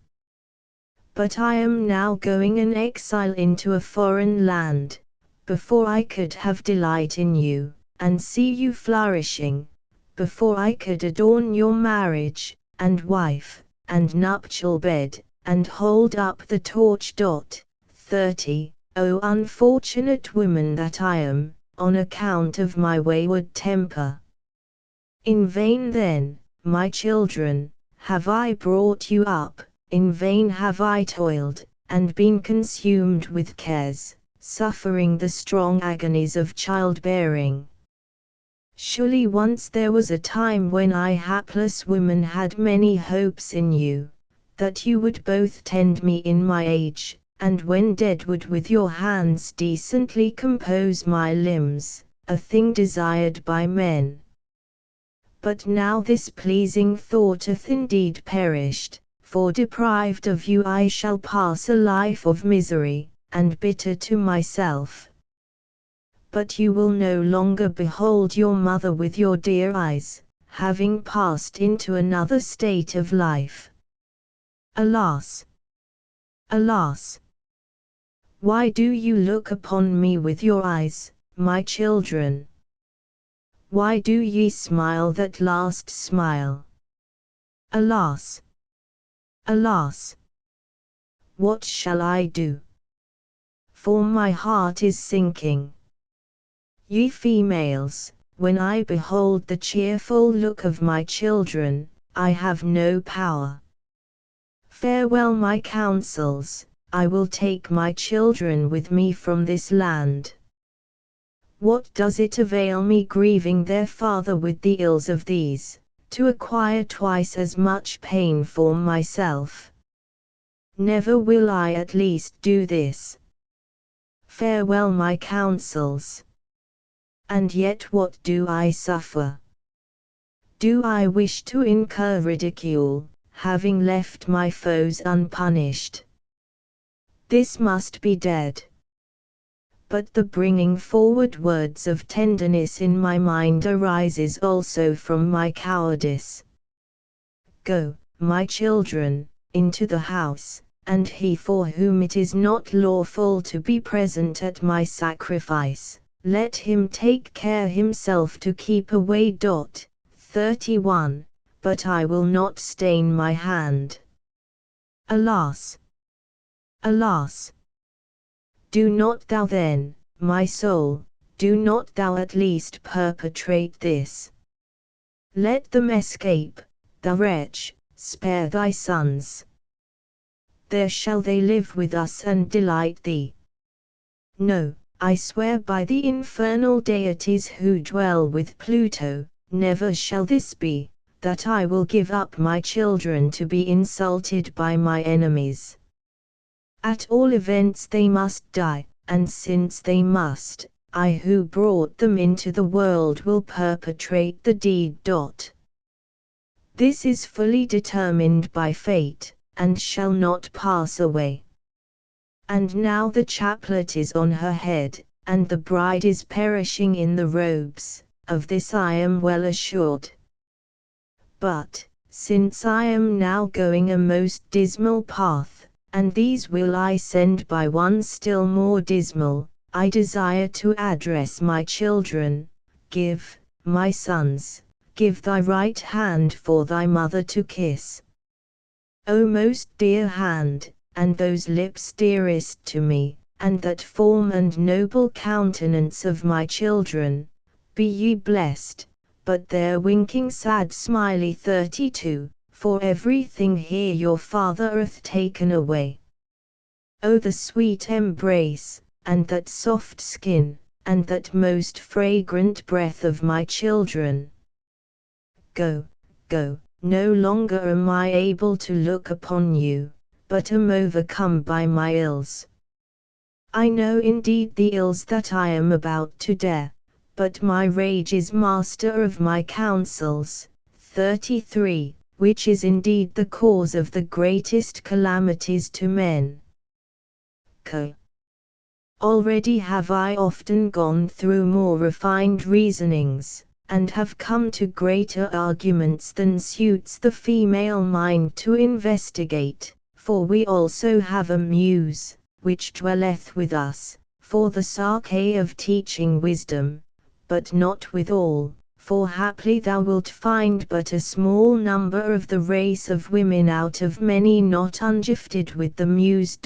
But I am now going an exile into a foreign land, before I could have delight in you, and see you flourishing, before I could adorn your marriage, and wife, and nuptial bed, and hold up the torch. 30. O unfortunate woman that I am, on account of my wayward temper. In vain then, my children, have I brought you up, in vain have I toiled, and been consumed with cares, suffering the strong agonies of childbearing. Surely once there was a time when I hapless woman had many hopes in you, that you would both tend me in my age, and when dead would with your hands decently compose my limbs, a thing desired by men. But now this pleasing thought hath indeed perished, for deprived of you I shall pass a life of misery, and bitter to myself. But you will no longer behold your mother with your dear eyes, having passed into another state of life. Alas! Alas! Why do you look upon me with your eyes, my children? Why do ye smile that last smile? Alas! Alas! What shall I do? For my heart is sinking. Ye females, when I behold the cheerful look of my children, I have no power. Farewell my counsels, I will take my children with me from this land. What does it avail me grieving their father with the ills of these, to acquire twice as much pain for myself? Never will I at least do this. Farewell my counsels. And yet what do I suffer? Do I wish to incur ridicule, having left my foes unpunished? This must be dead. But the bringing forward words of tenderness in my mind arises also from my cowardice. Go, my children, into the house, and he for whom it is not lawful to be present at my sacrifice, let him take care himself to keep away. 31. But I will not stain my hand. Alas! Alas! Do not thou then, my soul, do not thou at least perpetrate this. Let them escape, thou wretch, spare thy sons. There shall they live with us and delight thee. No, I swear by the infernal deities who dwell with Pluto, never shall this be, that I will give up my children to be insulted by my enemies. At all events they must die, and since they must, I who brought them into the world will perpetrate the deed. This is fully determined by fate, and shall not pass away. And now the chaplet is on her head, and the bride is perishing in the robes, of this I am well assured. But, since I am now going a most dismal path, and these will I send by one still more dismal, I desire to address my children. Give, my sons, give thy right hand for thy mother to kiss. O most dear hand, and those lips dearest to me, and that form and noble countenance of my children, be ye blessed, but their winking sad smiley 32, for everything here your father hath taken away. O the sweet embrace, and that soft skin, and that most fragrant breath of my children. Go, go, no longer am I able to look upon you, but am overcome by my ills. I know indeed the ills that I am about to dare, but my rage is master of my counsels. 33, which is indeed the cause of the greatest calamities to men. Co. Already have I often gone through more refined reasonings, and have come to greater arguments than suits the female mind to investigate, for we also have a muse, which dwelleth with us, for the sake of teaching wisdom, but not with all, for haply thou wilt find but a small number of the race of women out of many not ungifted with the muse.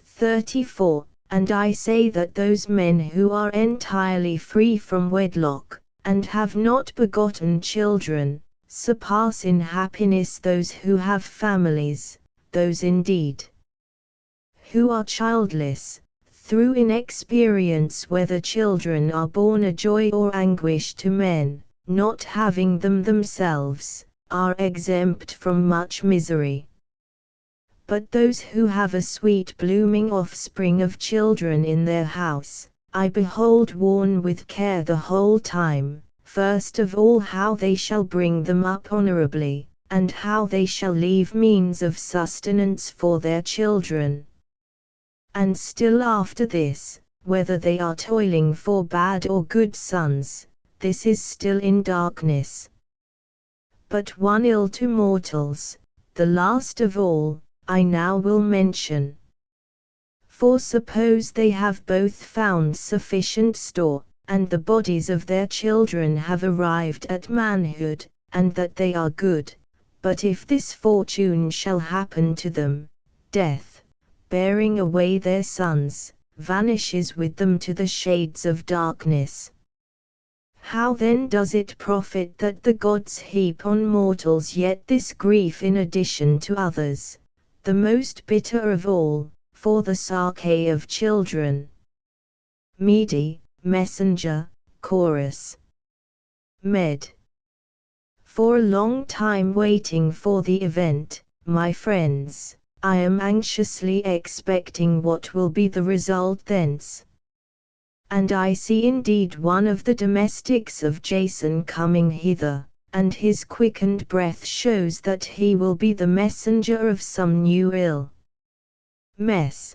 34, and I say that those men who are entirely free from wedlock, and have not begotten children, surpass in happiness those who have families, those indeed who are childless, through inexperience whether children are born a joy or anguish to men, not having them themselves, are exempt from much misery. But those who have a sweet blooming offspring of children in their house, I behold warn with care the whole time, first of all how they shall bring them up honorably, and how they shall leave means of sustenance for their children. And still after this, whether they are toiling for bad or good sons, this is still in darkness. But one ill to mortals, the last of all, I now will mention. For suppose they have both found sufficient store, and the bodies of their children have arrived at manhood, and that they are good, but if this fortune shall happen to them, death, bearing away their sons, vanishes with them to the shades of darkness. How then does it profit that the gods heap on mortals yet this grief in addition to others, the most bitter of all, for the sake of children? Mede, Messenger, Chorus. Med. For a long time waiting for the event, my friends, I am anxiously expecting what will be the result thence. And I see indeed one of the domestics of Jason coming hither, and his quickened breath shows that he will be the messenger of some new ill. Mess.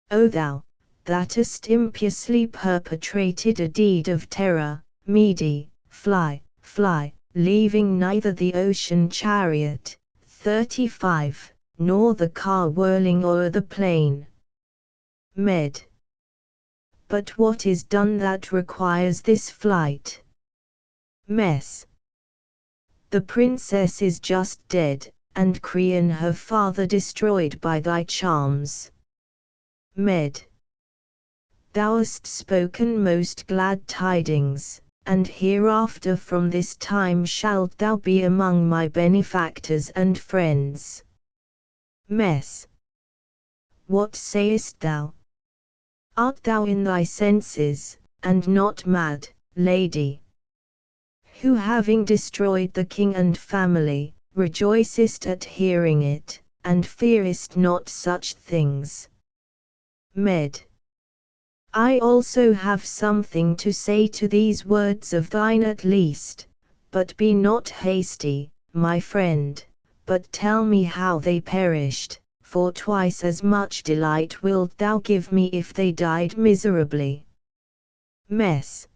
O thou, that hast impiously perpetrated a deed of terror, Mede, fly, fly, leaving neither the ocean chariot, 35, nor the car whirling o'er the plain. Med. But what is done that requires this flight? Mess. The princess is just dead, and Creon her father destroyed by thy charms. Med. Thou hast spoken most glad tidings, and hereafter from this time shalt thou be among my benefactors and friends. Mess. What sayest thou? Art thou in thy senses, and not mad, lady? Who having destroyed the king and family, rejoicest at hearing it, and fearest not such things? Med. I also have something to say to these words of thine at least, but be not hasty, my friend, but tell me how they perished, for twice as much delight wilt thou give me if they died miserably. Mess.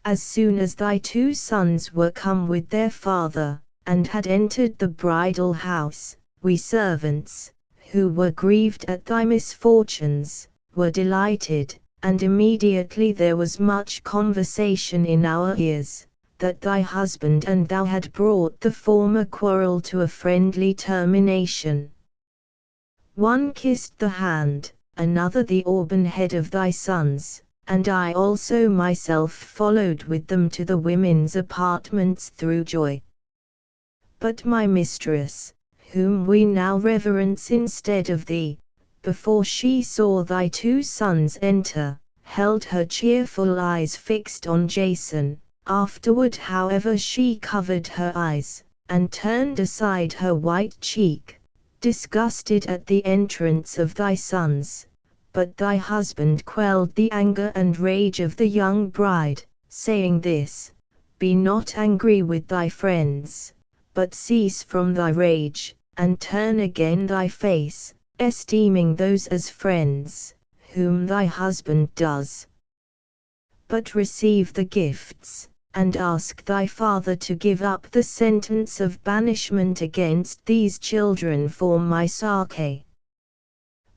as soon as thy 2 sons were come with their father, and had entered the bridal house, we servants, who were grieved at thy misfortunes, were delighted, and immediately there was much conversation in our ears, that thy husband and thou had brought the former quarrel to a friendly termination. One kissed the hand, another the auburn head of thy sons, and I also myself followed with them to the women's apartments through joy. But my mistress, whom we now reverence instead of thee, before she saw thy 2 sons enter, held her cheerful eyes fixed on Jason. Afterward however she covered her eyes, and turned aside her white cheek, disgusted at the entrance of thy sons. But thy husband quelled the anger and rage of the young bride, saying this, Be not angry with thy friends, but cease from thy rage, and turn again thy face, esteeming those as friends, whom thy husband does. But receive the gifts, and ask thy father to give up the sentence of banishment against these children for my Sake.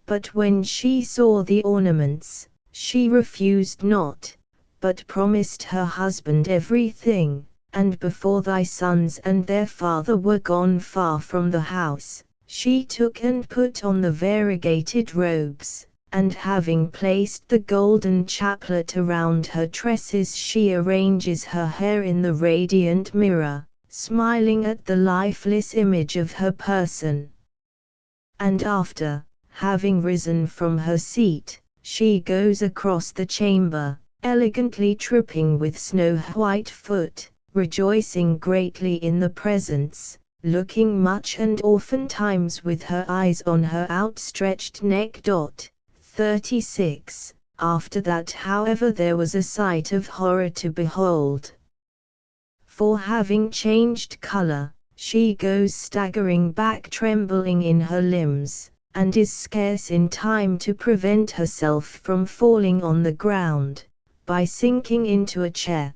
But when she saw the ornaments, she refused not, but promised her husband everything, and before thy sons and their father were gone far from the house, she took and put on the variegated robes, and having placed the golden chaplet around her tresses she arranges her hair in the radiant mirror, smiling at the lifeless image of her person. And after, having risen from her seat, she goes across the chamber, elegantly tripping with snow-white foot, rejoicing greatly in the presence, looking much and oftentimes with her eyes on her outstretched neck. 36. After that however there was a sight of horror to behold. For having changed color, she goes staggering back trembling in her limbs, and is scarce in time to prevent herself from falling on the ground, by sinking into a chair.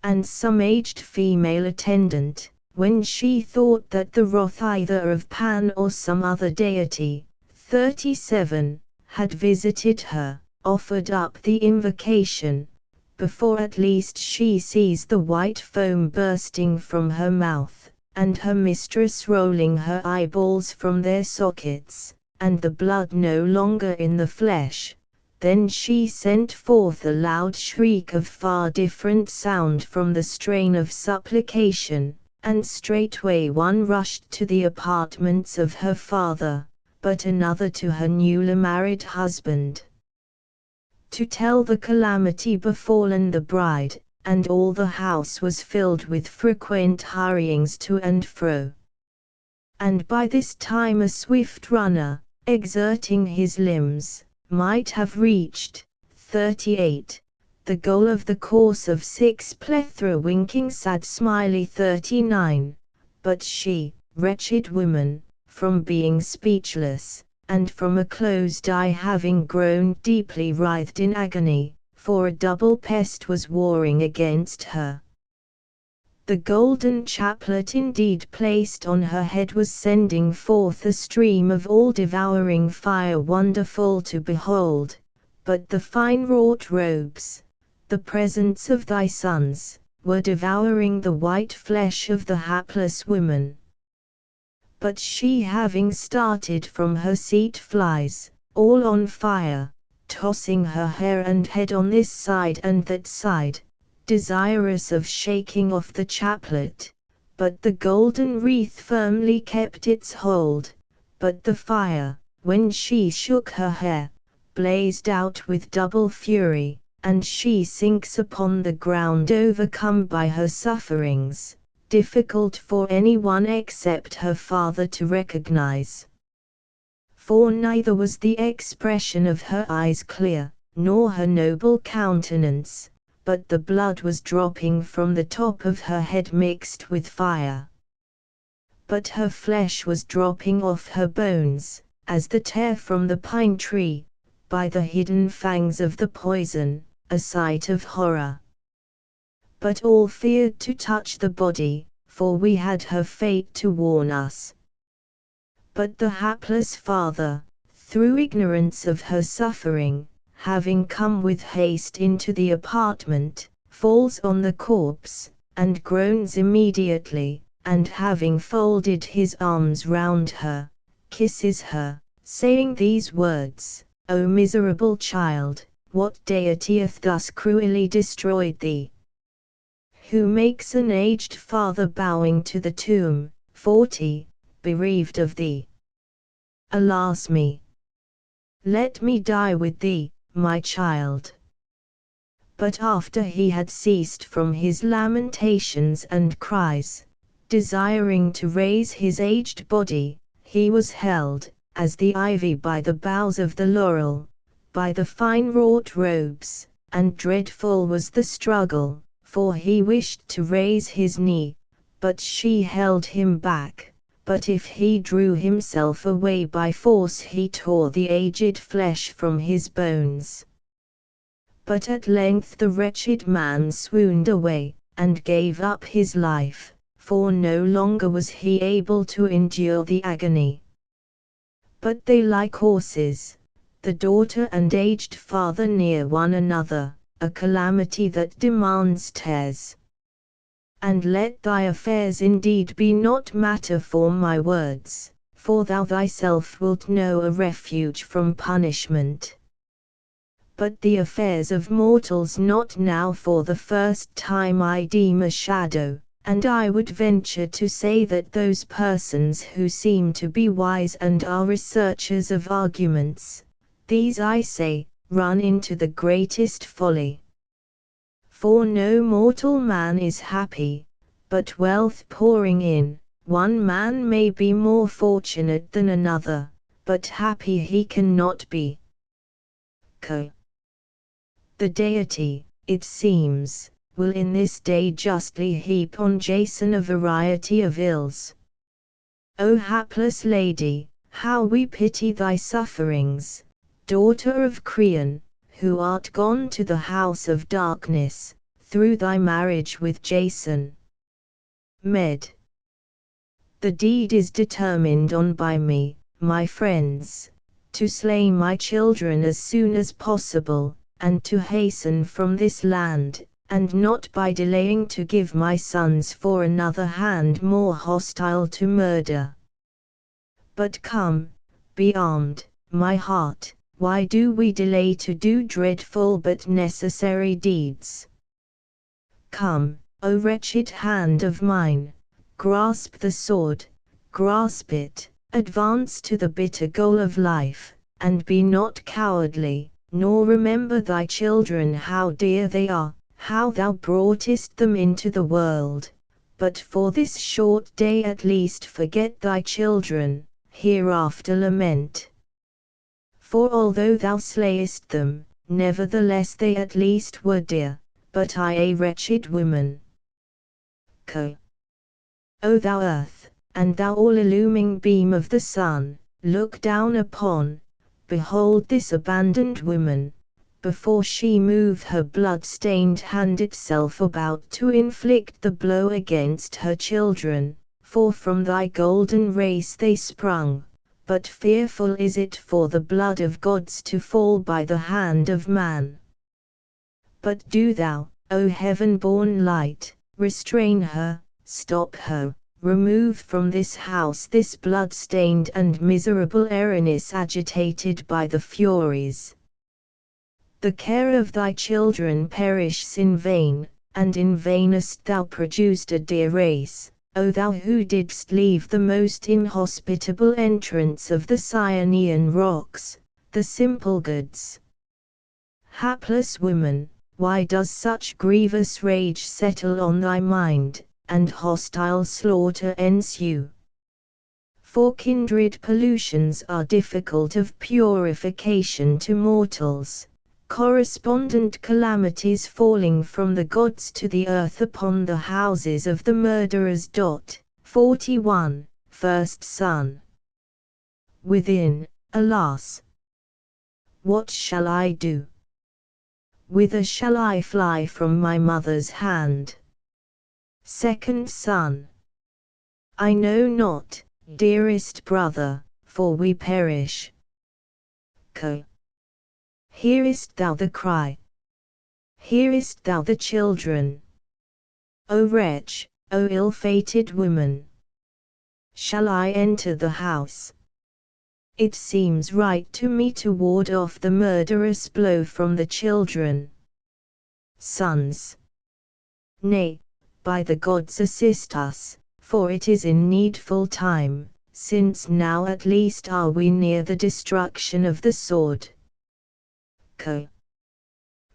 And some aged female attendant, when she thought that the wrath either of Pan or some other deity, 37, had visited her, offered up the invocation, before at least she sees the white foam bursting from her mouth, and her mistress rolling her eyeballs from their sockets, and the blood no longer in the flesh, then she sent forth a loud shriek of far different sound from the strain of supplication, and straightway one rushed to the apartments of her father, but another to her newly married husband, to tell the calamity befallen the bride, and all the house was filled with frequent hurryings to and fro. And by this time a swift runner, exerting his limbs, might have reached, 38, the goal of the course of 6 plethora winking sad smiley 39, but she, wretched woman, from being speechless, and from a closed eye having grown deeply writhed in agony, for a double pest was warring against her. The golden chaplet indeed placed on her head was sending forth a stream of all-devouring fire wonderful to behold, but the fine-wrought robes, the presents of thy sons, were devouring the white flesh of the hapless woman. But she having started from her seat flies, all on fire, tossing her hair and head on this side and that side, desirous of shaking off the chaplet, but the golden wreath firmly kept its hold, but the fire, when she shook her hair, blazed out with double fury, and she sinks upon the ground overcome by her sufferings, difficult for anyone except her father to recognize. For neither was the expression of her eyes clear, nor her noble countenance, but the blood was dropping from the top of her head mixed with fire. But her flesh was dropping off her bones, as the tear from the pine tree, by the hidden fangs of the poison, a sight of horror. But all feared to touch the body, for we had her fate to warn us. But the hapless father, through ignorance of her suffering, having come with haste into the apartment, falls on the corpse, and groans immediately, and having folded his arms round her, kisses her, saying these words, "O miserable child, what deity hath thus cruelly destroyed thee? Who makes an aged father bowing to the tomb, 40, bereaved of thee? Alas me! Let me die with thee, my child." But after he had ceased from his lamentations and cries, desiring to raise his aged body, he was held, as the ivy by the boughs of the laurel, by the fine-wrought robes, and dreadful was the struggle, for he wished to raise his knee, but she held him back, but if he drew himself away by force he tore the aged flesh from his bones. But at length the wretched man swooned away, and gave up his life, for no longer was he able to endure the agony. But they like horses, the daughter and aged father near one another, a calamity that demands tears. And let thy affairs indeed be not matter for my words, for thou thyself wilt know a refuge from punishment. But the affairs of mortals not now for the first time I deem a shadow, and I would venture to say that those persons who seem to be wise and are researchers of arguments, these I say, run into the greatest folly. For no mortal man is happy, but wealth pouring in, one man may be more fortunate than another, but happy he cannot be. The deity, it seems, will in this day justly heap on Jason a variety of ills. O hapless lady, how we pity thy sufferings, daughter of Creon, who art gone to the house of darkness, through thy marriage with Jason. Med. The deed is determined on by me, my friends, to slay my children as soon as possible, and to hasten from this land, and not by delaying to give my sons for another hand more hostile to murder. But come, be armed, my heart, why do we delay to do dreadful but necessary deeds? Come, O wretched hand of mine, grasp the sword, grasp it, advance to the bitter goal of life, and be not cowardly, nor remember thy children how dear they are, how thou broughtest them into the world, but for this short day at least forget thy children, hereafter lament. For although thou slayest them, nevertheless they at least were dear, but I a wretched woman. O thou earth, and thou all-illuming beam of the sun, look down upon, behold this abandoned woman, before she move her blood-stained hand itself about to inflict the blow against her children, for from thy golden race they sprung, but fearful is it for the blood of gods to fall by the hand of man. But do thou, O heaven-born light, restrain her, stop her, remove from this house this blood-stained and miserable Erinis agitated by the Furies. The care of thy children perishes in vain, and in vain hast thou produced a dear race, O thou who didst leave the most inhospitable entrance of the Cyanean rocks, the simple goods. Hapless woman, why does such grievous rage settle on thy mind, and hostile slaughter ensue? For kindred pollutions are difficult of purification to mortals, correspondent calamities falling from the gods to the earth upon the houses of the murderers. 41, First Son. Within, alas! What shall I do? whither shall I fly from my mother's hand? Second Son. I know not, dearest brother, for we perish. Co. Hearest thou the cry? Hearest thou the children? O wretch, O ill-fated woman! Shall I enter the house? It seems right to me to ward off the murderous blow from the children. Sons. Nay, by the gods assist us, for it is in needful time, since now at least are we near the destruction of the sword. Co.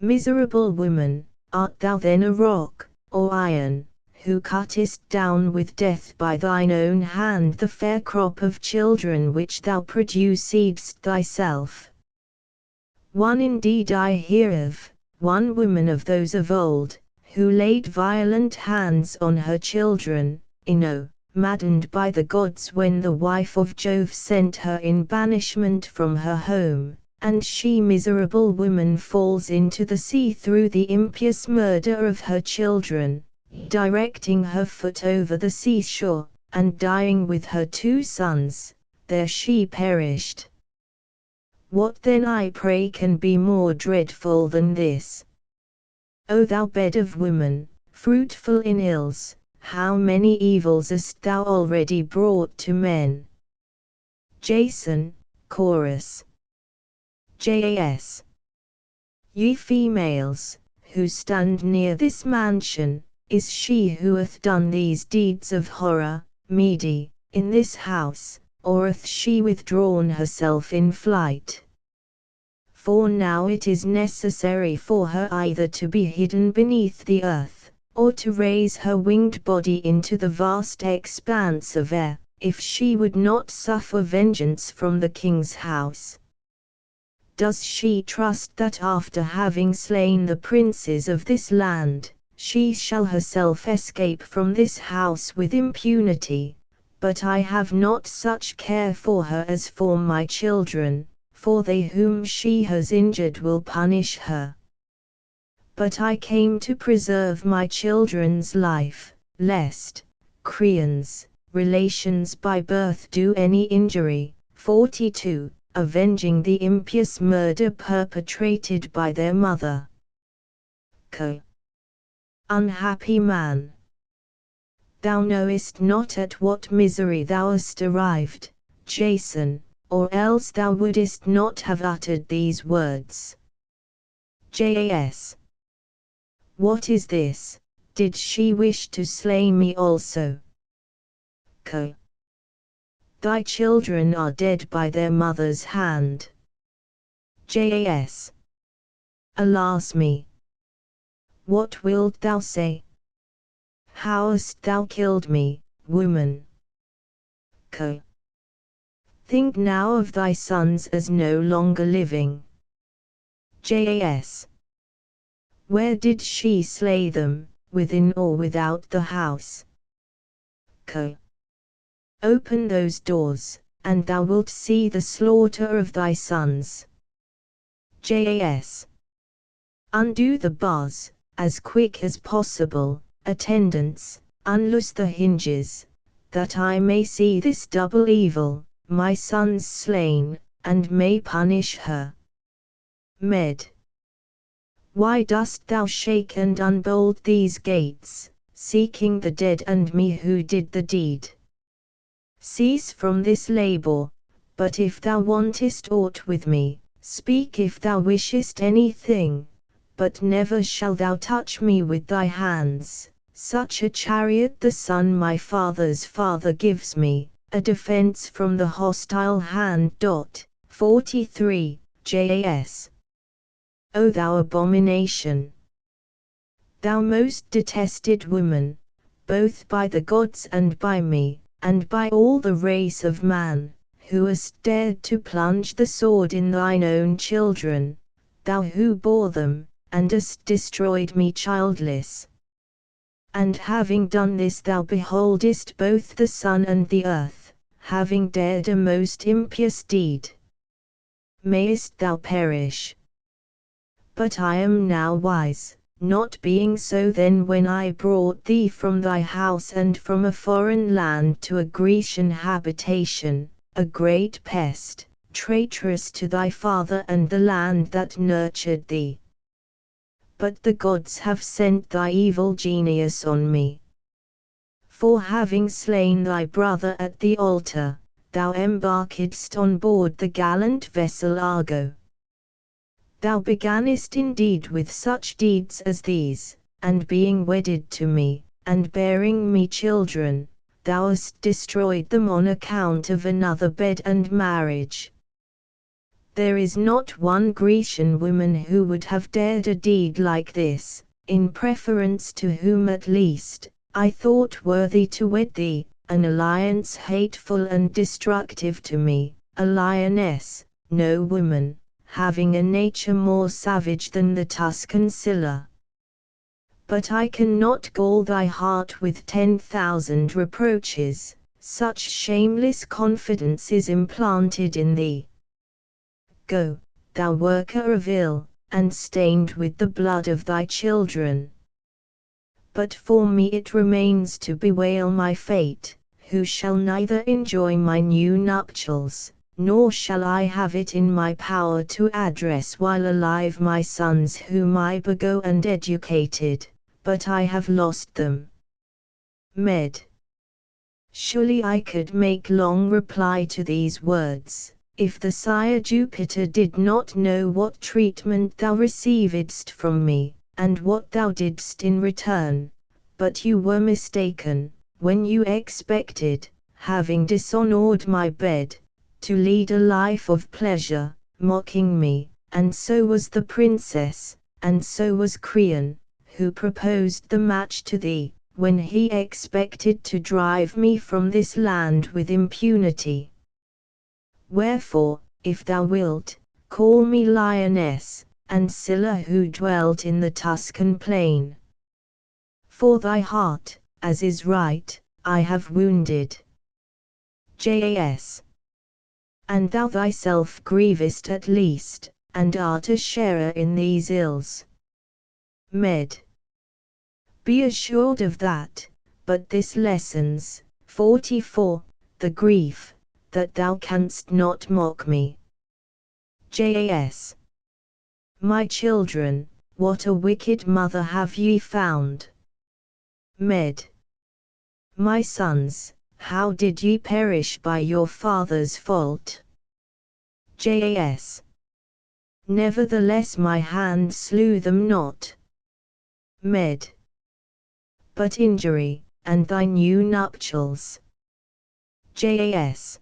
Miserable woman, art thou then a rock, or iron, who cuttest down with death by thine own hand the fair crop of children which thou producedst thyself? One indeed I hear of, one woman of those of old, who laid violent hands on her children, maddened by the gods when the wife of Jove sent her in banishment from her home, and she miserable woman falls into the sea through the impious murder of her children, directing her foot over the seashore, and dying with her 2 sons, there she perished. What then I pray can be more dreadful than this? O thou bed of woman, fruitful in ills, how many evils hast thou already brought to men? Jason, Chorus. Jas. Ye females, who stand near this mansion, is she who hath done these deeds of horror, Mede, in this house, or hath she withdrawn herself in flight? For now it is necessary for her either to be hidden beneath the earth, or to raise her winged body into the vast expanse of air, if she would not suffer vengeance from the king's house. Does she trust that after having slain the princes of this land, she shall herself escape from this house with impunity? But I have not such care for her as for my children, for they whom she has injured will punish her. But I came to preserve my children's life, lest, Creans, relations by birth do any injury. 42. Avenging the impious murder perpetrated by their mother. Co. Unhappy man! Thou knowest not at what misery thou hast arrived, Jason, or else thou wouldest not have uttered these words. Jas. What is this? Did she wish to slay me also? Co. Thy children are dead by their mother's hand. Jas. Alas me! What wilt thou say? How hast thou killed me, woman? Co. Think now of thy sons as no longer living. Jas. Where did she slay them, within or without the house? Co. Open those doors, and thou wilt see the slaughter of thy sons. Jas. Undo the bars, as quick as possible, attendants, unloose the hinges, that I may see this double evil, my sons slain, and may punish her. Med. Why dost thou shake and unbolt these gates, seeking the dead and me who did the deed? Cease from this labor, but if thou wantest aught with me, speak if thou wishest anything, but never shall thou touch me with thy hands. Such a chariot the son my father's father gives me, a defense from the hostile hand. 43. Jas. O thou abomination! Thou most detested woman, both by the gods and by me, and by all the race of man, who hast dared to plunge the sword in thine own children, thou who bore them, and hast destroyed me childless. And having done this thou beholdest both the sun and the earth, having dared a most impious deed. Mayest thou perish! But I am now wise, not being so then when I brought thee from thy house and from a foreign land to a Grecian habitation, a great pest, traitorous to thy father and the land that nurtured thee. But the gods have sent thy evil genius on me. For having slain thy brother at the altar, thou embarkedst on board the gallant vessel Argo. Thou begannest indeed with such deeds as these, and being wedded to me, and bearing me children, thou hast destroyed them on account of another bed and marriage. There is not one Grecian woman who would have dared a deed like this, in preference to whom at least, I thought worthy to wed thee, an alliance hateful and destructive to me, a lioness, no woman, having a nature more savage than the Tuscan Scylla. But I cannot gall thy heart with 10,000 reproaches, such shameless confidence is implanted in thee. Go, thou worker of ill, and stained with the blood of thy children. But for me it remains to bewail my fate, who shall neither enjoy my new nuptials, nor shall I have it in my power to address while alive my sons whom I begot and educated, but I have lost them. Med. Surely I could make long reply to these words, if the sire Jupiter did not know what treatment thou receivedst from me, and what thou didst in return, but you were mistaken, when you expected, having dishonored my bed, to lead a life of pleasure, mocking me, and so was the princess, and so was Creon, who proposed the match to thee, when he expected to drive me from this land with impunity. Wherefore, if thou wilt, call me lioness, and Scylla who dwelt in the Tuscan plain. For thy heart, as is right, I have wounded. Jas. And thou thyself grievest at least, and art a sharer in these ills. Med. Be assured of that, but this lessens, 44, the grief, that thou canst not mock me. Jas. My children, what a wicked mother have ye found. Med. My sons, how did ye perish by your father's fault? Jas. Nevertheless my hand slew them not. Med. But injury, and thy new nuptials. Jas.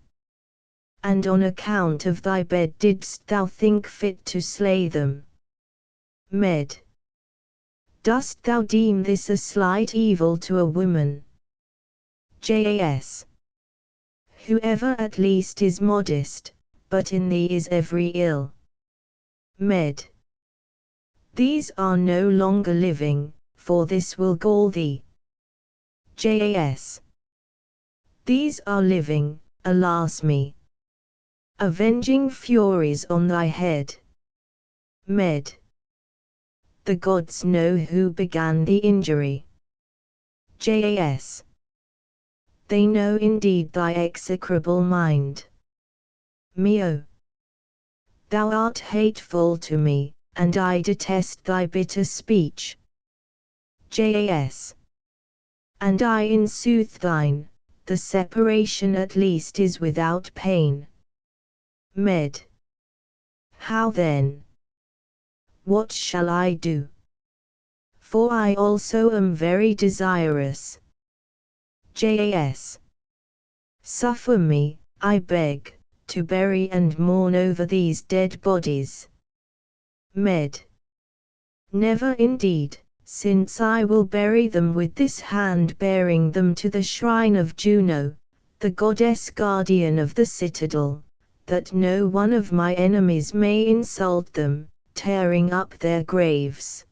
And on account of thy bed didst thou think fit to slay them. Med. Dost thou deem this a slight evil to a woman? Jas. Whoever at least is modest, but in thee is every ill. Med. These are no longer living, for this will gall thee. Jas. These are living, alas me. Avenging furies on thy head. Med. The gods know who began the injury. Jas. They know indeed thy execrable mind. Meo. Thou art hateful to me, and I detest thy bitter speech. Jas. And I in sooth thine, the separation at least is without pain. Med. How then? What shall I do? For I also am very desirous. Jas. Suffer me, I beg, to bury and mourn over these dead bodies. Med. Never indeed, since I will bury them with this hand bearing them to the shrine of Juno, the goddess guardian of the citadel, that no one of my enemies may insult them, tearing up their graves.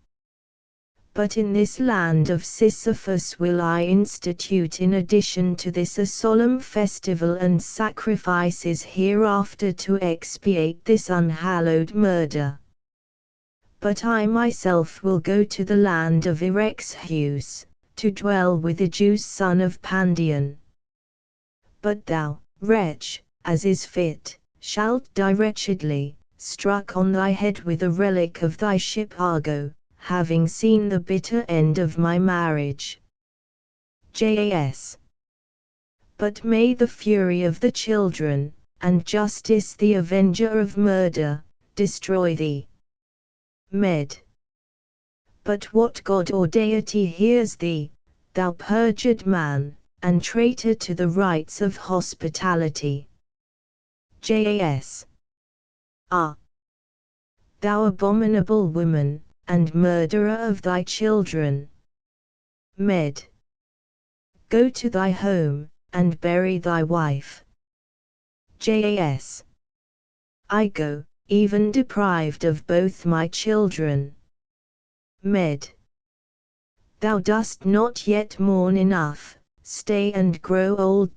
But in this land of Sisyphus will I institute in addition to this a solemn festival and sacrifices hereafter to expiate this unhallowed murder. But I myself will go to the land of Erexheus, to dwell with Igeus son of Pandion. But thou, wretch, as is fit, shalt die wretchedly, struck on thy head with a relic of thy ship Argo, having seen the bitter end of my marriage. Jas. But may the fury of the children, and justice the avenger of murder, destroy thee. Med. But what god or deity hears thee, thou perjured man, and traitor to the rights of hospitality? Jas. Ah! Thou abominable woman, and murderer of thy children. Med. Go to thy home, and bury thy wife. Jas. I go, even deprived of both my children. Med. Thou dost not yet mourn enough, stay and grow old.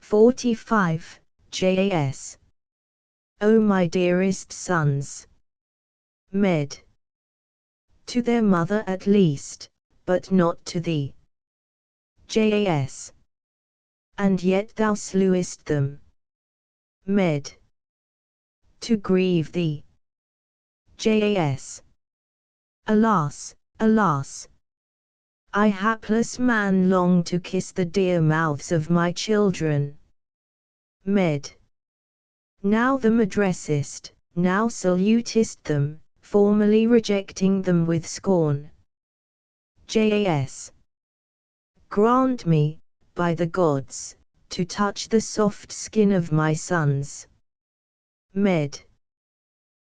45, Jas. O my dearest sons. Med. To their mother at least, but not to thee. Jas. And yet thou slewest them. Med. To grieve thee. Jas. Alas, alas! I hapless man long to kiss the dear mouths of my children. Med. Now them addressest, now salutest them, formerly rejecting them with scorn. Jas. Grant me, by the gods, to touch the soft skin of my sons. Med.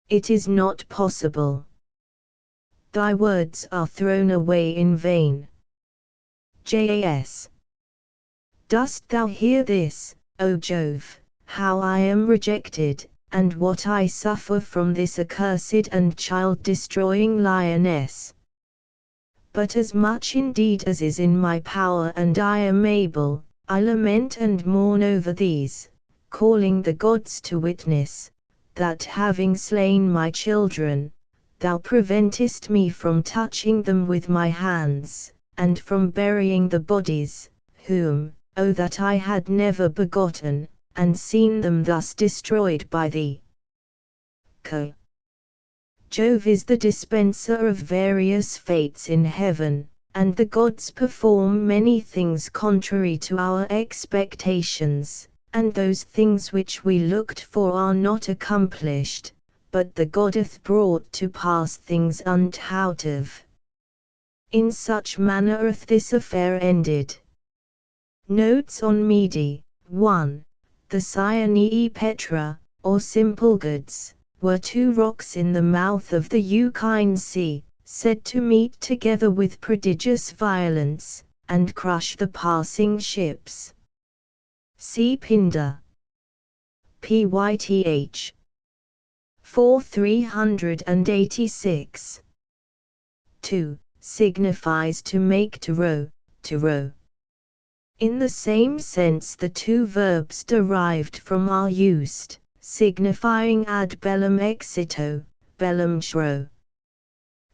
It is not possible. Thy words are thrown away in vain. Jas. Dost thou hear this, O Jove, how I am rejected, and what I suffer from this accursed and child-destroying lioness? But as much indeed as is in my power and I am able, I lament and mourn over these, calling the gods to witness, that having slain my children, thou preventest me from touching them with my hands, and from burying the bodies, whom, O that I had never begotten, and seen them thus destroyed by thee. Co. Jove is the dispenser of various fates in heaven, and the gods perform many things contrary to our expectations, and those things which we looked for are not accomplished, but the God hath brought to pass things unthought of. In such manner hath this affair ended. Notes on Mede. 1. The Cyanee Petra, or simple goods, were two rocks in the mouth of the Euxine Sea, said to meet together with prodigious violence, and crush the passing ships. See Pindar. Pyth. 4386. 2. Signifies to make to row, to row. In the same sense the two verbs derived from are used, signifying ad bellum exito, bellum shro.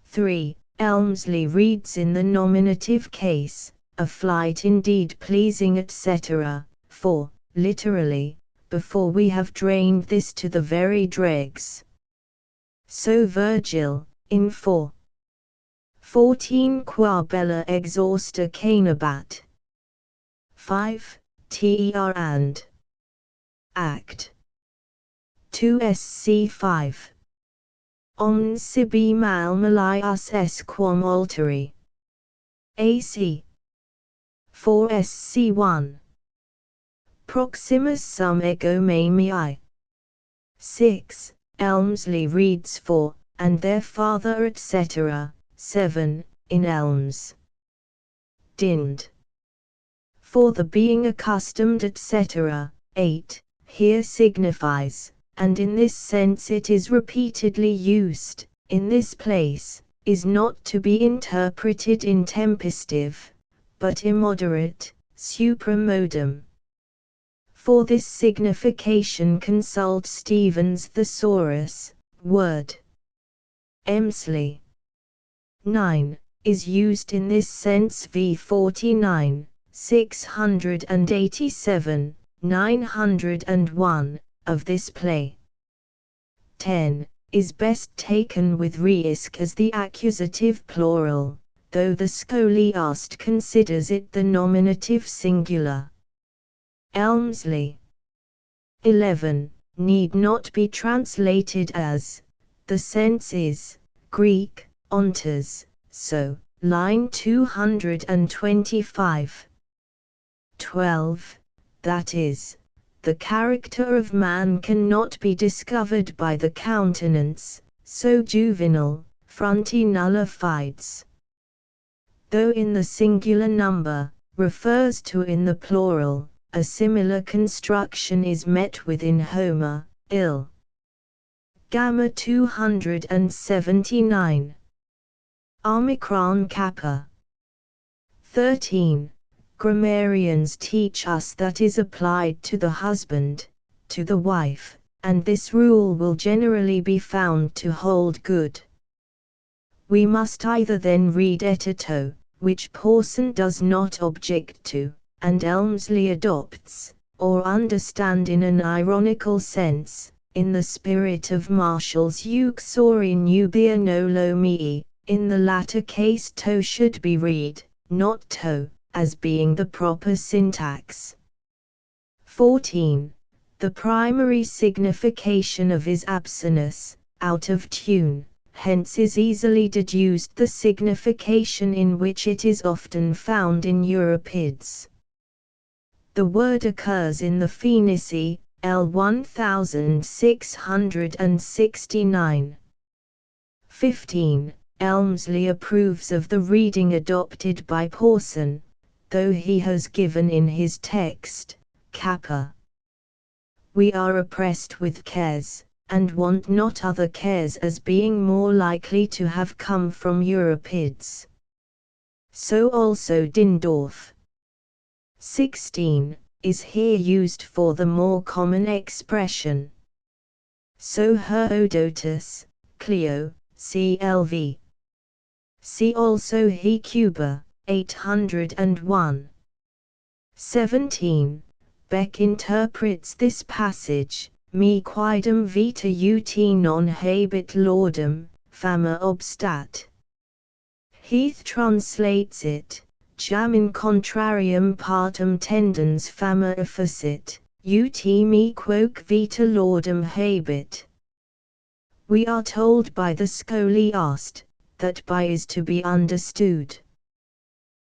3. Elmsley reads in the nominative case, a flight indeed pleasing etc., for, literally, before we have drained this to the very dregs. So Virgil, in 4:14 qua bella exhausta canabat. 5. Ter and Act 2 Sc. 5. Omnes sibi mal malius es quam alteri. AC 4 Sc. 1. Proximus sum ego mamii. 6. Elmsley reads for, and their father etc., 7, in Elms. Dind. For the being accustomed etc., 8, here signifies, and in this sense it is repeatedly used, in this place, is not to be interpreted intempestive, but immoderate, supramodum. For this signification consult Stephens' Thesaurus, Word. Emsley. 9. Is used in this sense v. 49, 687, 901, of this play. 10. Is best taken with risk as the accusative plural, though the scholiast considers it the nominative singular. Elmsley. 11. Need not be translated as. The sense is Greek, ontos, so, line 225. 12. That is, the character of man cannot be discovered by the countenance, so juvenile, fronti nullifides. Though in the singular number, refers to in the plural, a similar construction is met with in Homer, Ill. Gamma 279. Omicron Kappa. 13. Grammarians teach us that is applied to the husband, to the wife, and this rule will generally be found to hold good. We must either then read etito, which Pawson does not object to, and Elmsley adopts, or understand in an ironical sense, in the spirit of Marshall's Uxori nubia nolo mii. In the latter case to should be read, not to, as being the proper syntax. 14. The primary signification of is absonus, out of tune, hence is easily deduced the signification in which it is often found in Euripides. The word occurs in the Phoenici, L 1669. 15. Elmsley approves of the reading adopted by Pawson, though he has given in his text, Kappa. We are oppressed with cares, and want not other cares as being more likely to have come from Euripides. So also Dindorf. 16. Is here used for the more common expression. So Herodotus, Clio, CLV. See also Hecuba, 801. 17. Beck interprets this passage, me quidem vita ut non habet laudem, fama obstat. Heath translates it, jam in contrarium partem tendens fama efficit, ut me quoque vita laudem habet. We are told by the scholiast, that by is to be understood.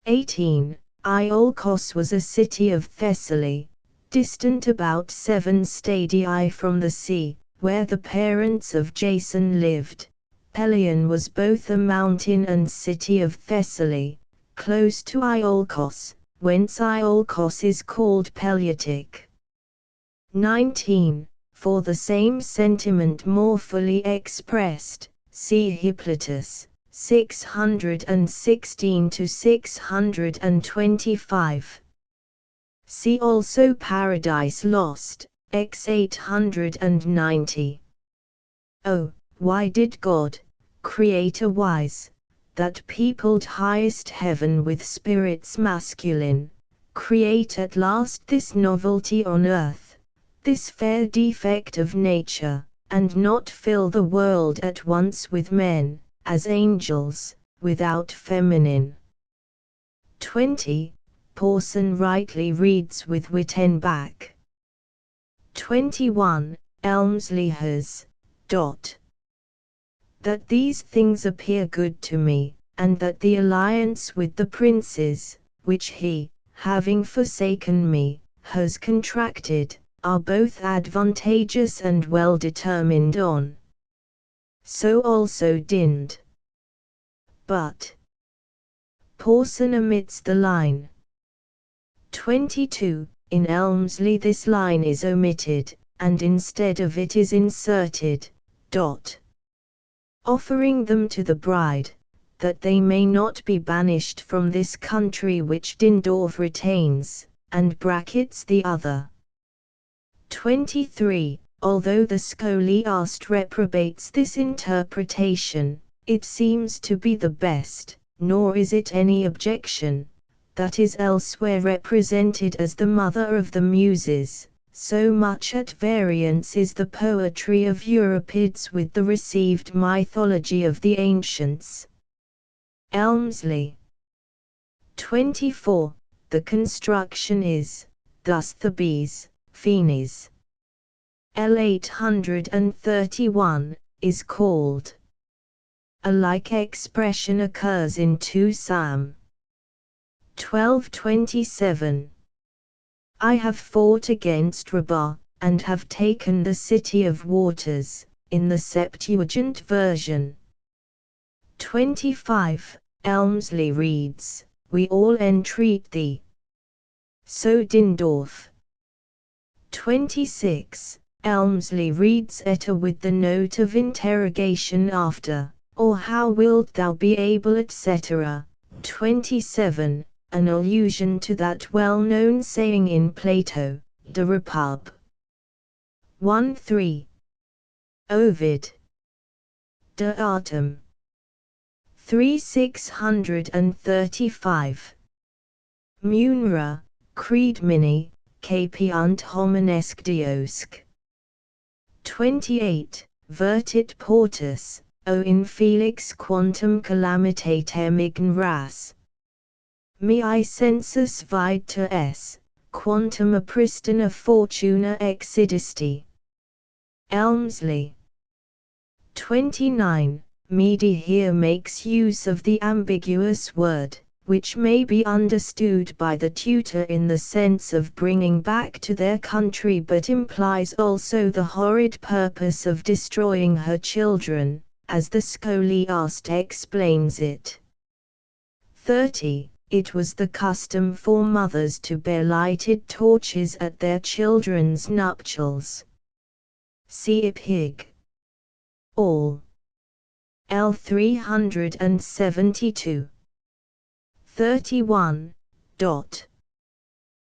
18. Iolcos was a city of Thessaly, distant about 7 stadii from the sea, where the parents of Jason lived. Pelion was both a mountain and city of Thessaly, close to Iolcos, whence Iolcos is called Peliotic. 19. For the same sentiment more fully expressed, see Hippolytus, 616 to 625. See also Paradise Lost, x 890. Oh, why did God, Creator wise, that peopled highest heaven with spirits masculine, create at last this novelty on earth, this fair defect of nature, and not fill the world at once with men, as angels, without feminine? 20. Pawson rightly reads with Wittenbach. 21. Elmsley has, that these things appear good to me, and that the alliance with the princes, which he, having forsaken me, has contracted, are both advantageous and well determined on. So also Dind. But Pawson omits the line. 22. In Elmsley this line is omitted, and instead of it is inserted, offering them to the bride, that they may not be banished from this country which Dindorf retains, and brackets the other. 23. Although the scholiast reprobates this interpretation, It seems to be the best, nor is it any objection, that is elsewhere represented as the mother of the Muses. So much at variance is the poetry of Euripides with the received mythology of the ancients. Elmsley. 24. The construction is, thus Thebes, Phoenix. L 831, is called. A like expression occurs in 2 Sam. 12:27. I have fought against Rabbah, and have taken the city of waters, in the Septuagint version. 25. Elmsley reads, we all entreat thee. So Dindorf. 26. Elmsley reads Etta with the note of interrogation after, or how wilt thou be able, etc. 27. An allusion to that well-known saying in Plato, De Repub. 1:3. Ovid. De Artem. 3:635. Munera, Creed Mini, Capiunt Hominesque Diosc. 28. Vertit portus, o in felix quantum calamitatem ignoras. Mihi sensus vide to s, quantum apristina fortuna exidisti. Elmsley. 29. Mede here makes use of the ambiguous word, which may be understood by the tutor in the sense of bringing back to their country, but implies also the horrid purpose of destroying her children, as the scholiast explains it. 30. It was the custom for mothers to bear lighted torches at their children's nuptials. See Ipig. All. L 372. 31.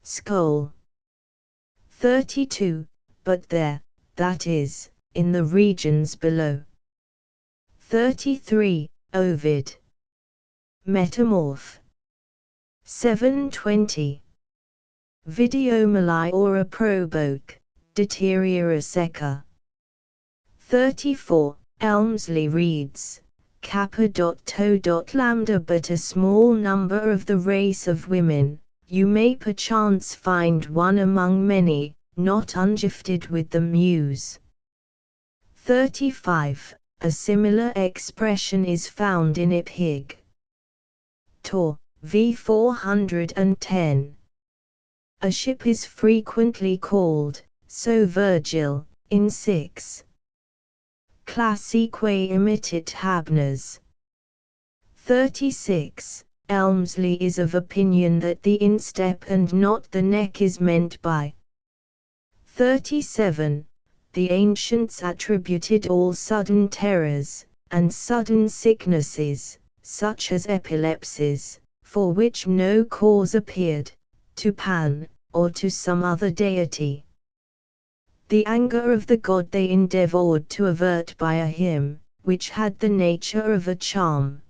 Skol. 32. But there, that is, in the regions below. 33. Ovid. Metamorph. 7:20. Videomali or a proboke, deteriora secca. 34. Elmsley reads, Kappa.to.lambda, but a small number of the race of women, you may perchance find one among many, not ungifted with the muse. 35. A similar expression is found in Ipig. Tor. V 410. A ship is frequently called, so Virgil, in 6. Classique imitit habnas. 36. Elmsley is of opinion that the instep and not the neck is meant by. 37. The ancients attributed all sudden terrors, and sudden sicknesses, such as epilepsies, for which no cause appeared, to Pan, or to some other deity. The anger of the god they endeavored to avert by a hymn, which had the nature of a charm.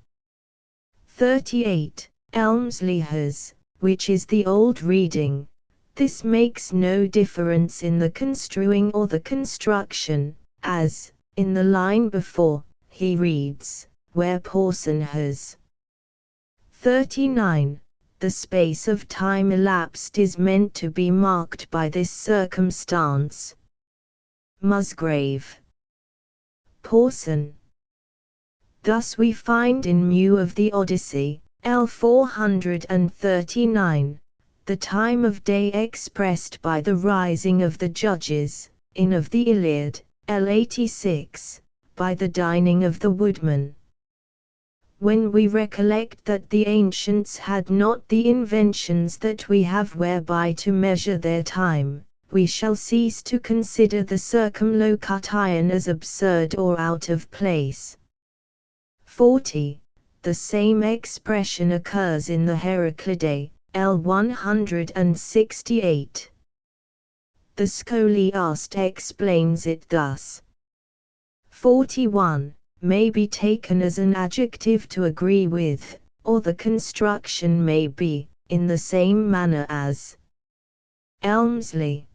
38. Elmsley has, which is the old reading. This makes no difference in the construing or the construction, as, in the line before, he reads, where Porson has. 39. The space of time elapsed is meant to be marked by this circumstance. Musgrave. Porson. Thus we find in Mew of the Odyssey, L 439, the time of day expressed by the rising of the judges, in of the Iliad, L 86, by the dining of the woodman. When we recollect that the ancients had not the inventions that we have whereby to measure their time, we shall cease to consider the circumlocution as absurd or out of place. 40. The same expression occurs in the Heraclidae, L 168. The scholiast explains it thus. 41. may be taken as an adjective to agree with, or the construction may be, in the same manner as Elmsley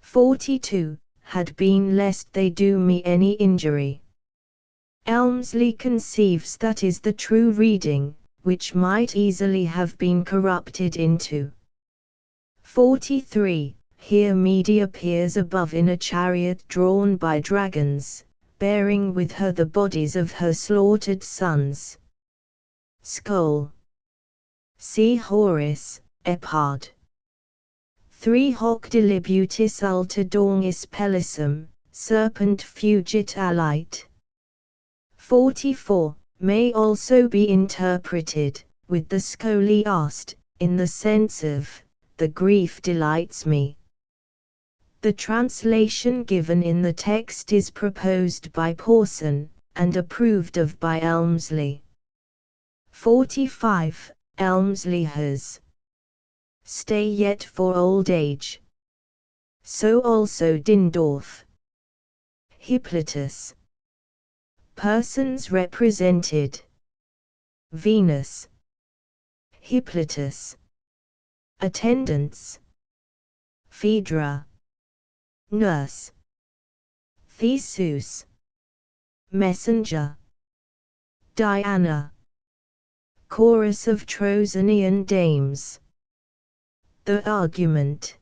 42, had been lest they do me any injury. Elmsley conceives that is the true reading, which might easily have been corrupted into 43. Here Medea appears above in a chariot drawn by dragons, bearing with her the bodies of her slaughtered sons. Skol. See Horace, Epard. 3 Hoc dilibutis alta dornis pellissum, serpent fugit alite. 44. May also be interpreted, with the scholiast, in the sense of, the grief delights me. The translation given in the text is proposed by Pawson, and approved of by Elmsley. 45. Elmsley has stay yet for old age. So also Dindorf. Hippolytus. Persons represented. Venus. Hippolytus. Attendants. Phaedra. Nurse. Theseus. Messenger. Diana. Chorus of Trojanian dames. The argument.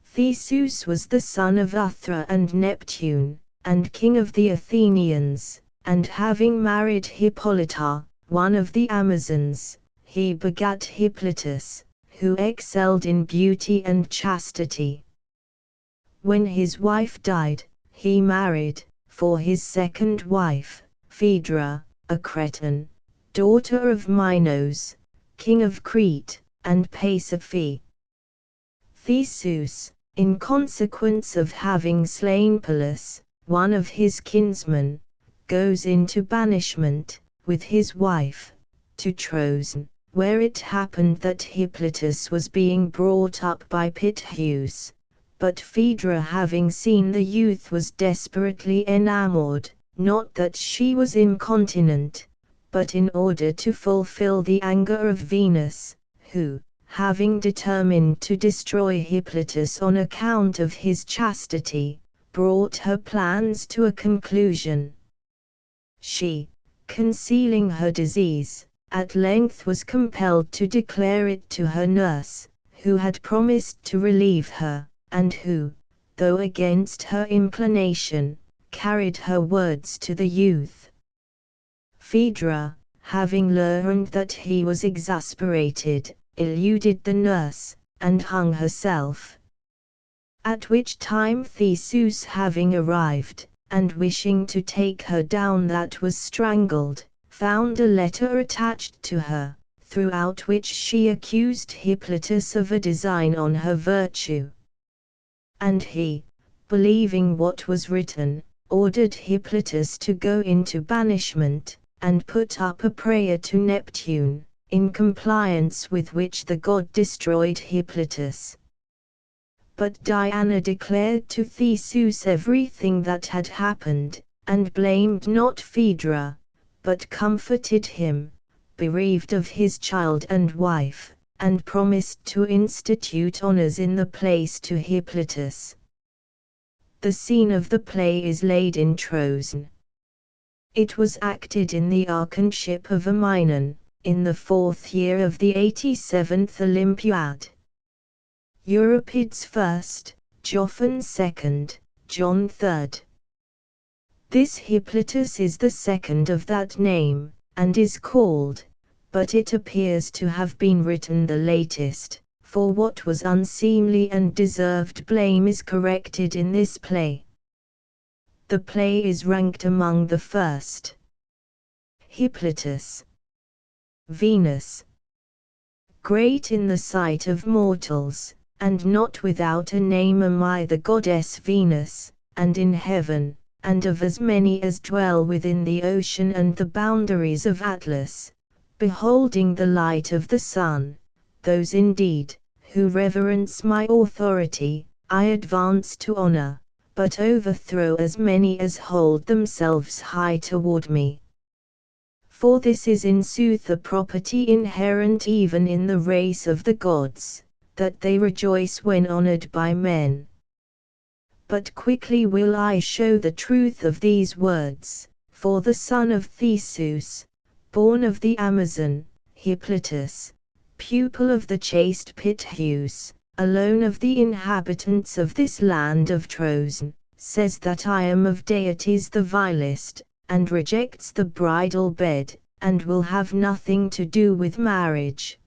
Theseus was the son of Athra and Neptune, and king of the Athenians, and having married Hippolyta, one of the Amazons, he begat Hippolytus, who excelled in beauty and chastity. When his wife died, he married, for his second wife, Phaedra, a Cretan, daughter of Minos, king of Crete, and Pasiphae. Theseus, in consequence of having slain Pallas, one of his kinsmen, goes into banishment, with his wife, to Troezen, where it happened that Hippolytus was being brought up by Pittheus, but Phaedra having seen the youth was desperately enamored, not that she was incontinent, but in order to fulfill the anger of Venus, who, having determined to destroy Hippolytus on account of his chastity, brought her plans to a conclusion. She, concealing her disease, at length was compelled to declare it to her nurse, who had promised to relieve her, and who, though against her inclination, carried her words to the youth. Phaedra, having learned that he was exasperated, eluded the nurse, and hung herself. At which time Theseus having arrived, and wishing to take her down that was strangled, found a letter attached to her, throughout which she accused Hippolytus of a design on her virtue. And he, believing what was written, ordered Hippolytus to go into banishment, and put up a prayer to Neptune, in compliance with which the god destroyed Hippolytus. But Diana declared to Theseus everything that had happened, and blamed not Phaedra, but comforted him, bereaved of his child and wife, and promised to institute honors in the place to Hippolytus. The scene of the play is laid in Troezen. It was acted in the archonship of Amynon, in the 4th year of the 87th Olympiad. Euripides first, Jophon second, John third. This Hippolytus is the second of that name, and is called, but it appears to have been written the latest, for what was unseemly and deserved blame is corrected in this play. The play is ranked among the first. Hippolytus. Venus. Great in the sight of mortals, and not without a name am I the goddess Venus, and in heaven, and of as many as dwell within the ocean and the boundaries of Atlas, beholding the light of the sun, those indeed, who reverence my authority, I advance to honor, but overthrow as many as hold themselves high toward me. For this is in sooth a property inherent even in the race of the gods, that they rejoice when honored by men. But quickly will I show the truth of these words, for the son of Theseus, born of the Amazon, Hippolytus, pupil of the chaste Pittheus, alone of the inhabitants of this land of Trojan, says that I am of deities the vilest, and rejects the bridal bed, and will have nothing to do with marriage.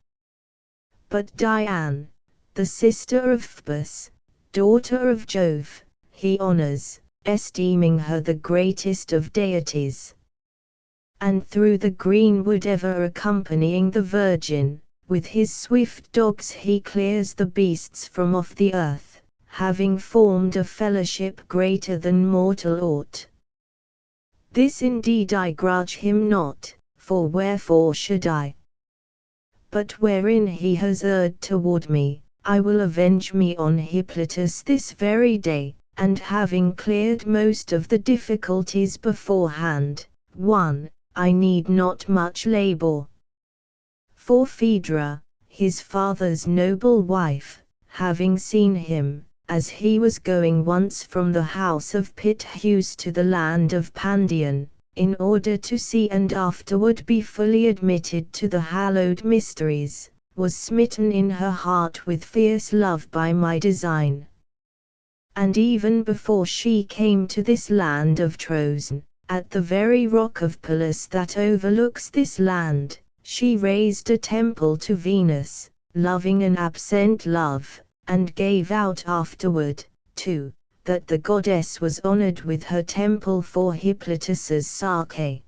But Diane, the sister of Phoebus, daughter of Jove, he honors, esteeming her the greatest of deities. And through the greenwood ever accompanying the Virgin, with his swift dogs he clears the beasts from off the earth, having formed a fellowship greater than mortal aught. This indeed I grudge him not, for wherefore should I? But wherein he has erred toward me, I will avenge me on Hippolytus this very day, and having cleared most of the difficulties beforehand, 1. I need not much labor. For Phaedra, his father's noble wife, having seen him, as he was going once from the house of Pittheus to the land of Pandion, in order to see and afterward be fully admitted to the hallowed mysteries, was smitten in her heart with fierce love by my design. And even before she came to this land of Trojan, at the very rock of Pallas that overlooks this land, she raised a temple to Venus, loving an absent love, and gave out afterward, too, that the goddess was honored with her temple for Hippolytus's Psyche.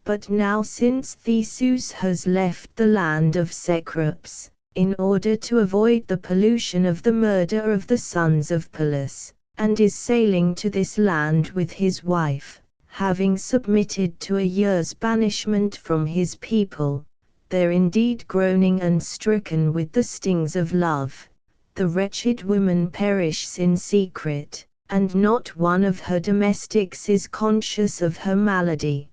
But now since Theseus has left the land of Cecrops, in order to avoid the pollution of the murder of the sons of Pallas, and is sailing to this land with his wife, having submitted to a year's banishment from his people, there indeed groaning and stricken with the stings of love, the wretched woman perishes in secret, and not one of her domestics is conscious of her malady.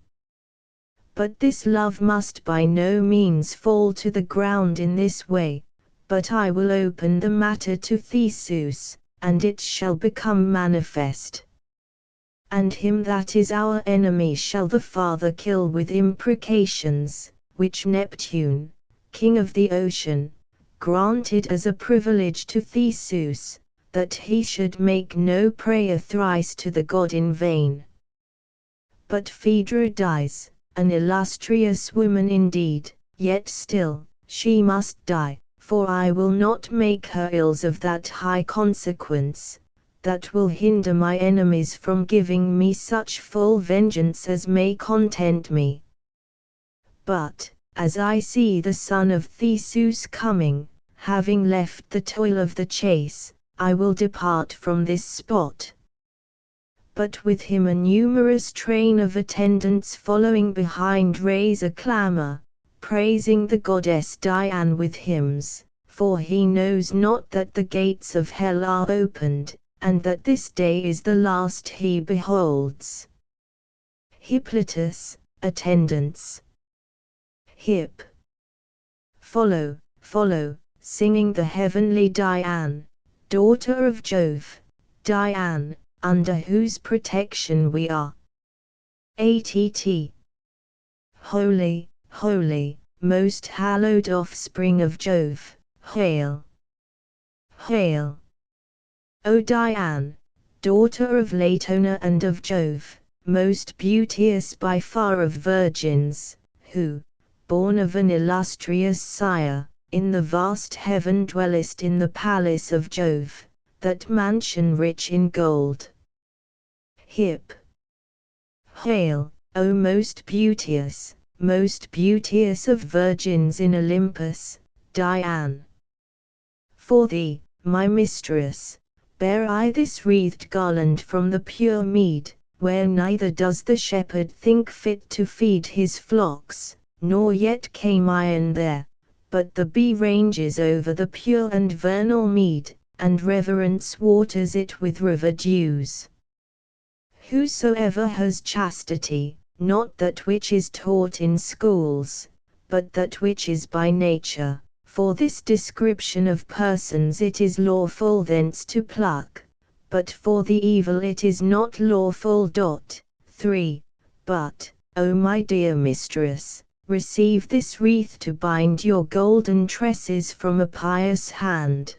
But this love must by no means fall to the ground in this way, but I will open the matter to Theseus, and it shall become manifest. And him that is our enemy shall the Father kill with imprecations, which Neptune, king of the ocean, granted as a privilege to Theseus, that he should make no prayer thrice to the god in vain. But Phaedra dies, an illustrious woman indeed, yet still, she must die, for I will not make her ills of that high consequence, that will hinder my enemies from giving me such full vengeance as may content me. But, as I see the son of Theseus coming, having left the toil of the chase, I will depart from this spot. But with him a numerous train of attendants following behind raise a clamor, praising the goddess Diane with hymns, for he knows not that the gates of hell are opened, and that this day is the last he beholds. Hippolytus, attendants. Hip. Follow, follow, singing the heavenly Diane, daughter of Jove, Diane, under whose protection we are. ATT. Holy, holy, most hallowed offspring of Jove, hail! Hail! O Diane, daughter of Latona and of Jove, most beauteous by far of virgins, who, born of an illustrious sire, in the vast heaven dwellest in the palace of Jove, that mansion rich in gold. Hip. Hail, O most beauteous of virgins in Olympus, Diane! For thee, my mistress, bear I this wreathed garland from the pure mead, where neither does the shepherd think fit to feed his flocks, nor yet came iron there, but the bee ranges over the pure and vernal mead, and reverence waters it with river dews. Whosoever has chastity, not that which is taught in schools, but that which is by nature, for this description of persons it is lawful thence to pluck, but for the evil it is not lawful. 3. But, O my dear mistress, receive this wreath to bind your golden tresses from a pious hand.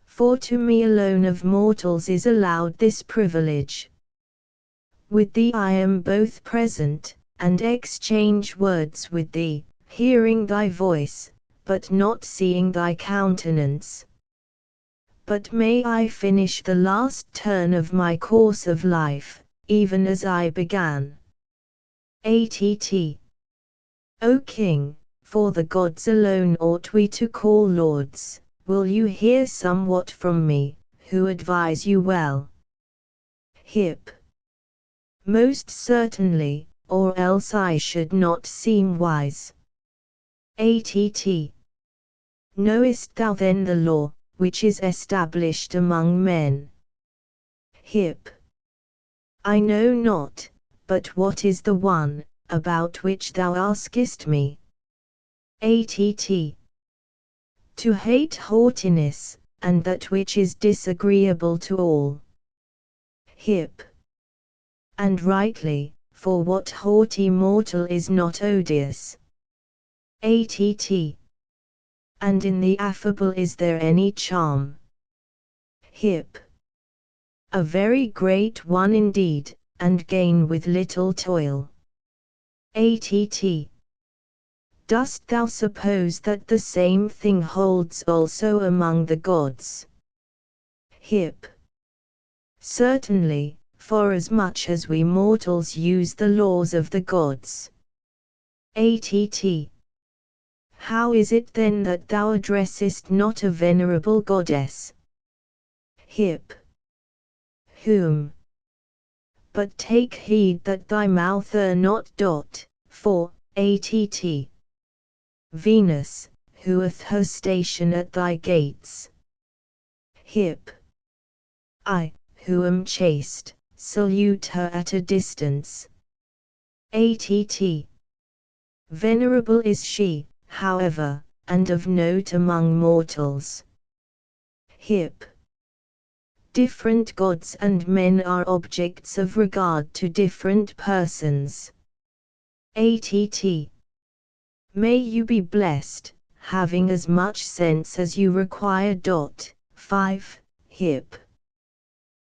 For to me alone of mortals is allowed this privilege. With thee I am both present, and exchange words with thee, hearing thy voice, but not seeing thy countenance. But may I finish the last turn of my course of life, even as I began. ATT. O King, for the gods alone ought we to call lords, will you hear somewhat from me, who advise you well? Hip. Most certainly, or else I should not seem wise. ATT. Knowest thou then the law, which is established among men? Hip. I know not, but what is the one, about which thou askest me? ATT. To hate haughtiness, and that which is disagreeable to all. Hip. And rightly, for what haughty mortal is not odious? ATT. And in the affable is there any charm? Hip. A very great one indeed, and gain with little toil. ATT. Dost thou suppose that the same thing holds also among the gods? Hip. Certainly, forasmuch as we mortals use the laws of the gods. ATT. How is it then that thou addressest not a venerable goddess? Hip. Whom? But take heed that thy mouth err not. 4. ATT. Venus, who hath her station at thy gates. Hip. I, who am chaste, salute her at a distance. ATT. Venerable is she, however, and of note among mortals. Hip. Different gods and men are objects of regard to different persons. ATT. May you be blessed, having as much sense as you require. 5. Hip.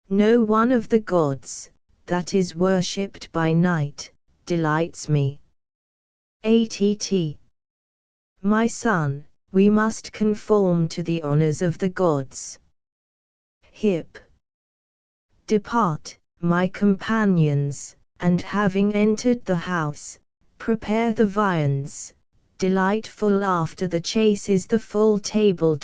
No one of the gods, that is worshipped by night, delights me. ATT. My son, we must conform to the honors of the gods. Hip. Depart, my companions, and having entered the house, prepare the viands. Delightful after the chase is the full table.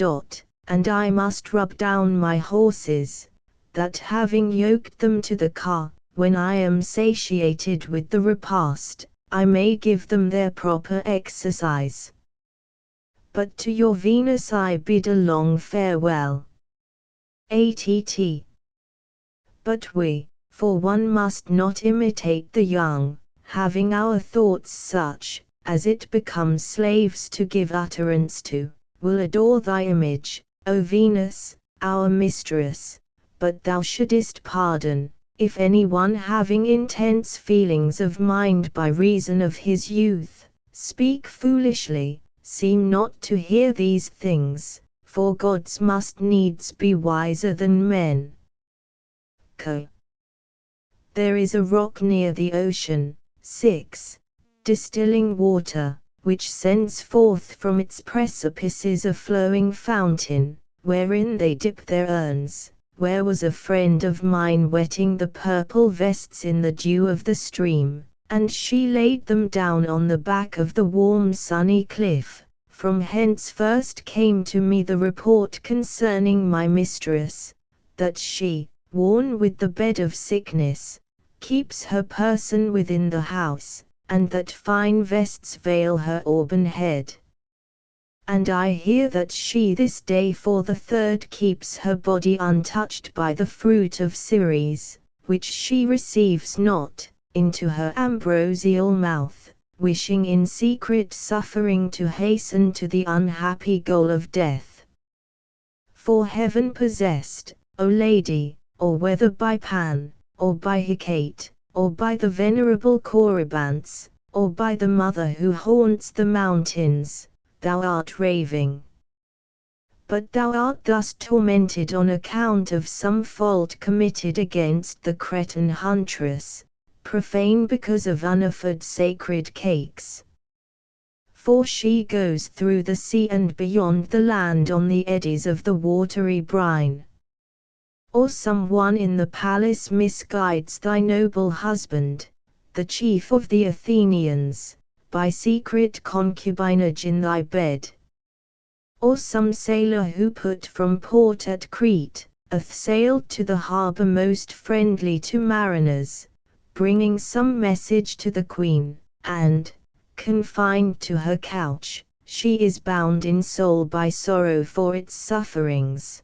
And I must rub down my horses, that having yoked them to the car, when I am satiated with the repast, I may give them their proper exercise. But to your Venus I bid a long farewell. ATT. But we, for one must not imitate the young, having our thoughts such, as it becomes slaves to give utterance to, will adore thy image, O Venus, our mistress, but thou shouldest pardon, if any one having intense feelings of mind by reason of his youth, speak foolishly, seem not to hear these things, for gods must needs be wiser than men. There is a rock near the ocean, 6, distilling water, which sends forth from its precipices a flowing fountain, wherein they dip their urns, where was a friend of mine wetting the purple vests in the dew of the stream, and she laid them down on the back of the warm sunny cliff. From hence first came to me the report concerning my mistress, that she, worn with the bed of sickness, keeps her person within the house, and that fine vests veil her auburn head. And I hear that she this day for the third keeps her body untouched by the fruit of Ceres, which she receives not, into her ambrosial mouth, wishing in secret suffering to hasten to the unhappy goal of death. For heaven possessed, O lady, or whether by Pan, or by Hecate, or by the venerable Corybantes, or by the mother who haunts the mountains, thou art raving. But thou art thus tormented on account of some fault committed against the Cretan huntress, profane because of unoffered sacred cakes. For she goes through the sea and beyond the land on the eddies of the watery brine. Or some one in the palace misguides thy noble husband, the chief of the Athenians, by secret concubinage in thy bed. Or some sailor who put from port at Crete, hath sailed to the harbour most friendly to mariners, bringing some message to the queen, and, confined to her couch, she is bound in soul by sorrow for its sufferings.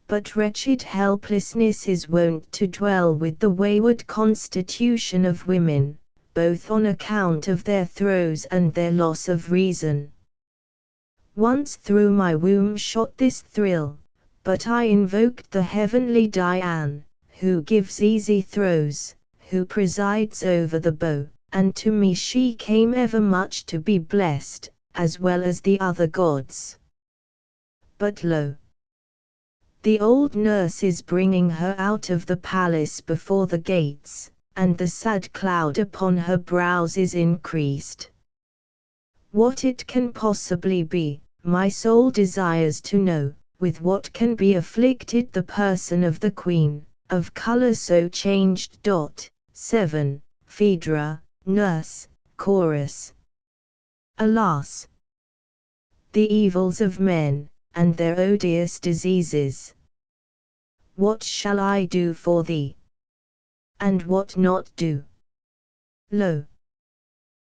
But wretched helplessness is wont to dwell with the wayward constitution of women, both on account of their throes and their loss of reason. Once through my womb shot this thrill, but I invoked the heavenly Dian, who gives easy throws, who presides over the bow, and to me she came ever much to be blessed, as well as the other gods. But lo! The old nurse is bringing her out of the palace before the gates, and the sad cloud upon her brows is increased. What it can possibly be, my soul desires to know, with what can be afflicted the person of the queen, of colour so changed. 7. Phaedra, nurse, chorus. Alas! The evils of men, and their odious diseases. What shall I do for thee? And what not do? Lo!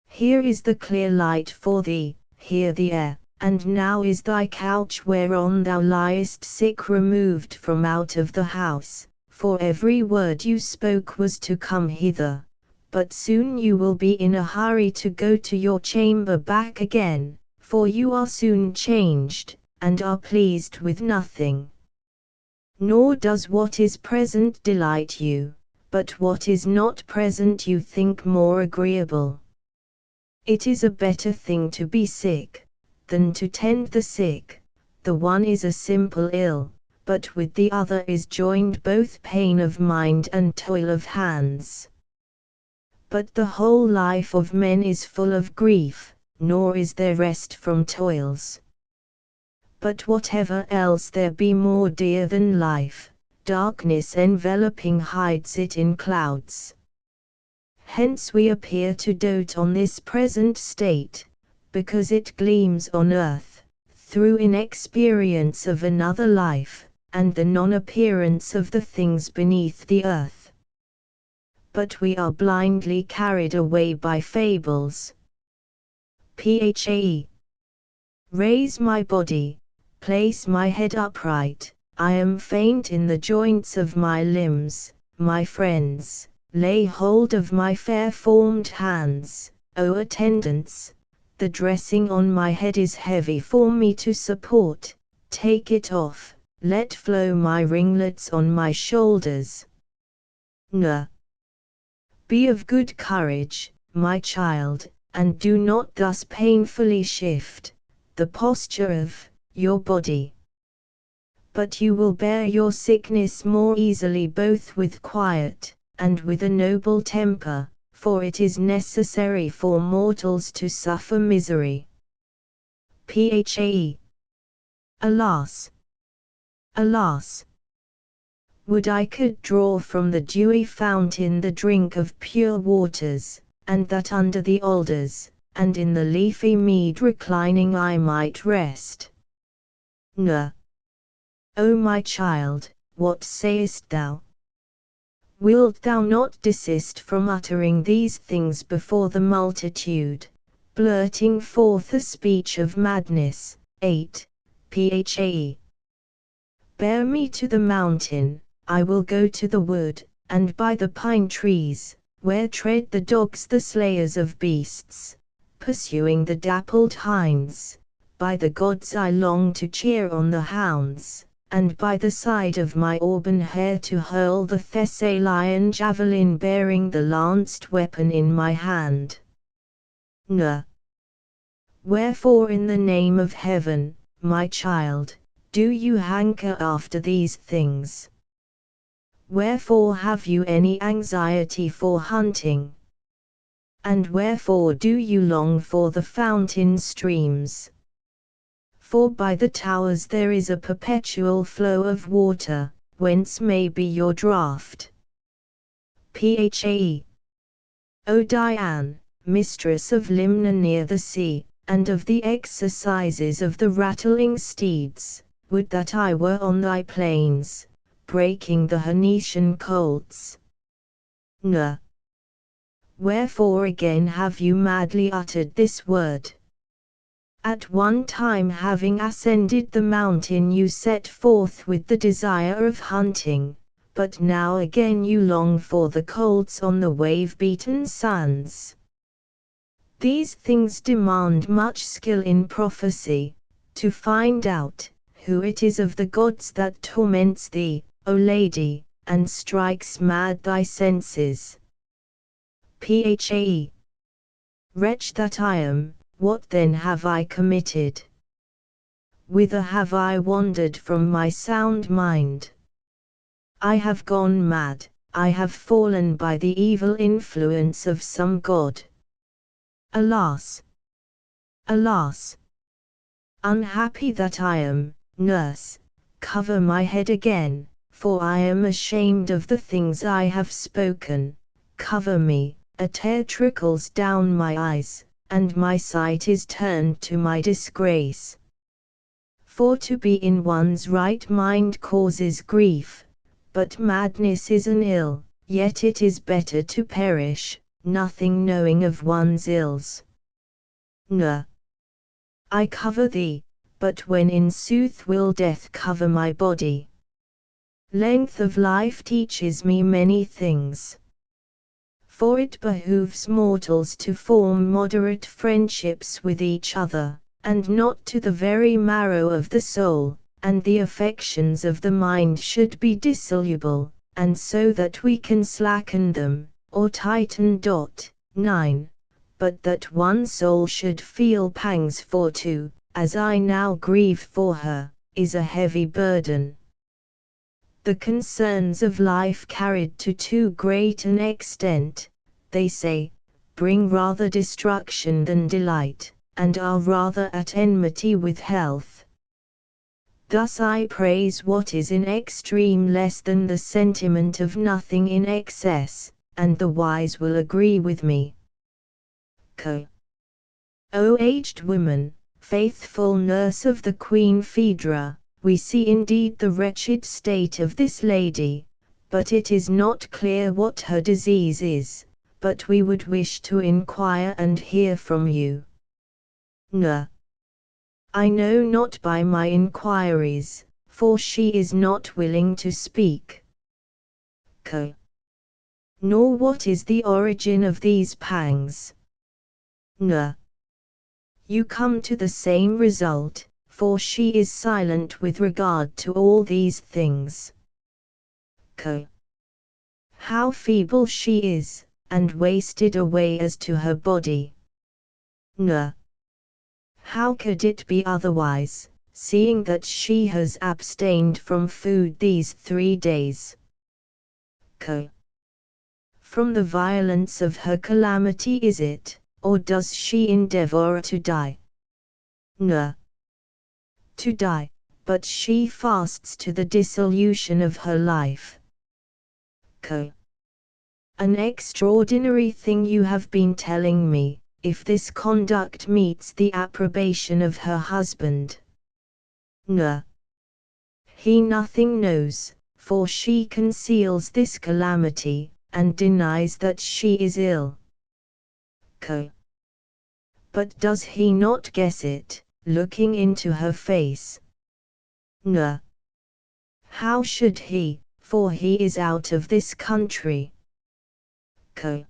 Here is the clear light for thee, here the air, and now is thy couch whereon thou liest sick removed from out of the house, for every word you spoke was to come hither, but soon you will be in a hurry to go to your chamber back again, for you are soon changed, and are pleased with nothing. Nor does what is present delight you, but what is not present you think more agreeable. It is a better thing to be sick, than to tend the sick. The one is a simple ill, but with the other is joined both pain of mind and toil of hands. But the whole life of men is full of grief, nor is there rest from toils. But whatever else there be more dear than life, darkness enveloping hides it in clouds. Hence we appear to dote on this present state, because it gleams on earth, through inexperience of another life, and the non-appearance of the things beneath the earth. But we are blindly carried away by fables. Phae. Raise my body, place my head upright, I am faint in the joints of my limbs, my friends, lay hold of my fair-formed hands, O attendants, the dressing on my head is heavy for me to support, take it off, let flow my ringlets on my shoulders. N. Be of good courage, my child, and do not thus painfully shift the posture of your body. But you will bear your sickness more easily both with quiet, and with a noble temper, for it is necessary for mortals to suffer misery. Phae. Alas! Alas! Would I could draw from the dewy fountain the drink of pure waters, and that under the alders, and in the leafy mead reclining I might rest. N. O my child, what sayest thou? Wilt thou not desist from uttering these things before the multitude, blurting forth a speech of madness. 8. Phae. Bear me to the mountain, I will go to the wood, and by the pine trees, where tread the dogs the slayers of beasts, pursuing the dappled hinds. By the gods I long to cheer on the hounds, and by the side of my auburn hair to hurl the Thessalian javelin bearing the lanced weapon in my hand. N. Wherefore in the name of heaven, my child, do you hanker after these things? Wherefore have you any anxiety for hunting? And wherefore do you long for the fountain streams? For by the towers there is a perpetual flow of water, whence may be your draught. Phae. O Diane, mistress of Limna near the sea, and of the exercises of the rattling steeds, would that I were on thy plains, breaking the Hernician colts. N. Wherefore again have you madly uttered this word? At one time having ascended the mountain you set forth with the desire of hunting, but now again you long for the colts on the wave-beaten sands. These things demand much skill in prophecy, to find out who it is of the gods that torments thee, O lady, and strikes mad thy senses. Phae. Wretch that I am, what then have I committed? Whither have I wandered from my sound mind? I have gone mad, I have fallen by the evil influence of some god. Alas! Alas! Unhappy that I am, nurse, cover my head again, for I am ashamed of the things I have spoken. Cover me, a tear trickles down my eyes, and my sight is turned to my disgrace. For to be in one's right mind causes grief, but madness is an ill, yet it is better to perish, nothing knowing of one's ills. N. I cover thee, but when in sooth will death cover my body? Length of life teaches me many things. For it behooves mortals to form moderate friendships with each other, and not to the very marrow of the soul, and the affections of the mind should be dissoluble, and so that we can slacken them, or tighten. 9. But that one soul should feel pangs for two, as I now grieve for her, is a heavy burden. The concerns of life carried to too great an extent, they say, bring rather destruction than delight, and are rather at enmity with health. Thus I praise what is in extreme less than the sentiment of nothing in excess, and the wise will agree with me. O aged woman, faithful nurse of the Queen Phaedra, we see indeed the wretched state of this lady, but it is not clear what her disease is, but we would wish to inquire and hear from you. N. I know not by my inquiries, for she is not willing to speak. Nor what is the origin of these pangs. N. You come to the same result, for she is silent with regard to all these things. How feeble she is, and wasted away as to her body. N. How could it be otherwise, seeing that she has abstained from food these 3 days? From the violence of her calamity is it, or does she endeavor to die? N. To die, but she fasts to the dissolution of her life. An extraordinary thing you have been telling me, if this conduct meets the approbation of her husband. N. He nothing knows, for she conceals this calamity, and denies that she is ill. But does he not guess it, looking into her face? No. How should he, for he is out of this country? Co.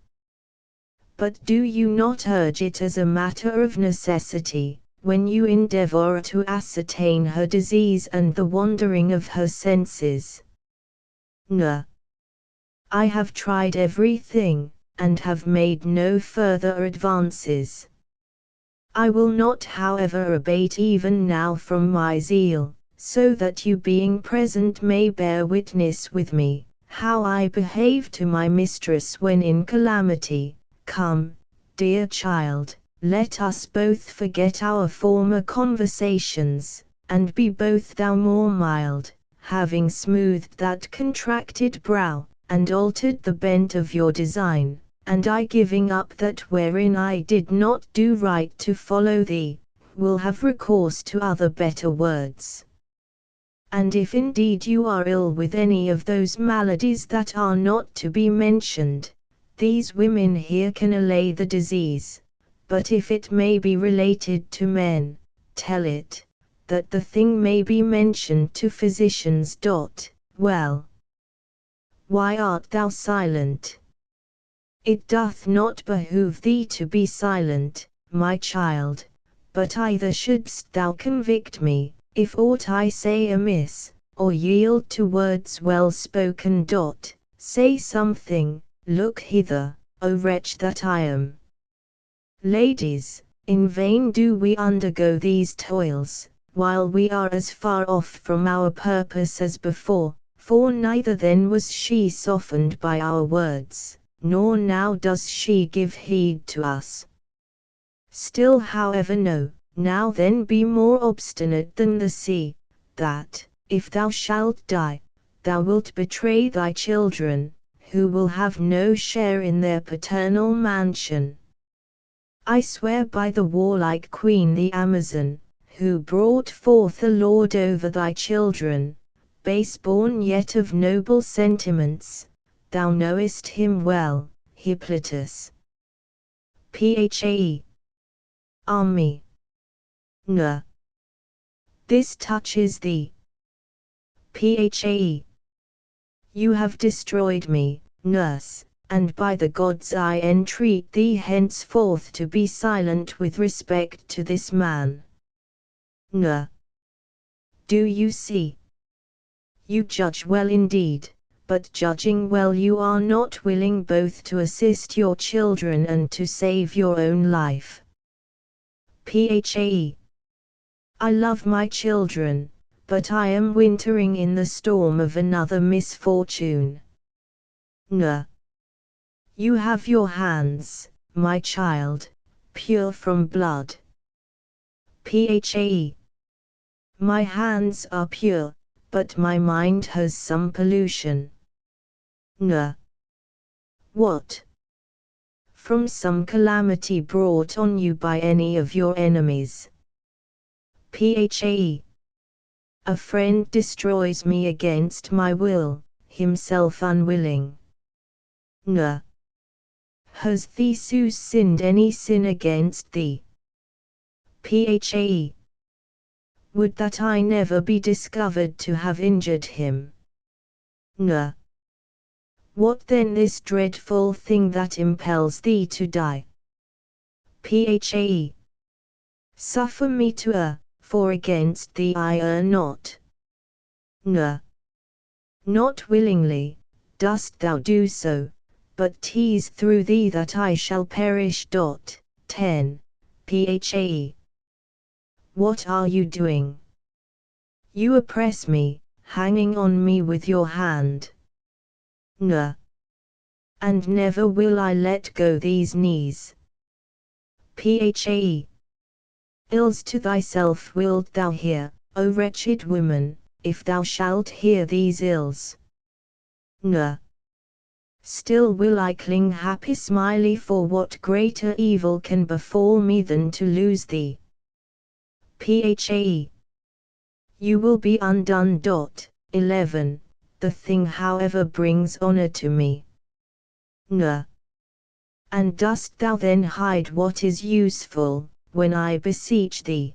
But do you not urge it as a matter of necessity, when you endeavor to ascertain her disease and the wandering of her senses? No. I have tried everything, and have made no further advances. I will not however abate even now from my zeal, so that you being present may bear witness with me, how I behave to my mistress when in calamity. Come, dear child, let us both forget our former conversations, and be both thou more mild, having smoothed that contracted brow, and altered the bent of your design, and I giving up that wherein I did not do right to follow thee, will have recourse to other better words. And if indeed you are ill with any of those maladies that are not to be mentioned, these women here can allay the disease, but if it may be related to men, tell it, that the thing may be mentioned to physicians. Well, why art thou silent? It doth not behoove thee to be silent, my child, but either shouldst thou convict me, if aught I say amiss, or yield to words well spoken. Say something. Look hither, O wretch that I am. Ladies, in vain do we undergo these toils, while we are as far off from our purpose as before, for neither then was she softened by our words, nor now does she give heed to us. Still however now then be more obstinate than the sea, that, if thou shalt die, thou wilt betray thy children, who will have no share in their paternal mansion. I swear by the warlike queen the Amazon, who brought forth a lord over thy children, base-born yet of noble sentiments, thou knowest him well, Hippolytus. Phae. Army. No. This touches thee. Phae. You have destroyed me, nurse, and by the gods I entreat thee henceforth to be silent with respect to this man. No. Do you see? You judge well indeed, but judging well you are not willing both to assist your children and to save your own life. Phae. I love my children, but I am wintering in the storm of another misfortune. No. You have your hands, my child, pure from blood. Phae. My hands are pure, but my mind has some pollution. No. What? From some calamity brought on you by any of your enemies. Phae. A friend destroys me against my will, himself unwilling. No. Has Theseus sinned any sin against thee? Phae. Would that I never be discovered to have injured him. No. What then this dreadful thing that impels thee to die? Phae. Suffer me to err, for against thee I err not. No. Not willingly, dost thou do so, but 'tis through thee that I shall perish. 10. Phae. What are you doing? You oppress me, hanging on me with your hand. No. And never will I let go these knees. Phae. Ills to thyself wilt thou hear, O wretched woman, if thou shalt hear these ills. No. Still will I cling happy smiley, for what greater evil can befall me than to lose thee? Phae. You will be undone. 11. The thing however brings honor to me. No. And dost thou then hide what is useful, when I beseech thee.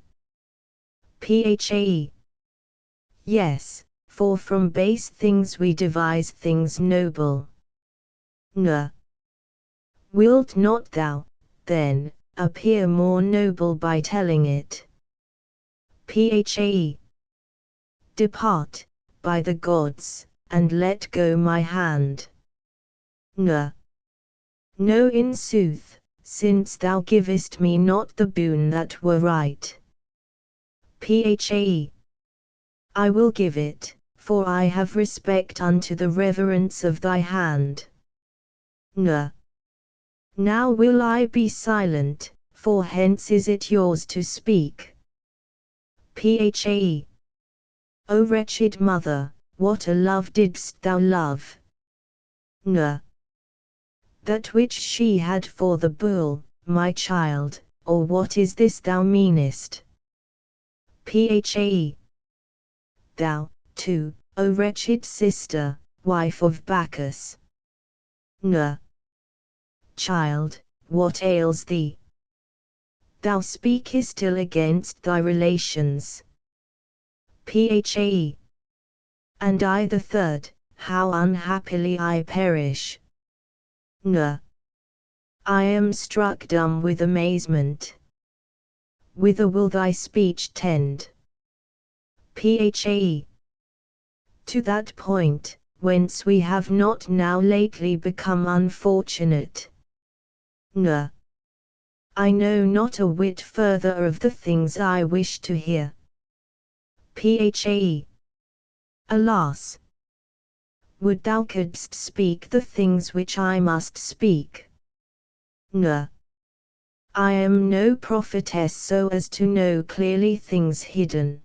Phae. Yes, for from base things we devise things noble. N. Wilt not thou, then, appear more noble by telling it? Phae. Depart, by the gods, and let go my hand. N. No, in sooth, since thou givest me not the boon that were right. Phae. I will give it, for I have respect unto the reverence of thy hand. N. Now will I be silent, for hence is it yours to speak. Phae. O wretched mother, what a love didst thou love? N. That which she had for the bull, my child, or what is this thou meanest? Phae. Thou, too, O wretched sister, wife of Bacchus. N. Child, what ails thee? Thou speakest ill against thy relations. Phae. And I the third, how unhappily I perish. N. I am struck dumb with amazement. Whither will thy speech tend? Phae. To that point, whence we have not now lately become unfortunate. N. I know not a whit further of the things I wish to hear. Phae. Alas! Would thou couldst speak the things which I must speak. N. I am no prophetess so as to know clearly things hidden.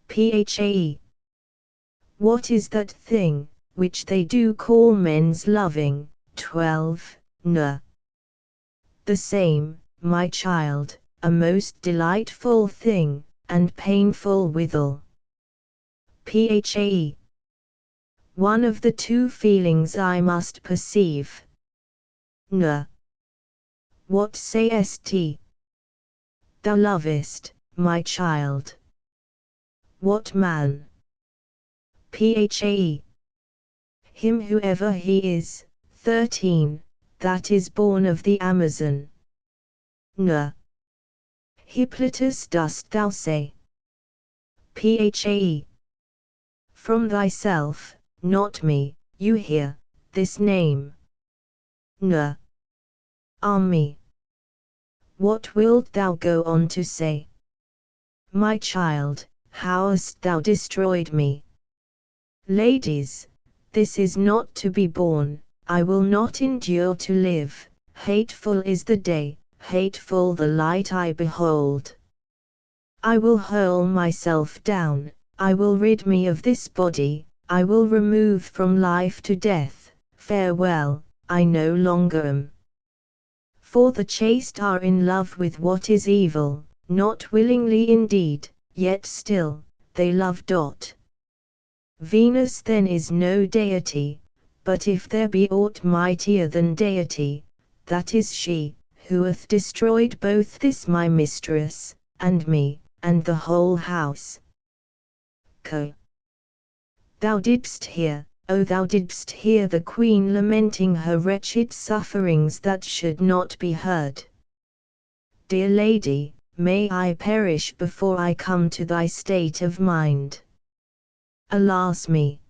Phae. What is that thing, which they do call men's loving? 12. N. The same, my child, a most delightful thing, and painful withal. Phae. One of the two feelings I must perceive. N. What sayest? Thou lovest, my child. What man? Phae. Him whoever he is. 13. That is born of the Amazon. N. Hippolytus dost thou say? Phae. From thyself, not me, you hear, this name. N. Me. What wilt thou go on to say? My child, how hast thou destroyed me? Ladies, this is not to be borne, I will not endure to live, hateful is the day, hateful the light I behold. I will hurl myself down, I will rid me of this body, I will remove from life to death, farewell, I no longer am. For the chaste are in love with what is evil, not willingly indeed, yet still, they love. Venus then is no deity, but if there be aught mightier than deity, that is she, who hath destroyed both this my mistress, and me, and the whole house. Thou didst hear, O thou didst hear the queen lamenting her wretched sufferings that should not be heard. Dear lady, may I perish before I come to thy state of mind. Alas me!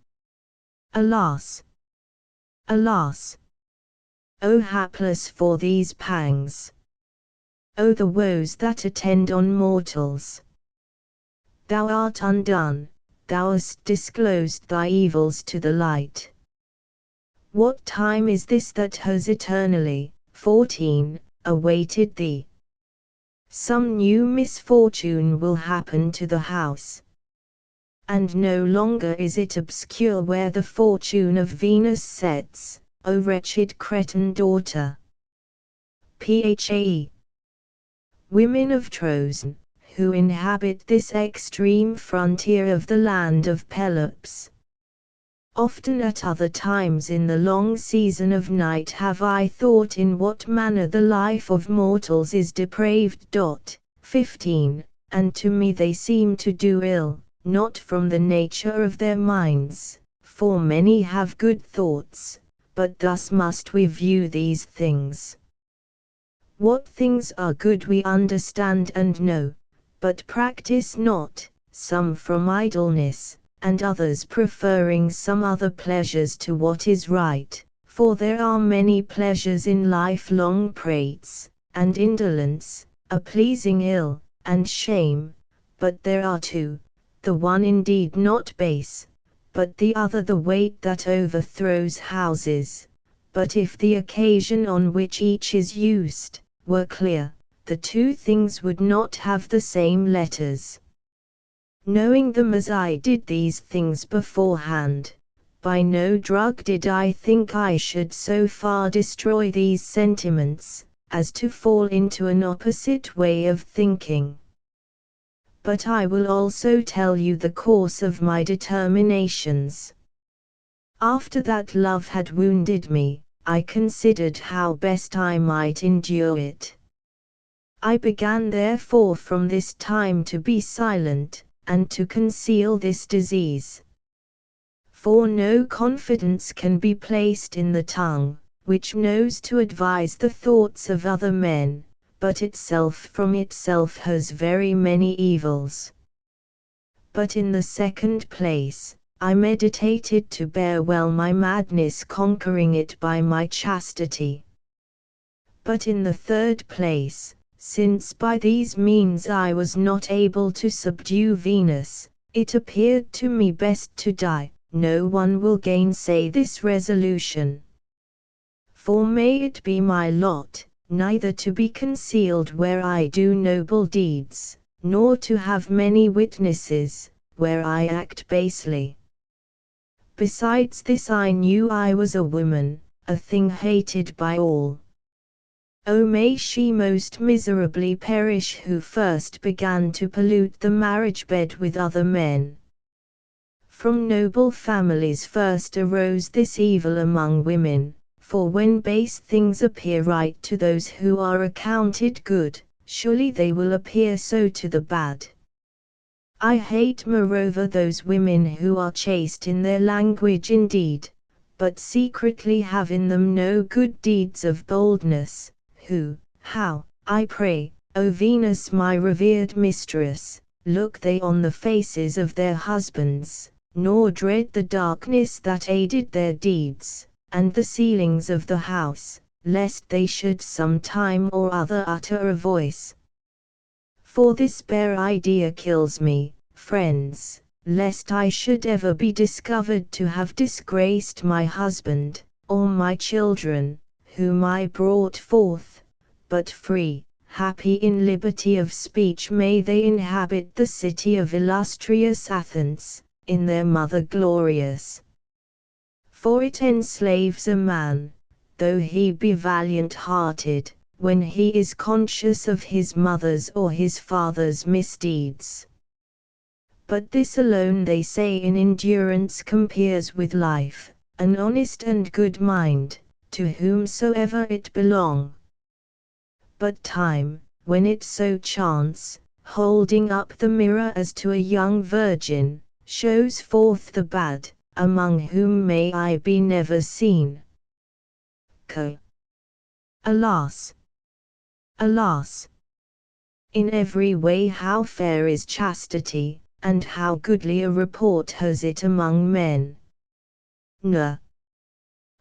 Alas! Alas! O hapless for these pangs! O the woes that attend on mortals! Thou art undone, thou hast disclosed thy evils to the light. What time is this that has eternally, 14, awaited thee? Some new misfortune will happen to the house. And no longer is it obscure where the fortune of Venus sets, O wretched Cretan daughter. Phae. Women of Trozen, who inhabit this extreme frontier of the land of Pelops. Often at other times in the long season of night have I thought in what manner the life of mortals is depraved. 15. And to me they seem to do ill, not from the nature of their minds, for many have good thoughts, but thus must we view these things. What things are good we understand and know, but practice not, some from idleness, and others preferring some other pleasures to what is right, for there are many pleasures in life, long prates, and indolence, a pleasing ill, and shame, but there are two, the one indeed not base, but the other the weight that overthrows houses. But if the occasion on which each is used were clear, the two things would not have the same letters. Knowing them as I did these things beforehand, by no drug did I think I should so far destroy these sentiments, as to fall into an opposite way of thinking. But I will also tell you the course of my determinations. After that love had wounded me, I considered how best I might endure it. I began therefore from this time to be silent, and to conceal this disease. For no confidence can be placed in the tongue, which knows to advise the thoughts of other men, but itself from itself has very many evils. But in the second place, I meditated to bear well my madness, conquering it by my chastity. But in the third place, since by these means I was not able to subdue Venus, it appeared to me best to die. No one will gainsay this resolution. For may it be my lot, neither to be concealed where I do noble deeds, nor to have many witnesses, where I act basely. Besides this I knew I was a woman, a thing hated by all. Oh, may she most miserably perish who first began to pollute the marriage bed with other men. From noble families first arose this evil among women, for when base things appear right to those who are accounted good, surely they will appear so to the bad. I hate moreover those women who are chaste in their language indeed, but secretly have in them no good deeds of boldness, who, how, I pray, O Venus my revered mistress, look they on the faces of their husbands, nor dread the darkness that aided their deeds, and the ceilings of the house, lest they should some time or other utter a voice. For this bare idea kills me, friends, lest I should ever be discovered to have disgraced my husband, or my children, whom I brought forth, but free, happy in liberty of speech may they inhabit the city of illustrious Athens, in their mother glorious. For it enslaves a man, though he be valiant-hearted, when he is conscious of his mother's or his father's misdeeds. But this alone they say in endurance compares with life, an honest and good mind, to whomsoever it belong. But time, when it so chance, holding up the mirror as to a young virgin, shows forth the bad, among whom may I be never seen. Alas! Alas! In every way how fair is chastity, and how goodly a report has it among men. Nay,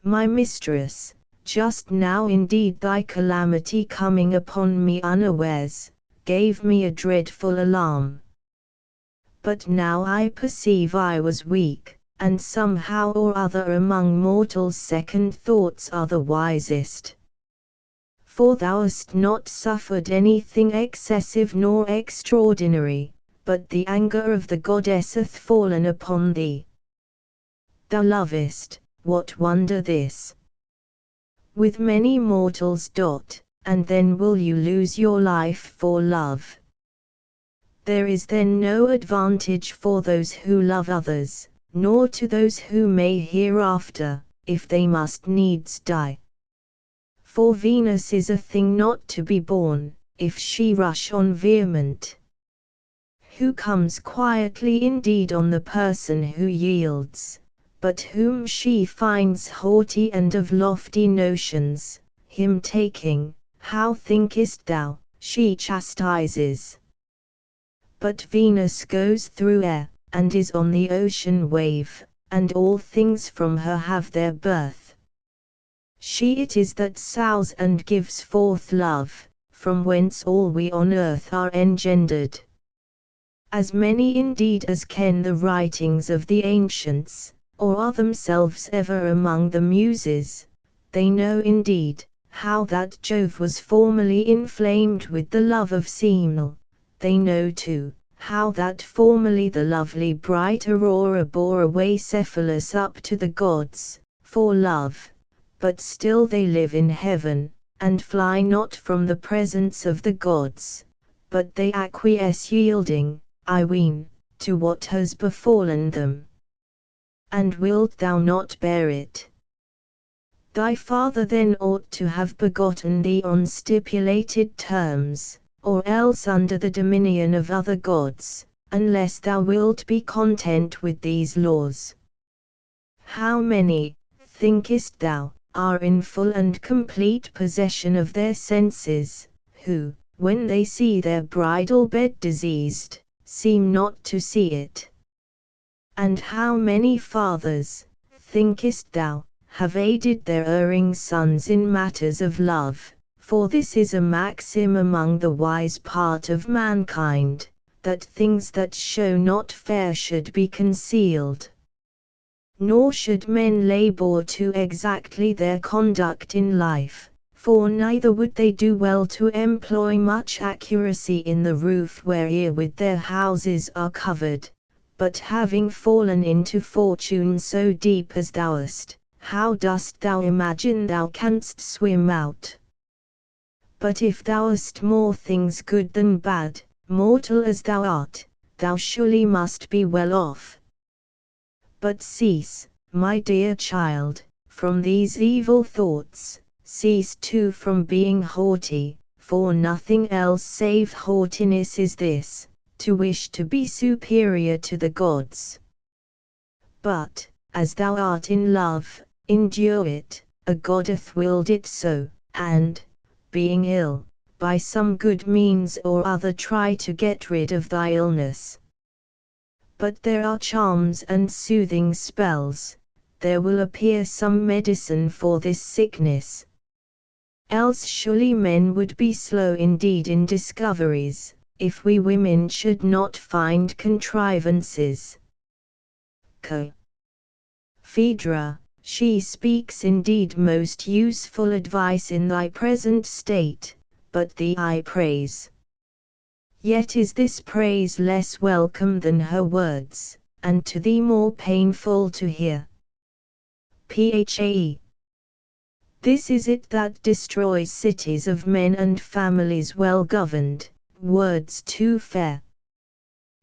my mistress, just now indeed thy calamity coming upon me unawares, gave me a dreadful alarm. But now I perceive I was weak, and somehow or other among mortals second thoughts are the wisest. For thou hast not suffered anything excessive nor extraordinary, but the anger of the goddess hath fallen upon thee. Thou lovest, what wonder this? With many mortals. And then will you lose your life for love. There is then no advantage for those who love others, nor to those who may hereafter, if they must needs die. For Venus is a thing not to be borne, if she rush on vehement. Who comes quietly indeed on the person who yields, but whom she finds haughty and of lofty notions, him taking, how thinkest thou, she chastises. But Venus goes through air, and is on the ocean wave, and all things from her have their birth. She it is that sows and gives forth love, from whence all we on earth are engendered. As many indeed as ken the writings of the ancients, or are themselves ever among the Muses, they know indeed, how that Jove was formerly inflamed with the love of Semele, they know too, how that formerly the lovely bright Aurora bore away Cephalus up to the gods, for love, but still they live in heaven, and fly not from the presence of the gods, but they acquiesce yielding, I ween, to what has befallen them. And wilt thou not bear it? Thy father then ought to have begotten thee on stipulated terms, or else under the dominion of other gods, unless thou wilt be content with these laws. How many, thinkest thou, are in full and complete possession of their senses, who, when they see their bridal bed diseased, seem not to see it? And how many fathers, thinkest thou, have aided their erring sons in matters of love? For this is a maxim among the wise part of mankind, that things that show not fair should be concealed. Nor should men labor too exactly their conduct in life, for neither would they do well to employ much accuracy in the roof wherewith their houses are covered, but having fallen into fortune so deep as thou hast, how dost thou imagine thou canst swim out? But if thou hast more things good than bad, mortal as thou art, thou surely must be well off. But cease, my dear child, from these evil thoughts, cease too from being haughty, for nothing else save haughtiness is this, to wish to be superior to the gods. But, as thou art in love, endure it, a god hath willed it so, and, being ill, by some good means or other try to get rid of thy illness. But there are charms and soothing spells, there will appear some medicine for this sickness. Else surely men would be slow indeed in discoveries, if we women should not find contrivances. Phaedra, she speaks indeed most useful advice in thy present state, but thee I praise. Yet is this praise less welcome than her words, and to thee more painful to hear. Phae. This is it that destroys cities of men and families well governed, words too fair.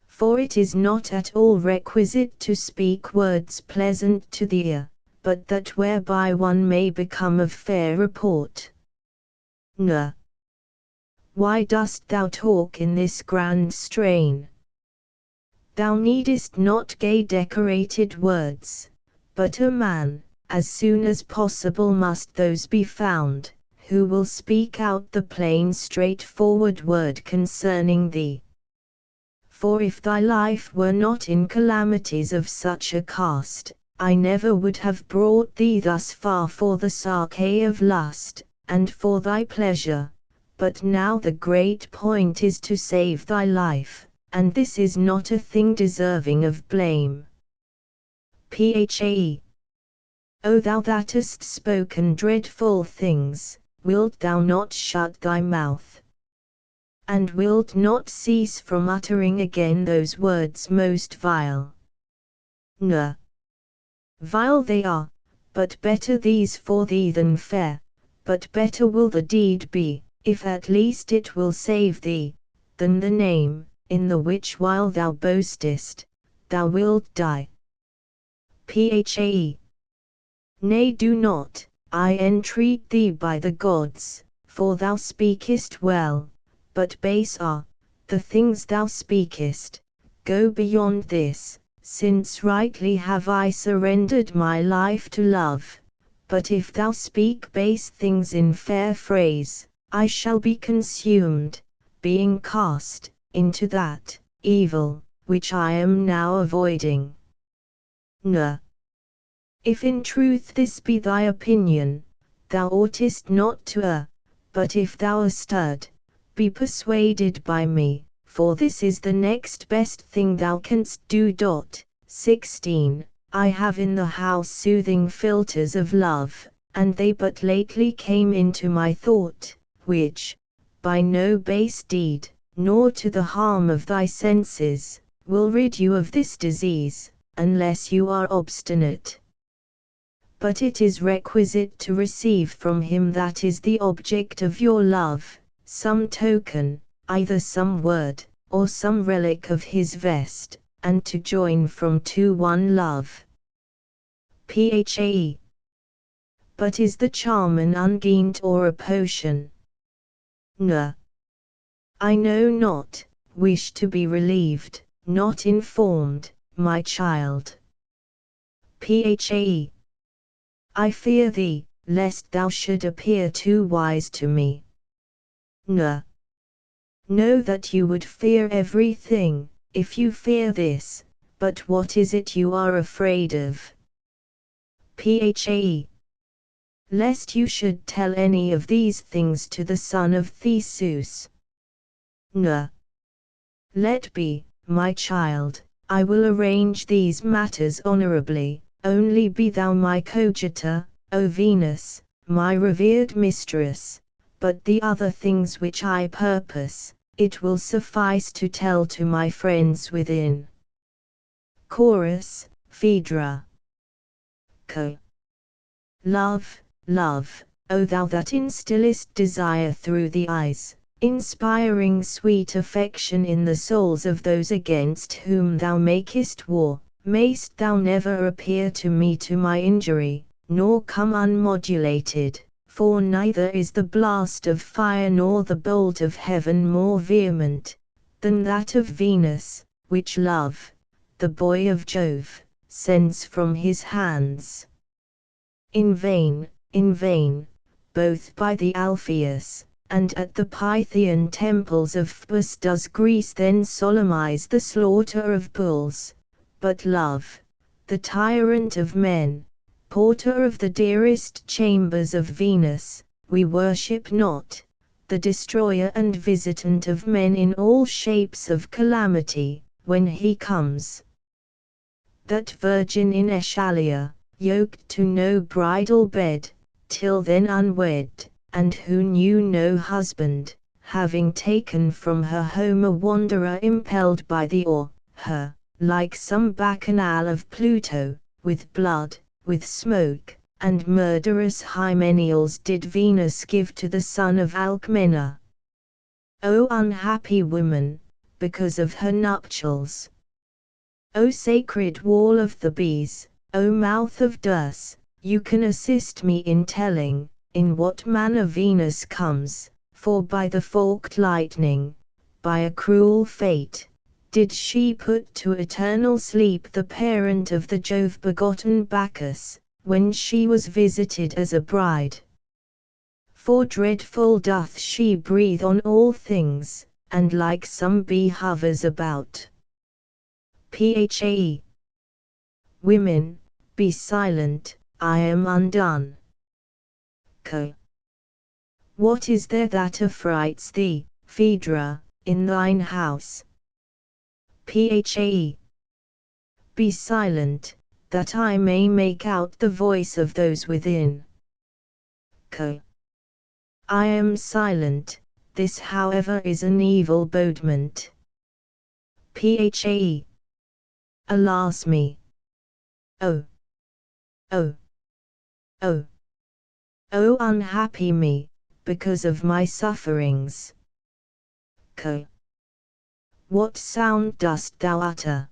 For it is not at all requisite to speak words pleasant to the ear, but that whereby one may become of fair report. N. Why dost thou talk in this grand strain? Thou needest not gay decorated words, but a man, as soon as possible must those be found, who will speak out the plain straightforward word concerning thee. For if thy life were not in calamities of such a cast, I never would have brought thee thus far for the sake of lust, and for thy pleasure. But now the great point is to save thy life, and this is not a thing deserving of blame. Phae. O thou that hast spoken dreadful things, wilt thou not shut thy mouth? And wilt not cease from uttering again those words most vile? N. Vile they are, but better these for thee than fair, but better will the deed be, if at least it will save thee, than the name, in the which while thou boastest, thou wilt die. Phae. Nay, do not, I entreat thee by the gods, for thou speakest well, but base are the things thou speakest. Go beyond this, since rightly have I surrendered my life to love. But if thou speak base things in fair phrase, I shall be consumed, being cast into that evil which I am now avoiding. N. If in truth this be thy opinion, thou oughtest not to err, but if thou erred, be persuaded by me, for this is the next best thing thou canst do. 16. I have in the house soothing philters of love, and they but lately came into my thought, which, by no base deed, nor to the harm of thy senses, will rid you of this disease, unless you are obstinate. But it is requisite to receive from him that is the object of your love, some token, either some word, or some relic of his vest, and to join from two one love. Phae. But is the charm an unguent or a potion? N. I know not, wish to be relieved, not informed, my child. Phae. I fear thee, lest thou should appear too wise to me. N. Know that you would fear everything, if you fear this, but what is it you are afraid of? Phae. Lest you should tell any of these things to the son of Theseus. N. Let be, my child, I will arrange these matters honorably. Only be thou my coadjutor, O Venus, my revered mistress, but the other things which I purpose, it will suffice to tell to my friends within. Chorus, Phaedra. Co. Love, love, O thou that instillest desire through the eyes, inspiring sweet affection in the souls of those against whom thou makest war. Mayst thou never appear to me to my injury, nor come unmodulated, for neither is the blast of fire nor the bolt of heaven more vehement than that of Venus, which love, the boy of Jove, sends from his hands. In vain, both by the Alpheus, and at the Pythian temples of Phobos does Greece then solemnize the slaughter of bulls. But love, the tyrant of men, porter of the dearest chambers of Venus, we worship not, the destroyer and visitant of men in all shapes of calamity, when he comes. That virgin in Aechalia, yoked to no bridal bed, till then unwed, and who knew no husband, having taken from her home a wanderer impelled by the oar, her, like some bacchanal of Pluto, with blood, with smoke, and murderous hymeneals did Venus give to the son of Alcmena. O unhappy woman, because of her nuptials! O sacred wall of Thebes, O mouth of Dis, you can assist me in telling, in what manner Venus comes, for by the forked lightning, by a cruel fate, did she put to eternal sleep the parent of the Jove-begotten Bacchus, when she was visited as a bride. For dreadful doth she breathe on all things, and like some bee hovers about. Phae. Women, be silent, I am undone. Co. What is there that affrights thee, Phaedra, in thine house? Phae. Be silent, that I may make out the voice of those within. Co. I am silent, this however is an evil bodement. Phae. Alas me! Oh! Oh! Oh! Oh unhappy me, because of my sufferings! Co. What sound dost thou utter?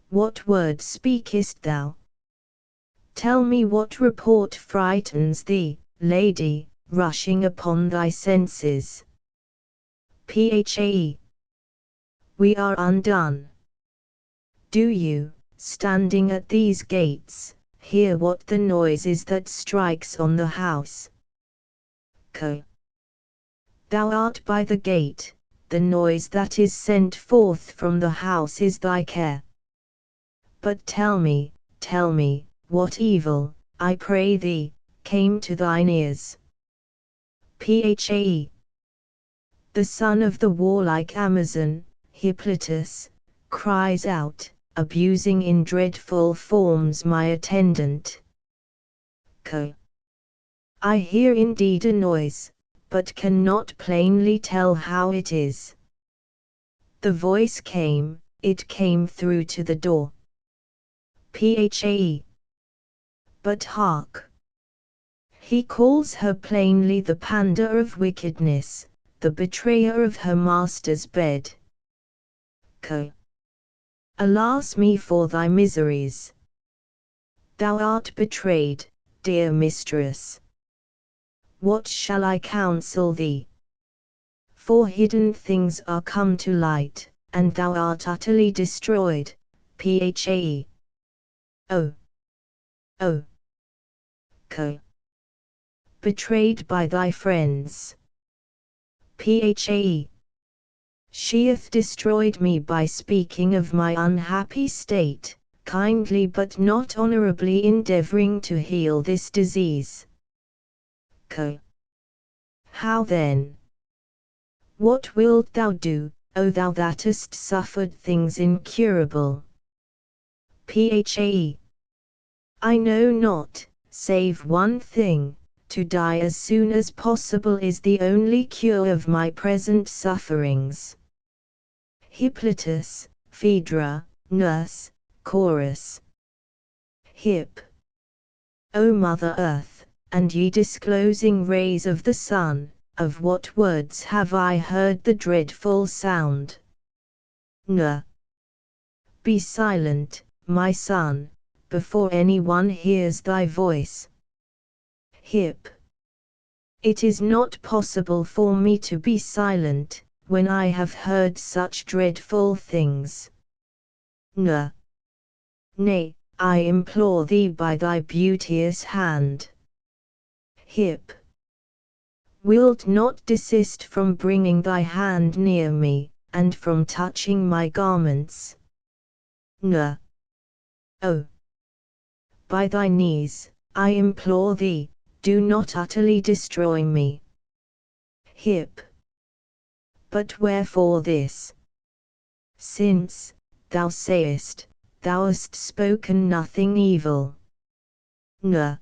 What word speakest thou, Tell me what report frightens thee, lady, rushing upon thy senses. Phae. We are undone. Do you, standing at these gates, hear what the noise is that strikes on the house? Co. Thou art by the gate, the noise that is sent forth from the house is thy care. But tell me, what evil, I pray thee, came to thine ears? Phae. The son of the warlike Amazon, Hippolytus, cries out, abusing in dreadful forms my attendant. Co. I hear indeed a noise, but cannot plainly tell how it is. The voice came, it came through to the door. Phae. But hark! He calls her plainly the pander of wickedness, the betrayer of her master's bed. Co. Alas me for thy miseries! Thou art betrayed, dear mistress. What shall I counsel thee? For hidden things are come to light, and thou art utterly destroyed. Phae. Oh! Oh! Co. Betrayed by thy friends. Phae. She hath destroyed me by speaking of my unhappy state, kindly but not honorably endeavoring to heal this disease. Co. How then? What wilt thou do, O thou that hast suffered things incurable? Phae. I know not, save one thing, to die as soon as possible is the only cure of my present sufferings. Hippolytus, Phaedra, Nurse, Chorus. Hip. O Mother Earth, and ye disclosing rays of the sun, of what words have I heard the dreadful sound? N. Be silent, my son, before anyone hears thy voice. Hip. It is not possible for me to be silent, when I have heard such dreadful things. N. Nay, I implore thee by thy beauteous hand. Hip. Wilt not desist from bringing thy hand near me, and from touching my garments? N. Oh! By thy knees, I implore thee, do not utterly destroy me. Hip. But wherefore this? Since, thou sayest, thou hast spoken nothing evil. N.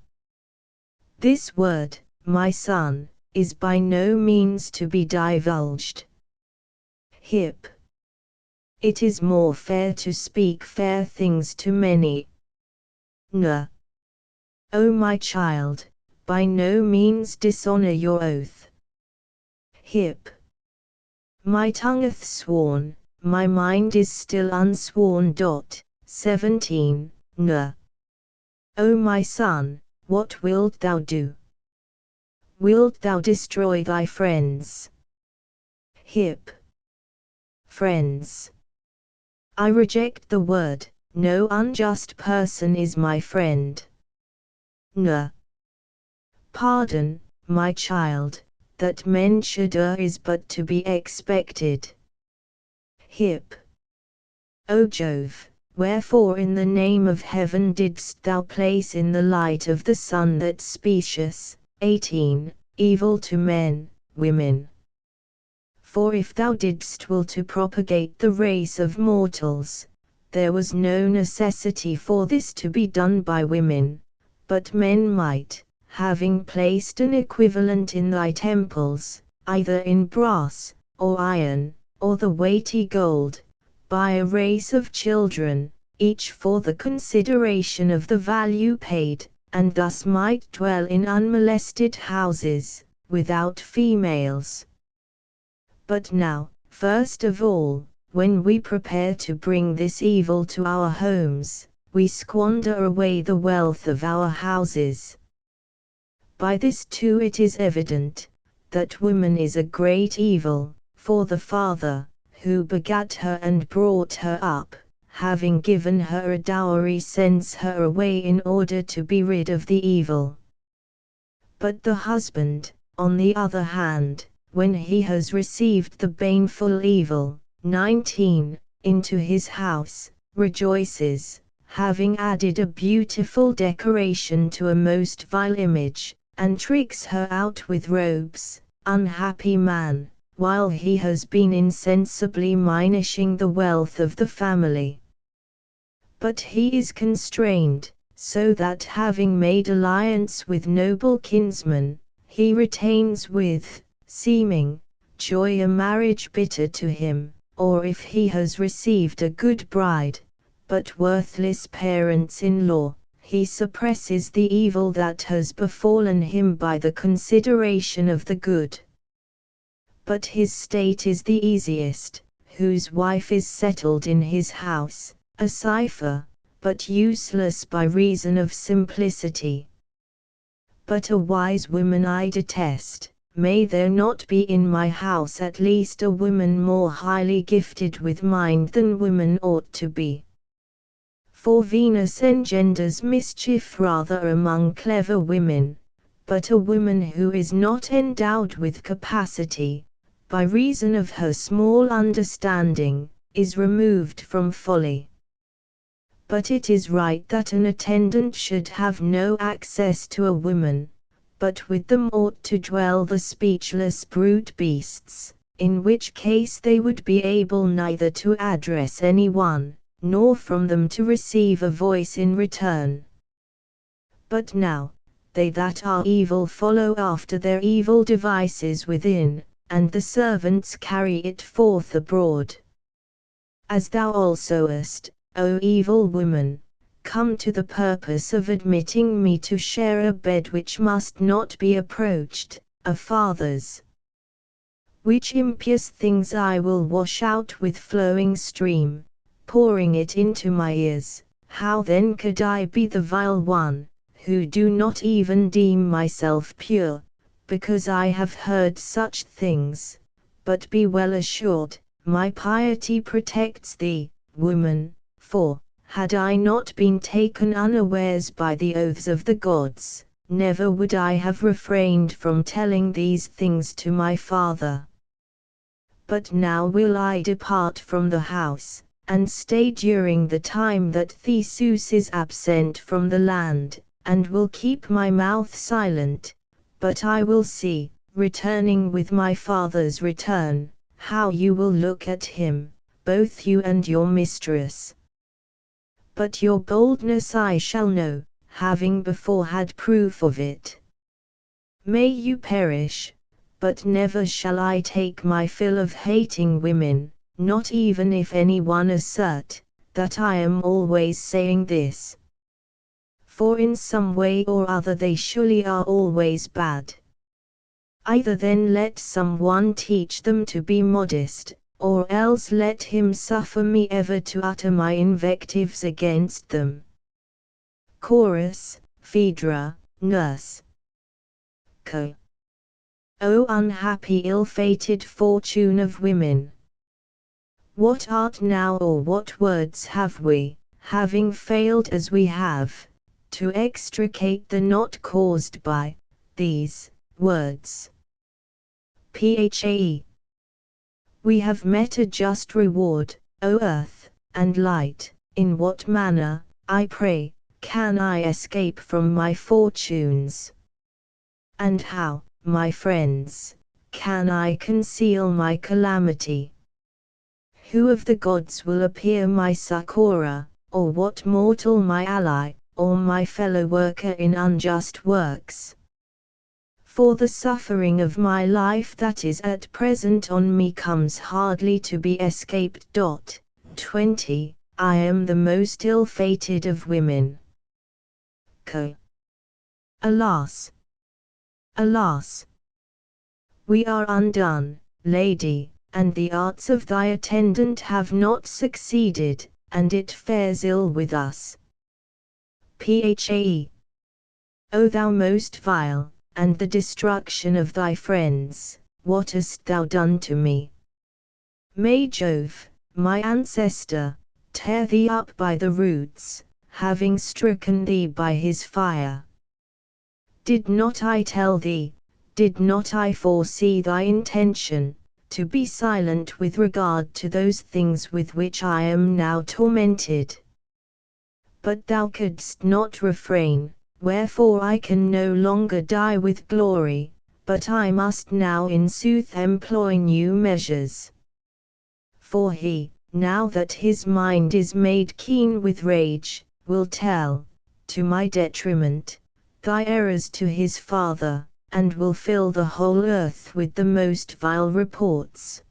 This word, my son, is by no means to be divulged. Hip. It is more fair to speak fair things to many. N. O my child, by no means dishonor your oath. Hip. My tongue hath sworn, my mind is still unsworn. 17. N. O my son, what wilt thou do? Wilt thou destroy thy friends? Hip. Friends. I reject the word, no unjust person is my friend. N. Pardon, my child, that men should err is but to be expected. Hip. O Jove, wherefore in the name of heaven didst thou place in the light of the sun that specious, 18, evil to men, women? For if thou didst will to propagate the race of mortals, there was no necessity for this to be done by women, but men might, having placed an equivalent in thy temples, either in brass, or iron, or the weighty gold, buy a race of children, each for the consideration of the value paid, and thus might dwell in unmolested houses, without females. But now, first of all, when we prepare to bring this evil to our homes, we squander away the wealth of our houses. By this too it is evident, that woman is a great evil, for the father, who begat her and brought her up, having given her a dowry sends her away in order to be rid of the evil. But the husband, on the other hand, when he has received the baneful evil, 19, into his house, rejoices, having added a beautiful decoration to a most vile image, and tricks her out with robes, unhappy man, while he has been insensibly minishing the wealth of the family. But he is constrained, so that having made alliance with noble kinsmen, he retains with seeming joy a marriage bitter to him, or if he has received a good bride, but worthless parents-in-law, he suppresses the evil that has befallen him by the consideration of the good. But his state is the easiest, whose wife is settled in his house, a cipher, but useless by reason of simplicity. But a wise woman I detest. May there not be in my house at least a woman more highly gifted with mind than woman ought to be. For Venus engenders mischief rather among clever women, but a woman who is not endowed with capacity, by reason of her small understanding, is removed from folly. But it is right that an attendant should have no access to a woman, but with them ought to dwell the speechless brute beasts, in which case they would be able neither to address any one, nor from them to receive a voice in return. But now, they that are evil follow after their evil devices within, and the servants carry it forth abroad. As thou also hast, O evil woman, come to the purpose of admitting me to share a bed which must not be approached, a father's. Which impious things I will wash out with flowing stream, pouring it into my ears. How then could I be the vile one, who do not even deem myself pure, because I have heard such things? But be well assured, my piety protects thee, woman, for, had I not been taken unawares by the oaths of the gods, never would I have refrained from telling these things to my father. But now will I depart from the house, and stay during the time that Theseus is absent from the land, and will keep my mouth silent, but I will see, returning with my father's return, how you will look at him, both you and your mistress. But your boldness I shall know, having before had proof of it. May you perish, but never shall I take my fill of hating women, not even if any one assert, that I am always saying this. For in some way or other they surely are always bad. Either then let some one teach them to be modest, or else let him suffer me ever to utter my invectives against them. Chorus, Phaedra, Nurse. Co. O unhappy ill-fated fortune of women! What art now or what words have we, having failed as we have, to extricate the knot caused by these words? Phae. We have met a just reward, O earth, and light. In what manner, I pray, can I escape from my fortunes? And how, my friends, can I conceal my calamity? Who of the gods will appear my succorer, or what mortal my ally, or my fellow worker in unjust works? For the suffering of my life that is at present on me comes hardly to be escaped. 20. I am the most ill-fated of women. Co. Alas! Alas! We are undone, lady, and the arts of thy attendant have not succeeded, and it fares ill with us. Phae. O thou most vile, and the destruction of thy friends, what hast thou done to me? May Jove, my ancestor, tear thee up by the roots, having stricken thee by his fire. Did not I tell thee, did not I foresee thy intention, to be silent with regard to those things with which I am now tormented? But thou couldst not refrain, wherefore I can no longer die with glory, but I must now in sooth employ new measures. For he, now that his mind is made keen with rage, will tell, to my detriment, thy errors to his father, and will fill the whole earth with the most vile reports.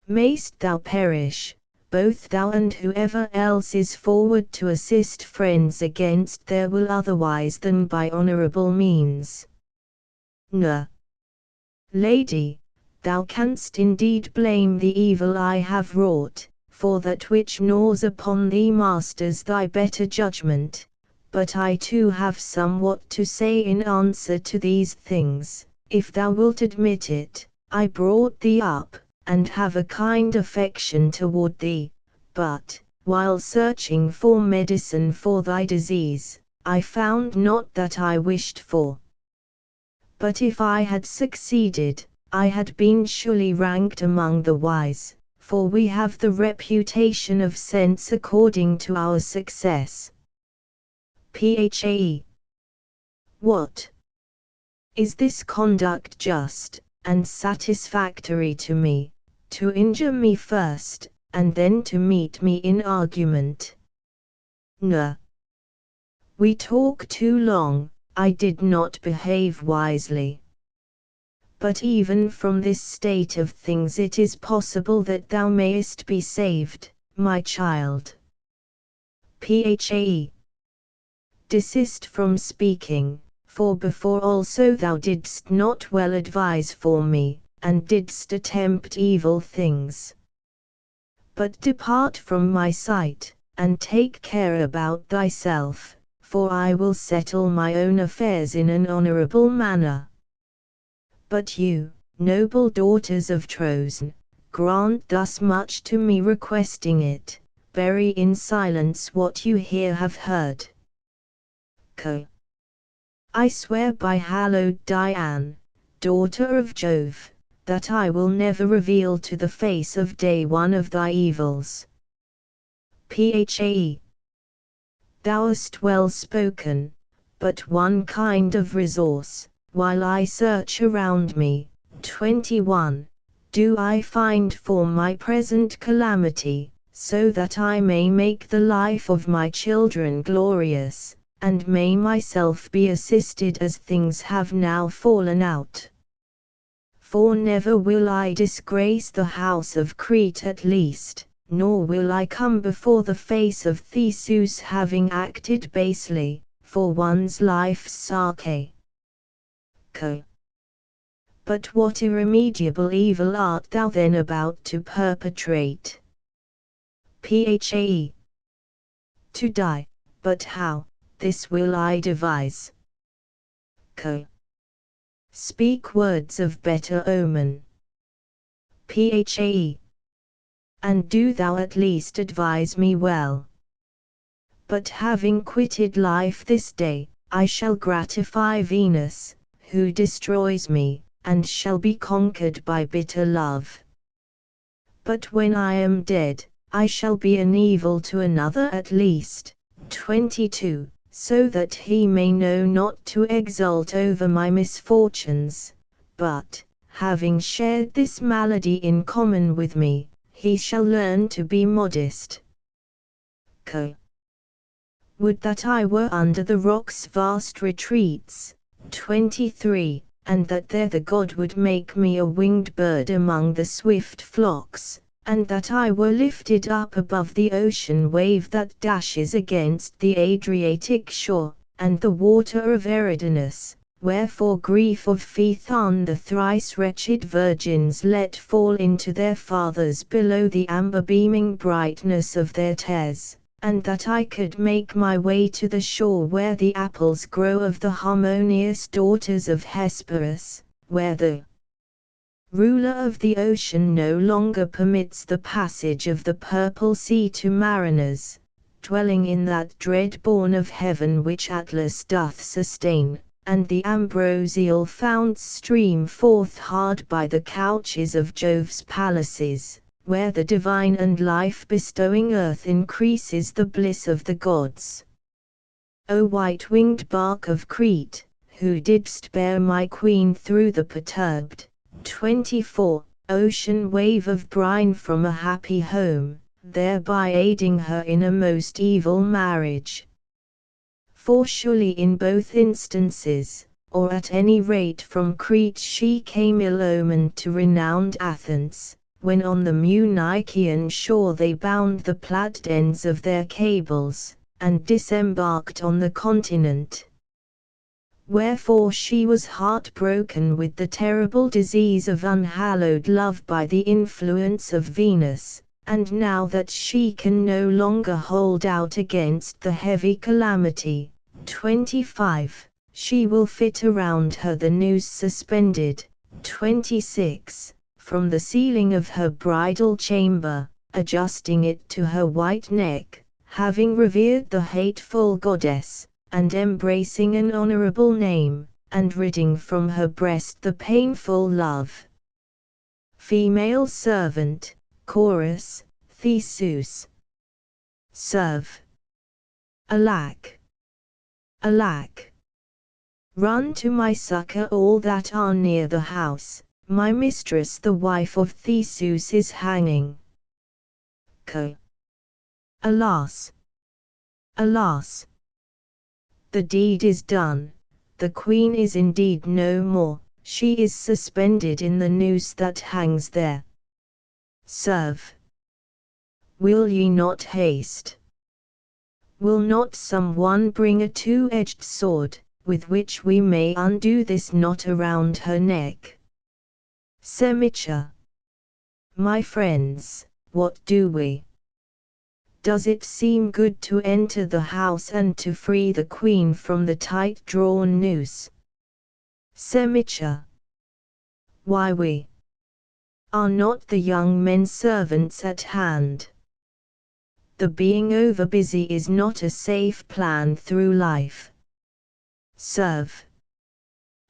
Mayst thou perish, both thou and whoever else is forward to assist friends against their will otherwise than by honorable means. N. Lady, thou canst indeed blame the evil I have wrought, for that which gnaws upon thee masters thy better judgment, but I too have somewhat to say in answer to these things. If thou wilt admit it, I brought thee up, and have a kind affection toward thee, but, while searching for medicine for thy disease, I found not that I wished for. But if I had succeeded, I had been surely ranked among the wise, for we have the reputation of sense according to our success. Phae. What? Is this conduct just, and satisfactory to me, to injure me first, and then to meet me in argument? N. We talk too long, I did not behave wisely. But even from this state of things it is possible that thou mayest be saved, my child. Phae. Desist from speaking, for before also thou didst not well advise for me, and didst attempt evil things. But depart from my sight, and take care about thyself, for I will settle my own affairs in an honorable manner. But you, noble daughters of Trozen, grant thus much to me requesting it, bury in silence what you here have heard. Co. I swear by hallowed Diane, daughter of Jove, that I will never reveal to the face of day one of thy evils. Phae. Thou hast well spoken, but one kind of resource, while I search around me, 21, do I find for my present calamity, so that I may make the life of my children glorious, and may myself be assisted as things have now fallen out. For never will I disgrace the house of Crete at least, nor will I come before the face of Theseus having acted basely, for one's life's sake. Co. But what irremediable evil art thou then about to perpetrate? Phae. To die, but how? This will I devise. Co. Speak words of better omen. Phae. And do thou at least advise me well. But having quitted life this day, I shall gratify Venus, who destroys me, and shall be conquered by bitter love. But when I am dead, I shall be an evil to another at least. 22. So that he may know not to exult over my misfortunes, but, having shared this malady in common with me, he shall learn to be modest. Co. Would that I were under the rock's vast retreats, 23, and that there the god would make me a winged bird among the swift flocks, and that I were lifted up above the ocean wave that dashes against the Adriatic shore, and the water of Eridanus, wherefore grief of Phaethon the thrice wretched virgins let fall into their fathers below the amber beaming brightness of their tears, and that I could make my way to the shore where the apples grow of the harmonious daughters of Hesperus, where the ruler of the ocean no longer permits the passage of the purple sea to mariners, dwelling in that dread bourne of heaven which Atlas doth sustain, and the ambrosial founts stream forth hard by the couches of Jove's palaces, where the divine and life-bestowing earth increases the bliss of the gods. O white-winged bark of Crete, who didst bear my queen through the perturbed 24 ocean wave of brine from a happy home, thereby aiding her in a most evil marriage. For surely in both instances, or at any rate from Crete she came ill-omened to renowned Athens, when on the Munichian shore they bound the plaited ends of their cables, and disembarked on the continent. Wherefore she was heartbroken with the terrible disease of unhallowed love by the influence of Venus, and now that she can no longer hold out against the heavy calamity, 25, she will fit around her the noose suspended, 26, from the ceiling of her bridal chamber, adjusting it to her white neck, having revered the hateful goddess, and embracing an honorable name, and ridding from her breast the painful love. Female servant, chorus, Theseus. Serve. Alack! Alack! Run to my succor all that are near the house, my mistress the wife of Theseus is hanging. Alas! Alas! The deed is done, the queen is indeed no more, she is suspended in the noose that hangs there. Serve. Will ye not haste? Will not some one bring a two-edged sword, with which we may undo this knot around her neck? Semicha. My friends, what do we? Does it seem good to enter the house and to free the queen from the tight-drawn noose? Semicha. Why we? Are not the young men servants at hand? The being over-busy is not a safe plan through life. Serve.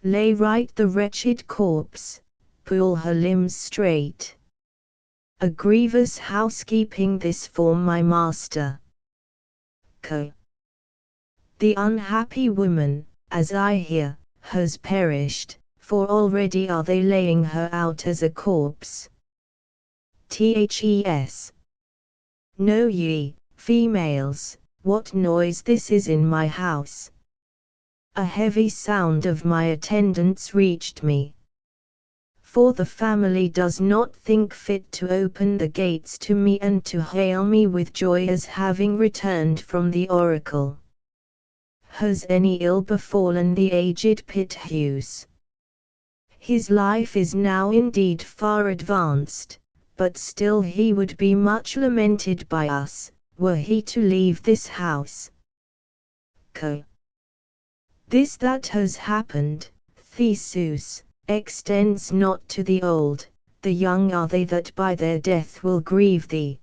Lay right the wretched corpse, pull her limbs straight. A grievous housekeeping this for my master. The unhappy woman, as I hear, has perished, for already are they laying her out as a corpse. Thes. Know ye, females, what noise this is in my house? A heavy sound of my attendants reached me. For the family does not think fit to open the gates to me and to hail me with joy as having returned from the oracle. Has any ill befallen the aged Pittheus? His life is now indeed far advanced, but still he would be much lamented by us, were he to leave this house. This that has happened, Theseus, extends not to the old, the young are they that by their death will grieve thee.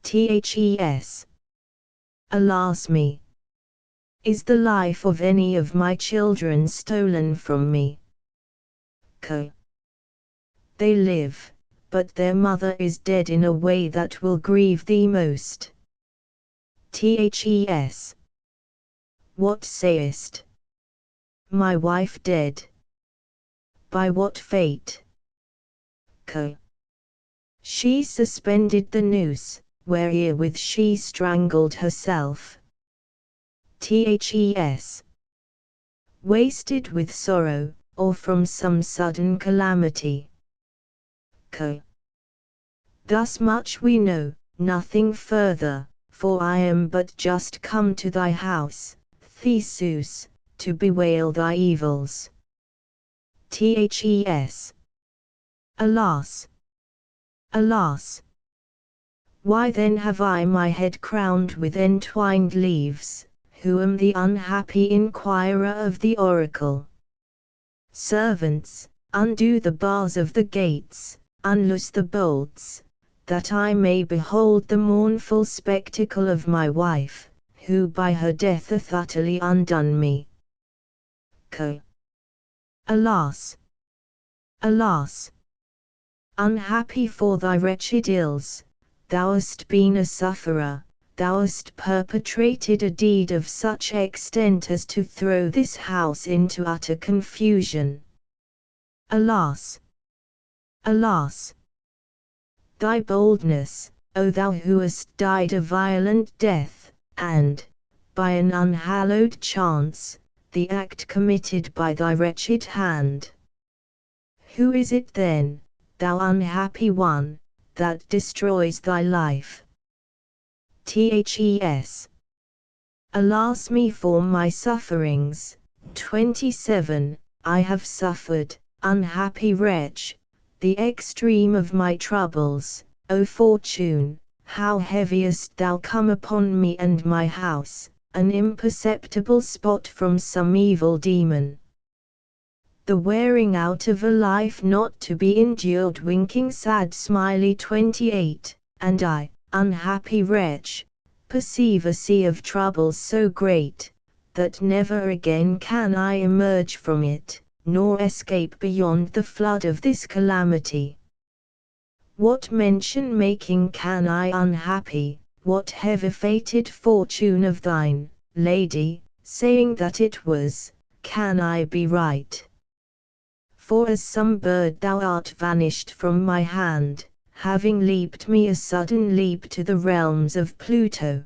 Thes. Alas me! Is the life of any of my children stolen from me? They live, but their mother is dead in a way that will grieve thee most. Thes. What sayest? My wife dead? By what fate? She suspended the noose, wherewith she strangled herself. Thes. Wasted with sorrow, or from some sudden calamity. Thus much we know, nothing further, for I am but just come to thy house, Theseus, to bewail thy evils. Thes. Alas! Alas! Why then have I my head crowned with entwined leaves, who am the unhappy inquirer of the oracle? Servants, undo the bars of the gates, unloose the bolts, that I may behold the mournful spectacle of my wife, who by her death hath utterly undone me. Alas! Alas! Unhappy for thy wretched ills, thou hast been a sufferer, thou hast perpetrated a deed of such extent as to throw this house into utter confusion. Alas! Alas! Thy boldness, O thou who hast died a violent death, and, by an unhallowed chance, the act committed by thy wretched hand. Who is it then, thou unhappy one, that destroys thy life? Thes. Alas me for my sufferings. 27. I have suffered, unhappy wretch, the extreme of my troubles. O fortune, how heavy hast thou come upon me and my house, an imperceptible spot from some evil demon. The wearing out of a life not to be endured. Winking sad smiley. 28. And I, unhappy wretch, perceive a sea of troubles so great, that never again can I emerge from it, nor escape beyond the flood of this calamity. What mention making can I, unhappy, what heavy-fated fortune of thine, lady, saying that it was, can I be right? For as some bird thou art vanished from my hand, having leaped me a sudden leap to the realms of Pluto.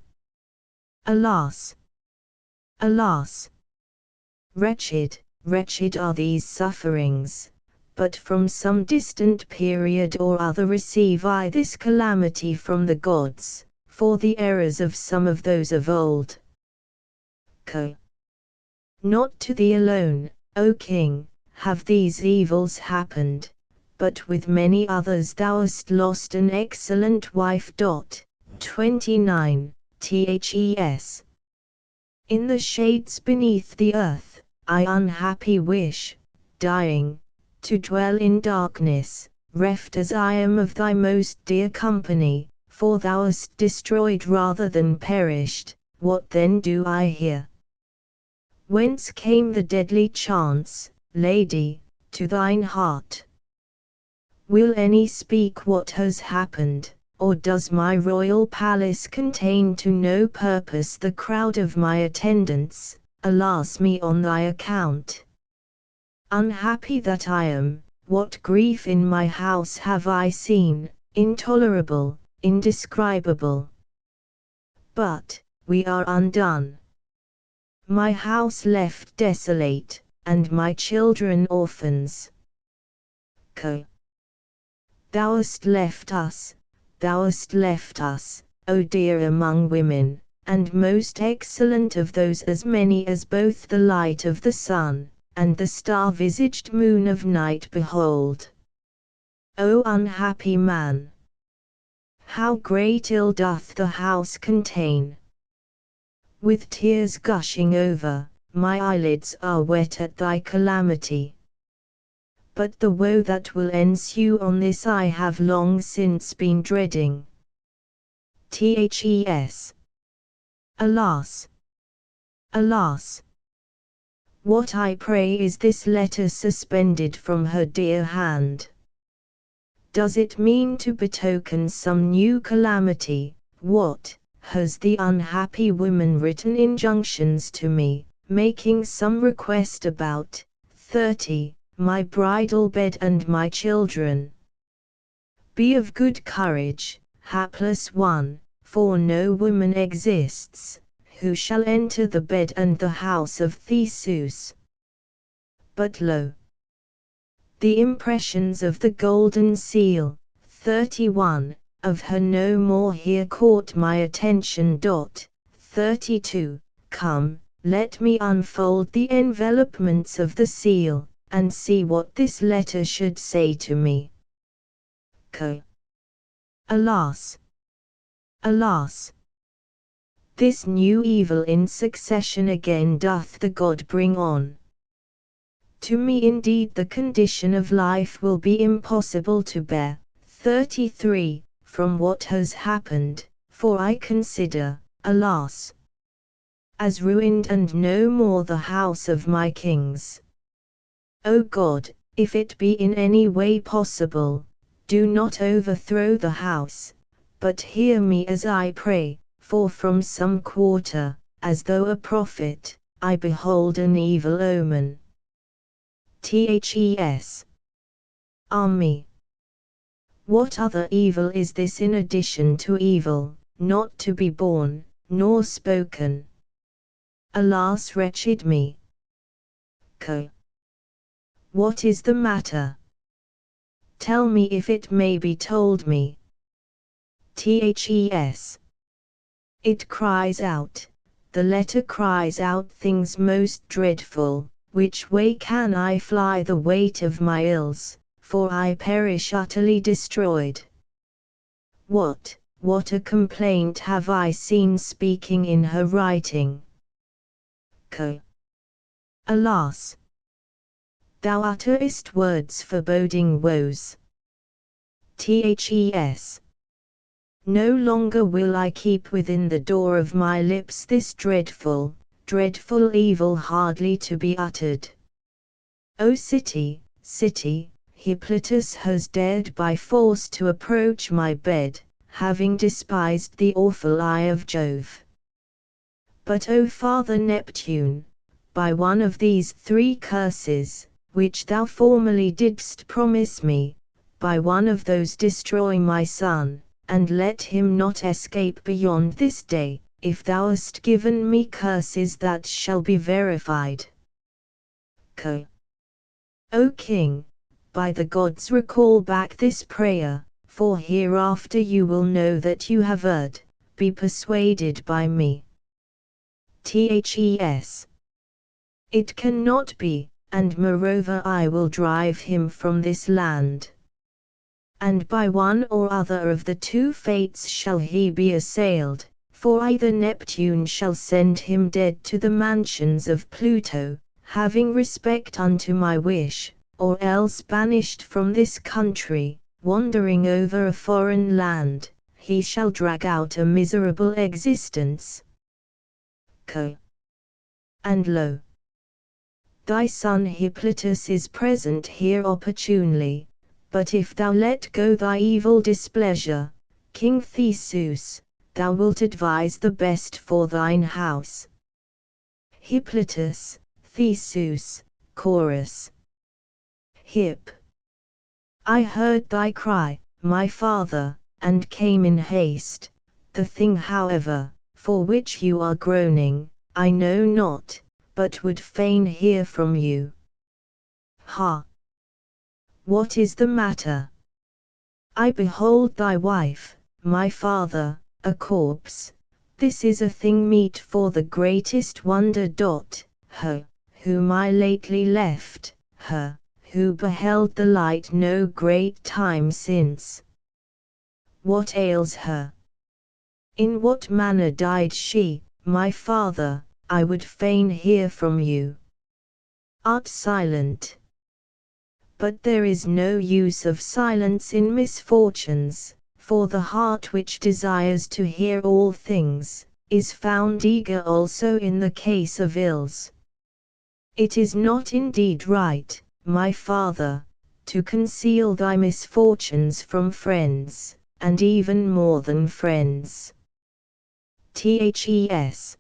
Alas! Alas! Wretched, wretched are these sufferings, but from some distant period or other receive I this calamity from the gods, for the errors of some of those of old. Not to thee alone, O King, have these evils happened, but with many others thou hast lost an excellent wife. 29. Thes. In the shades beneath the earth, I unhappy wish, dying, to dwell in darkness, reft as I am of thy most dear company, for thou hast destroyed rather than perished. What then do I here? Whence came the deadly chance, lady, to thine heart? Will any speak what has happened, or does my royal palace contain to no purpose the crowd of my attendants? Alas me on thy account! Unhappy that I am, what grief in my house have I seen, intolerable, indescribable. But, we are undone. My house left desolate, and my children orphans. Thou hast left us, O dear among women, and most excellent of those, as many as both the light of the sun, and the star-visaged moon of night behold. O unhappy man! How great ill doth the house contain! With tears gushing over, my eyelids are wet at thy calamity. But the woe that will ensue on this I have long since been dreading. Thes. Alas! Alas! What I pray is this letter suspended from her dear hand? Does it mean to betoken some new calamity? What, has the unhappy woman written injunctions to me, making some request about 30, my bridal bed and my children? Be of good courage, hapless one, for no woman exists, who shall enter the bed and the house of Theseus. But lo! The impressions of the golden seal, 31, of her no more here caught my attention. 32. Come, let me unfold the envelopments of the seal, and see what this letter should say to me. Alas! Alas! This new evil in succession again doth the god bring on. To me indeed the condition of life will be impossible to bear. 33. From what has happened, for I consider, alas, as ruined and no more the house of my kings. O God, if it be in any way possible, do not overthrow the house, but hear me as I pray, for from some quarter, as though a prophet, I behold an evil omen. Thes. Army. What other evil is this in addition to evil, not to be borne, nor spoken? Alas, wretched me! What is the matter? Tell me if it may be told me. Thes. It cries out, the letter cries out things most dreadful. Which way can I fly the weight of my ills, for I perish utterly destroyed? What a complaint have I seen speaking in her writing? Alas! Thou utterest words foreboding woes. Thes. No longer will I keep within the door of my lips this dreadful evil hardly to be uttered. O city, city, Hippolytus has dared by force to approach my bed, having despised the awful eye of Jove. But O Father Neptune, by one of these 3 curses, which thou formerly didst promise me, by one of those destroy my son, and let him not escape beyond this day, if thou hast given me curses that shall be verified. O King, by the gods recall back this prayer, for hereafter you will know that you have erred, be persuaded by me. Thes. It cannot be, and moreover I will drive him from this land. And by one or other of the 2 fates shall he be assailed, for either Neptune shall send him dead to the mansions of Pluto, having respect unto my wish, or else banished from this country, wandering over a foreign land, he shall drag out a miserable existence. And lo! Thy son Hippolytus is present here opportunely, but if thou let go thy evil displeasure, King Theseus, thou wilt advise the best for thine house. Hippolytus, Theseus, Chorus. Hip. I heard thy cry, my father, and came in haste. The thing however, for which you are groaning, I know not, but would fain hear from you. Ha! What is the matter? I behold thy wife, my father, a corpse. This is a thing meet for the greatest wonder. Her, whom I lately left, her, who beheld the light no great time since. What ails her? In what manner died she, my father? I would fain hear from you. Art silent? But there is no use of silence in misfortunes, for the heart which desires to hear all things, is found eager also in the case of ills. It is not indeed right, my father, to conceal thy misfortunes from friends, and even more than friends. Thes.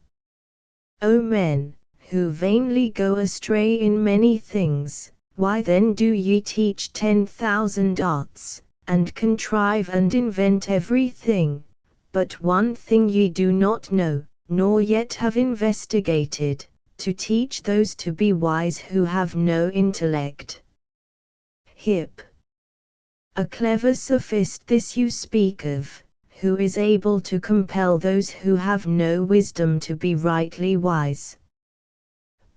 O men, who vainly go astray in many things, why then do ye teach 10,000 arts, and contrive and invent everything? But one thing ye do not know, nor yet have investigated, to teach those to be wise who have no intellect. Hip. A clever sophist this you speak of, who is able to compel those who have no wisdom to be rightly wise.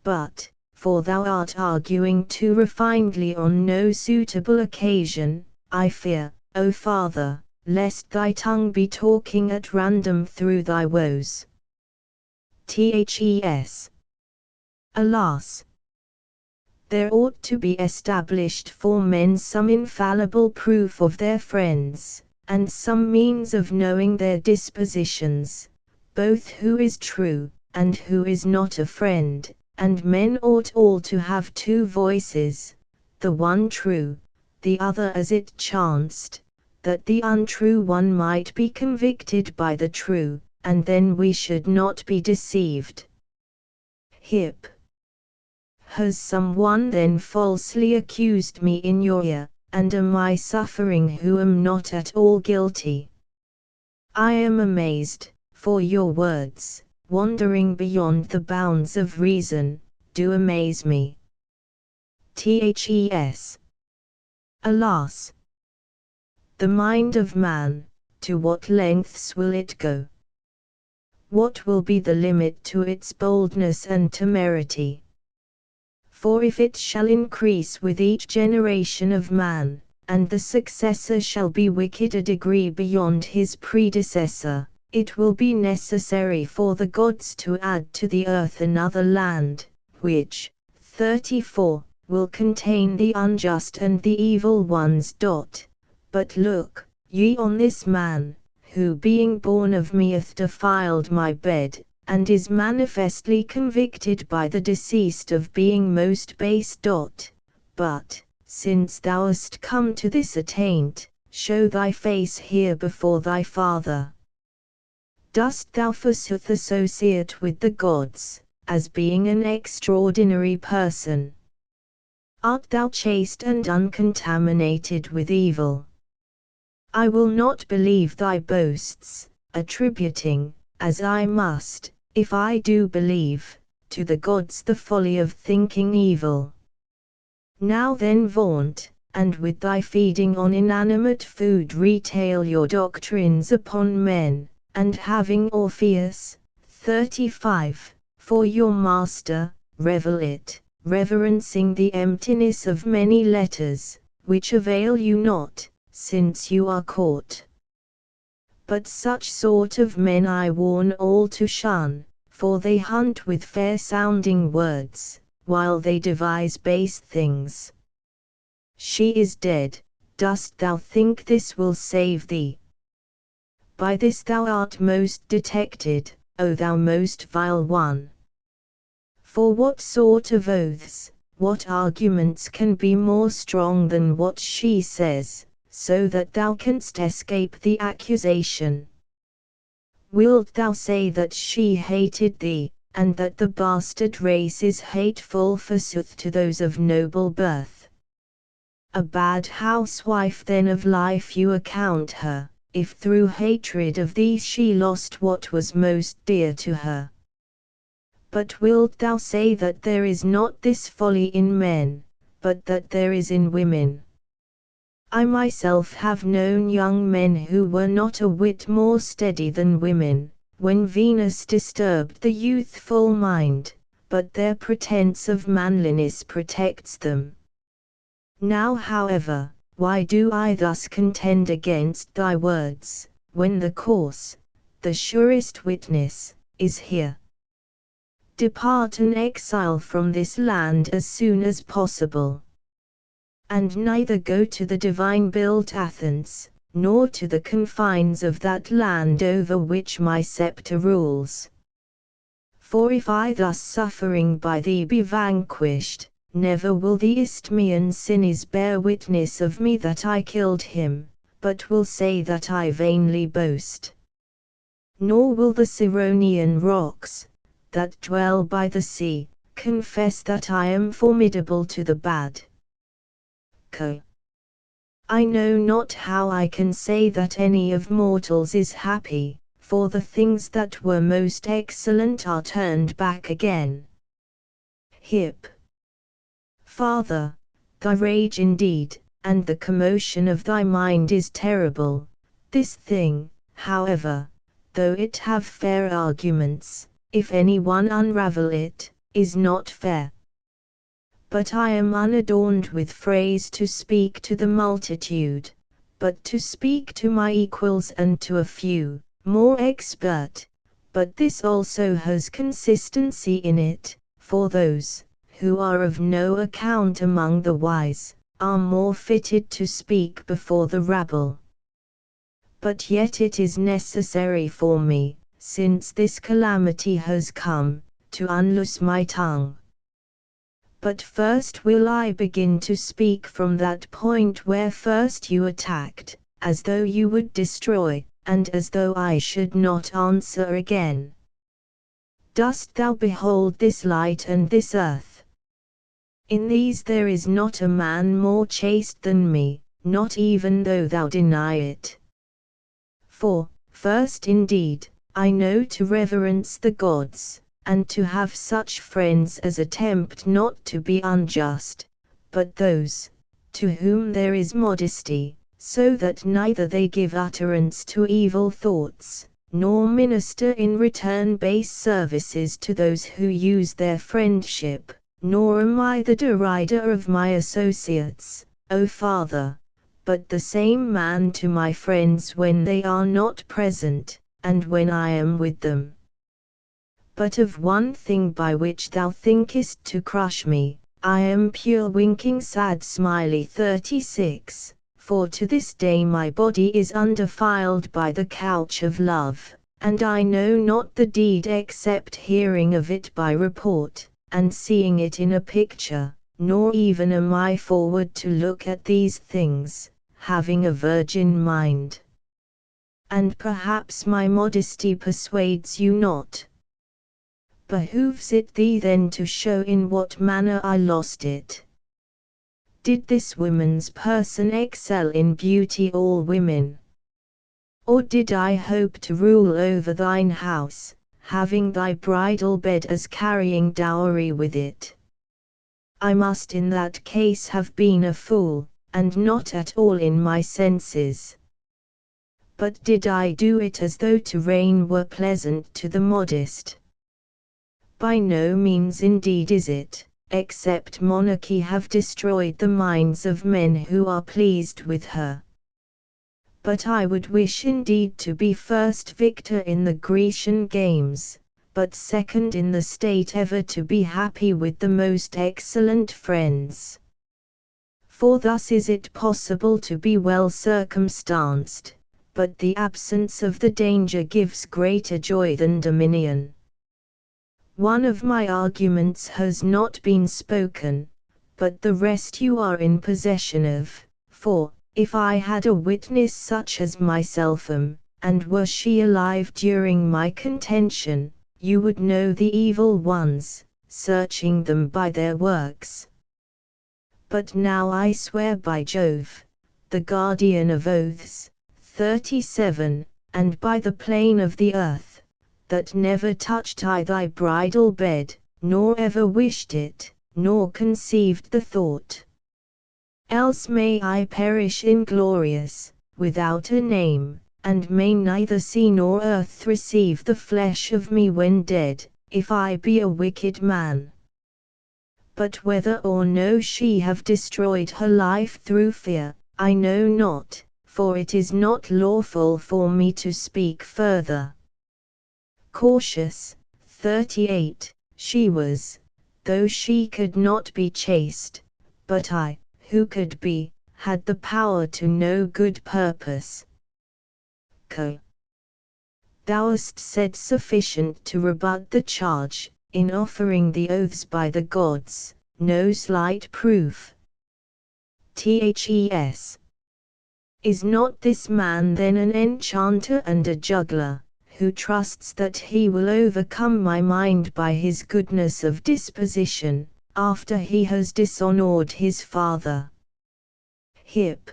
But, for thou art arguing too refinedly on no suitable occasion, I fear, O Father, lest thy tongue be talking at random through thy woes. Thes. Alas! There ought to be established for men some infallible proof of their friends, and some means of knowing their dispositions, both who is true, and who is not a friend, and men ought all to have two voices, the one true, the other as it chanced, that the untrue one might be convicted by the true, and then we should not be deceived. Hip. Has someone then falsely accused me in your ear, and am I suffering who am not at all guilty? I am amazed, for your words, wandering beyond the bounds of reason, do amaze me. Thes. Alas! The mind of man, to what lengths will it go? What will be the limit to its boldness and temerity? For if it shall increase with each generation of man, and the successor shall be wicked a degree beyond his predecessor, it will be necessary for the gods to add to the earth another land, which, 34, will contain the unjust and the evil ones. But look, ye on this man, who being born of me hath defiled my bed, and is manifestly convicted by the deceased of being most base. But, since thou hast come to this attaint, show thy face here before thy father. Dost thou forsooth associate with the gods, as being an extraordinary person? Art thou chaste and uncontaminated with evil? I will not believe thy boasts, attributing, as I must, if I do believe, to the gods the folly of thinking evil. Now then vaunt, and with thy feeding on inanimate food retail your doctrines upon men, and having Orpheus, 35, for your master, revel it, reverencing the emptiness of many letters, which avail you not, since you are caught. But such sort of men I warn all to shun, for they hunt with fair-sounding words, while they devise base things. She is dead, dost thou think this will save thee? By this thou art most detected, O thou most vile one. For what sort of oaths, what arguments can be more strong than what she says, so that thou canst escape the accusation? Wilt thou say that she hated thee, and that the bastard race is hateful forsooth to those of noble birth? A bad housewife then of life you account her, if through hatred of thee she lost what was most dear to her. But wilt thou say that there is not this folly in men, but that there is in women? I myself have known young men who were not a whit more steady than women, when Venus disturbed the youthful mind, but their pretense of manliness protects them. Now however, why do I thus contend against thy words, when the cause, the surest witness, is here? Depart and exile from this land as soon as possible. And neither go to the divine-built Athens, nor to the confines of that land over which my scepter rules. For if I thus suffering by thee be vanquished, never will the Isthmian Sinis bear witness of me that I killed him, but will say that I vainly boast. Nor will the Cyronian rocks, that dwell by the sea, confess that I am formidable to the bad. I know not how I can say that any of mortals is happy, for the things that were most excellent are turned back again. Hip. Father, thy rage indeed, and the commotion of thy mind is terrible. This thing, however, though it have fair arguments, if any one unravel it, is not fair. But I am unadorned with phrase to speak to the multitude, but to speak to my equals and to a few, more expert. But this also has consistency in it, for those, who are of no account among the wise, are more fitted to speak before the rabble. But yet it is necessary for me, since this calamity has come, to unloose my tongue. But first will I begin to speak from that point where first you attacked, as though you would destroy, and as though I should not answer again. Dost thou behold this light and this earth? In these there is not a man more chaste than me, not even though thou deny it. For, first indeed, I know to reverence the gods, and to have such friends as attempt not to be unjust, but those, to whom there is modesty, so that neither they give utterance to evil thoughts, nor minister in return base services to those who use their friendship, nor am I the derider of my associates, O Father, but the same man to my friends when they are not present, and when I am with them. But of one thing by which thou thinkest to crush me, I am pure winking sad smiley 36, for to this day my body is undefiled by the couch of love, and I know not the deed except hearing of it by report, and seeing it in a picture, nor even am I forward to look at these things, having a virgin mind. And perhaps my modesty persuades you not. Behooves it thee then to show in what manner I lost it? Did this woman's person excel in beauty all women? Or did I hope to rule over thine house, having thy bridal bed as carrying dowry with it? I must in that case have been a fool, and not at all in my senses. But did I do it as though to reign were pleasant to the modest? By no means indeed is it, except monarchy have destroyed the minds of men who are pleased with her. But I would wish indeed to be first victor in the Grecian games, but second in the state ever to be happy with the most excellent friends. For thus is it possible to be well circumstanced, but the absence of the danger gives greater joy than dominion. One of my arguments has not been spoken, but the rest you are in possession of, for, if I had a witness such as myself am, and were she alive during my contention, you would know the evil ones, searching them by their works. But now I swear by Jove, the guardian of oaths, 37, and by the plane of the earth, that never touched I thy bridal bed, nor ever wished it, nor conceived the thought. Else may I perish inglorious, without a name, and may neither sea nor earth receive the flesh of me when dead, if I be a wicked man. But whether or no she have destroyed her life through fear, I know not, for it is not lawful for me to speak further. Cautious, 38, she was, though she could not be chaste, but I, who could be, had the power to no good purpose. Co. Thou hast said sufficient to rebut the charge, in offering the oaths by the gods, no slight proof. Thes. Is not this man then an enchanter and a juggler, who trusts that he will overcome my mind by his goodness of disposition, after he has dishonored his father? Hip.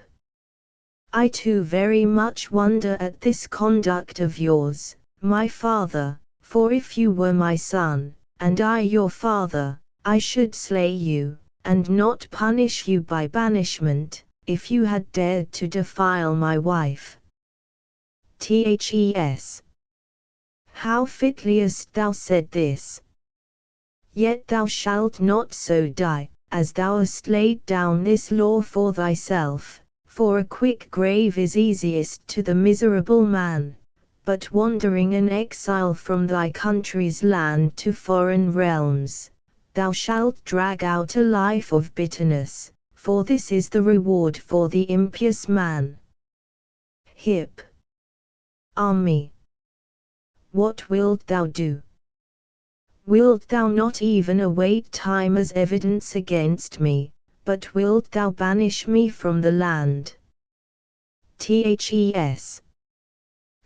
I too very much wonder at this conduct of yours, my father, for if you were my son, and I your father, I should slay you, and not punish you by banishment, if you had dared to defile my wife. Thes. How fitly hast thou said this! Yet thou shalt not so die, as thou hast laid down this law for thyself, For a quick grave is easiest to the miserable man, but wandering an exile from thy country's land to foreign realms, thou shalt drag out a life of bitterness, for this is the reward for the impious man. Hip. Army. What wilt thou do? Wilt thou not even await time as evidence against me, but wilt thou banish me from the land? Thes.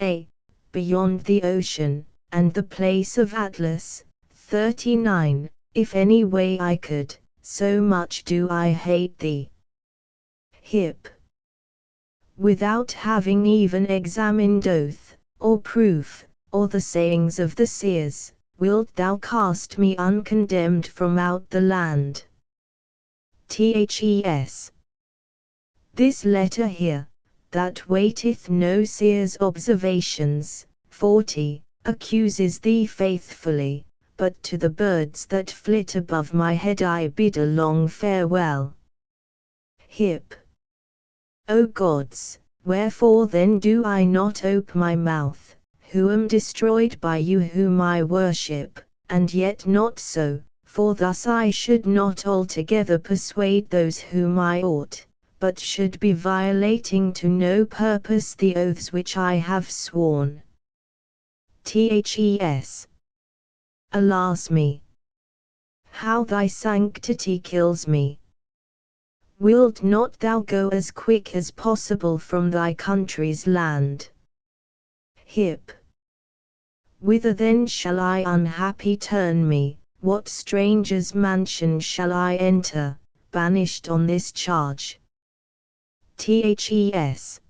A. Beyond the ocean, and the place of Atlas. 39. If any way I could, so much do I hate thee. Hip. Without having even examined oath, or proof, or the sayings of the seers, wilt thou cast me uncondemned from out the land? Thes. This letter here, that waiteth no seer's observations, 40, accuses thee faithfully, but to the birds that flit above my head I bid a long farewell. Hip. O gods, wherefore then do I not ope my mouth, who am destroyed by you whom I worship, and yet not so, for thus I should not altogether persuade those whom I ought, but should be violating to no purpose the oaths which I have sworn. Thes. Alas me! How thy sanctity kills me! Wilt not thou go as quick as possible from thy country's land? Hip. Whither then shall I unhappy turn me, what stranger's mansion shall I enter, banished on this charge? Thes.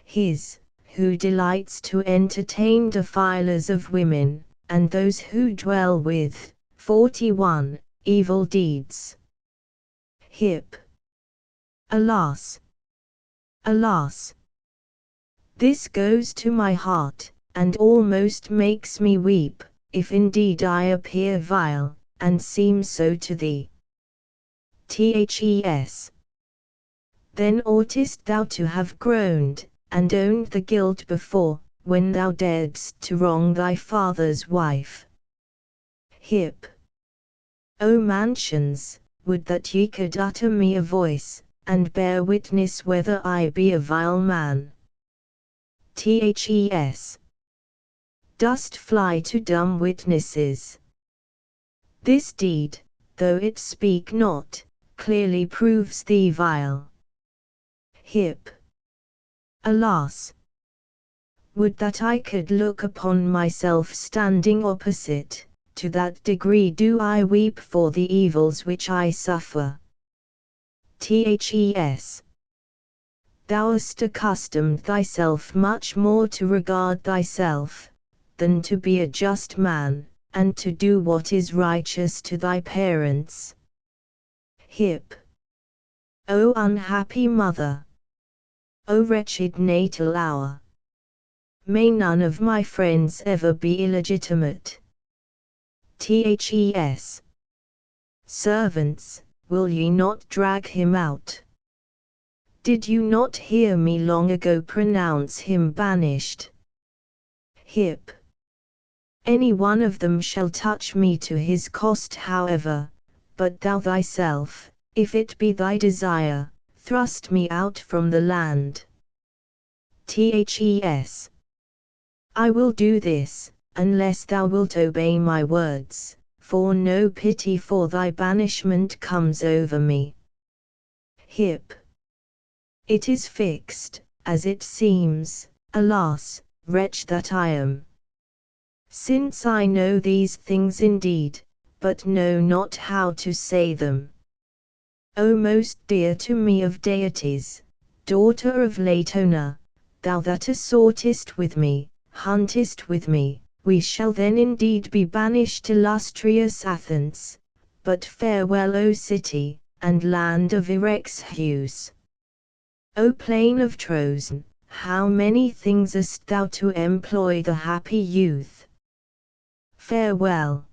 His, who delights to entertain defilers of women, and those who dwell with, 41, evil deeds. Hip. Alas! Alas! This goes to my heart, and almost makes me weep, if indeed I appear vile, and seem so to thee. Thes. Then oughtest thou to have groaned, and owned the guilt before, when thou daredst to wrong thy father's wife. Hip. O mansions, would that ye could utter me a voice, and bear witness whether I be a vile man. Thes. Dost fly to dumb witnesses. This deed, though it speak not, clearly proves thee vile. Hip. Alas! Would that I could look upon myself standing opposite, to that degree do I weep for the evils which I suffer. Thes. Thou hast accustomed thyself much more to regard thyself, than to be a just man, and to do what is righteous to thy parents. Hip. O unhappy mother! O wretched natal hour! May none of my friends ever be illegitimate. Thes. Servants, will ye not drag him out? Did you not hear me long ago pronounce him banished? Hip. Any one of them shall touch me to his cost however, but thou thyself, if it be thy desire, thrust me out from the land. Thes. I will do this, unless thou wilt obey my words, for no pity for thy banishment comes over me. Hip. It is fixed, as it seems, alas, wretch that I am. Since I know these things indeed, but know not how to say them. O most dear to me of deities, daughter of Latona, thou that assaultest with me, huntest with me, we shall then indeed be banished illustrious Athens, but farewell O city, and land of Erexheus. O plain of Trozen, how many things hast thou to employ the happy youth? Farewell.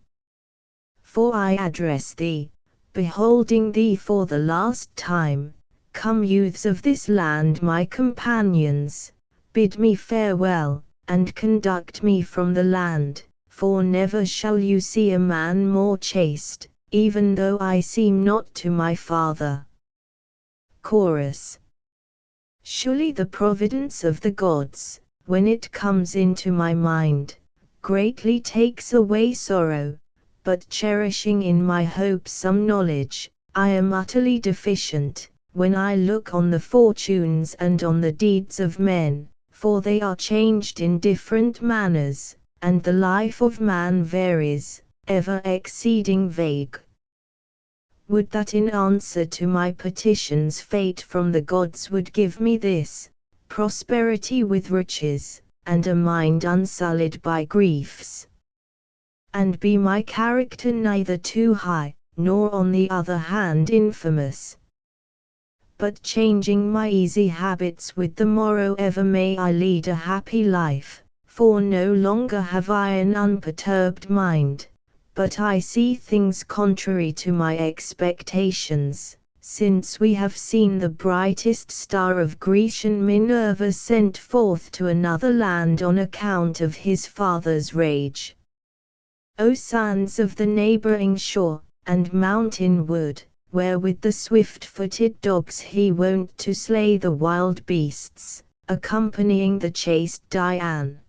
For I address thee, beholding thee for the last time, Come, youths of this land, my companions, bid me farewell, and conduct me from the land, for never shall you see a man more chaste, even though I seem not to my father. Chorus. Surely the providence of the gods, when it comes into my mind, greatly takes away sorrow, but cherishing in my hope some knowledge, I am utterly deficient, when I look on the fortunes and on the deeds of men, for they are changed in different manners, and the life of man varies, ever exceeding vague. Would that in answer to my petitions fate from the gods would give me this, prosperity with riches, and a mind unsullied by griefs. And be my character neither too high, nor on the other hand infamous. But changing my easy habits with the morrow ever may I lead a happy life, for no longer have I an unperturbed mind. But I see things contrary to my expectations, since we have seen the brightest star of Grecian Minerva sent forth to another land on account of his father's rage. O sands of the neighboring shore, and mountain wood, where with the swift-footed dogs he wont to slay the wild beasts, accompanying the chaste Dian.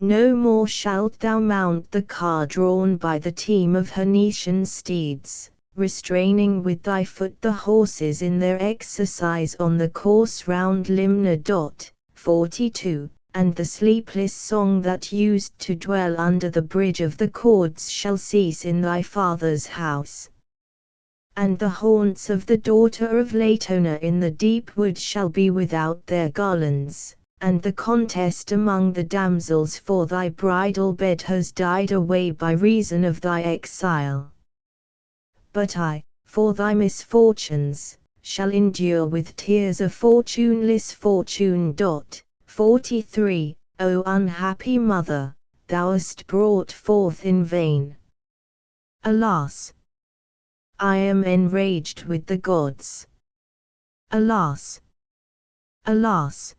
No more shalt thou mount the car drawn by the team of Hernician steeds, restraining with thy foot the horses in their exercise on the course round Limna. 42, and the sleepless song that used to dwell under the bridge of the cords shall cease in thy father's house. And the haunts of the daughter of Latona in the deep wood shall be without their garlands. And the contest among the damsels for thy bridal bed has died away by reason of thy exile. But I, for thy misfortunes, shall endure with tears a fortuneless fortune. 43, O unhappy mother, thou hast brought forth in vain. Alas! I am enraged with the gods. Alas! Alas!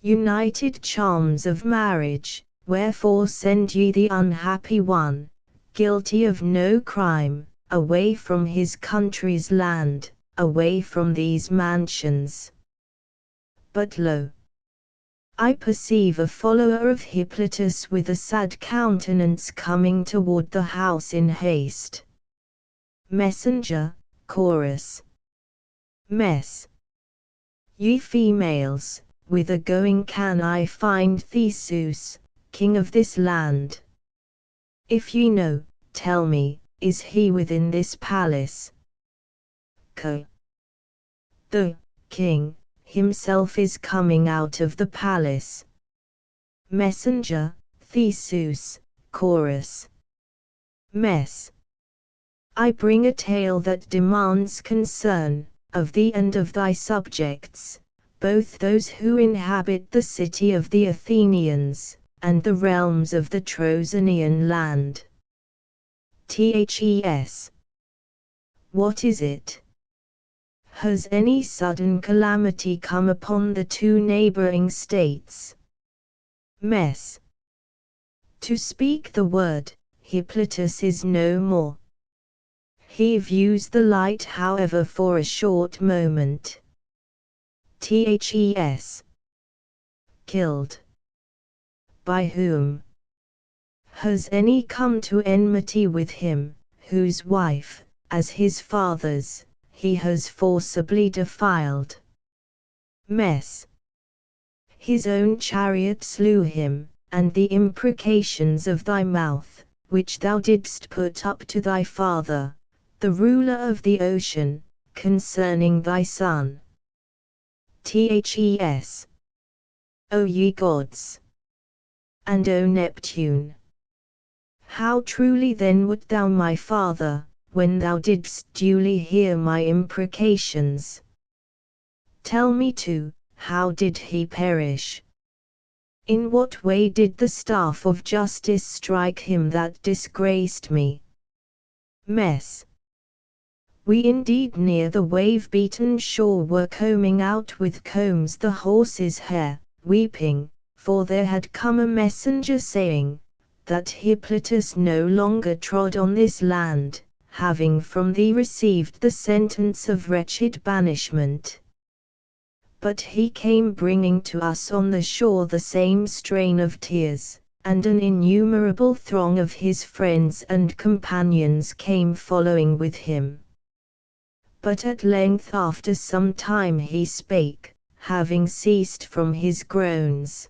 United charms of marriage, wherefore send ye the unhappy one, guilty of no crime, away from his country's land, away from these mansions. But lo! I perceive a follower of Hippolytus with a sad countenance coming toward the house in haste. Messenger, chorus. Mess. Ye females, whither going can I find Theseus, king of this land? If ye know, tell me, is he within this palace? The king himself is coming out of the palace. Messenger, Theseus, chorus. Mess. I bring a tale that demands concern, of thee and of thy subjects, both those who inhabit the city of the Athenians, and the realms of the Trojanian land. Thes. What is it? Has any sudden calamity come upon the two neighboring states? Mess. To speak the word, Hippolytus is no more. He views the light however for a short moment. Thes. Killed. By whom? Has any come to enmity with him, whose wife, as his father's, he has forcibly defiled? Mess. His own chariot slew him, and the imprecations of thy mouth, which thou didst put up to thy father, the ruler of the ocean, concerning thy son. Thes. O ye gods! And O Neptune! How truly then wert thou my father, when thou didst duly hear my imprecations? Tell me too, how did he perish? In what way did the staff of justice strike him that disgraced me? Mess. We indeed near the wave-beaten shore were combing out with combs the horses' hair, weeping, for there had come a messenger saying, that Hippolytus no longer trod on this land, having from thee received the sentence of wretched banishment. But he came bringing to us on the shore the same strain of tears, and an innumerable throng of his friends and companions came following with him. But at length after some time he spake, having ceased from his groans.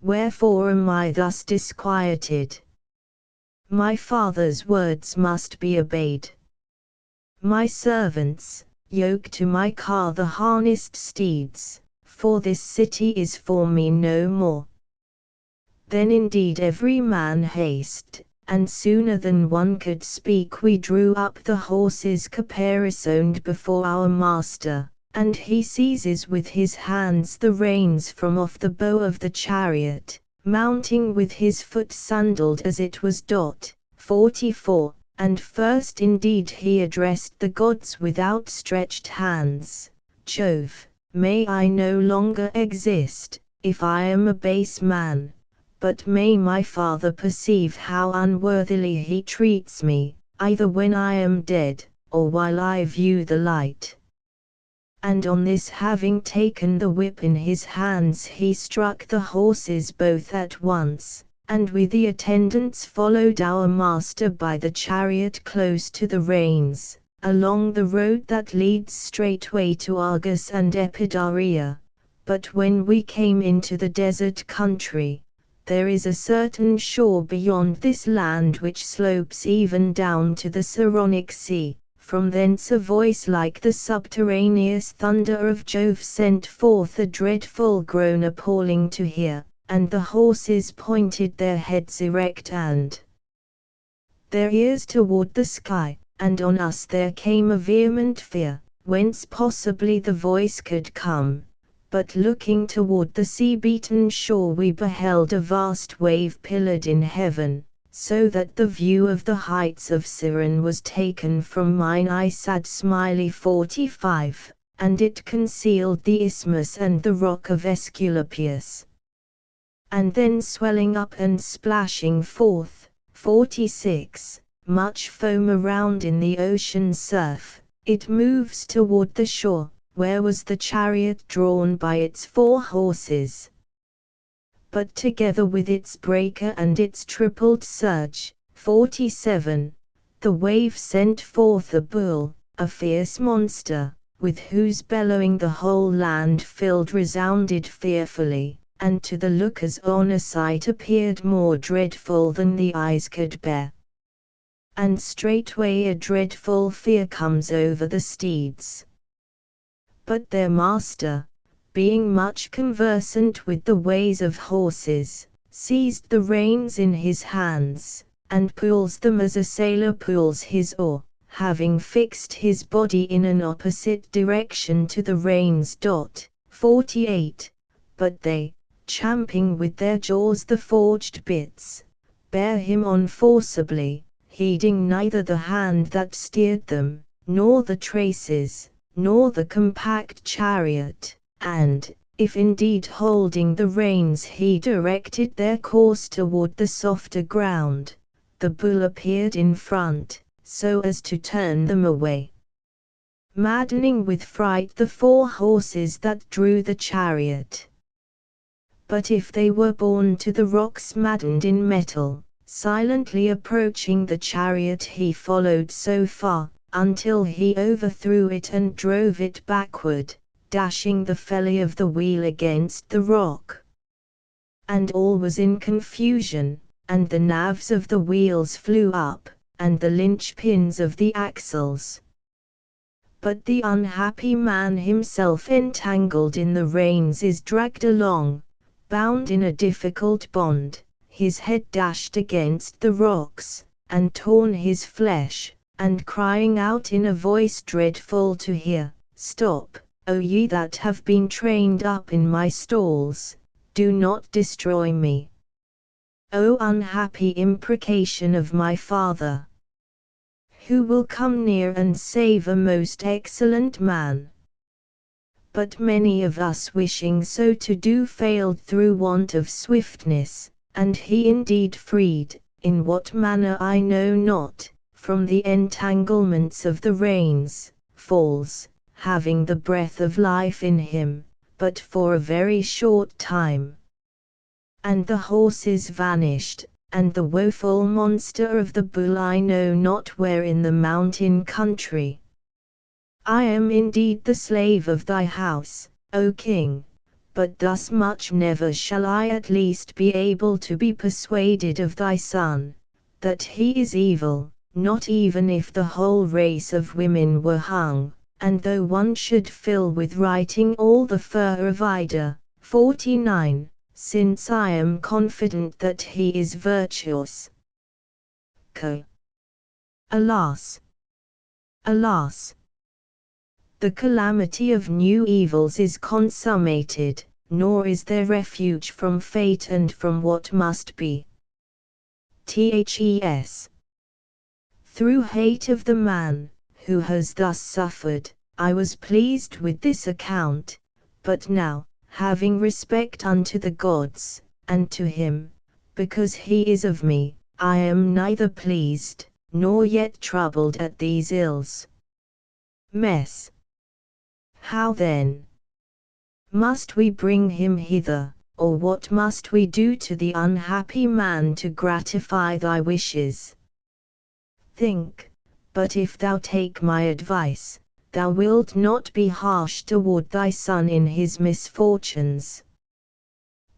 Wherefore am I thus disquieted? My father's words must be obeyed. My servants, yoke to my car the harnessed steeds, for this city is for me no more. Then indeed every man haste, and sooner than one could speak we drew up the horses caparisoned before our master, and he seizes with his hands the reins from off the bow of the chariot, mounting with his foot sandaled as it was. 44. And first indeed he addressed the gods with outstretched hands, Jove, may I no longer exist, if I am a base man, but may my father perceive how unworthily he treats me, either when I am dead, or while I view the light. And on this having taken the whip in his hands he struck the horses both at once, and with the attendants followed our master by the chariot close to the reins, along the road that leads straightway to Argos and Epidaurus. But when we came into the desert country, there is a certain shore beyond this land which slopes even down to the Saronic Sea. From thence a voice like the subterraneous thunder of Jove sent forth a dreadful groan appalling to hear, and the horses pointed their heads erect and their ears toward the sky, and on us there came a vehement fear, whence possibly the voice could come. But looking toward the sea-beaten shore we beheld a vast wave pillared in heaven, so that the view of the heights of Siren was taken from mine eye. Sad Smiley 45, and it concealed the isthmus and the rock of Aesculapius. And then swelling up and splashing forth, 46, much foam around in the ocean surf, it moves toward the shore, where was the chariot drawn by its 4 horses. But together with its breaker and its tripled surge, 47, the wave sent forth a bull, a fierce monster, with whose bellowing the whole land filled resounded fearfully, and to the lookers on a sight appeared more dreadful than the eyes could bear. And straightway a dreadful fear comes over the steeds. But their master, being much conversant with the ways of horses, seized the reins in his hands, and pulls them as a sailor pulls his oar, having fixed his body in an opposite direction to the reins. 48. But they, champing with their jaws the forged bits, bear him on forcibly, heeding neither the hand that steered them, nor the traces, nor the compact chariot, and, if indeed holding the reins he directed their course toward the softer ground, the bull appeared in front, so as to turn them away. Maddening with fright the 4 horses that drew the chariot. But if they were borne to the rocks maddened in metal, silently approaching the chariot he followed so far, until he overthrew it and drove it backward, dashing the felly of the wheel against the rock. And all was in confusion, and the naves of the wheels flew up, and the linchpins of the axles. But the unhappy man himself entangled in the reins is dragged along, bound in a difficult bond, his head dashed against the rocks, and torn his flesh, and crying out in a voice dreadful to hear, "Stop, O ye that have been trained up in my stalls, do not destroy me. O unhappy imprecation of my father! who will come near and save a most excellent man? But many of us wishing so to do failed through want of swiftness, and he indeed freed, in what manner I know not, from the entanglements of the reins, falls, having the breath of life in him, but for a very short time. And the horses vanished, and the woeful monster of the bull I know not where in the mountain country. I am indeed the slave of thy house, O king, but thus much never shall I at least be able to be persuaded of thy son, that he is evil, not even if the whole race of women were hung, and though one should fill with writing all the fur of Ida. 49. Since I am confident that he is virtuous. Alas! Alas! The calamity of new evils is consummated, nor is there refuge from fate and from what must be. Thes. Through hate of the man, who has thus suffered, I was pleased with this account, but now, having respect unto the gods, and to him, because he is of me, I am neither pleased, nor yet troubled at these ills. Mess. How then? Must we bring him hither, or what must we do to the unhappy man to gratify thy wishes? Think, but if thou take my advice, thou wilt not be harsh toward thy son in his misfortunes.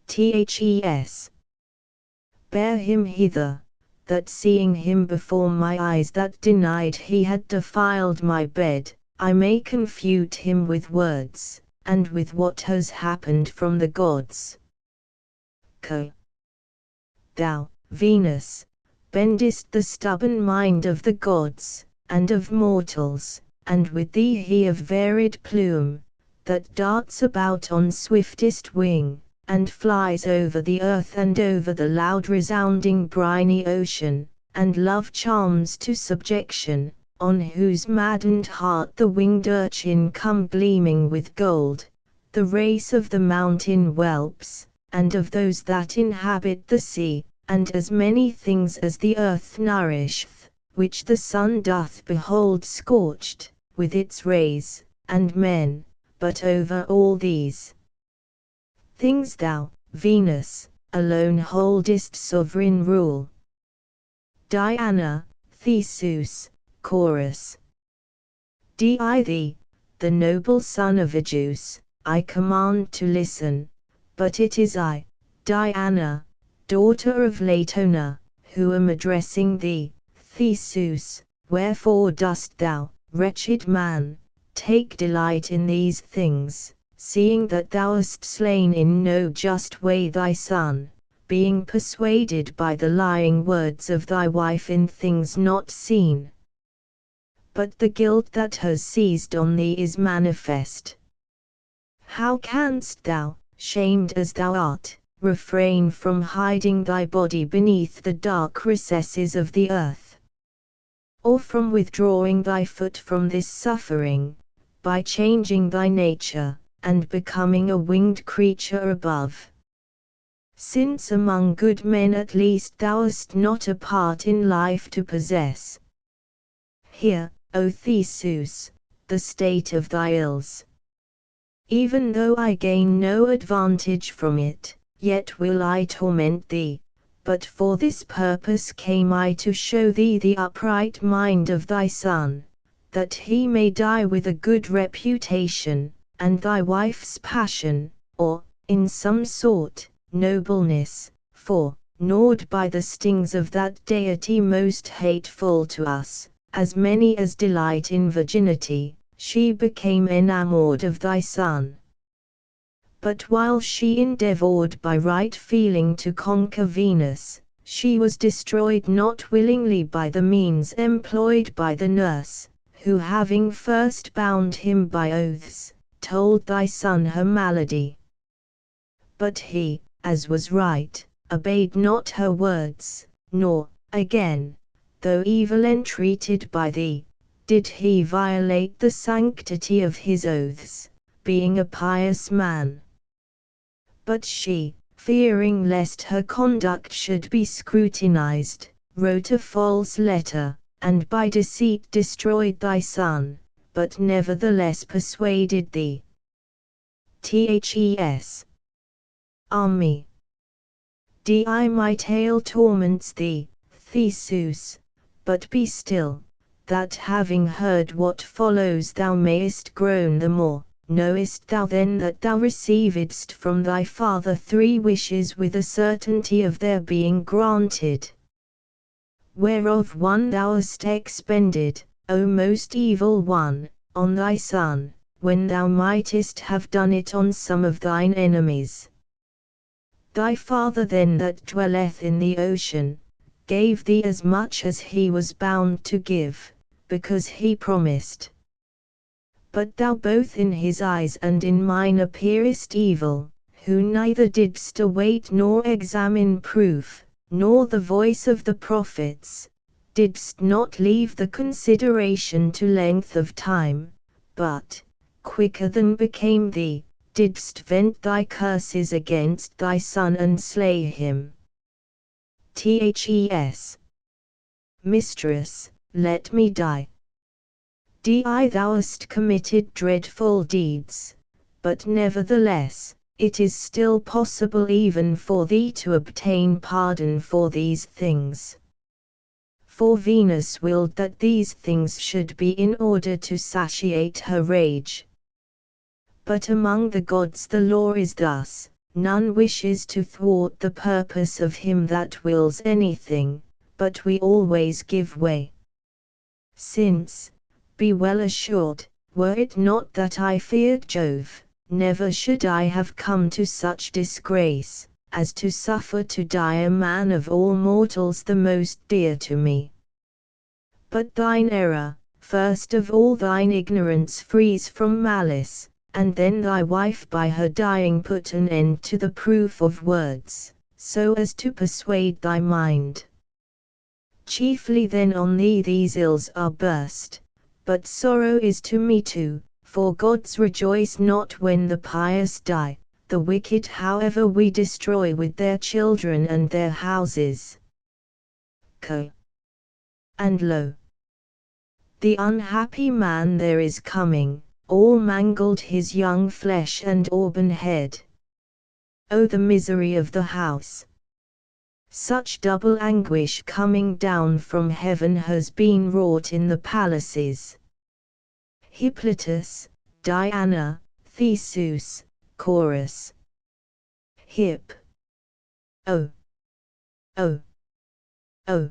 Thes. Bear him hither, that seeing him before my eyes that denied he had defiled my bed, I may confute him with words, and with what has happened from the gods. Thou, Venus, bendest the stubborn mind of the gods, and of mortals, and with thee he of varied plume, that darts about on swiftest wing, and flies over the earth and over the loud resounding briny ocean, and love charms to subjection, on whose maddened heart the winged urchin come gleaming with gold, the race of the mountain whelps, and of those that inhabit the sea, and as many things as the earth nourisheth, which the sun doth behold scorched, with its rays, and men, but over all these things thou, Venus, alone holdest sovereign rule. Diana, Theseus, Chorus. Thee, the noble son of Aegeus, I command to listen, but it is I, Diana, daughter of Latona, who am addressing thee, Theseus. Wherefore dost thou, wretched man, take delight in these things, seeing that thou hast slain in no just way thy son, being persuaded by the lying words of thy wife in things not seen? But the guilt that has seized on thee is manifest. How canst thou, shamed as thou art, refrain from hiding thy body beneath the dark recesses of the earth? Or from withdrawing thy foot from this suffering, by changing thy nature, and becoming a winged creature above? Since among good men at least thou hast not a part in life to possess. Hear, O Theseus, the state of thy ills. Even though I gain no advantage from it, yet will I torment thee, but for this purpose came I to show thee the upright mind of thy son, that he may die with a good reputation, and thy wife's passion, or, in some sort, nobleness, for, gnawed by the stings of that deity most hateful to us, as many as delight in virginity, she became enamored of thy son. But while she endeavored by right feeling to conquer Venus, she was destroyed not willingly by the means employed by the nurse, who having first bound him by oaths, told thy son her malady. But he, as was right, obeyed not her words, nor, again, though evil entreated by thee, did he violate the sanctity of his oaths, being a pious man. But she, fearing lest her conduct should be scrutinized, wrote a false letter, and by deceit destroyed thy son, but nevertheless persuaded thee. Thes. Army. Di my tale torments thee, Theseus, but be still, that having heard what follows thou mayest groan the more. Knowest thou then that thou receivedst from thy father 3 wishes with a certainty of their being granted? Whereof one thou hast expended, O most evil one, on thy son, when thou mightest have done it on some of thine enemies. Thy father then that dwelleth in the ocean, gave thee as much as he was bound to give, because he promised. But thou both in his eyes and in mine appearest evil, who neither didst await nor examine proof, nor the voice of the prophets, didst not leave the consideration to length of time, but, quicker than became thee, didst vent thy curses against thy son and slay him. Thes. Mistress, let me die. Di thou hast committed dreadful deeds, but nevertheless, it is still possible even for thee to obtain pardon for these things. For Venus willed that these things should be in order to satiate her rage. But among the gods the law is thus, none wishes to thwart the purpose of him that wills anything, but we always give way. Since, be well assured, were it not that I feared Jove, never should I have come to such disgrace, as to suffer to die a man of all mortals the most dear to me. But thine error, first of all thine ignorance frees from malice, and then thy wife by her dying put an end to the proof of words, so as to persuade thy mind. Chiefly then on thee these ills are burst, but sorrow is to me too, for gods rejoice not when the pious die, the wicked however we destroy with their children and their houses. And lo! The unhappy man there is coming, all mangled his young flesh and auburn head. Oh the misery of the house! Such double anguish coming down from heaven has been wrought in the palaces. Hippolytus, Diana, Theseus, Chorus. Hip. Oh! Oh! Oh!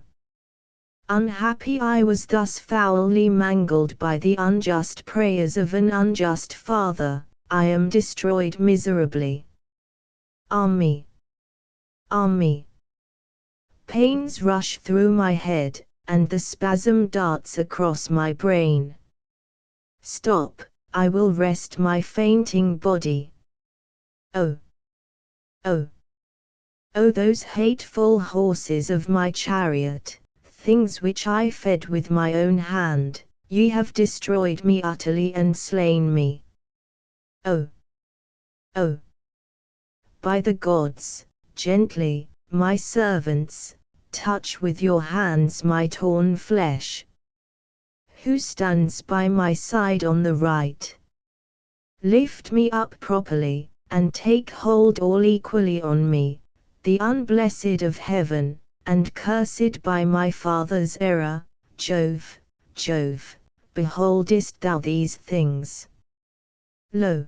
Unhappy I was thus foully mangled by the unjust prayers of an unjust father, I am destroyed miserably. Army. Army. Pains rush through my head, and the spasm darts across my brain. Stop, I will rest my fainting body. Oh! Oh! Oh those hateful horses of my chariot, things which I fed with my own hand, ye have destroyed me utterly and slain me. Oh! Oh! By the gods, gently, my servants, touch with your hands my torn flesh. Who stands by my side on the right? Lift me up properly, and take hold all equally on me, the unblessed of heaven, and cursed by my father's error. Jove, Jove, beholdest thou these things? Lo!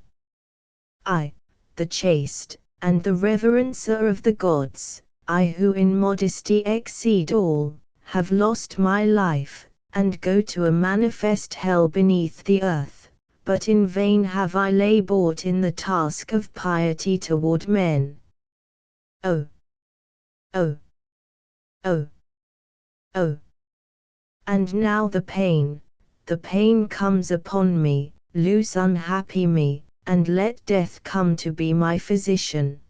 I, the chaste, and the reverencer of the gods, I who in modesty exceed all, have lost my life, and go to a manifest hell beneath the earth, but in vain have I labored in the task of piety toward men. Oh! Oh! Oh! Oh! And now the pain comes upon me, loose unhappy me, and let death come to be my physician.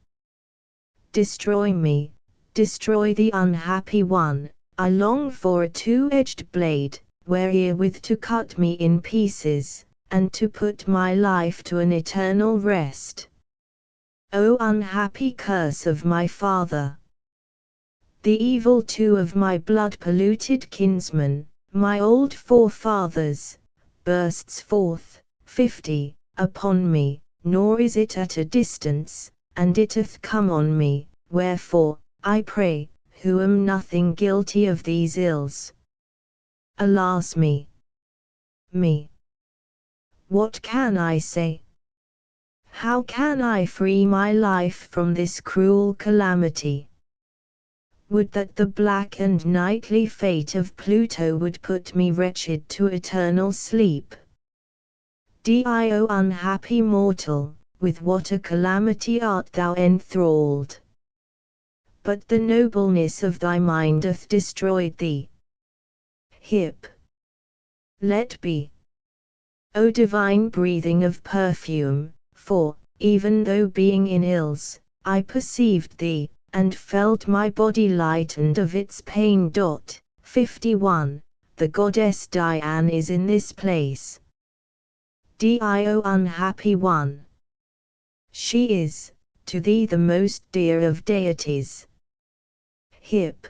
Destroy me, destroy the unhappy one, I long for a two-edged blade, wherewith to cut me in pieces, and to put my life to an eternal rest. O unhappy curse of my father! The evil too of my blood-polluted kinsmen, my old forefathers, bursts forth, 50, upon me, nor is it at a distance, and it hath come on me, wherefore, I pray, who am nothing guilty of these ills. Alas me! Me! What can I say? How can I free my life from this cruel calamity? Would that the black and nightly fate of Pluto would put me wretched to eternal sleep. Dio unhappy mortal, with what a calamity art thou enthralled! But the nobleness of thy mind hath destroyed thee. Hip. Let be. O divine breathing of perfume, for, even though being in ills, I perceived thee, and felt my body lightened of its pain. 51. The goddess Diane is in this place. Dio unhappy one. She is, to thee the most dear of deities. Hip.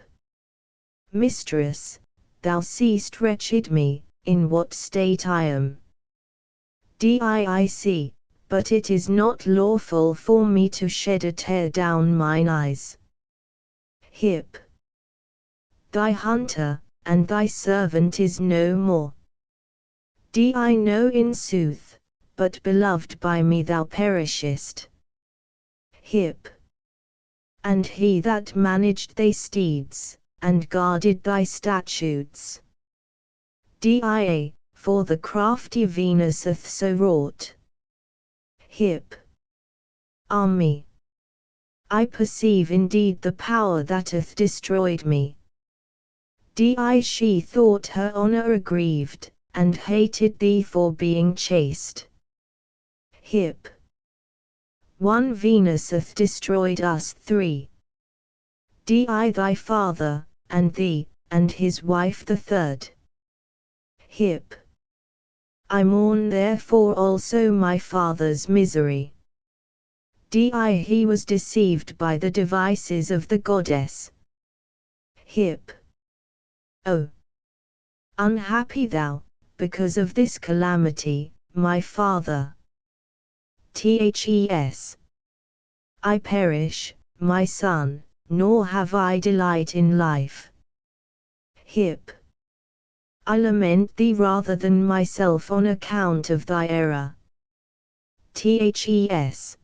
Mistress, thou seest wretched me, in what state I am. Dic, but it is not lawful for me to shed a tear down mine eyes. Hip. Thy hunter, and thy servant is no more. I know in sooth, but beloved by me thou perishest. Hip. And he that managed thy steeds, and guarded thy statutes. Dia, for the crafty Venus hath so wrought. Hip. Ah me! I perceive indeed the power that hath destroyed me. Di she thought her honor aggrieved, and hated thee for being chaste. Hip. One Venus hath destroyed us three. Di thy father, and thee, and his wife the third. Hip. I mourn therefore also my father's misery. Di he was deceived by the devices of the goddess. Hip. O unhappy thou, because of this calamity, my father. Thes. I perish, my son, nor have I delight in life. Hip. I lament thee rather than myself on account of thy error. Thes.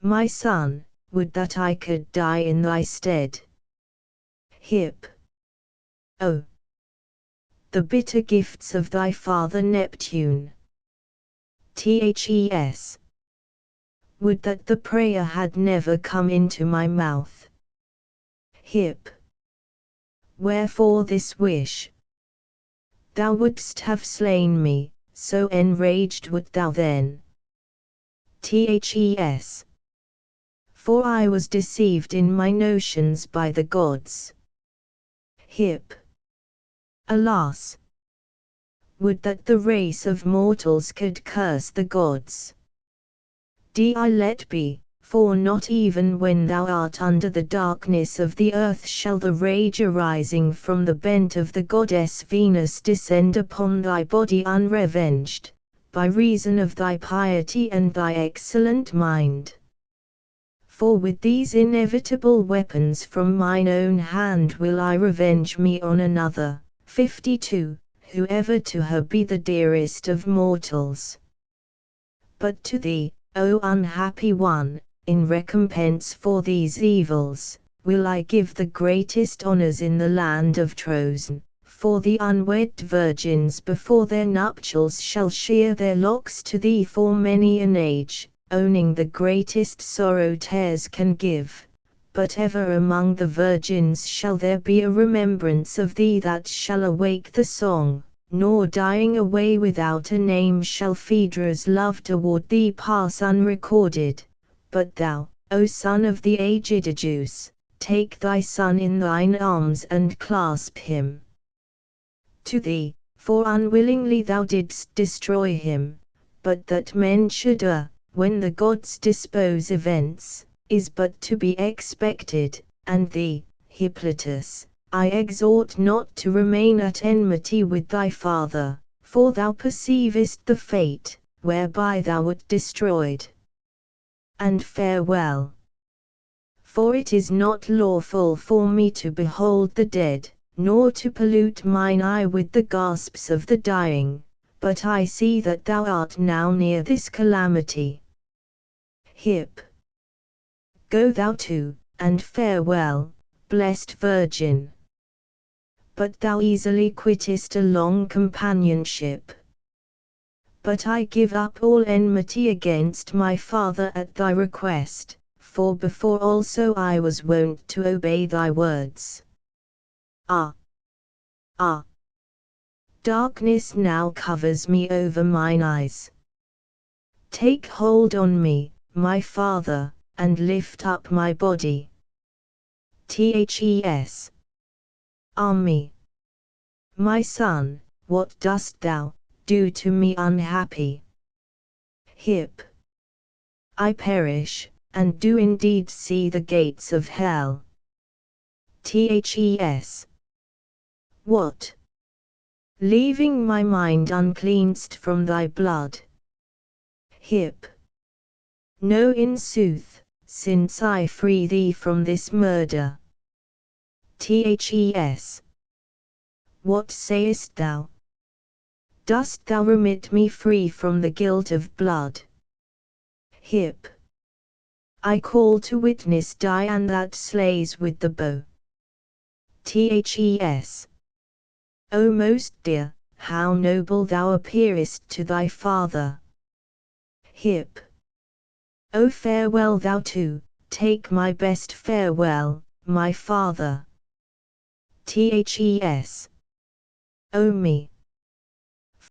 My son, would that I could die in thy stead. Hip. O the bitter gifts of thy father Neptune. Thes. Would that the prayer had never come into my mouth. Hip. Wherefore this wish? Thou wouldst have slain me, so enraged wert thou then. Thes. For I was deceived in my notions by the gods. Hip. Alas! Would that the race of mortals could curse the gods. Di let be, for not even when thou art under the darkness of the earth shall the rage arising from the bent of the goddess Venus descend upon thy body unrevenged, by reason of thy piety and thy excellent mind. For with these inevitable weapons from mine own hand will I revenge me on another. 52. Whoever to her be the dearest of mortals. But to thee, O unhappy one, in recompense for these evils, will I give the greatest honors in the land of Trozen, for the unwed virgins before their nuptials shall shear their locks to thee for many an age, owning the greatest sorrow tears can give. But ever among the virgins shall there be a remembrance of thee that shall awake the song, nor dying away without a name shall Phaedra's love toward thee pass unrecorded. But thou, O son of the aged Aegeus, take thy son in thine arms and clasp him to thee, for unwillingly thou didst destroy him, but that men should err, when the gods dispose events, is but to be expected, and thee, Hippolytus, I exhort not to remain at enmity with thy father, for thou perceivest the fate, whereby thou wert destroyed. And farewell. For it is not lawful for me to behold the dead, nor to pollute mine eye with the gasps of the dying, but I see that thou art now near this calamity. Hip. Go thou too, and farewell, blessed Virgin. But thou easily quittest a long companionship. But I give up all enmity against my father at thy request, for before also I was wont to obey thy words. Ah! Ah! Darkness now covers me over mine eyes. Take hold on me, my father, and lift up my body. Thes. Ah me! My son, what dost thou do to me unhappy? Hip. I perish, and do indeed see the gates of hell. Thes. What? Leaving my mind uncleansed from thy blood? Hip. No, in sooth, since I free thee from this murder. Thes. What sayest thou? Dost thou remit me free from the guilt of blood? Hip. I call to witness Dian that slays with the bow. Thes. O most dear, how noble thou appearest to thy father. Hip. O farewell thou too, take my best farewell, my father. Thes. O me!